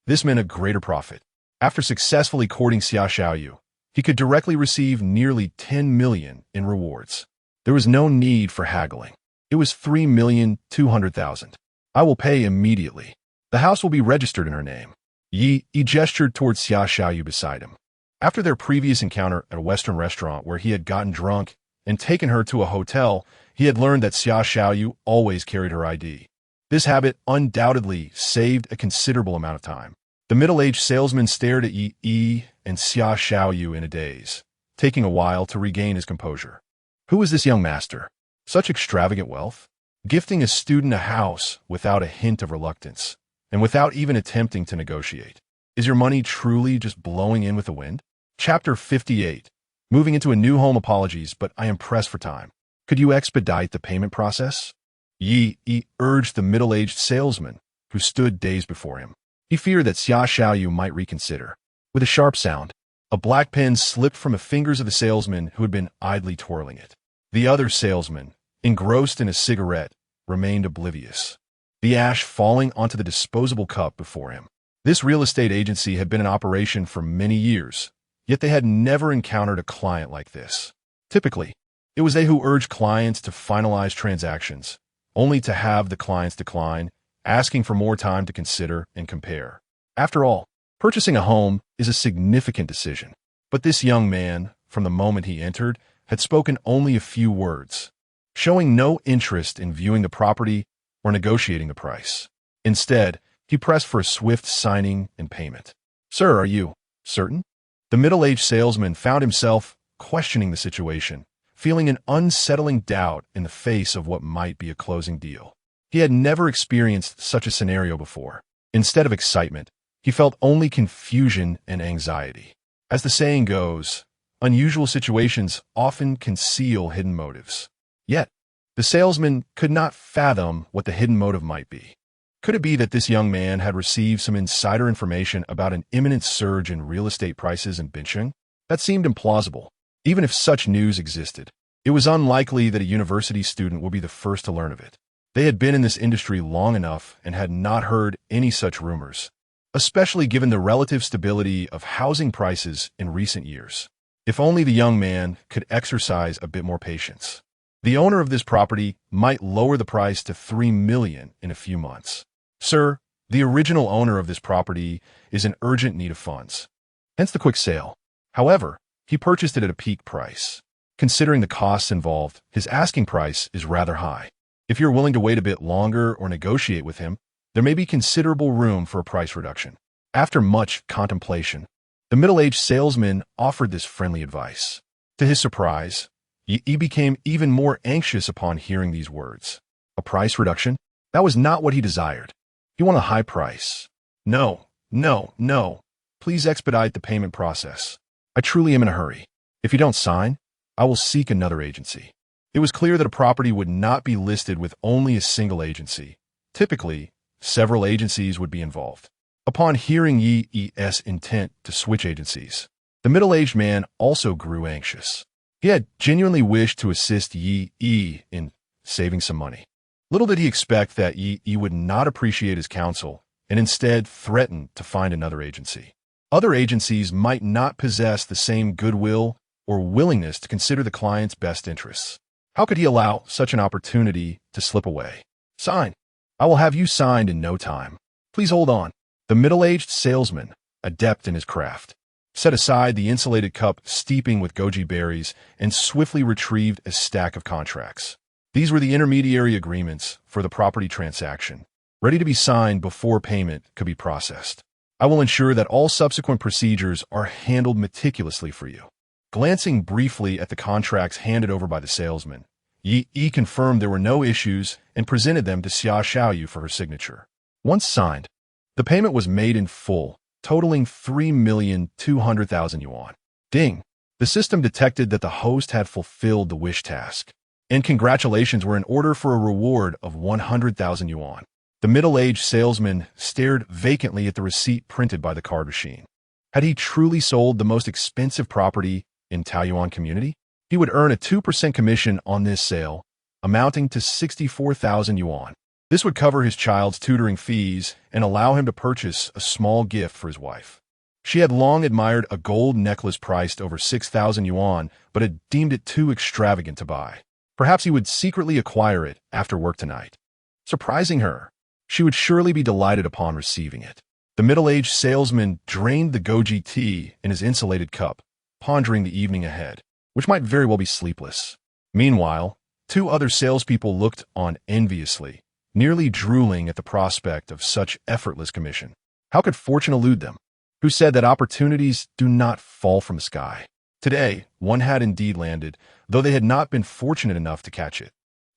This meant a greater profit. After successfully courting Xia Xiaoyu, he could directly receive nearly $10 million in rewards. There was no need for haggling. It was $3,200,000. I will pay immediately. The house will be registered in her name. Yi gestured towards Xia Xiaoyu beside him. After their previous encounter at a Western restaurant where he had gotten drunk and taken her to a hotel, he had learned that Xia Xiaoyu always carried her ID. This habit undoubtedly saved a considerable amount of time. The middle-aged salesman stared at Yi and Xia Xiaoyu in a daze, taking a while to regain his composure. Who is this young master? Such extravagant wealth? Gifting a student a house without a hint of reluctance, and without even attempting to negotiate. Is your money truly just blowing in with the wind? Chapter 58. Moving into a new home. Apologies, but I am pressed for time. Could you expedite the payment process? Yi urged the middle-aged salesman, who stood dazed before him. He feared that Xia Xiaoyu might reconsider. With a sharp sound, a black pen slipped from the fingers of the salesman who had been idly twirling it. The other salesman, engrossed in a cigarette, remained oblivious, the ash falling onto the disposable cup before him. This real estate agency had been in operation for many years, yet they had never encountered a client like this. Typically, it was they who urged clients to finalize transactions, only to have the clients decline, asking for more time to consider and compare. After all, purchasing a home is a significant decision. But this young man, from the moment he entered, had spoken only a few words, showing no interest in viewing the property or negotiating the price. Instead, he pressed for a swift signing and payment. Sir, are you certain? The middle-aged salesman found himself questioning the situation, feeling an unsettling doubt in the face of what might be a closing deal. He had never experienced such a scenario before. Instead of excitement, he felt only confusion and anxiety. As the saying goes, unusual situations often conceal hidden motives. Yet, the salesman could not fathom what the hidden motive might be. Could it be that this young man had received some insider information about an imminent surge in real estate prices in Bincheng? That seemed implausible. Even if such news existed, it was unlikely that a university student would be the first to learn of it. They had been in this industry long enough and had not heard any such rumors, especially given the relative stability of housing prices in recent years. If only the young man could exercise a bit more patience. The owner of this property might lower the price to $3 million in a few months. Sir, the original owner of this property is in urgent need of funds. Hence the quick sale. However, he purchased it at a peak price. Considering the costs involved, his asking price is rather high. If you're willing to wait a bit longer or negotiate with him, there may be considerable room for a price reduction. After much contemplation, the middle-aged salesman offered this friendly advice. To his surprise, he became even more anxious upon hearing these words. A price reduction? That was not what he desired. He wanted a high price. No. Please expedite the payment process. I truly am in a hurry. If you don't sign, I will seek another agency. It was clear that a property would not be listed with only a single agency. Typically, several agencies would be involved. Upon hearing Yi's intent to switch agencies, the middle-aged man also grew anxious. He had genuinely wished to assist Yi in saving some money. Little did he expect that Yi would not appreciate his counsel and instead threaten to find another agency. Other agencies might not possess the same goodwill or willingness to consider the client's best interests. How could he allow such an opportunity to slip away? Sign. I will have you signed in no time. Please hold on. The middle-aged salesman, adept in his craft, set aside the insulated cup steeping with goji berries and swiftly retrieved a stack of contracts. These were the intermediary agreements for the property transaction, ready to be signed before payment could be processed. I will ensure that all subsequent procedures are handled meticulously for you. Glancing briefly at the contracts handed over by the salesman, Yi confirmed there were no issues and presented them to Xia Xiaoyu for her signature. Once signed, the payment was made in full, totaling 3,200,000 yuan. Ding! The system detected that the host had fulfilled the wish task, and congratulations were in order for a reward of 100,000 yuan. The middle-aged salesman stared vacantly at the receipt printed by the card machine. Had he truly sold the most expensive property in Taoyuan community? He would earn a 2% commission on this sale, amounting to 64,000 yuan. This would cover his child's tutoring fees and allow him to purchase a small gift for his wife. She had long admired a gold necklace priced over 6,000 yuan, but had deemed it too extravagant to buy. Perhaps he would secretly acquire it after work tonight. Surprising her, she would surely be delighted upon receiving it. The middle-aged salesman drained the goji tea in his insulated cup, pondering the evening ahead, which might very well be sleepless. Meanwhile, two other salespeople looked on enviously, nearly drooling at the prospect of such effortless commission. How could fortune elude them? Who said that opportunities do not fall from the sky? Today, one had indeed landed, though they had not been fortunate enough to catch it.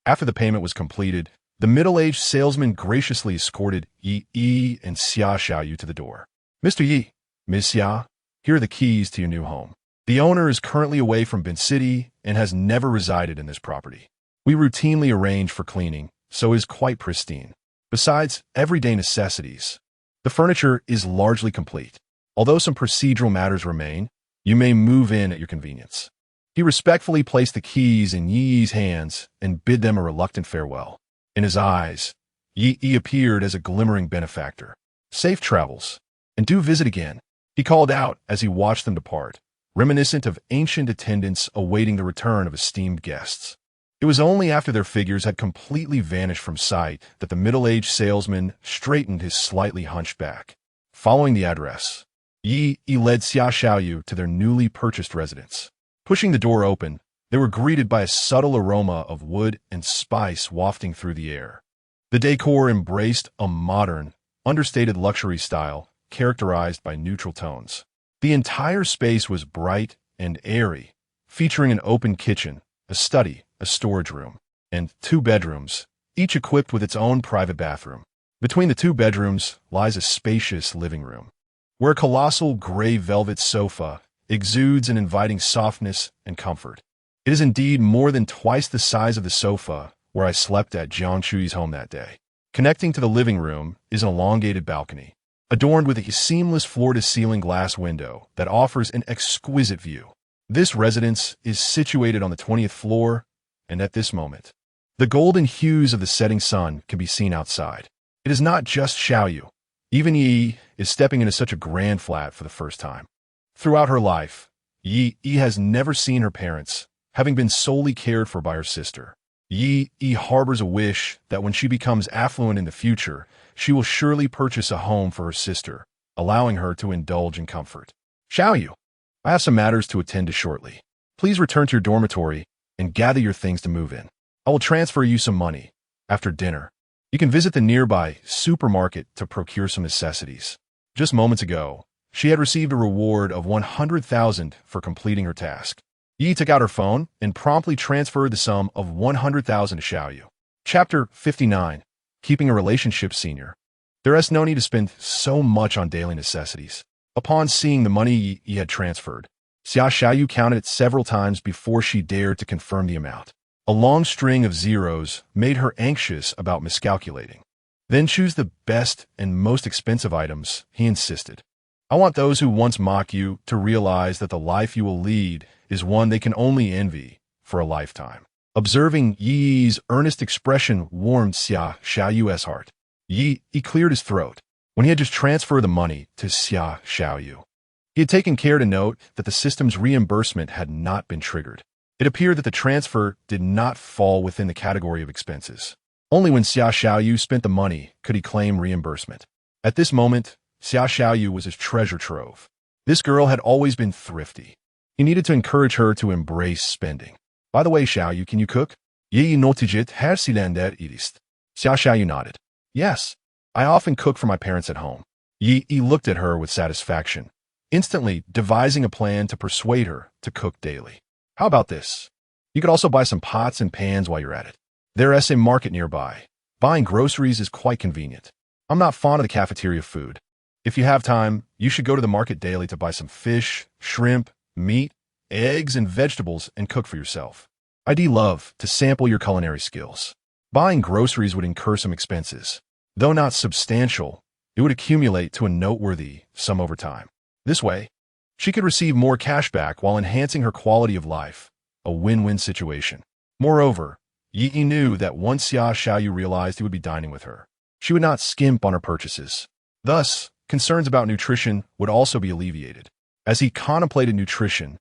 After the payment was completed, the middle-aged salesman graciously escorted Yi and Xia Xiaoyu to the door. Mr. Yi, Ms. Xia, here are the keys to your new home. The owner is currently away from Bin City and has never resided in this property. We routinely arrange for cleaning, so it is quite pristine. Besides everyday necessities, the furniture is largely complete. Although some procedural matters remain, you may move in at your convenience. He respectfully placed the keys in Yi's hands and bid them a reluctant farewell. In his eyes, Yi appeared as a glimmering benefactor. Safe travels, and do visit again, he called out as he watched them depart, reminiscent of ancient attendants awaiting the return of esteemed guests. It was only after their figures had completely vanished from sight that the middle-aged salesman straightened his slightly hunched back. Following the address, Yi led Xia Xiaoyu to their newly purchased residence. Pushing the door open, they were greeted by a subtle aroma of wood and spice wafting through the air. The decor embraced a modern, understated luxury style characterized by neutral tones. The entire space was bright and airy, featuring an open kitchen, a study, a storage room, and 2 bedrooms, each equipped with its own private bathroom. Between the 2 bedrooms lies a spacious living room, where a colossal gray velvet sofa exudes an inviting softness and comfort. It is indeed more than twice the size of the sofa where I slept at Jiang Chui's home that day. Connecting to the living room is an elongated balcony, adorned with a seamless floor-to-ceiling glass window that offers an exquisite view. This residence is situated on the 20th floor, and at this moment, the golden hues of the setting sun can be seen outside. It is not just Xiaoyu. Even Yi is stepping into such a grand flat for the first time. Throughout her life, Yi has never seen her parents, having been solely cared for by her sister. Yi harbors a wish that when she becomes affluent in the future, she will surely purchase a home for her sister, allowing her to indulge in comfort. Xiaoyu, I have some matters to attend to shortly. Please return to your dormitory and gather your things to move in. I will transfer you some money. After dinner, you can visit the nearby supermarket to procure some necessities. Just moments ago, she had received a reward of 100,000 for completing her task. Yi took out her phone and promptly transferred the sum of 100,000 to Xiaoyu. Chapter 59. Keeping a relationship senior. There is no need to spend so much on daily necessities. Upon seeing the money Yi had transferred, Xia Xiaoyu counted it several times before she dared to confirm the amount. A long string of zeros made her anxious about miscalculating. Then choose the best and most expensive items, he insisted. I want those who once mock you to realize that the life you will lead is one they can only envy for a lifetime. Observing Yi's earnest expression warmed Xia Xiaoyu's heart. Yi cleared his throat when he had just transferred the money to Xia Xiaoyu. He had taken care to note that the system's reimbursement had not been triggered. It appeared that the transfer did not fall within the category of expenses. Only when Xia Xiaoyu spent the money could he claim reimbursement. At this moment, Xia Xiaoyu was his treasure trove. This girl had always been thrifty. He needed to encourage her to embrace spending. By the way, Xiaoyu, can you cook? Yi notiget her silander irist. Xia Xiaoyu nodded. Yes, I often cook for my parents at home. Yi looked at her with satisfaction, instantly devising a plan to persuade her to cook daily. How about this? You could also buy some pots and pans while you're at it. There is a market nearby. Buying groceries is quite convenient. I'm not fond of the cafeteria food. If you have time, you should go to the market daily to buy some fish, shrimp, meat, eggs, and vegetables and cook for yourself. I'd love to sample your culinary skills. Buying groceries would incur some expenses. Though not substantial, it would accumulate to a noteworthy sum over time. This way, she could receive more cash back while enhancing her quality of life, a win-win situation. Moreover, Yi knew that once Xia Xiaoyu realized he would be dining with her, she would not skimp on her purchases. Thus, concerns about nutrition would also be alleviated. As he contemplated nutrition,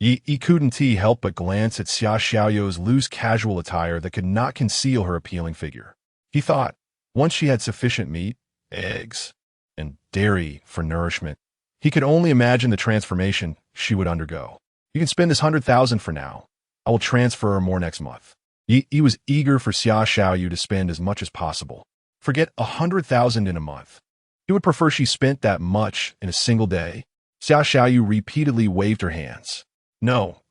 Yi couldn't help but glance at Xia Xiaoyu's loose casual attire that could not conceal her appealing figure. He thought, once she had sufficient meat, eggs, and dairy for nourishment, he could only imagine the transformation she would undergo. You can spend this 100,000 for now. I will transfer more next month. He was eager for Xia Xiaoyu to spend as much as possible. Forget 100,000 in a month. He would prefer she spent that much in a single day. Xia Xiaoyu repeatedly waved her hands. No,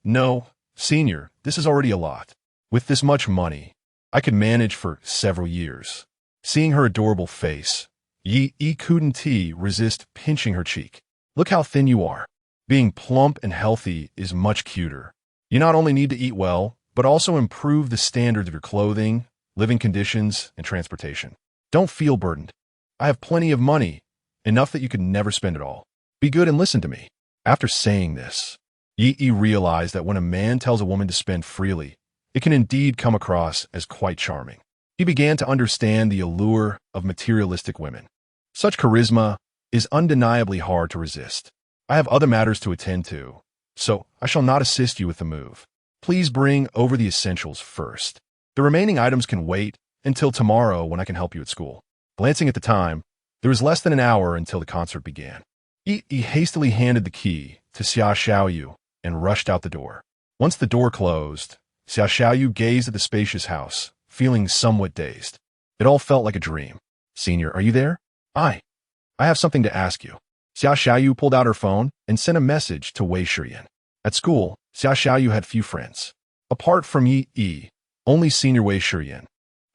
senior, this is already a lot. With this much money, I could manage for several years. Seeing her adorable face, Yi couldn't resist pinching her cheek. Look how thin you are. Being plump and healthy is much cuter. You not only need to eat well, but also improve the standards of your clothing, living conditions, and transportation. Don't feel burdened. I have plenty of money, enough that you could never spend it all. Be good and listen to me. After saying this, Yi realized that when a man tells a woman to spend freely, it can indeed come across as quite charming. He began to understand the allure of materialistic women. Such charisma is undeniably hard to resist. I have other matters to attend to, so I shall not assist you with the move. Please bring over the essentials first. The remaining items can wait until tomorrow when I can help you at school. Glancing at the time, there was less than an hour until the concert began. He hastily handed the key to Xia Xiaoyu and rushed out the door. Once the door closed, Xia Xiaoyu gazed at the spacious house, feeling somewhat dazed. It all felt like a dream. Senior, are you there? I have something to ask you. Xia Xiaoyu pulled out her phone and sent a message to Wei Shiyan. At school, Xia Xiaoyu had few friends. Apart from Yi, only senior Wei Shiyan,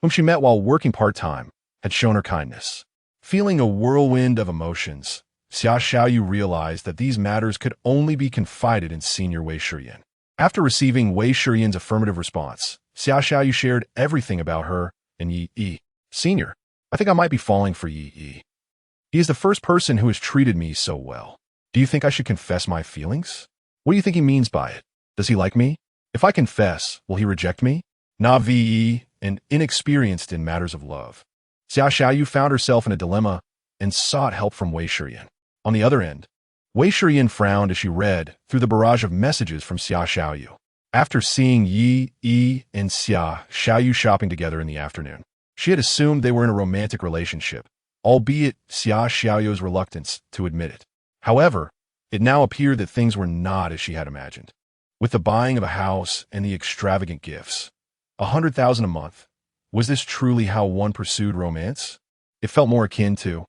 whom she met while working part-time, had shown her kindness. Feeling a whirlwind of emotions, Xia Xiaoyu realized that these matters could only be confided in senior Wei Shiyan. After receiving Wei Shiyan's affirmative response, Xia Xiaoyu shared everything about her and Yi. Senior, I think I might be falling for Yi. He is the first person who has treated me so well. Do you think I should confess my feelings? What do you think he means by it? Does he like me? If I confess, will he reject me? Na Ve and inexperienced in matters of love. Xia Xiaoyu found herself in a dilemma and sought help from Wei Shiyan. On the other end, Wei Shiyan frowned as she read through the barrage of messages from Xia Xiaoyu. After seeing Yi and Xia Xiaoyu shopping together in the afternoon, she had assumed they were in a romantic relationship, albeit Xia Xiaoyu's reluctance to admit it. However, it now appeared that things were not as she had imagined. With the buying of a house and the extravagant gifts, 100,000 a month, was this truly how one pursued romance? It felt more akin to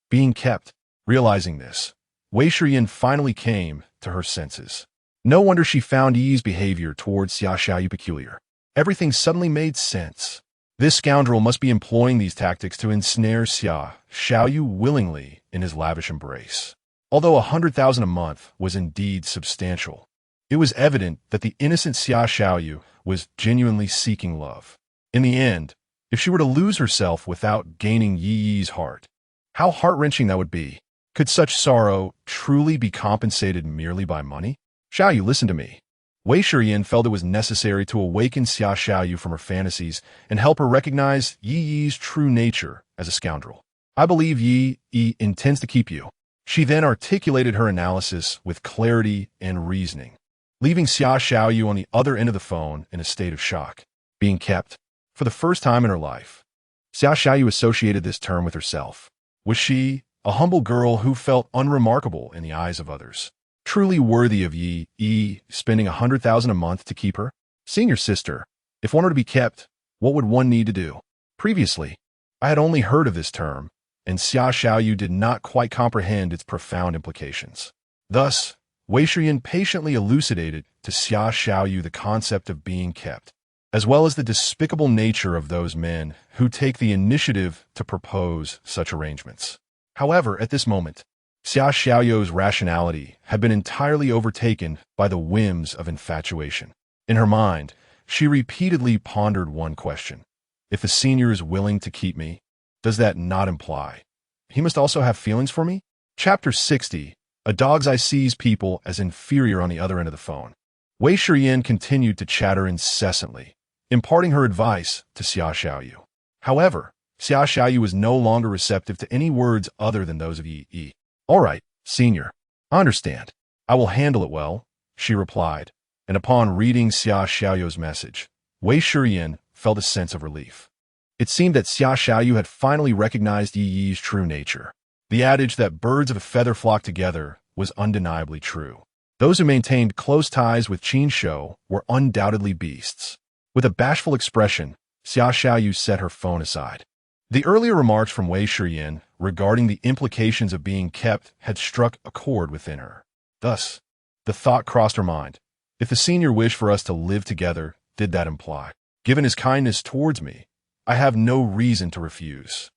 being kept. Realizing this, Wei Shiyan finally came to her senses. No wonder she found Yi's behavior towards Xia Xiaoyu peculiar. Everything suddenly made sense. This scoundrel must be employing these tactics to ensnare Xia Xiaoyu willingly in his lavish embrace. Although 100,000 a month was indeed substantial, it was evident that the innocent Xia Xiaoyu was genuinely seeking love. In the end, if she were to lose herself without gaining Yi's heart, how heart-wrenching that would be. Could such sorrow truly be compensated merely by money? Xiaoyu, listen to me. Wei Shiyan felt it was necessary to awaken Xia Xiaoyu from her fantasies and help her recognize Yi's true nature as a scoundrel. I believe Yi intends to keep you. She then articulated her analysis with clarity and reasoning, leaving Xia Xiaoyu on the other end of the phone in a state of shock. Being kept. For the first time in her life, Xia Xiaoyu associated this term with herself. Was she a humble girl who felt unremarkable in the eyes of others, truly worthy of Yi spending 100,000 a month to keep her? Senior sister, if one were to be kept, what would one need to do? Previously, I had only heard of this term, and Xia Xiaoyu did not quite comprehend its profound implications. Thus, Wei Shiyan patiently elucidated to Xia Xiaoyu the concept of being kept, as well as the despicable nature of those men who take the initiative to propose such arrangements. However, at this moment, Xia Xiaoyu's rationality had been entirely overtaken by the whims of infatuation. In her mind, she repeatedly pondered one question. If the senior is willing to keep me, does that not imply he must also have feelings for me? Chapter 60. A dog's eye sees people as inferior on the other end of the phone. Wei Shiyan continued to chatter incessantly, imparting her advice to Xia Xiaoyu. However, Xia Xiaoyu was no longer receptive to any words other than those of Yi. "All right, senior. I understand. I will handle it well," she replied, and upon reading Xia Xiaoyu's message, Wei Shiyan felt a sense of relief. It seemed that Xia Xiaoyu had finally recognized Yi's true nature. The adage that birds of a feather flock together was undeniably true. Those who maintained close ties with Qin Shou were undoubtedly beasts. With a bashful expression, Xia Xiaoyu set her phone aside. The earlier remarks from Wei Shiyan regarding the implications of being kept had struck a chord within her. Thus, the thought crossed her mind, if the senior wished for us to live together, did that imply, given his kindness towards me, I have no reason to refuse.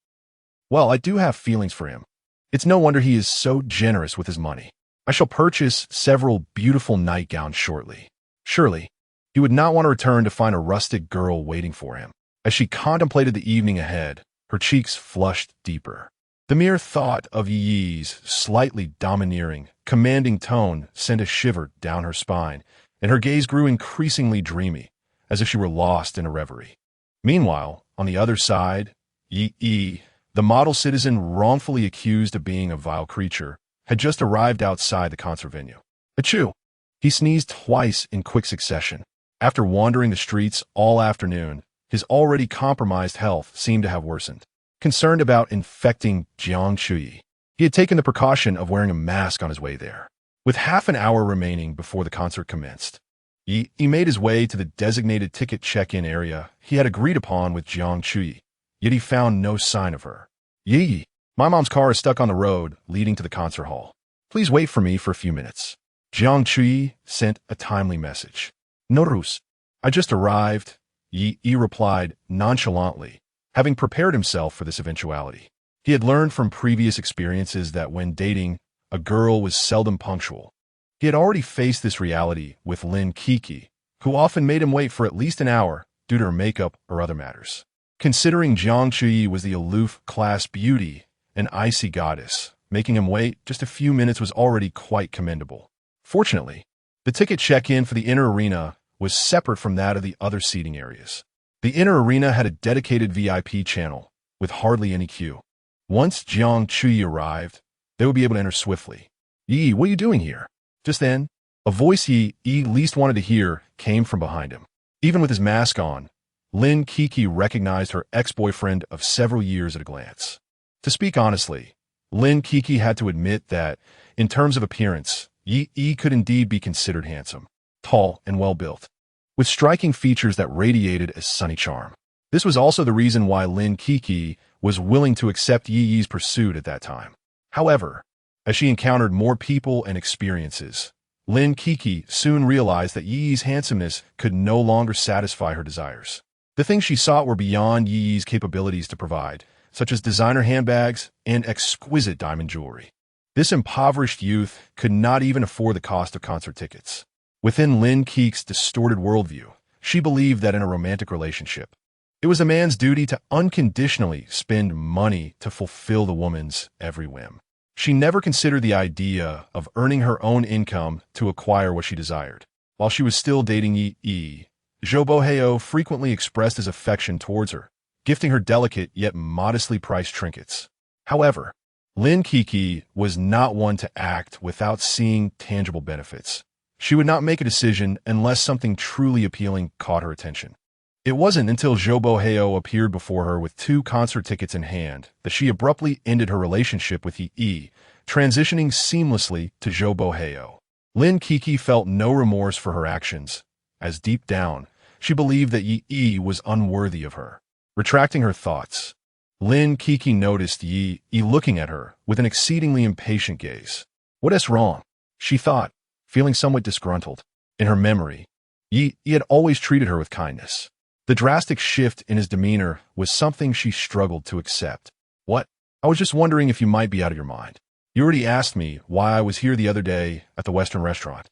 Well, I do have feelings for him. It's no wonder he is so generous with his money. I shall purchase several beautiful nightgowns shortly. Surely, he would not want to return to find a rustic girl waiting for him. As she contemplated the evening ahead, her cheeks flushed deeper. The mere thought of Yi's slightly domineering, commanding tone sent a shiver down her spine, and her gaze grew increasingly dreamy, as if she were lost in a reverie. Meanwhile, on the other side, Yi, the model citizen wrongfully accused of being a vile creature, had just arrived outside the concert venue. Achoo! He sneezed twice in quick succession. After wandering the streets all afternoon, his already compromised health seemed to have worsened. Concerned about infecting Jiang Shui, he had taken the precaution of wearing a mask on his way there. With half an hour remaining before the concert commenced, he made his way to the designated ticket check-in area he had agreed upon with Jiang Shui, yet he found no sign of her. "Yi, my mom's car is stuck on the road leading to the concert hall. Please wait for me for a few minutes." Jiang Shui sent a timely message. "No ruse. I just arrived," Yi replied nonchalantly, having prepared himself for this eventuality. He had learned from previous experiences that when dating, a girl was seldom punctual. He had already faced this reality with Lin Kiki, who often made him wait for at least an hour due to her makeup or other matters. Considering Jiang Shui was the aloof class beauty, an icy goddess, making him wait just a few minutes was already quite commendable. Fortunately, the ticket check-in for the inner arena was separate from that of the other seating areas. The inner arena had a dedicated VIP channel, with hardly any queue. Once Jiang Shui arrived, they would be able to enter swiftly. "Yi, what are you doing here?" Just then, a voice Yi least wanted to hear came from behind him. Even with his mask on, Lin Kiki recognized her ex-boyfriend of several years at a glance. To speak honestly, Lin Kiki had to admit that, in terms of appearance, Yi could indeed be considered handsome, tall, and well-built, with striking features that radiated a sunny charm. This was also the reason why Lin Kiki was willing to accept Yi's pursuit at that time. However, as she encountered more people and experiences, Lin Kiki soon realized that Yi's handsomeness could no longer satisfy her desires. The things she sought were beyond Yi's capabilities to provide, such as designer handbags and exquisite diamond jewelry. This impoverished youth could not even afford the cost of concert tickets. Within Lin Kiki's distorted worldview, she believed that in a romantic relationship, it was a man's duty to unconditionally spend money to fulfill the woman's every whim. She never considered the idea of earning her own income to acquire what she desired. While she was still dating Yi, Zhou Boheo frequently expressed his affection towards her, gifting her delicate yet modestly priced trinkets. However, Lin Kiki was not one to act without seeing tangible benefits. She would not make a decision unless something truly appealing caught her attention. It wasn't until Zhou Boheo appeared before her with 2 concert tickets in hand that she abruptly ended her relationship with Yi, transitioning seamlessly to Zhou Boheo. Lin Kiki felt no remorse for her actions, as deep down, she believed that Yi was unworthy of her. Retracting her thoughts, Lin Kiki noticed Yi looking at her with an exceedingly impatient gaze. What is wrong? She thought, feeling somewhat disgruntled. In her memory, Yi had always treated her with kindness. The drastic shift in his demeanor was something she struggled to accept. "What? I was just wondering if you might be out of your mind. You already asked me why I was here the other day at the Western restaurant.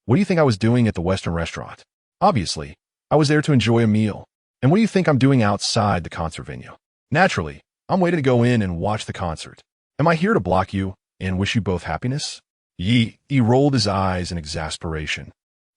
What do you think I was doing at the Western restaurant? Obviously, I was there to enjoy a meal. And what do you think I'm doing outside the concert venue? Naturally, I'm waiting to go in and watch the concert. Am I here to block you and wish you both happiness?" Yi rolled his eyes in exasperation.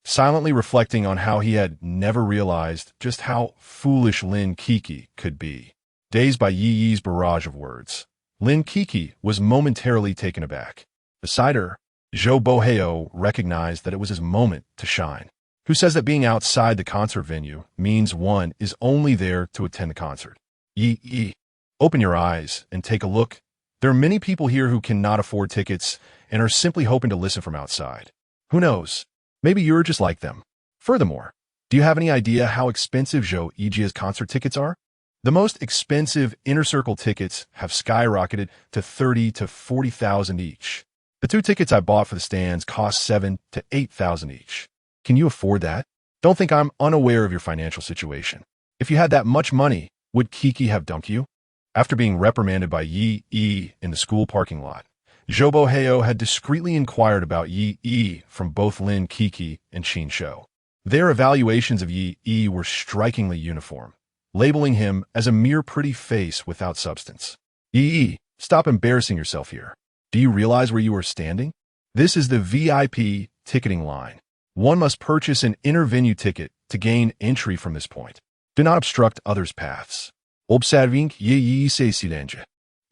silently reflecting on how he had never realized just how foolish Lin Kiki could be. Dazed by Yi Yi's barrage of words, Lin Kiki was momentarily taken aback. Beside her, Zhou Boheo recognized that it was his moment to shine. Who says that being outside the concert venue means one is only there to attend the concert? Yi, open your eyes and take a look. There are many people here who cannot afford tickets and are simply hoping to listen from outside. Who knows? Maybe you're just like them. Furthermore, do you have any idea how expensive Zhou Yijia's concert tickets are? The most expensive inner circle tickets have skyrocketed to 30 to 40,000 each. The 2 tickets I bought for the stands cost 7 to 8,000 each. Can you afford that? Don't think I'm unaware of your financial situation. If you had that much money, would Kiki have dumped you? After being reprimanded by Yi Yi in the school parking lot, Zhou Boheo had discreetly inquired about Yi Yi from both Lin Kiki and Qin Shou. Their evaluations of Yi Yi were strikingly uniform, labeling him as a mere pretty face without substance. Yi Yi, stop embarrassing yourself here. Do you realize where you are standing? This is the VIP ticketing line. One must purchase an inner venue ticket to gain entry from this point. Do not obstruct others' paths. Observing Yi Yi se silence.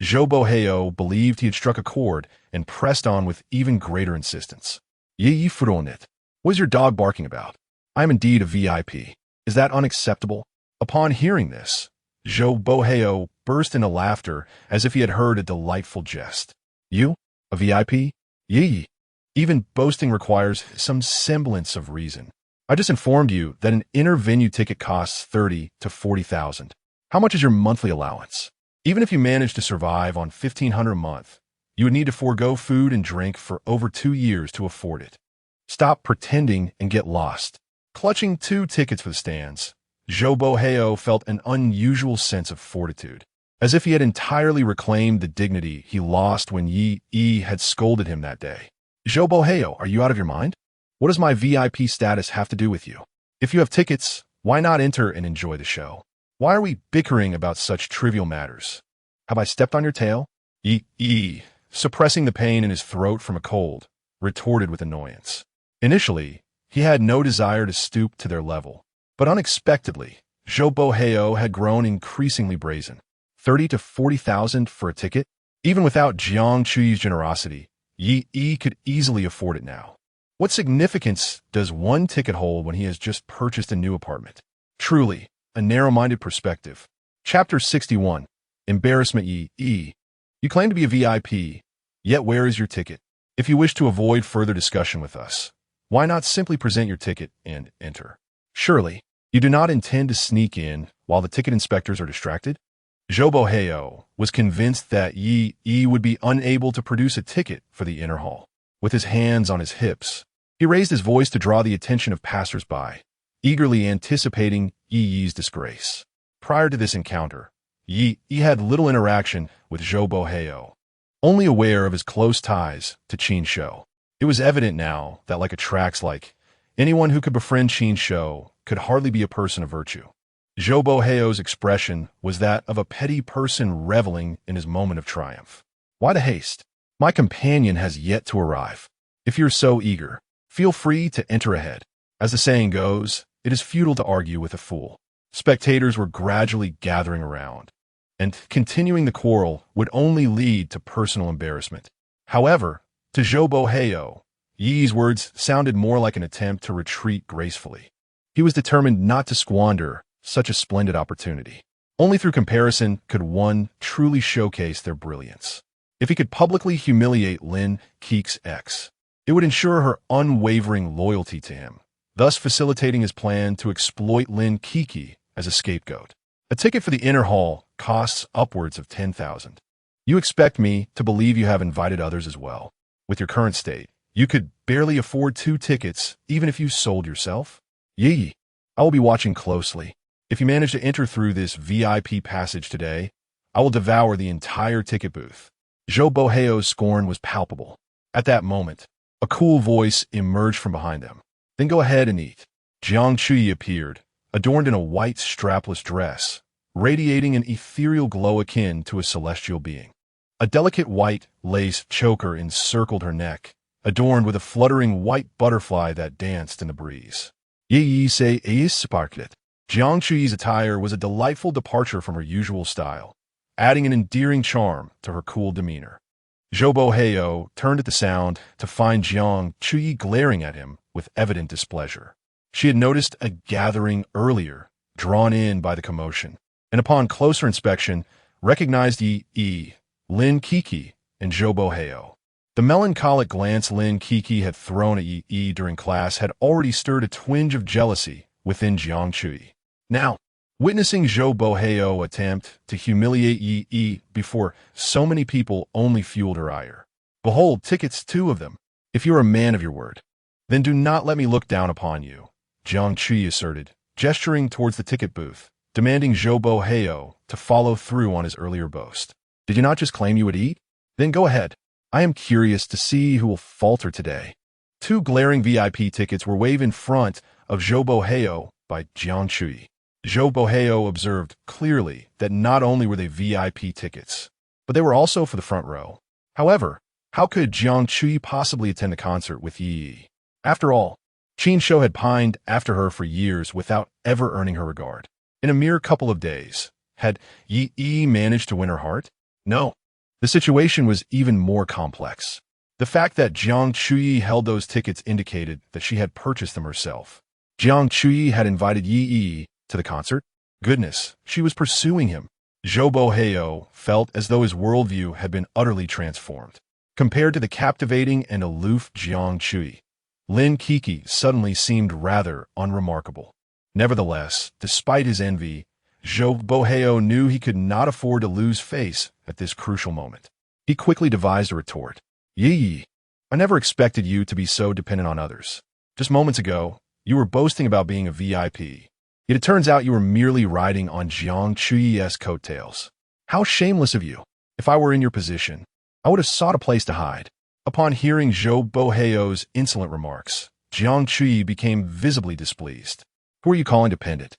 Zhou Boheo believed he had struck a chord and pressed on with even greater insistence. Yi Yi furonet. What is your dog barking about? I am indeed a VIP. Is that unacceptable? Upon hearing this, Zhou Boheo burst into laughter as if he had heard a delightful jest. You? A VIP? Yi Yi. Even boasting requires some semblance of reason. I just informed you that an inner venue ticket costs 30 to 40,000. How much is your monthly allowance? Even if you manage to survive on 1,500 a month, you would need to forego food and drink for over 2 years to afford it. Stop pretending and get lost. Clutching 2 tickets for the stands, Zhou Boheo felt an unusual sense of fortitude, as if he had entirely reclaimed the dignity he lost when Yi Yi had scolded him that day. Zhou Boheo, are you out of your mind? What does my VIP status have to do with you? If you have tickets, why not enter and enjoy the show? Why are we bickering about such trivial matters? Have I stepped on your tail? Yi, suppressing the pain in his throat from a cold, retorted with annoyance. Initially, he had no desire to stoop to their level, but unexpectedly, Zhou Boheo had grown increasingly brazen. 30 to 40,000 for a ticket? Even without Jiang Chuyi's generosity, Yi could easily afford it now. What significance does one ticket hold when he has just purchased a new apartment? Truly, a narrow-minded perspective. Chapter 61. Embarrassment. Yi. You claim to be a VIP, yet where is your ticket? If you wish to avoid further discussion with us, why not simply present your ticket and enter? Surely, you do not intend to sneak in while the ticket inspectors are distracted? Zhou Boheo was convinced that Yi would be unable to produce a ticket for the inner hall. With his hands on his hips, he raised his voice to draw the attention of passers-by, eagerly anticipating Yi's disgrace. Prior to this encounter, Yi had little interaction with Zhou Boheo, only aware of his close ties to Qin Shou. It was evident now that, like Atrax, anyone who could befriend Qin Shou could hardly be a person of virtue. Zhou Boheo's expression was that of a petty person reveling in his moment of triumph. Why the haste? My companion has yet to arrive. If you're so eager, feel free to enter ahead. As the saying goes, it is futile to argue with a fool. Spectators were gradually gathering around, and continuing the quarrel would only lead to personal embarrassment. However, to Zhou Boheo, Yi's words sounded more like an attempt to retreat gracefully. He was determined not to squander such a splendid opportunity. Only through comparison could one truly showcase their brilliance. If he could publicly humiliate Lin Kiki's ex, it would ensure her unwavering loyalty to him, thus facilitating his plan to exploit Lin Kiki as a scapegoat. A ticket for the inner hall costs upwards of 10,000. You expect me to believe you have invited others as well. With your current state, you could barely afford 2 tickets even if you sold yourself? Yi, I will be watching closely. If you manage to enter through this VIP passage today, I will devour the entire ticket booth. Zhou Boheo's scorn was palpable. At that moment, a cool voice emerged from behind them. Then go ahead and eat. Jiang Chuyi appeared, adorned in a white strapless dress, radiating an ethereal glow akin to a celestial being. A delicate white lace choker encircled her neck, adorned with a fluttering white butterfly that danced in the breeze. Yi say is sparklet. Jiang Chuyi's attire was a delightful departure from her usual style, adding an endearing charm to her cool demeanor. Zhou Boheo turned at the sound to find Jiang Chuyi glaring at him with evident displeasure. She had noticed a gathering earlier, drawn in by the commotion, and upon closer inspection, recognized Yi, Lin Kiki, and Zhou Boheo. The melancholic glance Lin Kiki had thrown at Yi during class had already stirred a twinge of jealousy within Jiang Chuyi. Now, witnessing Zhou Boheo attempt to humiliate Yi before so many people only fueled her ire. Behold, tickets, 2 of them. If you are a man of your word, then do not let me look down upon you, Jiang Chuyi asserted, gesturing towards the ticket booth, demanding Zhou Boheo to follow through on his earlier boast. Did you not just claim you would eat? Then go ahead. I am curious to see who will falter today. 2 glaring VIP tickets were waved in front of Zhou Boheo by Jiang Chuyi. Zhou Boheo observed clearly that not only were they VIP tickets, but they were also for the front row. However, how could Jiang Chuyi possibly attend the concert with Yi? After all, Qin Shou had pined after her for years without ever earning her regard. In a mere couple of days, had Yi managed to win her heart? No. The situation was even more complex. The fact that Jiang Chuyi held those tickets indicated that she had purchased them herself. Jiang Chuyi had invited Yi to the concert? Goodness, she was pursuing him. Zhou Boheo felt as though his worldview had been utterly transformed. Compared to the captivating and aloof Jiang Chuyi, Lin Kiki suddenly seemed rather unremarkable. Nevertheless, despite his envy, Zhou Boheo knew he could not afford to lose face at this crucial moment. He quickly devised a retort. Yi, I never expected you to be so dependent on others. Just moments ago, you were boasting about being a VIP. Yet it turns out you were merely riding on Jiang Chuyi's coattails. How shameless of you. If I were in your position, I would have sought a place to hide. Upon hearing Zhou Boheo's insolent remarks, Jiang Chuyi became visibly displeased. Who are you calling dependent?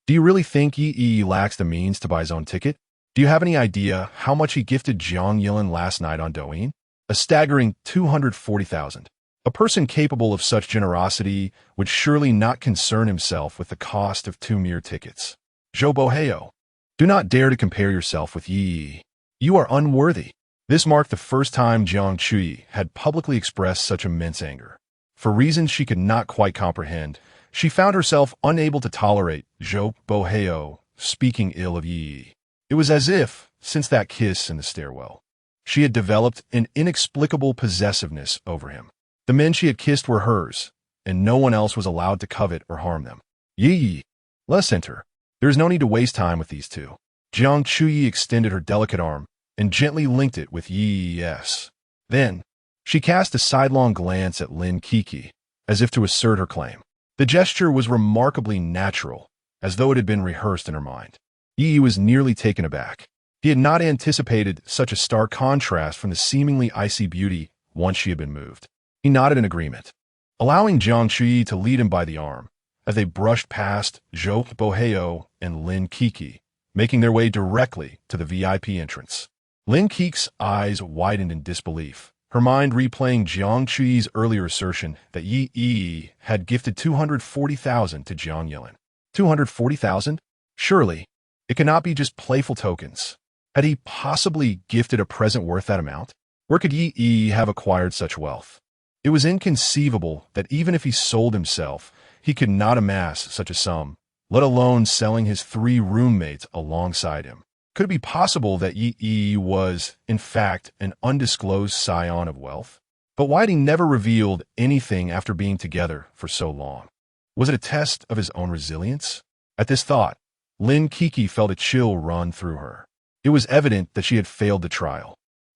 Do you really think Yi lacks the means to buy his own ticket? Do you have any idea how much he gifted Jiang Yilin last night on Douyin? A staggering 240,000. A person capable of such generosity would surely not concern himself with the cost of 2 mere tickets. Zhou Boheo, do not dare to compare yourself with Yi. You are unworthy. This marked the first time Jiang Chuyi had publicly expressed such immense anger. For reasons she could not quite comprehend, she found herself unable to tolerate Zhou Boheo speaking ill of Yi. It was as if, since that kiss in the stairwell, she had developed an inexplicable possessiveness over him. The men she had kissed were hers, and no one else was allowed to covet or harm them. Yi, let us enter. There is no need to waste time with these 2. Jiang Chuyi extended her delicate arm and gently linked it with Yi's. Then, she cast a sidelong glance at Lin Kiki, as if to assert her claim. The gesture was remarkably natural, as though it had been rehearsed in her mind. Yi was nearly taken aback. He had not anticipated such a stark contrast from the seemingly icy beauty once she had been moved. He nodded in agreement, allowing Jiang Chuyi to lead him by the arm, as they brushed past Zhou Boheo and Lin Kiki, making their way directly to the VIP entrance. Lin Kiki's eyes widened in disbelief, her mind replaying Jiang Chuyi's earlier assertion that Yi had gifted 240,000 to Jiang Yilin. 240,000? Surely, it cannot be just playful tokens. Had he possibly gifted a present worth that amount? Where could Yi have acquired such wealth? It was inconceivable that even if he sold himself, he could not amass such a sum, let alone selling his 3 roommates alongside him. Could it be possible that Yi was, in fact, an undisclosed scion of wealth? But why had he never revealed anything after being together for so long? Was it a test of his own resilience? At this thought, Lin Kiki felt a chill run through her. It was evident that she had failed the trial.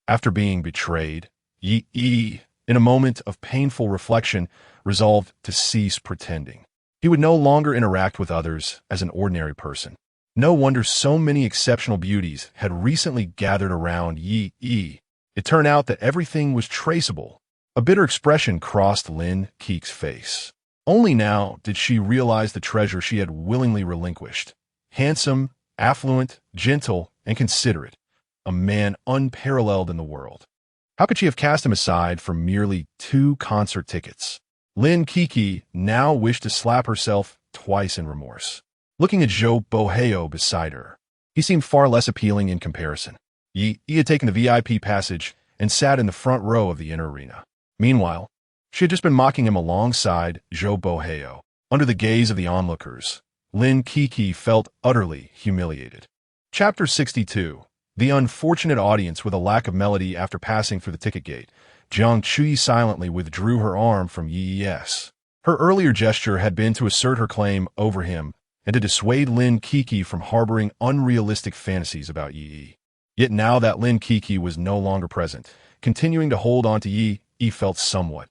After being betrayed, Yi, in a moment of painful reflection, resolved to cease pretending. He would no longer interact with others as an ordinary person. No wonder so many exceptional beauties had recently gathered around Yi. It turned out that everything was traceable. A bitter expression crossed Lin Kiki's face. Only now did she realize the treasure she had willingly relinquished. Handsome, affluent, gentle, and considerate, a man unparalleled in the world. How could she have cast him aside for merely 2 concert tickets? Lin Kiki now wished to slap herself twice in remorse. Looking at Zhou Boheo beside her, he seemed far less appealing in comparison. He had taken the VIP passage and sat in the front row of the inner arena. Meanwhile, she had just been mocking him alongside Zhou Boheo. Under the gaze of the onlookers, Lin Kiki felt utterly humiliated. Chapter 62. The unfortunate audience with a lack of melody after passing through the ticket gate. Jiang Chui silently withdrew her arm from Yi's. Her earlier gesture had been to assert her claim over him and to dissuade Lin Kiki from harboring unrealistic fantasies about Yi. Yet now that Lin Kiki was no longer present, continuing to hold on to Yi felt somewhat.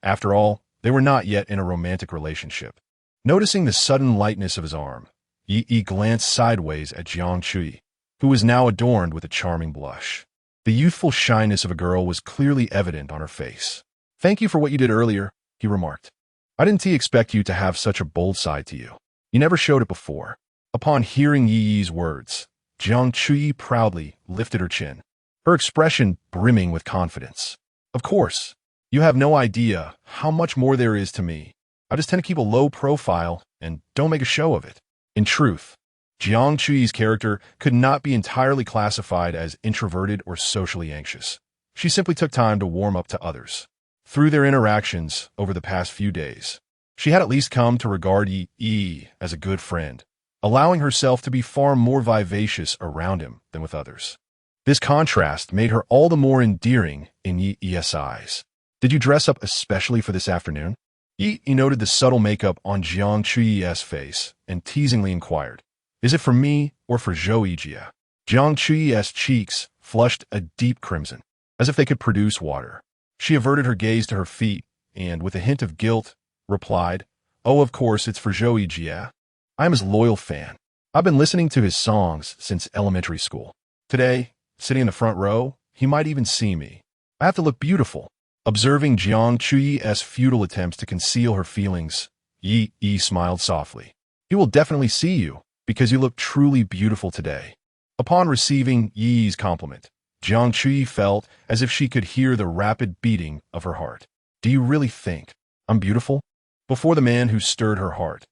After all, they were not yet in a romantic relationship. Noticing the sudden lightness of his arm, Yi glanced sideways at Jiang Chui, who was now adorned with a charming blush. The youthful shyness of a girl was clearly evident on her face. "Thank you for what you did earlier," he remarked. "I didn't expect you to have such a bold side to you. You never showed it before." Upon hearing Yi's words, Jiang Chui proudly lifted her chin, her expression brimming with confidence. "Of course, you have no idea how much more there is to me. I just tend to keep a low profile and don't make a show of it." In truth, Jiang Chui's character could not be entirely classified as introverted or socially anxious. She simply took time to warm up to others. Through their interactions over the past few days, she had at least come to regard Yi as a good friend, allowing herself to be far more vivacious around him than with others. This contrast made her all the more endearing in Yi's eyes. "Did you dress up especially for this afternoon?" Yi noted the subtle makeup on Jiang Chui's face and teasingly inquired, "Is it for me or for Zhou Yijie?" Jiang Chui's cheeks flushed a deep crimson, as if they could produce water. She averted her gaze to her feet and, with a hint of guilt, replied, "Oh, of course, it's for Zhou Yijie. I'm his loyal fan. I've been listening to his songs since elementary school. Today, sitting in the front row, he might even see me. I have to look beautiful." Observing Jiang Chui's futile attempts to conceal her feelings, Yi smiled softly. "He will definitely see you, because you look truly beautiful today." Upon receiving Yi's compliment, Jiang Chui felt as if she could hear the rapid beating of her heart. "Do you really think I'm beautiful?" Before the man who stirred her heart,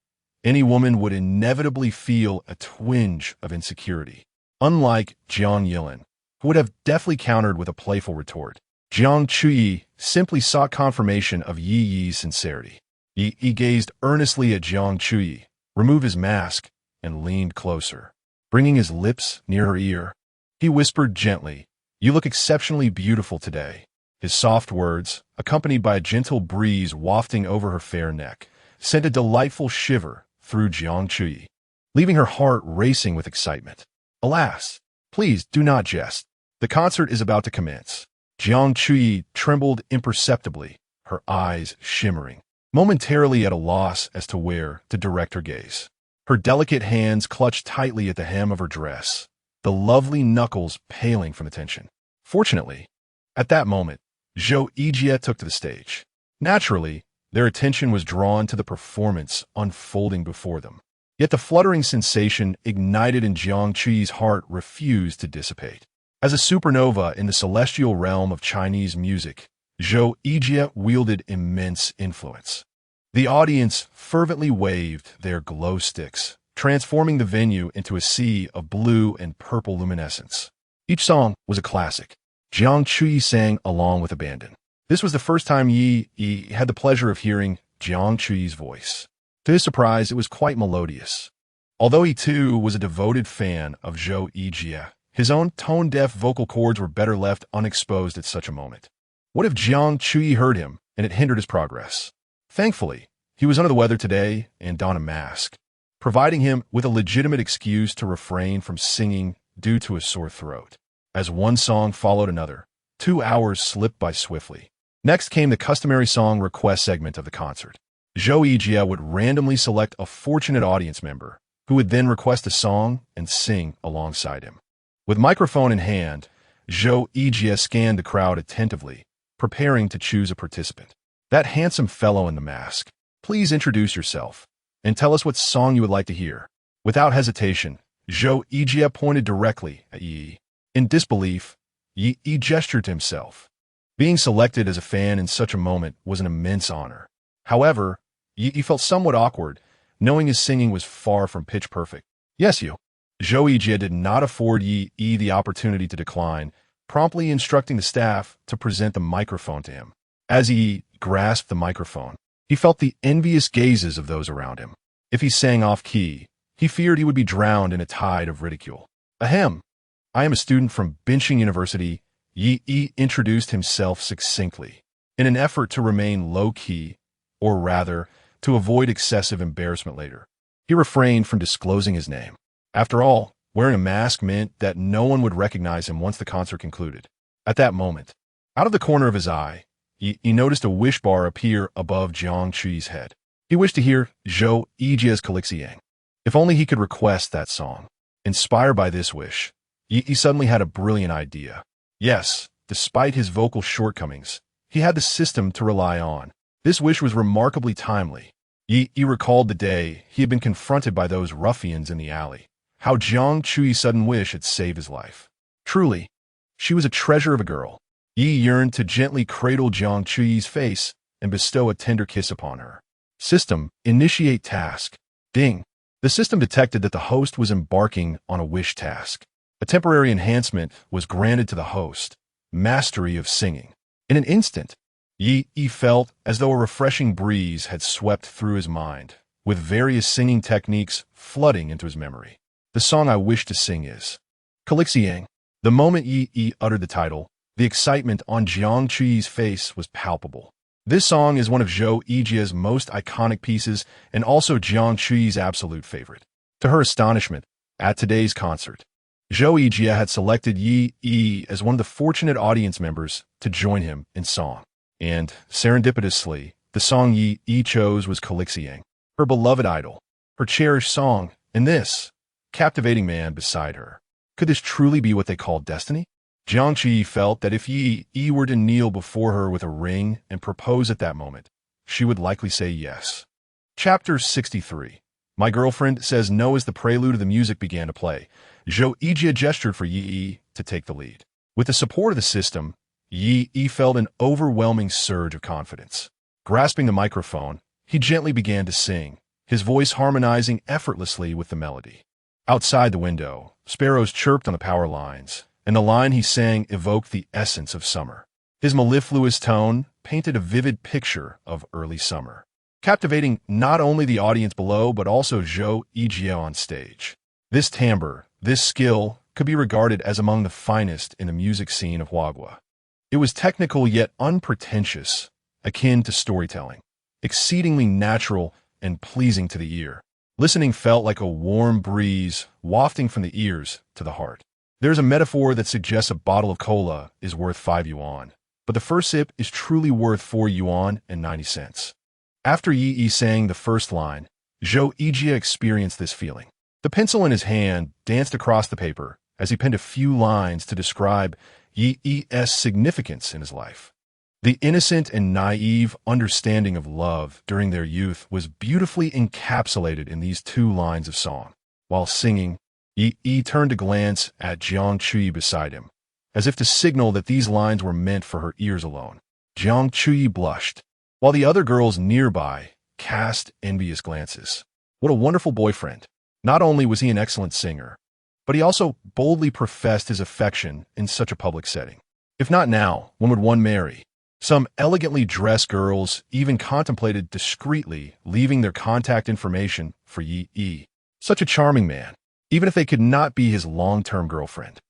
any woman would inevitably feel a twinge of insecurity. Unlike Jiang Yilin, who would have deftly countered with a playful retort, Jiang Chui simply sought confirmation of Yi's sincerity. Yi gazed earnestly at Jiang Chui, removed his mask, and leaned closer. Bringing his lips near her ear, he whispered gently, "You look exceptionally beautiful today." His soft words, accompanied by a gentle breeze wafting over her fair neck, sent a delightful shiver through Jiang Chui, leaving her heart racing with excitement. "Alas, please do not jest. The concert is about to commence." Jiang Chui trembled imperceptibly, her eyes shimmering, momentarily at a loss as to where to direct her gaze. Her delicate hands clutched tightly at the hem of her dress, the lovely knuckles paling from the tension. Fortunately, at that moment, Zhou Yijie took to the stage. Naturally, their attention was drawn to the performance unfolding before them. Yet the fluttering sensation ignited in Jiang Chui's heart refused to dissipate. As a supernova in the celestial realm of Chinese music, Zhou Yijie wielded immense influence. The audience fervently waved their glow sticks, transforming the venue into a sea of blue and purple luminescence. Each song was a classic. Jiang Chui sang along with abandon. This was the first time Yi had the pleasure of hearing Jiang Chui's voice. To his surprise, it was quite melodious. Although he too was a devoted fan of Zhou Yijie, his own tone-deaf vocal cords were better left unexposed at such a moment. What if Jiang Chui heard him and it hindered his progress? Thankfully, he was under the weather today and donned a mask, providing him with a legitimate excuse to refrain from singing due to a sore throat. As one song followed another, 2 hours slipped by swiftly. Next came the customary song request segment of the concert. Zhou Yijie would randomly select a fortunate audience member, who would then request a song and sing alongside him. With microphone in hand, Zhou Yijie scanned the crowd attentively, preparing to choose a participant. "That handsome fellow in the mask, please introduce yourself and tell us what song you would like to hear." Without hesitation, Zhou Yijie pointed directly at Yi. In disbelief, Yi gestured to himself. Being selected as a fan in such a moment was an immense honor. However, Yi felt somewhat awkward, knowing his singing was far from pitch perfect. Yes, you. Zhou Yijie did not afford Yi the opportunity to decline, promptly instructing the staff to present the microphone to him. As Yi grasped the microphone, he felt the envious gazes of those around him. If he sang off-key, he feared he would be drowned in a tide of ridicule. Ahem. I am a student from Binching University. Yi introduced himself succinctly. In an effort to remain low-key, or rather, to avoid excessive embarrassment later, he refrained from disclosing his name. After all, wearing a mask meant that no one would recognize him once the concert concluded. At that moment, out of the corner of his eye, he noticed a wish bar appear above Jiang Chuyi's head. He wished to hear Zhou Yijie's Calixiang. If only he could request that song. Inspired by this wish, he suddenly had a brilliant idea. Yes, despite his vocal shortcomings, he had the system to rely on. This wish was remarkably timely. He recalled the day he had been confronted by those ruffians in the alley. How Jiang Chuyi's sudden wish had saved his life. Truly, she was a treasure of a girl. Yi yearned to gently cradle Jiang Chuyi's face and bestow a tender kiss upon her. System, initiate task. Ding. The system detected that the host was embarking on a wish task. A temporary enhancement was granted to the host, mastery of singing. In an instant, Yi felt as though a refreshing breeze had swept through his mind, with various singing techniques flooding into his memory. The song I wish to sing is Calixiang. The moment Yi uttered the title, the excitement on Jiang Chuyi's face was palpable. This song is one of Zhou Yijie's most iconic pieces and also Jiang Chuyi's absolute favorite. To her astonishment, at today's concert, Zhou Yijie had selected Yi as one of the fortunate audience members to join him in song. And, serendipitously, the song Yi chose was Calixiang, her beloved idol, her cherished song, and this captivating man beside her. Could this truly be what they called destiny? Jiang Chuyi felt that if Yi were to kneel before her with a ring and propose at that moment, she would likely say yes. Chapter 63. My girlfriend says no as the prelude of the music began to play. Zhou Yijie gestured for Yi to take the lead. With the support of the system, Yi felt an overwhelming surge of confidence. Grasping the microphone, he gently began to sing, his voice harmonizing effortlessly with the melody. Outside the window, sparrows chirped on the power lines, and the line he sang evoked the essence of summer. His mellifluous tone painted a vivid picture of early summer, captivating not only the audience below but also Zhou Yijie on stage. This timbre, this skill, could be regarded as among the finest in the music scene of Huagua. It was technical yet unpretentious, akin to storytelling, exceedingly natural and pleasing to the ear. Listening felt like a warm breeze wafting from the ears to the heart. There's a metaphor that suggests a bottle of cola is worth 5 yuan, but the first sip is truly worth 4 yuan and 90 cents. After Yi sang the first line, Zhou Yijie experienced this feeling. The pencil in his hand danced across the paper as he penned a few lines to describe Yi's significance in his life. The innocent and naive understanding of love during their youth was beautifully encapsulated in these 2 lines of song. While singing, Yi turned to glance at Jiang Chuyi beside him, as if to signal that these lines were meant for her ears alone. Jiang Chuyi blushed, while the other girls nearby cast envious glances. What a wonderful boyfriend. Not only was he an excellent singer, but he also boldly professed his affection in such a public setting. If not now, when would one marry? Some elegantly dressed girls even contemplated discreetly leaving their contact information for Yi. Such a charming man, even if they could not be his long-term girlfriend.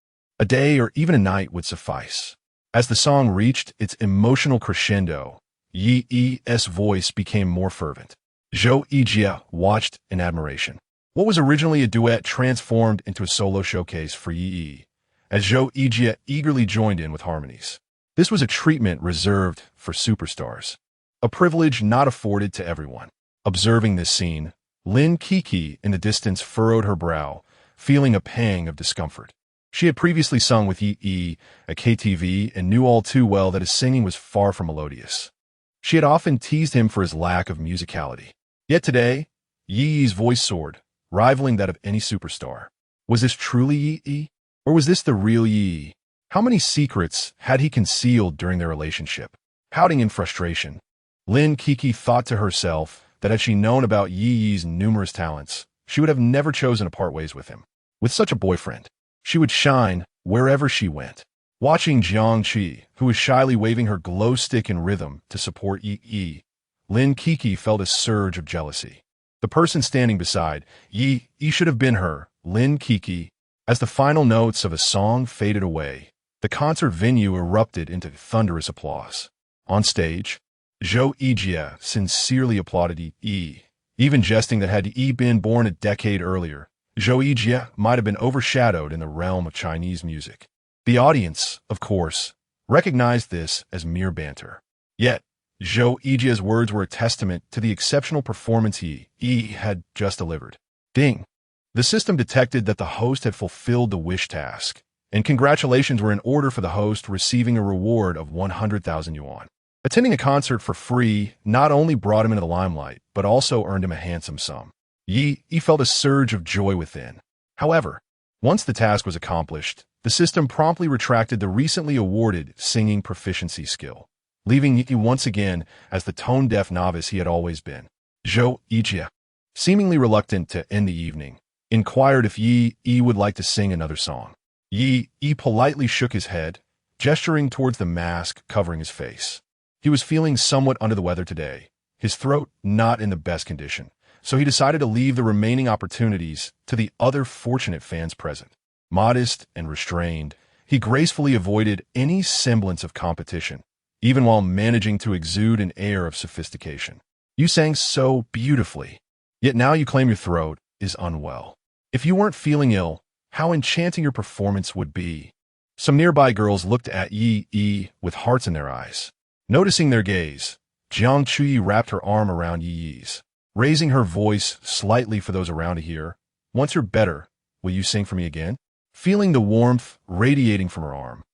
A day or even a night would suffice. As the song reached its emotional crescendo, Yi's voice became more fervent. Zhou Yijie watched in admiration. What was originally a duet transformed into a solo showcase for Yi, as Zhou Yijie eagerly joined in with harmonies. This was a treatment reserved for superstars, a privilege not afforded to everyone. Observing this scene, Lin Kiki in the distance furrowed her brow, feeling a pang of discomfort. She had previously sung with Yi at KTV and knew all too well that his singing was far from melodious. She had often teased him for his lack of musicality. Yet today, Yi's voice soared, rivaling that of any superstar. Was this truly Yi? Or was this the real Yi? How many secrets had he concealed during their relationship? Pouting in frustration, Lin Kiki thought to herself that had she known about Yi Yi's numerous talents, she would have never chosen to part ways with him. With such a boyfriend, she would shine wherever she went. Watching Jiang Qi, who was shyly waving her glow stick in rhythm to support Yi Yi, Lin Kiki felt a surge of jealousy. The person standing beside Yi Yi should have been her, Lin Kiki. As the final notes of a song faded away, the concert venue erupted into thunderous applause. On stage, Zhou Yijie sincerely applauded Yi, even jesting that had Yi been born a decade earlier, Zhou Yijie might have been overshadowed in the realm of Chinese music. The audience, of course, recognized this as mere banter. Yet, Zhou Yijie's words were a testament to the exceptional performance Yi had just delivered. Ding! The system detected that the host had fulfilled the wish task, and congratulations were in order for the host receiving a reward of 100,000 yuan. Attending a concert for free not only brought him into the limelight, but also earned him a handsome sum. Yi felt a surge of joy within. However, once the task was accomplished, the system promptly retracted the recently awarded singing proficiency skill, leaving Yi once again as the tone-deaf novice he had always been. Zhou Yijie, seemingly reluctant to end the evening, inquired if Yi would like to sing another song. Yi politely shook his head, gesturing towards the mask covering his face. He was feeling somewhat under the weather today, his throat not in the best condition, so he decided to leave the remaining opportunities to the other fortunate fans present. Modest and restrained, he gracefully avoided any semblance of competition, even while managing to exude an air of sophistication. You sang so beautifully, yet now you claim your throat is unwell. If you weren't feeling ill, how enchanting your performance would be. Some nearby girls looked at Yi with hearts in their eyes. Noticing their gaze, Jiang Qi wrapped her arm around Yi's, raising her voice slightly for those around to hear. Once you're better, will you sing for me again? Feeling the warmth radiating from her arm,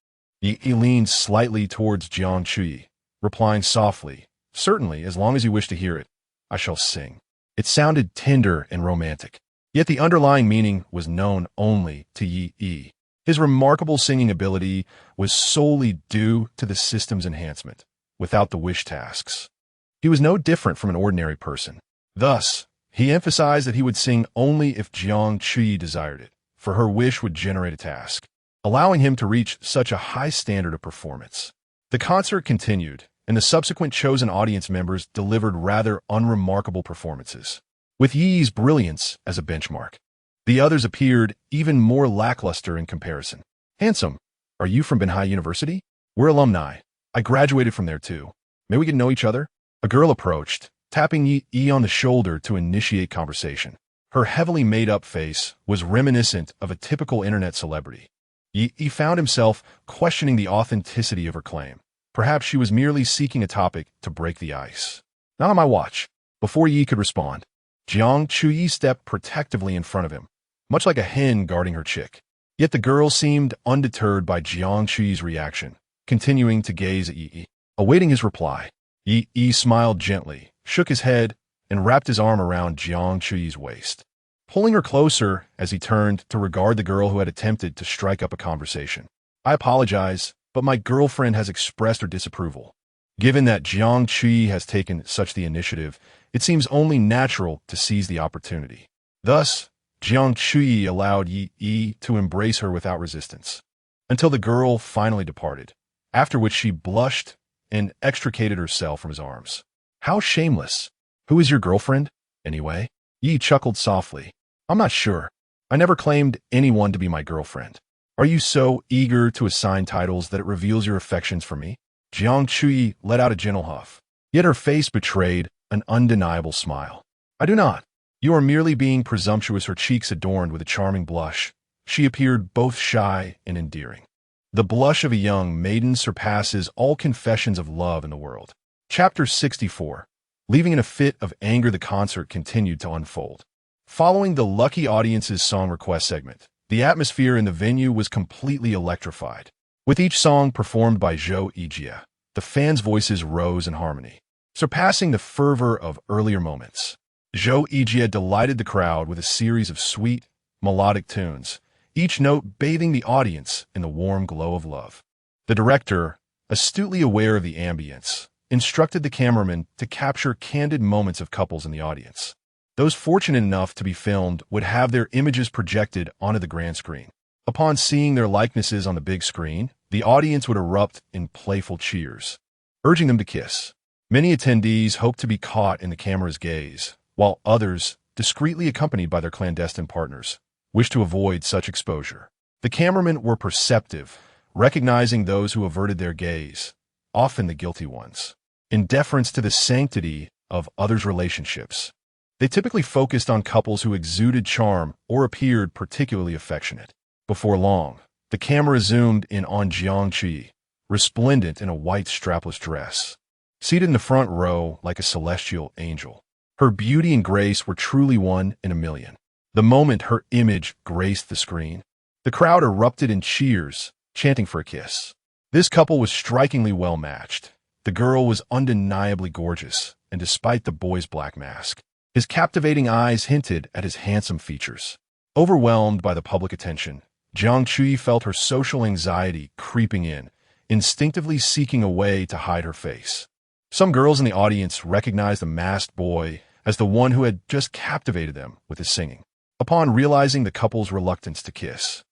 Yi leaned slightly towards Jiang Qi, replying softly, certainly, as long as you wish to hear it, I shall sing. It sounded tender and romantic, yet the underlying meaning was known only to Yi. His remarkable singing ability was solely due to the system's enhancement, without the wish tasks. He was no different from an ordinary person. Thus, he emphasized that he would sing only if Jiang Qi desired it, for her wish would generate a task, allowing him to reach such a high standard of performance. The concert continued, and the subsequent chosen audience members delivered rather unremarkable performances, with Yi's brilliance as a benchmark. The others appeared even more lackluster in comparison. Handsome, are you from Benhai University? We're alumni. I graduated from there too. May we get to know each other? A girl approached, tapping Yi on the shoulder to initiate conversation. Her heavily made-up face was reminiscent of a typical internet celebrity. Yi found himself questioning the authenticity of her claim. Perhaps she was merely seeking a topic to break the ice. Not on my watch. Before Yi could respond, Jiang Qi stepped protectively in front of him, much like a hen guarding her chick. Yet the girl seemed undeterred by Jiang Qi's reaction, continuing to gaze at Yi, awaiting his reply. Yi smiled gently, shook his head, and wrapped his arm around Jiang Qi's waist, pulling her closer as he turned to regard the girl who had attempted to strike up a conversation. I apologize, but my girlfriend has expressed her disapproval. Given that Jiang Qi has taken such the initiative, it seems only natural to seize the opportunity. Thus, Jiang Qi allowed Yi to embrace her without resistance, until the girl finally departed, after which she blushed and extricated herself from his arms. How shameless! Who is your girlfriend, anyway? Yi chuckled softly. I'm not sure. I never claimed anyone to be my girlfriend. Are you so eager to assign titles that it reveals your affections for me? Jiang Qi let out a gentle huff, yet her face betrayed an undeniable smile. I do not. You are merely being presumptuous, her cheeks adorned with a charming blush. She appeared both shy and endearing. The blush of a young maiden surpasses all confessions of love in the world. Chapter 64. Leaving in a fit of anger, the concert continued to unfold. Following the lucky audience's song request segment, the atmosphere in the venue was completely electrified. With each song performed by Zhou Yijie, the fans' voices rose in harmony, surpassing the fervor of earlier moments. Zhou Yijie delighted the crowd with a series of sweet, melodic tunes, each note bathing the audience in the warm glow of love. The director, astutely aware of the ambience, instructed the cameraman to capture candid moments of couples in the audience. Those fortunate enough to be filmed would have their images projected onto the grand screen. Upon seeing their likenesses on the big screen, the audience would erupt in playful cheers, urging them to kiss. Many attendees hoped to be caught in the camera's gaze, while others, discreetly accompanied by their clandestine partners, wished to avoid such exposure. The cameramen were perceptive, recognizing those who averted their gaze, often the guilty ones. In deference to the sanctity of others' relationships, they typically focused on couples who exuded charm or appeared particularly affectionate. Before long, the camera zoomed in on Jiang Qi, resplendent in a white strapless dress, seated in the front row like a celestial angel. Her beauty and grace were truly one in a million. The moment her image graced the screen, the crowd erupted in cheers, chanting for a kiss. This couple was strikingly well matched. The girl was undeniably gorgeous, and despite the boy's black mask, his captivating eyes hinted at his handsome features. Overwhelmed by the public attention, Jiang Qi felt her social anxiety creeping in, instinctively seeking a way to hide her face. Some girls in the audience recognized the masked boy as the one who had just captivated them with his singing. Upon realizing the couple's reluctance to kiss,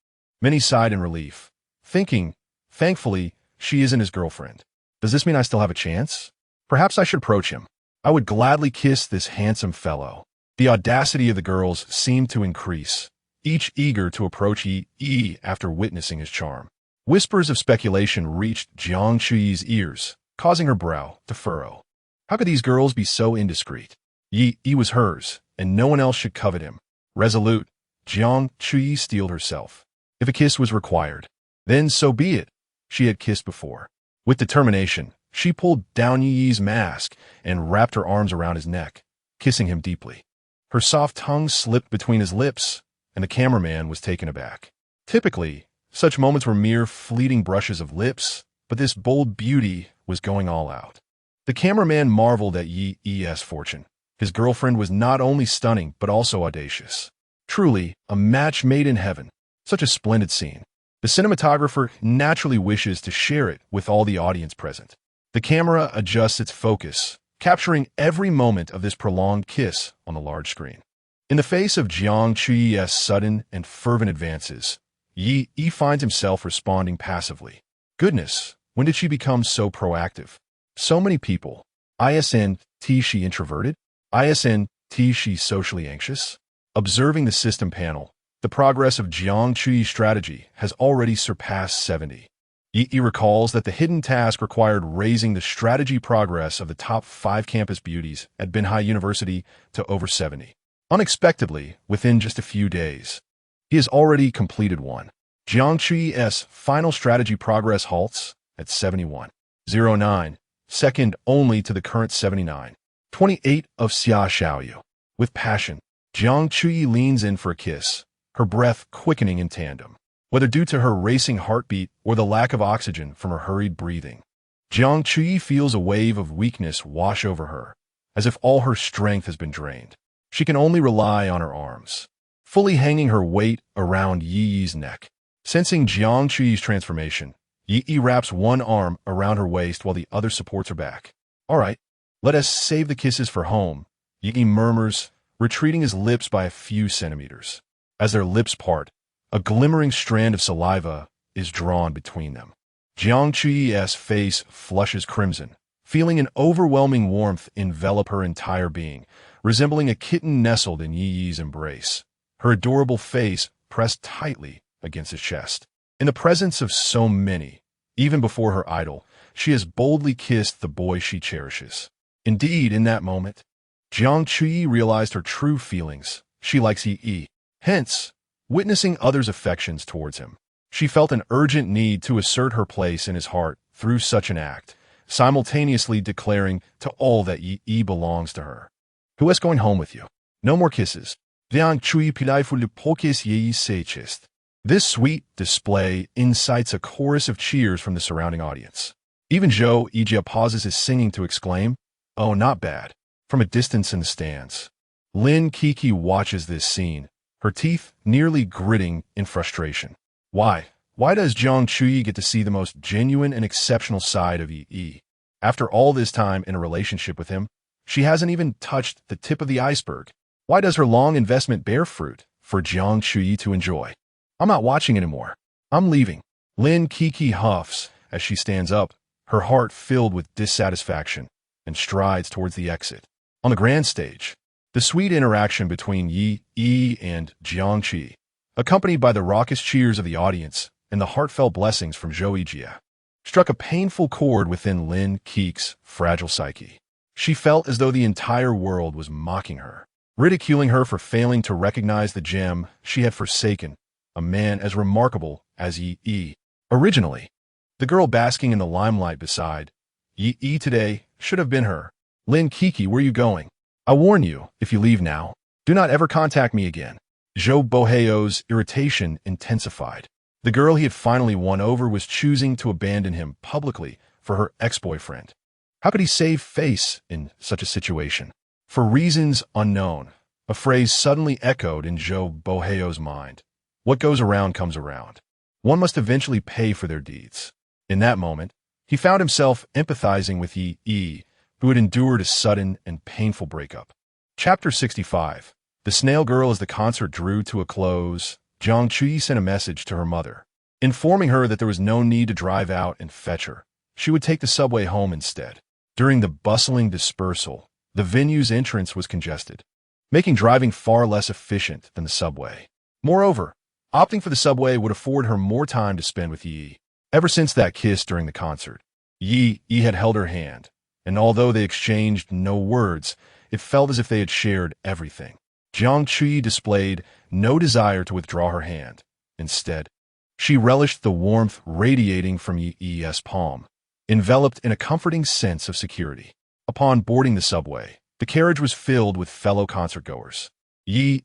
many sighed in relief, thinking, thankfully, she isn't his girlfriend. Does this mean I still have a chance? Perhaps I should approach him. I would gladly kiss this handsome fellow. The audacity of the girls seemed to increase, each eager to approach Yi after witnessing his charm. Whispers of speculation reached Jiang Qi's ears, causing her brow to furrow. How could these girls be so indiscreet? Yi was hers, and no one else should covet him. Resolute, Jiang Qi steeled herself. If a kiss was required, then so be it. She had kissed before. With determination, she pulled down Yi's mask and wrapped her arms around his neck, kissing him deeply. Her soft tongue slipped between his lips, and the cameraman was taken aback. Typically, such moments were mere fleeting brushes of lips, but this bold beauty was going all out. The cameraman marveled at Yi's fortune. His girlfriend was not only stunning, but also audacious. Truly, a match made in heaven. Such a splendid scene. The cinematographer naturally wishes to share it with all the audience present. The camera adjusts its focus, capturing every moment of this prolonged kiss on the large screen. In the face of Jiang Qi's sudden and fervent advances, Yi finds himself responding passively. Goodness, when did she become so proactive? So many people. Isn't she introverted? Isn't she socially anxious? Observing the system panel, the progress of Jiang Qi's strategy has already surpassed 70. Yi recalls that the hidden task required raising the strategy progress of the top 5 campus beauties at Binhai University to over 70. Unexpectedly, within just a few days, he has already completed one. Jiang Qi's final strategy progress halts at 71.09, second only to the current 79.28 of Xia Xiaoyu. With passion, Jiang Qi leans in for a kiss, her breath quickening in tandem. Whether due to her racing heartbeat or the lack of oxygen from her hurried breathing, Jiang Qi feels a wave of weakness wash over her, as if all her strength has been drained. She can only rely on her arms, fully hanging her weight around Yi's neck. Sensing Jiang Qi's transformation, Yi wraps one arm around her waist while the other supports her back. All right, let us save the kisses for home, Yi murmurs, retreating his lips by a few centimeters. As their lips part, a glimmering strand of saliva is drawn between them. Jiang Qi's face flushes crimson, feeling an overwhelming warmth envelop her entire being, resembling a kitten nestled in Yi's embrace, her adorable face pressed tightly against his chest. In the presence of so many, even before her idol, she has boldly kissed the boy she cherishes. Indeed, in that moment, Jiang Qi realized her true feelings. She likes Yi. Hence, witnessing others' affections towards him, she felt an urgent need to assert her place in his heart through such an act, simultaneously declaring to all that Yi belongs to her. Who is going home with you? No more kisses. Jiang Qi playfully pokes Yi's chest. This sweet display incites a chorus of cheers from the surrounding audience. Even Zhou Yijia pauses his singing to exclaim, "Oh, not bad," from a distance in the stands. Lin Kiki watches this scene, her teeth nearly gritting in frustration. Why? Why does Jiang Chuyi get to see the most genuine and exceptional side of Yi? After all this time in a relationship with him, she hasn't even touched the tip of the iceberg. Why does her long investment bear fruit for Jiang Chuyi to enjoy? I'm not watching anymore. I'm leaving. Lin Kiki huffs as she stands up, her heart filled with dissatisfaction, and strides towards the exit. On the grand stage, the sweet interaction between Yi and Jiang Qi, accompanied by the raucous cheers of the audience and the heartfelt blessings from Zhou Yijie, struck a painful chord within Lin Kiki's fragile psyche. She felt as though the entire world was mocking her, ridiculing her for failing to recognize the gem she had forsaken, a man as remarkable as Yi. Originally, the girl basking in the limelight beside Yi today should have been her. Lin Kiki, where are you going? I warn you, if you leave now, do not ever contact me again. Zhou Boheo's irritation intensified. The girl he had finally won over was choosing to abandon him publicly for her ex-boyfriend. How could he save face in such a situation? For reasons unknown, a phrase suddenly echoed in Zhou Boheo's mind. What goes around comes around. One must eventually pay for their deeds. In that moment, he found himself empathizing with Yi, who had endured a sudden and painful breakup. Chapter 65. The Snail Girl. As the concert drew to a close, Jiang Chuyi sent a message to her mother, informing her that there was no need to drive out and fetch her. She would take the subway home instead. During the bustling dispersal, the venue's entrance was congested, making driving far less efficient than the subway. Moreover, opting for the subway would afford her more time to spend with Yi. Ever since that kiss during the concert, Yi had held her hand, and although they exchanged no words, it felt as if they had shared everything. Jiang Chuyi displayed no desire to withdraw her hand. Instead, she relished the warmth radiating from Yi's palm, enveloped in a comforting sense of security. Upon boarding the subway, the carriage was filled with fellow concertgoers. Yi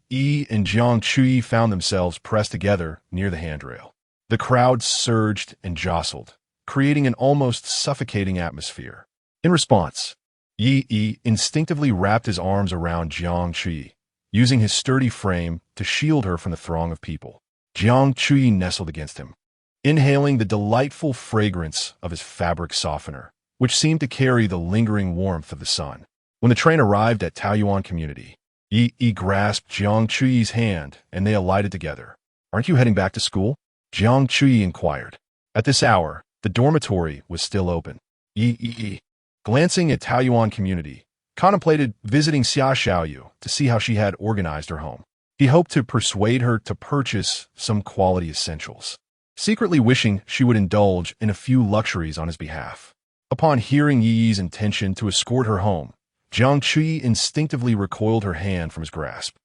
and Jiang Chuyi found themselves pressed together near the handrail. The crowd surged and jostled, creating an almost suffocating atmosphere. In response, Yi instinctively wrapped his arms around Jiang Chuyi, using his sturdy frame to shield her from the throng of people. Jiang Chuyi nestled against him, inhaling the delightful fragrance of his fabric softener, which seemed to carry the lingering warmth of the sun. When the train arrived at Taoyuan Community, Yi grasped Jiang Chuyi's hand and they alighted together. Aren't you heading back to school? Jiang Chuyi inquired. At this hour, the dormitory was still open. Yi, glancing at Taoyuan Community, contemplated visiting Xia Xiaoyu to see how she had organized her home. He hoped to persuade her to purchase some quality essentials, secretly wishing she would indulge in a few luxuries on his behalf. Upon hearing Yi's intention to escort her home, Jiang Chuyi instinctively recoiled her hand from his grasp.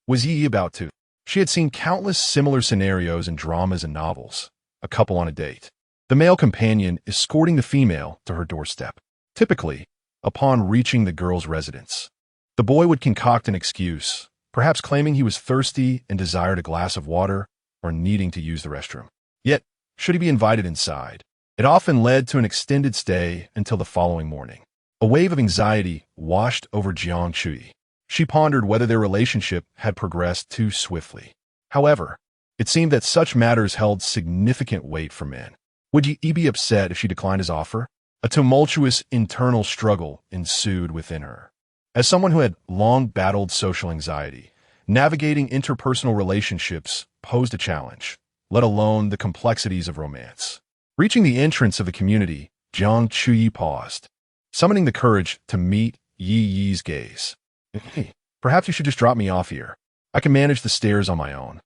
Was Yi about to? She had seen countless similar scenarios in dramas and novels. A couple on a date, the male companion escorting the female to her doorstep. Typically, upon reaching the girl's residence, the boy would concoct an excuse, perhaps claiming he was thirsty and desired a glass of water or needing to use the restroom. Yet, should he be invited inside, it often led to an extended stay until the following morning. A wave of anxiety washed over Jiang Chuyi. She pondered whether their relationship had progressed too swiftly. However, it seemed that such matters held significant weight for men. Would Yi be upset if she declined his offer? A tumultuous internal struggle ensued within her. As someone who had long battled social anxiety, navigating interpersonal relationships posed a challenge, let alone the complexities of romance. Reaching the entrance of the community, Jiang Chuyi paused, summoning the courage to meet Yi's gaze. Hey, perhaps you should just drop me off here. I can manage the stairs on my own.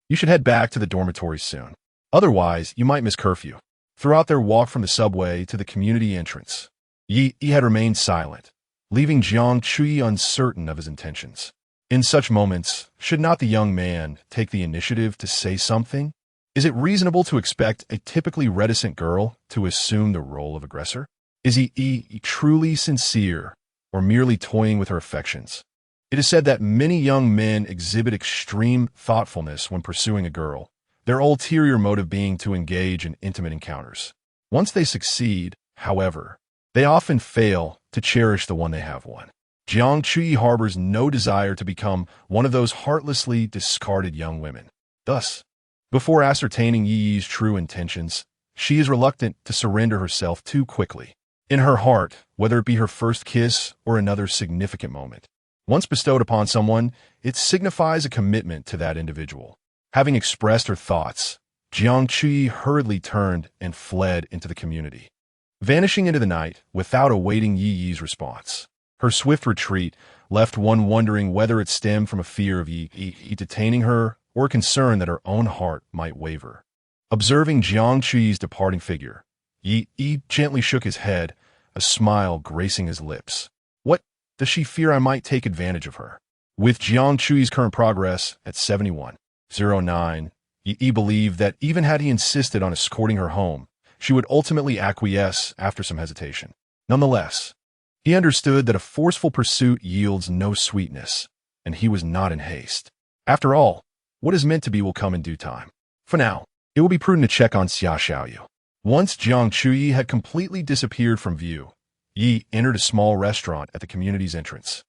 You should head back to the dormitory soon. Otherwise, you might miss curfew. Throughout their walk from the subway to the community entrance, Yi had remained silent, leaving Jiang Chuyi uncertain of his intentions. In such moments, should not the young man take the initiative to say something? Is it reasonable to expect a typically reticent girl to assume the role of aggressor? Is Yi truly sincere or merely toying with her affections? It is said that many young men exhibit extreme thoughtfulness when pursuing a girl, their ulterior motive being to engage in intimate encounters. Once they succeed, however, they often fail to cherish the one they have won. Jiang Chuyi harbors no desire to become one of those heartlessly discarded young women. Thus, before ascertaining Yi Yi's true intentions, she is reluctant to surrender herself too quickly. In her heart, whether it be her first kiss or another significant moment, once bestowed upon someone, it signifies a commitment to that individual. Having expressed her thoughts, Jiang Chuyi hurriedly turned and fled into the community, vanishing into the night without awaiting Yi Yi's response. Her swift retreat left one wondering whether it stemmed from a fear of Yi detaining her or a concern that her own heart might waver. Observing Jiang Chuyi's departing figure, Yi gently shook his head, a smile gracing his lips. What, does she fear I might take advantage of her? With Jiang Chuyi's current progress at 71.09, Yi believed that even had he insisted on escorting her home, she would ultimately acquiesce after some hesitation. Nonetheless, he understood that a forceful pursuit yields no sweetness, and he was not in haste. After all, what is meant to be will come in due time. For now, it will be prudent to check on Xia Xiaoyu. Once Jiang Chuyi had completely disappeared from view, Yi entered a small restaurant at the community's entrance,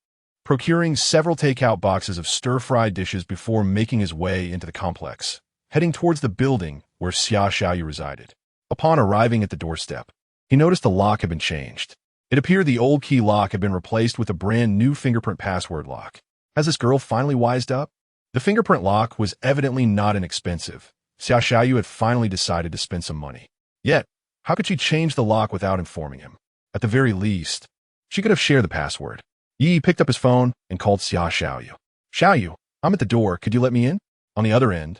procuring several takeout boxes of stir-fried dishes before making his way into the complex, heading towards the building where Xia Xiaoyu resided. Upon arriving at the doorstep, he noticed the lock had been changed. It appeared the old key lock had been replaced with a brand new fingerprint password lock. Has this girl finally wised up? The fingerprint lock was evidently not inexpensive. Xia Xiaoyu had finally decided to spend some money. Yet, how could she change the lock without informing him? At the very least, she could have shared the password. Yi picked up his phone and called Xia Xiaoyu. Xiaoyu, I'm at the door. Could you let me in? On the other end,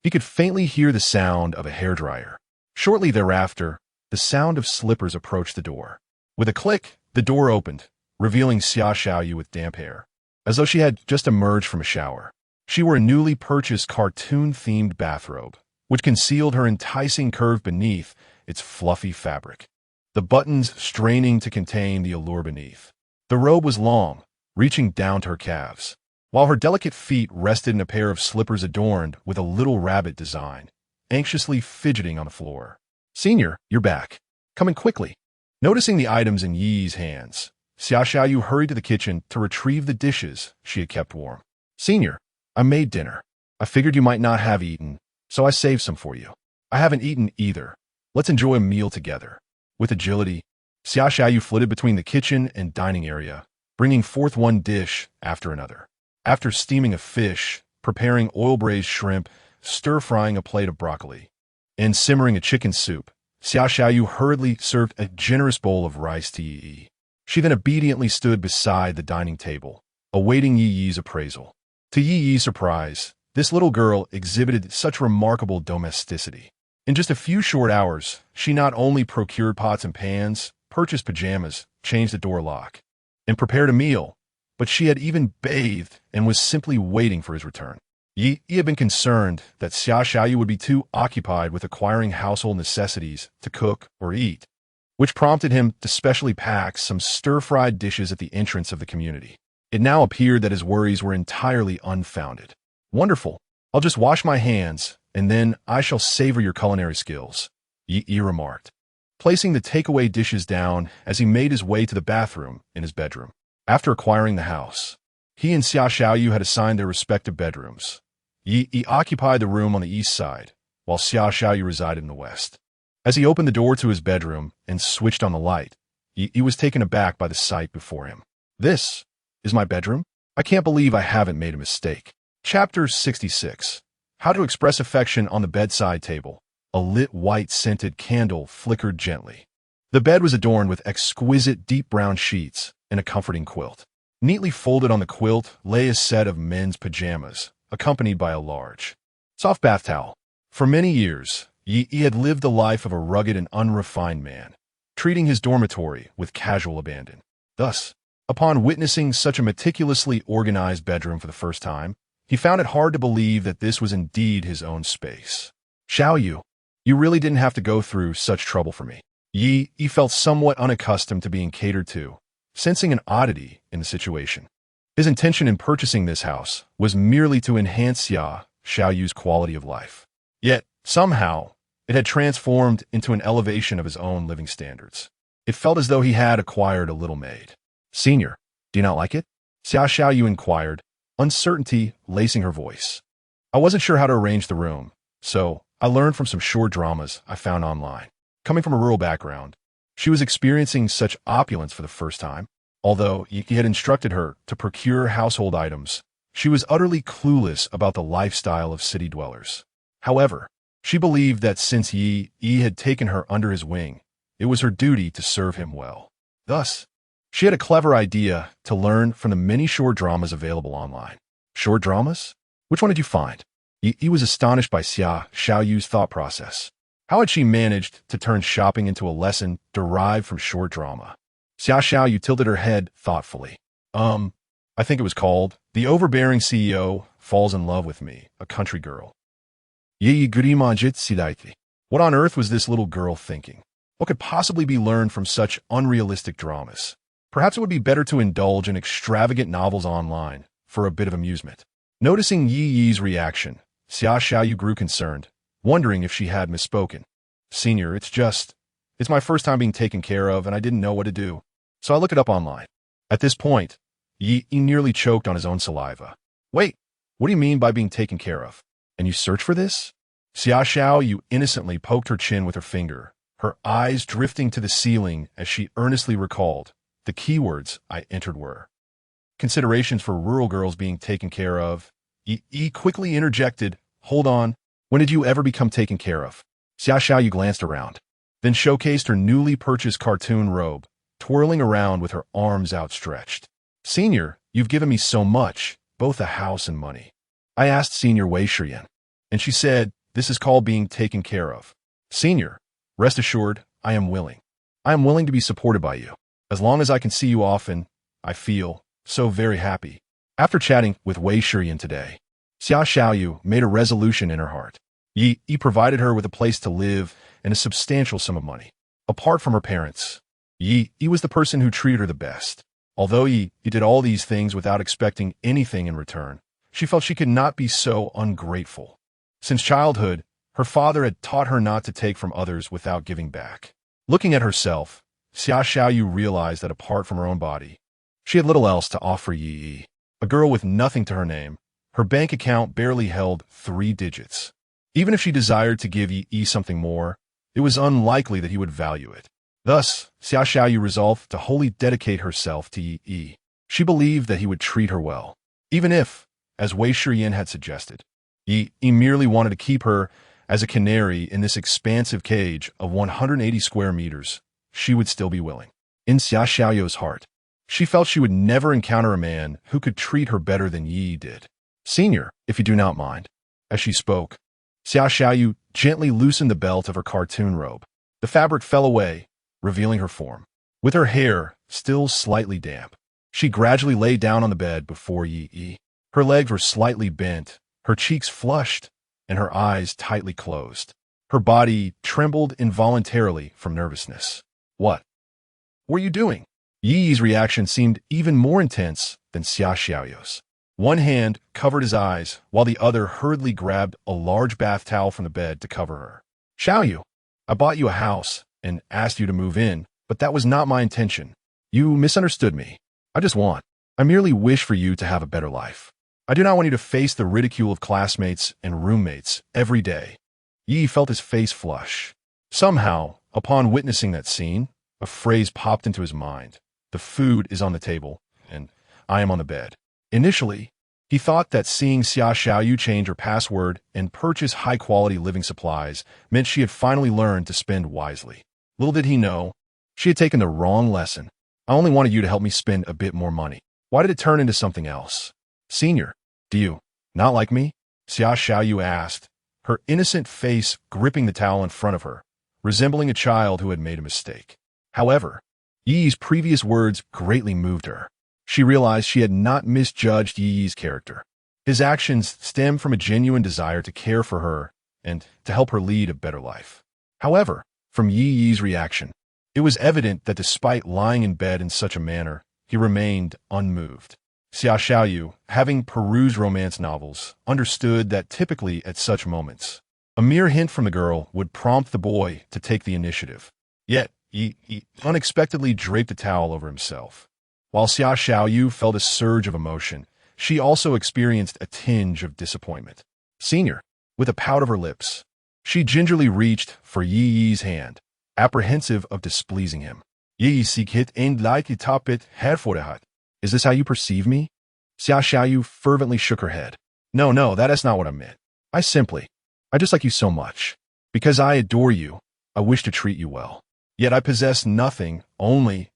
he could faintly hear the sound of a hairdryer. Shortly thereafter, the sound of slippers approached the door. With a click, the door opened, revealing Xia Xiaoyu with damp hair, as though she had just emerged from a shower. She wore a newly purchased cartoon-themed bathrobe, which concealed her enticing curve beneath its fluffy fabric, the buttons straining to contain the allure beneath. The robe was long, reaching down to her calves, while her delicate feet rested in a pair of slippers adorned with a little rabbit design, anxiously fidgeting on the floor. Senior, you're back. Come in quickly. Noticing the items in Yi's hands, Xia Xiaoyu hurried to the kitchen to retrieve the dishes she had kept warm. Senior, I made dinner. I figured you might not have eaten, so I saved some for you. I haven't eaten either. Let's enjoy a meal together. With agility, Xia Xiaoyu flitted between the kitchen and dining area, bringing forth one dish after another. After steaming a fish, preparing oil-braised shrimp, stir-frying a plate of broccoli, and simmering a chicken soup, Xia Xiaoyu hurriedly served a generous bowl of rice to Yi. She then obediently stood beside the dining table, awaiting Yi Yi's appraisal. To Yi Yi's surprise, this little girl exhibited such remarkable domesticity. In just a few short hours, she not only procured pots and pans, purchased pajamas, changed the door lock, and prepared a meal, but she had even bathed and was simply waiting for his return. Yi had been concerned that Xia Xiaoyu would be too occupied with acquiring household necessities to cook or eat, which prompted him to specially pack some stir-fried dishes at the entrance of the community. It now appeared that his worries were entirely unfounded. Wonderful. I'll just wash my hands, and then I shall savor your culinary skills, Yi remarked, placing the takeaway dishes down as he made his way to the bathroom in his bedroom. After acquiring the house, he and Xia Xiaoyu had assigned their respective bedrooms. Yi occupied the room on the east side, while Xia Xiaoyu resided in the west. As he opened the door to his bedroom and switched on the light, Yi was taken aback by the sight before him. This is my bedroom? I can't believe I haven't made a mistake. Chapter 66. How to express affection on the bedside table. A lit white scented candle flickered gently. The bed was adorned with exquisite deep brown sheets and a comforting quilt. Neatly folded on the quilt lay a set of men's pajamas, accompanied by a large, soft bath towel. For many years, Yi had lived the life of a rugged and unrefined man, treating his dormitory with casual abandon. Thus, upon witnessing such a meticulously organized bedroom for the first time, he found it hard to believe that this was indeed his own space. Xiaoyu, you really didn't have to go through such trouble for me. Yi felt somewhat unaccustomed to being catered to, sensing an oddity in the situation. His intention in purchasing this house was merely to enhance Xia Xiaoyu's quality of life. Yet, somehow, it had transformed into an elevation of his own living standards. It felt as though he had acquired a little maid. Senior, Do you not like it? Xia Xiaoyu inquired, uncertainty lacing her voice. I wasn't sure how to arrange the room, so I learned from some short dramas I found online. Coming from a rural background, she was experiencing such opulence for the first time. Although he had instructed her to procure household items, she was utterly clueless about the lifestyle of city dwellers. However, she believed that since Yi had taken her under his wing, it was her duty to serve him well. Thus, she had a clever idea to learn from the many short dramas available online. Short dramas? Which one did you find? Yi was astonished by Xia Xiaoyu's thought process. How had she managed to turn shopping into a lesson derived from short drama? Xia Xiaoyu tilted her head thoughtfully. I think it was called The Overbearing CEO Falls in Love with Me, a Country Girl. Yi Gurimajit Sidaiti. What on earth was this little girl thinking? What could possibly be learned from such unrealistic dramas? Perhaps it would be better to indulge in extravagant novels online for a bit of amusement. Noticing Yi's reaction, Xia Xiaoyu grew concerned, wondering if she had misspoken. Senior, it's my first time being taken care of and I didn't know what to do. So I looked it up online. At this point, Yi nearly choked on his own saliva. Wait, what do you mean by being taken care of? And you search for this? Xia Xiaoyu innocently poked her chin with her finger, her eyes drifting to the ceiling as she earnestly recalled. The keywords I entered were considerations for rural girls being taken care of. Yi quickly interjected, hold on, when did you ever become taken care of? Xia Xiaoyu glanced around, then showcased her newly purchased cartoon robe, twirling around with her arms outstretched. Senior, you've given me so much, both a house and money. I asked Senior Wei Shiyan, and she said, this is called being taken care of. Senior, rest assured, I am willing. I am willing to be supported by you. As long as I can see you often, I feel so very happy. After chatting with Wei Shiyan today, Xia Xiaoyu made a resolution in her heart. Yi provided her with a place to live and a substantial sum of money. Apart from her parents, Yi was the person who treated her the best. Although Yi did all these things without expecting anything in return, she felt she could not be so ungrateful. Since childhood, her father had taught her not to take from others without giving back. Looking at herself, Xia Xiaoyu realized that apart from her own body, she had little else to offer Yi. A girl with nothing to her name, her bank account barely held 3 digits. Even if she desired to give Yi something more, it was unlikely that he would value it. Thus, Xia Xiaoyu resolved to wholly dedicate herself to Yi. She believed that he would treat her well, even if, as Wei Shiyan had suggested, Yi merely wanted to keep her as a canary in this expansive cage of 180 square meters. She would still be willing. In Xia Xiaoyu's heart, she felt she would never encounter a man who could treat her better than Yi did. Senior, if you do not mind. As she spoke, Xia Xiaoyu gently loosened the belt of her cartoon robe. The fabric fell away, revealing her form. With her hair still slightly damp, she gradually lay down on the bed before Yi. Her legs were slightly bent, her cheeks flushed, and her eyes tightly closed. Her body trembled involuntarily from nervousness. What were you doing? Yi's reaction seemed even more intense than Xia Xiaoyu's. One hand covered his eyes, while the other hurriedly grabbed a large bath towel from the bed to cover her. Xiaoyu, I bought you a house and asked you to move in, but that was not my intention. You misunderstood me. I merely wish for you to have a better life. I do not want you to face the ridicule of classmates and roommates every day. Yi felt his face flush. Somehow, upon witnessing that scene, a phrase popped into his mind. The food is on the table, and I am on the bed. Initially, he thought that seeing Xia Xiaoyu change her password and purchase high-quality living supplies meant she had finally learned to spend wisely. Little did he know, she had taken the wrong lesson. I only wanted you to help me spend a bit more money. Why did it turn into something else? Senior, do you not like me? Xia Xiaoyu asked, her innocent face gripping the towel in front of her, resembling a child who had made a mistake. However, Yi's previous words greatly moved her. She realized she had not misjudged Yi's character. His actions stemmed from a genuine desire to care for her and to help her lead a better life. However, from Yi's reaction, it was evident that despite lying in bed in such a manner, he remained unmoved. Xia Xiaoyu, having perused romance novels, understood that typically at such moments, a mere hint from the girl would prompt the boy to take the initiative. Yet, he unexpectedly draped a towel over himself. While Xia Xiaoyu felt a surge of emotion, she also experienced a tinge of disappointment. Senior, with a pout of her lips, she gingerly reached for Yi Yi's hand, apprehensive of displeasing him. Yi sikit and like itapit herfordehat. Is this how you perceive me? Xia Xiaoyu fervently shook her head. No, that is not what I meant. I just like you so much. Because I adore you, I wish to treat you well. Yet I possess nothing, only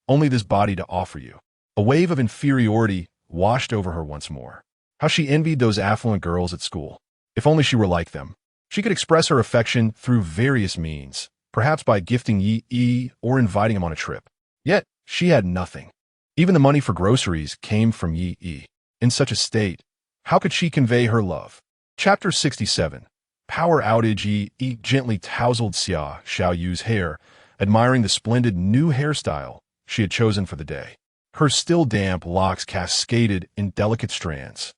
this body to offer you. A wave of inferiority washed over her once more. How she envied those affluent girls at school. If only she were like them. She could express her affection through various means, perhaps by gifting Yi or inviting him on a trip. Yet, she had nothing. Even the money for groceries came from Yi. In such a state, how could she convey her love? Chapter 67. Power outage. Yi gently tousled Xia Xiaoyu's hair, admiring the splendid new hairstyle she had chosen for the day. Her still damp locks cascaded in delicate strands,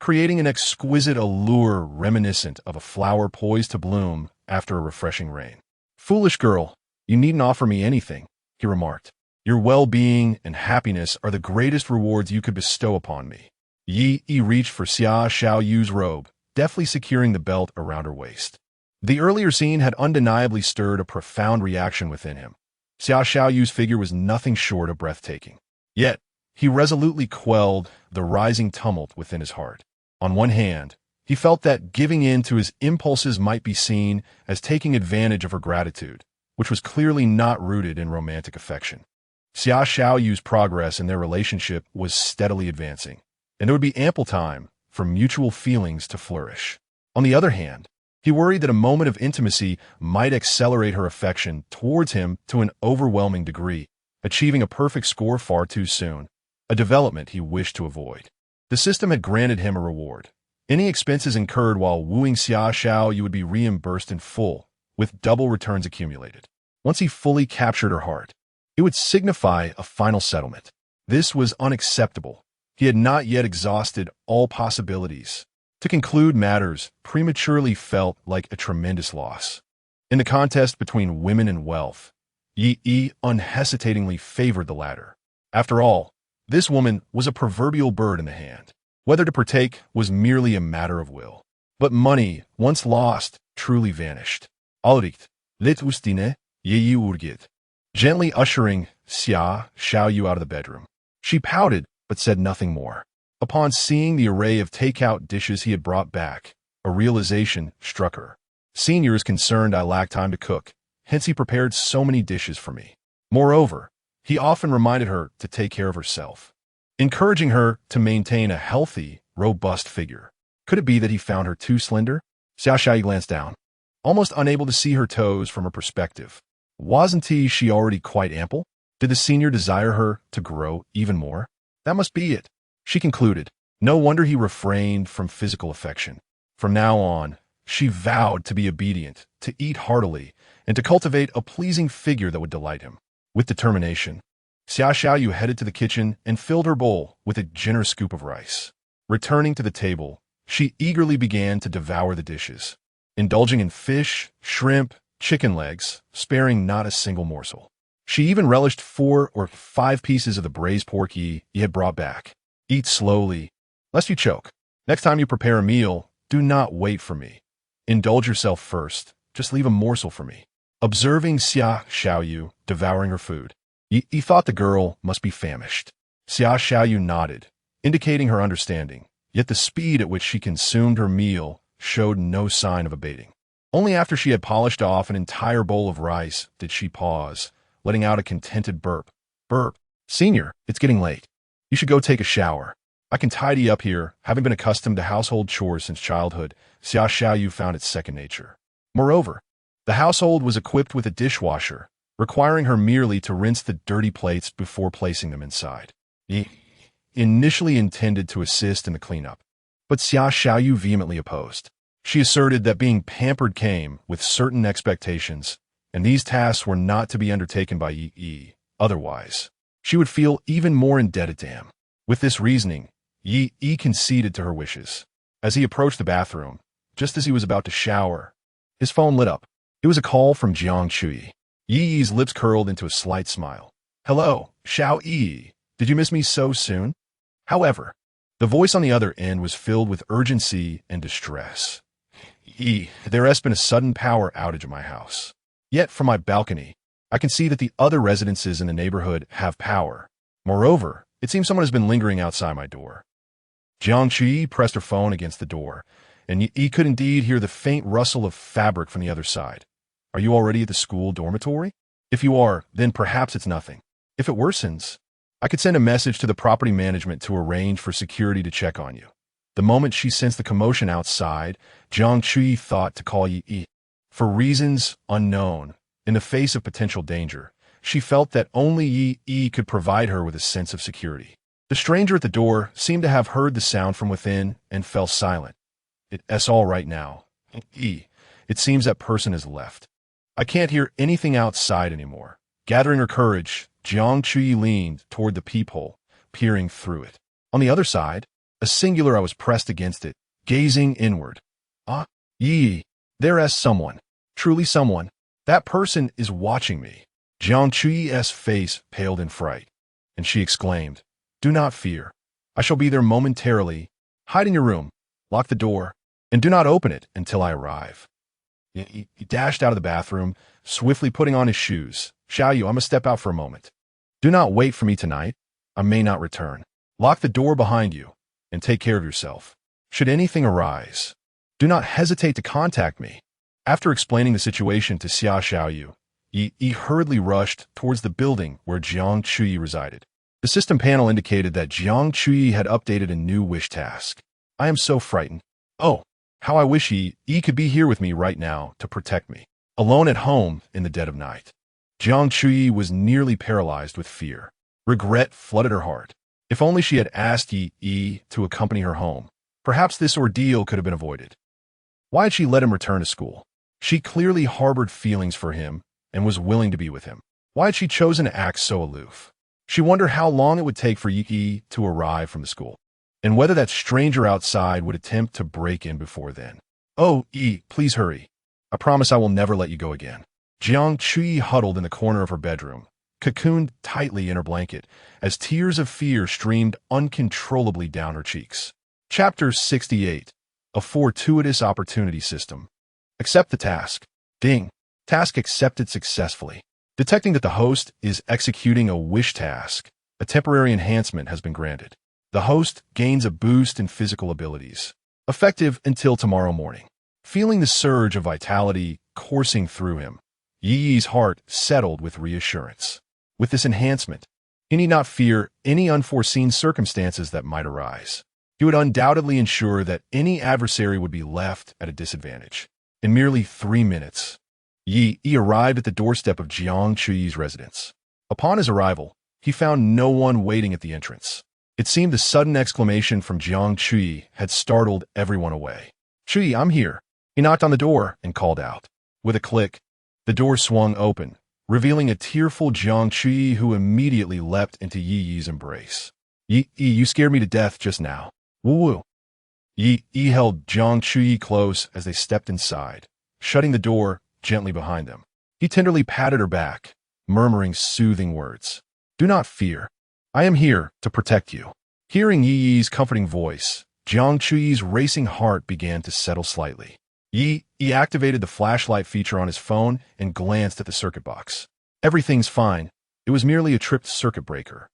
creating an exquisite allure reminiscent of a flower poised to bloom after a refreshing rain. Foolish girl, you needn't offer me anything, he remarked. Your well-being and happiness are the greatest rewards you could bestow upon me. Yi reached for Xia Xiaoyu's robe, deftly securing the belt around her waist. The earlier scene had undeniably stirred a profound reaction within him. Xia Xiaoyu's figure was nothing short of breathtaking. Yet, he resolutely quelled the rising tumult within his heart. On one hand, he felt that giving in to his impulses might be seen as taking advantage of her gratitude, which was clearly not rooted in romantic affection. Xia Xiaoyu's progress in their relationship was steadily advancing, and there would be ample time for mutual feelings to flourish. On the other hand, he worried that a moment of intimacy might accelerate her affection towards him to an overwhelming degree, achieving a perfect score far too soon, a development he wished to avoid. The system had granted him a reward. Any expenses incurred while wooing Xia Xiaoyu would be reimbursed in full, with double returns accumulated. Once he fully captured her heart, it would signify a final settlement. This was unacceptable. He had not yet exhausted all possibilities. To conclude matters prematurely felt like a tremendous loss. In the contest between women and wealth, Yi unhesitatingly favored the latter. After all, this woman was a proverbial bird in the hand. Whether to partake was merely a matter of will. But money, once lost, truly vanished. Alricht, let ustine, Yi urgit. Gently ushering Xia Xiaoyu out of the bedroom. She pouted, but said nothing more. Upon seeing the array of takeout dishes he had brought back, a realization struck her. Senior is concerned I lack time to cook, hence he prepared so many dishes for me. Moreover, he often reminded her to take care of herself, encouraging her to maintain a healthy, robust figure. Could it be that he found her too slender? Xia Xiaoyu glanced down, almost unable to see her toes from her perspective. Wasn't she already quite ample? Did the senior desire her to grow even more? That must be it, she concluded. No wonder he refrained from physical affection. From now on, she vowed to be obedient, to eat heartily, and to cultivate a pleasing figure that would delight him. With determination, Xia Xiaoyu headed to the kitchen and filled her bowl with a generous scoop of rice. Returning to the table, she eagerly began to devour the dishes, indulging in fish, shrimp, chicken legs, sparing not a single morsel. She even relished 4 or 5 pieces of the braised pork Yi had brought back. Eat slowly, lest you choke. Next time you prepare a meal, do not wait for me. Indulge yourself first, just leave a morsel for me. Observing Xia Xiaoyu devouring her food, Yi thought the girl must be famished. Xia Xiaoyu nodded, indicating her understanding, yet the speed at which she consumed her meal showed no sign of abating. Only after she had polished off an entire bowl of rice did she pause, letting out a contented burp. Burp. Senior, it's getting late. You should go take a shower. I can tidy up here, having been accustomed to household chores since childhood. Xia Xiaoyu found it second nature. Moreover, the household was equipped with a dishwasher, requiring her merely to rinse the dirty plates before placing them inside. He initially intended to assist in the cleanup, but Xia Xiaoyu vehemently opposed. She asserted that being pampered came with certain expectations, and these tasks were not to be undertaken by Yi. Otherwise, she would feel even more indebted to him. With this reasoning, Yi conceded to her wishes. As he approached the bathroom, just as he was about to shower, his phone lit up. It was a call from Jiang Chui. Yi's lips curled into a slight smile. Hello, Xiao Yi. Did you miss me so soon? However, the voice on the other end was filled with urgency and distress. There has been a sudden power outage at my house. Yet from my balcony, I can see that the other residences in the neighborhood have power. Moreover, it seems someone has been lingering outside my door. Jiang Chui pressed her phone against the door, and Yi could indeed hear the faint rustle of fabric from the other side. Are you already at the school dormitory? If you are, then perhaps it's nothing. If it worsens, I could send a message to the property management to arrange for security to check on you. The moment she sensed the commotion outside, Jiang Chui thought to call Yi. For reasons unknown, in the face of potential danger, she felt that only Yi could provide her with a sense of security. The stranger at the door seemed to have heard the sound from within and fell silent. It's all right now. It seems that person has left. I can't hear anything outside anymore. Gathering her courage, Jiang Chui leaned toward the peephole, peering through it. On the other side, a singular I was pressed against it, gazing inward. There's someone. Truly someone. That person is watching me. Jiang Chui's face paled in fright, and she exclaimed, Do not fear. I shall be there momentarily. Hide in your room, lock the door, and do not open it until I arrive. He dashed out of the bathroom, swiftly putting on his shoes. Xiaoyu, I must step out for a moment. Do not wait for me tonight. I may not return. Lock the door behind you, and take care of yourself. Should anything arise, do not hesitate to contact me. After explaining the situation to Xiaoyu, Yi hurriedly rushed towards the building where Jiang Chui resided. The system panel indicated that Jiang Chui had updated a new wish task. I am so frightened. Oh, how I wish Yi could be here with me right now to protect me. Alone at home in the dead of night. Jiang Chui was nearly paralyzed with fear. Regret flooded her heart. If only she had asked Yi to accompany her home, perhaps this ordeal could have been avoided. Why had she let him return to school? She clearly harbored feelings for him and was willing to be with him. Why had she chosen to act so aloof? She wondered how long it would take for Yi to arrive from the school, and whether that stranger outside would attempt to break in before then. Oh, Yi, please hurry. I promise I will never let you go again. Jiang Chui huddled in the corner of her bedroom, cocooned tightly in her blanket, as tears of fear streamed uncontrollably down her cheeks. Chapter 68. A Fortuitous Opportunity System. Accept the task. Ding. Task accepted successfully. Detecting that the host is executing a wish task, a temporary enhancement has been granted. The host gains a boost in physical abilities, effective until tomorrow morning. Feeling the surge of vitality coursing through him, Yi's heart settled with reassurance. With this enhancement, he need not fear any unforeseen circumstances that might arise. He would undoubtedly ensure that any adversary would be left at a disadvantage. In merely 3 minutes, Yi arrived at the doorstep of Jiang Chui's residence. Upon his arrival, he found no one waiting at the entrance. It seemed the sudden exclamation from Jiang Chui had startled everyone away. Chui, I'm here. He knocked on the door and called out. With a click, the door swung open, revealing a tearful Jiang Chui who immediately leapt into Yi's embrace. Yi, you scared me to death just now. Woo-woo. Yi held Jiang Chui close as they stepped inside, shutting the door gently behind them. He tenderly patted her back, murmuring soothing words. Do not fear. I am here to protect you. Hearing Yi's comforting voice, Jiang Chui's racing heart began to settle slightly. Yi activated the flashlight feature on his phone and glanced at the circuit box. Everything's fine. It was merely a tripped circuit breaker.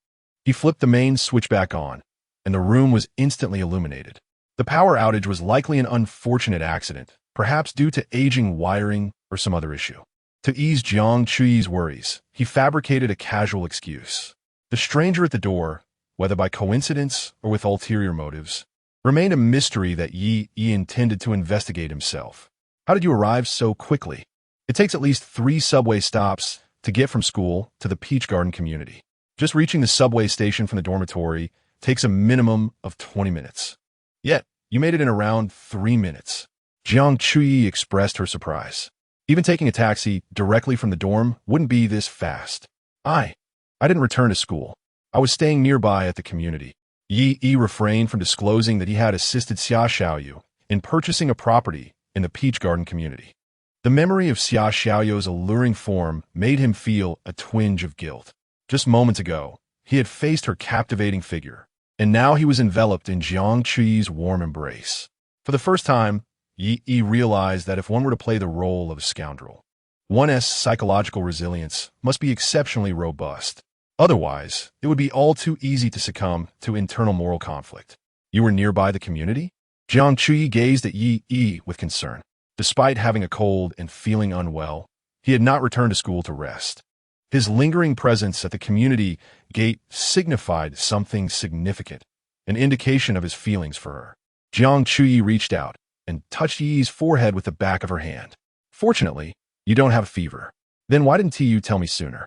He flipped the main switch back on, and the room was instantly illuminated. The power outage was likely an unfortunate accident, perhaps due to aging wiring or some other issue. To ease Jiang Chui's worries, he fabricated a casual excuse. The stranger at the door, whether by coincidence or with ulterior motives, remained a mystery that Yi intended to investigate himself. How did you arrive so quickly? It takes at least 3 subway stops to get from school to the Peach Garden community. Just reaching the subway station from the dormitory takes a minimum of 20 minutes. Yet, you made it in around 3 minutes. Jiang Chui expressed her surprise. Even taking a taxi directly from the dorm wouldn't be this fast. I didn't return to school. I was staying nearby at the community. Yi refrained from disclosing that he had assisted Xiaoyu in purchasing a property in the Peach Garden community. The memory of Xiaoyu's alluring form made him feel a twinge of guilt. Just moments ago, he had faced her captivating figure, and now he was enveloped in Jiang Chuyi's warm embrace. For the first time, Yi realized that if one were to play the role of a scoundrel, one's psychological resilience must be exceptionally robust. Otherwise, it would be all too easy to succumb to internal moral conflict. You were nearby the community? Jiang Chuyi gazed at Yi with concern. Despite having a cold and feeling unwell, he had not returned to school to rest. His lingering presence at the community gate signified something significant, an indication of his feelings for her. Jiang Chuyi reached out and touched Yi's forehead with the back of her hand. Fortunately, you don't have a fever. Then why didn't you tell me sooner?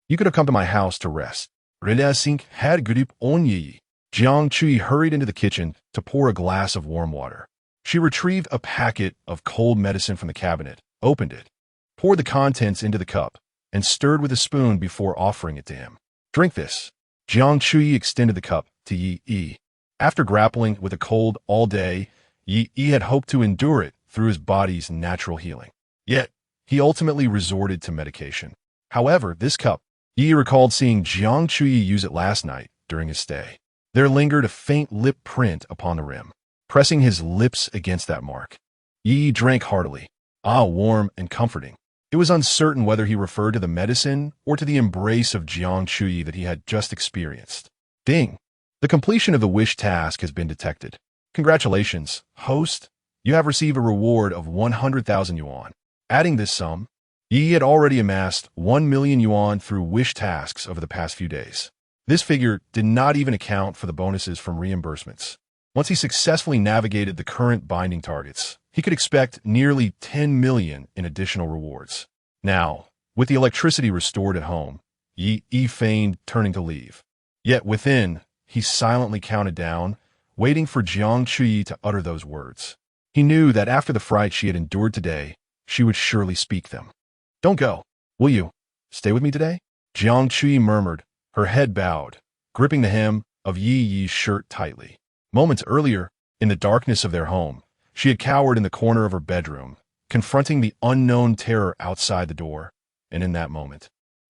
You could have come to my house to rest. Relasink had grip on Yi. Jiang Chuyi hurried into the kitchen to pour a glass of warm water. She retrieved a packet of cold medicine from the cabinet, opened it, poured the contents into the cup, and stirred with a spoon before offering it to him. Drink this. Jiang Chuyi extended the cup to Yi. After grappling with a cold all day, Yi had hoped to endure it through his body's natural healing. Yet, he ultimately resorted to medication. However, this cup, Yi recalled seeing Jiang Chuyi use it last night during his stay. There lingered a faint lip print upon the rim. Pressing his lips against that mark, Yi drank heartily. Warm and comforting. It was uncertain whether he referred to the medicine or to the embrace of Jiang Chuyi that he had just experienced. Ding! The completion of the wish task has been detected. Congratulations, host. You have received a reward of 100,000 yuan. Adding this sum, Yi had already amassed 1 million yuan through wish tasks over the past few days. This figure did not even account for the bonuses from reimbursements. Once he successfully navigated the current binding targets, he could expect nearly 10 million in additional rewards. Now, with the electricity restored at home, Yi feigned turning to leave. Yet within, he silently counted down, waiting for Jiang Chuyi to utter those words. He knew that after the fright she had endured today, she would surely speak them. Don't go, will you? Stay with me today? Jiang Chuyi murmured, her head bowed, gripping the hem of Yi's shirt tightly. Moments earlier, in the darkness of their home, she had cowered in the corner of her bedroom, confronting the unknown terror outside the door, and in that moment,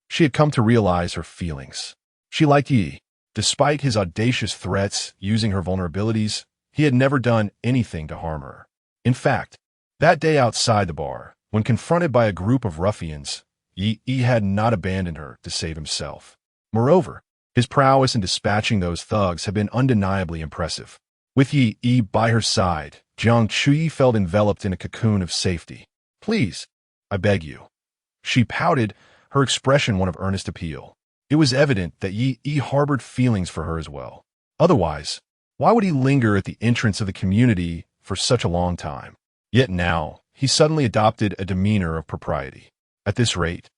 she had come to realize her feelings. She liked Yi. Despite his audacious threats using her vulnerabilities, he had never done anything to harm her. In fact, that day outside the bar, when confronted by a group of ruffians, Yi had not abandoned her to save himself. Moreover, his prowess in dispatching those thugs had been undeniably impressive. With Yi by her side, Jiang Chuyi felt enveloped in a cocoon of safety. Please, I beg you. She pouted, her expression one of earnest appeal. It was evident that Yi harbored feelings for her as well. Otherwise, why would he linger at the entrance of the community for such a long time? Yet now, he suddenly adopted a demeanor of propriety. At this rate,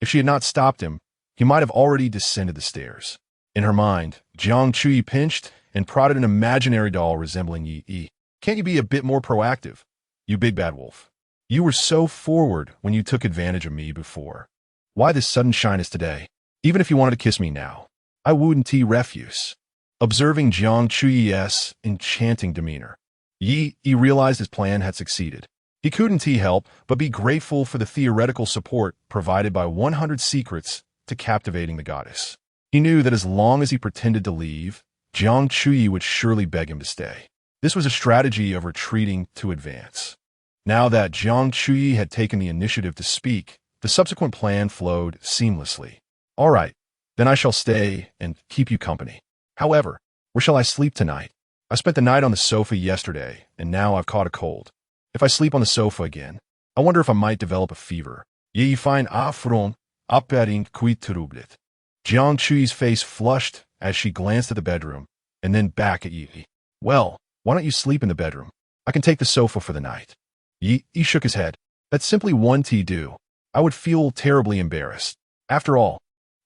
if she had not stopped him, he might have already descended the stairs. In her mind, Jiang Chuyi pinched and prodded an imaginary doll resembling Yi. Can't you be a bit more proactive? You big bad wolf. You were so forward when you took advantage of me before. Why this sudden shyness today? Even if you wanted to kiss me now, I wouldn't refuse. Observing Jiang Chuyi's enchanting demeanor, Yi realized his plan had succeeded. He couldn't help but be grateful for the theoretical support provided by 100 secrets to captivating the goddess. He knew that as long as he pretended to leave, Jiang Chuyi would surely beg him to stay. This was a strategy of retreating to advance. Now that Jiang Chuyi had taken the initiative to speak, the subsequent plan flowed seamlessly. All right, then I shall stay and keep you company. However, where shall I sleep tonight? I spent the night on the sofa yesterday, and now I've caught a cold. If I sleep on the sofa again, I wonder if I might develop a fever. Yi find afron appering quit trublet. Jiang Chuyi's face flushed as she glanced at the bedroom, and then back at Yi. Well, why don't you sleep in the bedroom? I can take the sofa for the night. Yi shook his head. That's simply one do. I would feel terribly embarrassed. After all,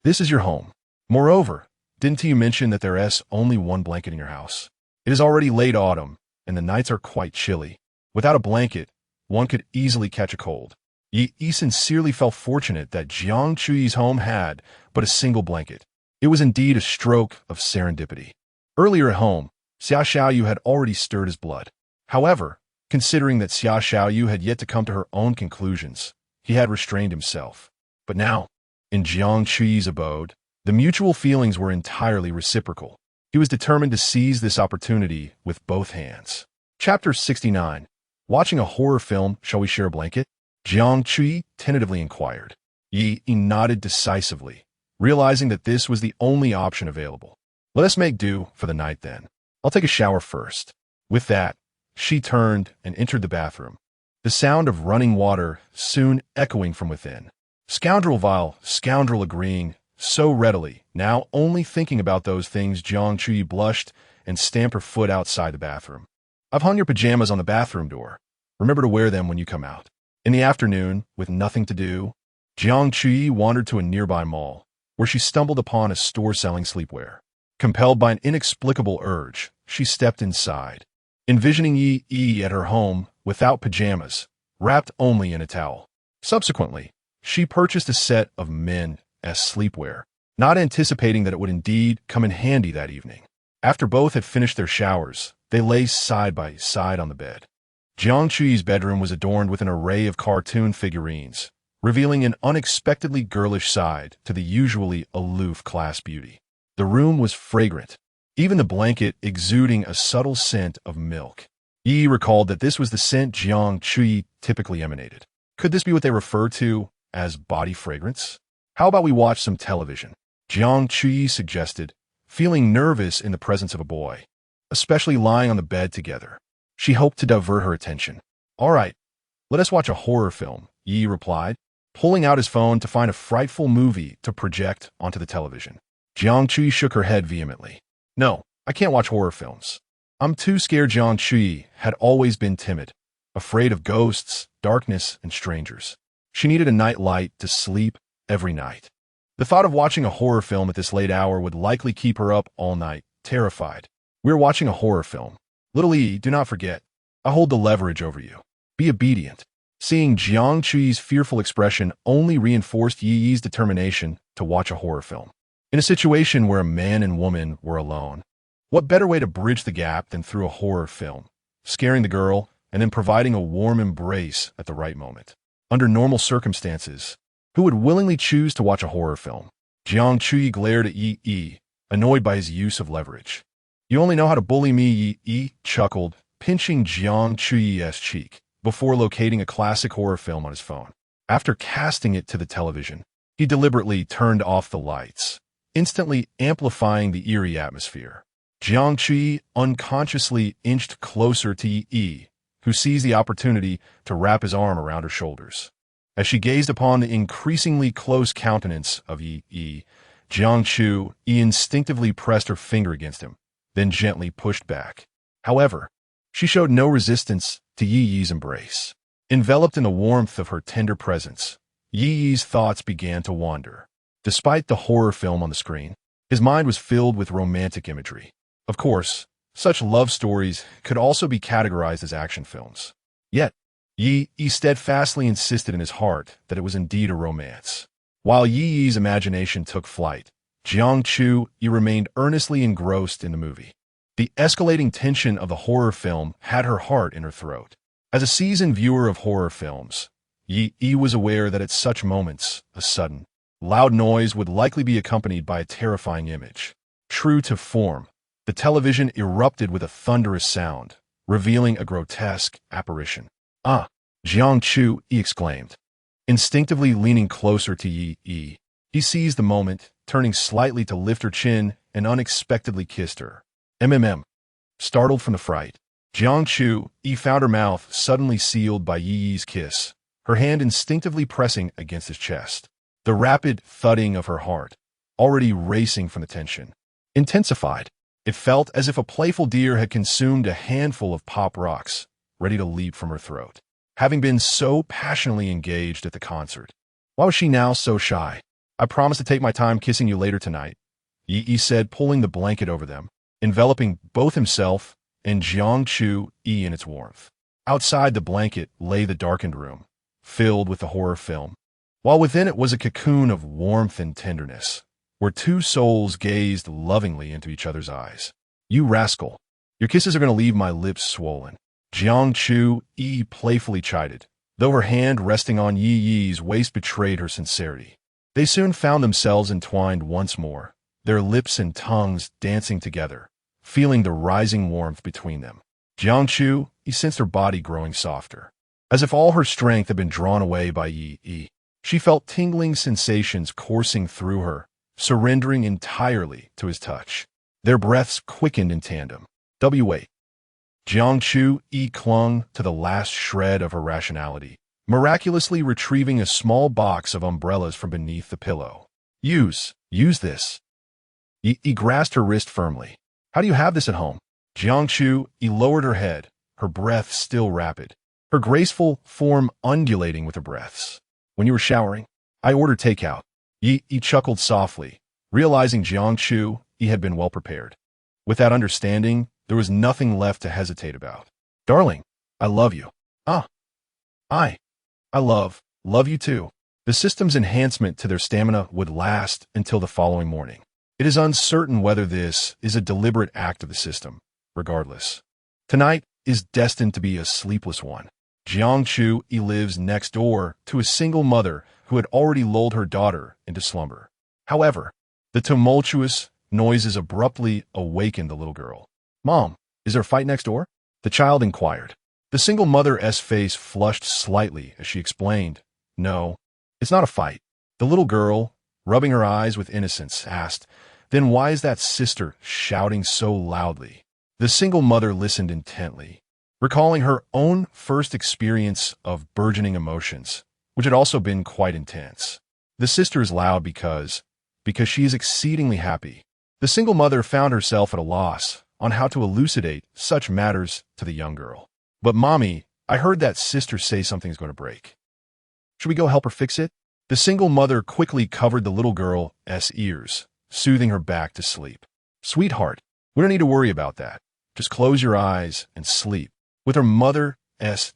this is your home. Moreover, didn't you mention that there's only one blanket in your house? It is already late autumn, and the nights are quite chilly. Without a blanket, one could easily catch a cold. Yi sincerely felt fortunate that Jiang Chuyi's home had but a single blanket. It was indeed a stroke of serendipity. Earlier at home, Xia Xiaoyu had already stirred his blood. However, considering that Xia Xiaoyu had yet to come to her own conclusions, he had restrained himself. But now, in Jiang Chuyi's abode, The mutual feelings were entirely reciprocal. He was determined to seize this opportunity with both hands. Chapter 69. Watching a horror film, shall we share a blanket? Jiang Chui tentatively inquired. Yi nodded decisively, realizing that this was the only option available. Let us make do for the night then. I'll take a shower first. With that, she turned and entered the bathroom, the sound of running water soon echoing from within. Scoundrel vile, scoundrel agreeing so readily, now only thinking about those things. Jiang Chui blushed and stamped her foot outside the bathroom. I've hung your pajamas on the bathroom door. Remember to wear them when you come out. In the afternoon, with nothing to do, Jiang Chui wandered to a nearby mall, where she stumbled upon a store selling sleepwear. Compelled by an inexplicable urge, she stepped inside, envisioning Yi at her home without pajamas, wrapped only in a towel. Subsequently, she purchased a set of men's sleepwear, not anticipating that it would indeed come in handy that evening. After both had finished their showers, they lay side by side on the bed. Jiang Chui's bedroom was adorned with an array of cartoon figurines, revealing an unexpectedly girlish side to the usually aloof class beauty. The room was fragrant, even the blanket exuding a subtle scent of milk. Yi recalled that this was the scent Jiang Chui typically emanated. Could this be what they refer to as body fragrance? How about we watch some television? Jiang Chui suggested, feeling nervous in the presence of a boy, especially lying on the bed together. She hoped to divert her attention. All right, let us watch a horror film, Yi replied, pulling out his phone to find a frightful movie to project onto the television. Jiang Chui shook her head vehemently. No, I can't watch horror films. I'm too scared. Jiang Chui had always been timid, afraid of ghosts, darkness, and strangers. She needed a night light to sleep every night. The thought of watching a horror film at this late hour would likely keep her up all night, terrified. We're watching a horror film. Little Yi, do not forget, I hold the leverage over you. Be obedient. Seeing Jiang Chui's fearful expression only reinforced Yi's determination to watch a horror film. In a situation where a man and woman were alone, what better way to bridge the gap than through a horror film, scaring the girl and then providing a warm embrace at the right moment? Under normal circumstances, who would willingly choose to watch a horror film? Jiang Chui glared at Yi, annoyed by his use of leverage. You only know how to bully me, Yi chuckled, pinching Jiang Chui's cheek, before locating a classic horror film on his phone. After casting it to the television, he deliberately turned off the lights, instantly amplifying the eerie atmosphere. Jiang Chui unconsciously inched closer to Yi, who seized the opportunity to wrap his arm around her shoulders. As she gazed upon the increasingly close countenance of Yi, Jiang Chui instinctively pressed her finger against him, then gently pushed back. However, she showed no resistance to Yi's embrace. Enveloped in the warmth of her tender presence, Yi's thoughts began to wander. Despite the horror film on the screen, his mind was filled with romantic imagery. Of course, such love stories could also be categorized as action films. Yet, Yi steadfastly insisted in his heart that it was indeed a romance. While Yi's imagination took flight, Jiang Chui remained earnestly engrossed in the movie. The escalating tension of the horror film had her heart in her throat. As a seasoned viewer of horror films, Yi was aware that at such moments, a sudden, loud noise would likely be accompanied by a terrifying image. True to form, the television erupted with a thunderous sound, revealing a grotesque apparition. Ah! Jiang Chui exclaimed. Instinctively leaning closer to Yi, he seized the moment, turning slightly to lift her chin, and unexpectedly kissed her. Startled from the fright, Jiang Chui found her mouth suddenly sealed by Yi's kiss, her hand instinctively pressing against his chest. The rapid thudding of her heart, already racing from the tension, intensified. It felt as if a playful deer had consumed a handful of pop rocks, ready to leap from her throat. Having been so passionately engaged at the concert, why was she now so shy? I promise to take my time kissing you later tonight, Yi said, pulling the blanket over them, enveloping both himself and Jiang Chui in its warmth. Outside the blanket lay the darkened room, filled with the horror film, while within it was a cocoon of warmth and tenderness, where two souls gazed lovingly into each other's eyes. You rascal, your kisses are going to leave my lips swollen, Jiang Chui playfully chided, though her hand resting on Yi's waist betrayed her sincerity. They soon found themselves entwined once more, their lips and tongues dancing together, feeling the rising warmth between them. Jiangchu, he sensed her body growing softer, as if all her strength had been drawn away by Yi. She felt tingling sensations coursing through her, surrendering entirely to his touch. Their breaths quickened in tandem. Wait. Jiangchu clung to the last shred of her rationality, miraculously retrieving a small box of umbrellas from beneath the pillow. Use this. He grasped her wrist firmly. How do you have this at home? Jiangchu lowered her head, her breath still rapid, her graceful form undulating with her breaths. When you were showering, I ordered takeout. He chuckled softly, realizing Jiangchu had been well prepared. With that understanding, there was nothing left to hesitate about. Darling, I love you. I love you too. The system's enhancement to their stamina would last until the following morning. It is uncertain whether this is a deliberate act of the system. Regardless, tonight is destined to be a sleepless one. Jiangchu lives next door to a single mother who had already lulled her daughter into slumber. However, the tumultuous noises abruptly awakened the little girl. Mom, is there a fight next door? The child inquired. The single mother's face flushed slightly as she explained, No, it's not a fight. The little girl, rubbing her eyes with innocence, asked, Then why is that sister shouting so loudly? The single mother listened intently, recalling her own first experience of burgeoning emotions, which had also been quite intense. The sister is loud because she is exceedingly happy. The single mother found herself at a loss on how to elucidate such matters to the young girl. But Mommy, I heard that sister say something's going to break. Should we go help her fix it? The single mother quickly covered the little girl's ears, soothing her back to sleep. Sweetheart, we don't need to worry about that. Just close your eyes and sleep. With her mother's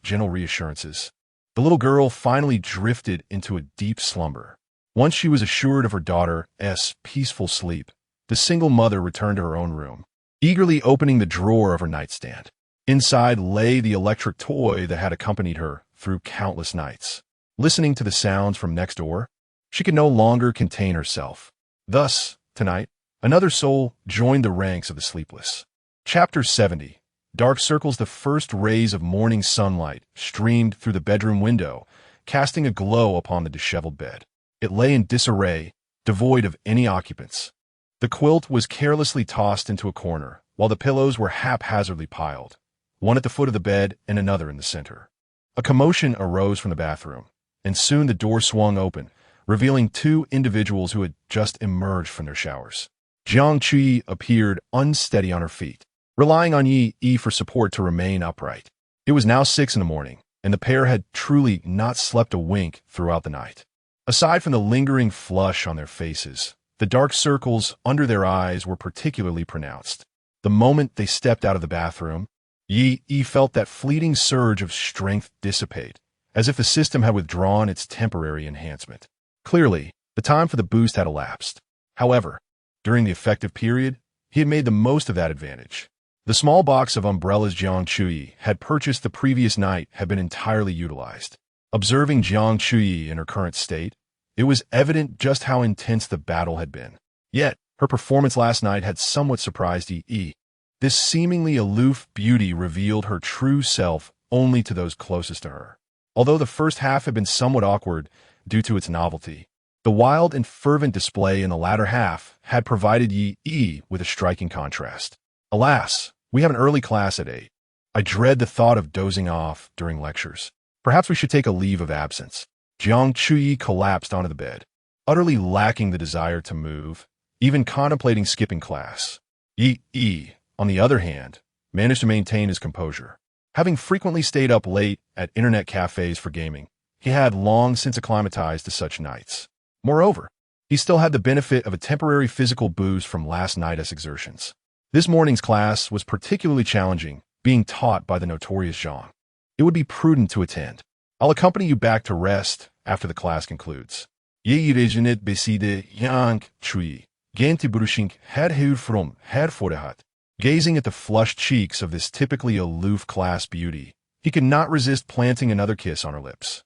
gentle reassurances, the little girl finally drifted into a deep slumber. Once she was assured of her daughter's peaceful sleep, the single mother returned to her own room, eagerly opening the drawer of her nightstand. Inside lay the electric toy that had accompanied her through countless nights. Listening to the sounds from next door, she could no longer contain herself. Thus, tonight, another soul joined the ranks of the sleepless. Chapter 70. Dark circles. The first rays of morning sunlight streamed through the bedroom window, casting a glow upon the disheveled bed. It lay in disarray, devoid of any occupants. The quilt was carelessly tossed into a corner, while the pillows were haphazardly piled, one at the foot of the bed and another in the center. A commotion arose from the bathroom, and soon the door swung open, revealing two individuals who had just emerged from their showers. Jiangchu appeared unsteady on her feet, relying on Yi for support to remain upright. It was now 6 a.m, and the pair had truly not slept a wink throughout the night. Aside from the lingering flush on their faces, the dark circles under their eyes were particularly pronounced. The moment they stepped out of the bathroom, Yi felt that fleeting surge of strength dissipate, as if the system had withdrawn its temporary enhancement. Clearly, the time for the boost had elapsed. However, during the effective period, he had made the most of that advantage. The small box of umbrellas Jiangchu had purchased the previous night had been entirely utilized. Observing Jiangchu in her current state, it was evident just how intense the battle had been. Yet, her performance last night had somewhat surprised Yi. This seemingly aloof beauty revealed her true self only to those closest to her. Although the first half had been somewhat awkward due to its novelty, the wild and fervent display in the latter half had provided Yi with a striking contrast. Alas, we have an early class at 8. I dread the thought of dozing off during lectures. Perhaps we should take a leave of absence. Jiangchu collapsed onto the bed, utterly lacking the desire to move, even contemplating skipping class. Yi, on the other hand, managed to maintain his composure. Having frequently stayed up late at internet cafes for gaming, he had long since acclimatized to such nights. Moreover, he still had the benefit of a temporary physical boost from last night's exertions. This morning's class was particularly challenging, being taught by the notorious Zhang. It would be prudent to attend. I'll accompany you back to rest after the class concludes. Yi regenet beside Yang Chui. Gente brushing head hud from head forehead. Gazing at the flushed cheeks of this typically aloof class beauty, he could not resist planting another kiss on her lips.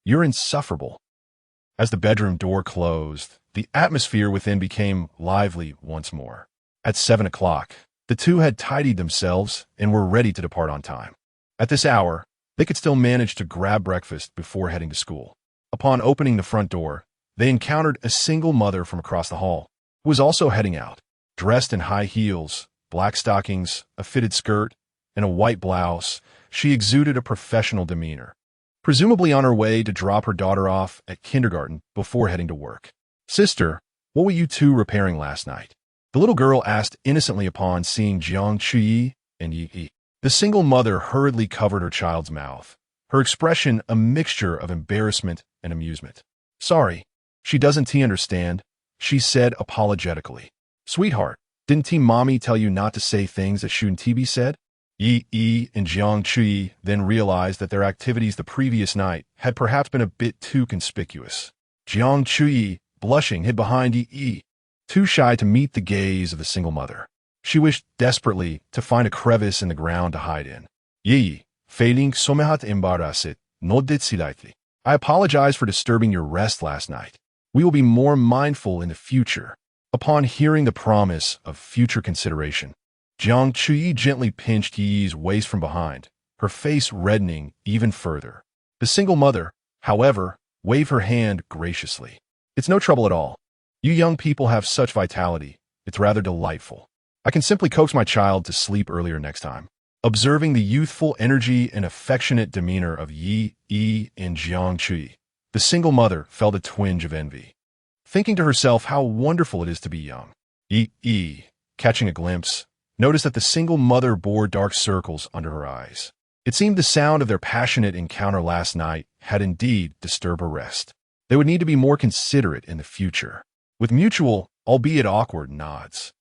You're insufferable. As the bedroom door closed, the atmosphere within became lively once more. At 7 o'clock, the two had tidied themselves and were ready to depart on time. At this hour, they could still manage to grab breakfast before heading to school. Upon opening the front door, they encountered a single mother from across the hall, who was also heading out. Dressed in high heels, black stockings, a fitted skirt, and a white blouse, she exuded a professional demeanor, presumably on her way to drop her daughter off at kindergarten before heading to work. "Sister, what were you two repairing last night?" the little girl asked innocently upon seeing Jiang Chuyi and Yi. The single mother hurriedly covered her child's mouth, her expression a mixture of embarrassment and amusement. "Sorry, she doesn't understand," she said apologetically. "Sweetheart, didn't Mommy tell you not to say things that shouldn't be said?" Yi and Jiang Chuyi then realized that their activities the previous night had perhaps been a bit too conspicuous. Jiang Chuyi, blushing, hid behind Yi, too shy to meet the gaze of the single mother. She wished desperately to find a crevice in the ground to hide in. "Yi, failing somehat embarrassed, no ditsilitely. I apologize for disturbing your rest last night. We will be more mindful in the future." Upon hearing the promise of future consideration, Jiang Chuyi gently pinched Yi's waist from behind, her face reddening even further. The single mother, however, waved her hand graciously. "It's no trouble at all. You young people have such vitality. It's rather delightful. I can simply coax my child to sleep earlier next time." Observing the youthful energy and affectionate demeanor of Yi and Jiang Chuyi, the single mother felt a twinge of envy, thinking to herself how wonderful it is to be young. Yi, catching a glimpse, noticed that the single mother bore dark circles under her eyes. It seemed the sound of their passionate encounter last night had indeed disturbed her rest. They would need to be more considerate in the future. With mutual, albeit awkward, nods,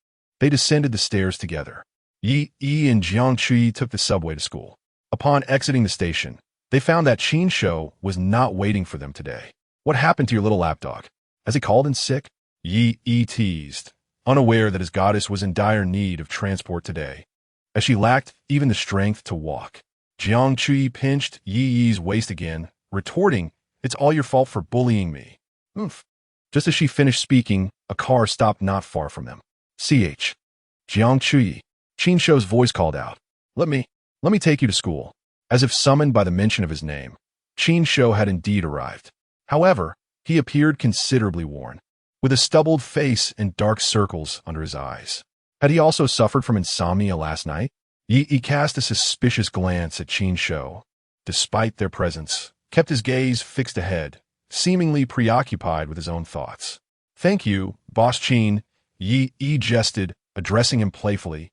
they descended the stairs together. Yi and Jiang Chuyi took the subway to school. Upon exiting the station, they found that Qin Shou was not waiting for them today. "What happened to your little lapdog? Has he called in sick?" Yi teased, unaware that his goddess was in dire need of transport today, as she lacked even the strength to walk. Jiang Chuyi pinched Yi's waist again, retorting, "It's all your fault for bullying me." "Oomph." Just as she finished speaking, a car stopped not far from them. "Jiang Chuyi," Qin Shou's voice called out. Let me take you to school." As if summoned by the mention of his name, Qin Shou had indeed arrived. However, he appeared considerably worn, with a stubbled face and dark circles under his eyes. Had he also suffered from insomnia last night? Yi cast a suspicious glance at Qin Shou. Despite their presence, kept his gaze fixed ahead, seemingly preoccupied with his own thoughts. "Thank you, Boss Qin," Yi jested, addressing him playfully,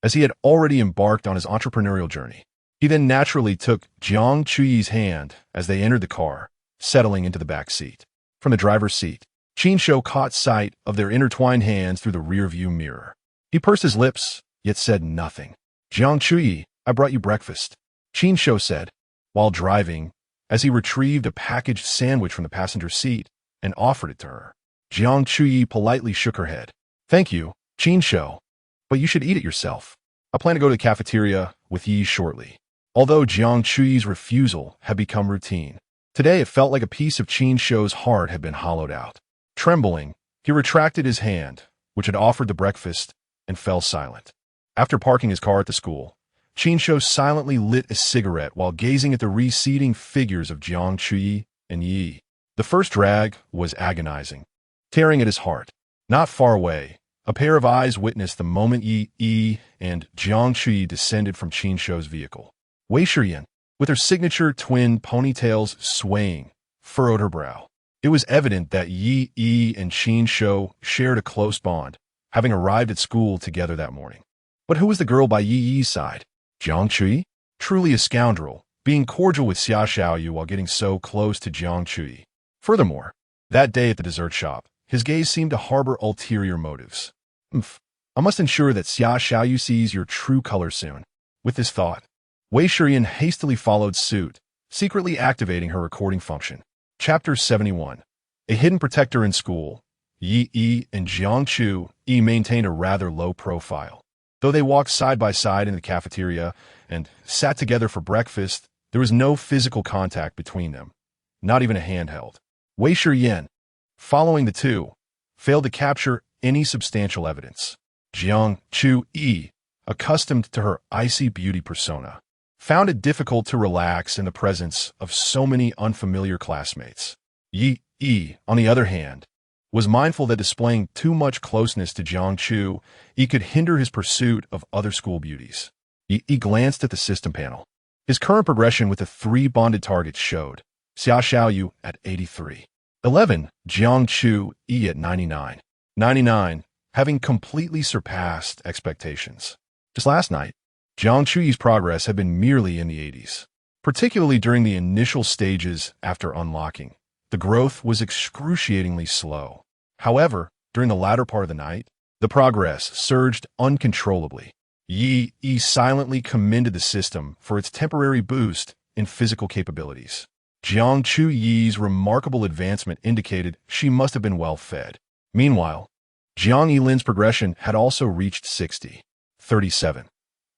as he had already embarked on his entrepreneurial journey. He then naturally took Jiang Chuyi's hand as they entered the car, settling into the back seat. From the driver's seat, Qin Shou caught sight of their intertwined hands through the rearview mirror. He pursed his lips, yet said nothing. "Jiang Chuyi, I brought you breakfast," Qin Shou said, while driving, as he retrieved a packaged sandwich from the passenger seat and offered it to her. Jiang Chuyi politely shook her head. "Thank you, Qin Shou, but you should eat it yourself. I plan to go to the cafeteria with Yi shortly." Although Jiang Chuyi's refusal had become routine, today it felt like a piece of Qin Shou's heart had been hollowed out. Trembling, he retracted his hand, which had offered the breakfast, and fell silent. After parking his car at the school, Qin Shou silently lit a cigarette while gazing at the receding figures of Jiang Chuyi and Yi. The first drag was agonizing, tearing at his heart. Not far away, a pair of eyes witnessed the moment Yi and Jiang Chuyi descended from Qin Shou's vehicle. Wei Shiyan, with her signature twin ponytails swaying, furrowed her brow. It was evident that Yi and Qin Shou shared a close bond, having arrived at school together that morning. But who was the girl by Yi's side? Jiang Chuyi? Truly a scoundrel, being cordial with Xia Xiaoyu while getting so close to Jiang Chuyi. Furthermore, that day at the dessert shop, his gaze seemed to harbor ulterior motives. I must ensure that Xia Xiaoyu sees your true color soon. With this thought, Wei Shiyan hastily followed suit, secretly activating her recording function. Chapter 71. A Hidden Protector in School. Yi and Jiang Chuyi maintained a rather low profile. Though they walked side by side in the cafeteria and sat together for breakfast, there was no physical contact between them, not even a handheld. Wei Shiyan, following the two, failed to capture any substantial evidence. Jiang Chu-yi, accustomed to her icy beauty persona, found it difficult to relax in the presence of so many unfamiliar classmates. Yi, on the other hand, was mindful that displaying too much closeness to Jiang Chu-yi could hinder his pursuit of other school beauties. Yi glanced at the system panel. His current progression with the 3 bonded targets showed Xia Xiaoyu at 83, 11, Jiang Chu-yi at 99, 99, having completely surpassed expectations. Just last night, Jiang Chuyi's progress had been merely in the 80s. Particularly during the initial stages after unlocking, the growth was excruciatingly slow. However, during the latter part of the night, the progress surged uncontrollably. Yi silently commended the system for its temporary boost in physical capabilities. Jiang Chu-yi's remarkable advancement indicated she must have been well fed. Meanwhile, Jiang Yilin's progression had also reached 60, 37.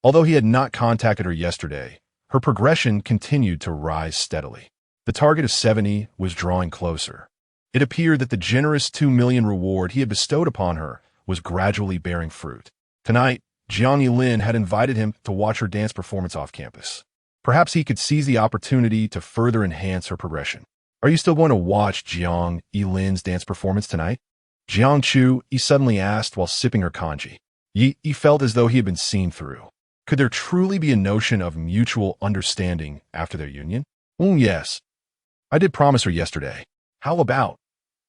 Although he had not contacted her yesterday, her progression continued to rise steadily. The target of 70 was drawing closer. It appeared that the generous 2 million reward he had bestowed upon her was gradually bearing fruit. Tonight, Jiang Yilin had invited him to watch her dance performance off campus. Perhaps he could seize the opportunity to further enhance her progression. Are you still going to watch Jiang Yilin's dance performance tonight? Jiang Chu-yi suddenly asked while sipping her kanji. Yi felt as though he had been seen through. Could there truly be a notion of mutual understanding after their union? Yes. I did promise her yesterday. How about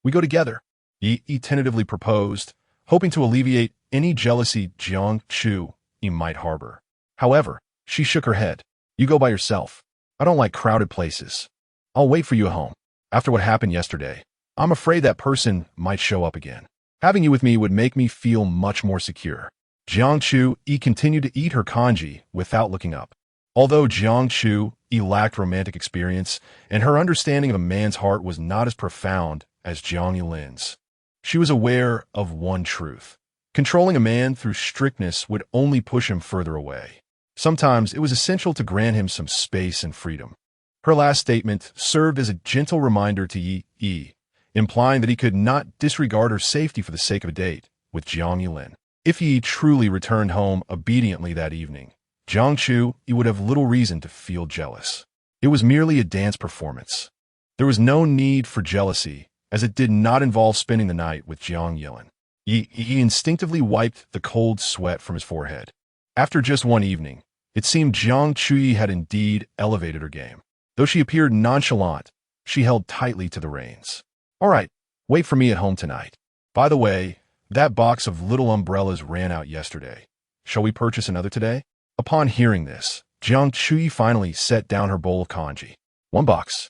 we go together? Yi tentatively proposed, hoping to alleviate any jealousy Jiang Chu-yi might harbor. However, she shook her head. You go by yourself. I don't like crowded places. I'll wait for you at home. After what happened yesterday, I'm afraid that person might show up again. Having you with me would make me feel much more secure. Jiang Chu-yi continued to eat her kanji without looking up. Although Jiang Chu-yi lacked romantic experience, and her understanding of a man's heart was not as profound as Jiang Yilin's, she was aware of one truth. Controlling a man through strictness would only push him further away. Sometimes it was essential to grant him some space and freedom. Her last statement served as a gentle reminder to Yi, implying that he could not disregard her safety for the sake of a date with Jiang Yilin. If Yi truly returned home obediently that evening, Jiang Chu-yi would have little reason to feel jealous. It was merely a dance performance. There was no need for jealousy, as it did not involve spending the night with Jiang Yilin. He instinctively wiped the cold sweat from his forehead. After just one evening, it seemed Jiang Chu-yi had indeed elevated her game. Though she appeared nonchalant, she held tightly to the reins. All right, wait for me at home tonight. By the way, that box of little umbrellas ran out yesterday. Shall we purchase another today? Upon hearing this, Jiang Chu-yi finally set down her bowl of kanji. 1 box.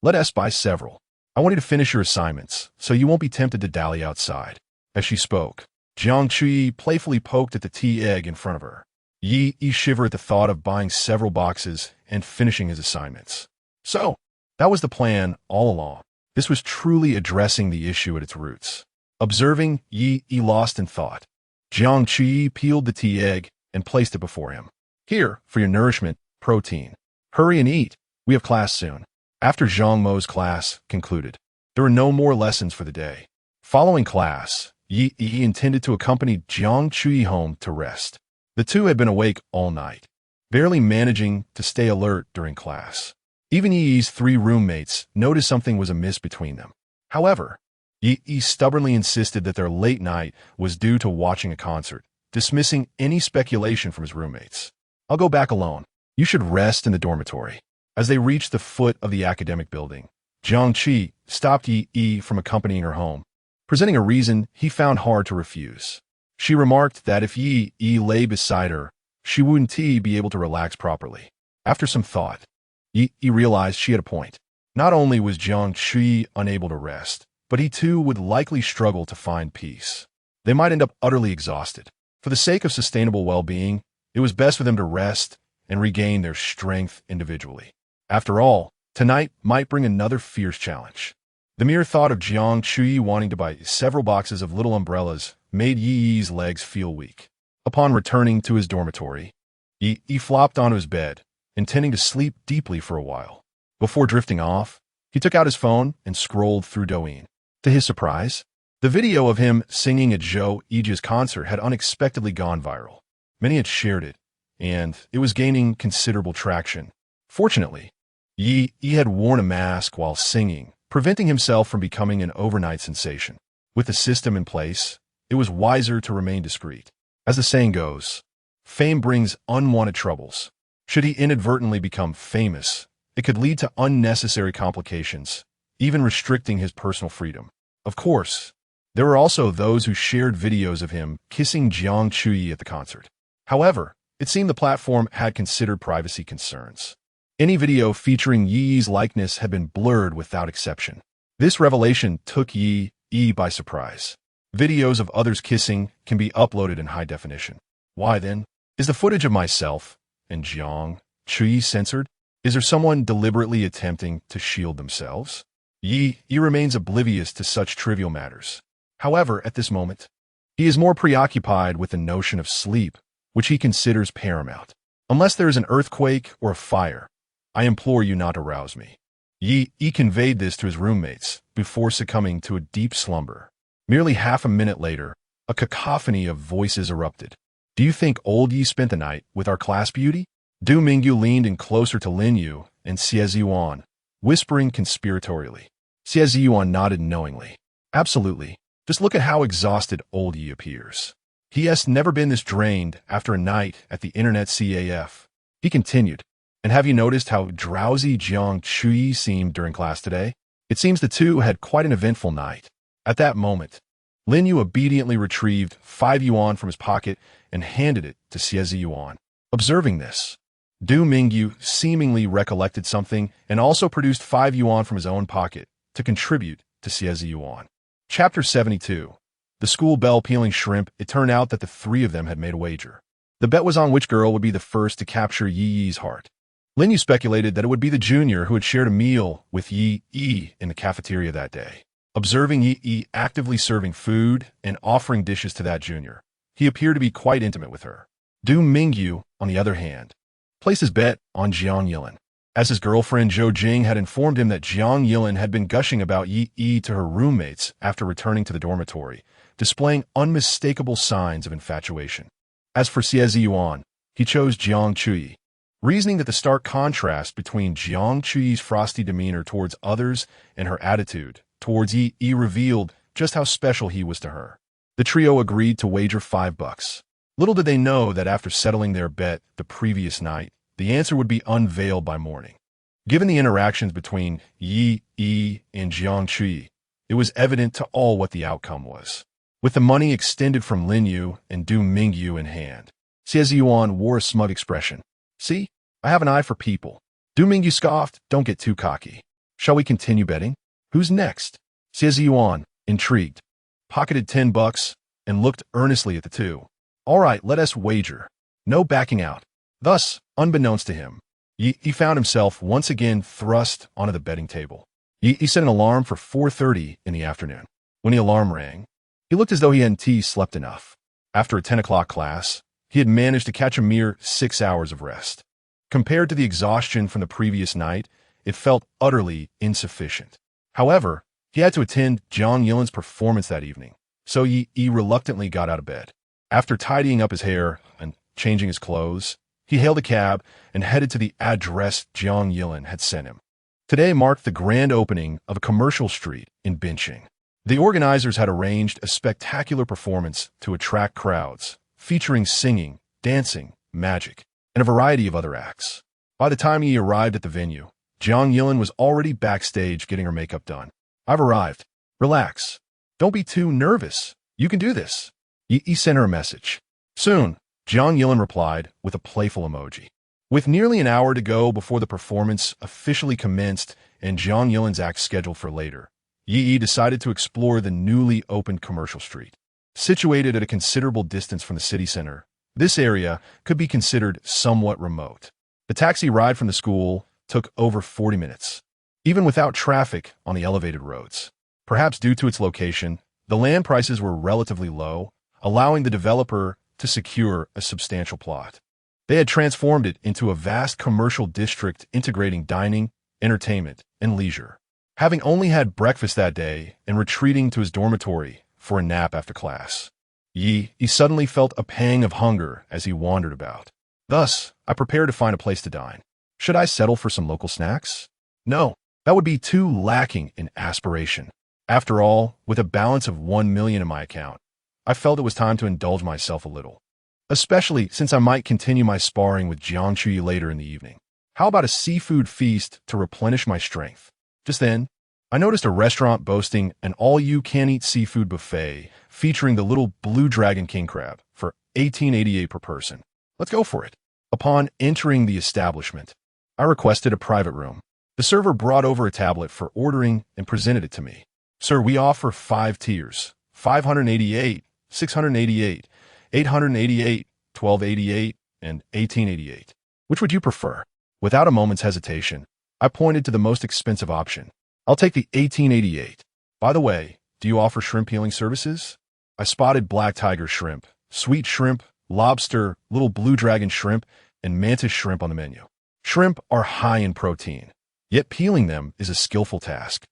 Let us buy several. I want you to finish your assignments, so you won't be tempted to dally outside. As she spoke, Jiang Chu-yi playfully poked at the tea egg in front of her. Yi shivered at the thought of buying several boxes and finishing his assignments. So, that was the plan all along. This was truly addressing the issue at its roots. Observing Yi lost in thought, Jiang Chu-yi peeled the tea egg and placed it before him. Here, for your nourishment, protein. Hurry and eat. We have class soon. After Zhang Mo's class concluded, there were no more lessons for the day. Following class, Yi intended to accompany Jiang Chu-yi home to rest. The two had been awake all night, barely managing to stay alert during class. Even Yi's 3 roommates noticed something was amiss between them. However, Yi stubbornly insisted that their late night was due to watching a concert, dismissing any speculation from his roommates. I'll go back alone. You should rest in the dormitory. As they reached the foot of the academic building, Jiang Chu stopped Yi from accompanying her home, presenting a reason he found hard to refuse. She remarked that if Yi lay beside her, she wouldn't be able to relax properly. After some thought, Yi realized she had a point. Not only was Jiang Chu unable to rest, but he too would likely struggle to find peace. They might end up utterly exhausted. For the sake of sustainable well-being, it was best for them to rest and regain their strength individually. After all, tonight might bring another fierce challenge. The mere thought of Jiang Chu wanting to buy several boxes of little umbrellas made Yi's legs feel weak. Upon returning to his dormitory, Yi flopped onto his bed, intending to sleep deeply for a while. Before drifting off, He took out his phone and scrolled through Douyin. To his surprise, the video of him singing at Zhou Yiji's concert had unexpectedly gone viral. Many had shared it, and it was gaining considerable traction. Fortunately, Yi had worn a mask while singing, preventing himself from becoming an overnight sensation. With the system in place, it was wiser to remain discreet. As the saying goes, fame brings unwanted troubles. Should he inadvertently become famous, it could lead to unnecessary complications, even restricting his personal freedom. Of course, there were also those who shared videos of him kissing Jiang Chuyi at the concert. However, it seemed the platform had considered privacy concerns. Any video featuring Yi's likeness had been blurred without exception. This revelation took Yi by surprise. Videos of others kissing can be uploaded in high definition. Why then? Is the footage of myself and Jiang Chuyi censored? Is there someone deliberately attempting to shield themselves? Yi remains oblivious to such trivial matters. However, at this moment, he is more preoccupied with the notion of sleep, which he considers paramount. Unless there is an earthquake or a fire, I implore you not to rouse me. Yi conveyed this to his roommates before succumbing to a deep slumber. Merely half a minute later, a cacophony of voices erupted. Do you think old Yi spent the night with our class beauty? Du Mingyu leaned in closer to Lin Yu and Xie Ziyuan, whispering conspiratorially. Xie Ziyuan nodded knowingly. Absolutely. Just look at how exhausted old Yi appears. He has never been this drained after a night at the internet CAF. He continued. And have you noticed how drowsy Jiang Chuyi seemed during class today? It seems the two had quite an eventful night. At that moment, Lin Yu obediently retrieved 5 yuan from his pocket and handed it to Xie Ziyuan. Observing this, Du Mingyu seemingly recollected something and also produced 5 yuan from his own pocket to contribute to Xie Ziyuan. Chapter 72. The school belle peeling shrimp. It turned out that the three of them had made a wager. The bet was on which girl would be the first to capture Yi's heart. Lin Yu speculated that it would be the junior who had shared a meal with Yi in the cafeteria that day. Observing Yi actively serving food and offering dishes to that junior, he appeared to be quite intimate with her. Du Mingyu, on the other hand, placed his bet on Jiang Yilin. As his girlfriend Zhou Jing had informed him that Jiang Yilin had been gushing about Yi to her roommates after returning to the dormitory, displaying unmistakable signs of infatuation. As for Xie Ziyuan, he chose Jiang Chuyi, reasoning that the stark contrast between Jiang Chuyi's frosty demeanor towards others and her attitude towards Yi revealed just how special he was to her. The trio agreed to wager $5. Little did they know that after settling their bet the previous night, the answer would be unveiled by morning. Given the interactions between Yi and Jiang Chuyi, it was evident to all what the outcome was. With the money extended from Lin Yu and Du Mingyu in hand, Xie Ziyuan wore a smug expression. See, I have an eye for people. Du Mingyu scoffed. Don't get too cocky. Shall we continue betting? Who's next? Xie Ziyuan, intrigued, pocketed $10 and looked earnestly at the two. All right, let us wager. No backing out. Thus, unbeknownst to him, Yi found himself once again thrust onto the betting table. Yi set an alarm for 4:30 in the afternoon. When the alarm rang, he looked as though he hadn't slept enough. After a 10 o'clock class, he had managed to catch a mere 6 hours of rest. Compared to the exhaustion from the previous night, it felt utterly insufficient. However, he had to attend Jiang Yilin's performance that evening, so Yi reluctantly got out of bed. After tidying up his hair and changing his clothes, he hailed a cab and headed to the address Jiang Yilin had sent him. Today marked the grand opening of a commercial street in Binqing. The organizers had arranged a spectacular performance to attract crowds, featuring singing, dancing, magic, and a variety of other acts. By the time he arrived at the venue, Jiang Yilin was already backstage getting her makeup done. I've arrived. Relax. Don't be too nervous. You can do this. Yi sent her a message. Soon, Jiang Yilin replied with a playful emoji. With nearly an hour to go before the performance officially commenced and Jiang Yilin's act scheduled for later, Yi decided to explore the newly opened commercial street. Situated at a considerable distance from the city center, this area could be considered somewhat remote. The taxi ride from the school took over 40 minutes, even without traffic on the elevated roads. Perhaps due to its location, the land prices were relatively low, allowing the developer to secure a substantial plot. They had transformed it into a vast commercial district integrating dining, entertainment, and leisure. having only had breakfast that day and retreating to his dormitory for a nap after class. He suddenly felt a pang of hunger as he wandered about. Thus, I prepared to find a place to dine. Should I settle for some local snacks? No, that would be too lacking in aspiration. After all, with a balance of 1 million in my account, I felt it was time to indulge myself a little, especially since I might continue my sparring with Jiang Chuyi later in the evening. How about a seafood feast to replenish my strength? Just then, I noticed a restaurant boasting an all-you-can-eat seafood buffet featuring the little blue dragon king crab for $18.88 per person. Let's go for it. Upon entering the establishment, I requested a private room. The server brought over a tablet for ordering and presented it to me. Sir, we offer 5 tiers, 588, 688, 888, 1288, and 1888. Which would you prefer? Without a moment's hesitation, I pointed to the most expensive option. I'll take the 1888. By the way, do you offer shrimp peeling services? I spotted black tiger shrimp, sweet shrimp, lobster, little blue dragon shrimp, and mantis shrimp on the menu. Shrimp are high in protein, yet peeling them is a skillful task,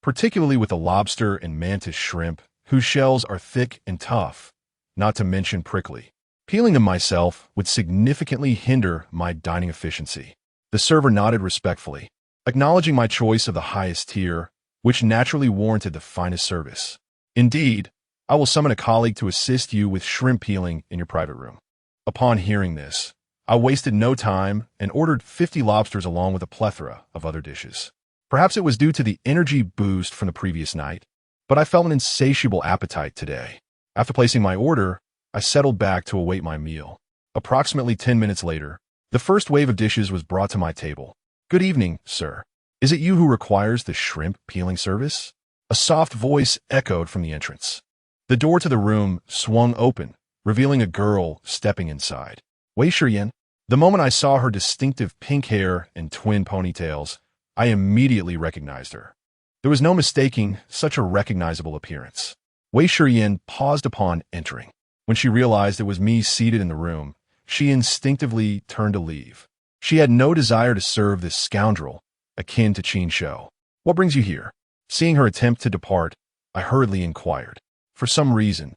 particularly with the lobster and mantis shrimp, whose shells are thick and tough, not to mention prickly. Peeling them myself would significantly hinder my dining efficiency. The server nodded respectfully, acknowledging my choice of the highest tier, which naturally warranted the finest service. Indeed, I will summon a colleague to assist you with shrimp peeling in your private room. Upon hearing this, I wasted no time and ordered 50 lobsters along with a plethora of other dishes. Perhaps it was due to the energy boost from the previous night, but I felt an insatiable appetite today. After placing my order, I settled back to await my meal. Approximately 10 minutes later, the first wave of dishes was brought to my table. Good evening, sir. Is it you who requires the shrimp peeling service? A soft voice echoed from the entrance. The door to the room swung open, revealing a girl stepping inside. Wei Shiyan. The moment I saw her distinctive pink hair and twin ponytails, I immediately recognized her. There was no mistaking such a recognizable appearance. Wei Shiyan paused upon entering. When she realized it was me seated in the room, she instinctively turned to leave. She had no desire to serve this scoundrel, akin to Qin Shou. What brings you here? Seeing her attempt to depart, I hurriedly inquired. For some reason,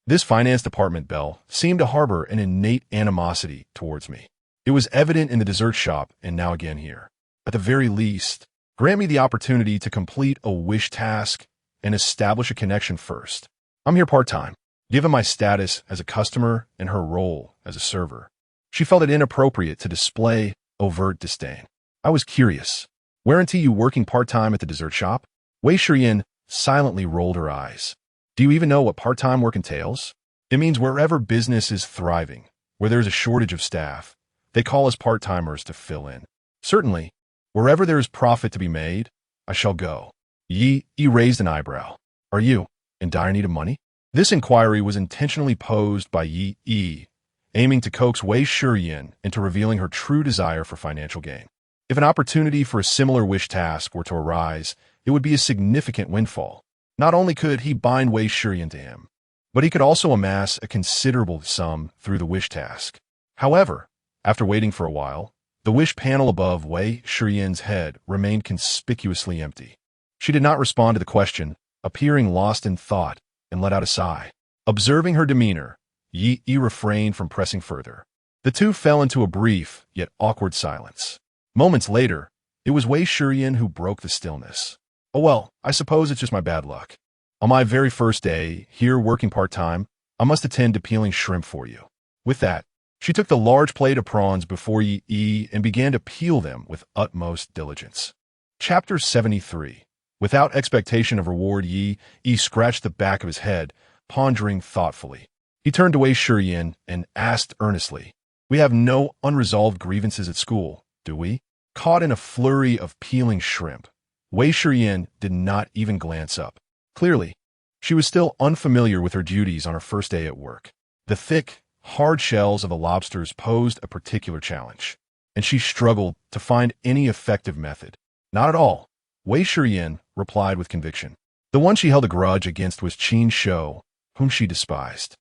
this finance department belle seemed to harbor an innate animosity towards me. It was evident in the dessert shop and now again here. At the very least, grant me the opportunity to complete a wish task and establish a connection first. I'm here part-time. Given my status as a customer and her role as a server, she felt it inappropriate to display overt disdain. I was curious. Weren't you working part-time at the dessert shop? Wei Shiyan silently rolled her eyes. Do you even know what part-time work entails? It means wherever business is thriving, where there's a shortage of staff, they call us part-timers to fill in. Certainly, wherever there is profit to be made, I shall go. Yi raised an eyebrow. Are you in dire need of money? This inquiry was intentionally posed by Yi, aiming to coax Wei Shiyan into revealing her true desire for financial gain. If an opportunity for a similar wish task were to arise, it would be a significant windfall. Not only could he bind Wei Shiyan to him, but he could also amass a considerable sum through the wish task. However, after waiting for a while, the wish panel above Wei Shiyan's head remained conspicuously empty. She did not respond to the question, appearing lost in thought, and let out a sigh. Observing her demeanor, Yi refrained from pressing further. The two fell into a brief, yet awkward silence. Moments later, it was Wei Shiyan who broke the stillness. Oh well, I suppose it's just my bad luck. On my very first day, here working part-time, I must attend to peeling shrimp for you. With that, she took the large plate of prawns before Yi and began to peel them with utmost diligence. Chapter 73. Without expectation of reward, Yi scratched the back of his head, pondering thoughtfully. He turned to Wei Shiyan and asked earnestly, We have no unresolved grievances at school, do we? Caught in a flurry of peeling shrimp, Wei Shiyan did not even glance up. Clearly, she was still unfamiliar with her duties on her first day at work. The thick, hard shells of the lobsters posed a particular challenge, and she struggled to find any effective method. Not at all, Wei Shiyan replied with conviction. The one she held a grudge against was Qin Shou, whom she despised.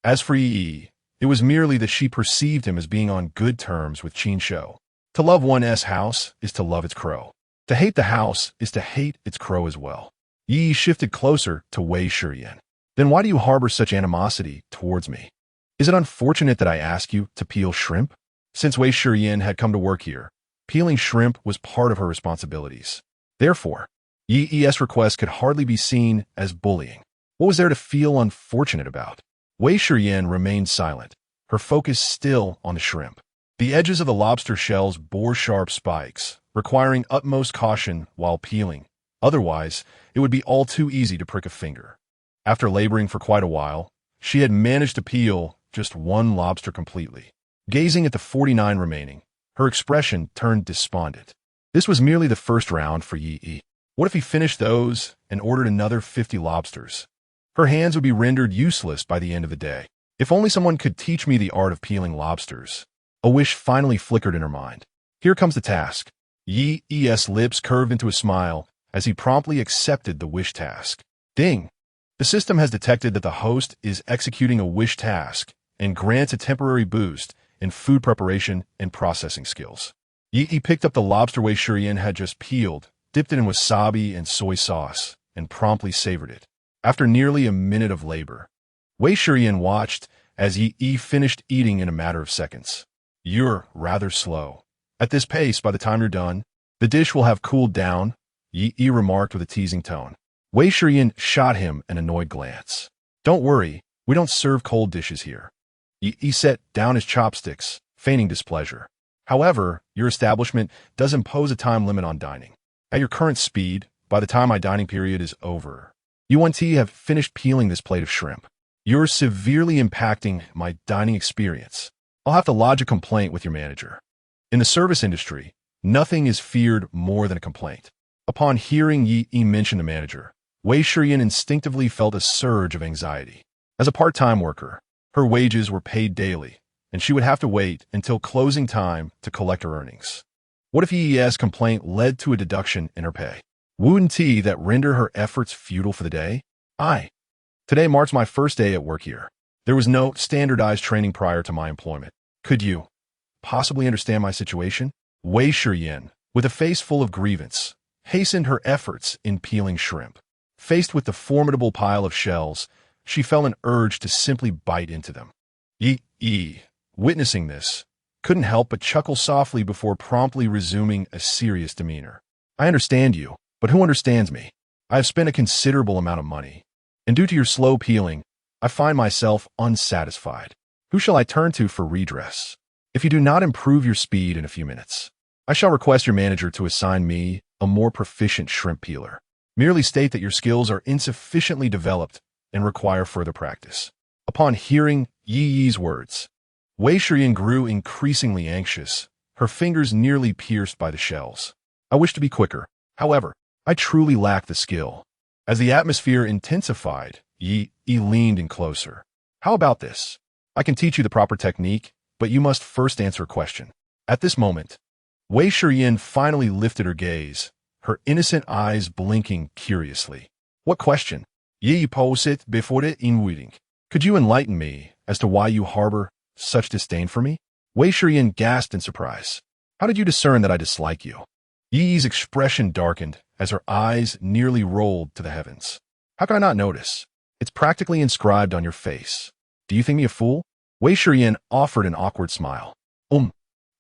As for Yi, it was merely that she perceived him as being on good terms with Qin Shou. To love one's house is to love its crow. To hate the house is to hate its crow as well. Yi shifted closer to Wei Shiyan. Then why do you harbor such animosity towards me? Is it unfortunate that I ask you to peel shrimp? Since Wei Shiyan had come to work here, peeling shrimp was part of her responsibilities. Therefore, Yi's request could hardly be seen as bullying. What was there to feel unfortunate about? Wei Shiyan remained silent, her focus still on the shrimp. The edges of the lobster shells bore sharp spikes, requiring utmost caution while peeling. Otherwise, it would be all too easy to prick a finger. After laboring for quite a while, she had managed to peel just one lobster completely. Gazing at the 49 remaining, her expression turned despondent. This was merely the first round for Yi. What if he finished those and ordered another 50 lobsters? Her hands would be rendered useless by the end of the day. If only someone could teach me the art of peeling lobsters. A wish finally flickered in her mind. Here comes the task. Yi's lips curved into a smile as he promptly accepted the wish task. Ding! The system has detected that the host is executing a wish task and grants a temporary boost in food preparation and processing skills. Yi picked up the lobster Wei Shiyan had just peeled, dipped it in wasabi and soy sauce, and promptly savored it. After nearly a minute of labor, Wei Shiyan watched as Yi finished eating in a matter of seconds. You're rather slow. At this pace, by the time you're done, the dish will have cooled down, Yi remarked with a teasing tone. Wei Shiyan shot him an annoyed glance. Don't worry, we don't serve cold dishes here. Yi set down his chopsticks, feigning displeasure. However, your establishment does impose a time limit on dining. At your current speed, by the time my dining period is over, you want to have finished peeling this plate of shrimp. You're severely impacting my dining experience. I'll have to lodge a complaint with your manager. In the service industry, nothing is feared more than a complaint. Upon hearing Yi mention the manager, Wei Shiyan instinctively felt a surge of anxiety. As a part-time worker, her wages were paid daily, and she would have to wait until closing time to collect her earnings. What if Yi's complaint led to a deduction in her pay? Wouldn't that render her efforts futile for the day? Today marks my first day at work here. There was no standardized training prior to my employment. Could you possibly understand my situation? Wei Shiyan, with a face full of grievance, hastened her efforts in peeling shrimp. Faced with the formidable pile of shells, she felt an urge to simply bite into them. Yi, witnessing this, couldn't help but chuckle softly before promptly resuming a serious demeanor. I understand you, but who understands me? I have spent a considerable amount of money, and due to your slow peeling, I find myself unsatisfied. Who shall I turn to for redress? If you do not improve your speed in a few minutes, I shall request your manager to assign me a more proficient shrimp peeler. Merely state that your skills are insufficiently developed and require further practice. Upon hearing Yi's words, Wei Shiyan grew increasingly anxious, her fingers nearly pierced by the shells. I wish to be quicker. However, I truly lack the skill. As the atmosphere intensified, Yi leaned in closer. How about this? I can teach you the proper technique, but you must first answer a question. At this moment, Wei Shiyan finally lifted her gaze, her innocent eyes blinking curiously. What question? Yi posed it before the inwiding. Could you enlighten me as to why you harbor such disdain for me? Wei Shiyan gasped in surprise. How did you discern that I dislike you? Yi's expression darkened as her eyes nearly rolled to the heavens. How could I not notice? It's practically inscribed on your face. Do you think me a fool? Wei Shiyan offered an awkward smile. Am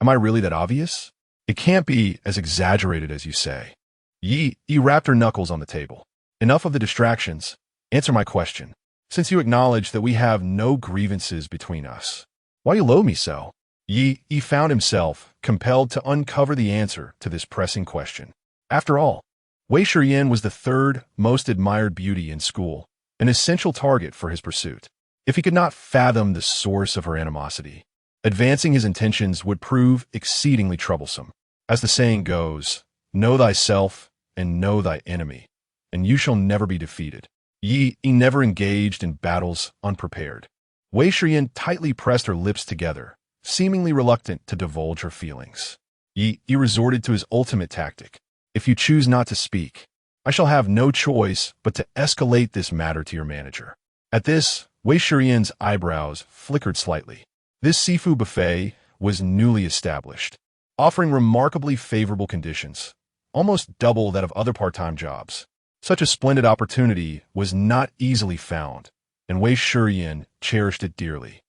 I really that obvious? It can't be as exaggerated as you say. Yi rapped her knuckles on the table. Enough of the distractions. Answer my question. Since you acknowledge that we have no grievances between us, why you loathe me so? Yi found himself compelled to uncover the answer to this pressing question. After all, Wei Shiyan was the third most admired beauty in school, an essential target for his pursuit. If he could not fathom the source of her animosity, advancing his intentions would prove exceedingly troublesome. As the saying goes, know thyself and know thy enemy, and you shall never be defeated. Yi never engaged in battles unprepared. Wei Shiyan tightly pressed her lips together, seemingly reluctant to divulge her feelings. Yi resorted to his ultimate tactic. If you choose not to speak, I shall have no choice but to escalate this matter to your manager. At this, Wei Shiyan's eyebrows flickered slightly. This seafood buffet was newly established, offering remarkably favorable conditions. almost double that of other part-time jobs. Such a splendid opportunity was not easily found, and Wei Shiyan cherished it dearly.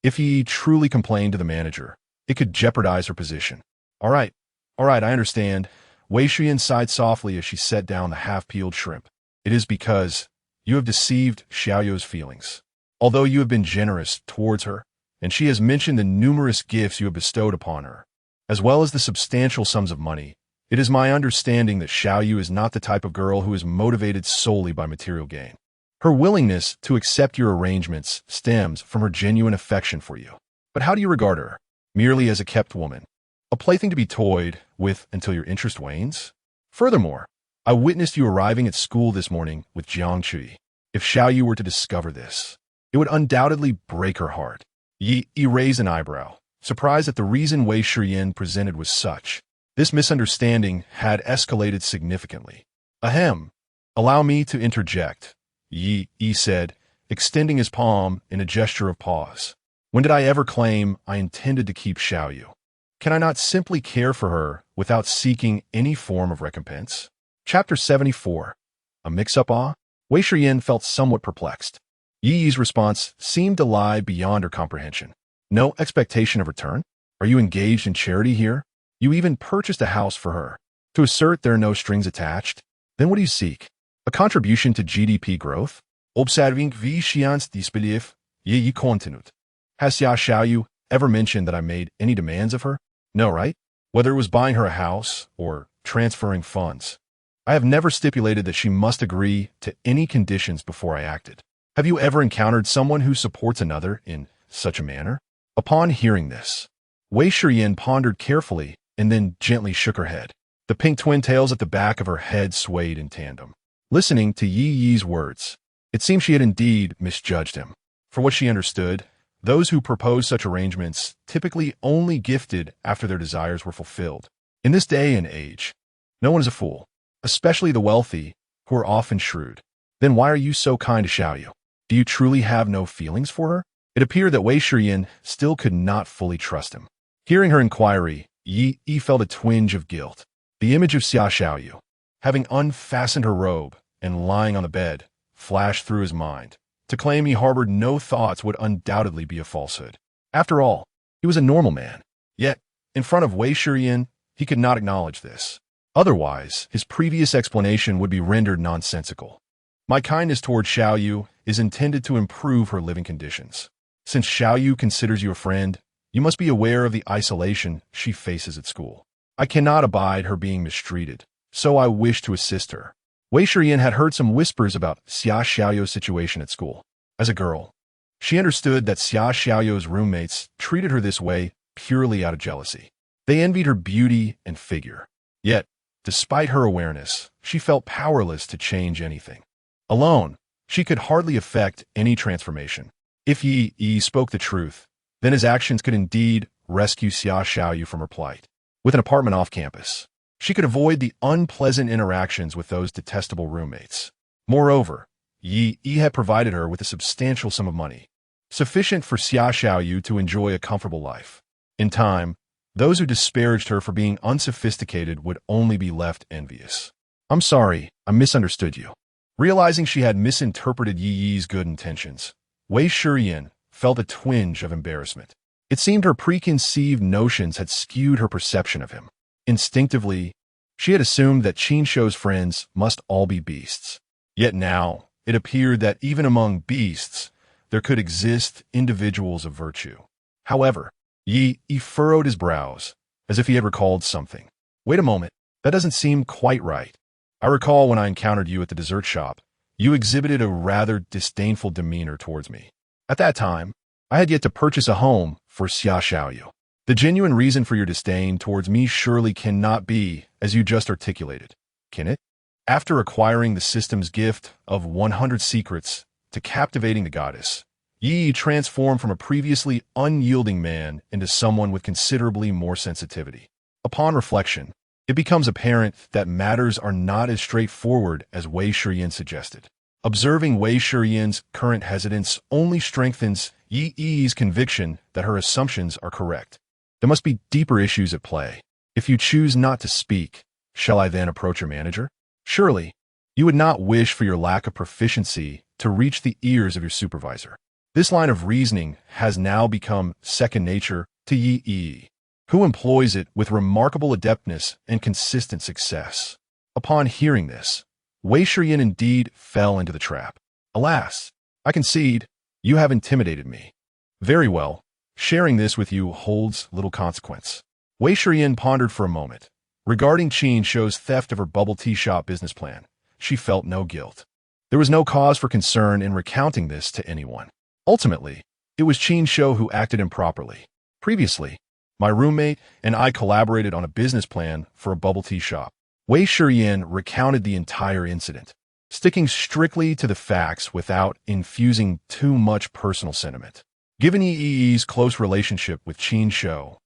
If he truly complained to the manager, it could jeopardize her position. All right, I understand. Wei Shiyan sighed softly as she set down the half-peeled shrimp. It is because you have deceived Xiaoyu's feelings. Although you have been generous towards her, and she has mentioned the numerous gifts you have bestowed upon her, as well as the substantial sums of money, it is my understanding that Xiaoyu is not the type of girl who is motivated solely by material gain. Her willingness to accept your arrangements stems from her genuine affection for you. But how do you regard her? Merely as a kept woman? A plaything to be toyed with until your interest wanes? Furthermore, I witnessed you arriving at school this morning with Jiang Chui. If Xiaoyu were to discover this, it would undoubtedly break her heart. Yi raised an eyebrow, surprised that the reason Wei Shiyan presented was such. This misunderstanding had escalated significantly. Ahem. Allow me to interject, Yi said, extending his palm in a gesture of pause. When did I ever claim I intended to keep Xiaoyu? Can I not simply care for her without seeking any form of recompense? Chapter 74. A mix-up awe? Wei Shiyan felt somewhat perplexed. Yi's response seemed to lie beyond her comprehension. No expectation of return? Are you engaged in charity here? You even purchased a house for her. To assert there are no strings attached? Then what do you seek? A contribution to GDP growth? Observing wie Xian's disbelief, Yi continued. Has Xia Xiaoyu ever mentioned that I made any demands of her? No, right? Whether it was buying her a house or transferring funds. I have never stipulated that she must agree to any conditions before I acted. Have you ever encountered someone who supports another in such a manner? Upon hearing this, Wei Shiyan pondered carefully and then gently shook her head. The pink twin tails at the back of her head swayed in tandem. Listening to Yi's words, it seemed she had indeed misjudged him. For what she understood, those who proposed such arrangements typically only gifted after their desires were fulfilled. In this day and age, no one is a fool, especially the wealthy, who are often shrewd. Then why are you so kind to Xiaoyu? Do you truly have no feelings for her? It appeared that Wei Shiyan still could not fully trust him. Hearing her inquiry, Yi felt a twinge of guilt. The image of Xia Xiaoyu, having unfastened her robe and lying on the bed, flashed through his mind. To claim he harbored no thoughts would undoubtedly be a falsehood. After all, he was a normal man. Yet, in front of Wei Shiyan, he could not acknowledge this. Otherwise, his previous explanation would be rendered nonsensical. My kindness toward Xiaoyu is intended to improve her living conditions. Since Xiaoyu considers you a friend, you must be aware of the isolation she faces at school. I cannot abide her being mistreated, so I wish to assist her. Wei Shiyan had heard some whispers about Xia Xiaoyu's situation at school. As a girl, she understood that Xia Xiaoyu's roommates treated her this way purely out of jealousy. They envied her beauty and figure. Yet, despite her awareness, she felt powerless to change anything. Alone, she could hardly effect any transformation. If Yi spoke the truth, then his actions could indeed rescue Xia Xiaoyu from her plight. With an apartment off campus, she could avoid the unpleasant interactions with those detestable roommates. Moreover, Yi had provided her with a substantial sum of money, sufficient for Xia Xiaoyu to enjoy a comfortable life. In time, those who disparaged her for being unsophisticated would only be left envious. I'm sorry, I misunderstood you. Realizing she had misinterpreted Yi's good intentions, Wei Shiyan felt a twinge of embarrassment. It seemed her preconceived notions had skewed her perception of him. Instinctively, she had assumed that Qinshuo's friends must all be beasts. Yet now, it appeared that even among beasts, there could exist individuals of virtue. However, Yi furrowed his brows, as if he had recalled something. Wait a moment, that doesn't seem quite right. I recall when I encountered you at the dessert shop, you exhibited a rather disdainful demeanor towards me. At that time, I had yet to purchase a home for Xia Xiaoyu. The genuine reason for your disdain towards me surely cannot be as you just articulated, can it? After acquiring the system's gift of 100 secrets to captivating the goddess, Yi transformed from a previously unyielding man into someone with considerably more sensitivity. Upon reflection, it becomes apparent that matters are not as straightforward as Wei Shiyan suggested. Observing Wei Shiyan's current hesitance only strengthens Yi's conviction that her assumptions are correct. There must be deeper issues at play. If you choose not to speak, Shall I then approach your manager? Surely, you would not wish for your lack of proficiency to reach the ears of your supervisor. This line of reasoning has now become second nature to Yi, who employs it with remarkable adeptness and consistent success. Upon hearing this, Wei Shiyan indeed fell into the trap. Alas, I concede, you have intimidated me. Very well, sharing this with you holds little consequence. Wei Shiyan pondered for a moment. Regarding Qin Shou's theft of her bubble tea shop business plan, she felt no guilt. There was no cause for concern in recounting this to anyone. Ultimately, it was Qin Shou who acted improperly. Previously, my roommate and I collaborated on a business plan for a bubble tea shop. Wei Shiyan recounted the entire incident, sticking strictly to the facts without infusing too much personal sentiment. Given Yi's close relationship with Qin Shou,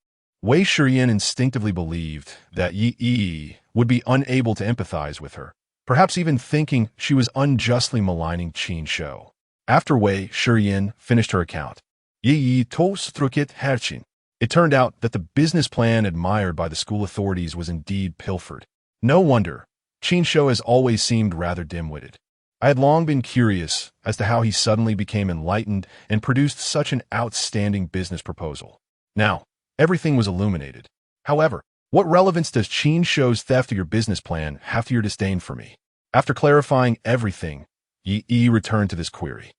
Wei Shiyan instinctively believed that Yi would be unable to empathize with her, perhaps even thinking she was unjustly maligning Qin Shou. After Wei Shiyan finished her account, Yi told Strukit Herchin. It turned out that the business plan admired by the school authorities was indeed pilfered. No wonder, Qin Shou has always seemed rather dim-witted. I had long been curious as to how he suddenly became enlightened and produced such an outstanding business proposal. Now, everything was illuminated. However, what relevance does Qin Shou's theft of your business plan have to your disdain for me? After clarifying everything, Yi returned to this query.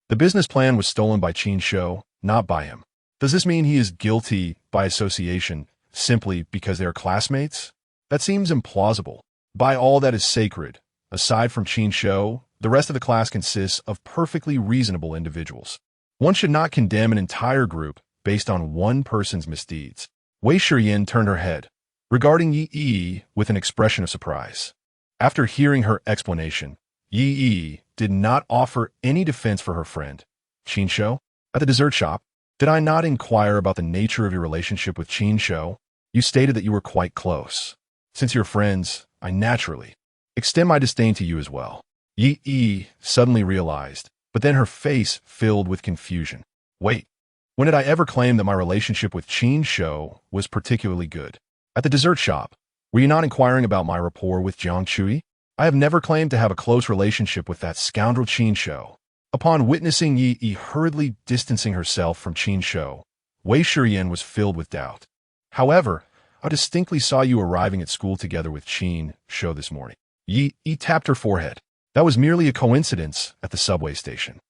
The business plan was stolen by Qin Shou, not by him. Does this mean he is guilty by association simply because they are classmates? That seems implausible. By all that is sacred, aside from Qin Shou, the rest of the class consists of perfectly reasonable individuals. One should not condemn an entire group based on one person's misdeeds. Wei Shiyan turned her head, regarding Yi with an expression of surprise. After hearing her explanation, Yi did not offer any defense for her friend. Qin Shou? At the dessert shop, did I not inquire about the nature of your relationship with Qin Shou? You stated that you were quite close. Since you're friends, I naturally extend my disdain to you as well. Yi suddenly realized, but then her face filled with confusion. Wait, when did I ever claim that my relationship with Qin Shou was particularly good? At the dessert shop, were you not inquiring about my rapport with Jiang Chui? I have never claimed to have a close relationship with that scoundrel Qin Shou. Upon witnessing Yi hurriedly distancing herself from Qin Shou, Wei Shiyan was filled with doubt. However, I distinctly saw you arriving at school together with Qin Shou this morning. Yi tapped her forehead. That was merely a coincidence at the subway station.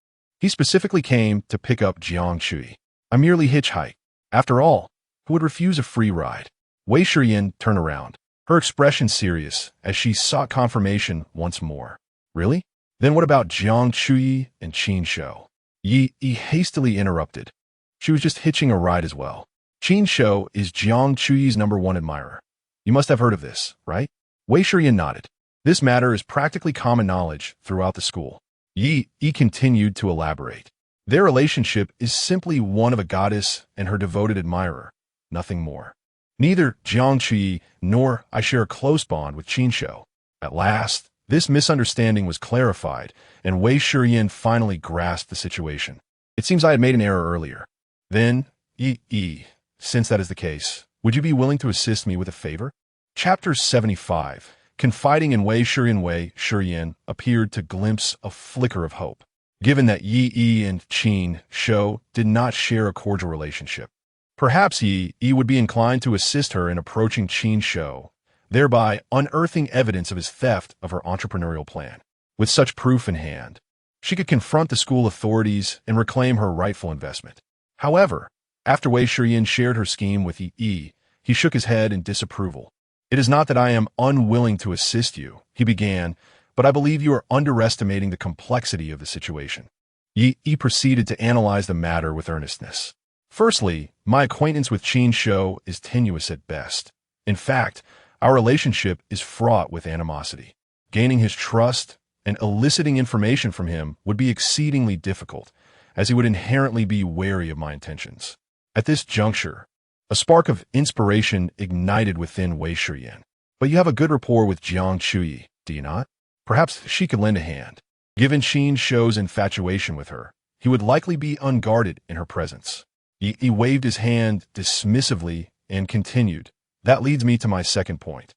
He specifically came to pick up Jiang Chui. I merely hitchhiked. After all, who would refuse a free ride? Wei Shiyan turned around, her expression serious as she sought confirmation once more. Really? Then what about Jiang Chui and Qin Shou? Yi hastily interrupted. She was just hitching a ride as well. Qin Shou is Jiang Chui's #1 admirer. You must have heard of this, right? Wei Shiyan nodded. This matter is practically common knowledge throughout the school. Yi continued to elaborate. Their relationship is simply one of a goddess and her devoted admirer, nothing more. Neither Jiang Chui nor I share a close bond with Qin Shou. At last, this misunderstanding was clarified, and Wei Shiyan finally grasped the situation. It seems I had made an error earlier. Then, Yi, since that is the case, would you be willing to assist me with a favor? Chapter 75. Confiding in Wei Shiyan appeared to glimpse a flicker of hope, given that Yi and Qin Shou did not share a cordial relationship. Perhaps Yi would be inclined to assist her in approaching Qin Shou, thereby unearthing evidence of his theft of her entrepreneurial plan. With such proof in hand, she could confront the school authorities and reclaim her rightful investment. However, after Wei Shiyan shared her scheme with Yi, he shook his head in disapproval. It is not that I am unwilling to assist you, he began, but I believe you are underestimating the complexity of the situation. Yi proceeded to analyze the matter with earnestness. Firstly, my acquaintance with Qin Shou is tenuous at best. In fact, our relationship is fraught with animosity. Gaining his trust and eliciting information from him would be exceedingly difficult, as he would inherently be wary of my intentions. At this juncture, a spark of inspiration ignited within Wei Shiyan. But you have a good rapport with Jiang Chui, do you not? Perhaps she could lend a hand. Given Qin Shou's infatuation with her, he would likely be unguarded in her presence. He waved his hand dismissively and continued. That leads me to my second point.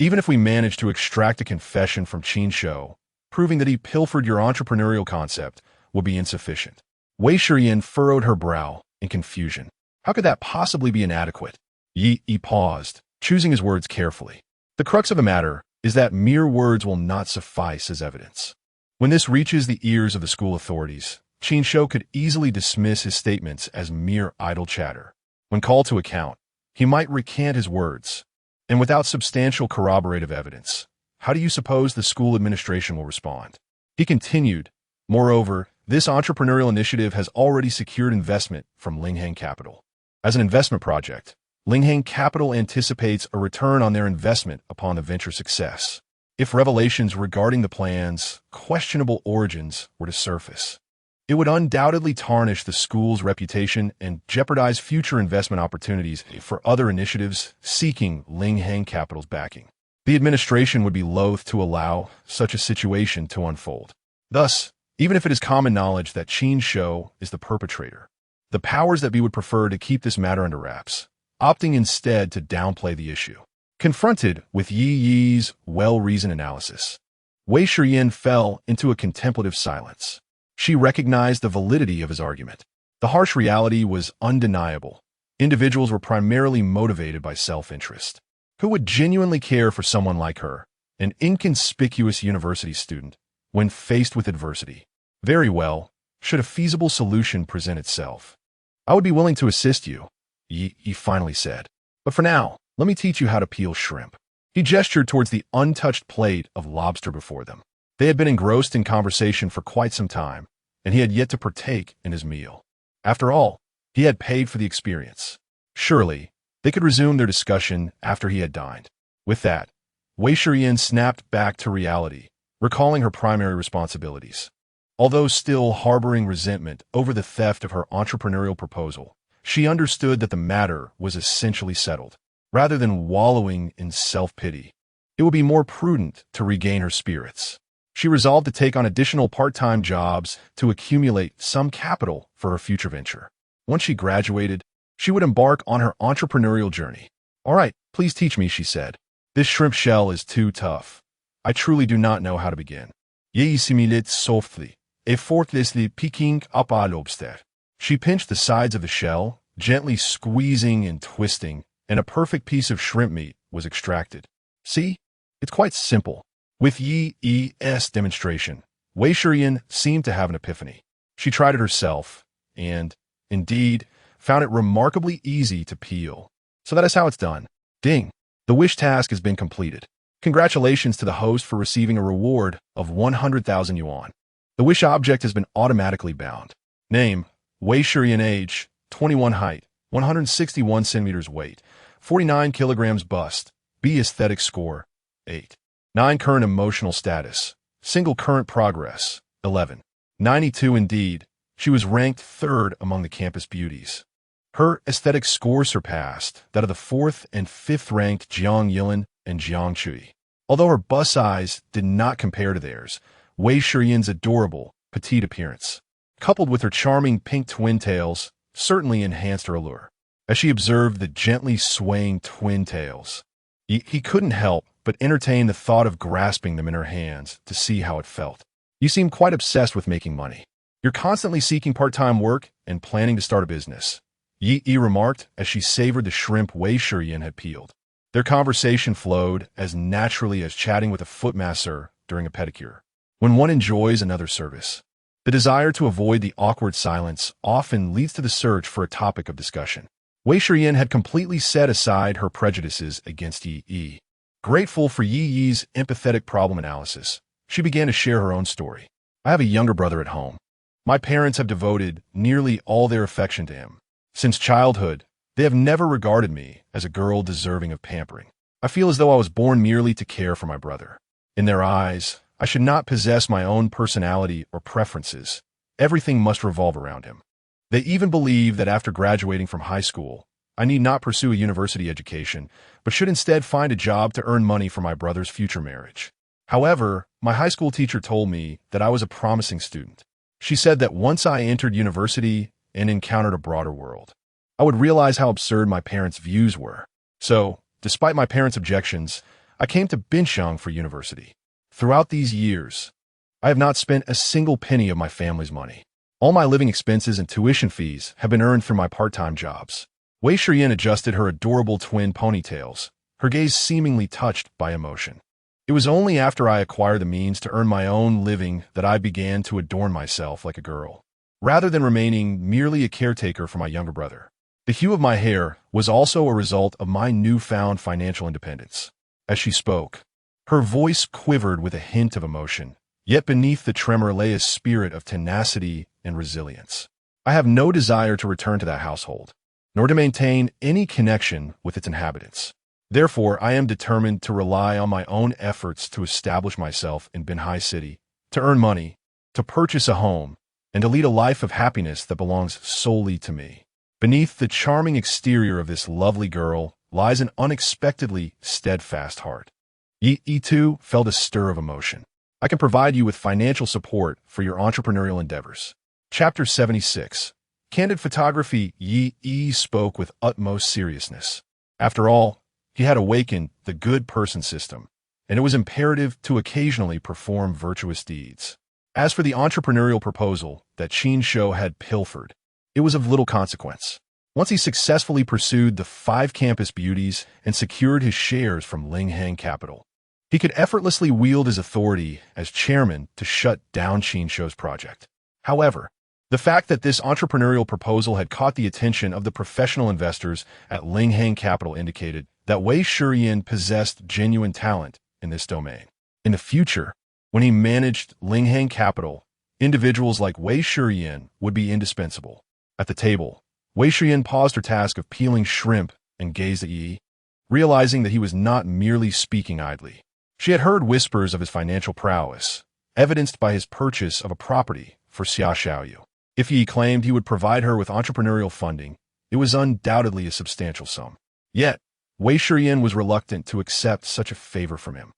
Even if we manage to extract a confession from Qin Shou, proving that he pilfered your entrepreneurial concept will be insufficient. Wei Shiyan furrowed her brow in confusion. How could that possibly be inadequate? Yi paused, choosing his words carefully. The crux of the matter is that mere words will not suffice as evidence. When this reaches the ears of the school authorities, Qin Shou could easily dismiss his statements as mere idle chatter. When called to account, he might recant his words. And without substantial corroborative evidence, how do you suppose the school administration will respond? He continued, moreover, this entrepreneurial initiative has already secured investment from Linghang Capital. As an investment project, Linghang Capital anticipates a return on their investment upon the venture's success. If revelations regarding the plan's questionable origins were to surface, it would undoubtedly tarnish the school's reputation and jeopardize future investment opportunities for other initiatives seeking Linghang Capital's backing. The administration would be loath to allow such a situation to unfold. Thus, even if it is common knowledge that Qin Shou is the perpetrator, the powers that be would prefer to keep this matter under wraps, opting instead to downplay the issue. Confronted with Yi's well-reasoned analysis, Wei Shiyan fell into a contemplative silence. She recognized the validity of his argument. The harsh reality was undeniable. Individuals were primarily motivated by self-interest. Who would genuinely care for someone like her, an inconspicuous university student, when faced with adversity? Very well, should a feasible solution present itself, I would be willing to assist you, Yi finally said. But for now, let me teach you how to peel shrimp. He gestured towards the untouched plate of lobster before them. They had been engrossed in conversation for quite some time, and he had yet to partake in his meal. After all, he had paid for the experience. Surely, they could resume their discussion after he had dined. With that, Wei Shiyan snapped back to reality, recalling her primary responsibilities. Although still harboring resentment over the theft of her entrepreneurial proposal, she understood that the matter was essentially settled. Rather than wallowing in self-pity, it would be more prudent to regain her spirits. She resolved to take on additional part-time jobs to accumulate some capital for her future venture. Once she graduated, she would embark on her entrepreneurial journey. All right, please teach me, she said. This shrimp shell is too tough. I truly do not know how to begin. Ye similite softly, effortlessly picking up a lobster. She pinched the sides of the shell, gently squeezing and twisting, and a perfect piece of shrimp meat was extracted. See? It's quite simple. With Yi's demonstration, Wei Shiyan seemed to have an epiphany. She tried it herself, and, indeed, found it remarkably easy to peel. So that is how it's done. Ding! The wish task has been completed. Congratulations to the host for receiving a reward of 100,000 yuan. The wish object has been automatically bound. Name, Wei Shiyan. Age, 21. Height, 161 centimeters. Weight, 49 kilograms. Bust, B. Aesthetic score, 8. 9. Current emotional status, single current progress, 11. 92. Indeed, she was ranked third among the campus beauties. Her aesthetic score surpassed that of the 4th and 5th ranked Jiang Yilan and Jiang Chui. Although her bust size did not compare to theirs, Wei Shiyan's adorable, petite appearance, coupled with her charming pink twin tails, certainly enhanced her allure. As she observed the gently swaying twin tails, he couldn't help but entertain the thought of grasping them in her hands to see how it felt. You seem quite obsessed with making money. You're constantly seeking part-time work and planning to start a business, Yi remarked as she savored the shrimp Wei Shiyan had peeled. Their conversation flowed as naturally as chatting with a foot masseur during a pedicure. When one enjoys another's service, the desire to avoid the awkward silence often leads to the search for a topic of discussion. Wei Shiyan had completely set aside her prejudices against Yi. Grateful for Yi's empathetic problem analysis, she began to share her own story. I have a younger brother at home. My parents have devoted nearly all their affection to him. Since childhood, they have never regarded me as a girl deserving of pampering. I feel as though I was born merely to care for my brother. In their eyes, I should not possess my own personality or preferences. Everything must revolve around him. They even believe that after graduating from high school, I need not pursue a university education, but should instead find a job to earn money for my brother's future marriage. However, my high school teacher told me that I was a promising student. She said that once I entered university and encountered a broader world, I would realize how absurd my parents' views were. So, despite my parents' objections, I came to Binchang for university. Throughout these years, I have not spent a single penny of my family's money. All my living expenses and tuition fees have been earned through my part-time jobs. Wei Shiyan adjusted her adorable twin ponytails, her gaze seemingly touched by emotion. It was only after I acquired the means to earn my own living that I began to adorn myself like a girl, rather than remaining merely a caretaker for my younger brother. The hue of my hair was also a result of my newfound financial independence. As she spoke, her voice quivered with a hint of emotion, yet beneath the tremor lay a spirit of tenacity and resilience. I have no desire to return to that household, nor to maintain any connection with its inhabitants. Therefore, I am determined to rely on my own efforts to establish myself in Binhai City, to earn money, to purchase a home, and to lead a life of happiness that belongs solely to me. Beneath the charming exterior of this lovely girl lies an unexpectedly steadfast heart. Yi too felt a stir of emotion. I can provide you with financial support for your entrepreneurial endeavors. Chapter 76. Candid photography. Yi spoke with utmost seriousness. After all, he had awakened the Good Person System, and it was imperative to occasionally perform virtuous deeds. As for the entrepreneurial proposal that Qin Shou had pilfered, it was of little consequence. Once he successfully pursued the 5 campus beauties and secured his shares from Linghang Capital, he could effortlessly wield his authority as chairman to shut down Qin Shou's project. However, the fact that this entrepreneurial proposal had caught the attention of the professional investors at Linghang Capital indicated that Wei Shiyan possessed genuine talent in this domain. In the future, when he managed Linghang Capital, individuals like Wei Shiyan would be indispensable. At the table, Wei Shiyan paused her task of peeling shrimp and gazed at Yi, realizing that he was not merely speaking idly. She had heard whispers of his financial prowess, evidenced by his purchase of a property for Xia Xiaoyu. If Yi claimed he would provide her with entrepreneurial funding, it was undoubtedly a substantial sum. Yet, Wei Shiyan was reluctant to accept such a favor from him.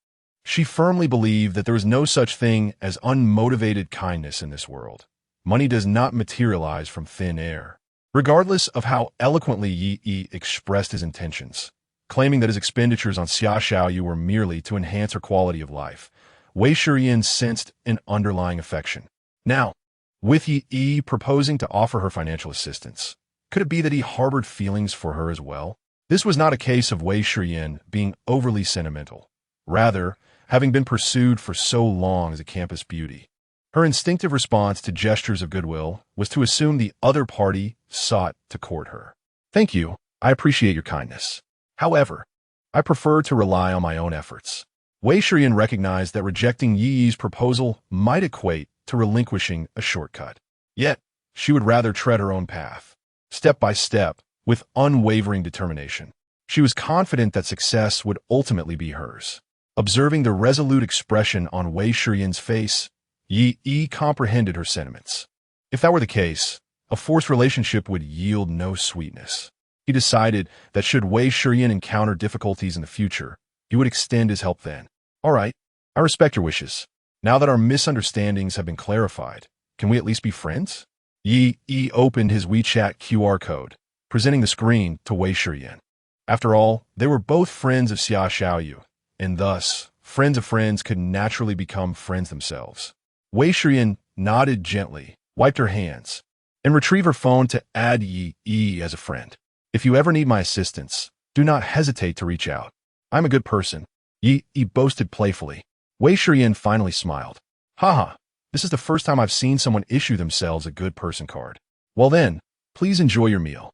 She firmly believed that there was no such thing as unmotivated kindness in this world. Money does not materialize from thin air. Regardless of how eloquently Yi expressed his intentions, claiming that his expenditures on Xia Xiaoyu were merely to enhance her quality of life, Wei Shiyan sensed an underlying affection. Now, with Yi proposing to offer her financial assistance, could it be that he harbored feelings for her as well? This was not a case of Wei Shiyan being overly sentimental. Rather, having been pursued for so long as a campus beauty, her instinctive response to gestures of goodwill was to assume the other party sought to court her. Thank you. I appreciate your kindness. However, I prefer to rely on my own efforts. Wei Shiyan recognized that rejecting Yi's proposal might equate to relinquishing a shortcut. Yet, she would rather tread her own path, step by step, with unwavering determination. She was confident that success would ultimately be hers. Observing the resolute expression on Wei Shiyan's face, Yi comprehended her sentiments. If that were the case, a forced relationship would yield no sweetness. He decided that should Wei Shiyan encounter difficulties in the future, he would extend his help then. All right, I respect your wishes. Now that our misunderstandings have been clarified, can we at least be friends? Yi opened his WeChat QR code, presenting the screen to Wei Shiyan. After all, they were both friends of Xia Xiaoyu, and thus, friends of friends could naturally become friends themselves. Wei Shiyan nodded gently, wiped her hands, and retrieved her phone to add Yi as a friend. If you ever need my assistance, do not hesitate to reach out. I'm a good person, Yi boasted playfully. Wei Shiyan finally smiled. Haha, this is the first time I've seen someone issue themselves a good person card. Well then, please enjoy your meal.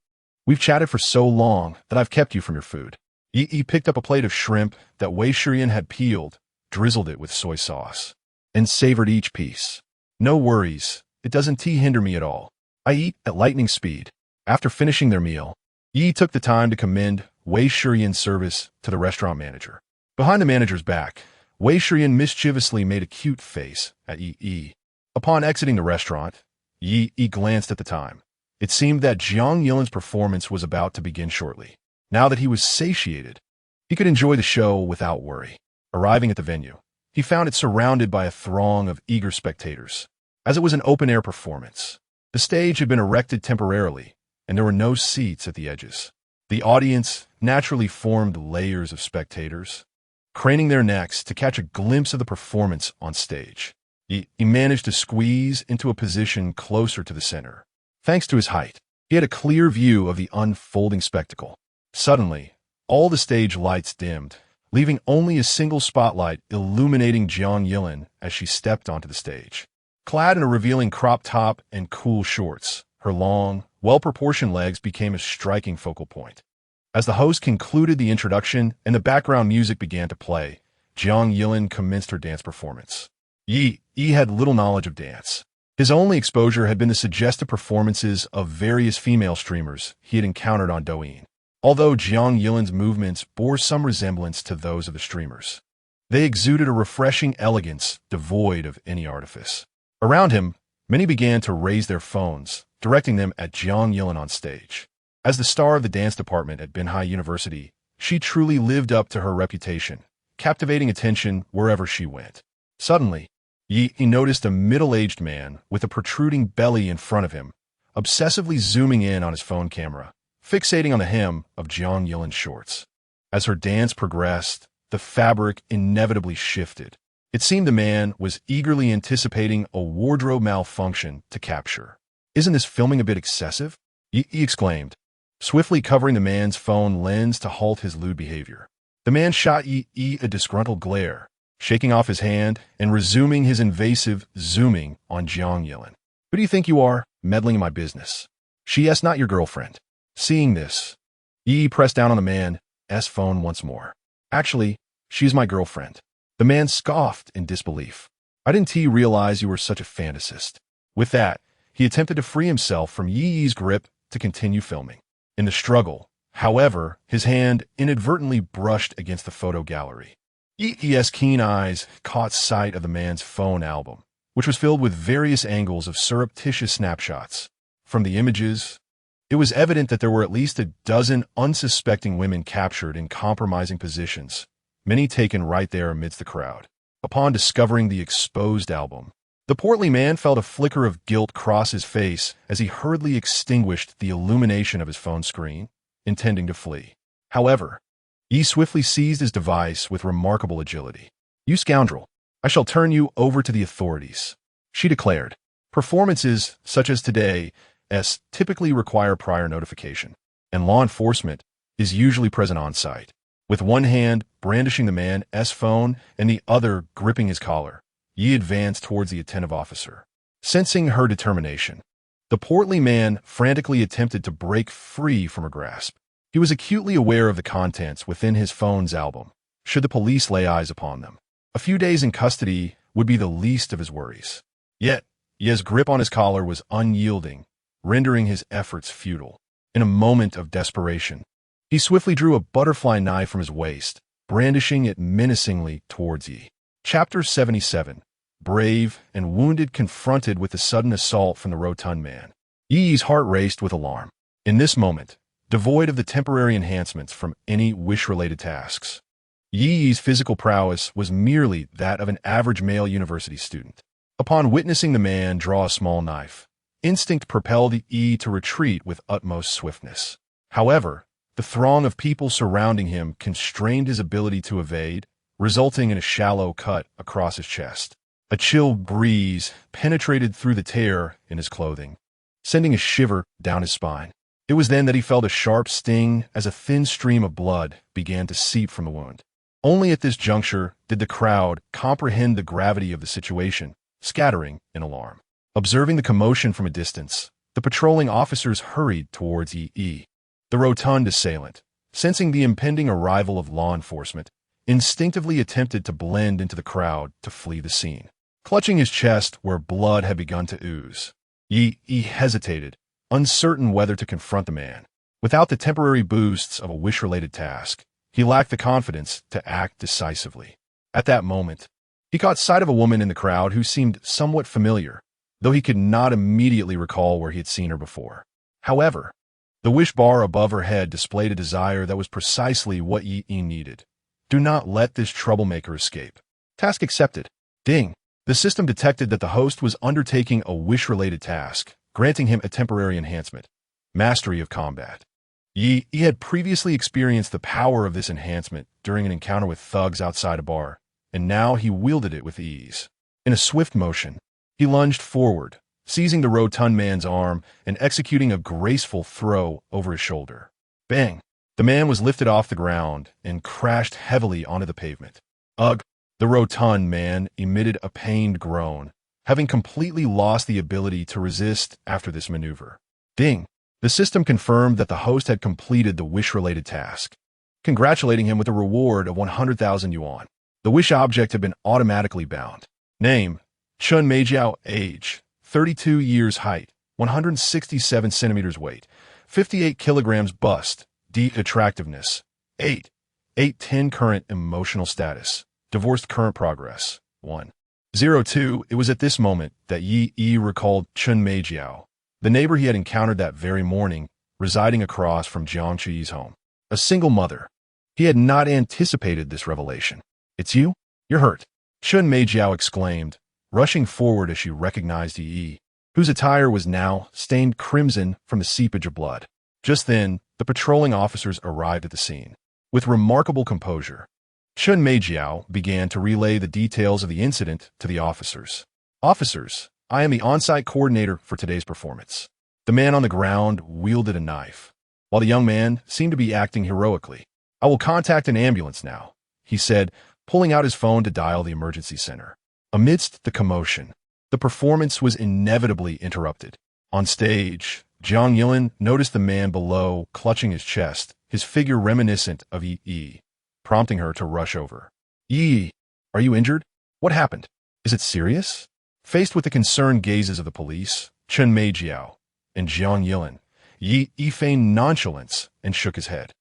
We've chatted for so long that I've kept you from your food. Yi picked up a plate of shrimp that Wei Shiyan had peeled, drizzled it with soy sauce, and savored each piece. No worries, it doesn't hinder me at all. I eat at lightning speed. After finishing their meal, Yi took the time to commend Wei Shiyan's service to the restaurant manager. Behind the manager's back, Wei Shiyan mischievously made a cute face at Yi. Upon exiting the restaurant, Yi glanced at the time. It seemed that Jiang Yilin's performance was about to begin shortly. Now that he was satiated, he could enjoy the show without worry. Arriving at the venue, he found it surrounded by a throng of eager spectators. As it was an open-air performance, the stage had been erected temporarily, and there were no seats at the edges. The audience naturally formed layers of spectators, craning their necks to catch a glimpse of the performance on stage. He managed to squeeze into a position closer to the center. Thanks to his height, he had a clear view of the unfolding spectacle. Suddenly, all the stage lights dimmed, leaving only a single spotlight illuminating Jiang Yilin as she stepped onto the stage. Clad in a revealing crop top and cool shorts, her long, well-proportioned legs became a striking focal point. As the host concluded the introduction and the background music began to play, Jiang Yilin commenced her dance performance. Yi had little knowledge of dance. His only exposure had been the suggestive performances of various female streamers he had encountered on Douyin. Although Jiang Yilin's movements bore some resemblance to those of the streamers, they exuded a refreshing elegance devoid of any artifice. Around him, many began to raise their phones, directing them at Jiang Yilin on stage. As the star of the dance department at Binhai University, she truly lived up to her reputation, captivating attention wherever she went. Suddenly, Yi noticed a middle-aged man with a protruding belly in front of him, obsessively zooming in on his phone camera, fixating on the hem of Jiang Yilin's shorts. As her dance progressed, the fabric inevitably shifted. It seemed the man was eagerly anticipating a wardrobe malfunction to capture. "Isn't this filming a bit excessive?" Yi exclaimed, swiftly covering the man's phone lens to halt his lewd behavior. The man shot Yi a disgruntled glare, shaking off his hand and resuming his invasive zooming on Jiang Yilin. "Who do you think you are, meddling in my business? She's not your girlfriend." Seeing this, Yi pressed down on the man's phone once more. "Actually, she's my girlfriend." The man scoffed in disbelief. "I didn't realize you were such a fantasist." With that, he attempted to free himself from Yi's grip to continue filming. In the struggle, however, his hand inadvertently brushed against the photo gallery. Yi's keen eyes caught sight of the man's phone album, which was filled with various angles of surreptitious snapshots. From the images, it was evident that there were at least a dozen unsuspecting women captured in compromising positions, many taken right there amidst the crowd. Upon discovering the exposed album, the portly man felt a flicker of guilt cross his face as he hurriedly extinguished the illumination of his phone screen, intending to flee. However, Yi swiftly seized his device with remarkable agility. "You scoundrel, I shall turn you over to the authorities," she declared. Performances such as today's typically require prior notification, and law enforcement is usually present on site. With one hand brandishing the man's phone and the other gripping his collar, Yi advanced towards the attentive officer. Sensing her determination, the portly man frantically attempted to break free from her grasp. He was acutely aware of the contents within his phone's album, should the police lay eyes upon them. A few days in custody would be the least of his worries. Yet, Yi's grip on his collar was unyielding, rendering his efforts futile. In a moment of desperation, he swiftly drew a butterfly knife from his waist, brandishing it menacingly towards Yi. Chapter 77. Brave and wounded confronted with the sudden assault from the rotund man. Yi's heart raced with alarm. In this moment, devoid of the temporary enhancements from any wish-related tasks, Yi's physical prowess was merely that of an average male university student. Upon witnessing the man draw a small knife, instinct propelled Yi to retreat with utmost swiftness. However, the throng of people surrounding him constrained his ability to evade, resulting in a shallow cut across his chest. A chill breeze penetrated through the tear in his clothing, sending a shiver down his spine. It was then that he felt a sharp sting as a thin stream of blood began to seep from the wound. Only at this juncture did the crowd comprehend the gravity of the situation, scattering in alarm. Observing the commotion from a distance, the patrolling officers hurried towards Yi. The rotund assailant, sensing the impending arrival of law enforcement, instinctively attempted to blend into the crowd to flee the scene. Clutching his chest where blood had begun to ooze, Yi hesitated, uncertain whether to confront the man. Without the temporary boosts of a wish-related task, he lacked the confidence to act decisively. At that moment, he caught sight of a woman in the crowd who seemed somewhat familiar, though he could not immediately recall where he had seen her before. However, the wish bar above her head displayed a desire that was precisely what Yi needed. "Do not let this troublemaker escape." Task accepted. Ding. The system detected that the host was undertaking a wish-related task, granting him a temporary enhancement, mastery of combat. Yi had previously experienced the power of this enhancement during an encounter with thugs outside a bar, and now he wielded it with ease. In a swift motion, he lunged forward, seizing the rotund man's arm and executing a graceful throw over his shoulder. Bang! The man was lifted off the ground and crashed heavily onto the pavement. Ugh! The rotund man emitted a pained groan, having completely lost the ability to resist after this maneuver. Ding! The system confirmed that the host had completed the wish-related task, congratulating him with a reward of 100,000 yuan. The wish object had been automatically bound. Name: Chun Meijiao. Age: 32 years. Height: 167 centimeters. Weight: 58 kilograms. Bust: D. Attractiveness: 8. 810. Current emotional status: divorced. Current progress: 102. It was at this moment that Yi recalled Chun Meijiao, the neighbor he had encountered that very morning, residing across from Jiang Chuyi's home. A single mother. He had not anticipated this revelation. "It's you? You're hurt," Chun Meijiao exclaimed, rushing forward as she recognized Yi, whose attire was now stained crimson from the seepage of blood. Just then, the patrolling officers arrived at the scene. With remarkable composure, Chun Meijiao began to relay the details of the incident to the officers. "Officers, I am the on-site coordinator for today's performance." The man on the ground wielded a knife, while the young man seemed to be acting heroically. "I will contact an ambulance now," he said, pulling out his phone to dial the emergency center. Amidst the commotion, the performance was inevitably interrupted. On stage, Jiang Yilin noticed the man below clutching his chest, his figure reminiscent of Yi, prompting her to rush over. "Yi, are you injured? What happened? Is it serious?" Faced with the concerned gazes of the police, Chun Meijiao and Jiang Yilin, Yi feigned nonchalance and shook his head.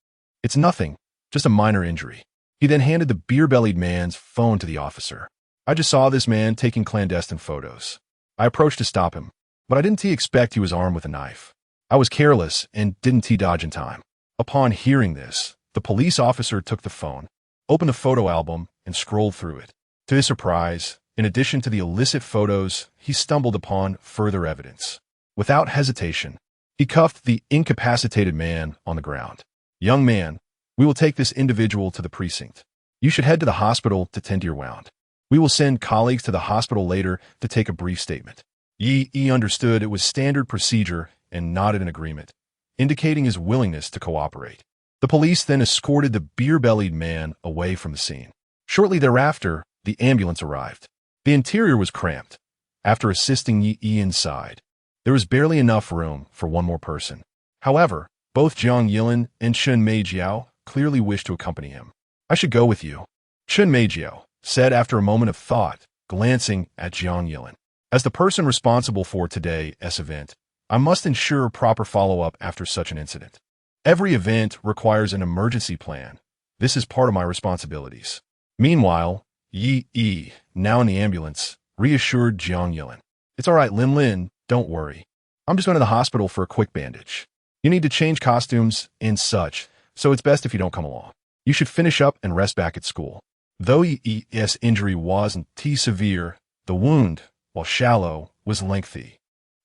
"It's nothing, just a minor injury." He then handed the beer-bellied man's phone to the officer. "I just saw this man taking clandestine photos. I approached to stop him, but I didn't expect he was armed with a knife. I was careless and didn't dodge in time." Upon hearing this, the police officer took the phone, opened the photo album, and scrolled through it. To his surprise, in addition to the illicit photos, he stumbled upon further evidence. Without hesitation, he cuffed the incapacitated man on the ground. "Young man, we will take this individual to the precinct. You should head to the hospital to tend to your wound. We will send colleagues to the hospital later to take a brief statement." Yi understood it was standard procedure and nodded in agreement, indicating his willingness to cooperate. The police then escorted the beer-bellied man away from the scene. Shortly thereafter, the ambulance arrived. The interior was cramped. After assisting Yi inside, there was barely enough room for one more person. However, both Jiang Yilin and Chun Meijiao clearly wished to accompany him. "I should go with you," Chun Meijiao said after a moment of thought, glancing at Jiang Yilin. "As the person responsible for today's event, I must ensure proper follow-up after such an incident. Every event requires an emergency plan. This is part of my responsibilities." Meanwhile, Yi, now in the ambulance, reassured Jiang Yilin. "It's all right, Lin, don't worry. I'm just going to the hospital for a quick bandage. You need to change costumes and such, so it's best if you don't come along. You should finish up and rest back at school." Though Yi's injury wasn't too severe, the wound, while shallow, was lengthy,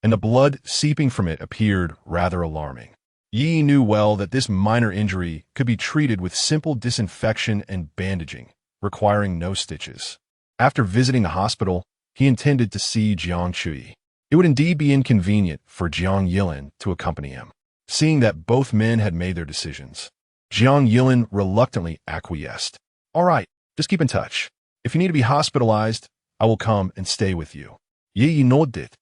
and the blood seeping from it appeared rather alarming. Yi knew well that this minor injury could be treated with simple disinfection and bandaging, requiring no stitches. After visiting the hospital, he intended to see Jiang Chuyi. It would indeed be inconvenient for Jiang Yilin to accompany him. Seeing that both men had made their decisions, Jiang Yilin reluctantly acquiesced. "All right, just keep in touch. If you need to be hospitalized, I will come and stay with you." Yi nodded,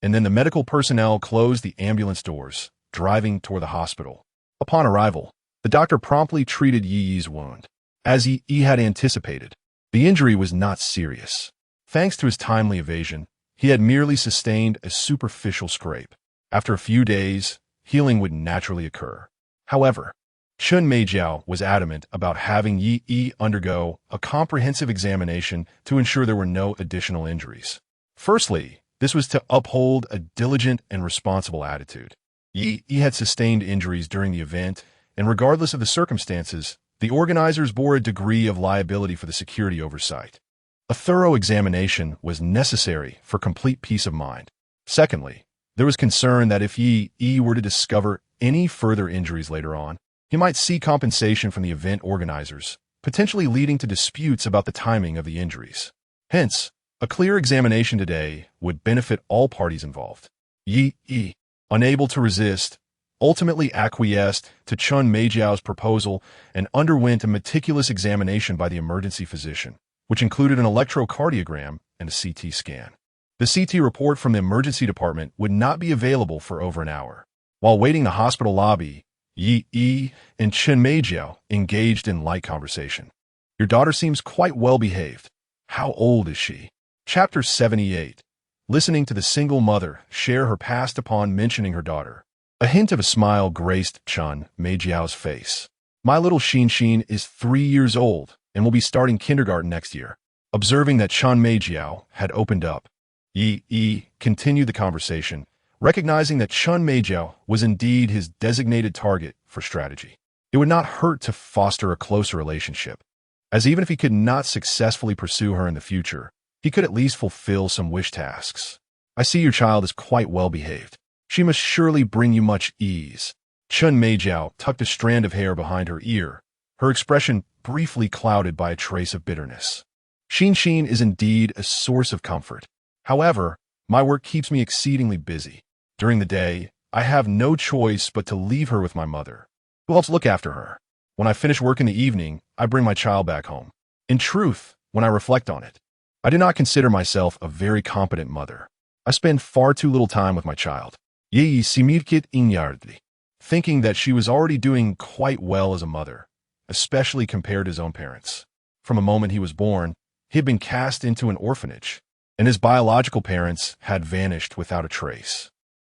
and then the medical personnel closed the ambulance doors, driving toward the hospital. Upon arrival, the doctor promptly treated Yi's wound. As Yi had anticipated, the injury was not serious. Thanks to his timely evasion, he had merely sustained a superficial scrape. After a few days, healing would naturally occur. However, Chun Meijiao was adamant about having Yi undergo a comprehensive examination to ensure there were no additional injuries. Firstly, this was to uphold a diligent and responsible attitude. Yi had sustained injuries during the event, and regardless of the circumstances, the organizers bore a degree of liability for the security oversight. A thorough examination was necessary for complete peace of mind. Secondly, there was concern that if Yi were to discover any further injuries later on, he might seek compensation from the event organizers, potentially leading to disputes about the timing of the injuries. Hence, a clear examination today would benefit all parties involved. Yi, unable to resist, ultimately acquiesced to Chun Meijiao's proposal and underwent a meticulous examination by the emergency physician, which included an electrocardiogram and a CT scan. The CT report from the emergency department would not be available for over an hour. While waiting in the hospital lobby, Yi and Chun Meijiao engaged in light conversation. Your daughter seems quite well behaved. How old is she? Chapter 78. Listening to the single mother share her past upon mentioning her daughter. A hint of a smile graced Chun Meijiao's face. My little Xin is 3 years old and will be starting kindergarten next year. Observing that Chun Meijiao had opened up, Yi continued the conversation, recognizing that Chun Meijiao was indeed his designated target for strategy. It would not hurt to foster a closer relationship, as even if he could not successfully pursue her in the future, he could at least fulfill some wish tasks. I see your child is quite well behaved. She must surely bring you much ease. Chun Meijiao tucked a strand of hair behind her ear, her expression briefly clouded by a trace of bitterness. Xin is indeed a source of comfort. However, my work keeps me exceedingly busy. During the day, I have no choice but to leave her with my mother, who helps look after her. When I finish work in the evening, I bring my child back home. In truth, when I reflect on it, I do not consider myself a very competent mother. I spend far too little time with my child. Yi smirked inwardly, thinking that she was already doing quite well as a mother, especially compared to his own parents. From the moment he was born, he had been cast into an orphanage, and his biological parents had vanished without a trace.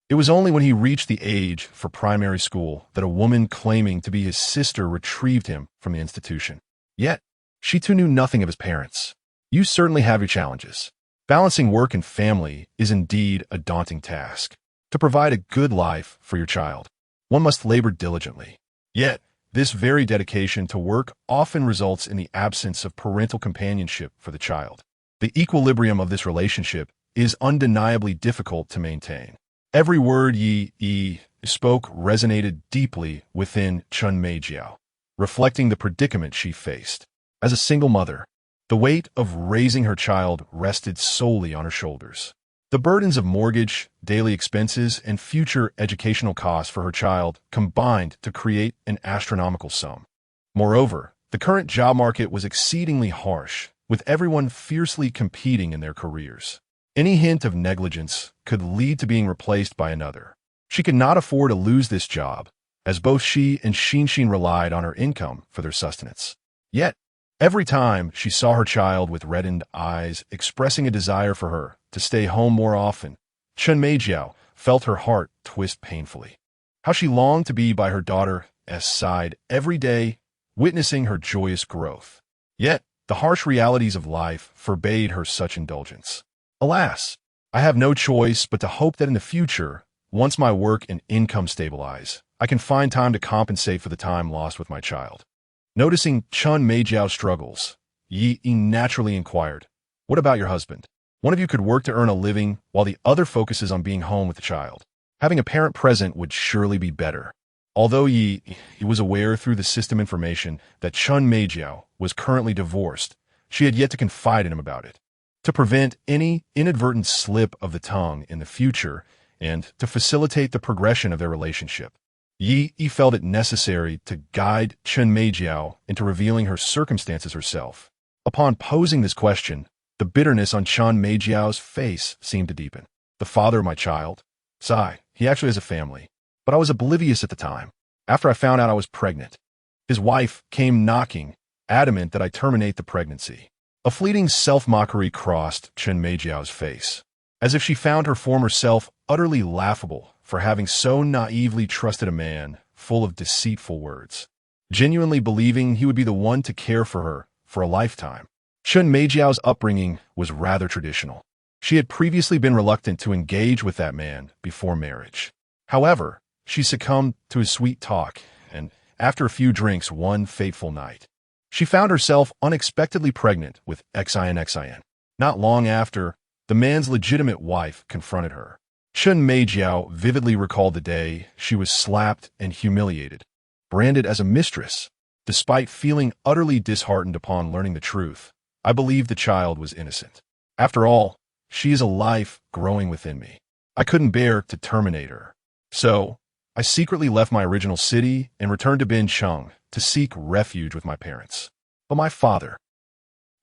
It was only when he reached the age for primary school that a woman claiming to be his sister retrieved him from the institution. Yet, she too knew nothing of his parents. You certainly have your challenges. Balancing work and family is indeed a daunting task. To provide a good life for your child, one must labor diligently. Yet, this very dedication to work often results in the absence of parental companionship for the child. The equilibrium of this relationship is undeniably difficult to maintain. Every word Yi spoke resonated deeply within Chun Meijiao, reflecting the predicament she faced. As a single mother, the weight of raising her child rested solely on her shoulders. The burdens of mortgage, daily expenses, and future educational costs for her child combined to create an astronomical sum. Moreover, the current job market was exceedingly harsh, with everyone fiercely competing in their careers. Any hint of negligence could lead to being replaced by another. She could not afford to lose this job, as both she and Xin relied on her income for their sustenance. Yet, every time she saw her child with reddened eyes expressing a desire for her to stay home more often, Chun Meijiao felt her heart twist painfully. How she longed to be by her daughter's side every day, witnessing her joyous growth. Yet, the harsh realities of life forbade her such indulgence. Alas, I have no choice but to hope that in the future, once my work and income stabilize, I can find time to compensate for the time lost with my child. Noticing Chun Meijiao's struggles, Yi naturally inquired, "What about your husband? One of you could work to earn a living while the other focuses on being home with the child. Having a parent present would surely be better." Although Yi was aware through the system information that Chun Meijiao was currently divorced, she had yet to confide in him about it. To prevent any inadvertent slip of the tongue in the future and to facilitate the progression of their relationship, Yi felt it necessary to guide Chun Meijiao into revealing her circumstances herself. Upon posing this question, the bitterness on Chun Meijiao's face seemed to deepen. "The father of my child? Sigh, he actually has a family. But I was oblivious at the time. After I found out I was pregnant, his wife came knocking, adamant that I terminate the pregnancy." A fleeting self-mockery crossed Chun Meijiao's face, as if she found her former self utterly laughable for having so naively trusted a man full of deceitful words, genuinely believing he would be the one to care for her for a lifetime. Chun Meijiao's upbringing was rather traditional. She had previously been reluctant to engage with that man before marriage. However, she succumbed to his sweet talk, and after a few drinks one fateful night, she found herself unexpectedly pregnant with XIN. Not long after, the man's legitimate wife confronted her. Chun Meijiao vividly recalled the day she was slapped and humiliated, branded as a mistress. Despite feeling utterly disheartened upon learning the truth, I believed the child was innocent. After all, she is a life growing within me. I couldn't bear to terminate her. So, I secretly left my original city and returned to Bincheng to seek refuge with my parents. But my father,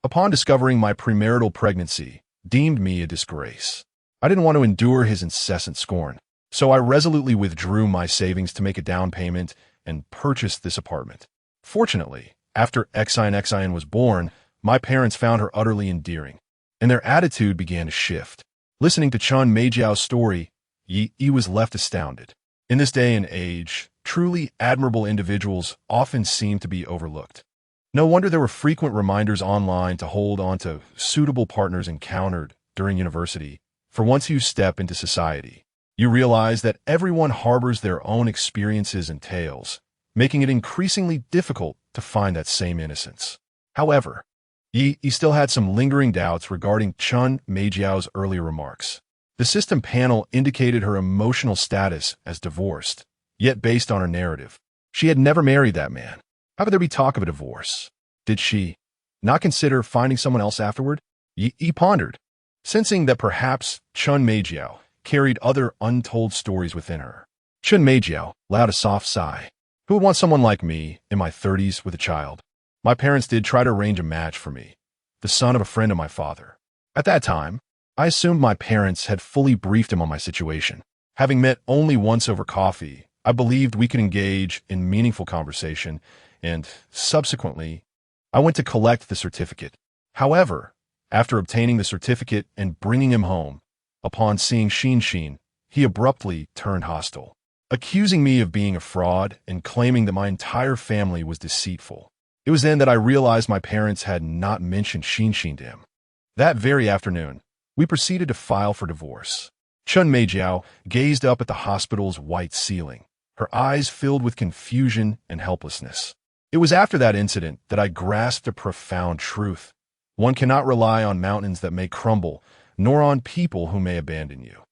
upon discovering my premarital pregnancy, deemed me a disgrace. I didn't want to endure his incessant scorn, so I resolutely withdrew my savings to make a down payment and purchased this apartment. Fortunately, after Xian was born, my parents found her utterly endearing, and their attitude began to shift. Listening to Chun Meijiao's story, Yi was left astounded. In this day and age, truly admirable individuals often seem to be overlooked. No wonder there were frequent reminders online to hold on to suitable partners encountered during university, for once you step into society, you realize that everyone harbors their own experiences and tales, making it increasingly difficult to find that same innocence. However, Yi still had some lingering doubts regarding Chun Meijiao's earlier remarks. The system panel indicated her emotional status as divorced, yet based on her narrative, she had never married that man. How could there be talk of a divorce? Did she not consider finding someone else afterward? Yi pondered, sensing that perhaps Chun Meijiao carried other untold stories within her. Chun Meijiao allowed a soft sigh. Who would want someone like me in my 30s with a child? My parents did try to arrange a match for me, the son of a friend of my father. At that time, I assumed my parents had fully briefed him on my situation. Having met only once over coffee, I believed we could engage in meaningful conversation, and subsequently, I went to collect the certificate. However, after obtaining the certificate and bringing him home, upon seeing Xin, he abruptly turned hostile, accusing me of being a fraud and claiming that my entire family was deceitful. It was then that I realized my parents had not mentioned Xin to him. That very afternoon, we proceeded to file for divorce. Chun Meijiao gazed up at the hospital's white ceiling, her eyes filled with confusion and helplessness. It was after that incident that I grasped a profound truth. One cannot rely on mountains that may crumble, nor on people who may abandon you.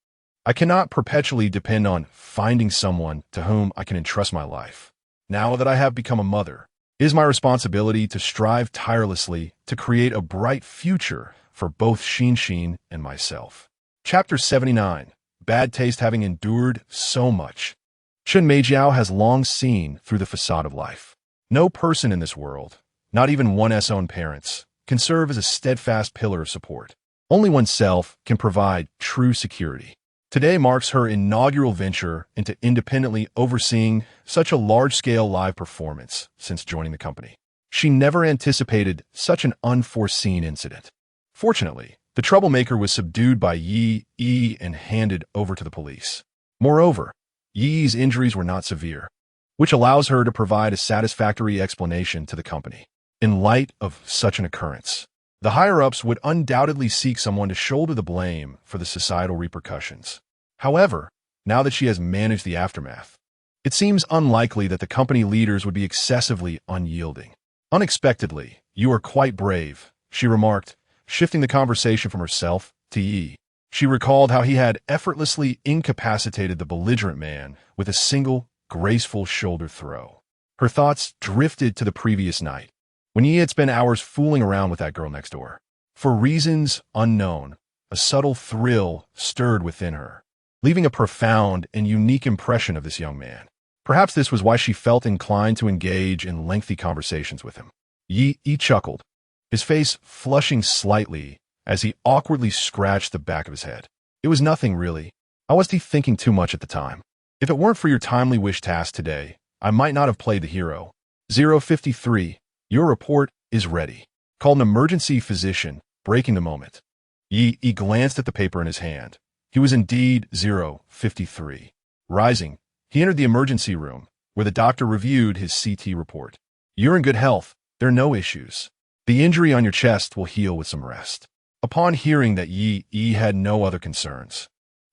I cannot perpetually depend on finding someone to whom I can entrust my life. Now that I have become a mother, it is my responsibility to strive tirelessly to create a bright future for both Xin and myself. Chapter 79. Bad taste having endured so much. Chun Meijiao has long seen through the facade of life. No person in this world, not even one's own parents, can serve as a steadfast pillar of support. Only oneself can provide true security. Today marks her inaugural venture into independently overseeing such a large-scale live performance since joining the company. She never anticipated such an unforeseen incident. Fortunately, the troublemaker was subdued by Yi and handed over to the police. Moreover, Yi's injuries were not severe, which allows her to provide a satisfactory explanation to the company. In light of such an occurrence, the higher-ups would undoubtedly seek someone to shoulder the blame for the societal repercussions. However, now that she has managed the aftermath, it seems unlikely that the company leaders would be excessively unyielding. Unexpectedly, you are quite brave, she remarked, shifting the conversation from herself to Yi. She recalled how he had effortlessly incapacitated the belligerent man with a single, graceful shoulder throw. Her thoughts drifted to the previous night, when Yi had spent hours fooling around with that girl next door. For reasons unknown, a subtle thrill stirred within her, leaving a profound and unique impression of this young man. Perhaps this was why she felt inclined to engage in lengthy conversations with him. Yi chuckled, his face flushing slightly as he awkwardly scratched the back of his head. It was nothing, really. I wasn't thinking too much at the time. If it weren't for your timely wish task today, I might not have played the hero. 053. Your report is ready. Called an emergency physician, breaking the moment. Yi glanced at the paper in his hand. He was indeed 053. Rising, he entered the emergency room, where the doctor reviewed his CT report. You're in good health. There are no issues. The injury on your chest will heal with some rest. Upon hearing that Yi had no other concerns,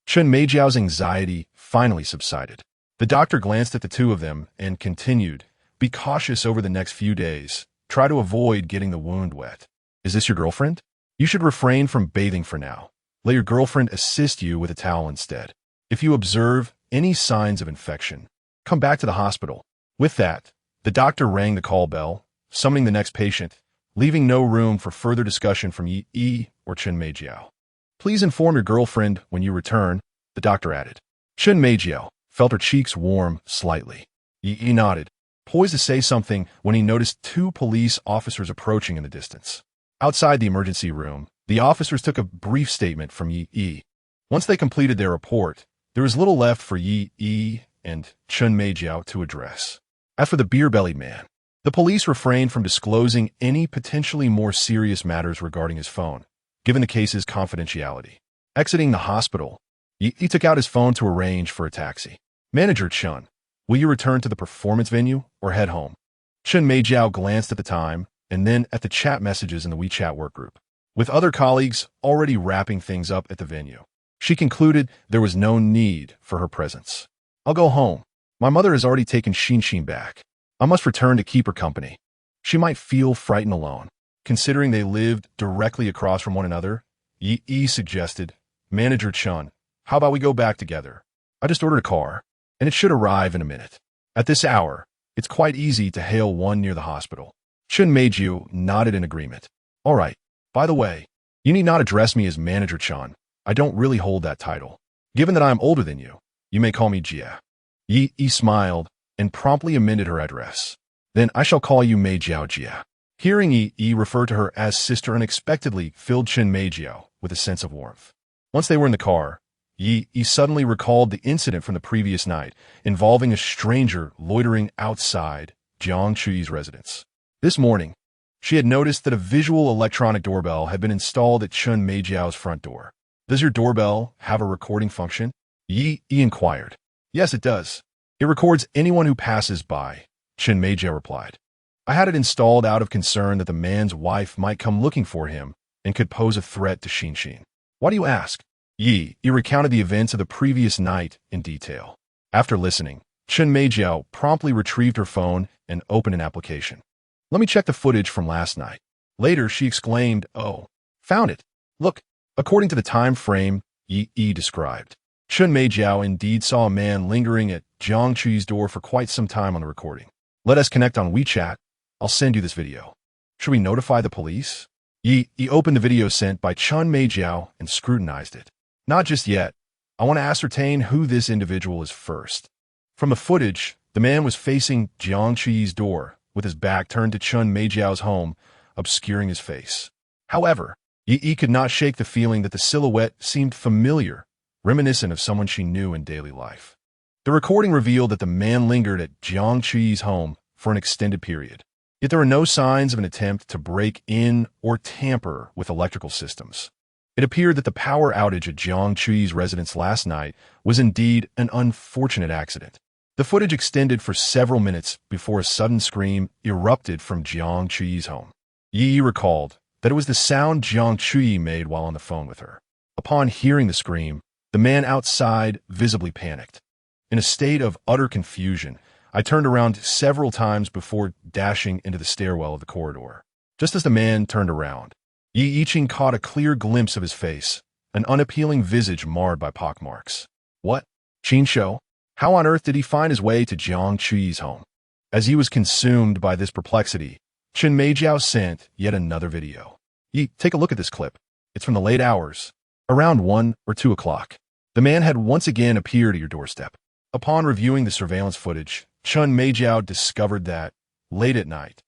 Chun Meijiao's anxiety finally subsided. The doctor glanced at the two of them and continued, be cautious over the next few days. Try to avoid getting the wound wet. Is this your girlfriend? You should refrain from bathing for now. Let your girlfriend assist you with a towel instead. If you observe any signs of infection, come back to the hospital. With that, the doctor rang the call bell, summoning the next patient, leaving no room for further discussion from Yi or Chen Meijiao. Please inform your girlfriend when you return, the doctor added. Chen Meijiao felt her cheeks warm slightly. Yi nodded, poised to say something when he noticed two police officers approaching in the distance. Outside the emergency room, the officers took a brief statement from Yi. Once they completed their report, there was little left for Yi and Chen Meijiao to address. As for the beer-bellied man, the police refrained from disclosing any potentially more serious matters regarding his phone, given the case's confidentiality. Exiting the hospital, Yi took out his phone to arrange for a taxi. Manager Chen, will you return to the performance venue or head home? Chen Meijiao glanced at the time and then at the chat messages in the WeChat workgroup. With other colleagues already wrapping things up at the venue, she concluded there was no need for her presence. I'll go home. My mother has already taken Xin back. I must return to keep her company. She might feel frightened alone. Considering they lived directly across from one another, Yi suggested, Manager Chen, how about we go back together? I just ordered a car, and it should arrive in a minute. At this hour, it's quite easy to hail one near the hospital. Chen Meijiao nodded in agreement. All right. By the way, you need not address me as Manager Chen. I don't really hold that title. Given that I am older than you, you may call me Jia. Yi smiled and promptly amended her address. Then I shall call you Meijiao Jia. Hearing Yi refer to her as sister unexpectedly filled Chen Meijiao with a sense of warmth. Once they were in the car, Yi suddenly recalled the incident from the previous night involving a stranger loitering outside Jiang Chuyi's residence. This morning, she had noticed that a visual electronic doorbell had been installed at Chen Meijiao's front door. Does your doorbell have a recording function? Yi inquired. Yes, it does. It records anyone who passes by, Chen Meijiao replied. I had it installed out of concern that the man's wife might come looking for him and could pose a threat to Xin. Why do you ask? Yi recounted the events of the previous night in detail. After listening, Chen Meijiao promptly retrieved her phone and opened an application. Let me check the footage from last night. Later, she exclaimed, oh, found it. Look, according to the time frame Yi described, Chen Meijiao indeed saw a man lingering at Jiang Chuyi's door for quite some time on the recording. Let us connect on WeChat. I'll send you this video. Should we notify the police? Yi opened the video sent by Chen Meijiao and scrutinized it. Not just yet. I want to ascertain who this individual is first. From the footage, the man was facing Jiang Chuyi's door, with his back turned to Chen Meijiao's home, obscuring his face. However, Yi could not shake the feeling that the silhouette seemed familiar, reminiscent of someone she knew in daily life. The recording revealed that the man lingered at Jiang Chuyi's home for an extended period. Yet there were no signs of an attempt to break in or tamper with electrical systems. It appeared that the power outage at Jiang Chuyi's residence last night was indeed an unfortunate accident. The footage extended for several minutes before a sudden scream erupted from Jiang Chuyi's home. Yi recalled that it was the sound Jiang Chuyi made while on the phone with her. Upon hearing the scream, the man outside visibly panicked. In a state of utter confusion, I turned around several times before dashing into the stairwell of the corridor. Just as the man turned around, Yi caught a clear glimpse of his face, an unappealing visage marred by pockmarks. What? Qin? How on earth did he find his way to Jiang Chuyi's home? As he was consumed by this perplexity, Chen Meijiao sent yet another video. Yi, take a look at this clip. It's from the late hours, around 1 or 2 o'clock. The man had once again appeared at your doorstep. Upon reviewing the surveillance footage, Chen Meijiao discovered that, late at night,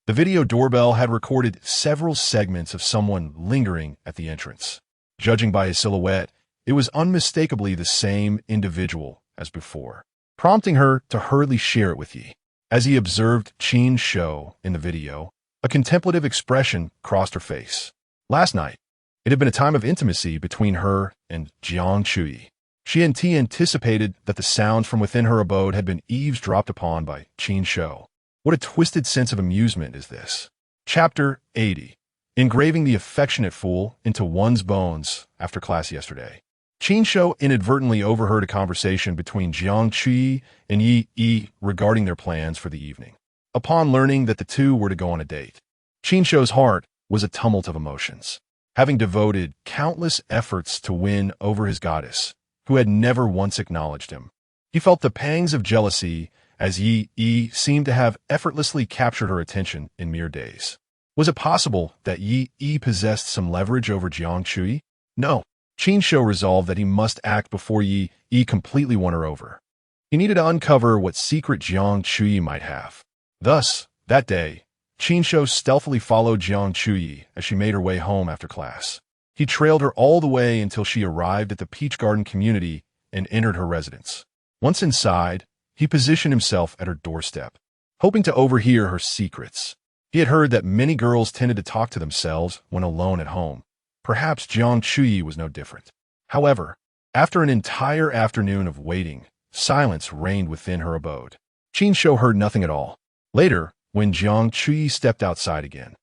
the video doorbell had recorded several segments of someone lingering at the entrance. Judging by his silhouette, it was unmistakably the same individual as before, prompting her to hurriedly share it with Yi. As he observed Qin's show in the video, a contemplative expression crossed her face. Last night, it had been a time of intimacy between her and Jiang Chuyi. She anticipated that the sounds from within her abode had been eavesdropped upon by Qin's show. What a twisted sense of amusement is this? Chapter 80. Engraving the affectionate fool into one's bones after class yesterday. Qin's show inadvertently overheard a conversation between Jiang Chuyi and Yi regarding their plans for the evening. Upon learning that the two were to go on a date, Qin's show's heart was a tumult of emotions. Having devoted countless efforts to win over his goddess, who had never once acknowledged him. He felt the pangs of jealousy as Yi seemed to have effortlessly captured her attention in mere days. Was it possible that Yi possessed some leverage over Jiang Chui? No. Qin Shou resolved that he must act before Yi completely won her over. He needed to uncover what secret Jiang Chui might have. Thus, that day, Qin Shou stealthily followed Jiang Chui as she made her way home after class. He trailed her all the way until she arrived at the Peach Garden community and entered her residence. Once inside, he positioned himself at her doorstep, hoping to overhear her secrets. He had heard that many girls tended to talk to themselves when alone at home. Perhaps Jiang Chui was no different. However, after an entire afternoon of waiting, silence reigned within her abode. Qin Shou heard nothing at all. Later, when Jiang Chui stepped outside again,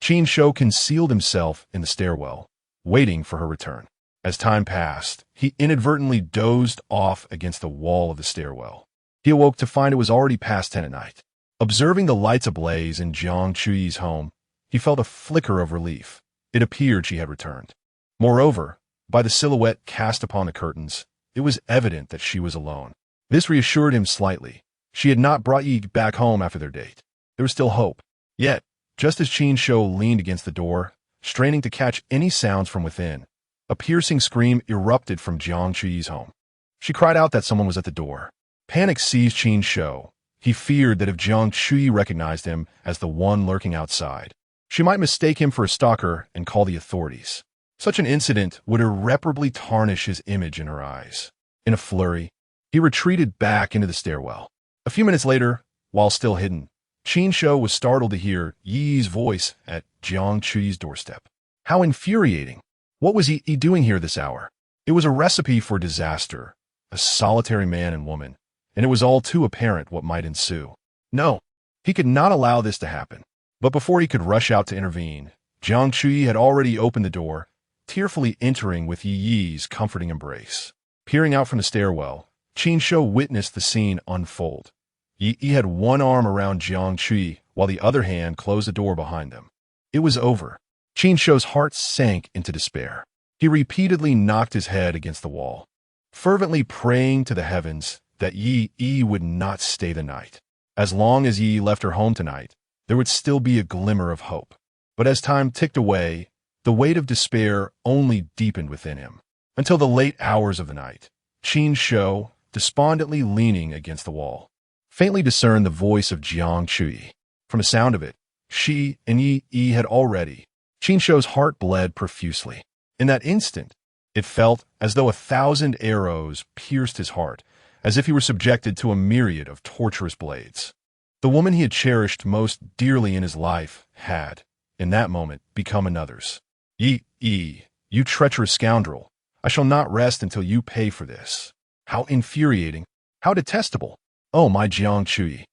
Qin Shou concealed himself in the stairwell, waiting for her return. As time passed, he inadvertently dozed off against the wall of the stairwell. He awoke to find it was already past 10 at night. Observing the lights ablaze in Jiang Chui's home, he felt a flicker of relief. It appeared she had returned. Moreover, by the silhouette cast upon the curtains, it was evident that she was alone. This reassured him slightly. She had not brought Yi back home after their date. There was still hope. Yet, just as Qin Shou leaned against the door, straining to catch any sounds from within, a piercing scream erupted from Jiang Chui's home. She cried out that someone was at the door. Panic seized Qin Shou. He feared that if Jiang Chui recognized him as the one lurking outside, she might mistake him for a stalker and call the authorities. Such an incident would irreparably tarnish his image in her eyes. In a flurry, he retreated back into the stairwell. A few minutes later, while still hidden, Qin Shou was startled to hear Yi's voice at Jiang Chui's doorstep. How infuriating! What was Yi doing here this hour? It was a recipe for disaster, a solitary man and woman, and it was all too apparent what might ensue. No, he could not allow this to happen. But before he could rush out to intervene, Jiang Chui had already opened the door, tearfully entering with Yi's comforting embrace. Peering out from the stairwell, Qin Shou witnessed the scene unfold. Yi had one arm around Jiang Chui, while the other hand closed the door behind them. It was over. Qin Shou's heart sank into despair. He repeatedly knocked his head against the wall, fervently praying to the heavens that Yi would not stay the night. As long as Yi left her home tonight, there would still be a glimmer of hope. But as time ticked away, the weight of despair only deepened within him. Until the late hours of the night, Qin Shou, despondently leaning against the wall, faintly discerned the voice of Jiang Chui. From the sound of it, she and Yi had already. Qin Shou's heart bled profusely. In that instant, it felt as though 1,000 arrows pierced his heart, as if he were subjected to a myriad of torturous blades. The woman he had cherished most dearly in his life had, in that moment, become another's. Yi, you treacherous scoundrel, I shall not rest until you pay for this. How infuriating, how detestable. Oh, my Jiang Chui.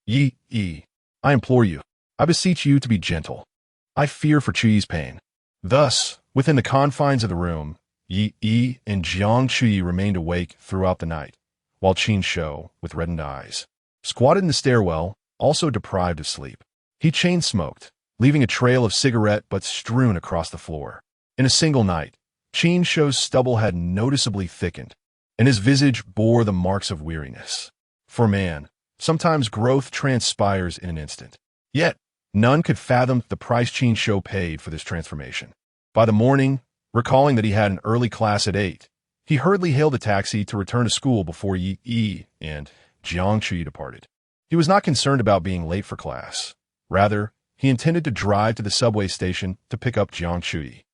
Yi, I implore you, I beseech you to be gentle. I fear for Chui's pain. Thus, within the confines of the room, Yi and Jiang Chui remained awake throughout the night, while Qin Shou, with reddened eyes, squatted in the stairwell, also deprived of sleep. He chain-smoked, leaving a trail of cigarette butts strewn across the floor. In a single night, Qin Shou's stubble had noticeably thickened, and his visage bore the marks of weariness. For man, sometimes growth transpires in an instant. Yet, none could fathom the price Qin Shou paid for this transformation. By the morning, recalling that he had an early class at 8, he hurriedly hailed a taxi to return to school before Yi and Jiang Chui departed. He was not concerned about being late for class. Rather, he intended to drive to the subway station to pick up Jiang Chui.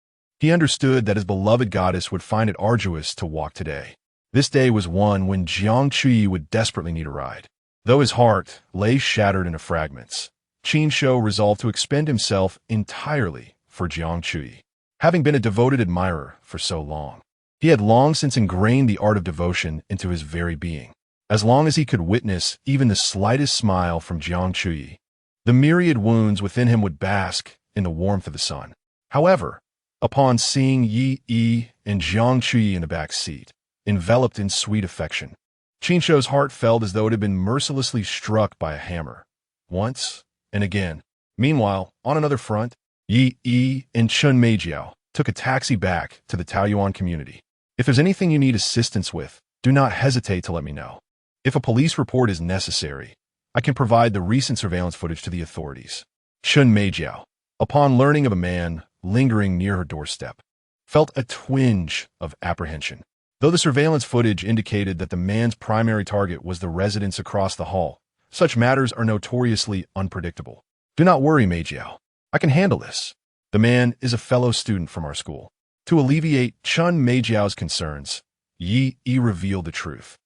He understood that his beloved goddess would find it arduous to walk today. This day was one when Jiang Chui would desperately need a ride. Though his heart lay shattered into fragments, Qin Shou resolved to expend himself entirely for Jiang Chui. Having been a devoted admirer for so long, he had long since ingrained the art of devotion into his very being. As long as he could witness even the slightest smile from Jiang Chui, the myriad wounds within him would bask in the warmth of the sun. However, upon seeing Yi and Jiang Chui in the back seat, enveloped in sweet affection, Qin Shou's heart felt as though it had been mercilessly struck by a hammer, once and again. Meanwhile, on another front, Yi and Chun Meijiao took a taxi back to the Taoyuan community. If there's anything you need assistance with, do not hesitate to let me know. If a police report is necessary, I can provide the recent surveillance footage to the authorities. Chun Meijiao, upon learning of a man lingering near her doorstep, felt a twinge of apprehension. Though the surveillance footage indicated that the man's primary target was the residence across the hall, such matters are notoriously unpredictable. Do not worry, Meijiao. I can handle this. The man is a fellow student from our school. To alleviate Chun Meijiao's concerns, Yi revealed the truth.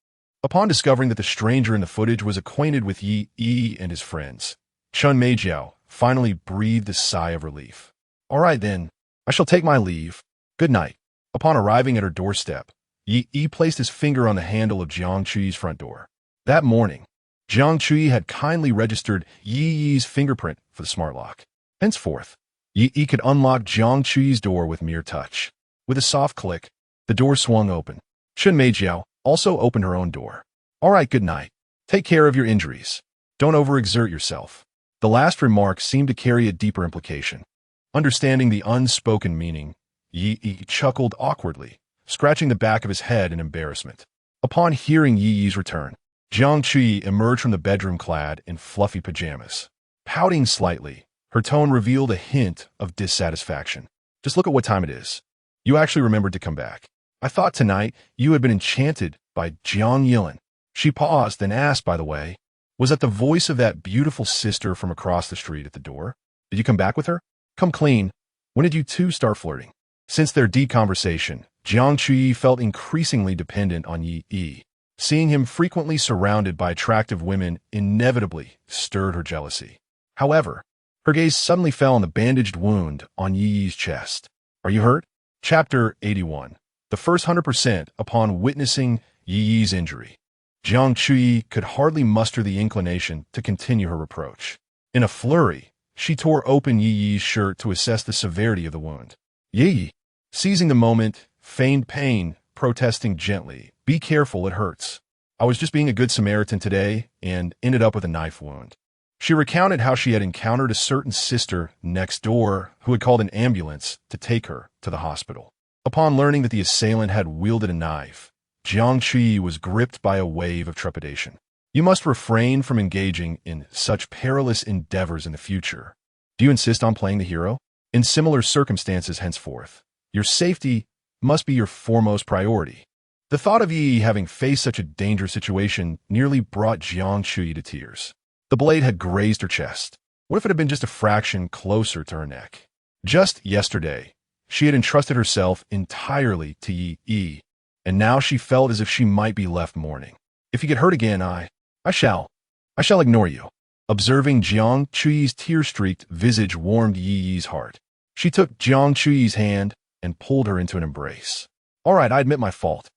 Upon discovering that the stranger in the footage was acquainted with Yi and his friends, Chun Meijiao finally breathed a sigh of relief. All right then, I shall take my leave. Good night. Upon arriving at her doorstep, Yi placed his finger on the handle of Jiang Chuyi's front door. That morning, Jiang Chuyi had kindly registered Yi's fingerprint for the smart lock. Henceforth, Yi could unlock Jiang Chuyi's door with mere touch. With a soft click, the door swung open. Chun Meijiao also opened her own door. All right, good night. Take care of your injuries. Don't overexert yourself. The last remark seemed to carry a deeper implication. Understanding the unspoken meaning, Yi chuckled awkwardly, scratching the back of his head in embarrassment. Upon hearing Yi's return, Jiang Chuyi emerged from the bedroom clad in fluffy pajamas. Pouting slightly, her tone revealed a hint of dissatisfaction. Just look at what time it is. You actually remembered to come back. I thought tonight you had been enchanted by Jiang Yilin. She paused and asked, by the way, was that the voice of that beautiful sister from across the street at the door? Did you come back with her? Come clean. When did you two start flirting? Since their deep conversation, Jiang Chuyi felt increasingly dependent on Yi. Seeing him frequently surrounded by attractive women inevitably stirred her jealousy. However, her gaze suddenly fell on the bandaged wound on Yi's chest. Are you hurt? Chapter 81. The first 100% upon witnessing Yi's injury. Jiang Chuyi could hardly muster the inclination to continue her reproach. In a flurry, she tore open Yi's shirt to assess the severity of the wound. Yi, seizing the moment, feigned pain, protesting gently, "Be careful, it hurts. I was just being a good Samaritan today and ended up with a knife wound." She recounted how she had encountered a certain sister next door who had called an ambulance to take her to the hospital. Upon learning that the assailant had wielded a knife, Jiang Chuyi was gripped by a wave of trepidation. You must refrain from engaging in such perilous endeavors in the future. Do you insist on playing the hero? In similar circumstances henceforth, your safety must be your foremost priority. The thought of Yi having faced such a dangerous situation nearly brought Jiang Chuyi to tears. The blade had grazed her chest. What if it had been just a fraction closer to her neck? Just yesterday, she had entrusted herself entirely to Yi, and now she felt as if she might be left mourning. If you get hurt again, I shall ignore you. Observing Jiang Chuyi's tear-streaked visage warmed Yi's heart. She took Jiang Chuyi's hand and pulled her into an embrace. All right, I admit my fault.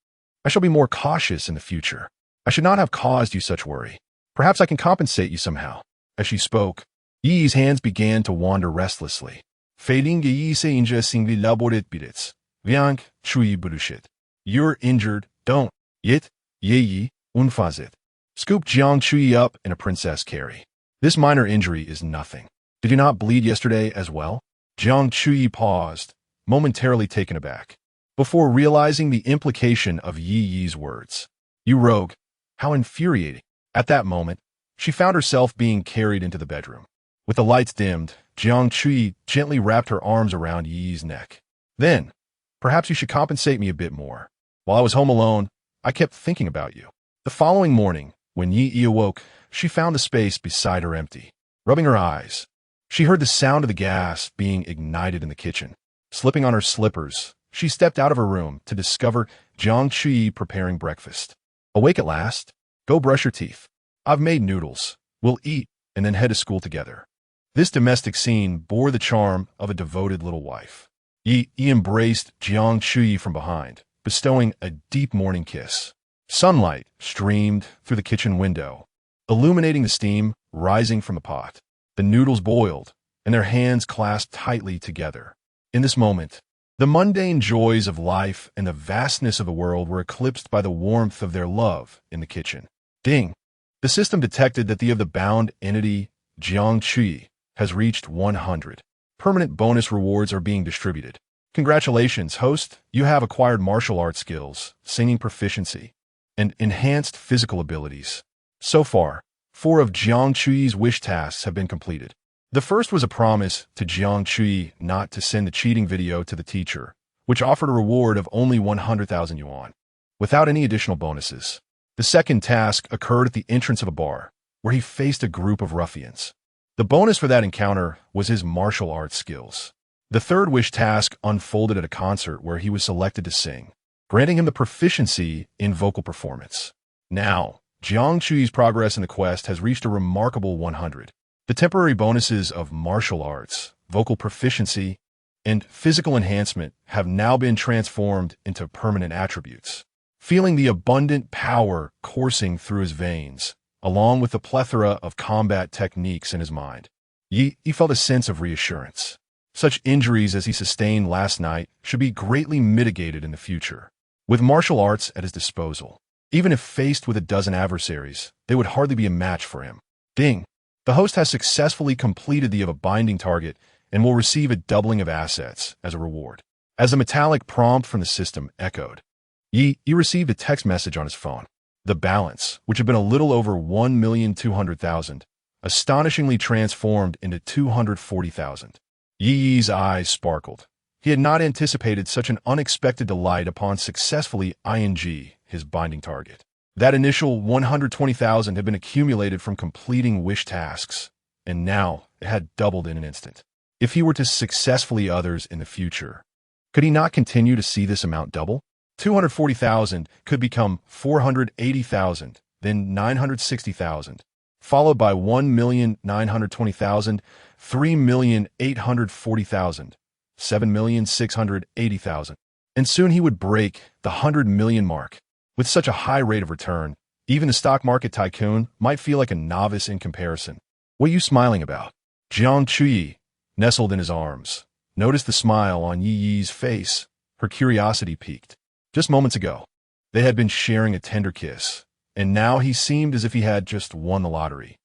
I shall be more cautious in the future. I should not have caused you such worry. Perhaps I can compensate you somehow. As she spoke, Yi's hands began to wander restlessly. Fading Yi seinja singli laboret birits. Viank Chuyi burushit. You're injured, don't. Yit, Yi, unfazit. Scoop Jiang Chuyi up in a princess carry. This minor injury is nothing. Did you not bleed yesterday as well? Jiang Chuyi paused, momentarily taken aback, before realizing the implication of Yi's words. You rogue, how infuriating. At that moment, she found herself being carried into the bedroom. With the lights dimmed, Jiang Chuyi gently wrapped her arms around Yi's neck. Then, perhaps you should compensate me a bit more. While I was home alone, I kept thinking about you. The following morning, when Yi awoke, she found the space beside her empty. Rubbing her eyes, she heard the sound of the gas being ignited in the kitchen. Slipping on her slippers, she stepped out of her room to discover Jiang Chuyi preparing breakfast. Awake at last? Go brush your teeth. I've made noodles. We'll eat and then head to school together. This domestic scene bore the charm of a devoted little wife. Yi embraced Jiang Chuyi from behind, bestowing a deep morning kiss. Sunlight streamed through the kitchen window, illuminating the steam rising from the pot. The noodles boiled, and their hands clasped tightly together. In this moment, the mundane joys of life and the vastness of the world were eclipsed by the warmth of their love in the kitchen. Ding! The system detected that the bound entity, Jiang Chuyi, has reached 100. Permanent bonus rewards are being distributed. Congratulations, host. You have acquired martial arts skills, singing proficiency, and enhanced physical abilities. So far, 4 of Jiang Chuyi's wish tasks have been completed. The first was a promise to Jiang Chuyi not to send the cheating video to the teacher, which offered a reward of only 100,000 yuan, without any additional bonuses. The second task occurred at the entrance of a bar, where he faced a group of ruffians. The bonus for that encounter was his martial arts skills. The third wish task unfolded at a concert where he was selected to sing, granting him the proficiency in vocal performance. Now, Jiang Chuyi's progress in the quest has reached a remarkable 100. The temporary bonuses of martial arts, vocal proficiency, and physical enhancement have now been transformed into permanent attributes. Feeling the abundant power coursing through his veins, along with the plethora of combat techniques in his mind, he felt a sense of reassurance. Such injuries as he sustained last night should be greatly mitigated in the future. With martial arts at his disposal, even if faced with a dozen adversaries, they would hardly be a match for him. Ding! The host has successfully completed the binding target and will receive a doubling of assets as a reward. As a metallic prompt from the system echoed, he received a text message on his phone. The balance, which had been a little over 1,200,000, astonishingly transformed into 240,000. Yi's eyes sparkled. He had not anticipated such an unexpected delight upon successfully ing his binding target. That initial 120,000 had been accumulated from completing wish tasks, and now it had doubled in an instant. If he were to successfully others in the future, could he not continue to see this amount double? 240,000 could become 480,000, then 960,000, followed by 1,920,000, 3,840,000, 7,680,000, and soon he would break the 100 million mark. With such a high rate of return, even the stock market tycoon might feel like a novice in comparison. What are you smiling about? Jiang Chuyi, nestled in his arms, noticed the smile on Yi's face. Her curiosity piqued. Just moments ago, they had been sharing a tender kiss, and now he seemed as if he had just won the lottery.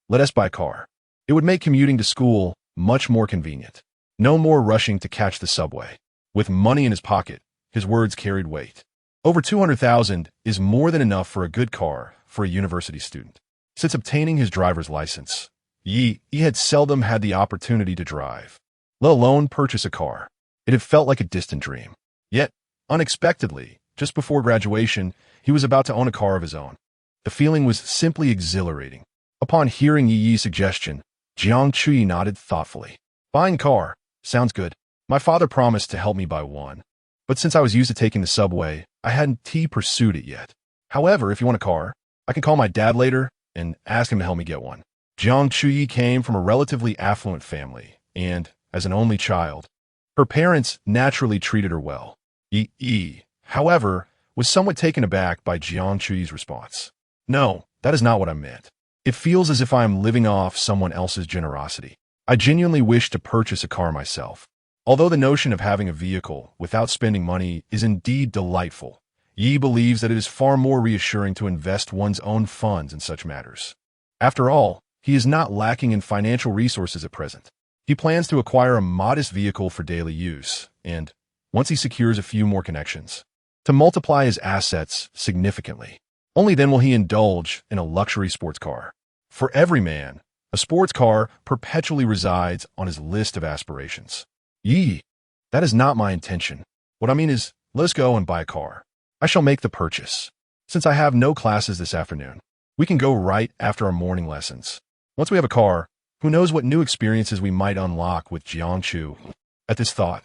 Let us buy a car. It would make commuting to school much more convenient. No more rushing to catch the subway. With money in his pocket, his words carried weight. Over 200,000 is more than enough for a good car for a university student. Since obtaining his driver's license, he had seldom had the opportunity to drive, let alone purchase a car. It had felt like a distant dream. Yet, unexpectedly, just before graduation, he was about to own a car of his own. The feeling was simply exhilarating. Upon hearing Yi's suggestion, Jiang Chuyi nodded thoughtfully. Buying a car. Sounds good. My father promised to help me buy one. But since I was used to taking the subway, I hadn't pursued it yet. However, if you want a car, I can call my dad later and ask him to help me get one. Jiang Chuyi came from a relatively affluent family, and, as an only child, her parents naturally treated her well. However, was somewhat taken aback by Jiang Chuyi's response. No, that is not what I meant. It feels as if I am living off someone else's generosity. I genuinely wish to purchase a car myself. Although the notion of having a vehicle without spending money is indeed delightful, Yi believes that it is far more reassuring to invest one's own funds in such matters. After all, he is not lacking in financial resources at present. He plans to acquire a modest vehicle for daily use, and, once he secures a few more connections, to multiply his assets significantly. Only then will he indulge in a luxury sports car. For every man, a sports car perpetually resides on his list of aspirations. That is not my intention. What I mean is, let's go and buy a car. I shall make the purchase. Since I have no classes this afternoon, we can go right after our morning lessons. Once we have a car, who knows what new experiences we might unlock with Jiang Chu. At this thought,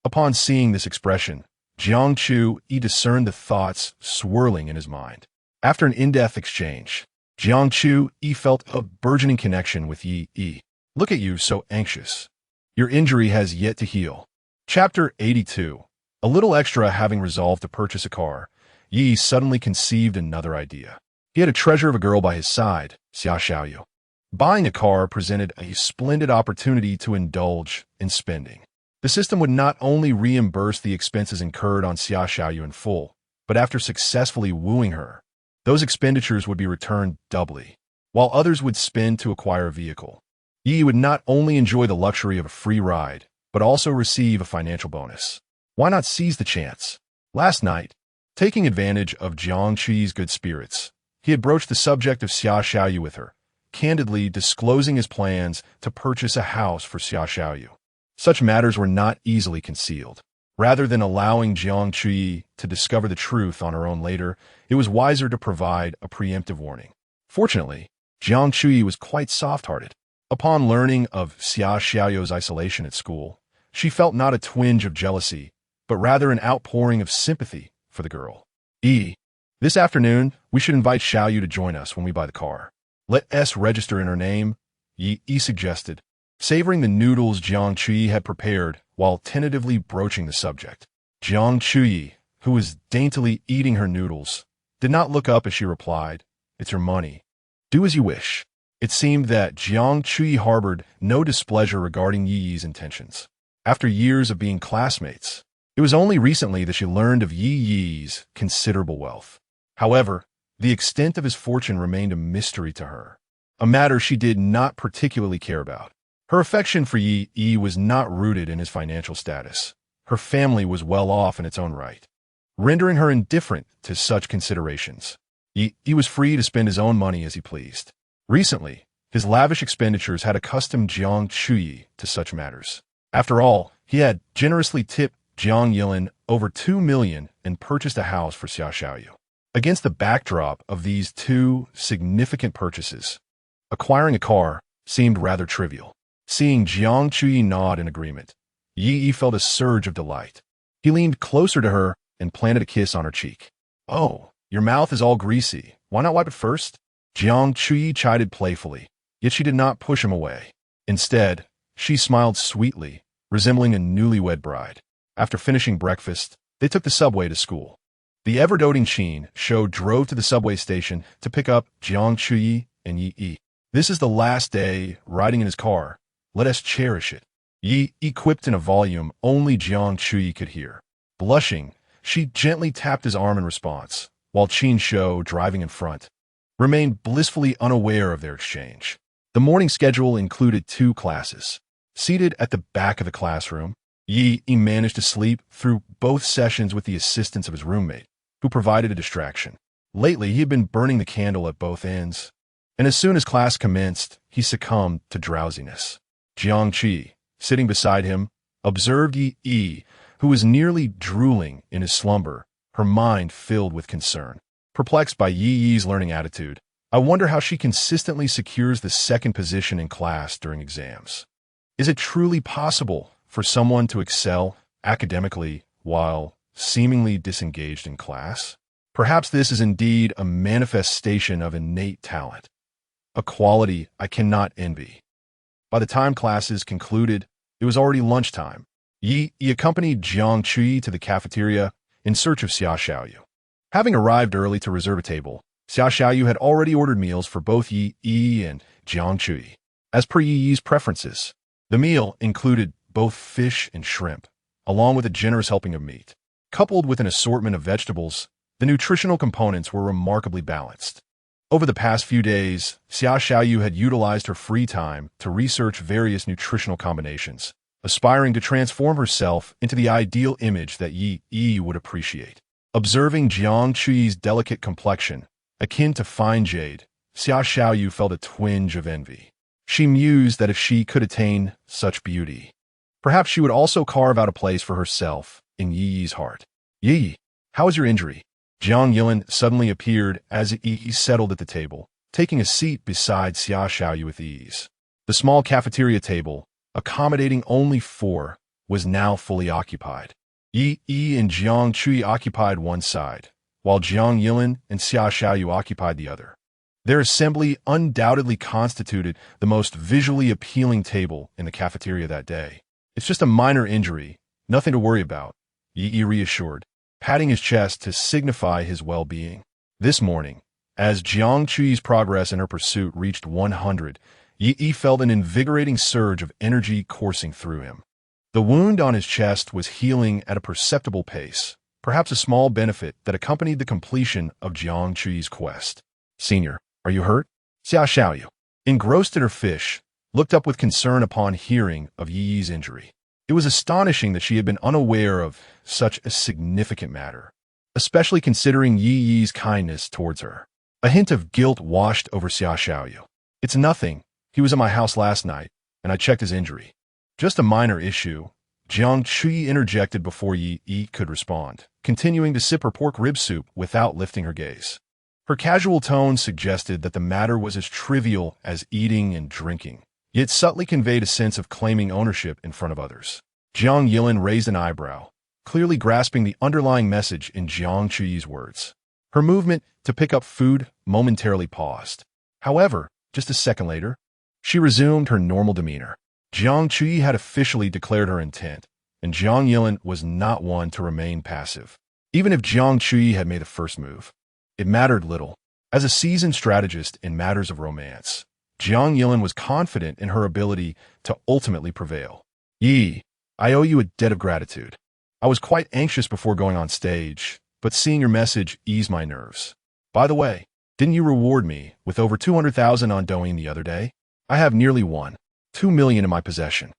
upon seeing this expression, Jiang Chu discerned the thoughts swirling in his mind. After an in-depth exchange, Jiang Chu felt a burgeoning connection with Yi. Look at you, so anxious. Your injury has yet to heal. Chapter 82. A little extra having resolved to purchase a car, Yi suddenly conceived another idea. He had a treasure of a girl by his side, Xia Xiaoyu. Buying a car presented a splendid opportunity to indulge in spending. The system would not only reimburse the expenses incurred on Xia Xiaoyu in full, but after successfully wooing her, those expenditures would be returned doubly, while others would spend to acquire a vehicle. Yi would not only enjoy the luxury of a free ride, but also receive a financial bonus. Why not seize the chance? Last night, taking advantage of Jiang Chuyi's good spirits, he had broached the subject of Xia Xiaoyu with her, candidly disclosing his plans to purchase a house for Xia Xiaoyu. Such matters were not easily concealed. Rather than allowing Jiang Chuyi to discover the truth on her own later, it was wiser to provide a preemptive warning. Fortunately, Jiang Chuyi was quite soft-hearted. Upon learning of Xia Xiaoyu's isolation at school, she felt not a twinge of jealousy, but rather an outpouring of sympathy for the girl. This afternoon, we should invite Xiaoyu to join us when we buy the car. Let S register in her name, Yi suggested, savoring the noodles Jiang Chuyi had prepared while tentatively broaching the subject. Jiang Chuyi, who was daintily eating her noodles, did not look up as she replied, "It's your money. Do as you wish." It seemed that Jiang Chuyi harbored no displeasure regarding Yi's intentions. After years of being classmates, it was only recently that she learned of Yi's considerable wealth. However, the extent of his fortune remained a mystery to her, a matter she did not particularly care about. Her affection for Yi was not rooted in his financial status. Her family was well off in its own right, rendering her indifferent to such considerations. Yi was free to spend his own money as he pleased. Recently, his lavish expenditures had accustomed Jiang Chuyi to such matters. After all, he had generously tipped Jiang Yilin over 2 million and purchased a house for Xia Xiaoyu. Against the backdrop of these two significant purchases, acquiring a car seemed rather trivial. Seeing Jiang Chuyi nod in agreement, Yi felt a surge of delight. He leaned closer to her and planted a kiss on her cheek. "Oh, your mouth is all greasy. Why not wipe it first?" Jiang Chuyi chided playfully, yet she did not push him away. Instead, she smiled sweetly, resembling a newlywed bride. After finishing breakfast, they took the subway to school. The ever-doting Qin Shou drove to the subway station to pick up Jiang Chuyi and Yi. "This is the last day riding in his car. Let us cherish it," Yi quipped in a volume only Jiang Chuyi could hear. Blushing, she gently tapped his arm in response, while Qin Shou, driving in front, remained blissfully unaware of their exchange. The morning schedule included 2 classes. Seated at the back of the classroom, Yi managed to sleep through both sessions with the assistance of his roommate, who provided a distraction. Lately, he had been burning the candle at both ends, and as soon as class commenced, he succumbed to drowsiness. Jiang Chuyi, sitting beside him, observed Yi, who was nearly drooling in his slumber, her mind filled with concern. Perplexed by Yi's learning attitude, I wonder how she consistently secures the second position in class during exams. Is it truly possible for someone to excel academically while seemingly disengaged in class? Perhaps this is indeed a manifestation of innate talent, a quality I cannot envy. By the time classes concluded, it was already lunchtime. Yi accompanied Jiang Chuyi to the cafeteria in search of Xia Xiaoyu. Having arrived early to reserve a table, Xia Xiaoyu had already ordered meals for both Yi and Jiang Chuyi. As per Yi's preferences, the meal included both fish and shrimp, along with a generous helping of meat. Coupled with an assortment of vegetables, the nutritional components were remarkably balanced. Over the past few days, Xia Xiaoyu had utilized her free time to research various nutritional combinations, aspiring to transform herself into the ideal image that Yi would appreciate. Observing Jiang Chuyi's delicate complexion, akin to fine jade, Xia Xiaoyu felt a twinge of envy. She mused that if she could attain such beauty, perhaps she would also carve out a place for herself in Yi's heart. "Yi, how is your injury?" Jiang Yilin suddenly appeared as Yi settled at the table, taking a seat beside Xia Xiaoyu with ease. The small cafeteria table, accommodating only 4, was now fully occupied. Yi and Jiang Chuyi occupied one side, while Jiang Yilin and Xia Xiaoyu occupied the other. Their assembly undoubtedly constituted the most visually appealing table in the cafeteria that day. "It's just a minor injury, nothing to worry about," Yi reassured, patting his chest to signify his well-being. This morning, as Jiang Chuyi's progress in her pursuit reached 100, Yi felt an invigorating surge of energy coursing through him. The wound on his chest was healing at a perceptible pace, perhaps a small benefit that accompanied the completion of Jiang Chuyi's quest. "Senior, are you hurt?" Xia Xiaoyu, engrossed in her fish, looked up with concern upon hearing of Yi's injury. It was astonishing that she had been unaware of such a significant matter, especially considering Yi's kindness towards her. A hint of guilt washed over Xia Xiaoyu. It's nothing. He was at my house last night, and I checked his injury. Just a minor issue. Jiang Chui interjected before Yi could respond, continuing to sip her pork rib soup without lifting her gaze. Her casual tone suggested that the matter was as trivial as eating and drinking, yet subtly conveyed a sense of claiming ownership in front of others. Jiang Yilin raised an eyebrow, clearly grasping the underlying message in Jiang Chuyi's words. Her movement to pick up food momentarily paused. However, just a second later, she resumed her normal demeanor. Jiang Chuyi had officially declared her intent, and Jiang Yilin was not one to remain passive. Even if Jiang Chuyi had made the first move, it mattered little. As a seasoned strategist in matters of romance, Jiang Yilin was confident in her ability to ultimately prevail. Yi, I owe you a debt of gratitude. I was quite anxious before going on stage, but seeing your message eased my nerves. By the way, didn't you reward me with over 200,000 on Douyin the other day? I have nearly 2 million in my possession.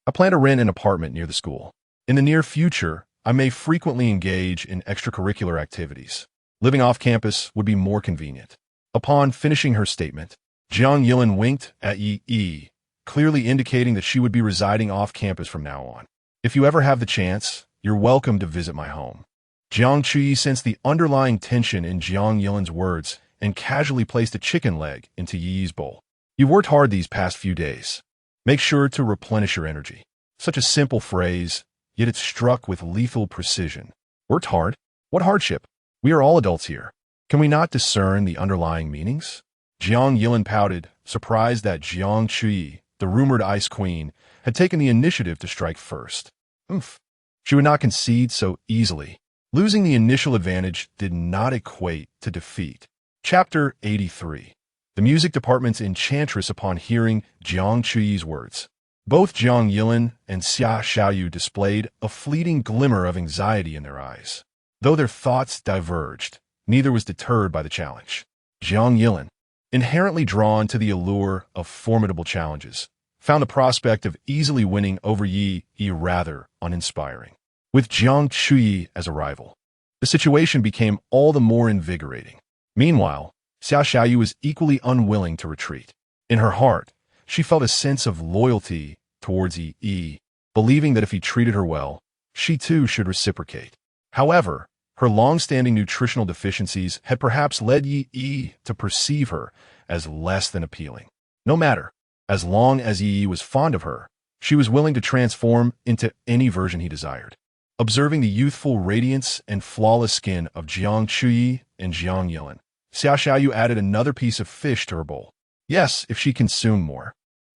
I plan to rent an apartment near the school. In the near future, I may frequently engage in extracurricular activities. Living off campus would be more convenient. Upon finishing her statement, Jiang Yilin winked at Yi, clearly indicating that she would be residing off campus from now on. If you ever have the chance, you're welcome to visit my home. Jiang Chuyi sensed the underlying tension in Jiang Yilin's words and casually placed a chicken leg into Yi's bowl. You've worked hard these past few days. Make sure to replenish your energy. Such a simple phrase, yet it struck with lethal precision. Worked hard? What hardship? We are all adults here. Can we not discern the underlying meanings? Jiang Yilin pouted, surprised that Jiang Chuyi, the rumored ice queen, had taken the initiative to strike first. Oomph. She would not concede so easily. Losing the initial advantage did not equate to defeat. Chapter 83. The music department's enchantress upon hearing Jiang Chuyi's words. Both Jiang Yilin and Xia Xiaoyu displayed a fleeting glimmer of anxiety in their eyes. Though their thoughts diverged, neither was deterred by the challenge. Jiang Yilin, inherently drawn to the allure of formidable challenges, found the prospect of easily winning over Yi rather uninspiring. With Jiang Chuyi as a rival, the situation became all the more invigorating. Meanwhile, Xia Xiaoyu was equally unwilling to retreat. In her heart, she felt a sense of loyalty towards Yi, believing that if he treated her well, she too should reciprocate. However, her long-standing nutritional deficiencies had perhaps led Yi to perceive her as less than appealing. No matter, as long as Yi was fond of her, she was willing to transform into any version he desired. Observing the youthful radiance and flawless skin of Jiang Chuyi and Jiang Yilin, Xia Xiaoyu added another piece of fish to her bowl. Yes, if she consumed more,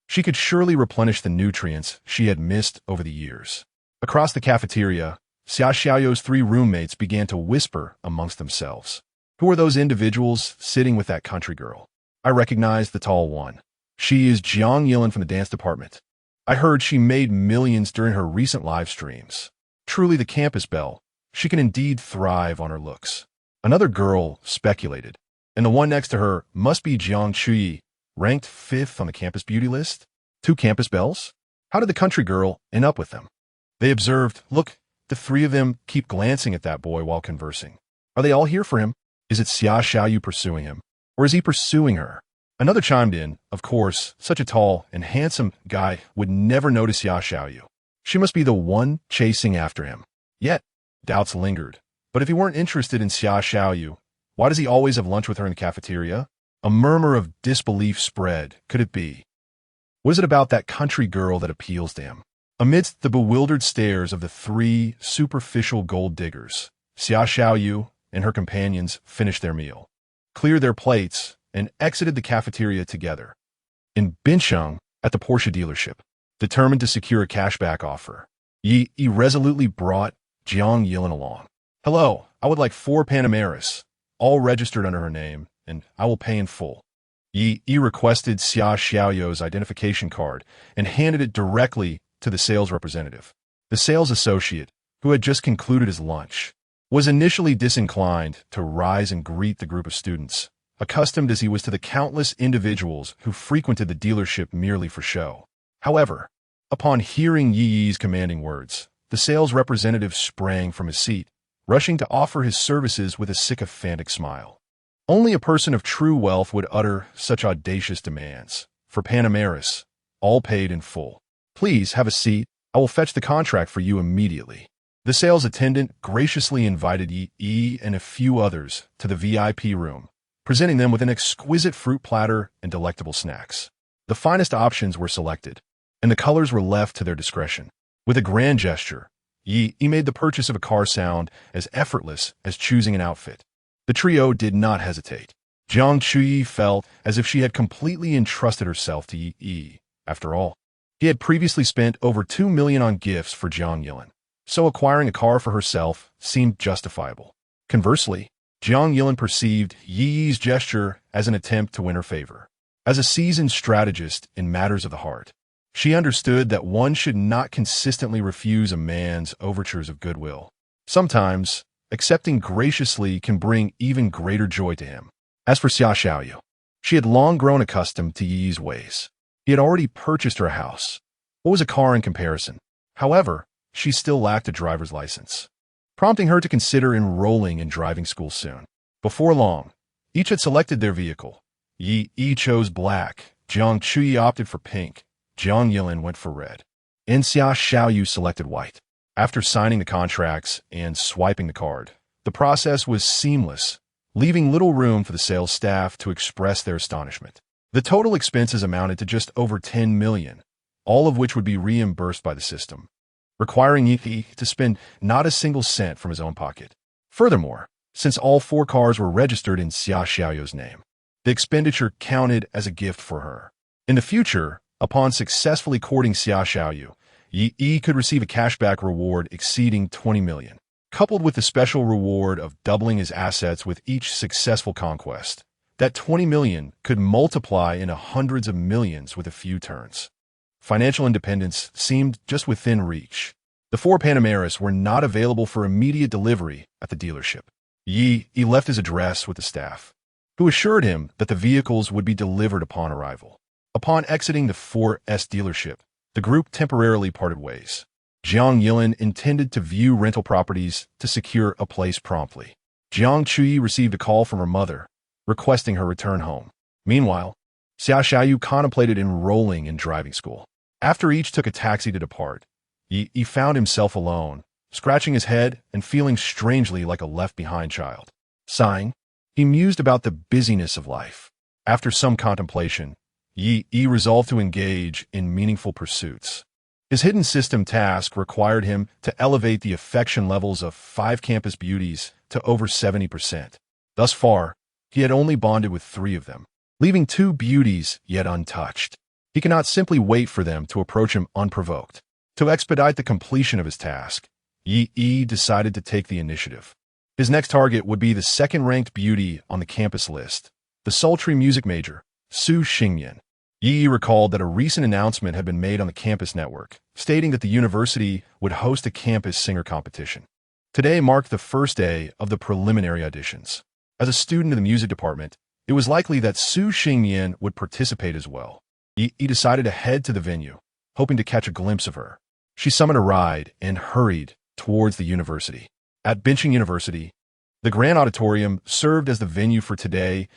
she could surely replenish the nutrients she had missed over the years. Across the cafeteria, Xia Xiaoyu's 3 roommates began to whisper amongst themselves. Who are those individuals sitting with that country girl? I recognize the tall one. She is Jiang Yilin from the dance department. I heard she made millions during her recent live streams. Truly the campus belle. She can indeed thrive on her looks. Another girl speculated, and the one next to her must be Jiang Chuyi, ranked 5th on the campus beauty list. 2 campus belles? How did the country girl end up with them? They observed, look, the 3 of them keep glancing at that boy while conversing. Are they all here for him? Is it Xia Xiaoyu pursuing him? Or is he pursuing her? Another chimed in, of course, such a tall and handsome guy would never notice Xia Xiaoyu. She must be the one chasing after him. Yet, doubts lingered. But if he weren't interested in Xia Xiaoyu, why does he always have lunch with her in the cafeteria? A murmur of disbelief spread. Could it be? What is it about that country girl that appeals to him? Amidst the bewildered stares of the 3 superficial gold diggers, Xia Xiaoyu and her companions finished their meal, cleared their plates, and exited the cafeteria together. In Bincheng, at the Porsche dealership, determined to secure a cashback offer, Yi resolutely brought Jiang Yilin along. Hello, I would like 4 Panameras, all registered under her name, and I will pay in full. Yi requested Xia Xiaoyu's identification card and handed it directly to the sales representative. The sales associate, who had just concluded his lunch, was initially disinclined to rise and greet the group of students. accustomed as he was to the countless individuals who frequented the dealership merely for show. However, upon hearing Yi's commanding words, the sales representative sprang from his seat, rushing to offer his services with a sycophantic smile. Only a person of true wealth would utter such audacious demands. For Panameras, all paid in full. Please have a seat. I will fetch the contract for you immediately. The sales attendant graciously invited Yi and a few others to the VIP room, presenting them with an exquisite fruit platter and delectable snacks. The finest options were selected, and the colors were left to their discretion. With a grand gesture, Yi made the purchase of a car sound as effortless as choosing an outfit. The trio did not hesitate. Jiang Chuyi felt as if she had completely entrusted herself to Yi. After all, he had previously spent over 2 million on gifts for Jiang Yilin, so acquiring a car for herself seemed justifiable. Conversely, Jiang Yilin perceived Yi's gesture as an attempt to win her favor. As a seasoned strategist in matters of the heart, she understood that one should not consistently refuse a man's overtures of goodwill. Sometimes, accepting graciously can bring even greater joy to him. As for Xia Xiaoyu, she had long grown accustomed to Yi's ways. He had already purchased her a house. What was a car in comparison? However, she still lacked a driver's license, prompting her to consider enrolling in driving school soon. Before long, each had selected their vehicle. Yi chose black, Jiang Chuyi opted for pink, Jiang Yilin went for red, and Xia Xiaoyu selected white. After signing the contracts and swiping the card, the process was seamless, leaving little room for the sales staff to express their astonishment. The total expenses amounted to just over 10 million, all of which would be reimbursed by the system, requiring Yi to spend not a single cent from his own pocket. Furthermore, since all 4 cars were registered in Xia Xiaoyu's name, the expenditure counted as a gift for her. In the future, upon successfully courting Xia Xiaoyu, Yi could receive a cashback reward exceeding 20 million, coupled with the special reward of doubling his assets with each successful conquest. That 20 million could multiply into hundreds of millions with a few turns. Financial independence seemed just within reach. The 4 Panameras were not available for immediate delivery at the dealership. Yi left his address with the staff, who assured him that the vehicles would be delivered upon arrival. Upon exiting the 4S dealership, the group temporarily parted ways. Jiang Yilin intended to view rental properties to secure a place promptly. Jiang Chuyi received a call from her mother, requesting her return home. Meanwhile, Xia Xiaoyu contemplated enrolling in driving school. After each took a taxi to depart, he found himself alone, scratching his head and feeling strangely like a left-behind child. Sighing, he mused about the busyness of life. After some contemplation, Yi resolved to engage in meaningful pursuits. His hidden system task required him to elevate the affection levels of 5 campus beauties to over 70%. Thus far, he had only bonded with 3 of them, leaving 2 beauties yet untouched. He cannot simply wait for them to approach him unprovoked. To expedite the completion of his task, Yi decided to take the initiative. His next target would be the second-ranked beauty on the campus list, the sultry music major, Su Xingyan. Yi recalled that a recent announcement had been made on the campus network, stating that the university would host a campus singer competition. Today marked the first day of the preliminary auditions. As a student in the music department, it was likely that Su Xingyan would participate as well. Yi decided to head to the venue, hoping to catch a glimpse of her. She summoned a ride and hurried towards the university. At Binching University, the Grand Auditorium served as the venue for today's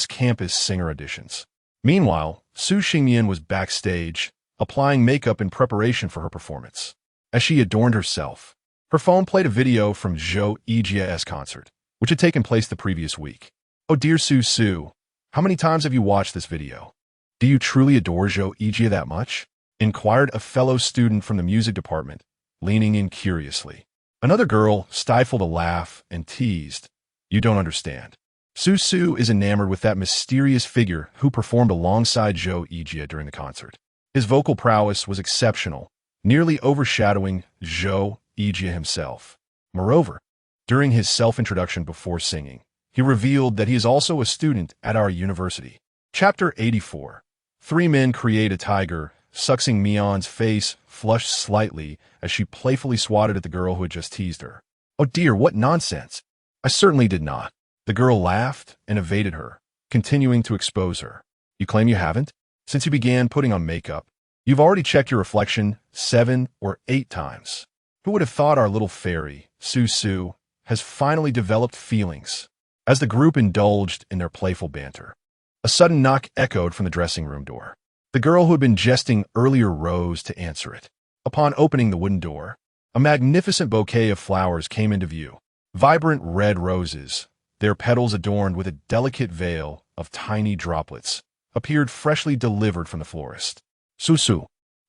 campus singer auditions. Meanwhile, Su Xingyan was backstage, applying makeup in preparation for her performance. As she adorned herself, her phone played a video from Zhou Yijia's concert, which had taken place the previous week. "Oh dear Su, how many times have you watched this video? Do you truly adore Zhou Yijia that much?" inquired a fellow student from the music department, leaning in curiously. Another girl stifled a laugh and teased, "You don't understand. Su is enamored with that mysterious figure who performed alongside Zhou Yijia during the concert. His vocal prowess was exceptional, nearly overshadowing Zhou Yijia himself. Moreover, during his self-introduction before singing, he revealed that he is also a student at our university." Chapter 84. 3 men create a tiger. Suxing Mion's face flushed slightly as she playfully swatted at the girl who had just teased her. "Oh dear, what nonsense. I certainly did not." The girl laughed and evaded her, continuing to expose her. You claim you haven't? Since you began putting on makeup, you've already checked your reflection 7 or 8 times. Who would have thought our little fairy, Su, has finally developed feelings? As the group indulged in their playful banter, a sudden knock echoed from the dressing room door. The girl who had been jesting earlier rose to answer it. Upon opening the wooden door, a magnificent bouquet of flowers came into view. Vibrant red roses, their petals adorned with a delicate veil of tiny droplets, appeared freshly delivered from the florist. Su,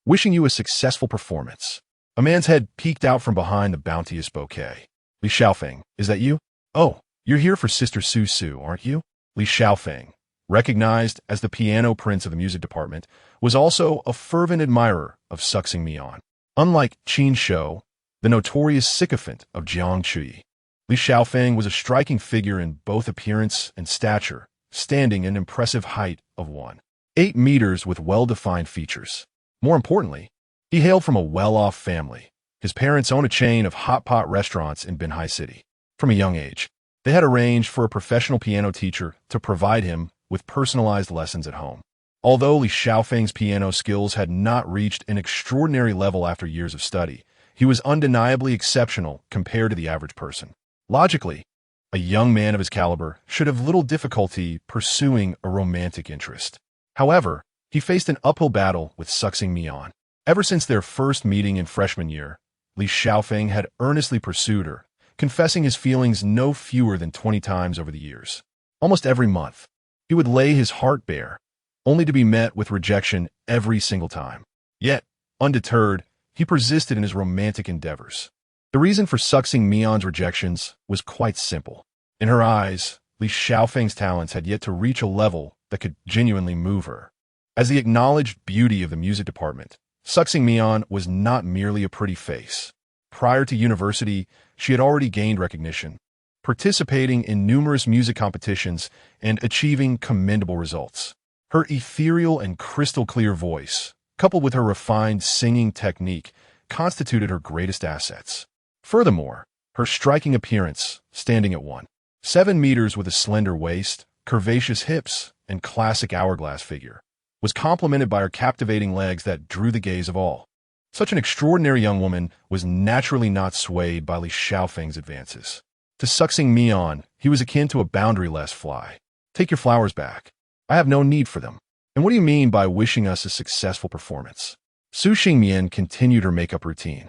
wishing you a successful performance. A man's head peeked out from behind the bounteous bouquet. Li Xiaofeng, is that you? Oh, you're here for Sister Su, aren't you? Li Xiaofeng, recognized as the piano prince of the music department, was also a fervent admirer of Suxing Mian. Unlike Qin Shou, the notorious sycophant of Jiangqi, Li Xiaofeng was a striking figure in both appearance and stature, standing an impressive height of 1.8 meters with well-defined features. More importantly, he hailed from a well-off family. His parents owned a chain of hot pot restaurants in Binhai City. From a young age, they had arranged for a professional piano teacher to provide him with personalized lessons at home. Although Li Xiaofeng's piano skills had not reached an extraordinary level after years of study, he was undeniably exceptional compared to the average person. Logically, a young man of his caliber should have little difficulty pursuing a romantic interest. However, he faced an uphill battle with Suxing Mian. Ever since their first meeting in freshman year, Li Xiaofeng had earnestly pursued her, confessing his feelings no fewer than 20 times over the years. Almost every month, he would lay his heart bare, only to be met with rejection every single time. Yet, undeterred, he persisted in his romantic endeavors. The reason for Suxing Mian's rejections was quite simple. In her eyes, Li Xiaofeng's talents had yet to reach a level that could genuinely move her. As the acknowledged beauty of the music department, Suxing Mian was not merely a pretty face. Prior to university, she had already gained recognition, participating in numerous music competitions and achieving commendable results. Her ethereal and crystal-clear voice, coupled with her refined singing technique, constituted her greatest assets. Furthermore, her striking appearance, standing at 1.7 meters with a slender waist, curvaceous hips, and classic hourglass figure, was complemented by her captivating legs that drew the gaze of all. Such an extraordinary young woman was naturally not swayed by Li Xiaofeng's advances. To Suxing Mian, he was akin to a boundaryless fly. Take your flowers back. I have no need for them. And what do you mean by wishing us a successful performance? Su Xingmian continued her makeup routine,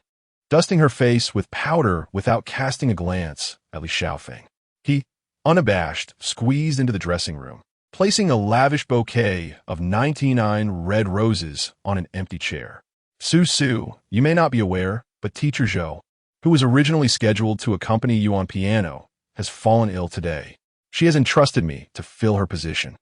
dusting her face with powder without casting a glance at Li Xiaofeng. He, unabashed, squeezed into the dressing room, placing a lavish bouquet of 99 red roses on an empty chair. Su, you may not be aware, but Teacher Zhou, who was originally scheduled to accompany you on piano, has fallen ill today. She has entrusted me to fill her position.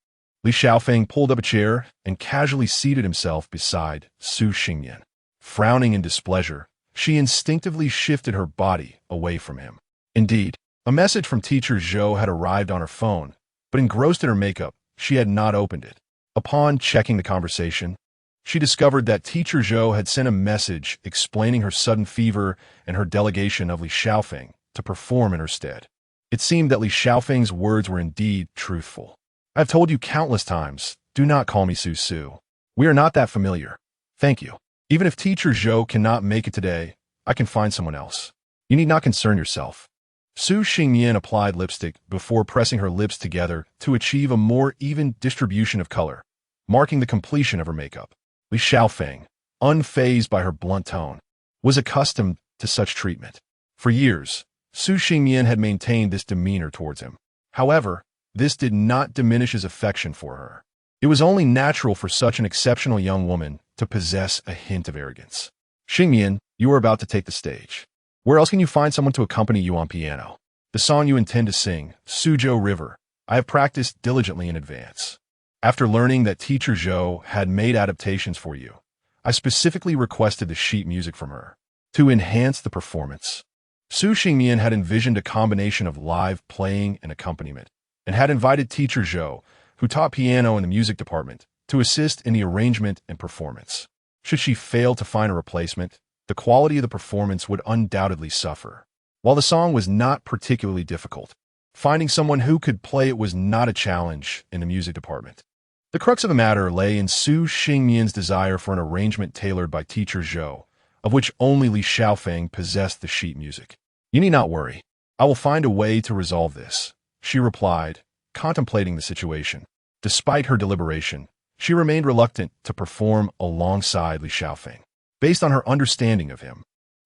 Li Xiaofeng pulled up a chair and casually seated himself beside Su Xingyan. Frowning in displeasure, she instinctively shifted her body away from him. Indeed, a message from Teacher Zhou had arrived on her phone, but engrossed in her makeup, she had not opened it. Upon checking the conversation, she discovered that Teacher Zhou had sent a message explaining her sudden fever and her delegation of Li Xiaofeng to perform in her stead. It seemed that Li Xiaofeng's words were indeed truthful. I have told you countless times, do not call me Su. We are not that familiar. Thank you. Even if Teacher Zhou cannot make it today, I can find someone else. You need not concern yourself. Su Xingyan applied lipstick before pressing her lips together to achieve a more even distribution of color, marking the completion of her makeup. Li Xiaofeng, unfazed by her blunt tone, was accustomed to such treatment. For years, Su Xingyan had maintained this demeanor towards him. However, this did not diminish his affection for her. It was only natural for such an exceptional young woman to possess a hint of arrogance. Xingyan, you are about to take the stage. Where else can you find someone to accompany you on piano? The song you intend to sing, Suzhou River, I have practiced diligently in advance. After learning that Teacher Zhou had made adaptations for you, I specifically requested the sheet music from her to enhance the performance. Su Xingmian had envisioned a combination of live playing and accompaniment, and had invited Teacher Zhou, who taught piano in the music department, to assist in the arrangement and performance. Should she fail to find a replacement, the quality of the performance would undoubtedly suffer. While the song was not particularly difficult, Finding someone who could play it was not a challenge in the music department. The crux of the matter lay in Su Xingmian's desire for an arrangement tailored by teacher Zhou, of which only Li Xiaofeng possessed the sheet music. "You need not worry. I will find a way to resolve this," she replied, contemplating the situation. Despite her deliberation, she remained reluctant to perform alongside Li Xiaofeng. Based on her understanding of him,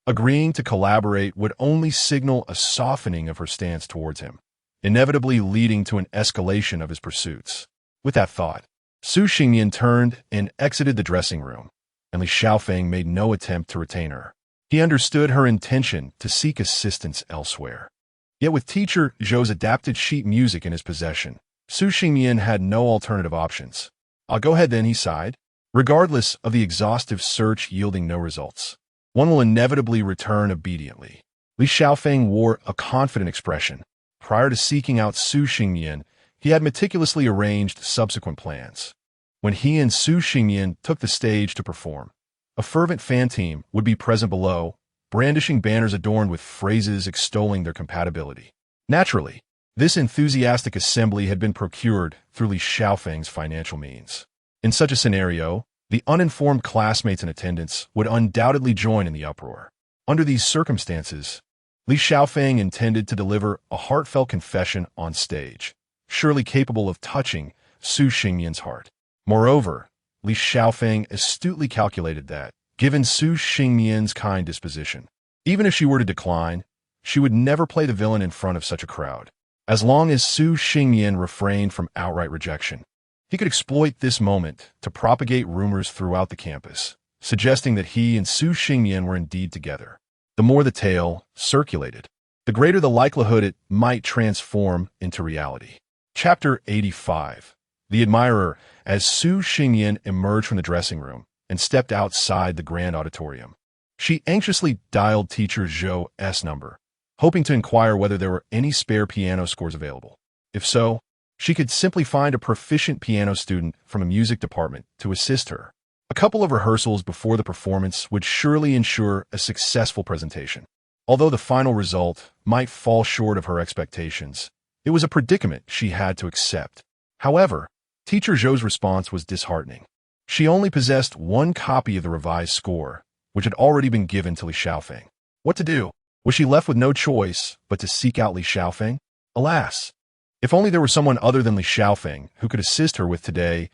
agreeing to collaborate would only signal a softening of her stance towards him, inevitably leading to an escalation of his pursuits. With that thought, Su Xingmian turned and exited the dressing room, and Li Xiaofeng made no attempt to retain her. He understood her intention to seek assistance elsewhere. Yet with teacher Zhou's adapted sheet music in his possession, Su Xingmian had no alternative options. "I'll go ahead then," he sighed. Regardless of the exhaustive search yielding no results, one will inevitably return obediently. Li Xiaofeng wore a confident expression. Prior to seeking out Su Xingmian, he had meticulously arranged subsequent plans. When he and Su Xingmian took the stage to perform, a fervent fan team would be present below, brandishing banners adorned with phrases extolling their compatibility. Naturally, this enthusiastic assembly had been procured through Li Xiaofeng's financial means. In such a scenario, the uninformed classmates in attendance would undoubtedly join in the uproar. Under these circumstances, Li Xiaofeng intended to deliver a heartfelt confession on stage, surely capable of touching Su Xingmian's heart. Moreover, Li Xiaofeng astutely calculated that, given Su Xingmian's kind disposition, even if she were to decline, she would never play the villain in front of such a crowd. As long as Su Xingmian refrained from outright rejection, he could exploit this moment to propagate rumors throughout the campus, suggesting that he and Su Xingmian were indeed together. The more the tale circulated, the greater the likelihood it might transform into reality. Chapter 85. The Admirer. As Su Xingmian emerged from the dressing room and stepped outside the grand auditorium, she anxiously dialed teacher Zhou's number, hoping to inquire whether there were any spare piano scores available. If so, she could simply find a proficient piano student from a music department to assist her. A couple of rehearsals before the performance would surely ensure a successful presentation. Although the final result might fall short of her expectations, it was a predicament she had to accept. However, teacher Zhou's response was disheartening. She only possessed one copy of the revised score, which had already been given to Li Xiaofeng. What to do? Was she left with no choice but to seek out Li Xiaofeng? Alas! If only there were someone other than Li Xiaofeng who could assist her with today's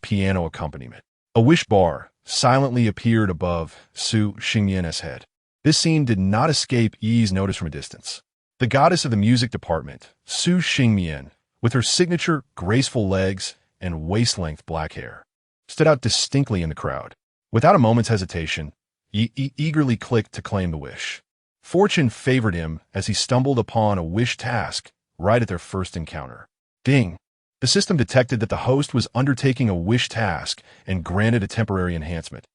piano accompaniment. A wish bar silently appeared above Su Xingmian's head. This scene did not escape Yi's notice from a distance. The goddess of the music department, Su Xingmian, with her signature graceful legs and waist-length black hair, stood out distinctly in the crowd. Without a moment's hesitation, Yi eagerly clicked to claim the wish. Fortune favored him as he stumbled upon a wish task right at their first encounter. Ding! The system detected that the host was undertaking a wish task and granted a temporary enhancement: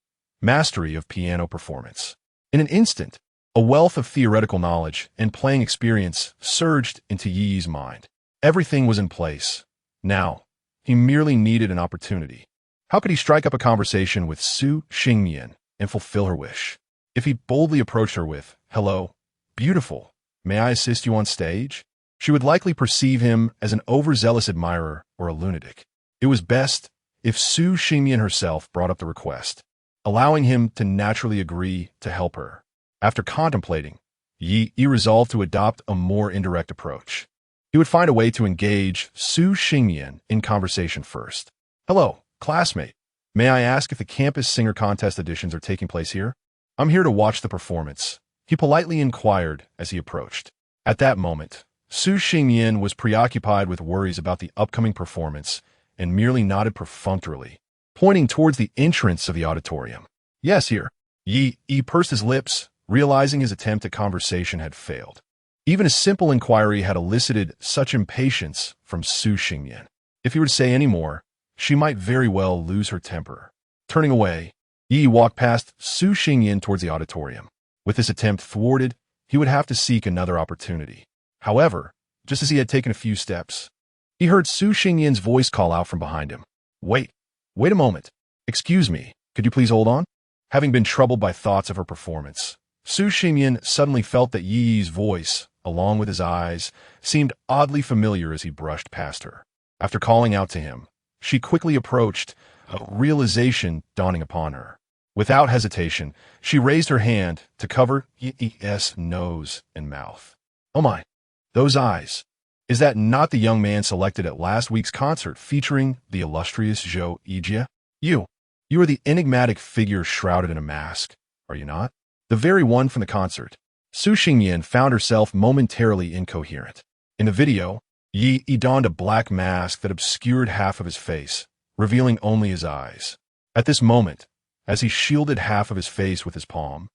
mastery of piano performance. In an instant, a wealth of theoretical knowledge and playing experience surged into Yi's mind. Everything was in place. Now, he merely needed an opportunity. How could he strike up a conversation with Su Xingmian and fulfill her wish? If he boldly approached her with, "Hello, beautiful, may I assist you on stage?" she would likely perceive him as an overzealous admirer or a lunatic. It was best if Su Xingmian herself brought up the request, allowing him to naturally agree to help her. After contemplating, Yi resolved to adopt a more indirect approach. He would find a way to engage Su Xingmian in conversation first. "Hello, classmate. May I ask if the campus singer contest auditions are taking place here? I'm here to watch the performance," he politely inquired as he approached. At that moment, Su Xingmian was preoccupied with worries about the upcoming performance and merely nodded perfunctorily, pointing towards the entrance of the auditorium. "Yes, here." Yi pursed his lips, realizing his attempt at conversation had failed. Even a simple inquiry had elicited such impatience from Su Xingmian. If he were to say any more, she might very well lose her temper. Turning away, Yi walked past Su Xingmian towards the auditorium. With this attempt thwarted, he would have to seek another opportunity. However, just as he had taken a few steps, he heard Su Xingmian's voice call out from behind him. Wait a moment. Excuse me, could you please hold on?" Having been troubled by thoughts of her performance, Su Xingmian suddenly felt that Yi's voice along with his eyes, seemed oddly familiar as he brushed past her. After calling out to him, she quickly approached, a realization dawning upon her. Without hesitation, she raised her hand to cover Yi's nose and mouth. Oh my, those eyes. Is that not the young man selected at last week's concert featuring the illustrious Zhou Yijie? You are the enigmatic figure shrouded in a mask, are you not? The very one from the concert. Su Xingyan found herself momentarily incoherent. In the video, Yi donned a black mask that obscured half of his face, revealing only his eyes. At this moment, as he shielded half of his face with his palm,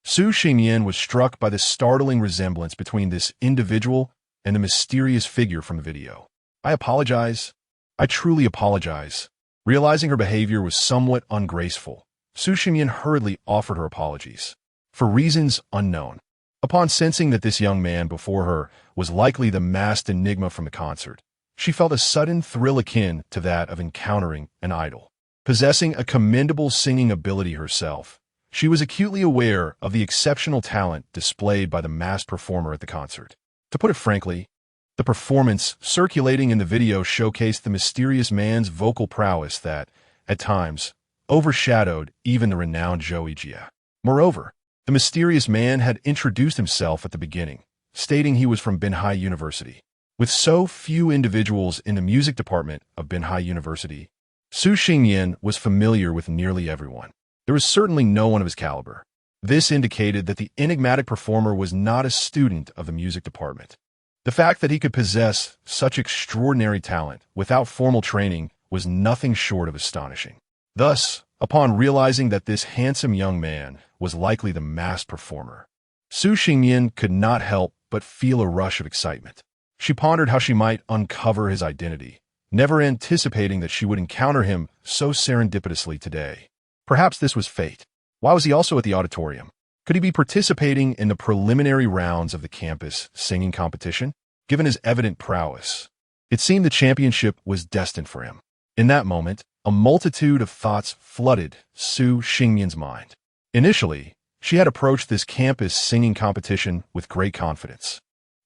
Su Xingyan was struck by the startling resemblance between this individual and the mysterious figure from the video. I apologize. I truly apologize. Realizing her behavior was somewhat ungraceful, Su Xingyan hurriedly offered her apologies. For reasons unknown. Upon sensing that this young man before her was likely the masked enigma from the concert, she felt a sudden thrill akin to that of encountering an idol. Possessing a commendable singing ability herself, she was acutely aware of the exceptional talent displayed by the masked performer at the concert. To put it frankly, the performance circulating in the video showcased the mysterious man's vocal prowess that, at times, overshadowed even the renowned Zhou Yijie. Moreover, the mysterious man had introduced himself at the beginning, stating he was from Binhai University. With so few individuals in the music department of Binhai University, Su Xingyan was familiar with nearly everyone. There was certainly no one of his caliber. This indicated that the enigmatic performer was not a student of the music department. The fact that he could possess such extraordinary talent without formal training was nothing short of astonishing. Thus, upon realizing that this handsome young man was likely the masked performer, Su Xingyan could not help but feel a rush of excitement. She pondered how she might uncover his identity, never anticipating that she would encounter him so serendipitously today. Perhaps this was fate. Why was he also at the auditorium? Could he be participating in the preliminary rounds of the campus singing competition? Given his evident prowess, it seemed the championship was destined for him. In that moment, a multitude of thoughts flooded Su Xingyan's mind. Initially, she had approached this campus singing competition with great confidence.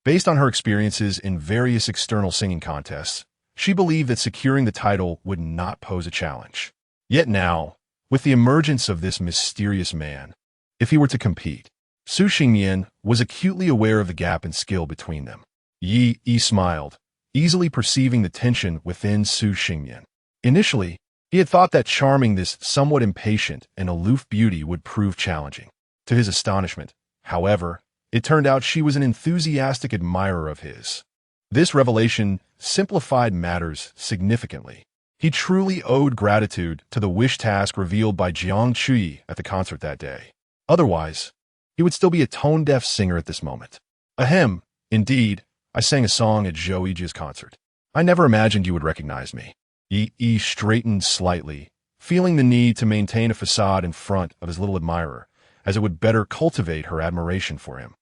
Based on her experiences in various external singing contests, she believed that securing the title would not pose a challenge. Yet now, with the emergence of this mysterious man, if he were to compete, Su Xingyan was acutely aware of the gap in skill between them. Yi smiled, easily perceiving the tension within Su Xingyan. Initially, he had thought that charming this somewhat impatient and aloof beauty would prove challenging. To his astonishment, however, it turned out she was an enthusiastic admirer of his. This revelation simplified matters significantly. He truly owed gratitude to the wish task revealed by Jiang Chui at the concert that day. Otherwise, he would still be a tone-deaf singer at this moment. Ahem, indeed, I sang a song at Zhou Yijie's concert. I never imagined you would recognize me. Yi straightened slightly, feeling the need to maintain a facade in front of his little admirer, as it would better cultivate her admiration for him.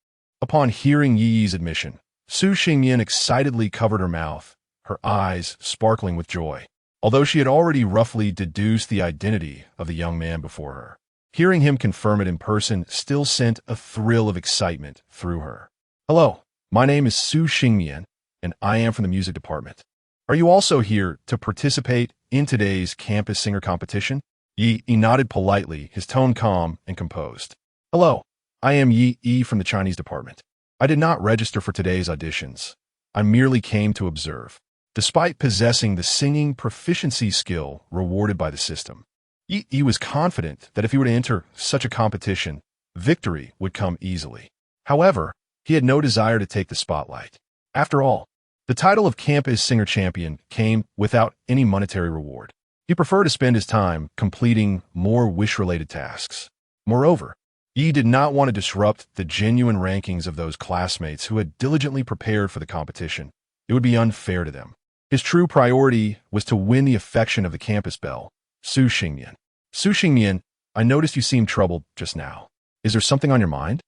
Upon hearing Yi's admission, Su Xingyan excitedly covered her mouth, her eyes sparkling with joy. Although she had already roughly deduced the identity of the young man before her, hearing him confirm it in person still sent a thrill of excitement through her. Hello, my name is Su Xingyan, and I am from the music department. Are you also here to participate in today's campus singer competition? Yi nodded politely, his tone calm and composed. Hello, I am Yi from the Chinese department. I did not register for today's auditions. I merely came to observe. Despite possessing the singing proficiency skill rewarded by the system, Yi was confident that if he were to enter such a competition, victory would come easily. However, he had no desire to take the spotlight. After all, the title of campus singer champion came without any monetary reward. He preferred to spend his time completing more wish-related tasks. Moreover, Yi did not want to disrupt the genuine rankings of those classmates who had diligently prepared for the competition. It would be unfair to them. His true priority was to win the affection of the campus belle, Su Xingyan. Su Xingyan, I noticed you seemed troubled just now. Is there something on your mind?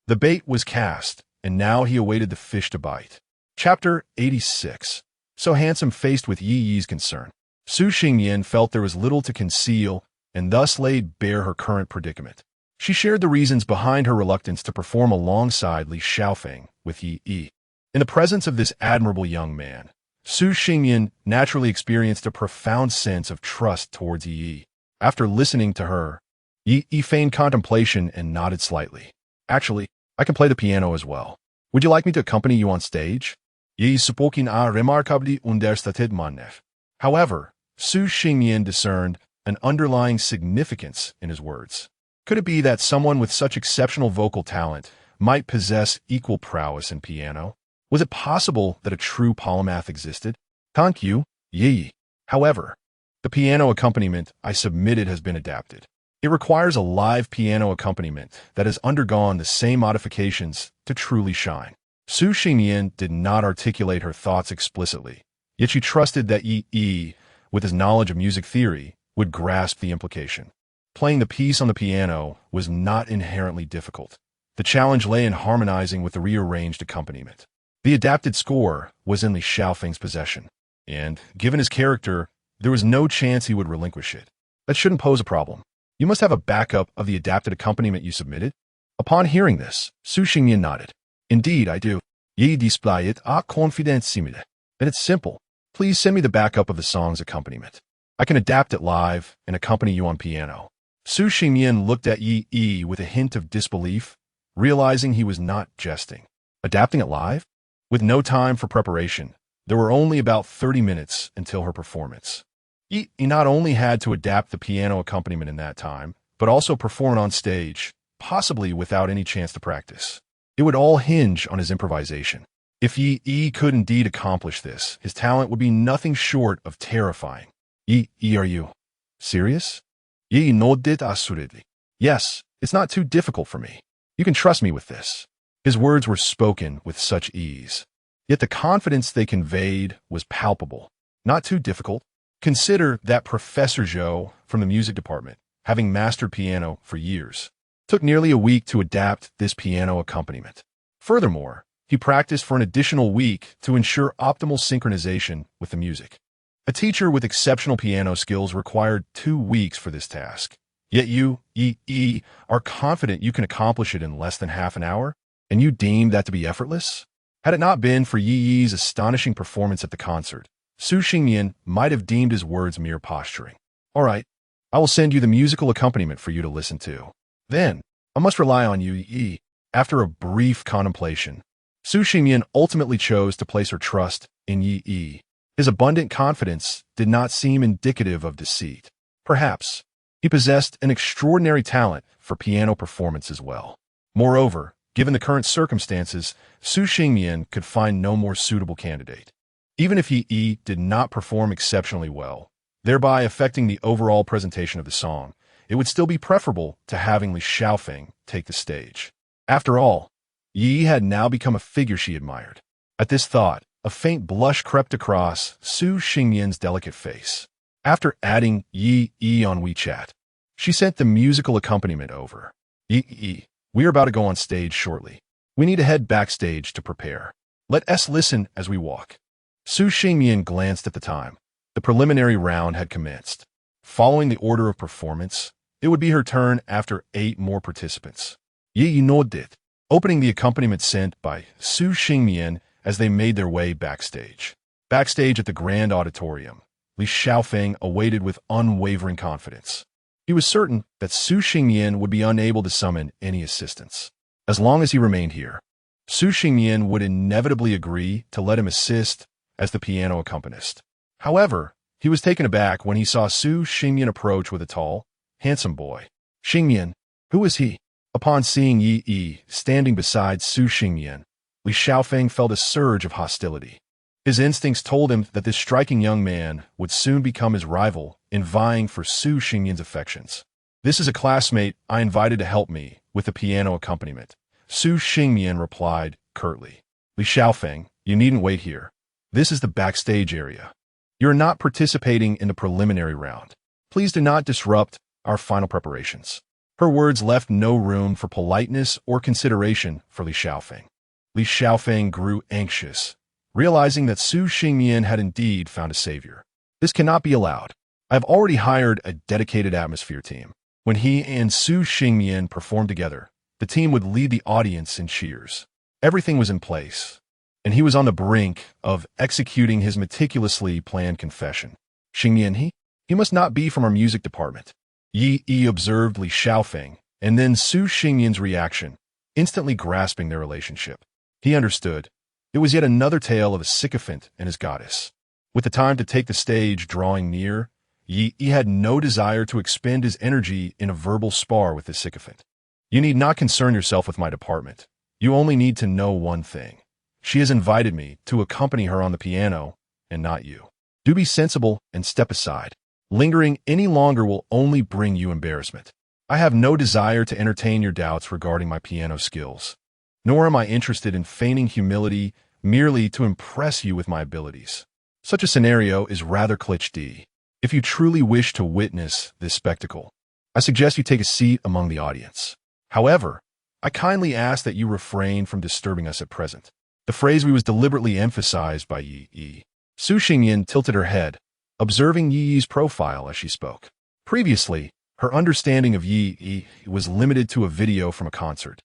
The bait was cast, and now he awaited the fish to bite. Chapter 86. So handsome faced with Yi's concern, Su Xingyan felt there was little to conceal and thus laid bare her current predicament. She shared the reasons behind her reluctance to perform alongside Li Xiaofeng with Yi. In the presence of this admirable young man, Su Xingyan naturally experienced a profound sense of trust towards Yi. After listening to her, Yi feigned contemplation and nodded slightly. Actually, I can play the piano as well. Would you like me to accompany you on stage? Yi spoken a remarkably understated manner. However, Su Xingyan discerned an underlying significance in his words. Could it be that someone with such exceptional vocal talent might possess equal prowess in piano? Was it possible that a true polymath existed? Thank you, Yi. However, the piano accompaniment I submitted has been adapted. It requires a live piano accompaniment that has undergone the same modifications to truly shine. Su Xingyan did not articulate her thoughts explicitly, yet she trusted that Yi, with his knowledge of music theory, would grasp the implication. Playing the piece on the piano was not inherently difficult. The challenge lay in harmonizing with the rearranged accompaniment. The adapted score was in Li Xiaofeng's possession, and, given his character, there was no chance he would relinquish it. That shouldn't pose a problem. You must have a backup of the adapted accompaniment you submitted? Upon hearing this, Su Xingyan nodded. Indeed, I do. Ye display it a confidence simile. Then it's simple. Please send me the backup of the song's accompaniment. I can adapt it live and accompany you on piano. Su Xingyan looked at Yi with a hint of disbelief, realizing he was not jesting. Adapting it live? With no time for preparation, there were only about 30 minutes until her performance. He not only had to adapt the piano accompaniment in that time, but also perform it on stage, possibly without any chance to practice. It would all hinge on his improvisation. If Yi could indeed accomplish this, his talent would be nothing short of terrifying. Yi, are you serious? Yi nodded assuredly. Yes, it's not too difficult for me. You can trust me with this. His words were spoken with such ease. Yet the confidence they conveyed was palpable. Not too difficult. Consider that Professor Zhou from the music department, having mastered piano for years, took nearly a week to adapt this piano accompaniment. Furthermore, he practiced for an additional week to ensure optimal synchronization with the music. A teacher with exceptional piano skills required 2 weeks for this task. Yet you, Yi, are confident you can accomplish it in less than half an hour, and you deem that to be effortless? Had it not been for Yi's astonishing performance at the concert, Su Xingyan might have deemed his words mere posturing. All right, I will send you the musical accompaniment for you to listen to. Then, I must rely on you, Yi. After a brief contemplation, Su Xingyan ultimately chose to place her trust in Yi. His abundant confidence did not seem indicative of deceit. Perhaps, he possessed an extraordinary talent for piano performance as well. Moreover, given the current circumstances, Su Xingyan could find no more suitable candidate. Even if Yi did not perform exceptionally well, thereby affecting the overall presentation of the song, it would still be preferable to having Li Xiaofeng take the stage. After all, Yi had now become a figure she admired. At this thought, a faint blush crept across Su Xingyan's delicate face. After adding Yi on WeChat, she sent the musical accompaniment over. Yi, we are about to go on stage shortly. We need to head backstage to prepare. Let us listen as we walk. Su Xingyan glanced at the time. The preliminary round had commenced. Following the order of performance, it would be her turn after 8 more participants. Yi nodded, opening the accompaniment sent by Su Xingyan as they made their way backstage. Backstage at the grand auditorium, Li Xiaofeng awaited with unwavering confidence. He was certain that Su Xingyan would be unable to summon any assistance. As long as he remained here, Su Xingyan would inevitably agree to let him assist as the piano accompanist. However, he was taken aback when he saw Su Xingyan approach with a tall, handsome boy. Xingyan, who is he? Upon seeing Yi standing beside Su Xingyan, Li Xiaofeng felt a surge of hostility. His instincts told him that this striking young man would soon become his rival in vying for Su Xingyan's affections. This is a classmate I invited to help me with the piano accompaniment, Su Xingyan replied curtly. Li Xiaofeng, you needn't wait here. This is the backstage area. You are not participating in the preliminary round. Please do not disrupt our final preparations. Her words left no room for politeness or consideration for Li Xiaofeng. Li Xiaofeng grew anxious, realizing that Su Xingyan had indeed found a savior. This cannot be allowed. I have already hired a dedicated atmosphere team. When he and Su Xingmian performed together, the team would lead the audience in cheers. Everything was in place, and he was on the brink of executing his meticulously planned confession. Xingmian, he must not be from our music department. Yi observed Li Xiaofeng, and then Su Xingmian's reaction, instantly grasping their relationship. He understood. It was yet another tale of a sycophant and his goddess. With the time to take the stage drawing near, Yi had no desire to expend his energy in a verbal spar with this sycophant. You need not concern yourself with my department. You only need to know one thing. She has invited me to accompany her on the piano, and not you. Do be sensible and step aside. Lingering any longer will only bring you embarrassment. I have no desire to entertain your doubts regarding my piano skills, nor am I interested in feigning humility merely to impress you with my abilities. Such a scenario is rather cliché. If you truly wish to witness this spectacle, I suggest you take a seat among the audience. However, I kindly ask that you refrain from disturbing us at present. The phrase was deliberately emphasized by Yi. Su Xingyan tilted her head, observing Yi's profile as she spoke. Previously, her understanding of Yi was limited to a video from a concert,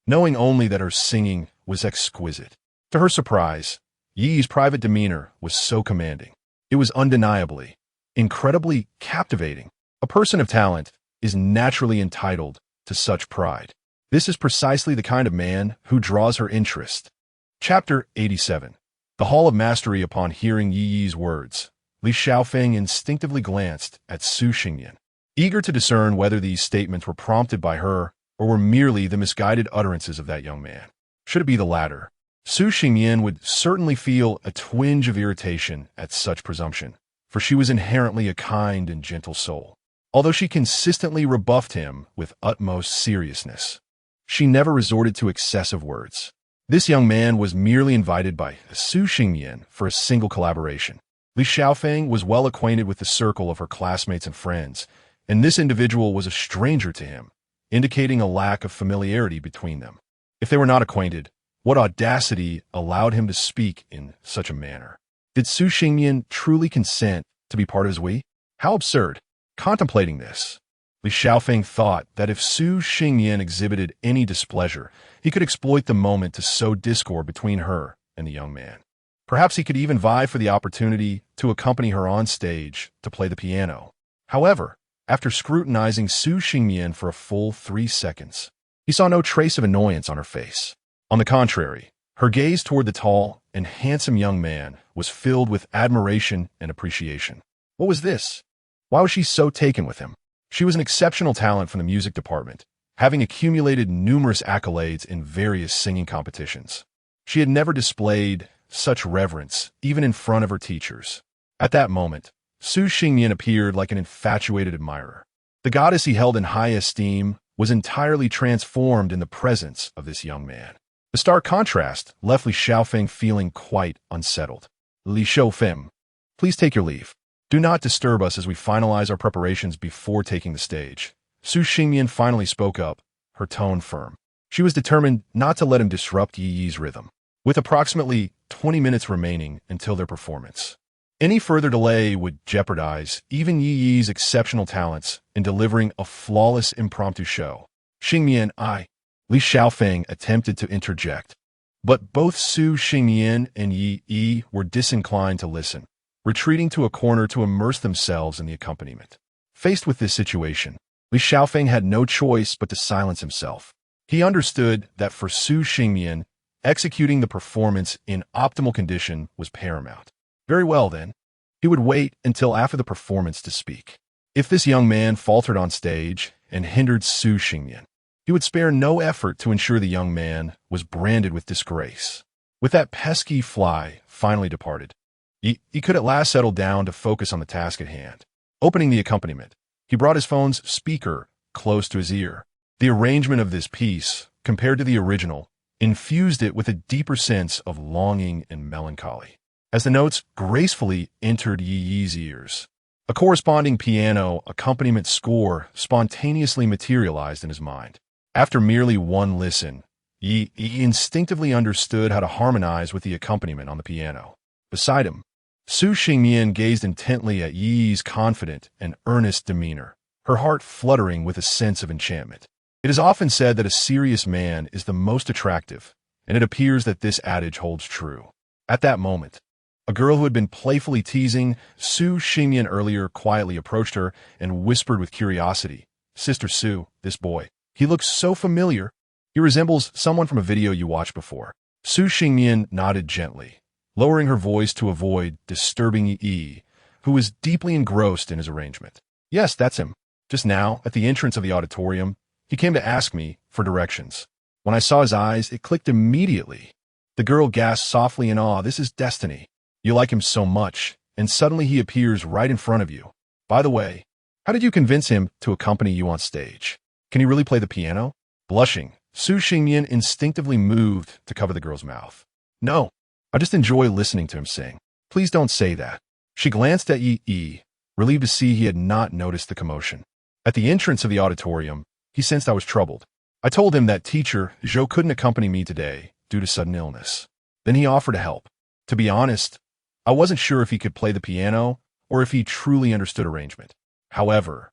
knowing only that her singing was exquisite. To her surprise, Yi's private demeanor was so commanding. It was undeniably, incredibly captivating. A person of talent is naturally entitled to such pride. This is precisely the kind of man who draws her interest. Chapter 87. The Hall of Mastery. Upon hearing Yi's words, Li Xiaofeng instinctively glanced at Su Xingyan, eager to discern whether these statements were prompted by her or were merely the misguided utterances of that young man. Should it be the latter, Su Xingyan would certainly feel a twinge of irritation at such presumption, for she was inherently a kind and gentle soul. Although she consistently rebuffed him with utmost seriousness, she never resorted to excessive words. This young man was merely invited by Su Xingyan for a single collaboration. Li Xiaofeng was well acquainted with the circle of her classmates and friends, and this individual was a stranger to him, indicating a lack of familiarity between them. If they were not acquainted, what audacity allowed him to speak in such a manner? Did Su Xingyan truly consent to be part of his we? How absurd! Contemplating this, Li Xiaofeng thought that if Su Xingyan exhibited any displeasure, he could exploit the moment to sow discord between her and the young man. Perhaps he could even vie for the opportunity to accompany her on stage to play the piano. However, after scrutinizing Su Xingyan for a full 3 seconds, he saw no trace of annoyance on her face. On the contrary, her gaze toward the tall and handsome young man was filled with admiration and appreciation. What was this? Why was she so taken with him? She was an exceptional talent from the music department, having accumulated numerous accolades in various singing competitions. She had never displayed such reverence, even in front of her teachers. At that moment, Su Xingyan appeared like an infatuated admirer. The goddess he held in high esteem was entirely transformed in the presence of this young man. The stark contrast left Li Xiaofeng feeling quite unsettled. Li Xiaofeng, please take your leave. Do not disturb us as we finalize our preparations before taking the stage. Su Xingyan finally spoke up, her tone firm. She was determined not to let him disrupt Yi's rhythm. With approximately 20 minutes remaining until their performance, any further delay would jeopardize even Yi's exceptional talents in delivering a flawless impromptu show. Xingmian, Li Xiaofeng attempted to interject, but both Su Xingyan and Yi were disinclined to listen, retreating to a corner to immerse themselves in the accompaniment. Faced with this situation, Li Xiaofeng had no choice but to silence himself. He understood that for Su Xingyan, executing the performance in optimal condition was paramount. Very well, then. He would wait until after the performance to speak. If this young man faltered on stage and hindered Su Xingyan, he would spare no effort to ensure the young man was branded with disgrace. With that pesky fly finally departed, he could at last settle down to focus on the task at hand. Opening the accompaniment, he brought his phone's speaker close to his ear. The arrangement of this piece, compared to the original, infused it with a deeper sense of longing and melancholy. As the notes gracefully entered Yi's ears, a corresponding piano accompaniment score spontaneously materialized in his mind. After merely one listen, Yi instinctively understood how to harmonize with the accompaniment on the piano. Beside him, Su Xingyan gazed intently at Yi's confident and earnest demeanor, her heart fluttering with a sense of enchantment. It is often said that a serious man is the most attractive, and it appears that this adage holds true. At that moment, a girl who had been playfully teasing Su Xingyan earlier quietly approached her and whispered with curiosity, "Sister Su, this boy. He looks so familiar. He resembles someone from a video you watched before." Su Xingyan nodded gently, lowering her voice to avoid disturbing Yi, who was deeply engrossed in his arrangement. "Yes, that's him. Just now, at the entrance of the auditorium, he came to ask me for directions. When I saw his eyes, it clicked immediately." The girl gasped softly in awe. "This is destiny. You like him so much, and suddenly he appears right in front of you. By the way, how did you convince him to accompany you on stage? Can he really play the piano?" Blushing, Su Xingyan instinctively moved to cover the girl's mouth. "No, I just enjoy listening to him sing. Please don't say that." She glanced at Yi, relieved to see he had not noticed the commotion. At the entrance of the auditorium, he sensed I was troubled. I told him that teacher Zhou couldn't accompany me today due to sudden illness. Then he offered to help. To be honest, I wasn't sure if he could play the piano or if he truly understood arrangement. However,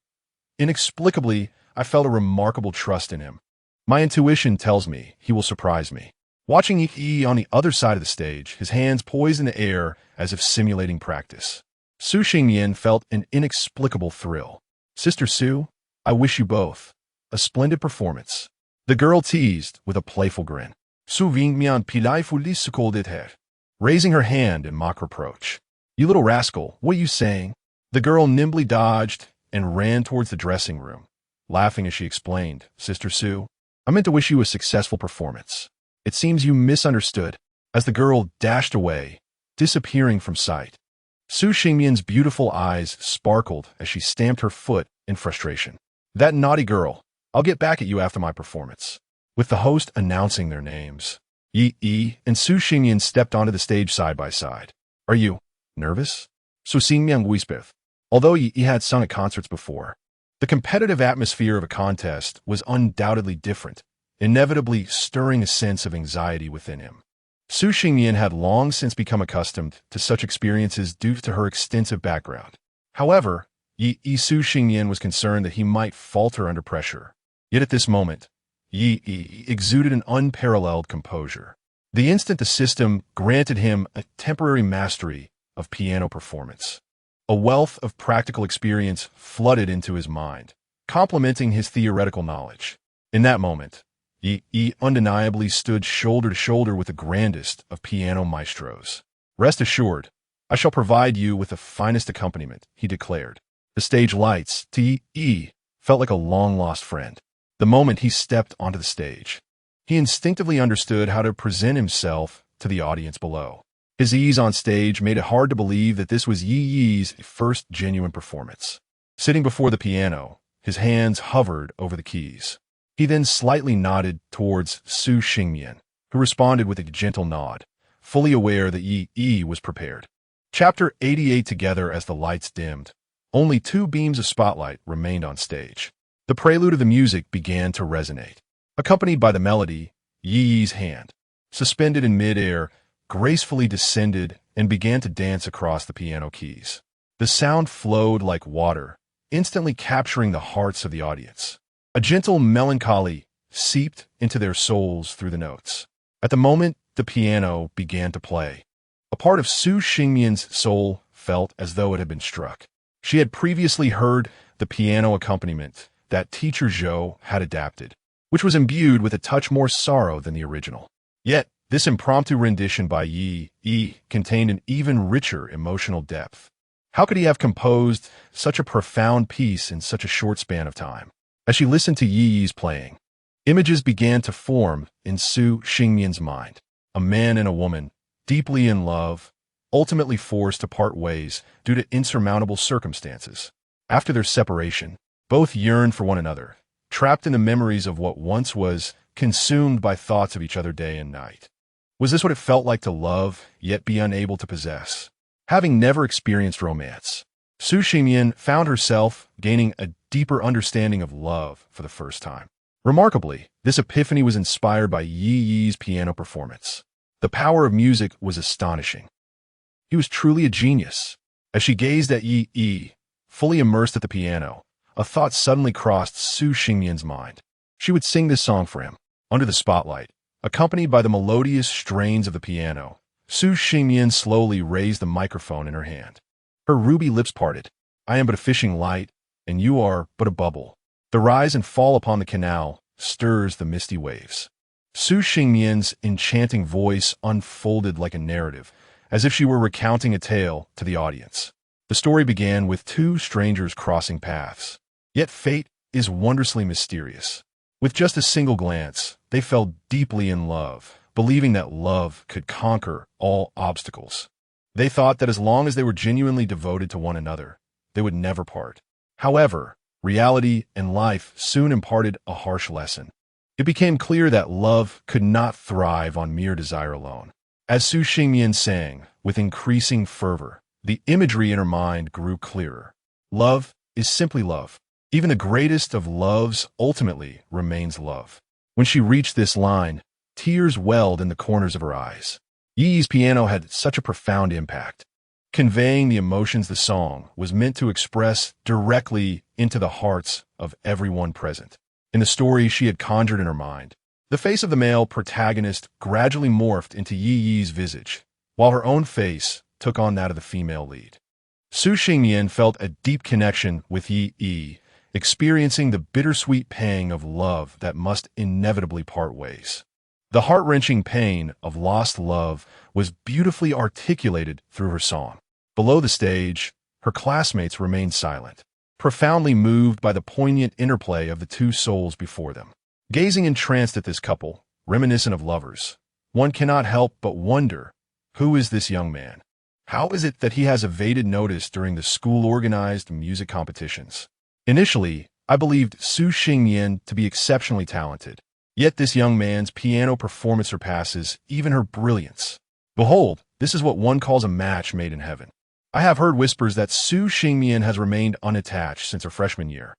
inexplicably, I felt a remarkable trust in him. My intuition tells me he will surprise me. Watching Yi on the other side of the stage, his hands poised in the air as if simulating practice, Su Xingyan felt an inexplicable thrill. "Sister Su, I wish you both a splendid performance." The girl teased with a playful grin. "Su ving mian pilai fuli scolded her," raising her hand in mock reproach. "You little rascal, what are you saying?" The girl nimbly dodged and ran towards the dressing room, laughing as she explained, "Sister Su, I meant to wish you a successful performance. It seems you misunderstood." As the girl dashed away, disappearing from sight, Su Xingyan's beautiful eyes sparkled as she stamped her foot in frustration. "That naughty girl. I'll get back at you after my performance." With the host announcing their names, Yi and Su Xingyan stepped onto the stage side by side. "Are you nervous?" Su Xingyan whispered. Although Yi had sung at concerts before, the competitive atmosphere of a contest was undoubtedly different, inevitably stirring a sense of anxiety within him. Su Xingyan had long since become accustomed to such experiences due to her extensive background. However, Su Xingyan was concerned that he might falter under pressure. Yet at this moment, Yi exuded an unparalleled composure. The instant the system granted him a temporary mastery of piano performance, a wealth of practical experience flooded into his mind, complementing his theoretical knowledge. In that moment, Yi undeniably stood shoulder to shoulder with the grandest of piano maestros. "Rest assured, I shall provide you with the finest accompaniment," he declared. The stage lights, to Yi, felt like a long-lost friend. The moment he stepped onto the stage, he instinctively understood how to present himself to the audience below. His ease on stage made it hard to believe that this was Yi's first genuine performance. Sitting before the piano, his hands hovered over the keys. He then slightly nodded towards Su Xingyan, who responded with a gentle nod, fully aware that Yi was prepared. Chapter 88. Together as the lights dimmed, only 2 beams of spotlight remained on stage. The prelude of the music began to resonate. Accompanied by the melody, Yi's hand, suspended in mid-air, gracefully descended and began to dance across the piano keys. The sound flowed like water, instantly capturing the hearts of the audience. A gentle melancholy seeped into their souls through the notes. At the moment the piano began to play, a part of Su Xingyan's soul felt as though it had been struck. She had previously heard the piano accompaniment that teacher Zhou had adapted, which was imbued with a touch more sorrow than the original. Yet, this impromptu rendition by Yi contained an even richer emotional depth. How could he have composed such a profound piece in such a short span of time? As she listened to Yi's playing, images began to form in Su Xingyan's mind. A man and a woman, deeply in love, ultimately forced to part ways due to insurmountable circumstances. After their separation, both yearned for one another, trapped in the memories of what once was, consumed by thoughts of each other day and night. Was this what it felt like to love, yet be unable to possess? Having never experienced romance, Su Xingyan found herself gaining a deeper understanding of love for the first time. Remarkably, this epiphany was inspired by Yi's piano performance. The power of music was astonishing. He was truly a genius. As she gazed at Yi, fully immersed at the piano, a thought suddenly crossed Su Xingmian's mind. She would sing this song for him, under the spotlight, accompanied by the melodious strains of the piano. Su Xingmian slowly raised the microphone in her hand. Her ruby lips parted. I am but a fishing light, and you are but a bubble. The rise and fall upon the canal stirs the misty waves. Su Xingmian's enchanting voice unfolded like a narrative, as if she were recounting a tale to the audience. The story began with two strangers crossing paths. Yet fate is wondrously mysterious. With just a single glance, they fell deeply in love, believing that love could conquer all obstacles. They thought that as long as they were genuinely devoted to one another, they would never part. However, reality and life soon imparted a harsh lesson. It became clear that love could not thrive on mere desire alone. As Su Xingmian sang, with increasing fervor, the imagery in her mind grew clearer. Love is simply love. Even the greatest of loves ultimately remains love. When she reached this line, tears welled in the corners of her eyes. Yi's piano had such a profound impact. Conveying the emotions the song was meant to express directly into the hearts of everyone present. In the story she had conjured in her mind, the face of the male protagonist gradually morphed into Yi's visage, while her own face took on that of the female lead. Su Xingmian felt a deep connection with Yi, experiencing the bittersweet pang of love that must inevitably part ways. The heart-wrenching pain of lost love was beautifully articulated through her song. Below the stage, her classmates remained silent, profoundly moved by the poignant interplay of the two souls before them. Gazing entranced at this couple, reminiscent of lovers, one cannot help but wonder, who is this young man? How is it that he has evaded notice during the school-organized music competitions? Initially, I believed Su Xingmian to be exceptionally talented, yet this young man's piano performance surpasses even her brilliance. Behold, this is what one calls a match made in heaven. I have heard whispers that Su Xingmian has remained unattached since her freshman year.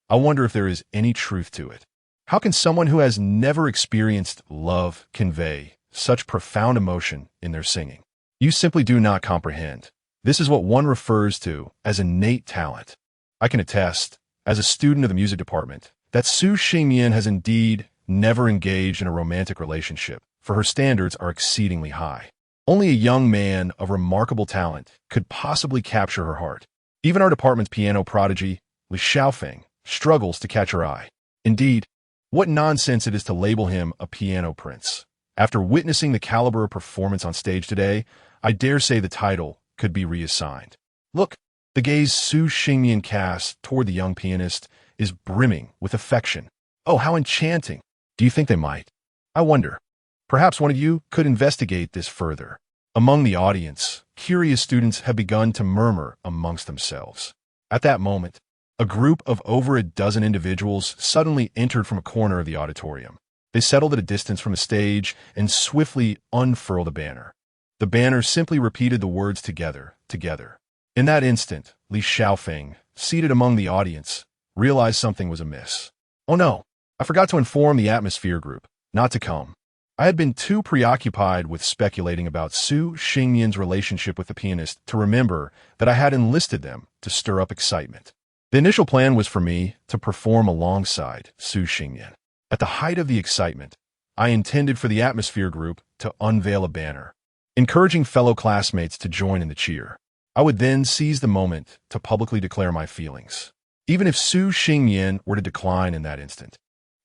I wonder if there is any truth to it. How can someone who has never experienced love convey such profound emotion in their singing? You simply do not comprehend. This is what one refers to as innate talent. I can attest, as a student of the music department, that Su Xingmian has indeed never engaged in a romantic relationship, for her standards are exceedingly high. Only a young man of remarkable talent could possibly capture her heart. Even our department's piano prodigy, Li Xiaofeng, struggles to catch her eye. Indeed, what nonsense it is to label him a piano prince. After witnessing the caliber of performance on stage today, I dare say the title could be reassigned. Look, the gaze Su Xingmian casts toward the young pianist is brimming with affection. Oh, how enchanting! Do you think they might? I wonder. Perhaps one of you could investigate this further. Among the audience, curious students have begun to murmur amongst themselves. At that moment, a group of over a dozen individuals suddenly entered from a corner of the auditorium. They settled at a distance from the stage and swiftly unfurled a banner. The banner simply repeated the words together, together. In that instant, Li Xiaofeng, seated among the audience, realized something was amiss. Oh no, I forgot to inform the atmosphere group not to come. I had been too preoccupied with speculating about Su Xingmian's relationship with the pianist to remember that I had enlisted them to stir up excitement. The initial plan was for me to perform alongside Su Xingmian. At the height of the excitement, I intended for the atmosphere group to unveil a banner, encouraging fellow classmates to join in the cheer. I would then seize the moment to publicly declare my feelings, even if Su Xingmian were to decline in that instant.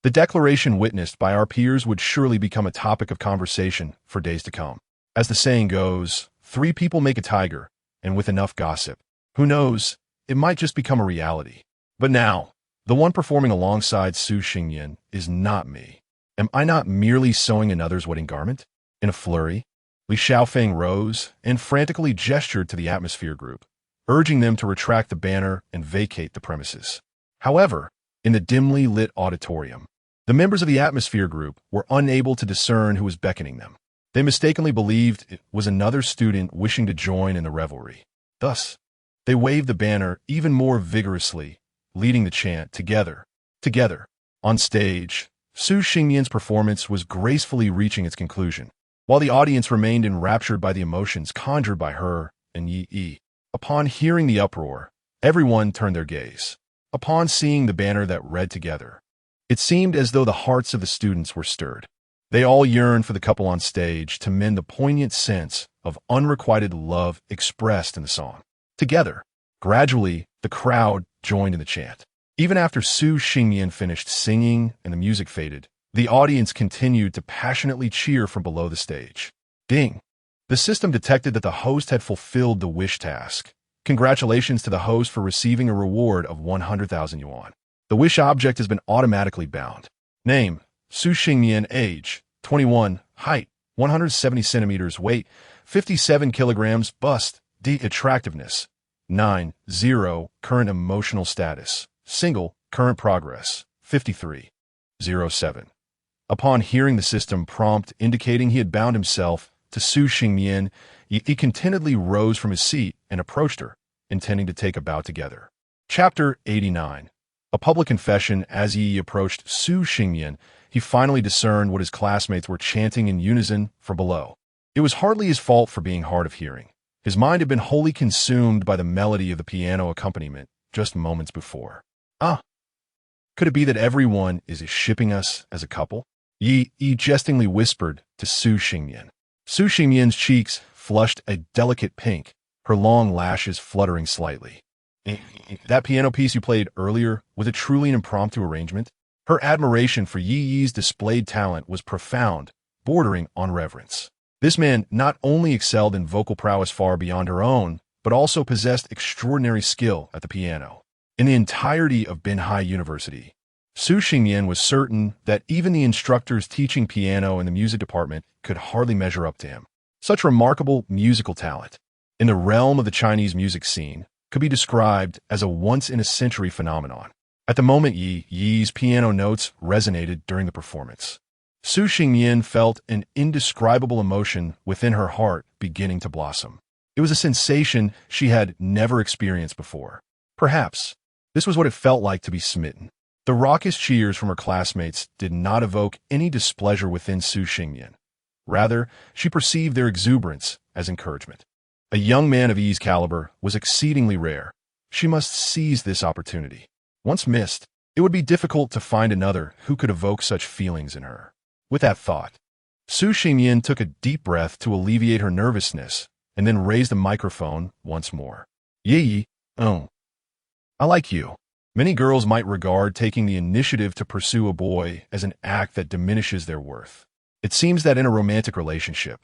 The declaration witnessed by our peers would surely become a topic of conversation for days to come. As the saying goes, 3 people make a tiger, and with enough gossip, who knows, it might just become a reality. But now, the one performing alongside Su Xingmian is not me. Am I not merely sewing another's wedding garment? In a flurry, Li Xiaofeng rose and frantically gestured to the atmosphere group, urging them to retract the banner and vacate the premises. However, in the dimly lit auditorium, the members of the atmosphere group were unable to discern who was beckoning them. They mistakenly believed it was another student wishing to join in the revelry. Thus, they waved the banner even more vigorously, leading the chant, "Together, together." On stage, Su Xingmian's performance was gracefully reaching its conclusion, while the audience remained enraptured by the emotions conjured by her and Yi. Upon hearing the uproar, everyone turned their gaze. upon seeing the banner that read together. It seemed as though the hearts of the students were stirred. They all yearned for the couple on stage to mend the poignant sense of unrequited love expressed in the song. Together, gradually, the crowd joined in the chant. Even after Su Xingmian finished singing and the music faded, the audience continued to passionately cheer from below the stage. Ding! The system detected that the host had fulfilled the wish task. Congratulations to the host for receiving a reward of 100,000 yuan. The wish object has been automatically bound. Name: Su Xingmian. Age: 21. Height: 170 centimeters. Weight: 57 kilograms. Bust: D. Attractiveness: 9. 0. Current emotional status: single. Current progress: 53. 07. Upon hearing the system prompt indicating he had bound himself to Su Xingmian, he contentedly rose from his seat and approached her, intending to take a bow together. Chapter 89. A public confession. As he approached Su Xingmian, he finally discerned what his classmates were chanting in unison from below. It was hardly his fault for being hard of hearing. His mind had been wholly consumed by the melody of the piano accompaniment just moments before. Could it be that everyone is shipping us as a couple? Yi jestingly whispered to Su Xingmian. Su Xingmian's cheeks flushed a delicate pink, her long lashes fluttering slightly. That piano piece you played earlier, was it truly an impromptu arrangement? Her admiration for Yi's displayed talent was profound, bordering on reverence. This man not only excelled in vocal prowess far beyond her own, but also possessed extraordinary skill at the piano. In the entirety of Binhai University, Su Xingmian was certain that even the instructors teaching piano in the music department could hardly measure up to him. Such remarkable musical talent, in the realm of the Chinese music scene, could be described as a once-in-a-century phenomenon. At the moment Yi's piano notes resonated during the performance, Su Xingmian felt an indescribable emotion within her heart beginning to blossom. It was a sensation she had never experienced before. Perhaps this was what it felt like to be smitten. The raucous cheers from her classmates did not evoke any displeasure within Su Xingmian. Rather, she perceived their exuberance as encouragement. A young man of Yi's caliber was exceedingly rare. She must seize this opportunity. Once missed, it would be difficult to find another who could evoke such feelings in her. With that thought, Su Xingmian took a deep breath to alleviate her nervousness and then raised the microphone once more. Yi, I like you. Many girls might regard taking the initiative to pursue a boy as an act that diminishes their worth. It seems that in a romantic relationship,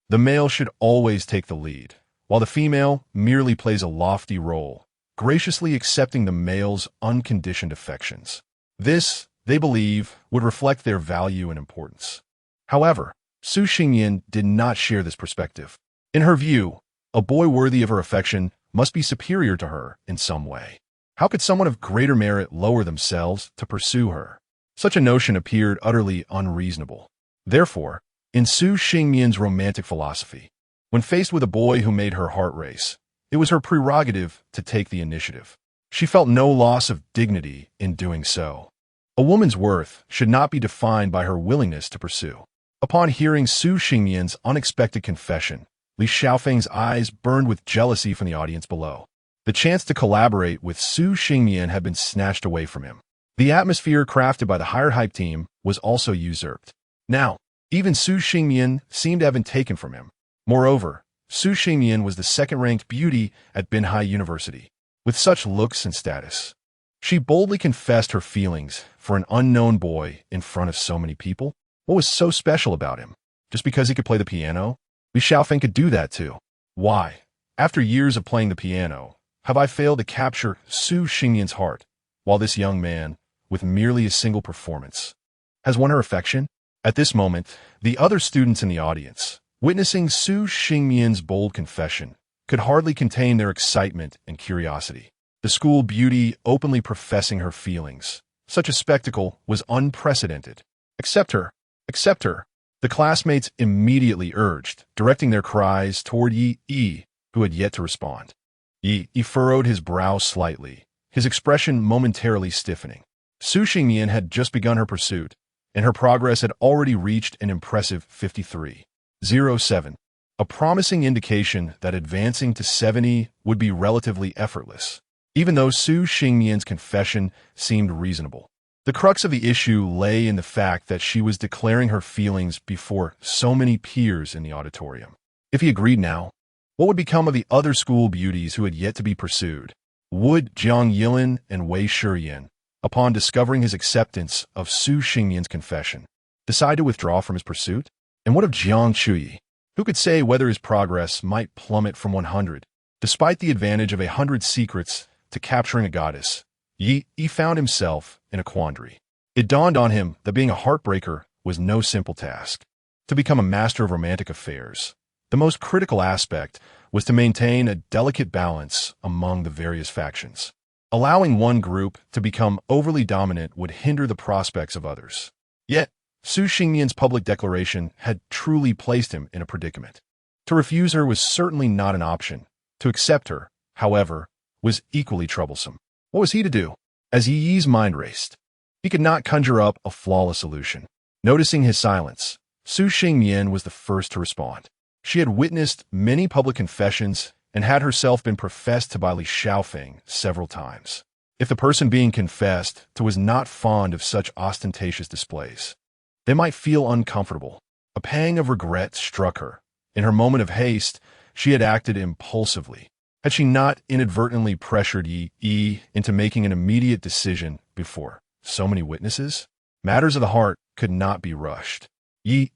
the male should always take the lead, while the female merely plays a lofty role, graciously accepting the male's unconditioned affections. This, they believe, would reflect their value and importance. However, Su Xingmian did not share this perspective. In her view, a boy worthy of her affection must be superior to her in some way. How could someone of greater merit lower themselves to pursue her? Such a notion appeared utterly unreasonable. Therefore, in Su Xingmian's romantic philosophy, when faced with a boy who made her heart race, it was her prerogative to take the initiative. She felt no loss of dignity in doing so. A woman's worth should not be defined by her willingness to pursue. Upon hearing Su Xingmian's unexpected confession, Li Xiaofeng's eyes burned with jealousy from the audience below. The chance to collaborate with Su Xingmian had been snatched away from him. The atmosphere crafted by the hired hype team was also usurped. Now, even Su Xingmian seemed to have been taken from him. Moreover, Su Xingmian was the second-ranked beauty at Binhai University. With such looks and status, she boldly confessed her feelings for an unknown boy in front of so many people. What was so special about him? Just because he could play the piano? Li Xiaofeng could do that too. Why, after years of playing the piano, have I failed to capture Su Xingmian's heart, while this young man, with merely a single performance, has won her affection? At this moment, the other students in the audience, witnessing Su Xingmian's bold confession, could hardly contain their excitement and curiosity. The school beauty openly professing her feelings. Such a spectacle was unprecedented. Accept her, accept her. The classmates immediately urged, directing their cries toward Yi, who had yet to respond. Yi furrowed his brow slightly, his expression momentarily stiffening. Su Xingmian had just begun her pursuit, and her progress had already reached an impressive 53.07, a promising indication that advancing to 70 would be relatively effortless. even though Su Xingmian's confession seemed reasonable. The crux of the issue lay in the fact that she was declaring her feelings before so many peers in the auditorium. If he agreed now, what would become of the other school beauties who had yet to be pursued? Would Jiang Yilin and Wei Shiyan, upon discovering his acceptance of Su Xingmian's confession, decide to withdraw from his pursuit? And what of Jiang Chuyi? Who could say whether his progress might plummet from 100, despite the advantage of 100 secrets to capturing a goddess? Yi found himself in a quandary. It dawned on him that being a heartbreaker was no simple task. To become a master of romantic affairs, the most critical aspect was to maintain a delicate balance among the various factions. Allowing one group to become overly dominant would hinder the prospects of others. Yet, Su Xingmian's public declaration had truly placed him in a predicament. To refuse her was certainly not an option. To accept her, however, was equally troublesome. What was he to do? As Yi's mind raced, he could not conjure up a flawless solution. Noticing his silence, Su Xingmian was the first to respond. She had witnessed many public confessions and had herself been professed to by Li Xiaofeng several times. If the person being confessed to was not fond of such ostentatious displays, they might feel uncomfortable. A pang of regret struck her. In her moment of haste, she had acted impulsively. Had she not inadvertently pressured Yi into making an immediate decision before so many witnesses? Matters of the heart could not be rushed. Yi,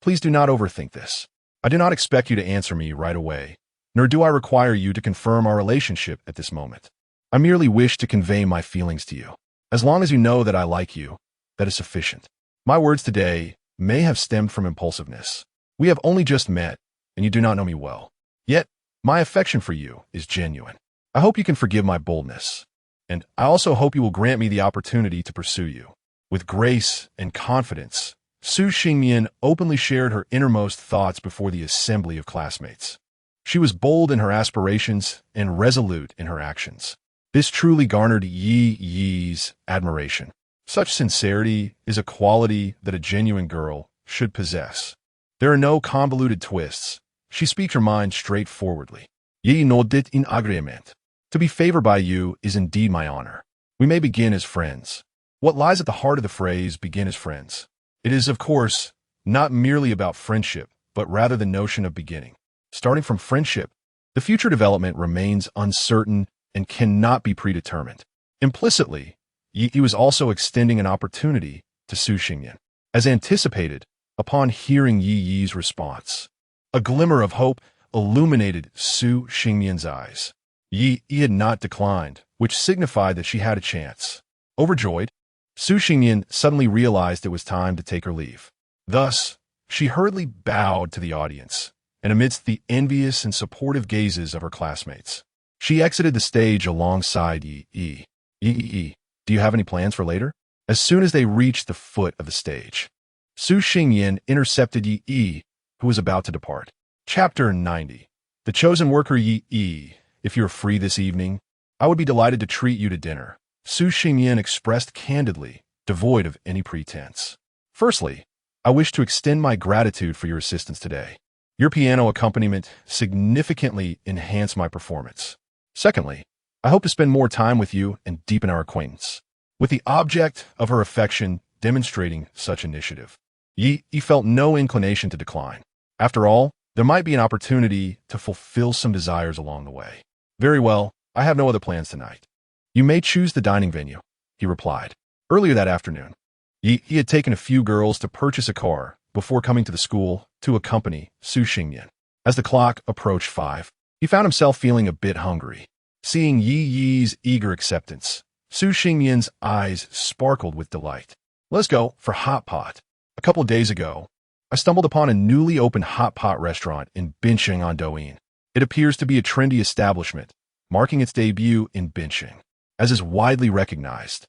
please do not overthink this. I do not expect you to answer me right away, nor do I require you to confirm our relationship at this moment. I merely wish to convey my feelings to you. As long as you know that I like you, that is sufficient. My words today may have stemmed from impulsiveness. We have only just met, and you do not know me well. Yet, my affection for you is genuine. I hope you can forgive my boldness, and I also hope you will grant me the opportunity to pursue you. With grace and confidence, Su Xingmian openly shared her innermost thoughts before the assembly of classmates. She was bold in her aspirations and resolute in her actions. This truly garnered Yi's admiration. Such sincerity is a quality that a genuine girl should possess. There are no convoluted twists. She speaks her mind straightforwardly. Yi nodded in agreement. To be favored by you is indeed my honor. We may begin as friends. What lies at the heart of the phrase, begin as friends? It is, of course, not merely about friendship, but rather the notion of beginning. Starting from friendship, the future development remains uncertain and cannot be predetermined. Implicitly, Yi was also extending an opportunity to Su Xingmian. As anticipated, upon hearing Yi's response, a glimmer of hope illuminated Su Xingmian's eyes. Yi had not declined, which signified that she had a chance. Overjoyed, Su Xingmian suddenly realized it was time to take her leave. Thus, she hurriedly bowed to the audience, and amidst the envious and supportive gazes of her classmates, she exited the stage alongside Yi. Do you have any plans for later? As soon as they reached the foot of the stage, Su Xingmian intercepted Yi, who was about to depart. Chapter 90. The chosen worker Yi. If you're free this evening, I would be delighted to treat you to dinner. Su Xingmian expressed candidly, devoid of any pretense. Firstly, I wish to extend my gratitude for your assistance today. Your piano accompaniment significantly enhanced my performance. Secondly, I hope to spend more time with you and deepen our acquaintance. With the object of her affection demonstrating such initiative, Yi felt no inclination to decline. After all, there might be an opportunity to fulfill some desires along the way. Very well, I have no other plans tonight. You may choose the dining venue, he replied. Earlier that afternoon, Yi had taken a few girls to purchase a car before coming to the school to accompany Su Xingmian. As the clock approached 5, he found himself feeling a bit hungry. Seeing Yi's eager acceptance, Su Xingmian's eyes sparkled with delight. Let's go for hot pot. A couple of days ago, I stumbled upon a newly opened hot pot restaurant in Bincheng on Douyin. It appears to be a trendy establishment, marking its debut in Bincheng, as is widely recognized.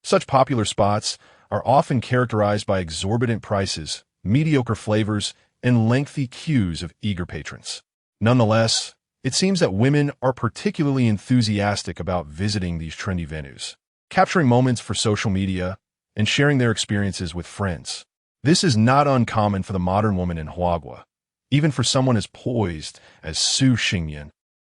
Such popular spots are often characterized by exorbitant prices, mediocre flavors, and lengthy queues of eager patrons. Nonetheless, it seems that women are particularly enthusiastic about visiting these trendy venues, capturing moments for social media, and sharing their experiences with friends. This is not uncommon for the modern woman in Huagua, even for someone as poised as Su Xingmian.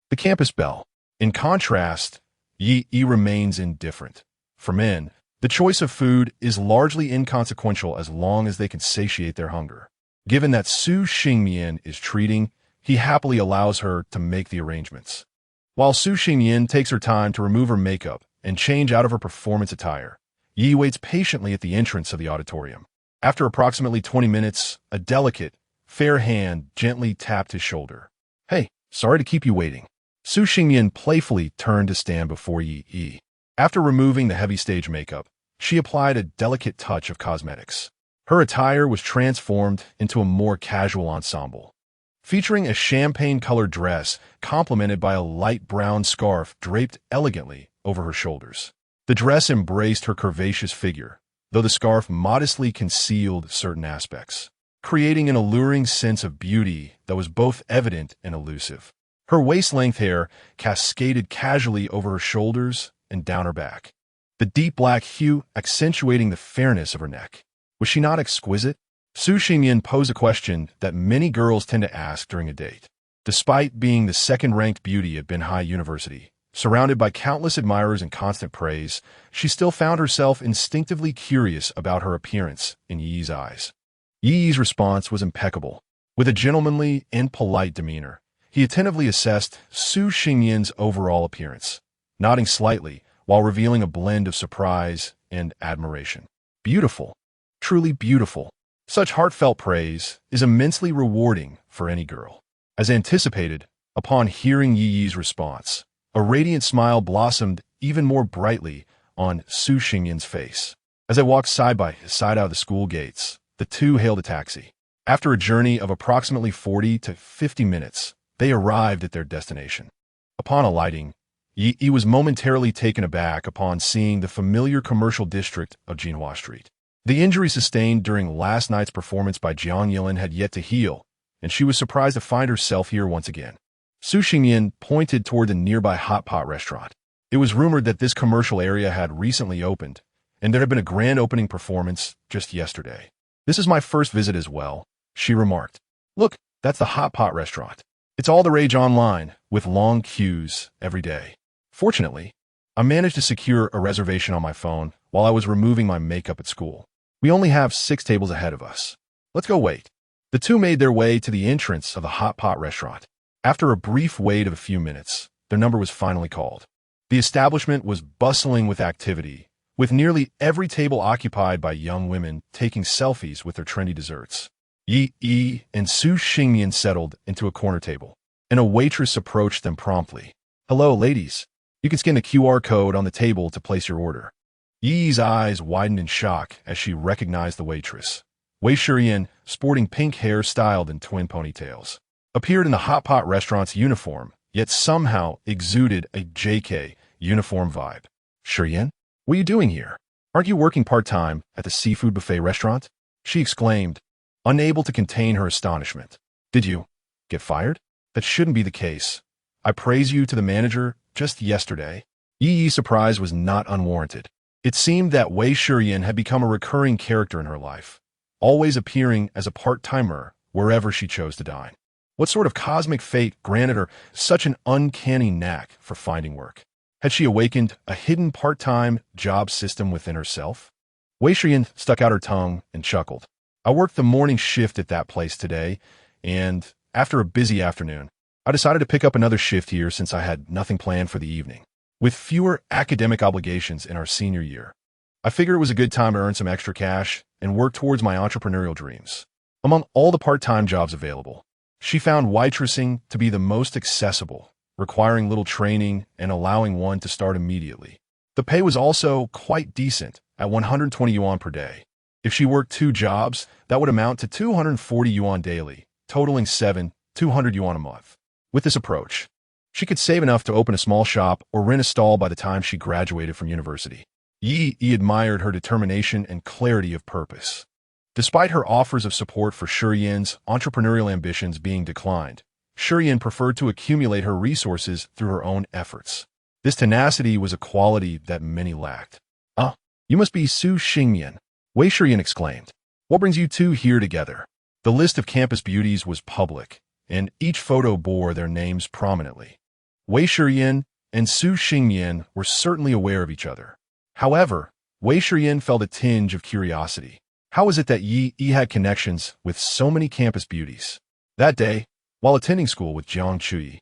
The campus belle. In contrast, Yi remains indifferent. For men, the choice of food is largely inconsequential as long as they can satiate their hunger. Given that Su Xingmian is treating, he happily allows her to make the arrangements. While Su Xingmian takes her time to remove her makeup and change out of her performance attire, Yi waits patiently at the entrance of the auditorium. After approximately 20 minutes, a delicate, fair hand gently tapped his shoulder. "Hey, sorry to keep you waiting." Su Xingmian playfully turned to stand before Yi. After removing the heavy stage makeup, she applied a delicate touch of cosmetics. Her attire was transformed into a more casual ensemble, featuring a champagne-colored dress complemented by a light brown scarf draped elegantly over her shoulders. The dress embraced her curvaceous figure, though the scarf modestly concealed certain aspects, creating an alluring sense of beauty that was both evident and elusive. Her waist-length hair cascaded casually over her shoulders and down her back, the deep black hue accentuating the fairness of her neck. Was she not exquisite? Su Xingmian posed a question that many girls tend to ask during a date. Despite being the second-ranked beauty at Binhai University, surrounded by countless admirers and constant praise, she still found herself instinctively curious about her appearance in Yi's eyes. Yi's response was impeccable. With a gentlemanly and polite demeanor, he attentively assessed Su Xingmian's overall appearance, nodding slightly while revealing a blend of surprise and admiration. Beautiful. Truly beautiful. Such heartfelt praise is immensely rewarding for any girl. As anticipated, upon hearing Yi's response, a radiant smile blossomed even more brightly on Su Xingmian's face. As they walked side by side out of the school gates, the two hailed a taxi. After a journey of approximately 40 to 50 minutes, they arrived at their destination. Upon alighting, Yi was momentarily taken aback upon seeing the familiar commercial district of Jinhua Street. The injury sustained during last night's performance by Jiang Yilin had yet to heal, and she was surprised to find herself here once again. Su Xingmian pointed toward the nearby hot pot restaurant. It was rumored that this commercial area had recently opened, and there had been a grand opening performance just yesterday. "This is my first visit as well," she remarked. "Look, that's the hot pot restaurant. It's all the rage online, with long queues every day. Fortunately, I managed to secure a reservation on my phone while I was removing my makeup at school. We only have 6 tables ahead of us. Let's go wait." The two made their way to the entrance of the hot pot restaurant. After a brief wait of a few minutes, their number was finally called. The establishment was bustling with activity, with nearly every table occupied by young women taking selfies with their trendy desserts. Yi and Su Xingmian settled into a corner table, and a waitress approached them promptly. "Hello, ladies. You can scan the QR code on the table to place your order." Yi's eyes widened in shock as she recognized the waitress. Wei Shiyan, sporting pink hair styled in twin ponytails, appeared in the hot pot restaurant's uniform, yet somehow exuded a JK uniform vibe. "Shiyan, what are you doing here? Aren't you working part-time at the seafood buffet restaurant?" she exclaimed, unable to contain her astonishment. "Did you get fired? That shouldn't be the case. I praised you to the manager just yesterday." Yi's surprise was not unwarranted. It seemed that Wei Shiyan had become a recurring character in her life, always appearing as a part-timer wherever she chose to dine. What sort of cosmic fate granted her such an uncanny knack for finding work? Had she awakened a hidden part-time job system within herself? Wei Shiyan stuck out her tongue and chuckled. "I worked the morning shift at that place today, and after a busy afternoon, I decided to pick up another shift here since I had nothing planned for the evening. With fewer academic obligations in our senior year, I figured it was a good time to earn some extra cash and work towards my entrepreneurial dreams." Among all the part-time jobs available, she found waitressing to be the most accessible, requiring little training and allowing one to start immediately. The pay was also quite decent at 120 yuan per day. If she worked 2 jobs, that would amount to 240 yuan daily, totaling 200 yuan a month. With this approach, she could save enough to open a small shop or rent a stall by the time she graduated from university. Yi admired her determination and clarity of purpose. Despite her offers of support for Shiyan's entrepreneurial ambitions being declined, Shiyan preferred to accumulate her resources through her own efforts. This tenacity was a quality that many lacked. "Ah, you must be Su Xingmian," Wei Shiyan exclaimed. "What brings you two here together?" The list of campus beauties was public, and each photo bore their names prominently. Wei Shiyan and Su Xingyan were certainly aware of each other. However, Wei Shiyan felt a tinge of curiosity. How was it that Yi had connections with so many campus beauties? That day, while attending school with Jiang Chuyi,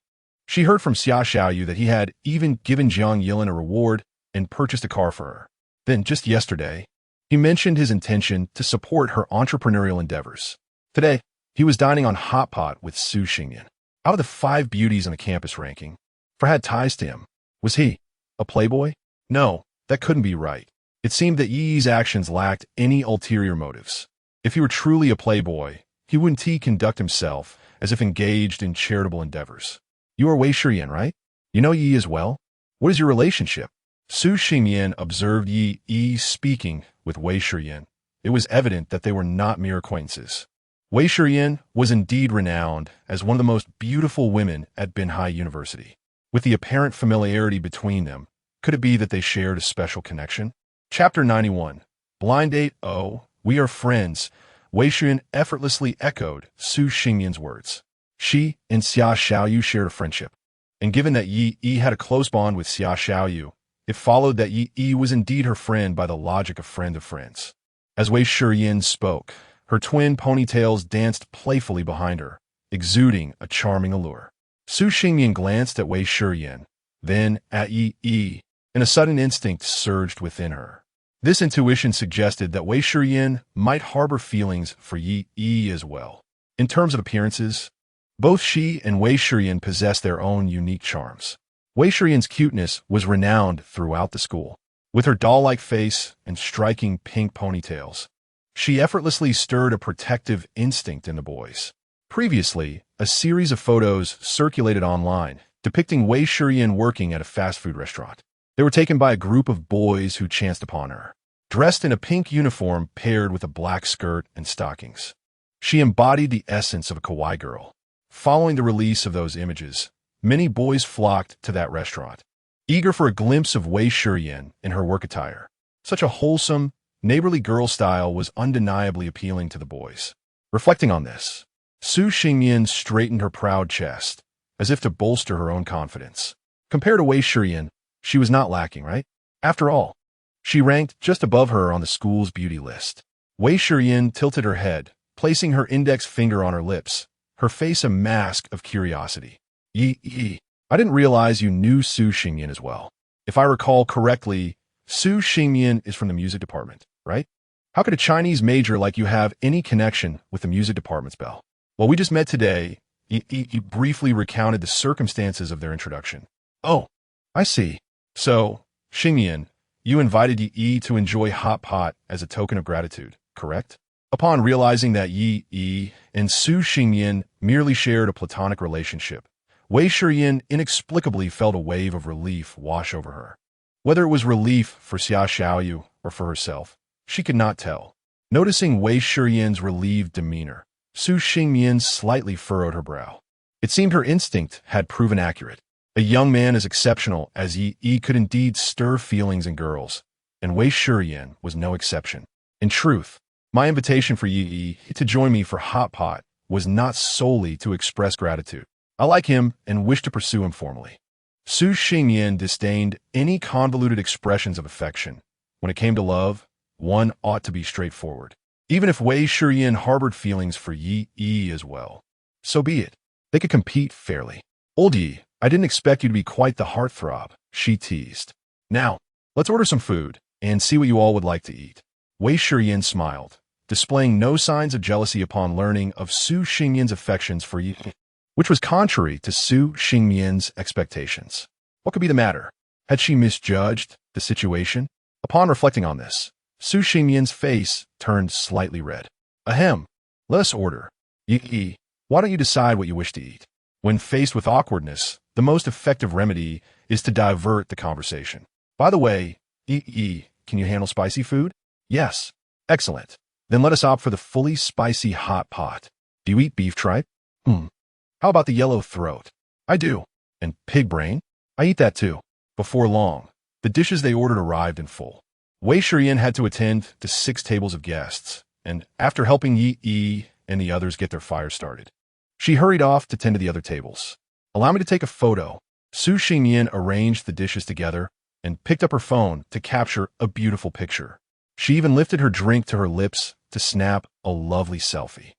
she heard from Xia Xiaoyu that he had even given Jiang Yilin a reward and purchased a car for her. Then, just yesterday, he mentioned his intention to support her entrepreneurial endeavors. Today, he was dining on Hot Pot with Su Xingyan. Out of the 5 beauties on the campus ranking, for had ties to him, was he a playboy? No, that couldn't be right. It seemed that Yi's actions lacked any ulterior motives. If he were truly a playboy, he wouldn't conduct himself as if engaged in charitable endeavors. You are Wei Shiyan, right? You know Yi as well? What is your relationship? Su Xingyan observed Yi speaking with Wei Shiyan. It was evident that they were not mere acquaintances. Wei Shiyan was indeed renowned as one of the most beautiful women at Binhai University. With the apparent familiarity between them, could it be that they shared a special connection? Chapter 91. Blind Date. Oh, we are friends. Wei Shiyan effortlessly echoed Su Xingyan's words. She and Xia Xiaoyu shared a friendship, and given that Yi had a close bond with Xia Xiaoyu, it followed that Yi was indeed her friend by the logic of friend of friends. As Wei Shiyan spoke, her twin ponytails danced playfully behind her, exuding a charming allure. Su Xingyan glanced at Wei Shiyan, then at Yi, and a sudden instinct surged within her. This intuition suggested that Wei Shiyan might harbor feelings for Yi as well. In terms of appearances, both she and Wei Shiyan possessed their own unique charms. Wei Shiyan's cuteness was renowned throughout the school. With her doll-like face and striking pink ponytails, she effortlessly stirred a protective instinct in the boys. Previously, a series of photos circulated online depicting Wei Shiyan working at a fast food restaurant. They were taken by a group of boys who chanced upon her, dressed in a pink uniform paired with a black skirt and stockings. She embodied the essence of a kawaii girl. Following the release of those images, many boys flocked to that restaurant, eager for a glimpse of Wei Shiyan in her work attire. Such a wholesome, neighborly girl style was undeniably appealing to the boys. Reflecting on this, Su Xingyan straightened her proud chest, as if to bolster her own confidence. Compared to Wei Shiyan, she was not lacking, right? After all, she ranked just above her on the school's beauty list. Wei Shiyan tilted her head, placing her index finger on her lips, her face a mask of curiosity. Yi, I didn't realize you knew Su Xingyan as well. If I recall correctly, Su Xingyan is from the music department, right? How could a Chinese major like you have any connection with the music department's belle? Well, we just met today. Yi briefly recounted the circumstances of their introduction. Oh, I see. So, Xingyan, you invited Yi to enjoy Hot Pot as a token of gratitude, correct? Upon realizing that Yi and Su Xingyan merely shared a platonic relationship, Wei Shiyan inexplicably felt a wave of relief wash over her. Whether it was relief for Xia Xiaoyu or for herself, she could not tell. Noticing Wei Shiyan's relieved demeanor, Su Xingyan slightly furrowed her brow. It seemed her instinct had proven accurate. A young man as exceptional as Yi could indeed stir feelings in girls, and Wei Shiyan was no exception. In truth, my invitation for Yi to join me for Hot Pot was not solely to express gratitude. I like him and wish to pursue him formally. Su Xingyan disdained any convoluted expressions of affection. When it came to love, one ought to be straightforward. Even if Wei Shiyan harbored feelings for Yi as well, so be it. They could compete fairly. Old Yi, I didn't expect you to be quite the heartthrob, she teased. Now, let's order some food and see what you all would like to eat. Wei Shiyan smiled, displaying no signs of jealousy upon learning of Su Xingyan's affections for Yi, which was contrary to Su Xingyan's expectations. What could be the matter? Had she misjudged the situation? Upon reflecting on this, Su Xingyan's face turned slightly red. Ahem, let us order. Yi, why don't you decide what you wish to eat? When faced with awkwardness, the most effective remedy is to divert the conversation. By the way, Yi, can you handle spicy food? Yes. Excellent. Then let us opt for the fully spicy hot pot. Do you eat beef tripe? How about the yellow throat? I do. And pig brain? I eat that too. Before long, the dishes they ordered arrived in full. Wei Shiyan had to attend to 6 tables of guests, and after helping Yi and the others get their fire started, she hurried off to tend to the other tables. Allow me to take a photo. Su Xingyan arranged the dishes together and picked up her phone to capture a beautiful picture. She even lifted her drink to her lips to snap a lovely selfie.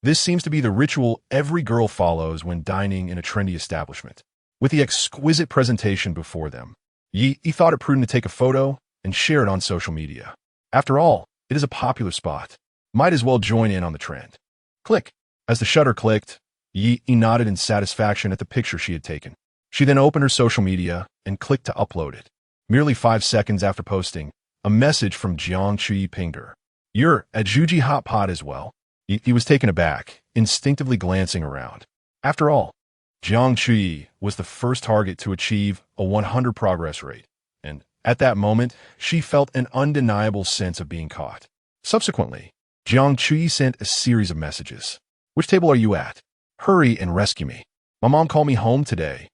This seems to be the ritual every girl follows when dining in a trendy establishment. With the exquisite presentation before them, Yi thought it prudent to take a photo and share it on social media. After all, it is a popular spot. Might as well join in on the trend. Click. As the shutter clicked, Yi nodded in satisfaction at the picture she had taken. She then opened her social media and clicked to upload it. Merely 5 seconds after posting, a message from Jiang Chui pinged her. "You're at Juji Hot Pot as well?" He was taken aback, instinctively glancing around. After all, Jiang Chui was the first target to achieve a 100 progress rate, and at that moment, she felt an undeniable sense of being caught. Subsequently, Jiang Chui sent a series of messages. "Which table are you at? Hurry and rescue me. My mom called me home today,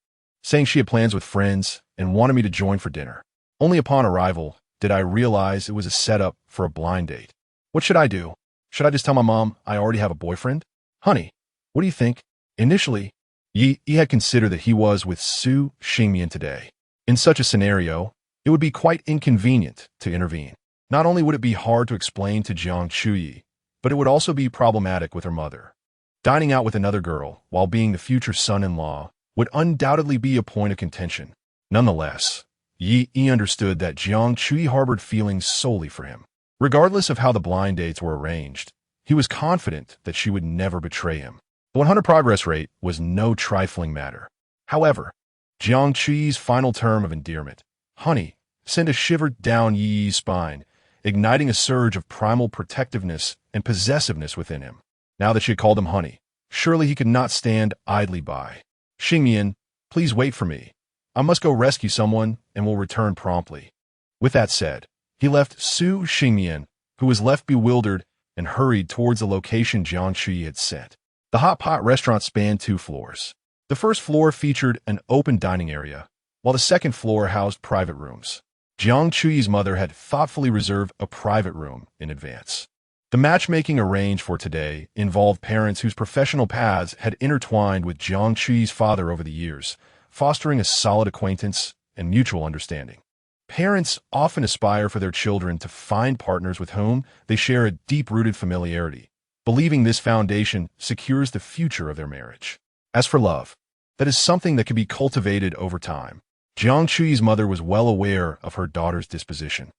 saying she had plans with friends and wanted me to join for dinner. Only upon arrival did I realize it was a setup for a blind date. What should I do? Should I just tell my mom I already have a boyfriend? Honey, what do you think?" Initially, Yi had considered that he was with Su Xingyan today. In such a scenario, it would be quite inconvenient to intervene. Not only would it be hard to explain to Jiang Chui, but it would also be problematic with her mother. Dining out with another girl while being the future son-in-law would undoubtedly be a point of contention. Nonetheless, Yi understood that Jiang Chui harbored feelings solely for him. Regardless of how the blind dates were arranged, he was confident that she would never betray him. The 100 progress rate was no trifling matter. However, Jiang Chui's final term of endearment, "honey," sent a shiver down Yi's spine, igniting a surge of primal protectiveness and possessiveness within him. Now that she had called him honey, surely he could not stand idly by. "Xingyan, please wait for me. I must go rescue someone and will return promptly." With that said, he left Su Xingyan, who was left bewildered, and hurried towards the location Jiang Chui had sent. The hot pot restaurant spanned 2 floors. The first floor featured an open dining area, while the second floor housed private rooms. Jiang Chui's mother had thoughtfully reserved a private room in advance. The matchmaking arranged for today involved parents whose professional paths had intertwined with Jiang Chui's father over the years, fostering a solid acquaintance and mutual understanding. Parents often aspire for their children to find partners with whom they share a deep-rooted familiarity, believing this foundation secures the future of their marriage. As for love, that is something that can be cultivated over time. Jiang Chui's mother was well aware of her daughter's disposition.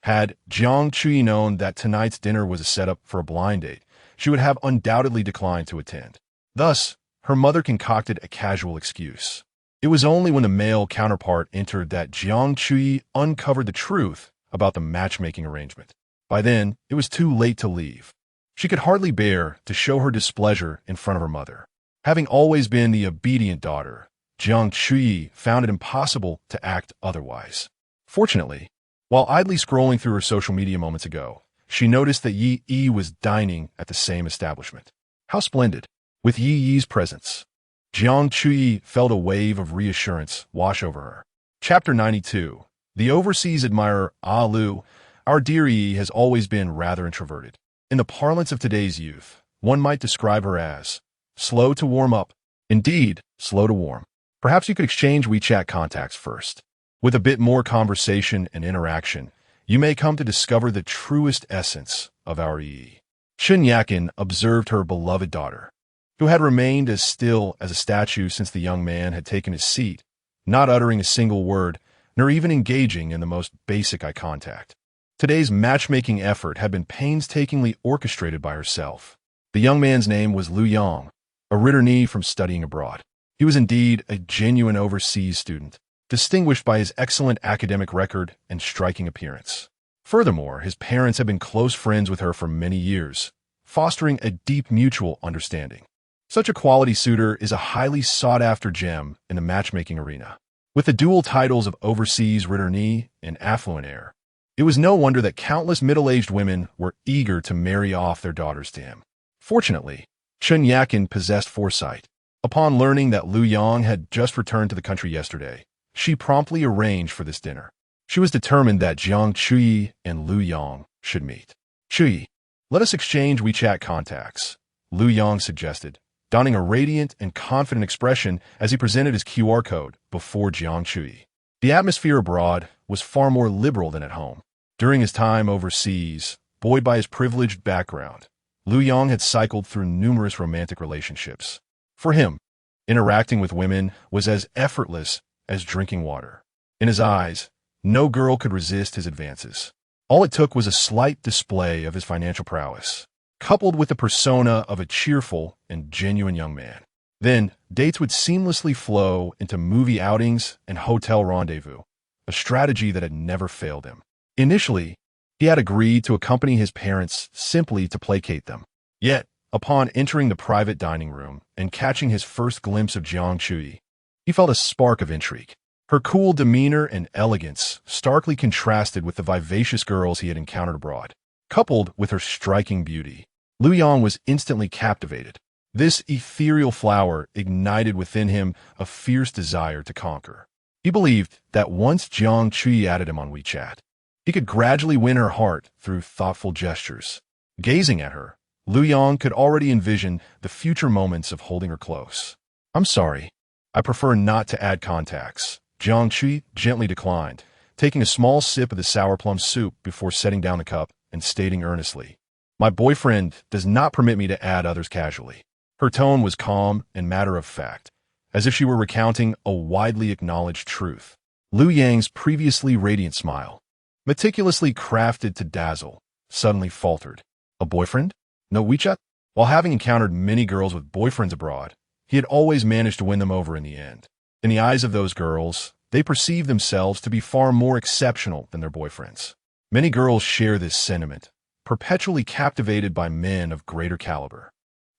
Had Jiang Chui known that tonight's dinner was a setup for a blind date, she would have undoubtedly declined to attend. Thus, her mother concocted a casual excuse. It was only when the male counterpart entered that Jiang Chui uncovered the truth about the matchmaking arrangement. By then, it was too late to leave. She could hardly bear to show her displeasure in front of her mother. Having always been the obedient daughter, Jiang Chui found it impossible to act otherwise. Fortunately, while idly scrolling through her social media moments ago, she noticed that Yi was dining at the same establishment. How splendid! With Yi's presence, Jiang Chui felt a wave of reassurance wash over her. Chapter 92. The Overseas Admirer. Lu. Our dear Yi has always been rather introverted. In the parlance of today's youth, one might describe her as slow to warm up. Indeed, slow to warm. Perhaps you could exchange WeChat contacts first. With a bit more conversation and interaction, you may come to discover the truest essence of our Yi. Chen Yakin observed her beloved daughter, who had remained as still as a statue since the young man had taken his seat, not uttering a single word, nor even engaging in the most basic eye contact. Today's matchmaking effort had been painstakingly orchestrated by herself. The young man's name was Lu Yang, a returnee from studying abroad. He was indeed a genuine overseas student, distinguished by his excellent academic record and striking appearance. Furthermore, his parents had been close friends with her for many years, fostering a deep mutual understanding. Such a quality suitor is a highly sought-after gem in the matchmaking arena. With the dual titles of overseas returnee and affluent heir, it was no wonder that countless middle-aged women were eager to marry off their daughters to him. Fortunately, Chen Yakin possessed foresight. Upon learning that Lu Yang had just returned to the country yesterday, she promptly arranged for this dinner. She was determined that Jiang Chui and Lu Yang should meet. "Chui, let us exchange WeChat contacts," Lu Yang suggested, donning a radiant and confident expression as he presented his QR code before Jiang Chui. The atmosphere abroad was far more liberal than at home. During his time overseas, buoyed by his privileged background, Lu Yong had cycled through numerous romantic relationships. For him, interacting with women was as effortless as drinking water. In his eyes, no girl could resist his advances. All it took was a slight display of his financial prowess, coupled with the persona of a cheerful and genuine young man. Then, dates would seamlessly flow into movie outings and hotel rendezvous, a strategy that had never failed him. Initially, he had agreed to accompany his parents simply to placate them. Yet, upon entering the private dining room and catching his first glimpse of Jiang Chui, he felt a spark of intrigue. Her cool demeanor and elegance starkly contrasted with the vivacious girls he had encountered abroad. Coupled with her striking beauty, Lu Yong was instantly captivated. This ethereal flower ignited within him a fierce desire to conquer. He believed that once Jiang Chui added him on WeChat, he could gradually win her heart through thoughtful gestures. Gazing at her, Lu Yong could already envision the future moments of holding her close. "I'm sorry. I prefer not to add contacts," Jiang Chui gently declined, taking a small sip of the sour plum soup before setting down the cup and stating earnestly, "My boyfriend does not permit me to add others casually." Her tone was calm and matter-of-fact, as if she were recounting a widely acknowledged truth. Lu Yang's previously radiant smile, meticulously crafted to dazzle, suddenly faltered. A boyfriend? No WeChat? While having encountered many girls with boyfriends abroad, he had always managed to win them over in the end. In the eyes of those girls, they perceived themselves to be far more exceptional than their boyfriends. Many girls share this sentiment, perpetually captivated by men of greater caliber.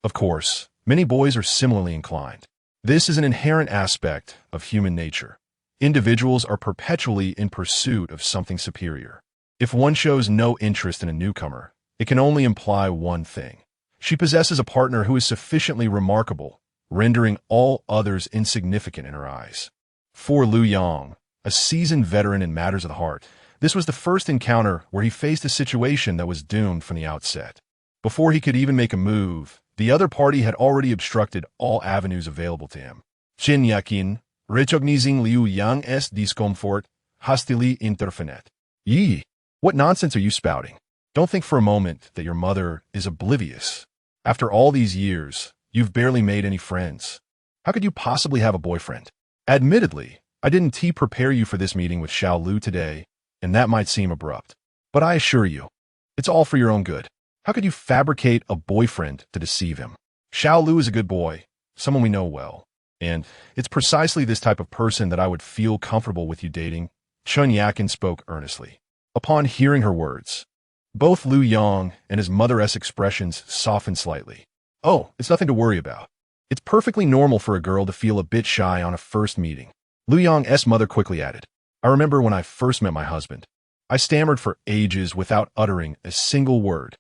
Of course, many boys are similarly inclined. This is an inherent aspect of human nature. Individuals are perpetually in pursuit of something superior. If one shows no interest in a newcomer, it can only imply one thing. She possesses a partner who is sufficiently remarkable, rendering all others insignificant in her eyes. For Lu Yong, a seasoned veteran in matters of the heart, this was the first encounter where he faced a situation that was doomed from the outset. Before he could even make a move, the other party had already obstructed all avenues available to him. Chin Yakin, recognizing Liu Yang's discomfort, hastily intervened. "Yi, what nonsense are you spouting? Don't think for a moment that your mother is oblivious. After all these years, you've barely made any friends. How could you possibly have a boyfriend? Admittedly, I didn't prepare you for this meeting with Xiao Lu today, and that might seem abrupt. But I assure you, it's all for your own good. How could you fabricate a boyfriend to deceive him? Xiao Lu is a good boy, someone we know well. And it's precisely this type of person that I would feel comfortable with you dating." Chun Yakin spoke earnestly. Upon hearing her words, both Lu Yong and his mother-esque expressions softened slightly. "Oh, it's nothing to worry about. It's perfectly normal for a girl to feel a bit shy on a first meeting." Lu Yong's mother quickly added, "I remember when I first met my husband. I stammered for ages without uttering a single word.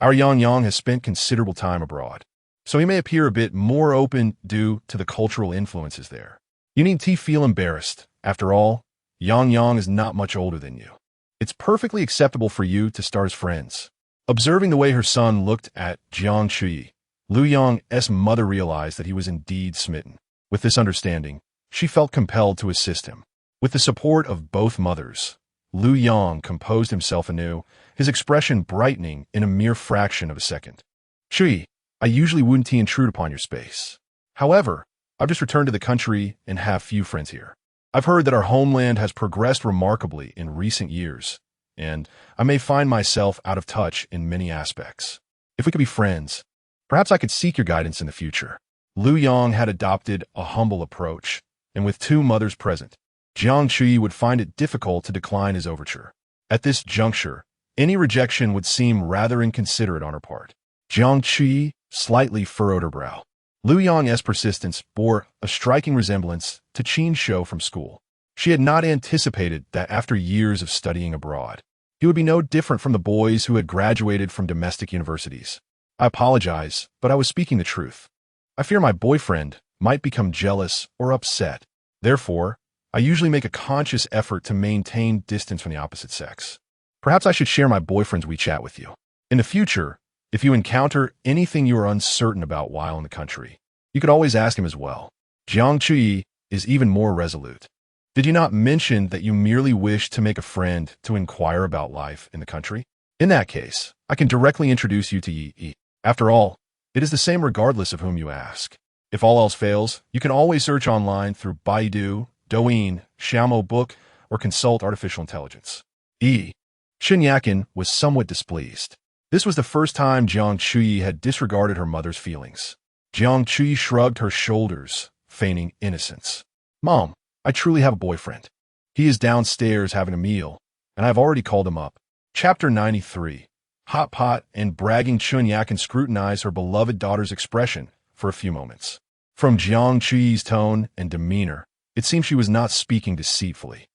Our Yang has spent considerable time abroad, so he may appear a bit more open due to the cultural influences there. You needn't feel embarrassed. After all, Yang is not much older than you. It's perfectly acceptable for you to start as friends." Observing the way her son looked at Jiang Chui, Lu Yong's mother realized that he was indeed smitten. With this understanding, she felt compelled to assist him. With the support of both mothers, Lu Yong composed himself anew, his expression brightening in a mere fraction of a second. "Chui, I usually wouldn't intrude upon your space. However, I've just returned to the country and have few friends here. I've heard that our homeland has progressed remarkably in recent years, and I may find myself out of touch in many aspects. If we could be friends, perhaps I could seek your guidance in the future." Lu Yong had adopted a humble approach, and with two mothers present, Jiang Chui would find it difficult to decline his overture. At this juncture, any rejection would seem rather inconsiderate on her part. Jiang Chui slightly furrowed her brow. Lu Yong's persistence bore a striking resemblance to Qin Shou from school. She had not anticipated that after years of studying abroad, he would be no different from the boys who had graduated from domestic universities. "I apologize, but I was speaking the truth. I fear my boyfriend might become jealous or upset. Therefore, I usually make a conscious effort to maintain distance from the opposite sex. Perhaps I should share my boyfriend's WeChat with you. In the future, If you encounter anything you are uncertain about while in the country, you could always ask him as well. Jiang Chui is even more resolute. Did you not mention that you merely wish to make a friend to inquire about life in the country? In that case, I can directly introduce you to Yi. After all, it is the same regardless of whom you ask. If all else fails, you can always search online through Baidu, Douyin, Xiaomo Book, or consult artificial intelligence. Shen Yakin was somewhat displeased. This was the first time Jiang Chui had disregarded her mother's feelings. Jiang Chui shrugged her shoulders, feigning innocence. Mom, I truly have a boyfriend. He is downstairs having a meal, and I've already called him up. Chapter 93. Hot Pot and bragging Chun Yakin scrutinized her beloved daughter's expression for a few moments. From Jiang Chui's tone and demeanor, it seemed she was not speaking deceitfully.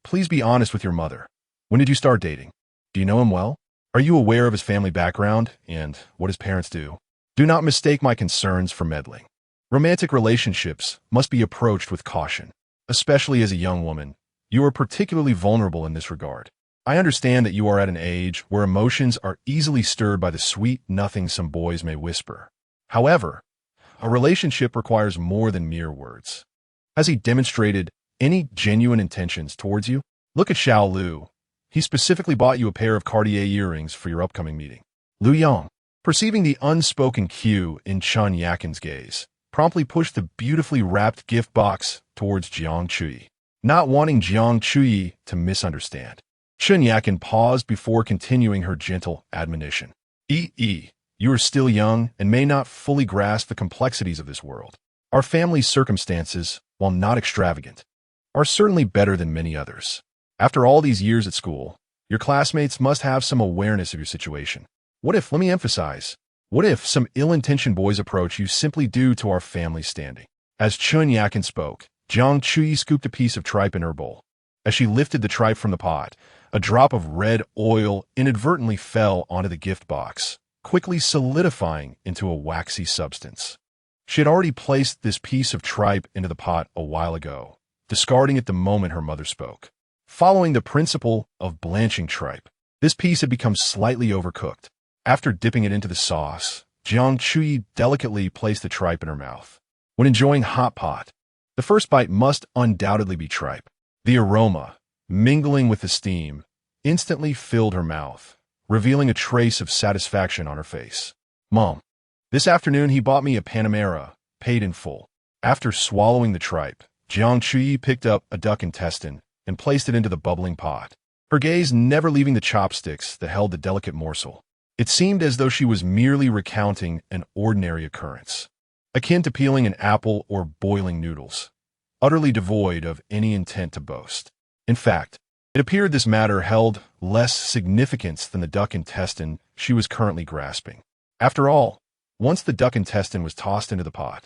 Please be honest with your mother. When did you start dating? Do you know him well? Are you aware of his family background and what his parents do? Do not mistake my concerns for meddling. Romantic relationships must be approached with caution. Especially as a young woman, you are particularly vulnerable in this regard. I understand that you are at an age where emotions are easily stirred by the sweet nothing some boys may whisper. However, a relationship requires more than mere words. Has he demonstrated any genuine intentions towards you? Look at Xiao Lu. He specifically bought you a pair of Cartier earrings for your upcoming meeting. Lu Yang, perceiving the unspoken cue in Chun Yakin's gaze, promptly pushed the beautifully wrapped gift box towards Jiang Chui, not wanting Jiang Chui to misunderstand. Chun Yakin paused before continuing her gentle admonition. You are still young and may not fully grasp the complexities of this world. Our family's circumstances, while not extravagant, are certainly better than many others. After all these years at school, your classmates must have some awareness of your situation. What if, let me emphasize, what if some ill-intentioned boys approach you simply due to our family standing? As Chun Yakin spoke, Jiang Chui scooped a piece of tripe in her bowl. As she lifted the tripe from the pot, a drop of red oil inadvertently fell onto the gift box, quickly solidifying into a waxy substance. She had already placed this piece of tripe into the pot a while ago, discarding it the moment her mother spoke. Following the principle of blanching tripe, this piece had become slightly overcooked. After dipping it into the sauce, Jiang Chui delicately placed the tripe in her mouth. When enjoying hot pot, the first bite must undoubtedly be tripe. The aroma, mingling with the steam, instantly filled her mouth, revealing a trace of satisfaction on her face. Mom, this afternoon he bought me a Panamera, paid in full. After swallowing the tripe, Jiang Chui picked up a duck intestine and placed it into the bubbling pot, her gaze never leaving the chopsticks that held the delicate morsel. It seemed as though she was merely recounting an ordinary occurrence, akin to peeling an apple or boiling noodles, utterly devoid of any intent to boast. In fact, it appeared this matter held less significance than the duck intestine she was currently grasping. After all, once the duck intestine was tossed into the pot,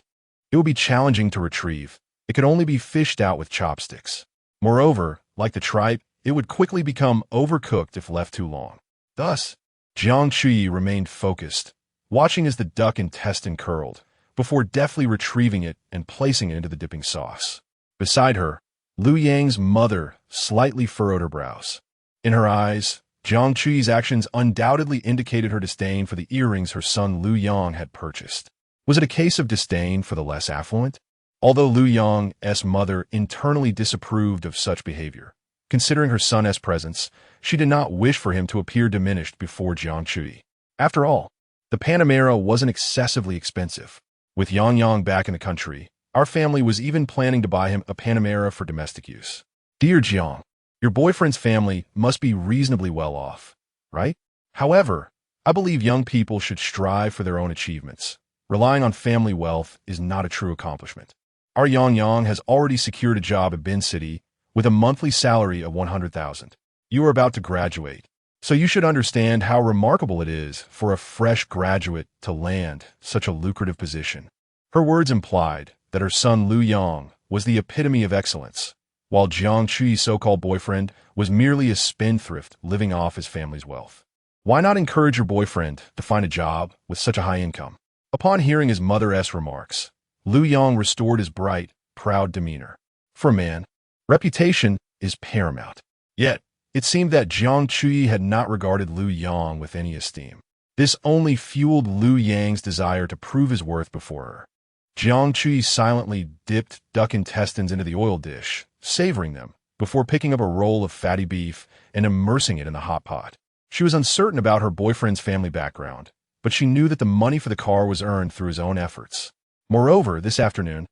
it would be challenging to retrieve. It could only be fished out with chopsticks. Moreover, like the tripe, it would quickly become overcooked if left too long. Thus, Jiang Chui remained focused, watching as the duck intestine curled, before deftly retrieving it and placing it into the dipping sauce. Beside her, Lu Yang's mother slightly furrowed her brows. In her eyes, Jiang Chui's actions undoubtedly indicated her disdain for the earrings her son Lu Yang had purchased. Was it a case of disdain for the less affluent? Although Lu Yang's mother internally disapproved of such behavior, considering her son's presence, she did not wish for him to appear diminished before Jiang Chui. After all, the Panamera wasn't excessively expensive. With Yang back in the country, our family was even planning to buy him a Panamera for domestic use. Dear Jiang, your boyfriend's family must be reasonably well off, right? However, I believe young people should strive for their own achievements. Relying on family wealth is not a true accomplishment. Our Yang has already secured a job at Bin City with a monthly salary of 100,000. You are about to graduate, so you should understand how remarkable it is for a fresh graduate to land such a lucrative position. Her words implied that her son Lu Yang was the epitome of excellence, while Jiang Chui's so-called boyfriend was merely a spendthrift living off his family's wealth. Why not encourage your boyfriend to find a job with such a high income? Upon hearing his mother's remarks, Lu Yang restored his bright, proud demeanor. For a man, reputation is paramount. Yet, it seemed that Jiang Chui had not regarded Lu Yang with any esteem. This only fueled Liu Yang's desire to prove his worth before her. Jiang Chui silently dipped duck intestines into the oil dish, savoring them, before picking up a roll of fatty beef and immersing it in the hot pot. She was uncertain about her boyfriend's family background, but she knew that the money for the car was earned through his own efforts. Moreover, this afternoon,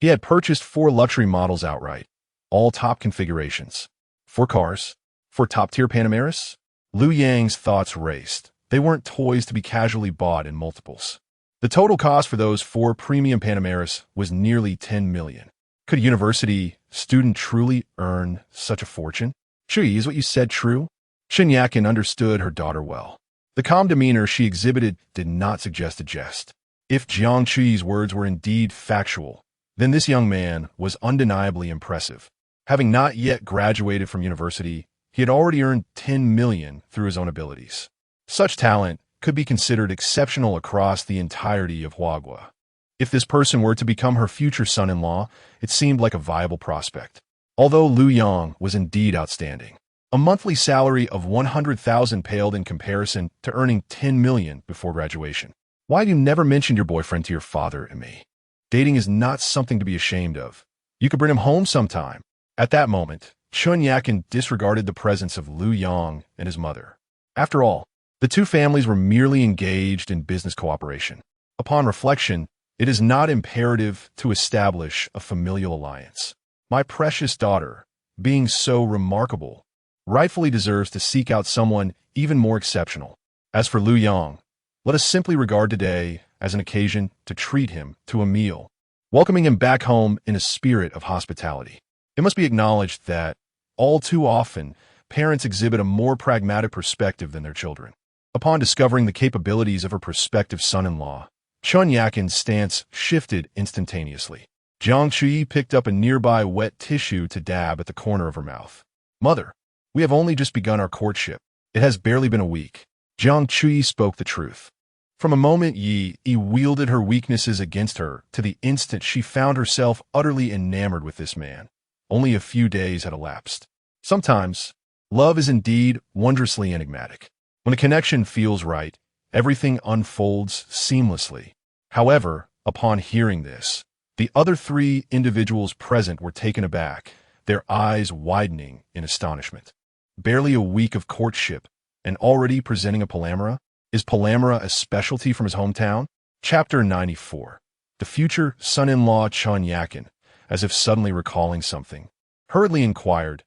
he had purchased 4 luxury models outright, all top configurations. 4 cars? For top-tier Panameras? Liu Yang's thoughts raced. They weren't toys to be casually bought in multiples. The total cost for those 4 premium Panameras was nearly 10 million. Could a university student truly earn such a fortune? Chui, is what you said true? Shen Yakin understood her daughter well. The calm demeanor she exhibited did not suggest a jest. If Jiang Chui's words were indeed factual, then this young man was undeniably impressive. Having not yet graduated from university, he had already earned 10 million through his own abilities. Such talent could be considered exceptional across the entirety of Huagua. If this person were to become her future son-in-law, it seemed like a viable prospect. Although Liu Yang was indeed outstanding, a monthly salary of 100,000 paled in comparison to earning 10 million before graduation. Why have you never mentioned your boyfriend to your father and me? Dating is not something to be ashamed of. You could bring him home sometime. At that moment, Chun Yakin disregarded the presence of Liu Yang and his mother. After all, the two families were merely engaged in business cooperation. Upon reflection, it is not imperative to establish a familial alliance. My precious daughter, being so remarkable, rightfully deserves to seek out someone even more exceptional. As for Liu Yang, let us simply regard today as an occasion to treat him to a meal, welcoming him back home in a spirit of hospitality. It must be acknowledged that, all too often, parents exhibit a more pragmatic perspective than their children. Upon discovering the capabilities of her prospective son-in-law, Chun Yakin's stance shifted instantaneously. Jiang Chui picked up a nearby wet tissue to dab at the corner of her mouth. Mother, we have only just begun our courtship. It has barely been a week. Jiang Chui spoke the truth. From a moment Yi wielded her weaknesses against her to the instant she found herself utterly enamored with this man. Only a few days had elapsed. Sometimes, love is indeed wondrously enigmatic. When a connection feels right, everything unfolds seamlessly. However, upon hearing this, the other 3 individuals present were taken aback, their eyes widening in astonishment. Barely a week of courtship, and already presenting a Palamara? Is Palamara a specialty from his hometown? Chapter 94. The future son-in-law Chun Yakin, as if suddenly recalling something, hurriedly inquired,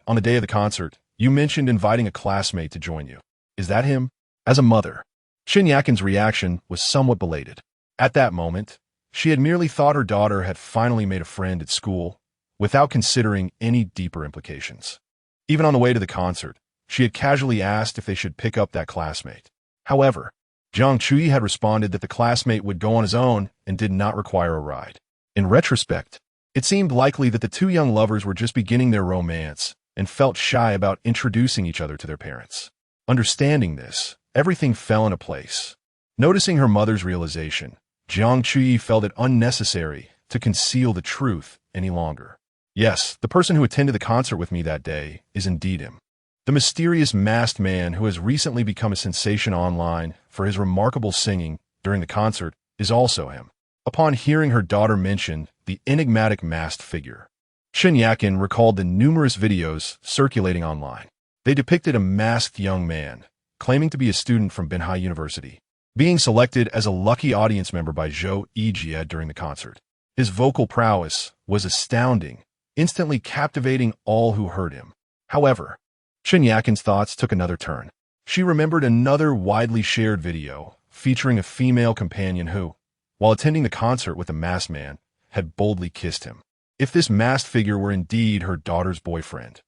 on the day of the concert, you mentioned inviting a classmate to join you. Is that him? As a mother, Shin Yakin's reaction was somewhat belated. At that moment, she had merely thought her daughter had finally made a friend at school, without considering any deeper implications. Even on the way to the concert, she had casually asked if they should pick up that classmate. However, Jiang Chui had responded that the classmate would go on his own and did not require a ride. In retrospect, it seemed likely that the 2 young lovers were just beginning their romance and felt shy about introducing each other to their parents. Understanding this, everything fell into place. Noticing her mother's realization, Jiang Chui felt it unnecessary to conceal the truth any longer. Yes, the person who attended the concert with me that day is indeed him. The mysterious masked man who has recently become a sensation online for his remarkable singing during the concert is also him. Upon hearing her daughter mention the enigmatic masked figure, Shin Yakin recalled the numerous videos circulating online. They depicted a masked young man, claiming to be a student from Benhai University, being selected as a lucky audience member by Zhou Yijie during the concert. His vocal prowess was astounding, instantly captivating all who heard him. However, Shin Yakin's thoughts took another turn. She remembered another widely shared video featuring a female companion who, while attending the concert with a masked man, had boldly kissed him. If this masked figure were indeed her daughter's boyfriend,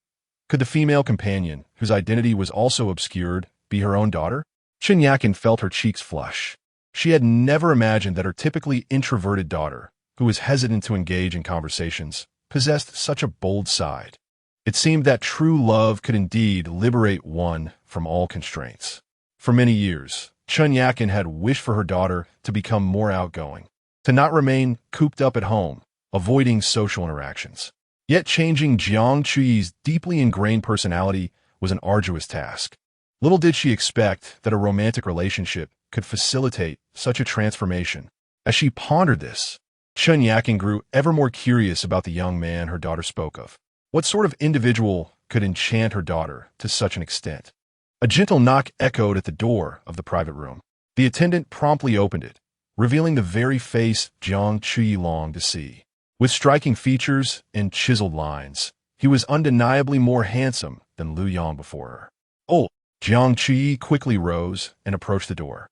could the female companion, whose identity was also obscured, be her own daughter? Shin Yakin felt her cheeks flush. She had never imagined that her typically introverted daughter, who was hesitant to engage in conversations, possessed such a bold side. It seemed that true love could indeed liberate one from all constraints. For many years, Chun Yakin had wished for her daughter to become more outgoing, to not remain cooped up at home, avoiding social interactions. Yet changing Jiang Chui's deeply ingrained personality was an arduous task. Little did she expect that a romantic relationship could facilitate such a transformation. As she pondered this, Chun Yakin grew ever more curious about the young man her daughter spoke of. What sort of individual could enchant her daughter to such an extent? A gentle knock echoed at the door of the private room. The attendant promptly opened it, revealing the very face Jiang Chui longed to see. With striking features and chiseled lines, he was undeniably more handsome than Lu Yang before her. Oh, Jiang Chui quickly rose and approached the door,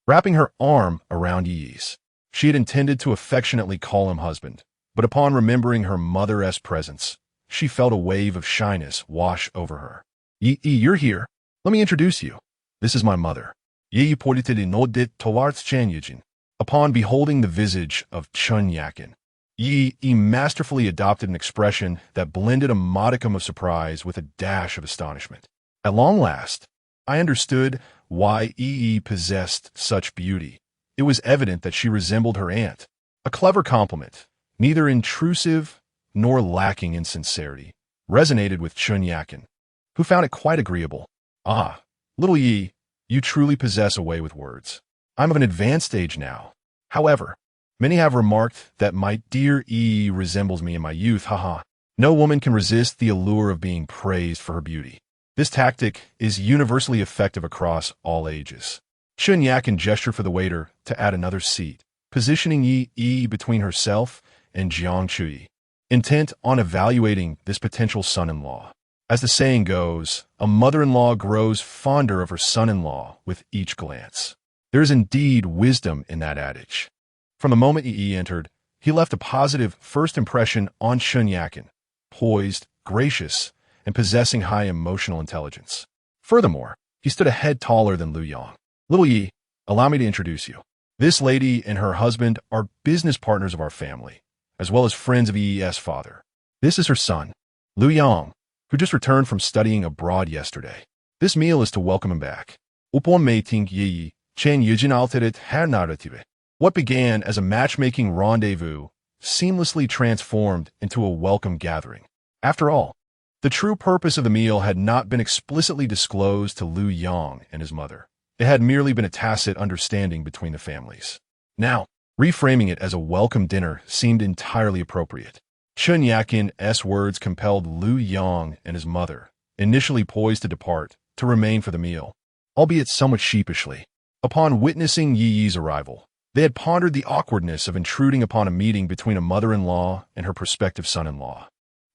wrapping her arm around Yi's. She had intended to affectionately call him husband, but upon remembering her mother's presence, she felt a wave of shyness wash over her. Yi, you're here. Let me introduce you. This is my mother. Yi pointed no dit towards Chan Yujin. Upon beholding the visage of Chun Yakin, Yi masterfully adopted an expression that blended a modicum of surprise with a dash of astonishment. At long last, I understood why Yi possessed such beauty. It was evident that she resembled her aunt. A clever compliment, neither intrusive nor lacking in sincerity, resonated with Chun Yakin, who found it quite agreeable. Ah, little Yi, you truly possess a way with words. I'm of an advanced age now. However, many have remarked that my dear Yi resembles me in my youth, haha. No woman can resist the allure of being praised for her beauty. This tactic is universally effective across all ages. Chun Yakin gestured for the waiter to add another seat, positioning Yi between herself and Jiang Chui, intent on evaluating this potential son-in-law. As the saying goes, a mother-in-law grows fonder of her son-in-law with each glance. There is indeed wisdom in that adage. From the moment Yi entered, he left a positive first impression on Chun Yakin, poised, gracious, and possessing high emotional intelligence. Furthermore, he stood a head taller than Lu Yang. Little Yi, allow me to introduce you. This lady and her husband are business partners of our family, as well as friends of Yi's father. This is her son, Lu Yang, who just returned from studying abroad yesterday. This meal is to welcome him back. Upon meeting Yi, Chen Yujin altered her narrative. What began as a matchmaking rendezvous seamlessly transformed into a welcome gathering. After all, the true purpose of the meal had not been explicitly disclosed to Lu Yang and his mother. It had merely been a tacit understanding between the families. Now, reframing it as a welcome dinner seemed entirely appropriate. Chun Yakin's words compelled Lu Yang and his mother, initially poised to depart, to remain for the meal, albeit somewhat sheepishly. Upon witnessing Yi's arrival, they had pondered the awkwardness of intruding upon a meeting between a mother-in-law and her prospective son-in-law.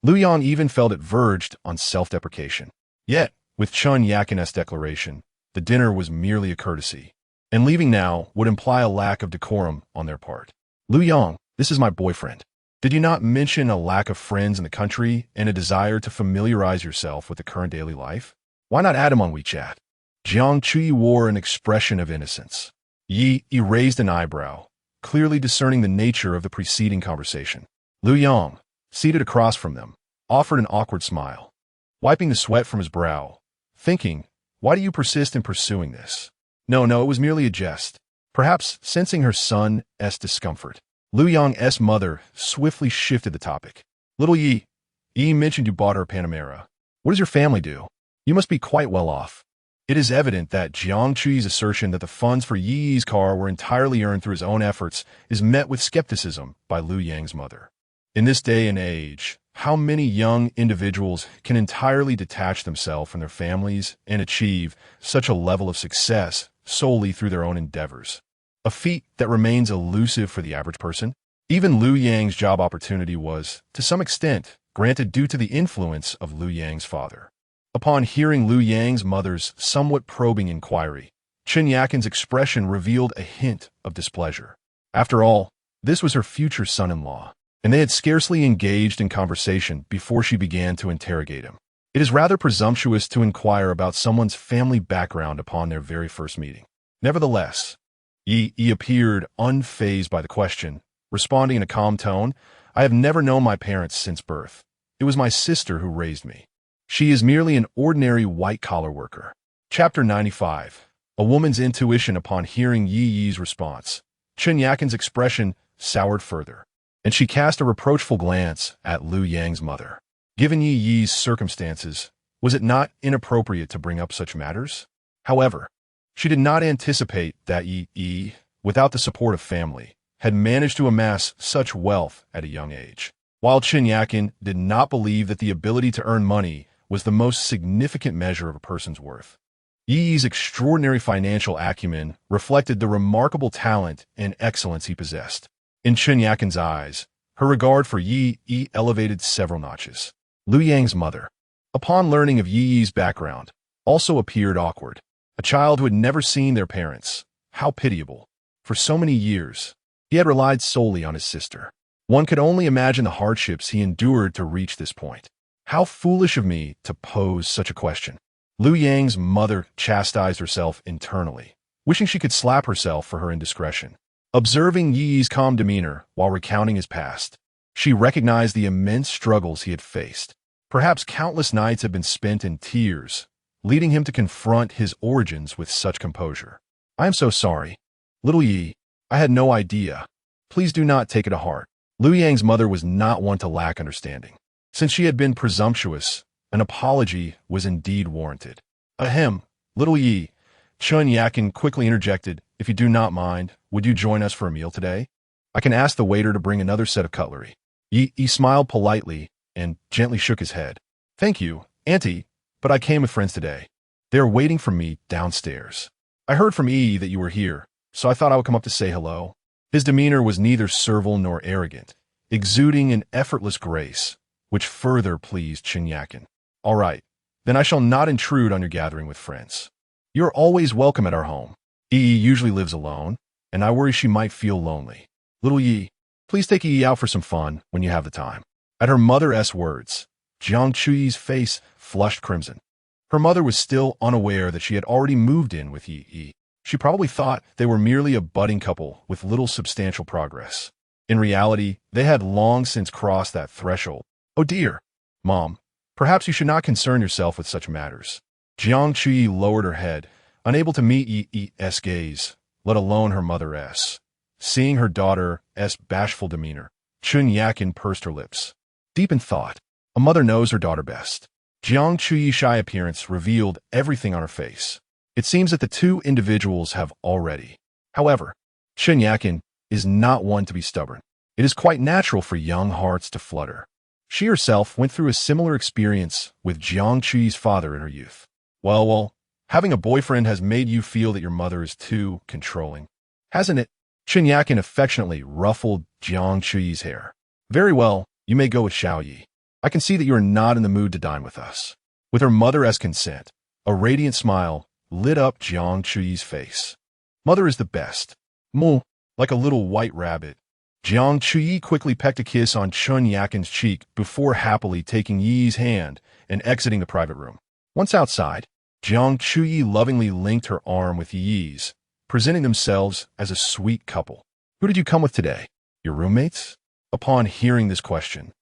Lu Yang even felt it verged on self-deprecation. Yet, with Chun Yakin's declaration, the dinner was merely a courtesy, and leaving now would imply a lack of decorum on their part. Lu Yang, this is my boyfriend. Did you not mention a lack of friends in the country and a desire to familiarize yourself with the current daily life? Why not add him on WeChat? Jiang Chui wore an expression of innocence. Yi raised an eyebrow, clearly discerning the nature of the preceding conversation. Lu Yang, seated across from them, offered an awkward smile, wiping the sweat from his brow, thinking, why do you persist in pursuing this? No, it was merely a jest. Perhaps sensing her son's discomfort, Lu Yang's mother swiftly shifted the topic. Little Yi mentioned you bought her Panamera. What does your family do? You must be quite well off. It is evident that Jiang Chui's assertion that the funds for Yi's car were entirely earned through his own efforts is met with skepticism by Lu Yang's mother. In this day and age, how many young individuals can entirely detach themselves from their families and achieve such a level of success solely through their own endeavors? A feat that remains elusive for the average person. Even Lu Yang's job opportunity was, to some extent, granted due to the influence of Lu Yang's father. Upon hearing Lu Yang's mother's somewhat probing inquiry, Chun Yakin's expression revealed a hint of displeasure. After all, this was her future son-in-law, and they had scarcely engaged in conversation before she began to interrogate him. It is rather presumptuous to inquire about someone's family background upon their very first meeting. Nevertheless, Yi appeared unfazed by the question, responding in a calm tone, I have never known my parents since birth. It was my sister who raised me. She is merely an ordinary white-collar worker. Chapter 95. A woman's intuition upon hearing Yi's response. Chun Yakin's expression soured further, and she cast a reproachful glance at Lu Yang's mother. Given Yi's circumstances, was it not inappropriate to bring up such matters? However, she did not anticipate that Yi, without the support of family, had managed to amass such wealth at a young age. While Chinyakin did not believe that the ability to earn money was the most significant measure of a person's worth, Yi's extraordinary financial acumen reflected the remarkable talent and excellence he possessed. In Chinyakin's eyes, her regard for Yi elevated several notches. Liu Yang's mother, upon learning of Yi's background, also appeared awkward. A child who had never seen their parents. How pitiable. For so many years, he had relied solely on his sister. One could only imagine the hardships he endured to reach this point. How foolish of me to pose such a question. Liu Yang's mother chastised herself internally, wishing she could slap herself for her indiscretion. Observing Yi's calm demeanor while recounting his past, she recognized the immense struggles he had faced. Perhaps countless nights had been spent in tears, leading him to confront his origins with such composure. I am so sorry. Little Yi, I had no idea. Please do not take it to heart. Liu Yang's mother was not one to lack understanding. Since she had been presumptuous, an apology was indeed warranted. Ahem, little Yi, Chun Yakin quickly interjected, if you do not mind, would you join us for a meal today? I can ask the waiter to bring another set of cutlery. Yi smiled politely and gently shook his head. Thank you, Auntie, but I came with friends today. They are waiting for me downstairs. I heard from Yi that you were here, so I thought I would come up to say hello. His demeanor was neither servile nor arrogant, exuding an effortless grace, which further pleased Chinyakin. All right, then I shall not intrude on your gathering with friends. You are always welcome at our home. Yi usually lives alone, and I worry she might feel lonely. Little Yi, please take Yi out for some fun when you have the time. At her mother's words, Jiang Chuyi's face flushed crimson. Her mother was still unaware that she had already moved in with Yi. She probably thought they were merely a budding couple with little substantial progress. In reality, they had long since crossed that threshold. Oh dear, Mom, perhaps you should not concern yourself with such matters. Jiang Chuyi lowered her head, unable to meet Yi's gaze, let alone her mother's. Seeing her daughter's bashful demeanor, Chun Yakin pursed her lips. Deep in thought, a mother knows her daughter best. Jiang Chuyi's shy appearance revealed everything on her face. It seems that the two individuals have already. However, Chun Yakin is not one to be stubborn. It is quite natural for young hearts to flutter. She herself went through a similar experience with Jiang Chuyi's father in her youth. Well, having a boyfriend has made you feel that your mother is too controlling, hasn't it? Chun Yakin affectionately ruffled Jiang Chuyi's hair. Very well, you may go with Xiao Yi. I can see that you are not in the mood to dine with us. With her mother's consent, a radiant smile lit up Jiang Chuyi's face. Mother is the best. Moo, like a little white rabbit. Jiang Chuyi quickly pecked a kiss on Chun Yakin's cheek before happily taking Yi's hand and exiting the private room. Once outside, Jiang Chuyi lovingly linked her arm with Yi's, presenting themselves as a sweet couple. Who did you come with today? Your roommates? Upon hearing this question,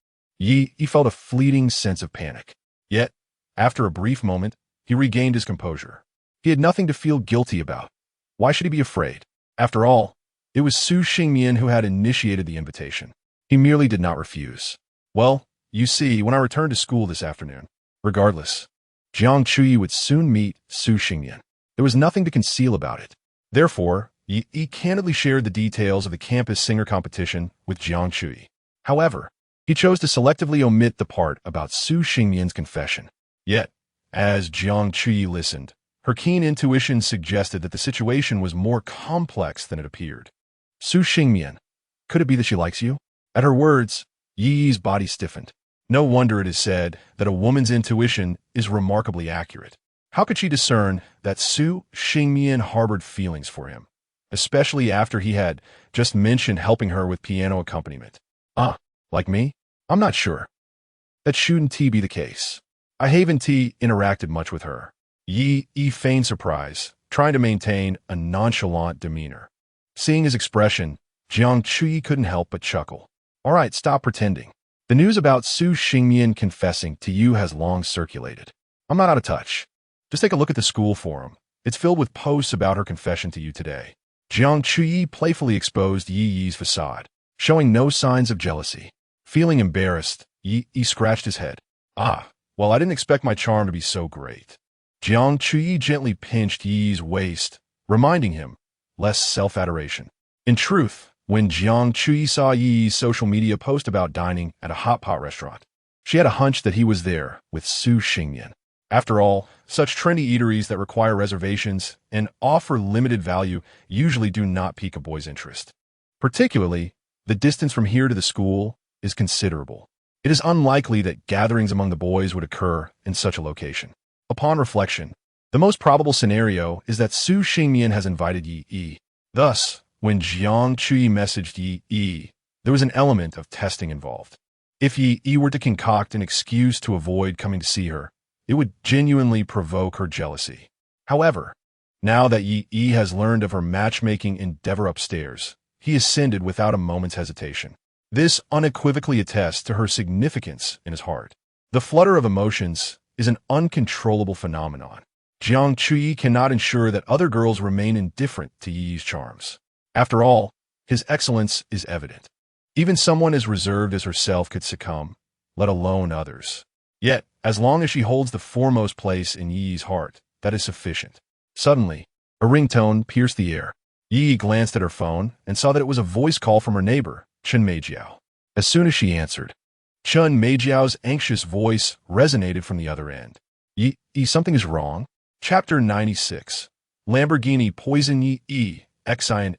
Yi felt a fleeting sense of panic. Yet, after a brief moment, he regained his composure. He had nothing to feel guilty about. Why should he be afraid? After all, it was Su Xingmian who had initiated the invitation. He merely did not refuse. Well, you see, when I returned to school this afternoon, regardless, Jiang Chuyi would soon meet Su Xingmian. There was nothing to conceal about it. Therefore, Yi candidly shared the details of the campus singer competition with Jiang Chuyi. However, he chose to selectively omit the part about Su Xingmian's confession. Yet, as Jiang Chuyi listened, her keen intuition suggested that the situation was more complex than it appeared. Su Xingmian, could it be that she likes you? At her words, Yi's body stiffened. No wonder it is said that a woman's intuition is remarkably accurate. How could she discern that Su Xingmian harbored feelings for him, especially after he had just mentioned helping her with piano accompaniment? Like me? I'm not sure. That shouldn't be the case. I haven't interacted much with her. Yi feigned surprise, trying to maintain a nonchalant demeanor. Seeing his expression, Jiang Chuyi couldn't help but chuckle. All right, stop pretending. The news about Su Xingmian confessing to you has long circulated. I'm not out of touch. Just take a look at the school forum. It's filled with posts about her confession to you today. Jiang Chuyi playfully exposed Yi's facade, showing no signs of jealousy. Feeling embarrassed, Yi scratched his head. Well, I didn't expect my charm to be so great. Jiang Chuyi gently pinched Yi's waist, reminding him, less self-adoration. In truth, when Jiang Chuyi saw Yi's social media post about dining at a hot pot restaurant, she had a hunch that he was there with Su Xingyan. After all, such trendy eateries that require reservations and offer limited value usually do not pique a boy's interest. Particularly, the distance from here to the school is considerable. It is unlikely that gatherings among the boys would occur in such a location. Upon reflection, the most probable scenario is that Su Xingyan has invited Yi. Thus, when Jiang Chuyi messaged Yi, there was an element of testing involved. If Yi were to concoct an excuse to avoid coming to see her, it would genuinely provoke her jealousy. However, now that Yi has learned of her matchmaking endeavor upstairs, he ascended without a moment's hesitation. This unequivocally attests to her significance in his heart. The flutter of emotions is an uncontrollable phenomenon. Jiang Chuyi cannot ensure that other girls remain indifferent to Yi's charms. After all, his excellence is evident. Even someone as reserved as herself could succumb, let alone others. Yet, as long as she holds the foremost place in Yi's heart, that is sufficient. Suddenly, a ringtone pierced the air. Yi glanced at her phone and saw that it was a voice call from her neighbor, Chen Meijiao. As soon as she answered, Chen Meijiao's anxious voice resonated from the other end. Yi, something is wrong? Chapter 96. Lamborghini poison Yi, Xian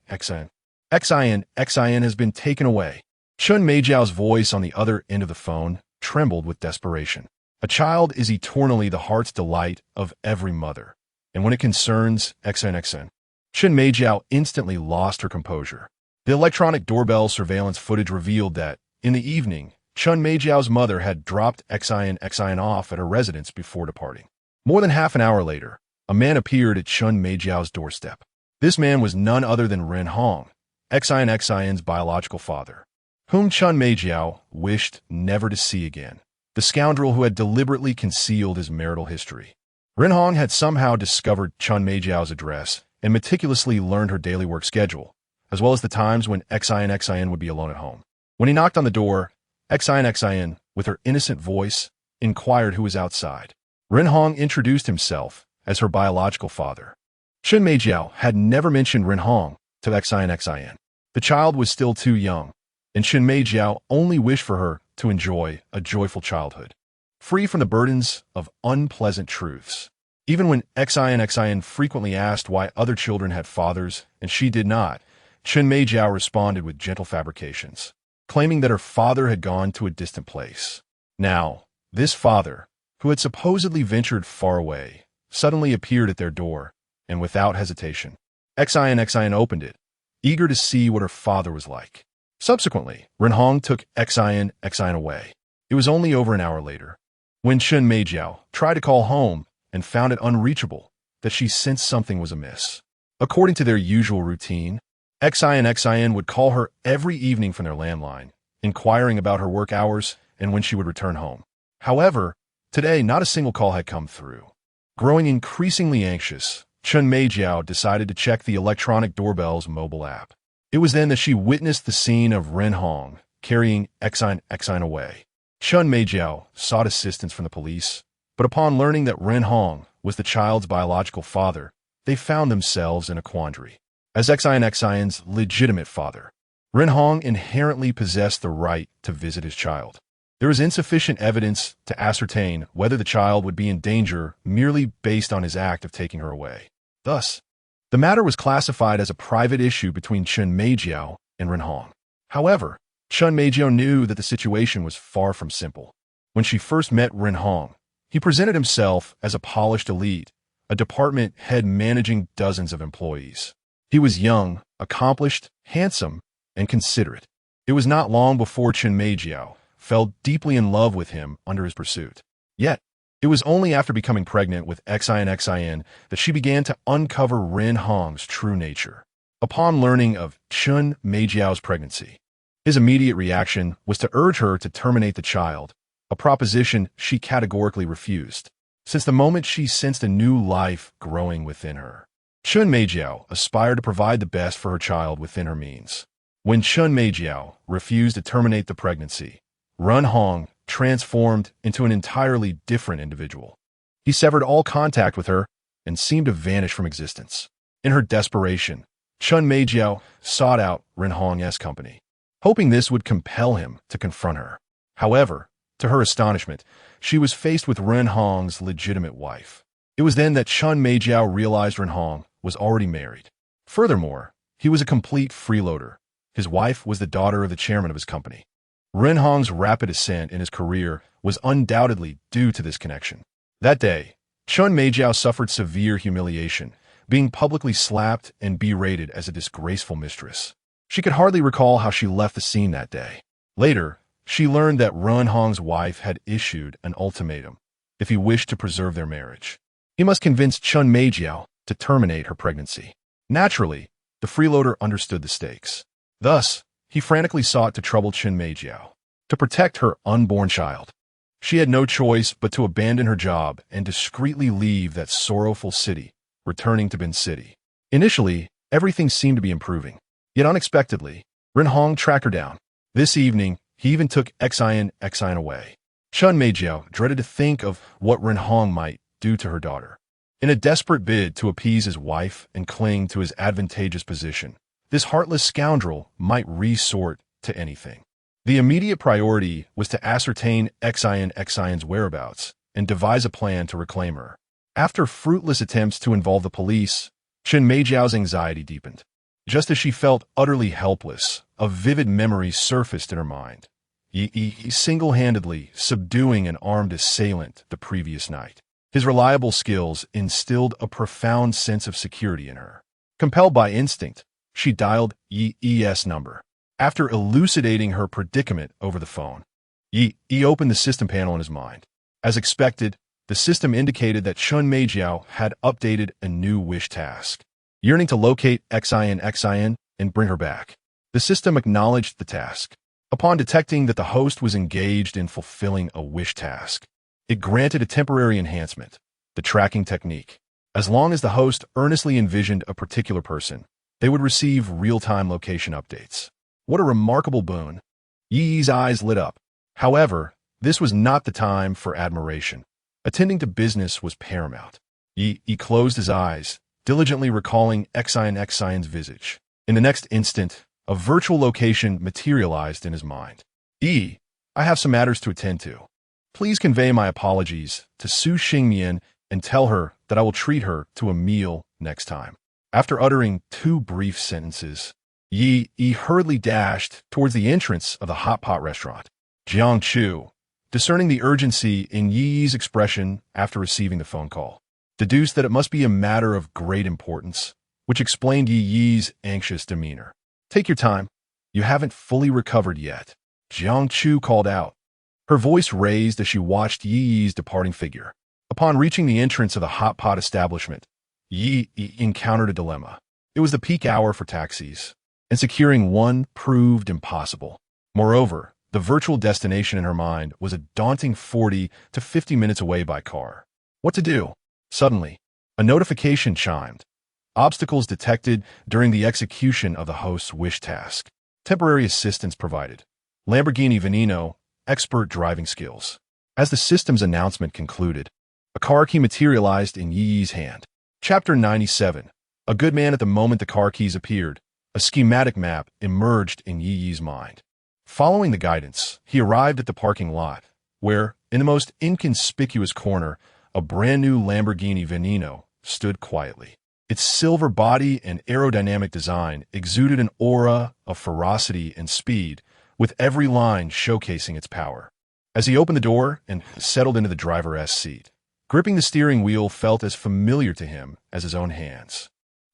has been taken away. Chen Meijiao's voice on the other end of the phone trembled with desperation. A child is eternally the heart's delight of every mother, and when it concerns Xian, Chen Meijiao instantly lost her composure. The electronic doorbell surveillance footage revealed that, in the evening, Chen Meijiao's mother had dropped Xian off at her residence before departing. More than half an hour later, a man appeared at Chen Meijiao's doorstep. This man was none other than Ren Hong, Xian's biological father, whom Chen Meijiao wished never to see again, the scoundrel who had deliberately concealed his marital history. Ren Hong had somehow discovered Chen Meijiao's address and meticulously learned her daily work schedule, as well as the times when Xian would be alone at home. When he knocked on the door, Xian, with her innocent voice, inquired who was outside. Ren Hong introduced himself as her biological father. Chen Meijiao had never mentioned Ren Hong to Xian. The child was still too young, and Chen Meijiao only wished for her to enjoy a joyful childhood, free from the burdens of unpleasant truths. Even when Xian frequently asked why other children had fathers and she did not, Chen Meijiao responded with gentle fabrications, claiming that her father had gone to a distant place. Now, this father, who had supposedly ventured far away, suddenly appeared at their door, and without hesitation, Xian opened it, eager to see what her father was like. Subsequently, Ren Hong took Xian away. It was only over an hour later, when Chen Meijiao tried to call home and found it unreachable, that she sensed something was amiss. According to their usual routine, Xian would call her every evening from their landline, inquiring about her work hours and when she would return home. However, today not a single call had come through. Growing increasingly anxious, Chen Meijiao decided to check the electronic doorbell's mobile app. It was then that she witnessed the scene of Ren Hong carrying Xian away. Chen Meijiao sought assistance from the police, but upon learning that Ren Hong was the child's biological father, they found themselves in a quandary. As Xian's legitimate father, Ren Hong inherently possessed the right to visit his child. There is insufficient evidence to ascertain whether the child would be in danger merely based on his act of taking her away. Thus, the matter was classified as a private issue between Chen Meijiao and Ren Hong. However, Chen Meijiao knew that the situation was far from simple. When she first met Ren Hong, he presented himself as a polished elite, a department head managing dozens of employees. He was young, accomplished, handsome, and considerate. It was not long before Chen Meijiao fell deeply in love with him under his pursuit. Yet, it was only after becoming pregnant with Xian that she began to uncover Ren Hong's true nature. Upon learning of Chen Meijiao's pregnancy, his immediate reaction was to urge her to terminate the child, a proposition she categorically refused, since the moment she sensed a new life growing within her. Chen Meijiao aspired to provide the best for her child within her means. When Chen Meijiao refused to terminate the pregnancy, Ren Hong transformed into an entirely different individual. He severed all contact with her and seemed to vanish from existence. In her desperation, Chun Meijiao sought out Ren Hong's company, hoping this would compel him to confront her. However, to her astonishment, she was faced with Ren Hong's legitimate wife. It was then that Chun Meijiao realized Ren Hong was already married. Furthermore, he was a complete freeloader. His wife was the daughter of the chairman of his company. Ren Hong's rapid ascent in his career was undoubtedly due to this connection. That day, Chun Meijiao suffered severe humiliation, being publicly slapped and berated as a disgraceful mistress. She could hardly recall how she left the scene that day. Later, she learned that Ren Hong's wife had issued an ultimatum. If he wished to preserve their marriage, he must convince Chun Meijiao to terminate her pregnancy. Naturally, the freeloader understood the stakes. Thus, he frantically sought to trouble Chun Meijiao to protect her unborn child. She had no choice but to abandon her job and discreetly leave that sorrowful city, returning to Bin City. Initially, everything seemed to be improving. Yet unexpectedly, Ren Hong tracked her down. This evening, he even took Xian away. Chun Meijiao dreaded to think of what Ren Hong might do to her daughter. In a desperate bid to appease his wife and cling to his advantageous position, this heartless scoundrel might resort to anything. The immediate priority was to ascertain Xian's whereabouts and devise a plan to reclaim her. After fruitless attempts to involve the police, Chun Meijiao's anxiety deepened. Just as she felt utterly helpless, a vivid memory surfaced in her mind. He single-handedly subduing an armed assailant the previous night. His reliable skills instilled a profound sense of security in her. Compelled by instinct, she dialed Yi's number. After elucidating her predicament over the phone, Yi opened the system panel in his mind. As expected, the system indicated that Chun Meijiao had updated a new wish task, yearning to locate Xian and bring her back. The system acknowledged the task. Upon detecting that the host was engaged in fulfilling a wish task, it granted a temporary enhancement, the tracking technique. As long as the host earnestly envisioned a particular person, they would receive real-time location updates. What a remarkable boon. Yi's eyes lit up. However, this was not the time for admiration. Attending to business was paramount. Yi closed his eyes, diligently recalling Xian's visage. In the next instant, a virtual location materialized in his mind. Yi, I have some matters to attend to. Please convey my apologies to Su Xingmian and tell her that I will treat her to a meal next time. After uttering 2 brief sentences, Yi hurriedly dashed towards the entrance of the hot pot restaurant. Jiang Chu, discerning the urgency in Yi's expression after receiving the phone call, deduced that it must be a matter of great importance, which explained Yi's anxious demeanor. Take your time. You haven't fully recovered yet, Jiang Chu called out, her voice raised as she watched Yi's departing figure. Upon reaching the entrance of the hot pot establishment, Yi encountered a dilemma. It was the peak hour for taxis, and securing one proved impossible. Moreover, the virtual destination in her mind was a daunting 40 to 50 minutes away by car. What to do? Suddenly, a notification chimed. Obstacles detected during the execution of the host's wish task. Temporary assistance provided. Lamborghini Veneno, expert driving skills. As the system's announcement concluded, a car key materialized in Yi's hand. Chapter 97. A good man. At the moment the car keys appeared, a schematic map emerged in Yi's mind. Following the guidance, he arrived at the parking lot, where, in the most inconspicuous corner, a brand new Lamborghini Veneno stood quietly. Its silver body and aerodynamic design exuded an aura of ferocity and speed, with every line showcasing its power. As he opened the door and settled into the driver's seat, gripping the steering wheel felt as familiar to him as his own hands.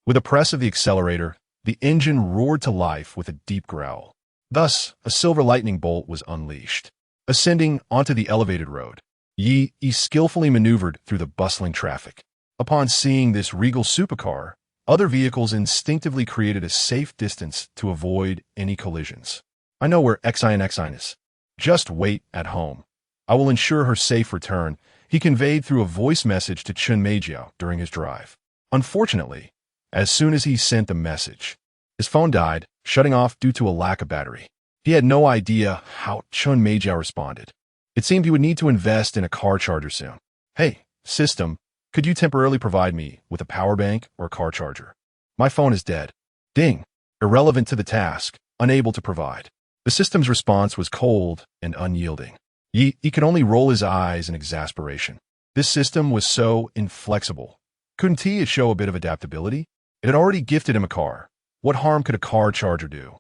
With a press of the accelerator, the engine roared to life with a deep growl. Thus, a silver lightning bolt was unleashed. Ascending onto the elevated road, Yi skillfully maneuvered through the bustling traffic. Upon seeing this regal supercar, other vehicles instinctively created a safe distance to avoid any collisions. I know where Xian is. Just wait at home. I will ensure her safe return, he conveyed through a voice message to Chun Meijiao during his drive. Unfortunately, as soon as he sent the message, his phone died, shutting off due to a lack of battery. He had no idea how Chun Meijiao responded. It seemed he would need to invest in a car charger soon. Hey, System, could you temporarily provide me with a power bank or a car charger? My phone is dead. Ding. Irrelevant to the task, unable to provide. The system's response was cold and unyielding. He could only roll his eyes in exasperation. This system was so inflexible. Couldn't it show a bit of adaptability? It had already gifted him a car. What harm could a car charger do?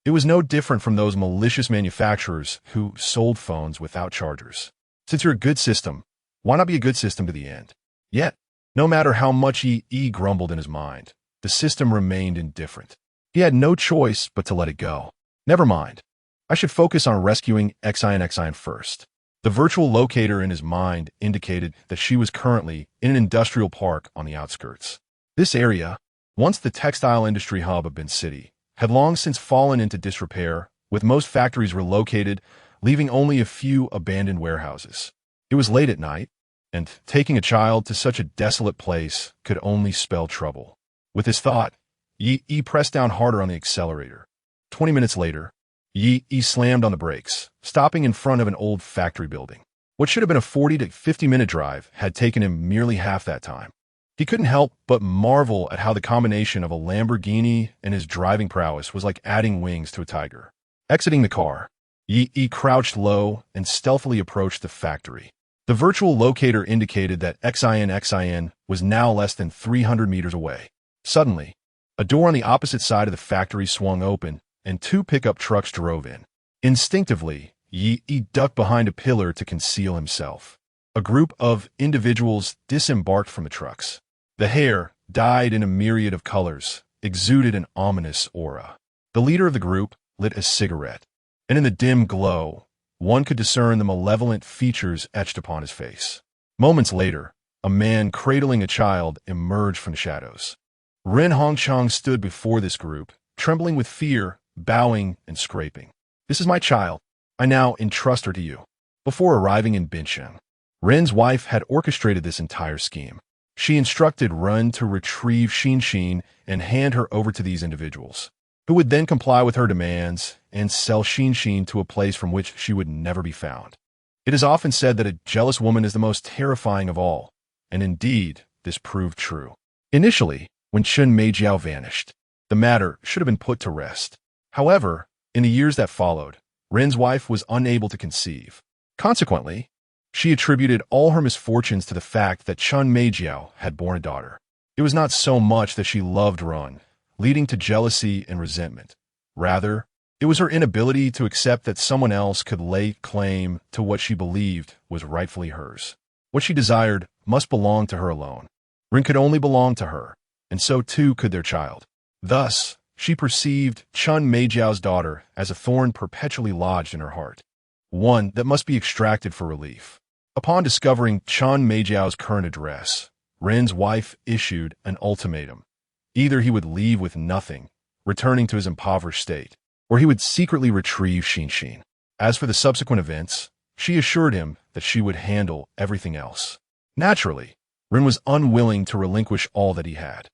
It was no different from those malicious manufacturers who sold phones without chargers. Since you're a good system, why not be a good system to the end? Yet, no matter how much he grumbled in his mind, the system remained indifferent. He had no choice but to let it go. Never mind. I should focus on rescuing Xion first. The virtual locator in his mind indicated that she was currently in an industrial park on the outskirts. This area, once the textile industry hub of Bin City, had long since fallen into disrepair, with most factories relocated, leaving only a few abandoned warehouses. It was late at night, and taking a child to such a desolate place could only spell trouble. With his thought, he pressed down harder on the accelerator. 20 minutes later, he slammed on the brakes, stopping in front of an old factory building. What should have been a 40 to 50-minute drive had taken him merely half that time. He couldn't help but marvel at how the combination of a Lamborghini and his driving prowess was like adding wings to a tiger. Exiting the car, he crouched low and stealthily approached the factory. The virtual locator indicated that Xion was now less than 300 meters away. Suddenly, a door on the opposite side of the factory swung open, and two pickup trucks drove in. Instinctively, he ducked behind a pillar to conceal himself. A group of individuals disembarked from the trucks. The hair, dyed in a myriad of colors, exuded an ominous aura. The leader of the group lit a cigarette, and in the dim glow, one could discern the malevolent features etched upon his face. Moments later, a man cradling a child emerged from the shadows. Ren Hongchang stood before this group, trembling with fear, bowing and scraping. This is my child. I now entrust her to you. Before arriving in Bincheng, Ren's wife had orchestrated this entire scheme. She instructed Ren to retrieve Xin and hand her over to these individuals, who would then comply with her demands and sell Xin to a place from which she would never be found. It is often said that a jealous woman is the most terrifying of all, and indeed, this proved true. Initially, when Chen Meijiao vanished, the matter should have been put to rest. However, in the years that followed, Ren's wife was unable to conceive. Consequently, she attributed all her misfortunes to the fact that Chen Meijiao had borne a daughter. It was not so much that she loved Ren, leading to jealousy and resentment. Rather, it was her inability to accept that someone else could lay claim to what she believed was rightfully hers. What she desired must belong to her alone. Ren could only belong to her, and so too could their child. Thus, she perceived Chen Meijiao's daughter as a thorn perpetually lodged in her heart, one that must be extracted for relief. Upon discovering Chen Meijiao's current address, Ren's wife issued an ultimatum. Either he would leave with nothing, returning to his impoverished state, or he would secretly retrieve Xin. As for the subsequent events, she assured him that she would handle everything else. Naturally, Ren was unwilling to relinquish all that he had.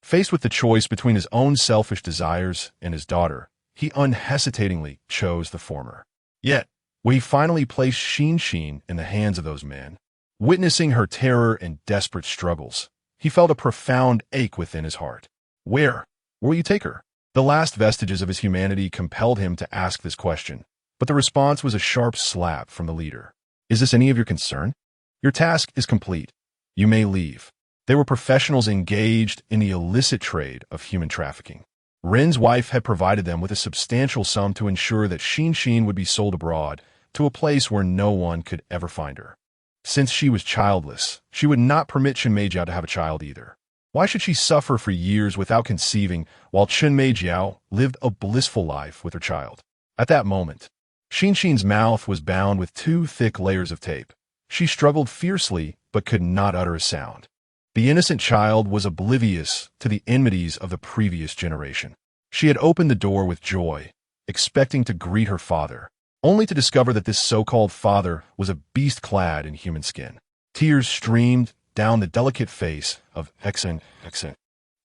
Faced with the choice between his own selfish desires and his daughter, he unhesitatingly chose the former. Yet, when he finally placed Xin in the hands of those men, witnessing her terror and desperate struggles, he felt a profound ache within his heart. Where will you take her? The last vestiges of his humanity compelled him to ask this question, but the response was a sharp slap from the leader. Is this any of your concern? Your task is complete. You may leave. They were professionals engaged in the illicit trade of human trafficking. Ren's wife had provided them with a substantial sum to ensure that Xin would be sold abroad to a place where no one could ever find her. Since she was childless, she would not permit Chen Meijiao to have a child either. Why should she suffer for years without conceiving while Chen Meijiao lived a blissful life with her child? At that moment, Xin's mouth was bound with 2 thick layers of tape. She struggled fiercely but could not utter a sound. The innocent child was oblivious to the enmities of the previous generation. She had opened the door with joy, expecting to greet her father, only to discover that this so-called father was a beast clad in human skin. Tears streamed down the delicate face of Xion,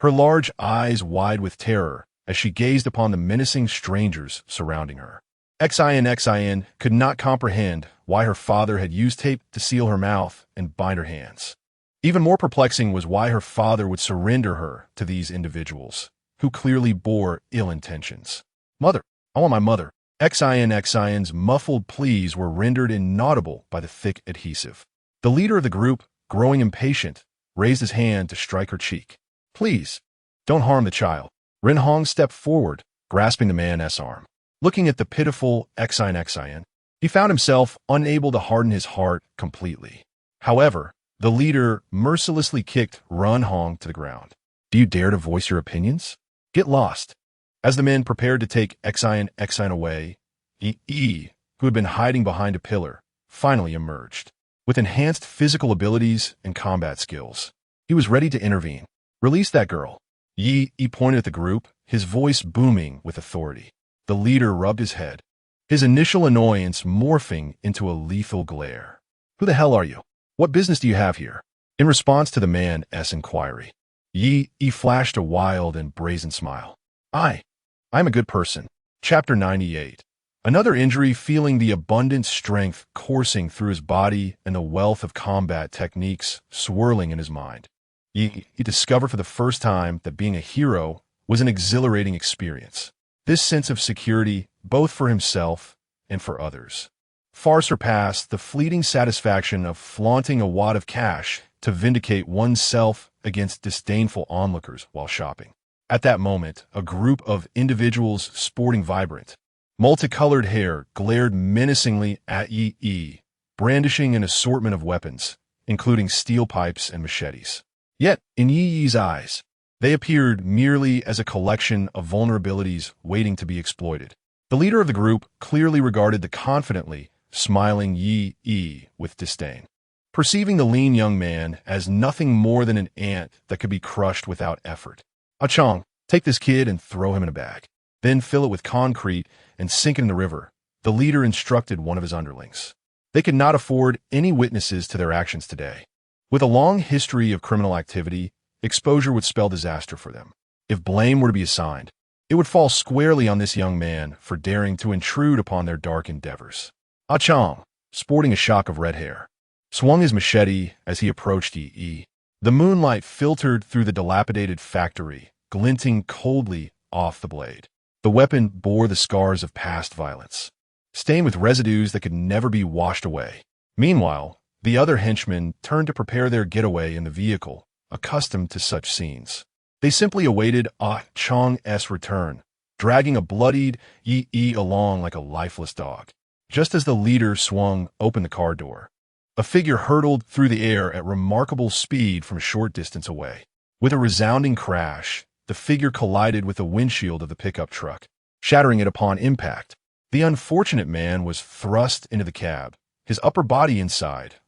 her large eyes wide with terror as she gazed upon the menacing strangers surrounding her. Xion could not comprehend why her father had used tape to seal her mouth and bind her hands. Even more perplexing was why her father would surrender her to these individuals, who clearly bore ill intentions. "Mother, I want my mother." Xin's muffled pleas were rendered inaudible by the thick adhesive. The leader of the group, growing impatient, raised his hand to strike her cheek. "Please, don't harm the child." Ren Hong stepped forward, grasping the man's arm. Looking at the pitiful Xin, he found himself unable to harden his heart completely. However, the leader mercilessly kicked Ren Hong to the ground. "Do you dare to voice your opinions? Get lost." As the men prepared to take Xin away, Yi, who had been hiding behind a pillar, finally emerged. With enhanced physical abilities and combat skills, he was ready to intervene. "Release that girl." Yi pointed at the group, his voice booming with authority. The leader rubbed his head, his initial annoyance morphing into a lethal glare. "Who the hell are you? What business do you have here?" In response to the man's inquiry, Yi flashed a wild and brazen smile. I'm a good person." Chapter 98. Another injury, feeling the abundant strength coursing through his body and the wealth of combat techniques swirling in his mind. He discovered for the first time that being a hero was an exhilarating experience. This sense of security, both for himself and for others, far surpassed the fleeting satisfaction of flaunting a wad of cash to vindicate oneself against disdainful onlookers while shopping. At that moment, a group of individuals sporting vibrant, multicolored hair glared menacingly at Yi, brandishing an assortment of weapons, including steel pipes and machetes. Yet, in Yi's eyes, they appeared merely as a collection of vulnerabilities waiting to be exploited. The leader of the group clearly regarded the confidently smiling Yi with disdain, perceiving the lean young man as nothing more than an ant that could be crushed without effort. "Chong, take this kid and throw him in a bag. Then fill it with concrete and sink it in the river," the leader instructed one of his underlings. They could not afford any witnesses to their actions today. With a long history of criminal activity, exposure would spell disaster for them. If blame were to be assigned, it would fall squarely on this young man for daring to intrude upon their dark endeavors. Chong, sporting a shock of red hair, swung his machete as he approached Yi. The moonlight filtered through the dilapidated factory, glinting coldly off the blade. The weapon bore the scars of past violence, stained with residues that could never be washed away. Meanwhile, the other henchmen turned to prepare their getaway in the vehicle, accustomed to such scenes. They simply awaited Chong's return, dragging a bloodied Yi along like a lifeless dog. Just as the leader swung open the car door, a figure hurtled through the air at remarkable speed from a short distance away. With a resounding crash, the figure collided with the windshield of the pickup truck, shattering it upon impact. The unfortunate man was thrust into the cab, his upper body inside,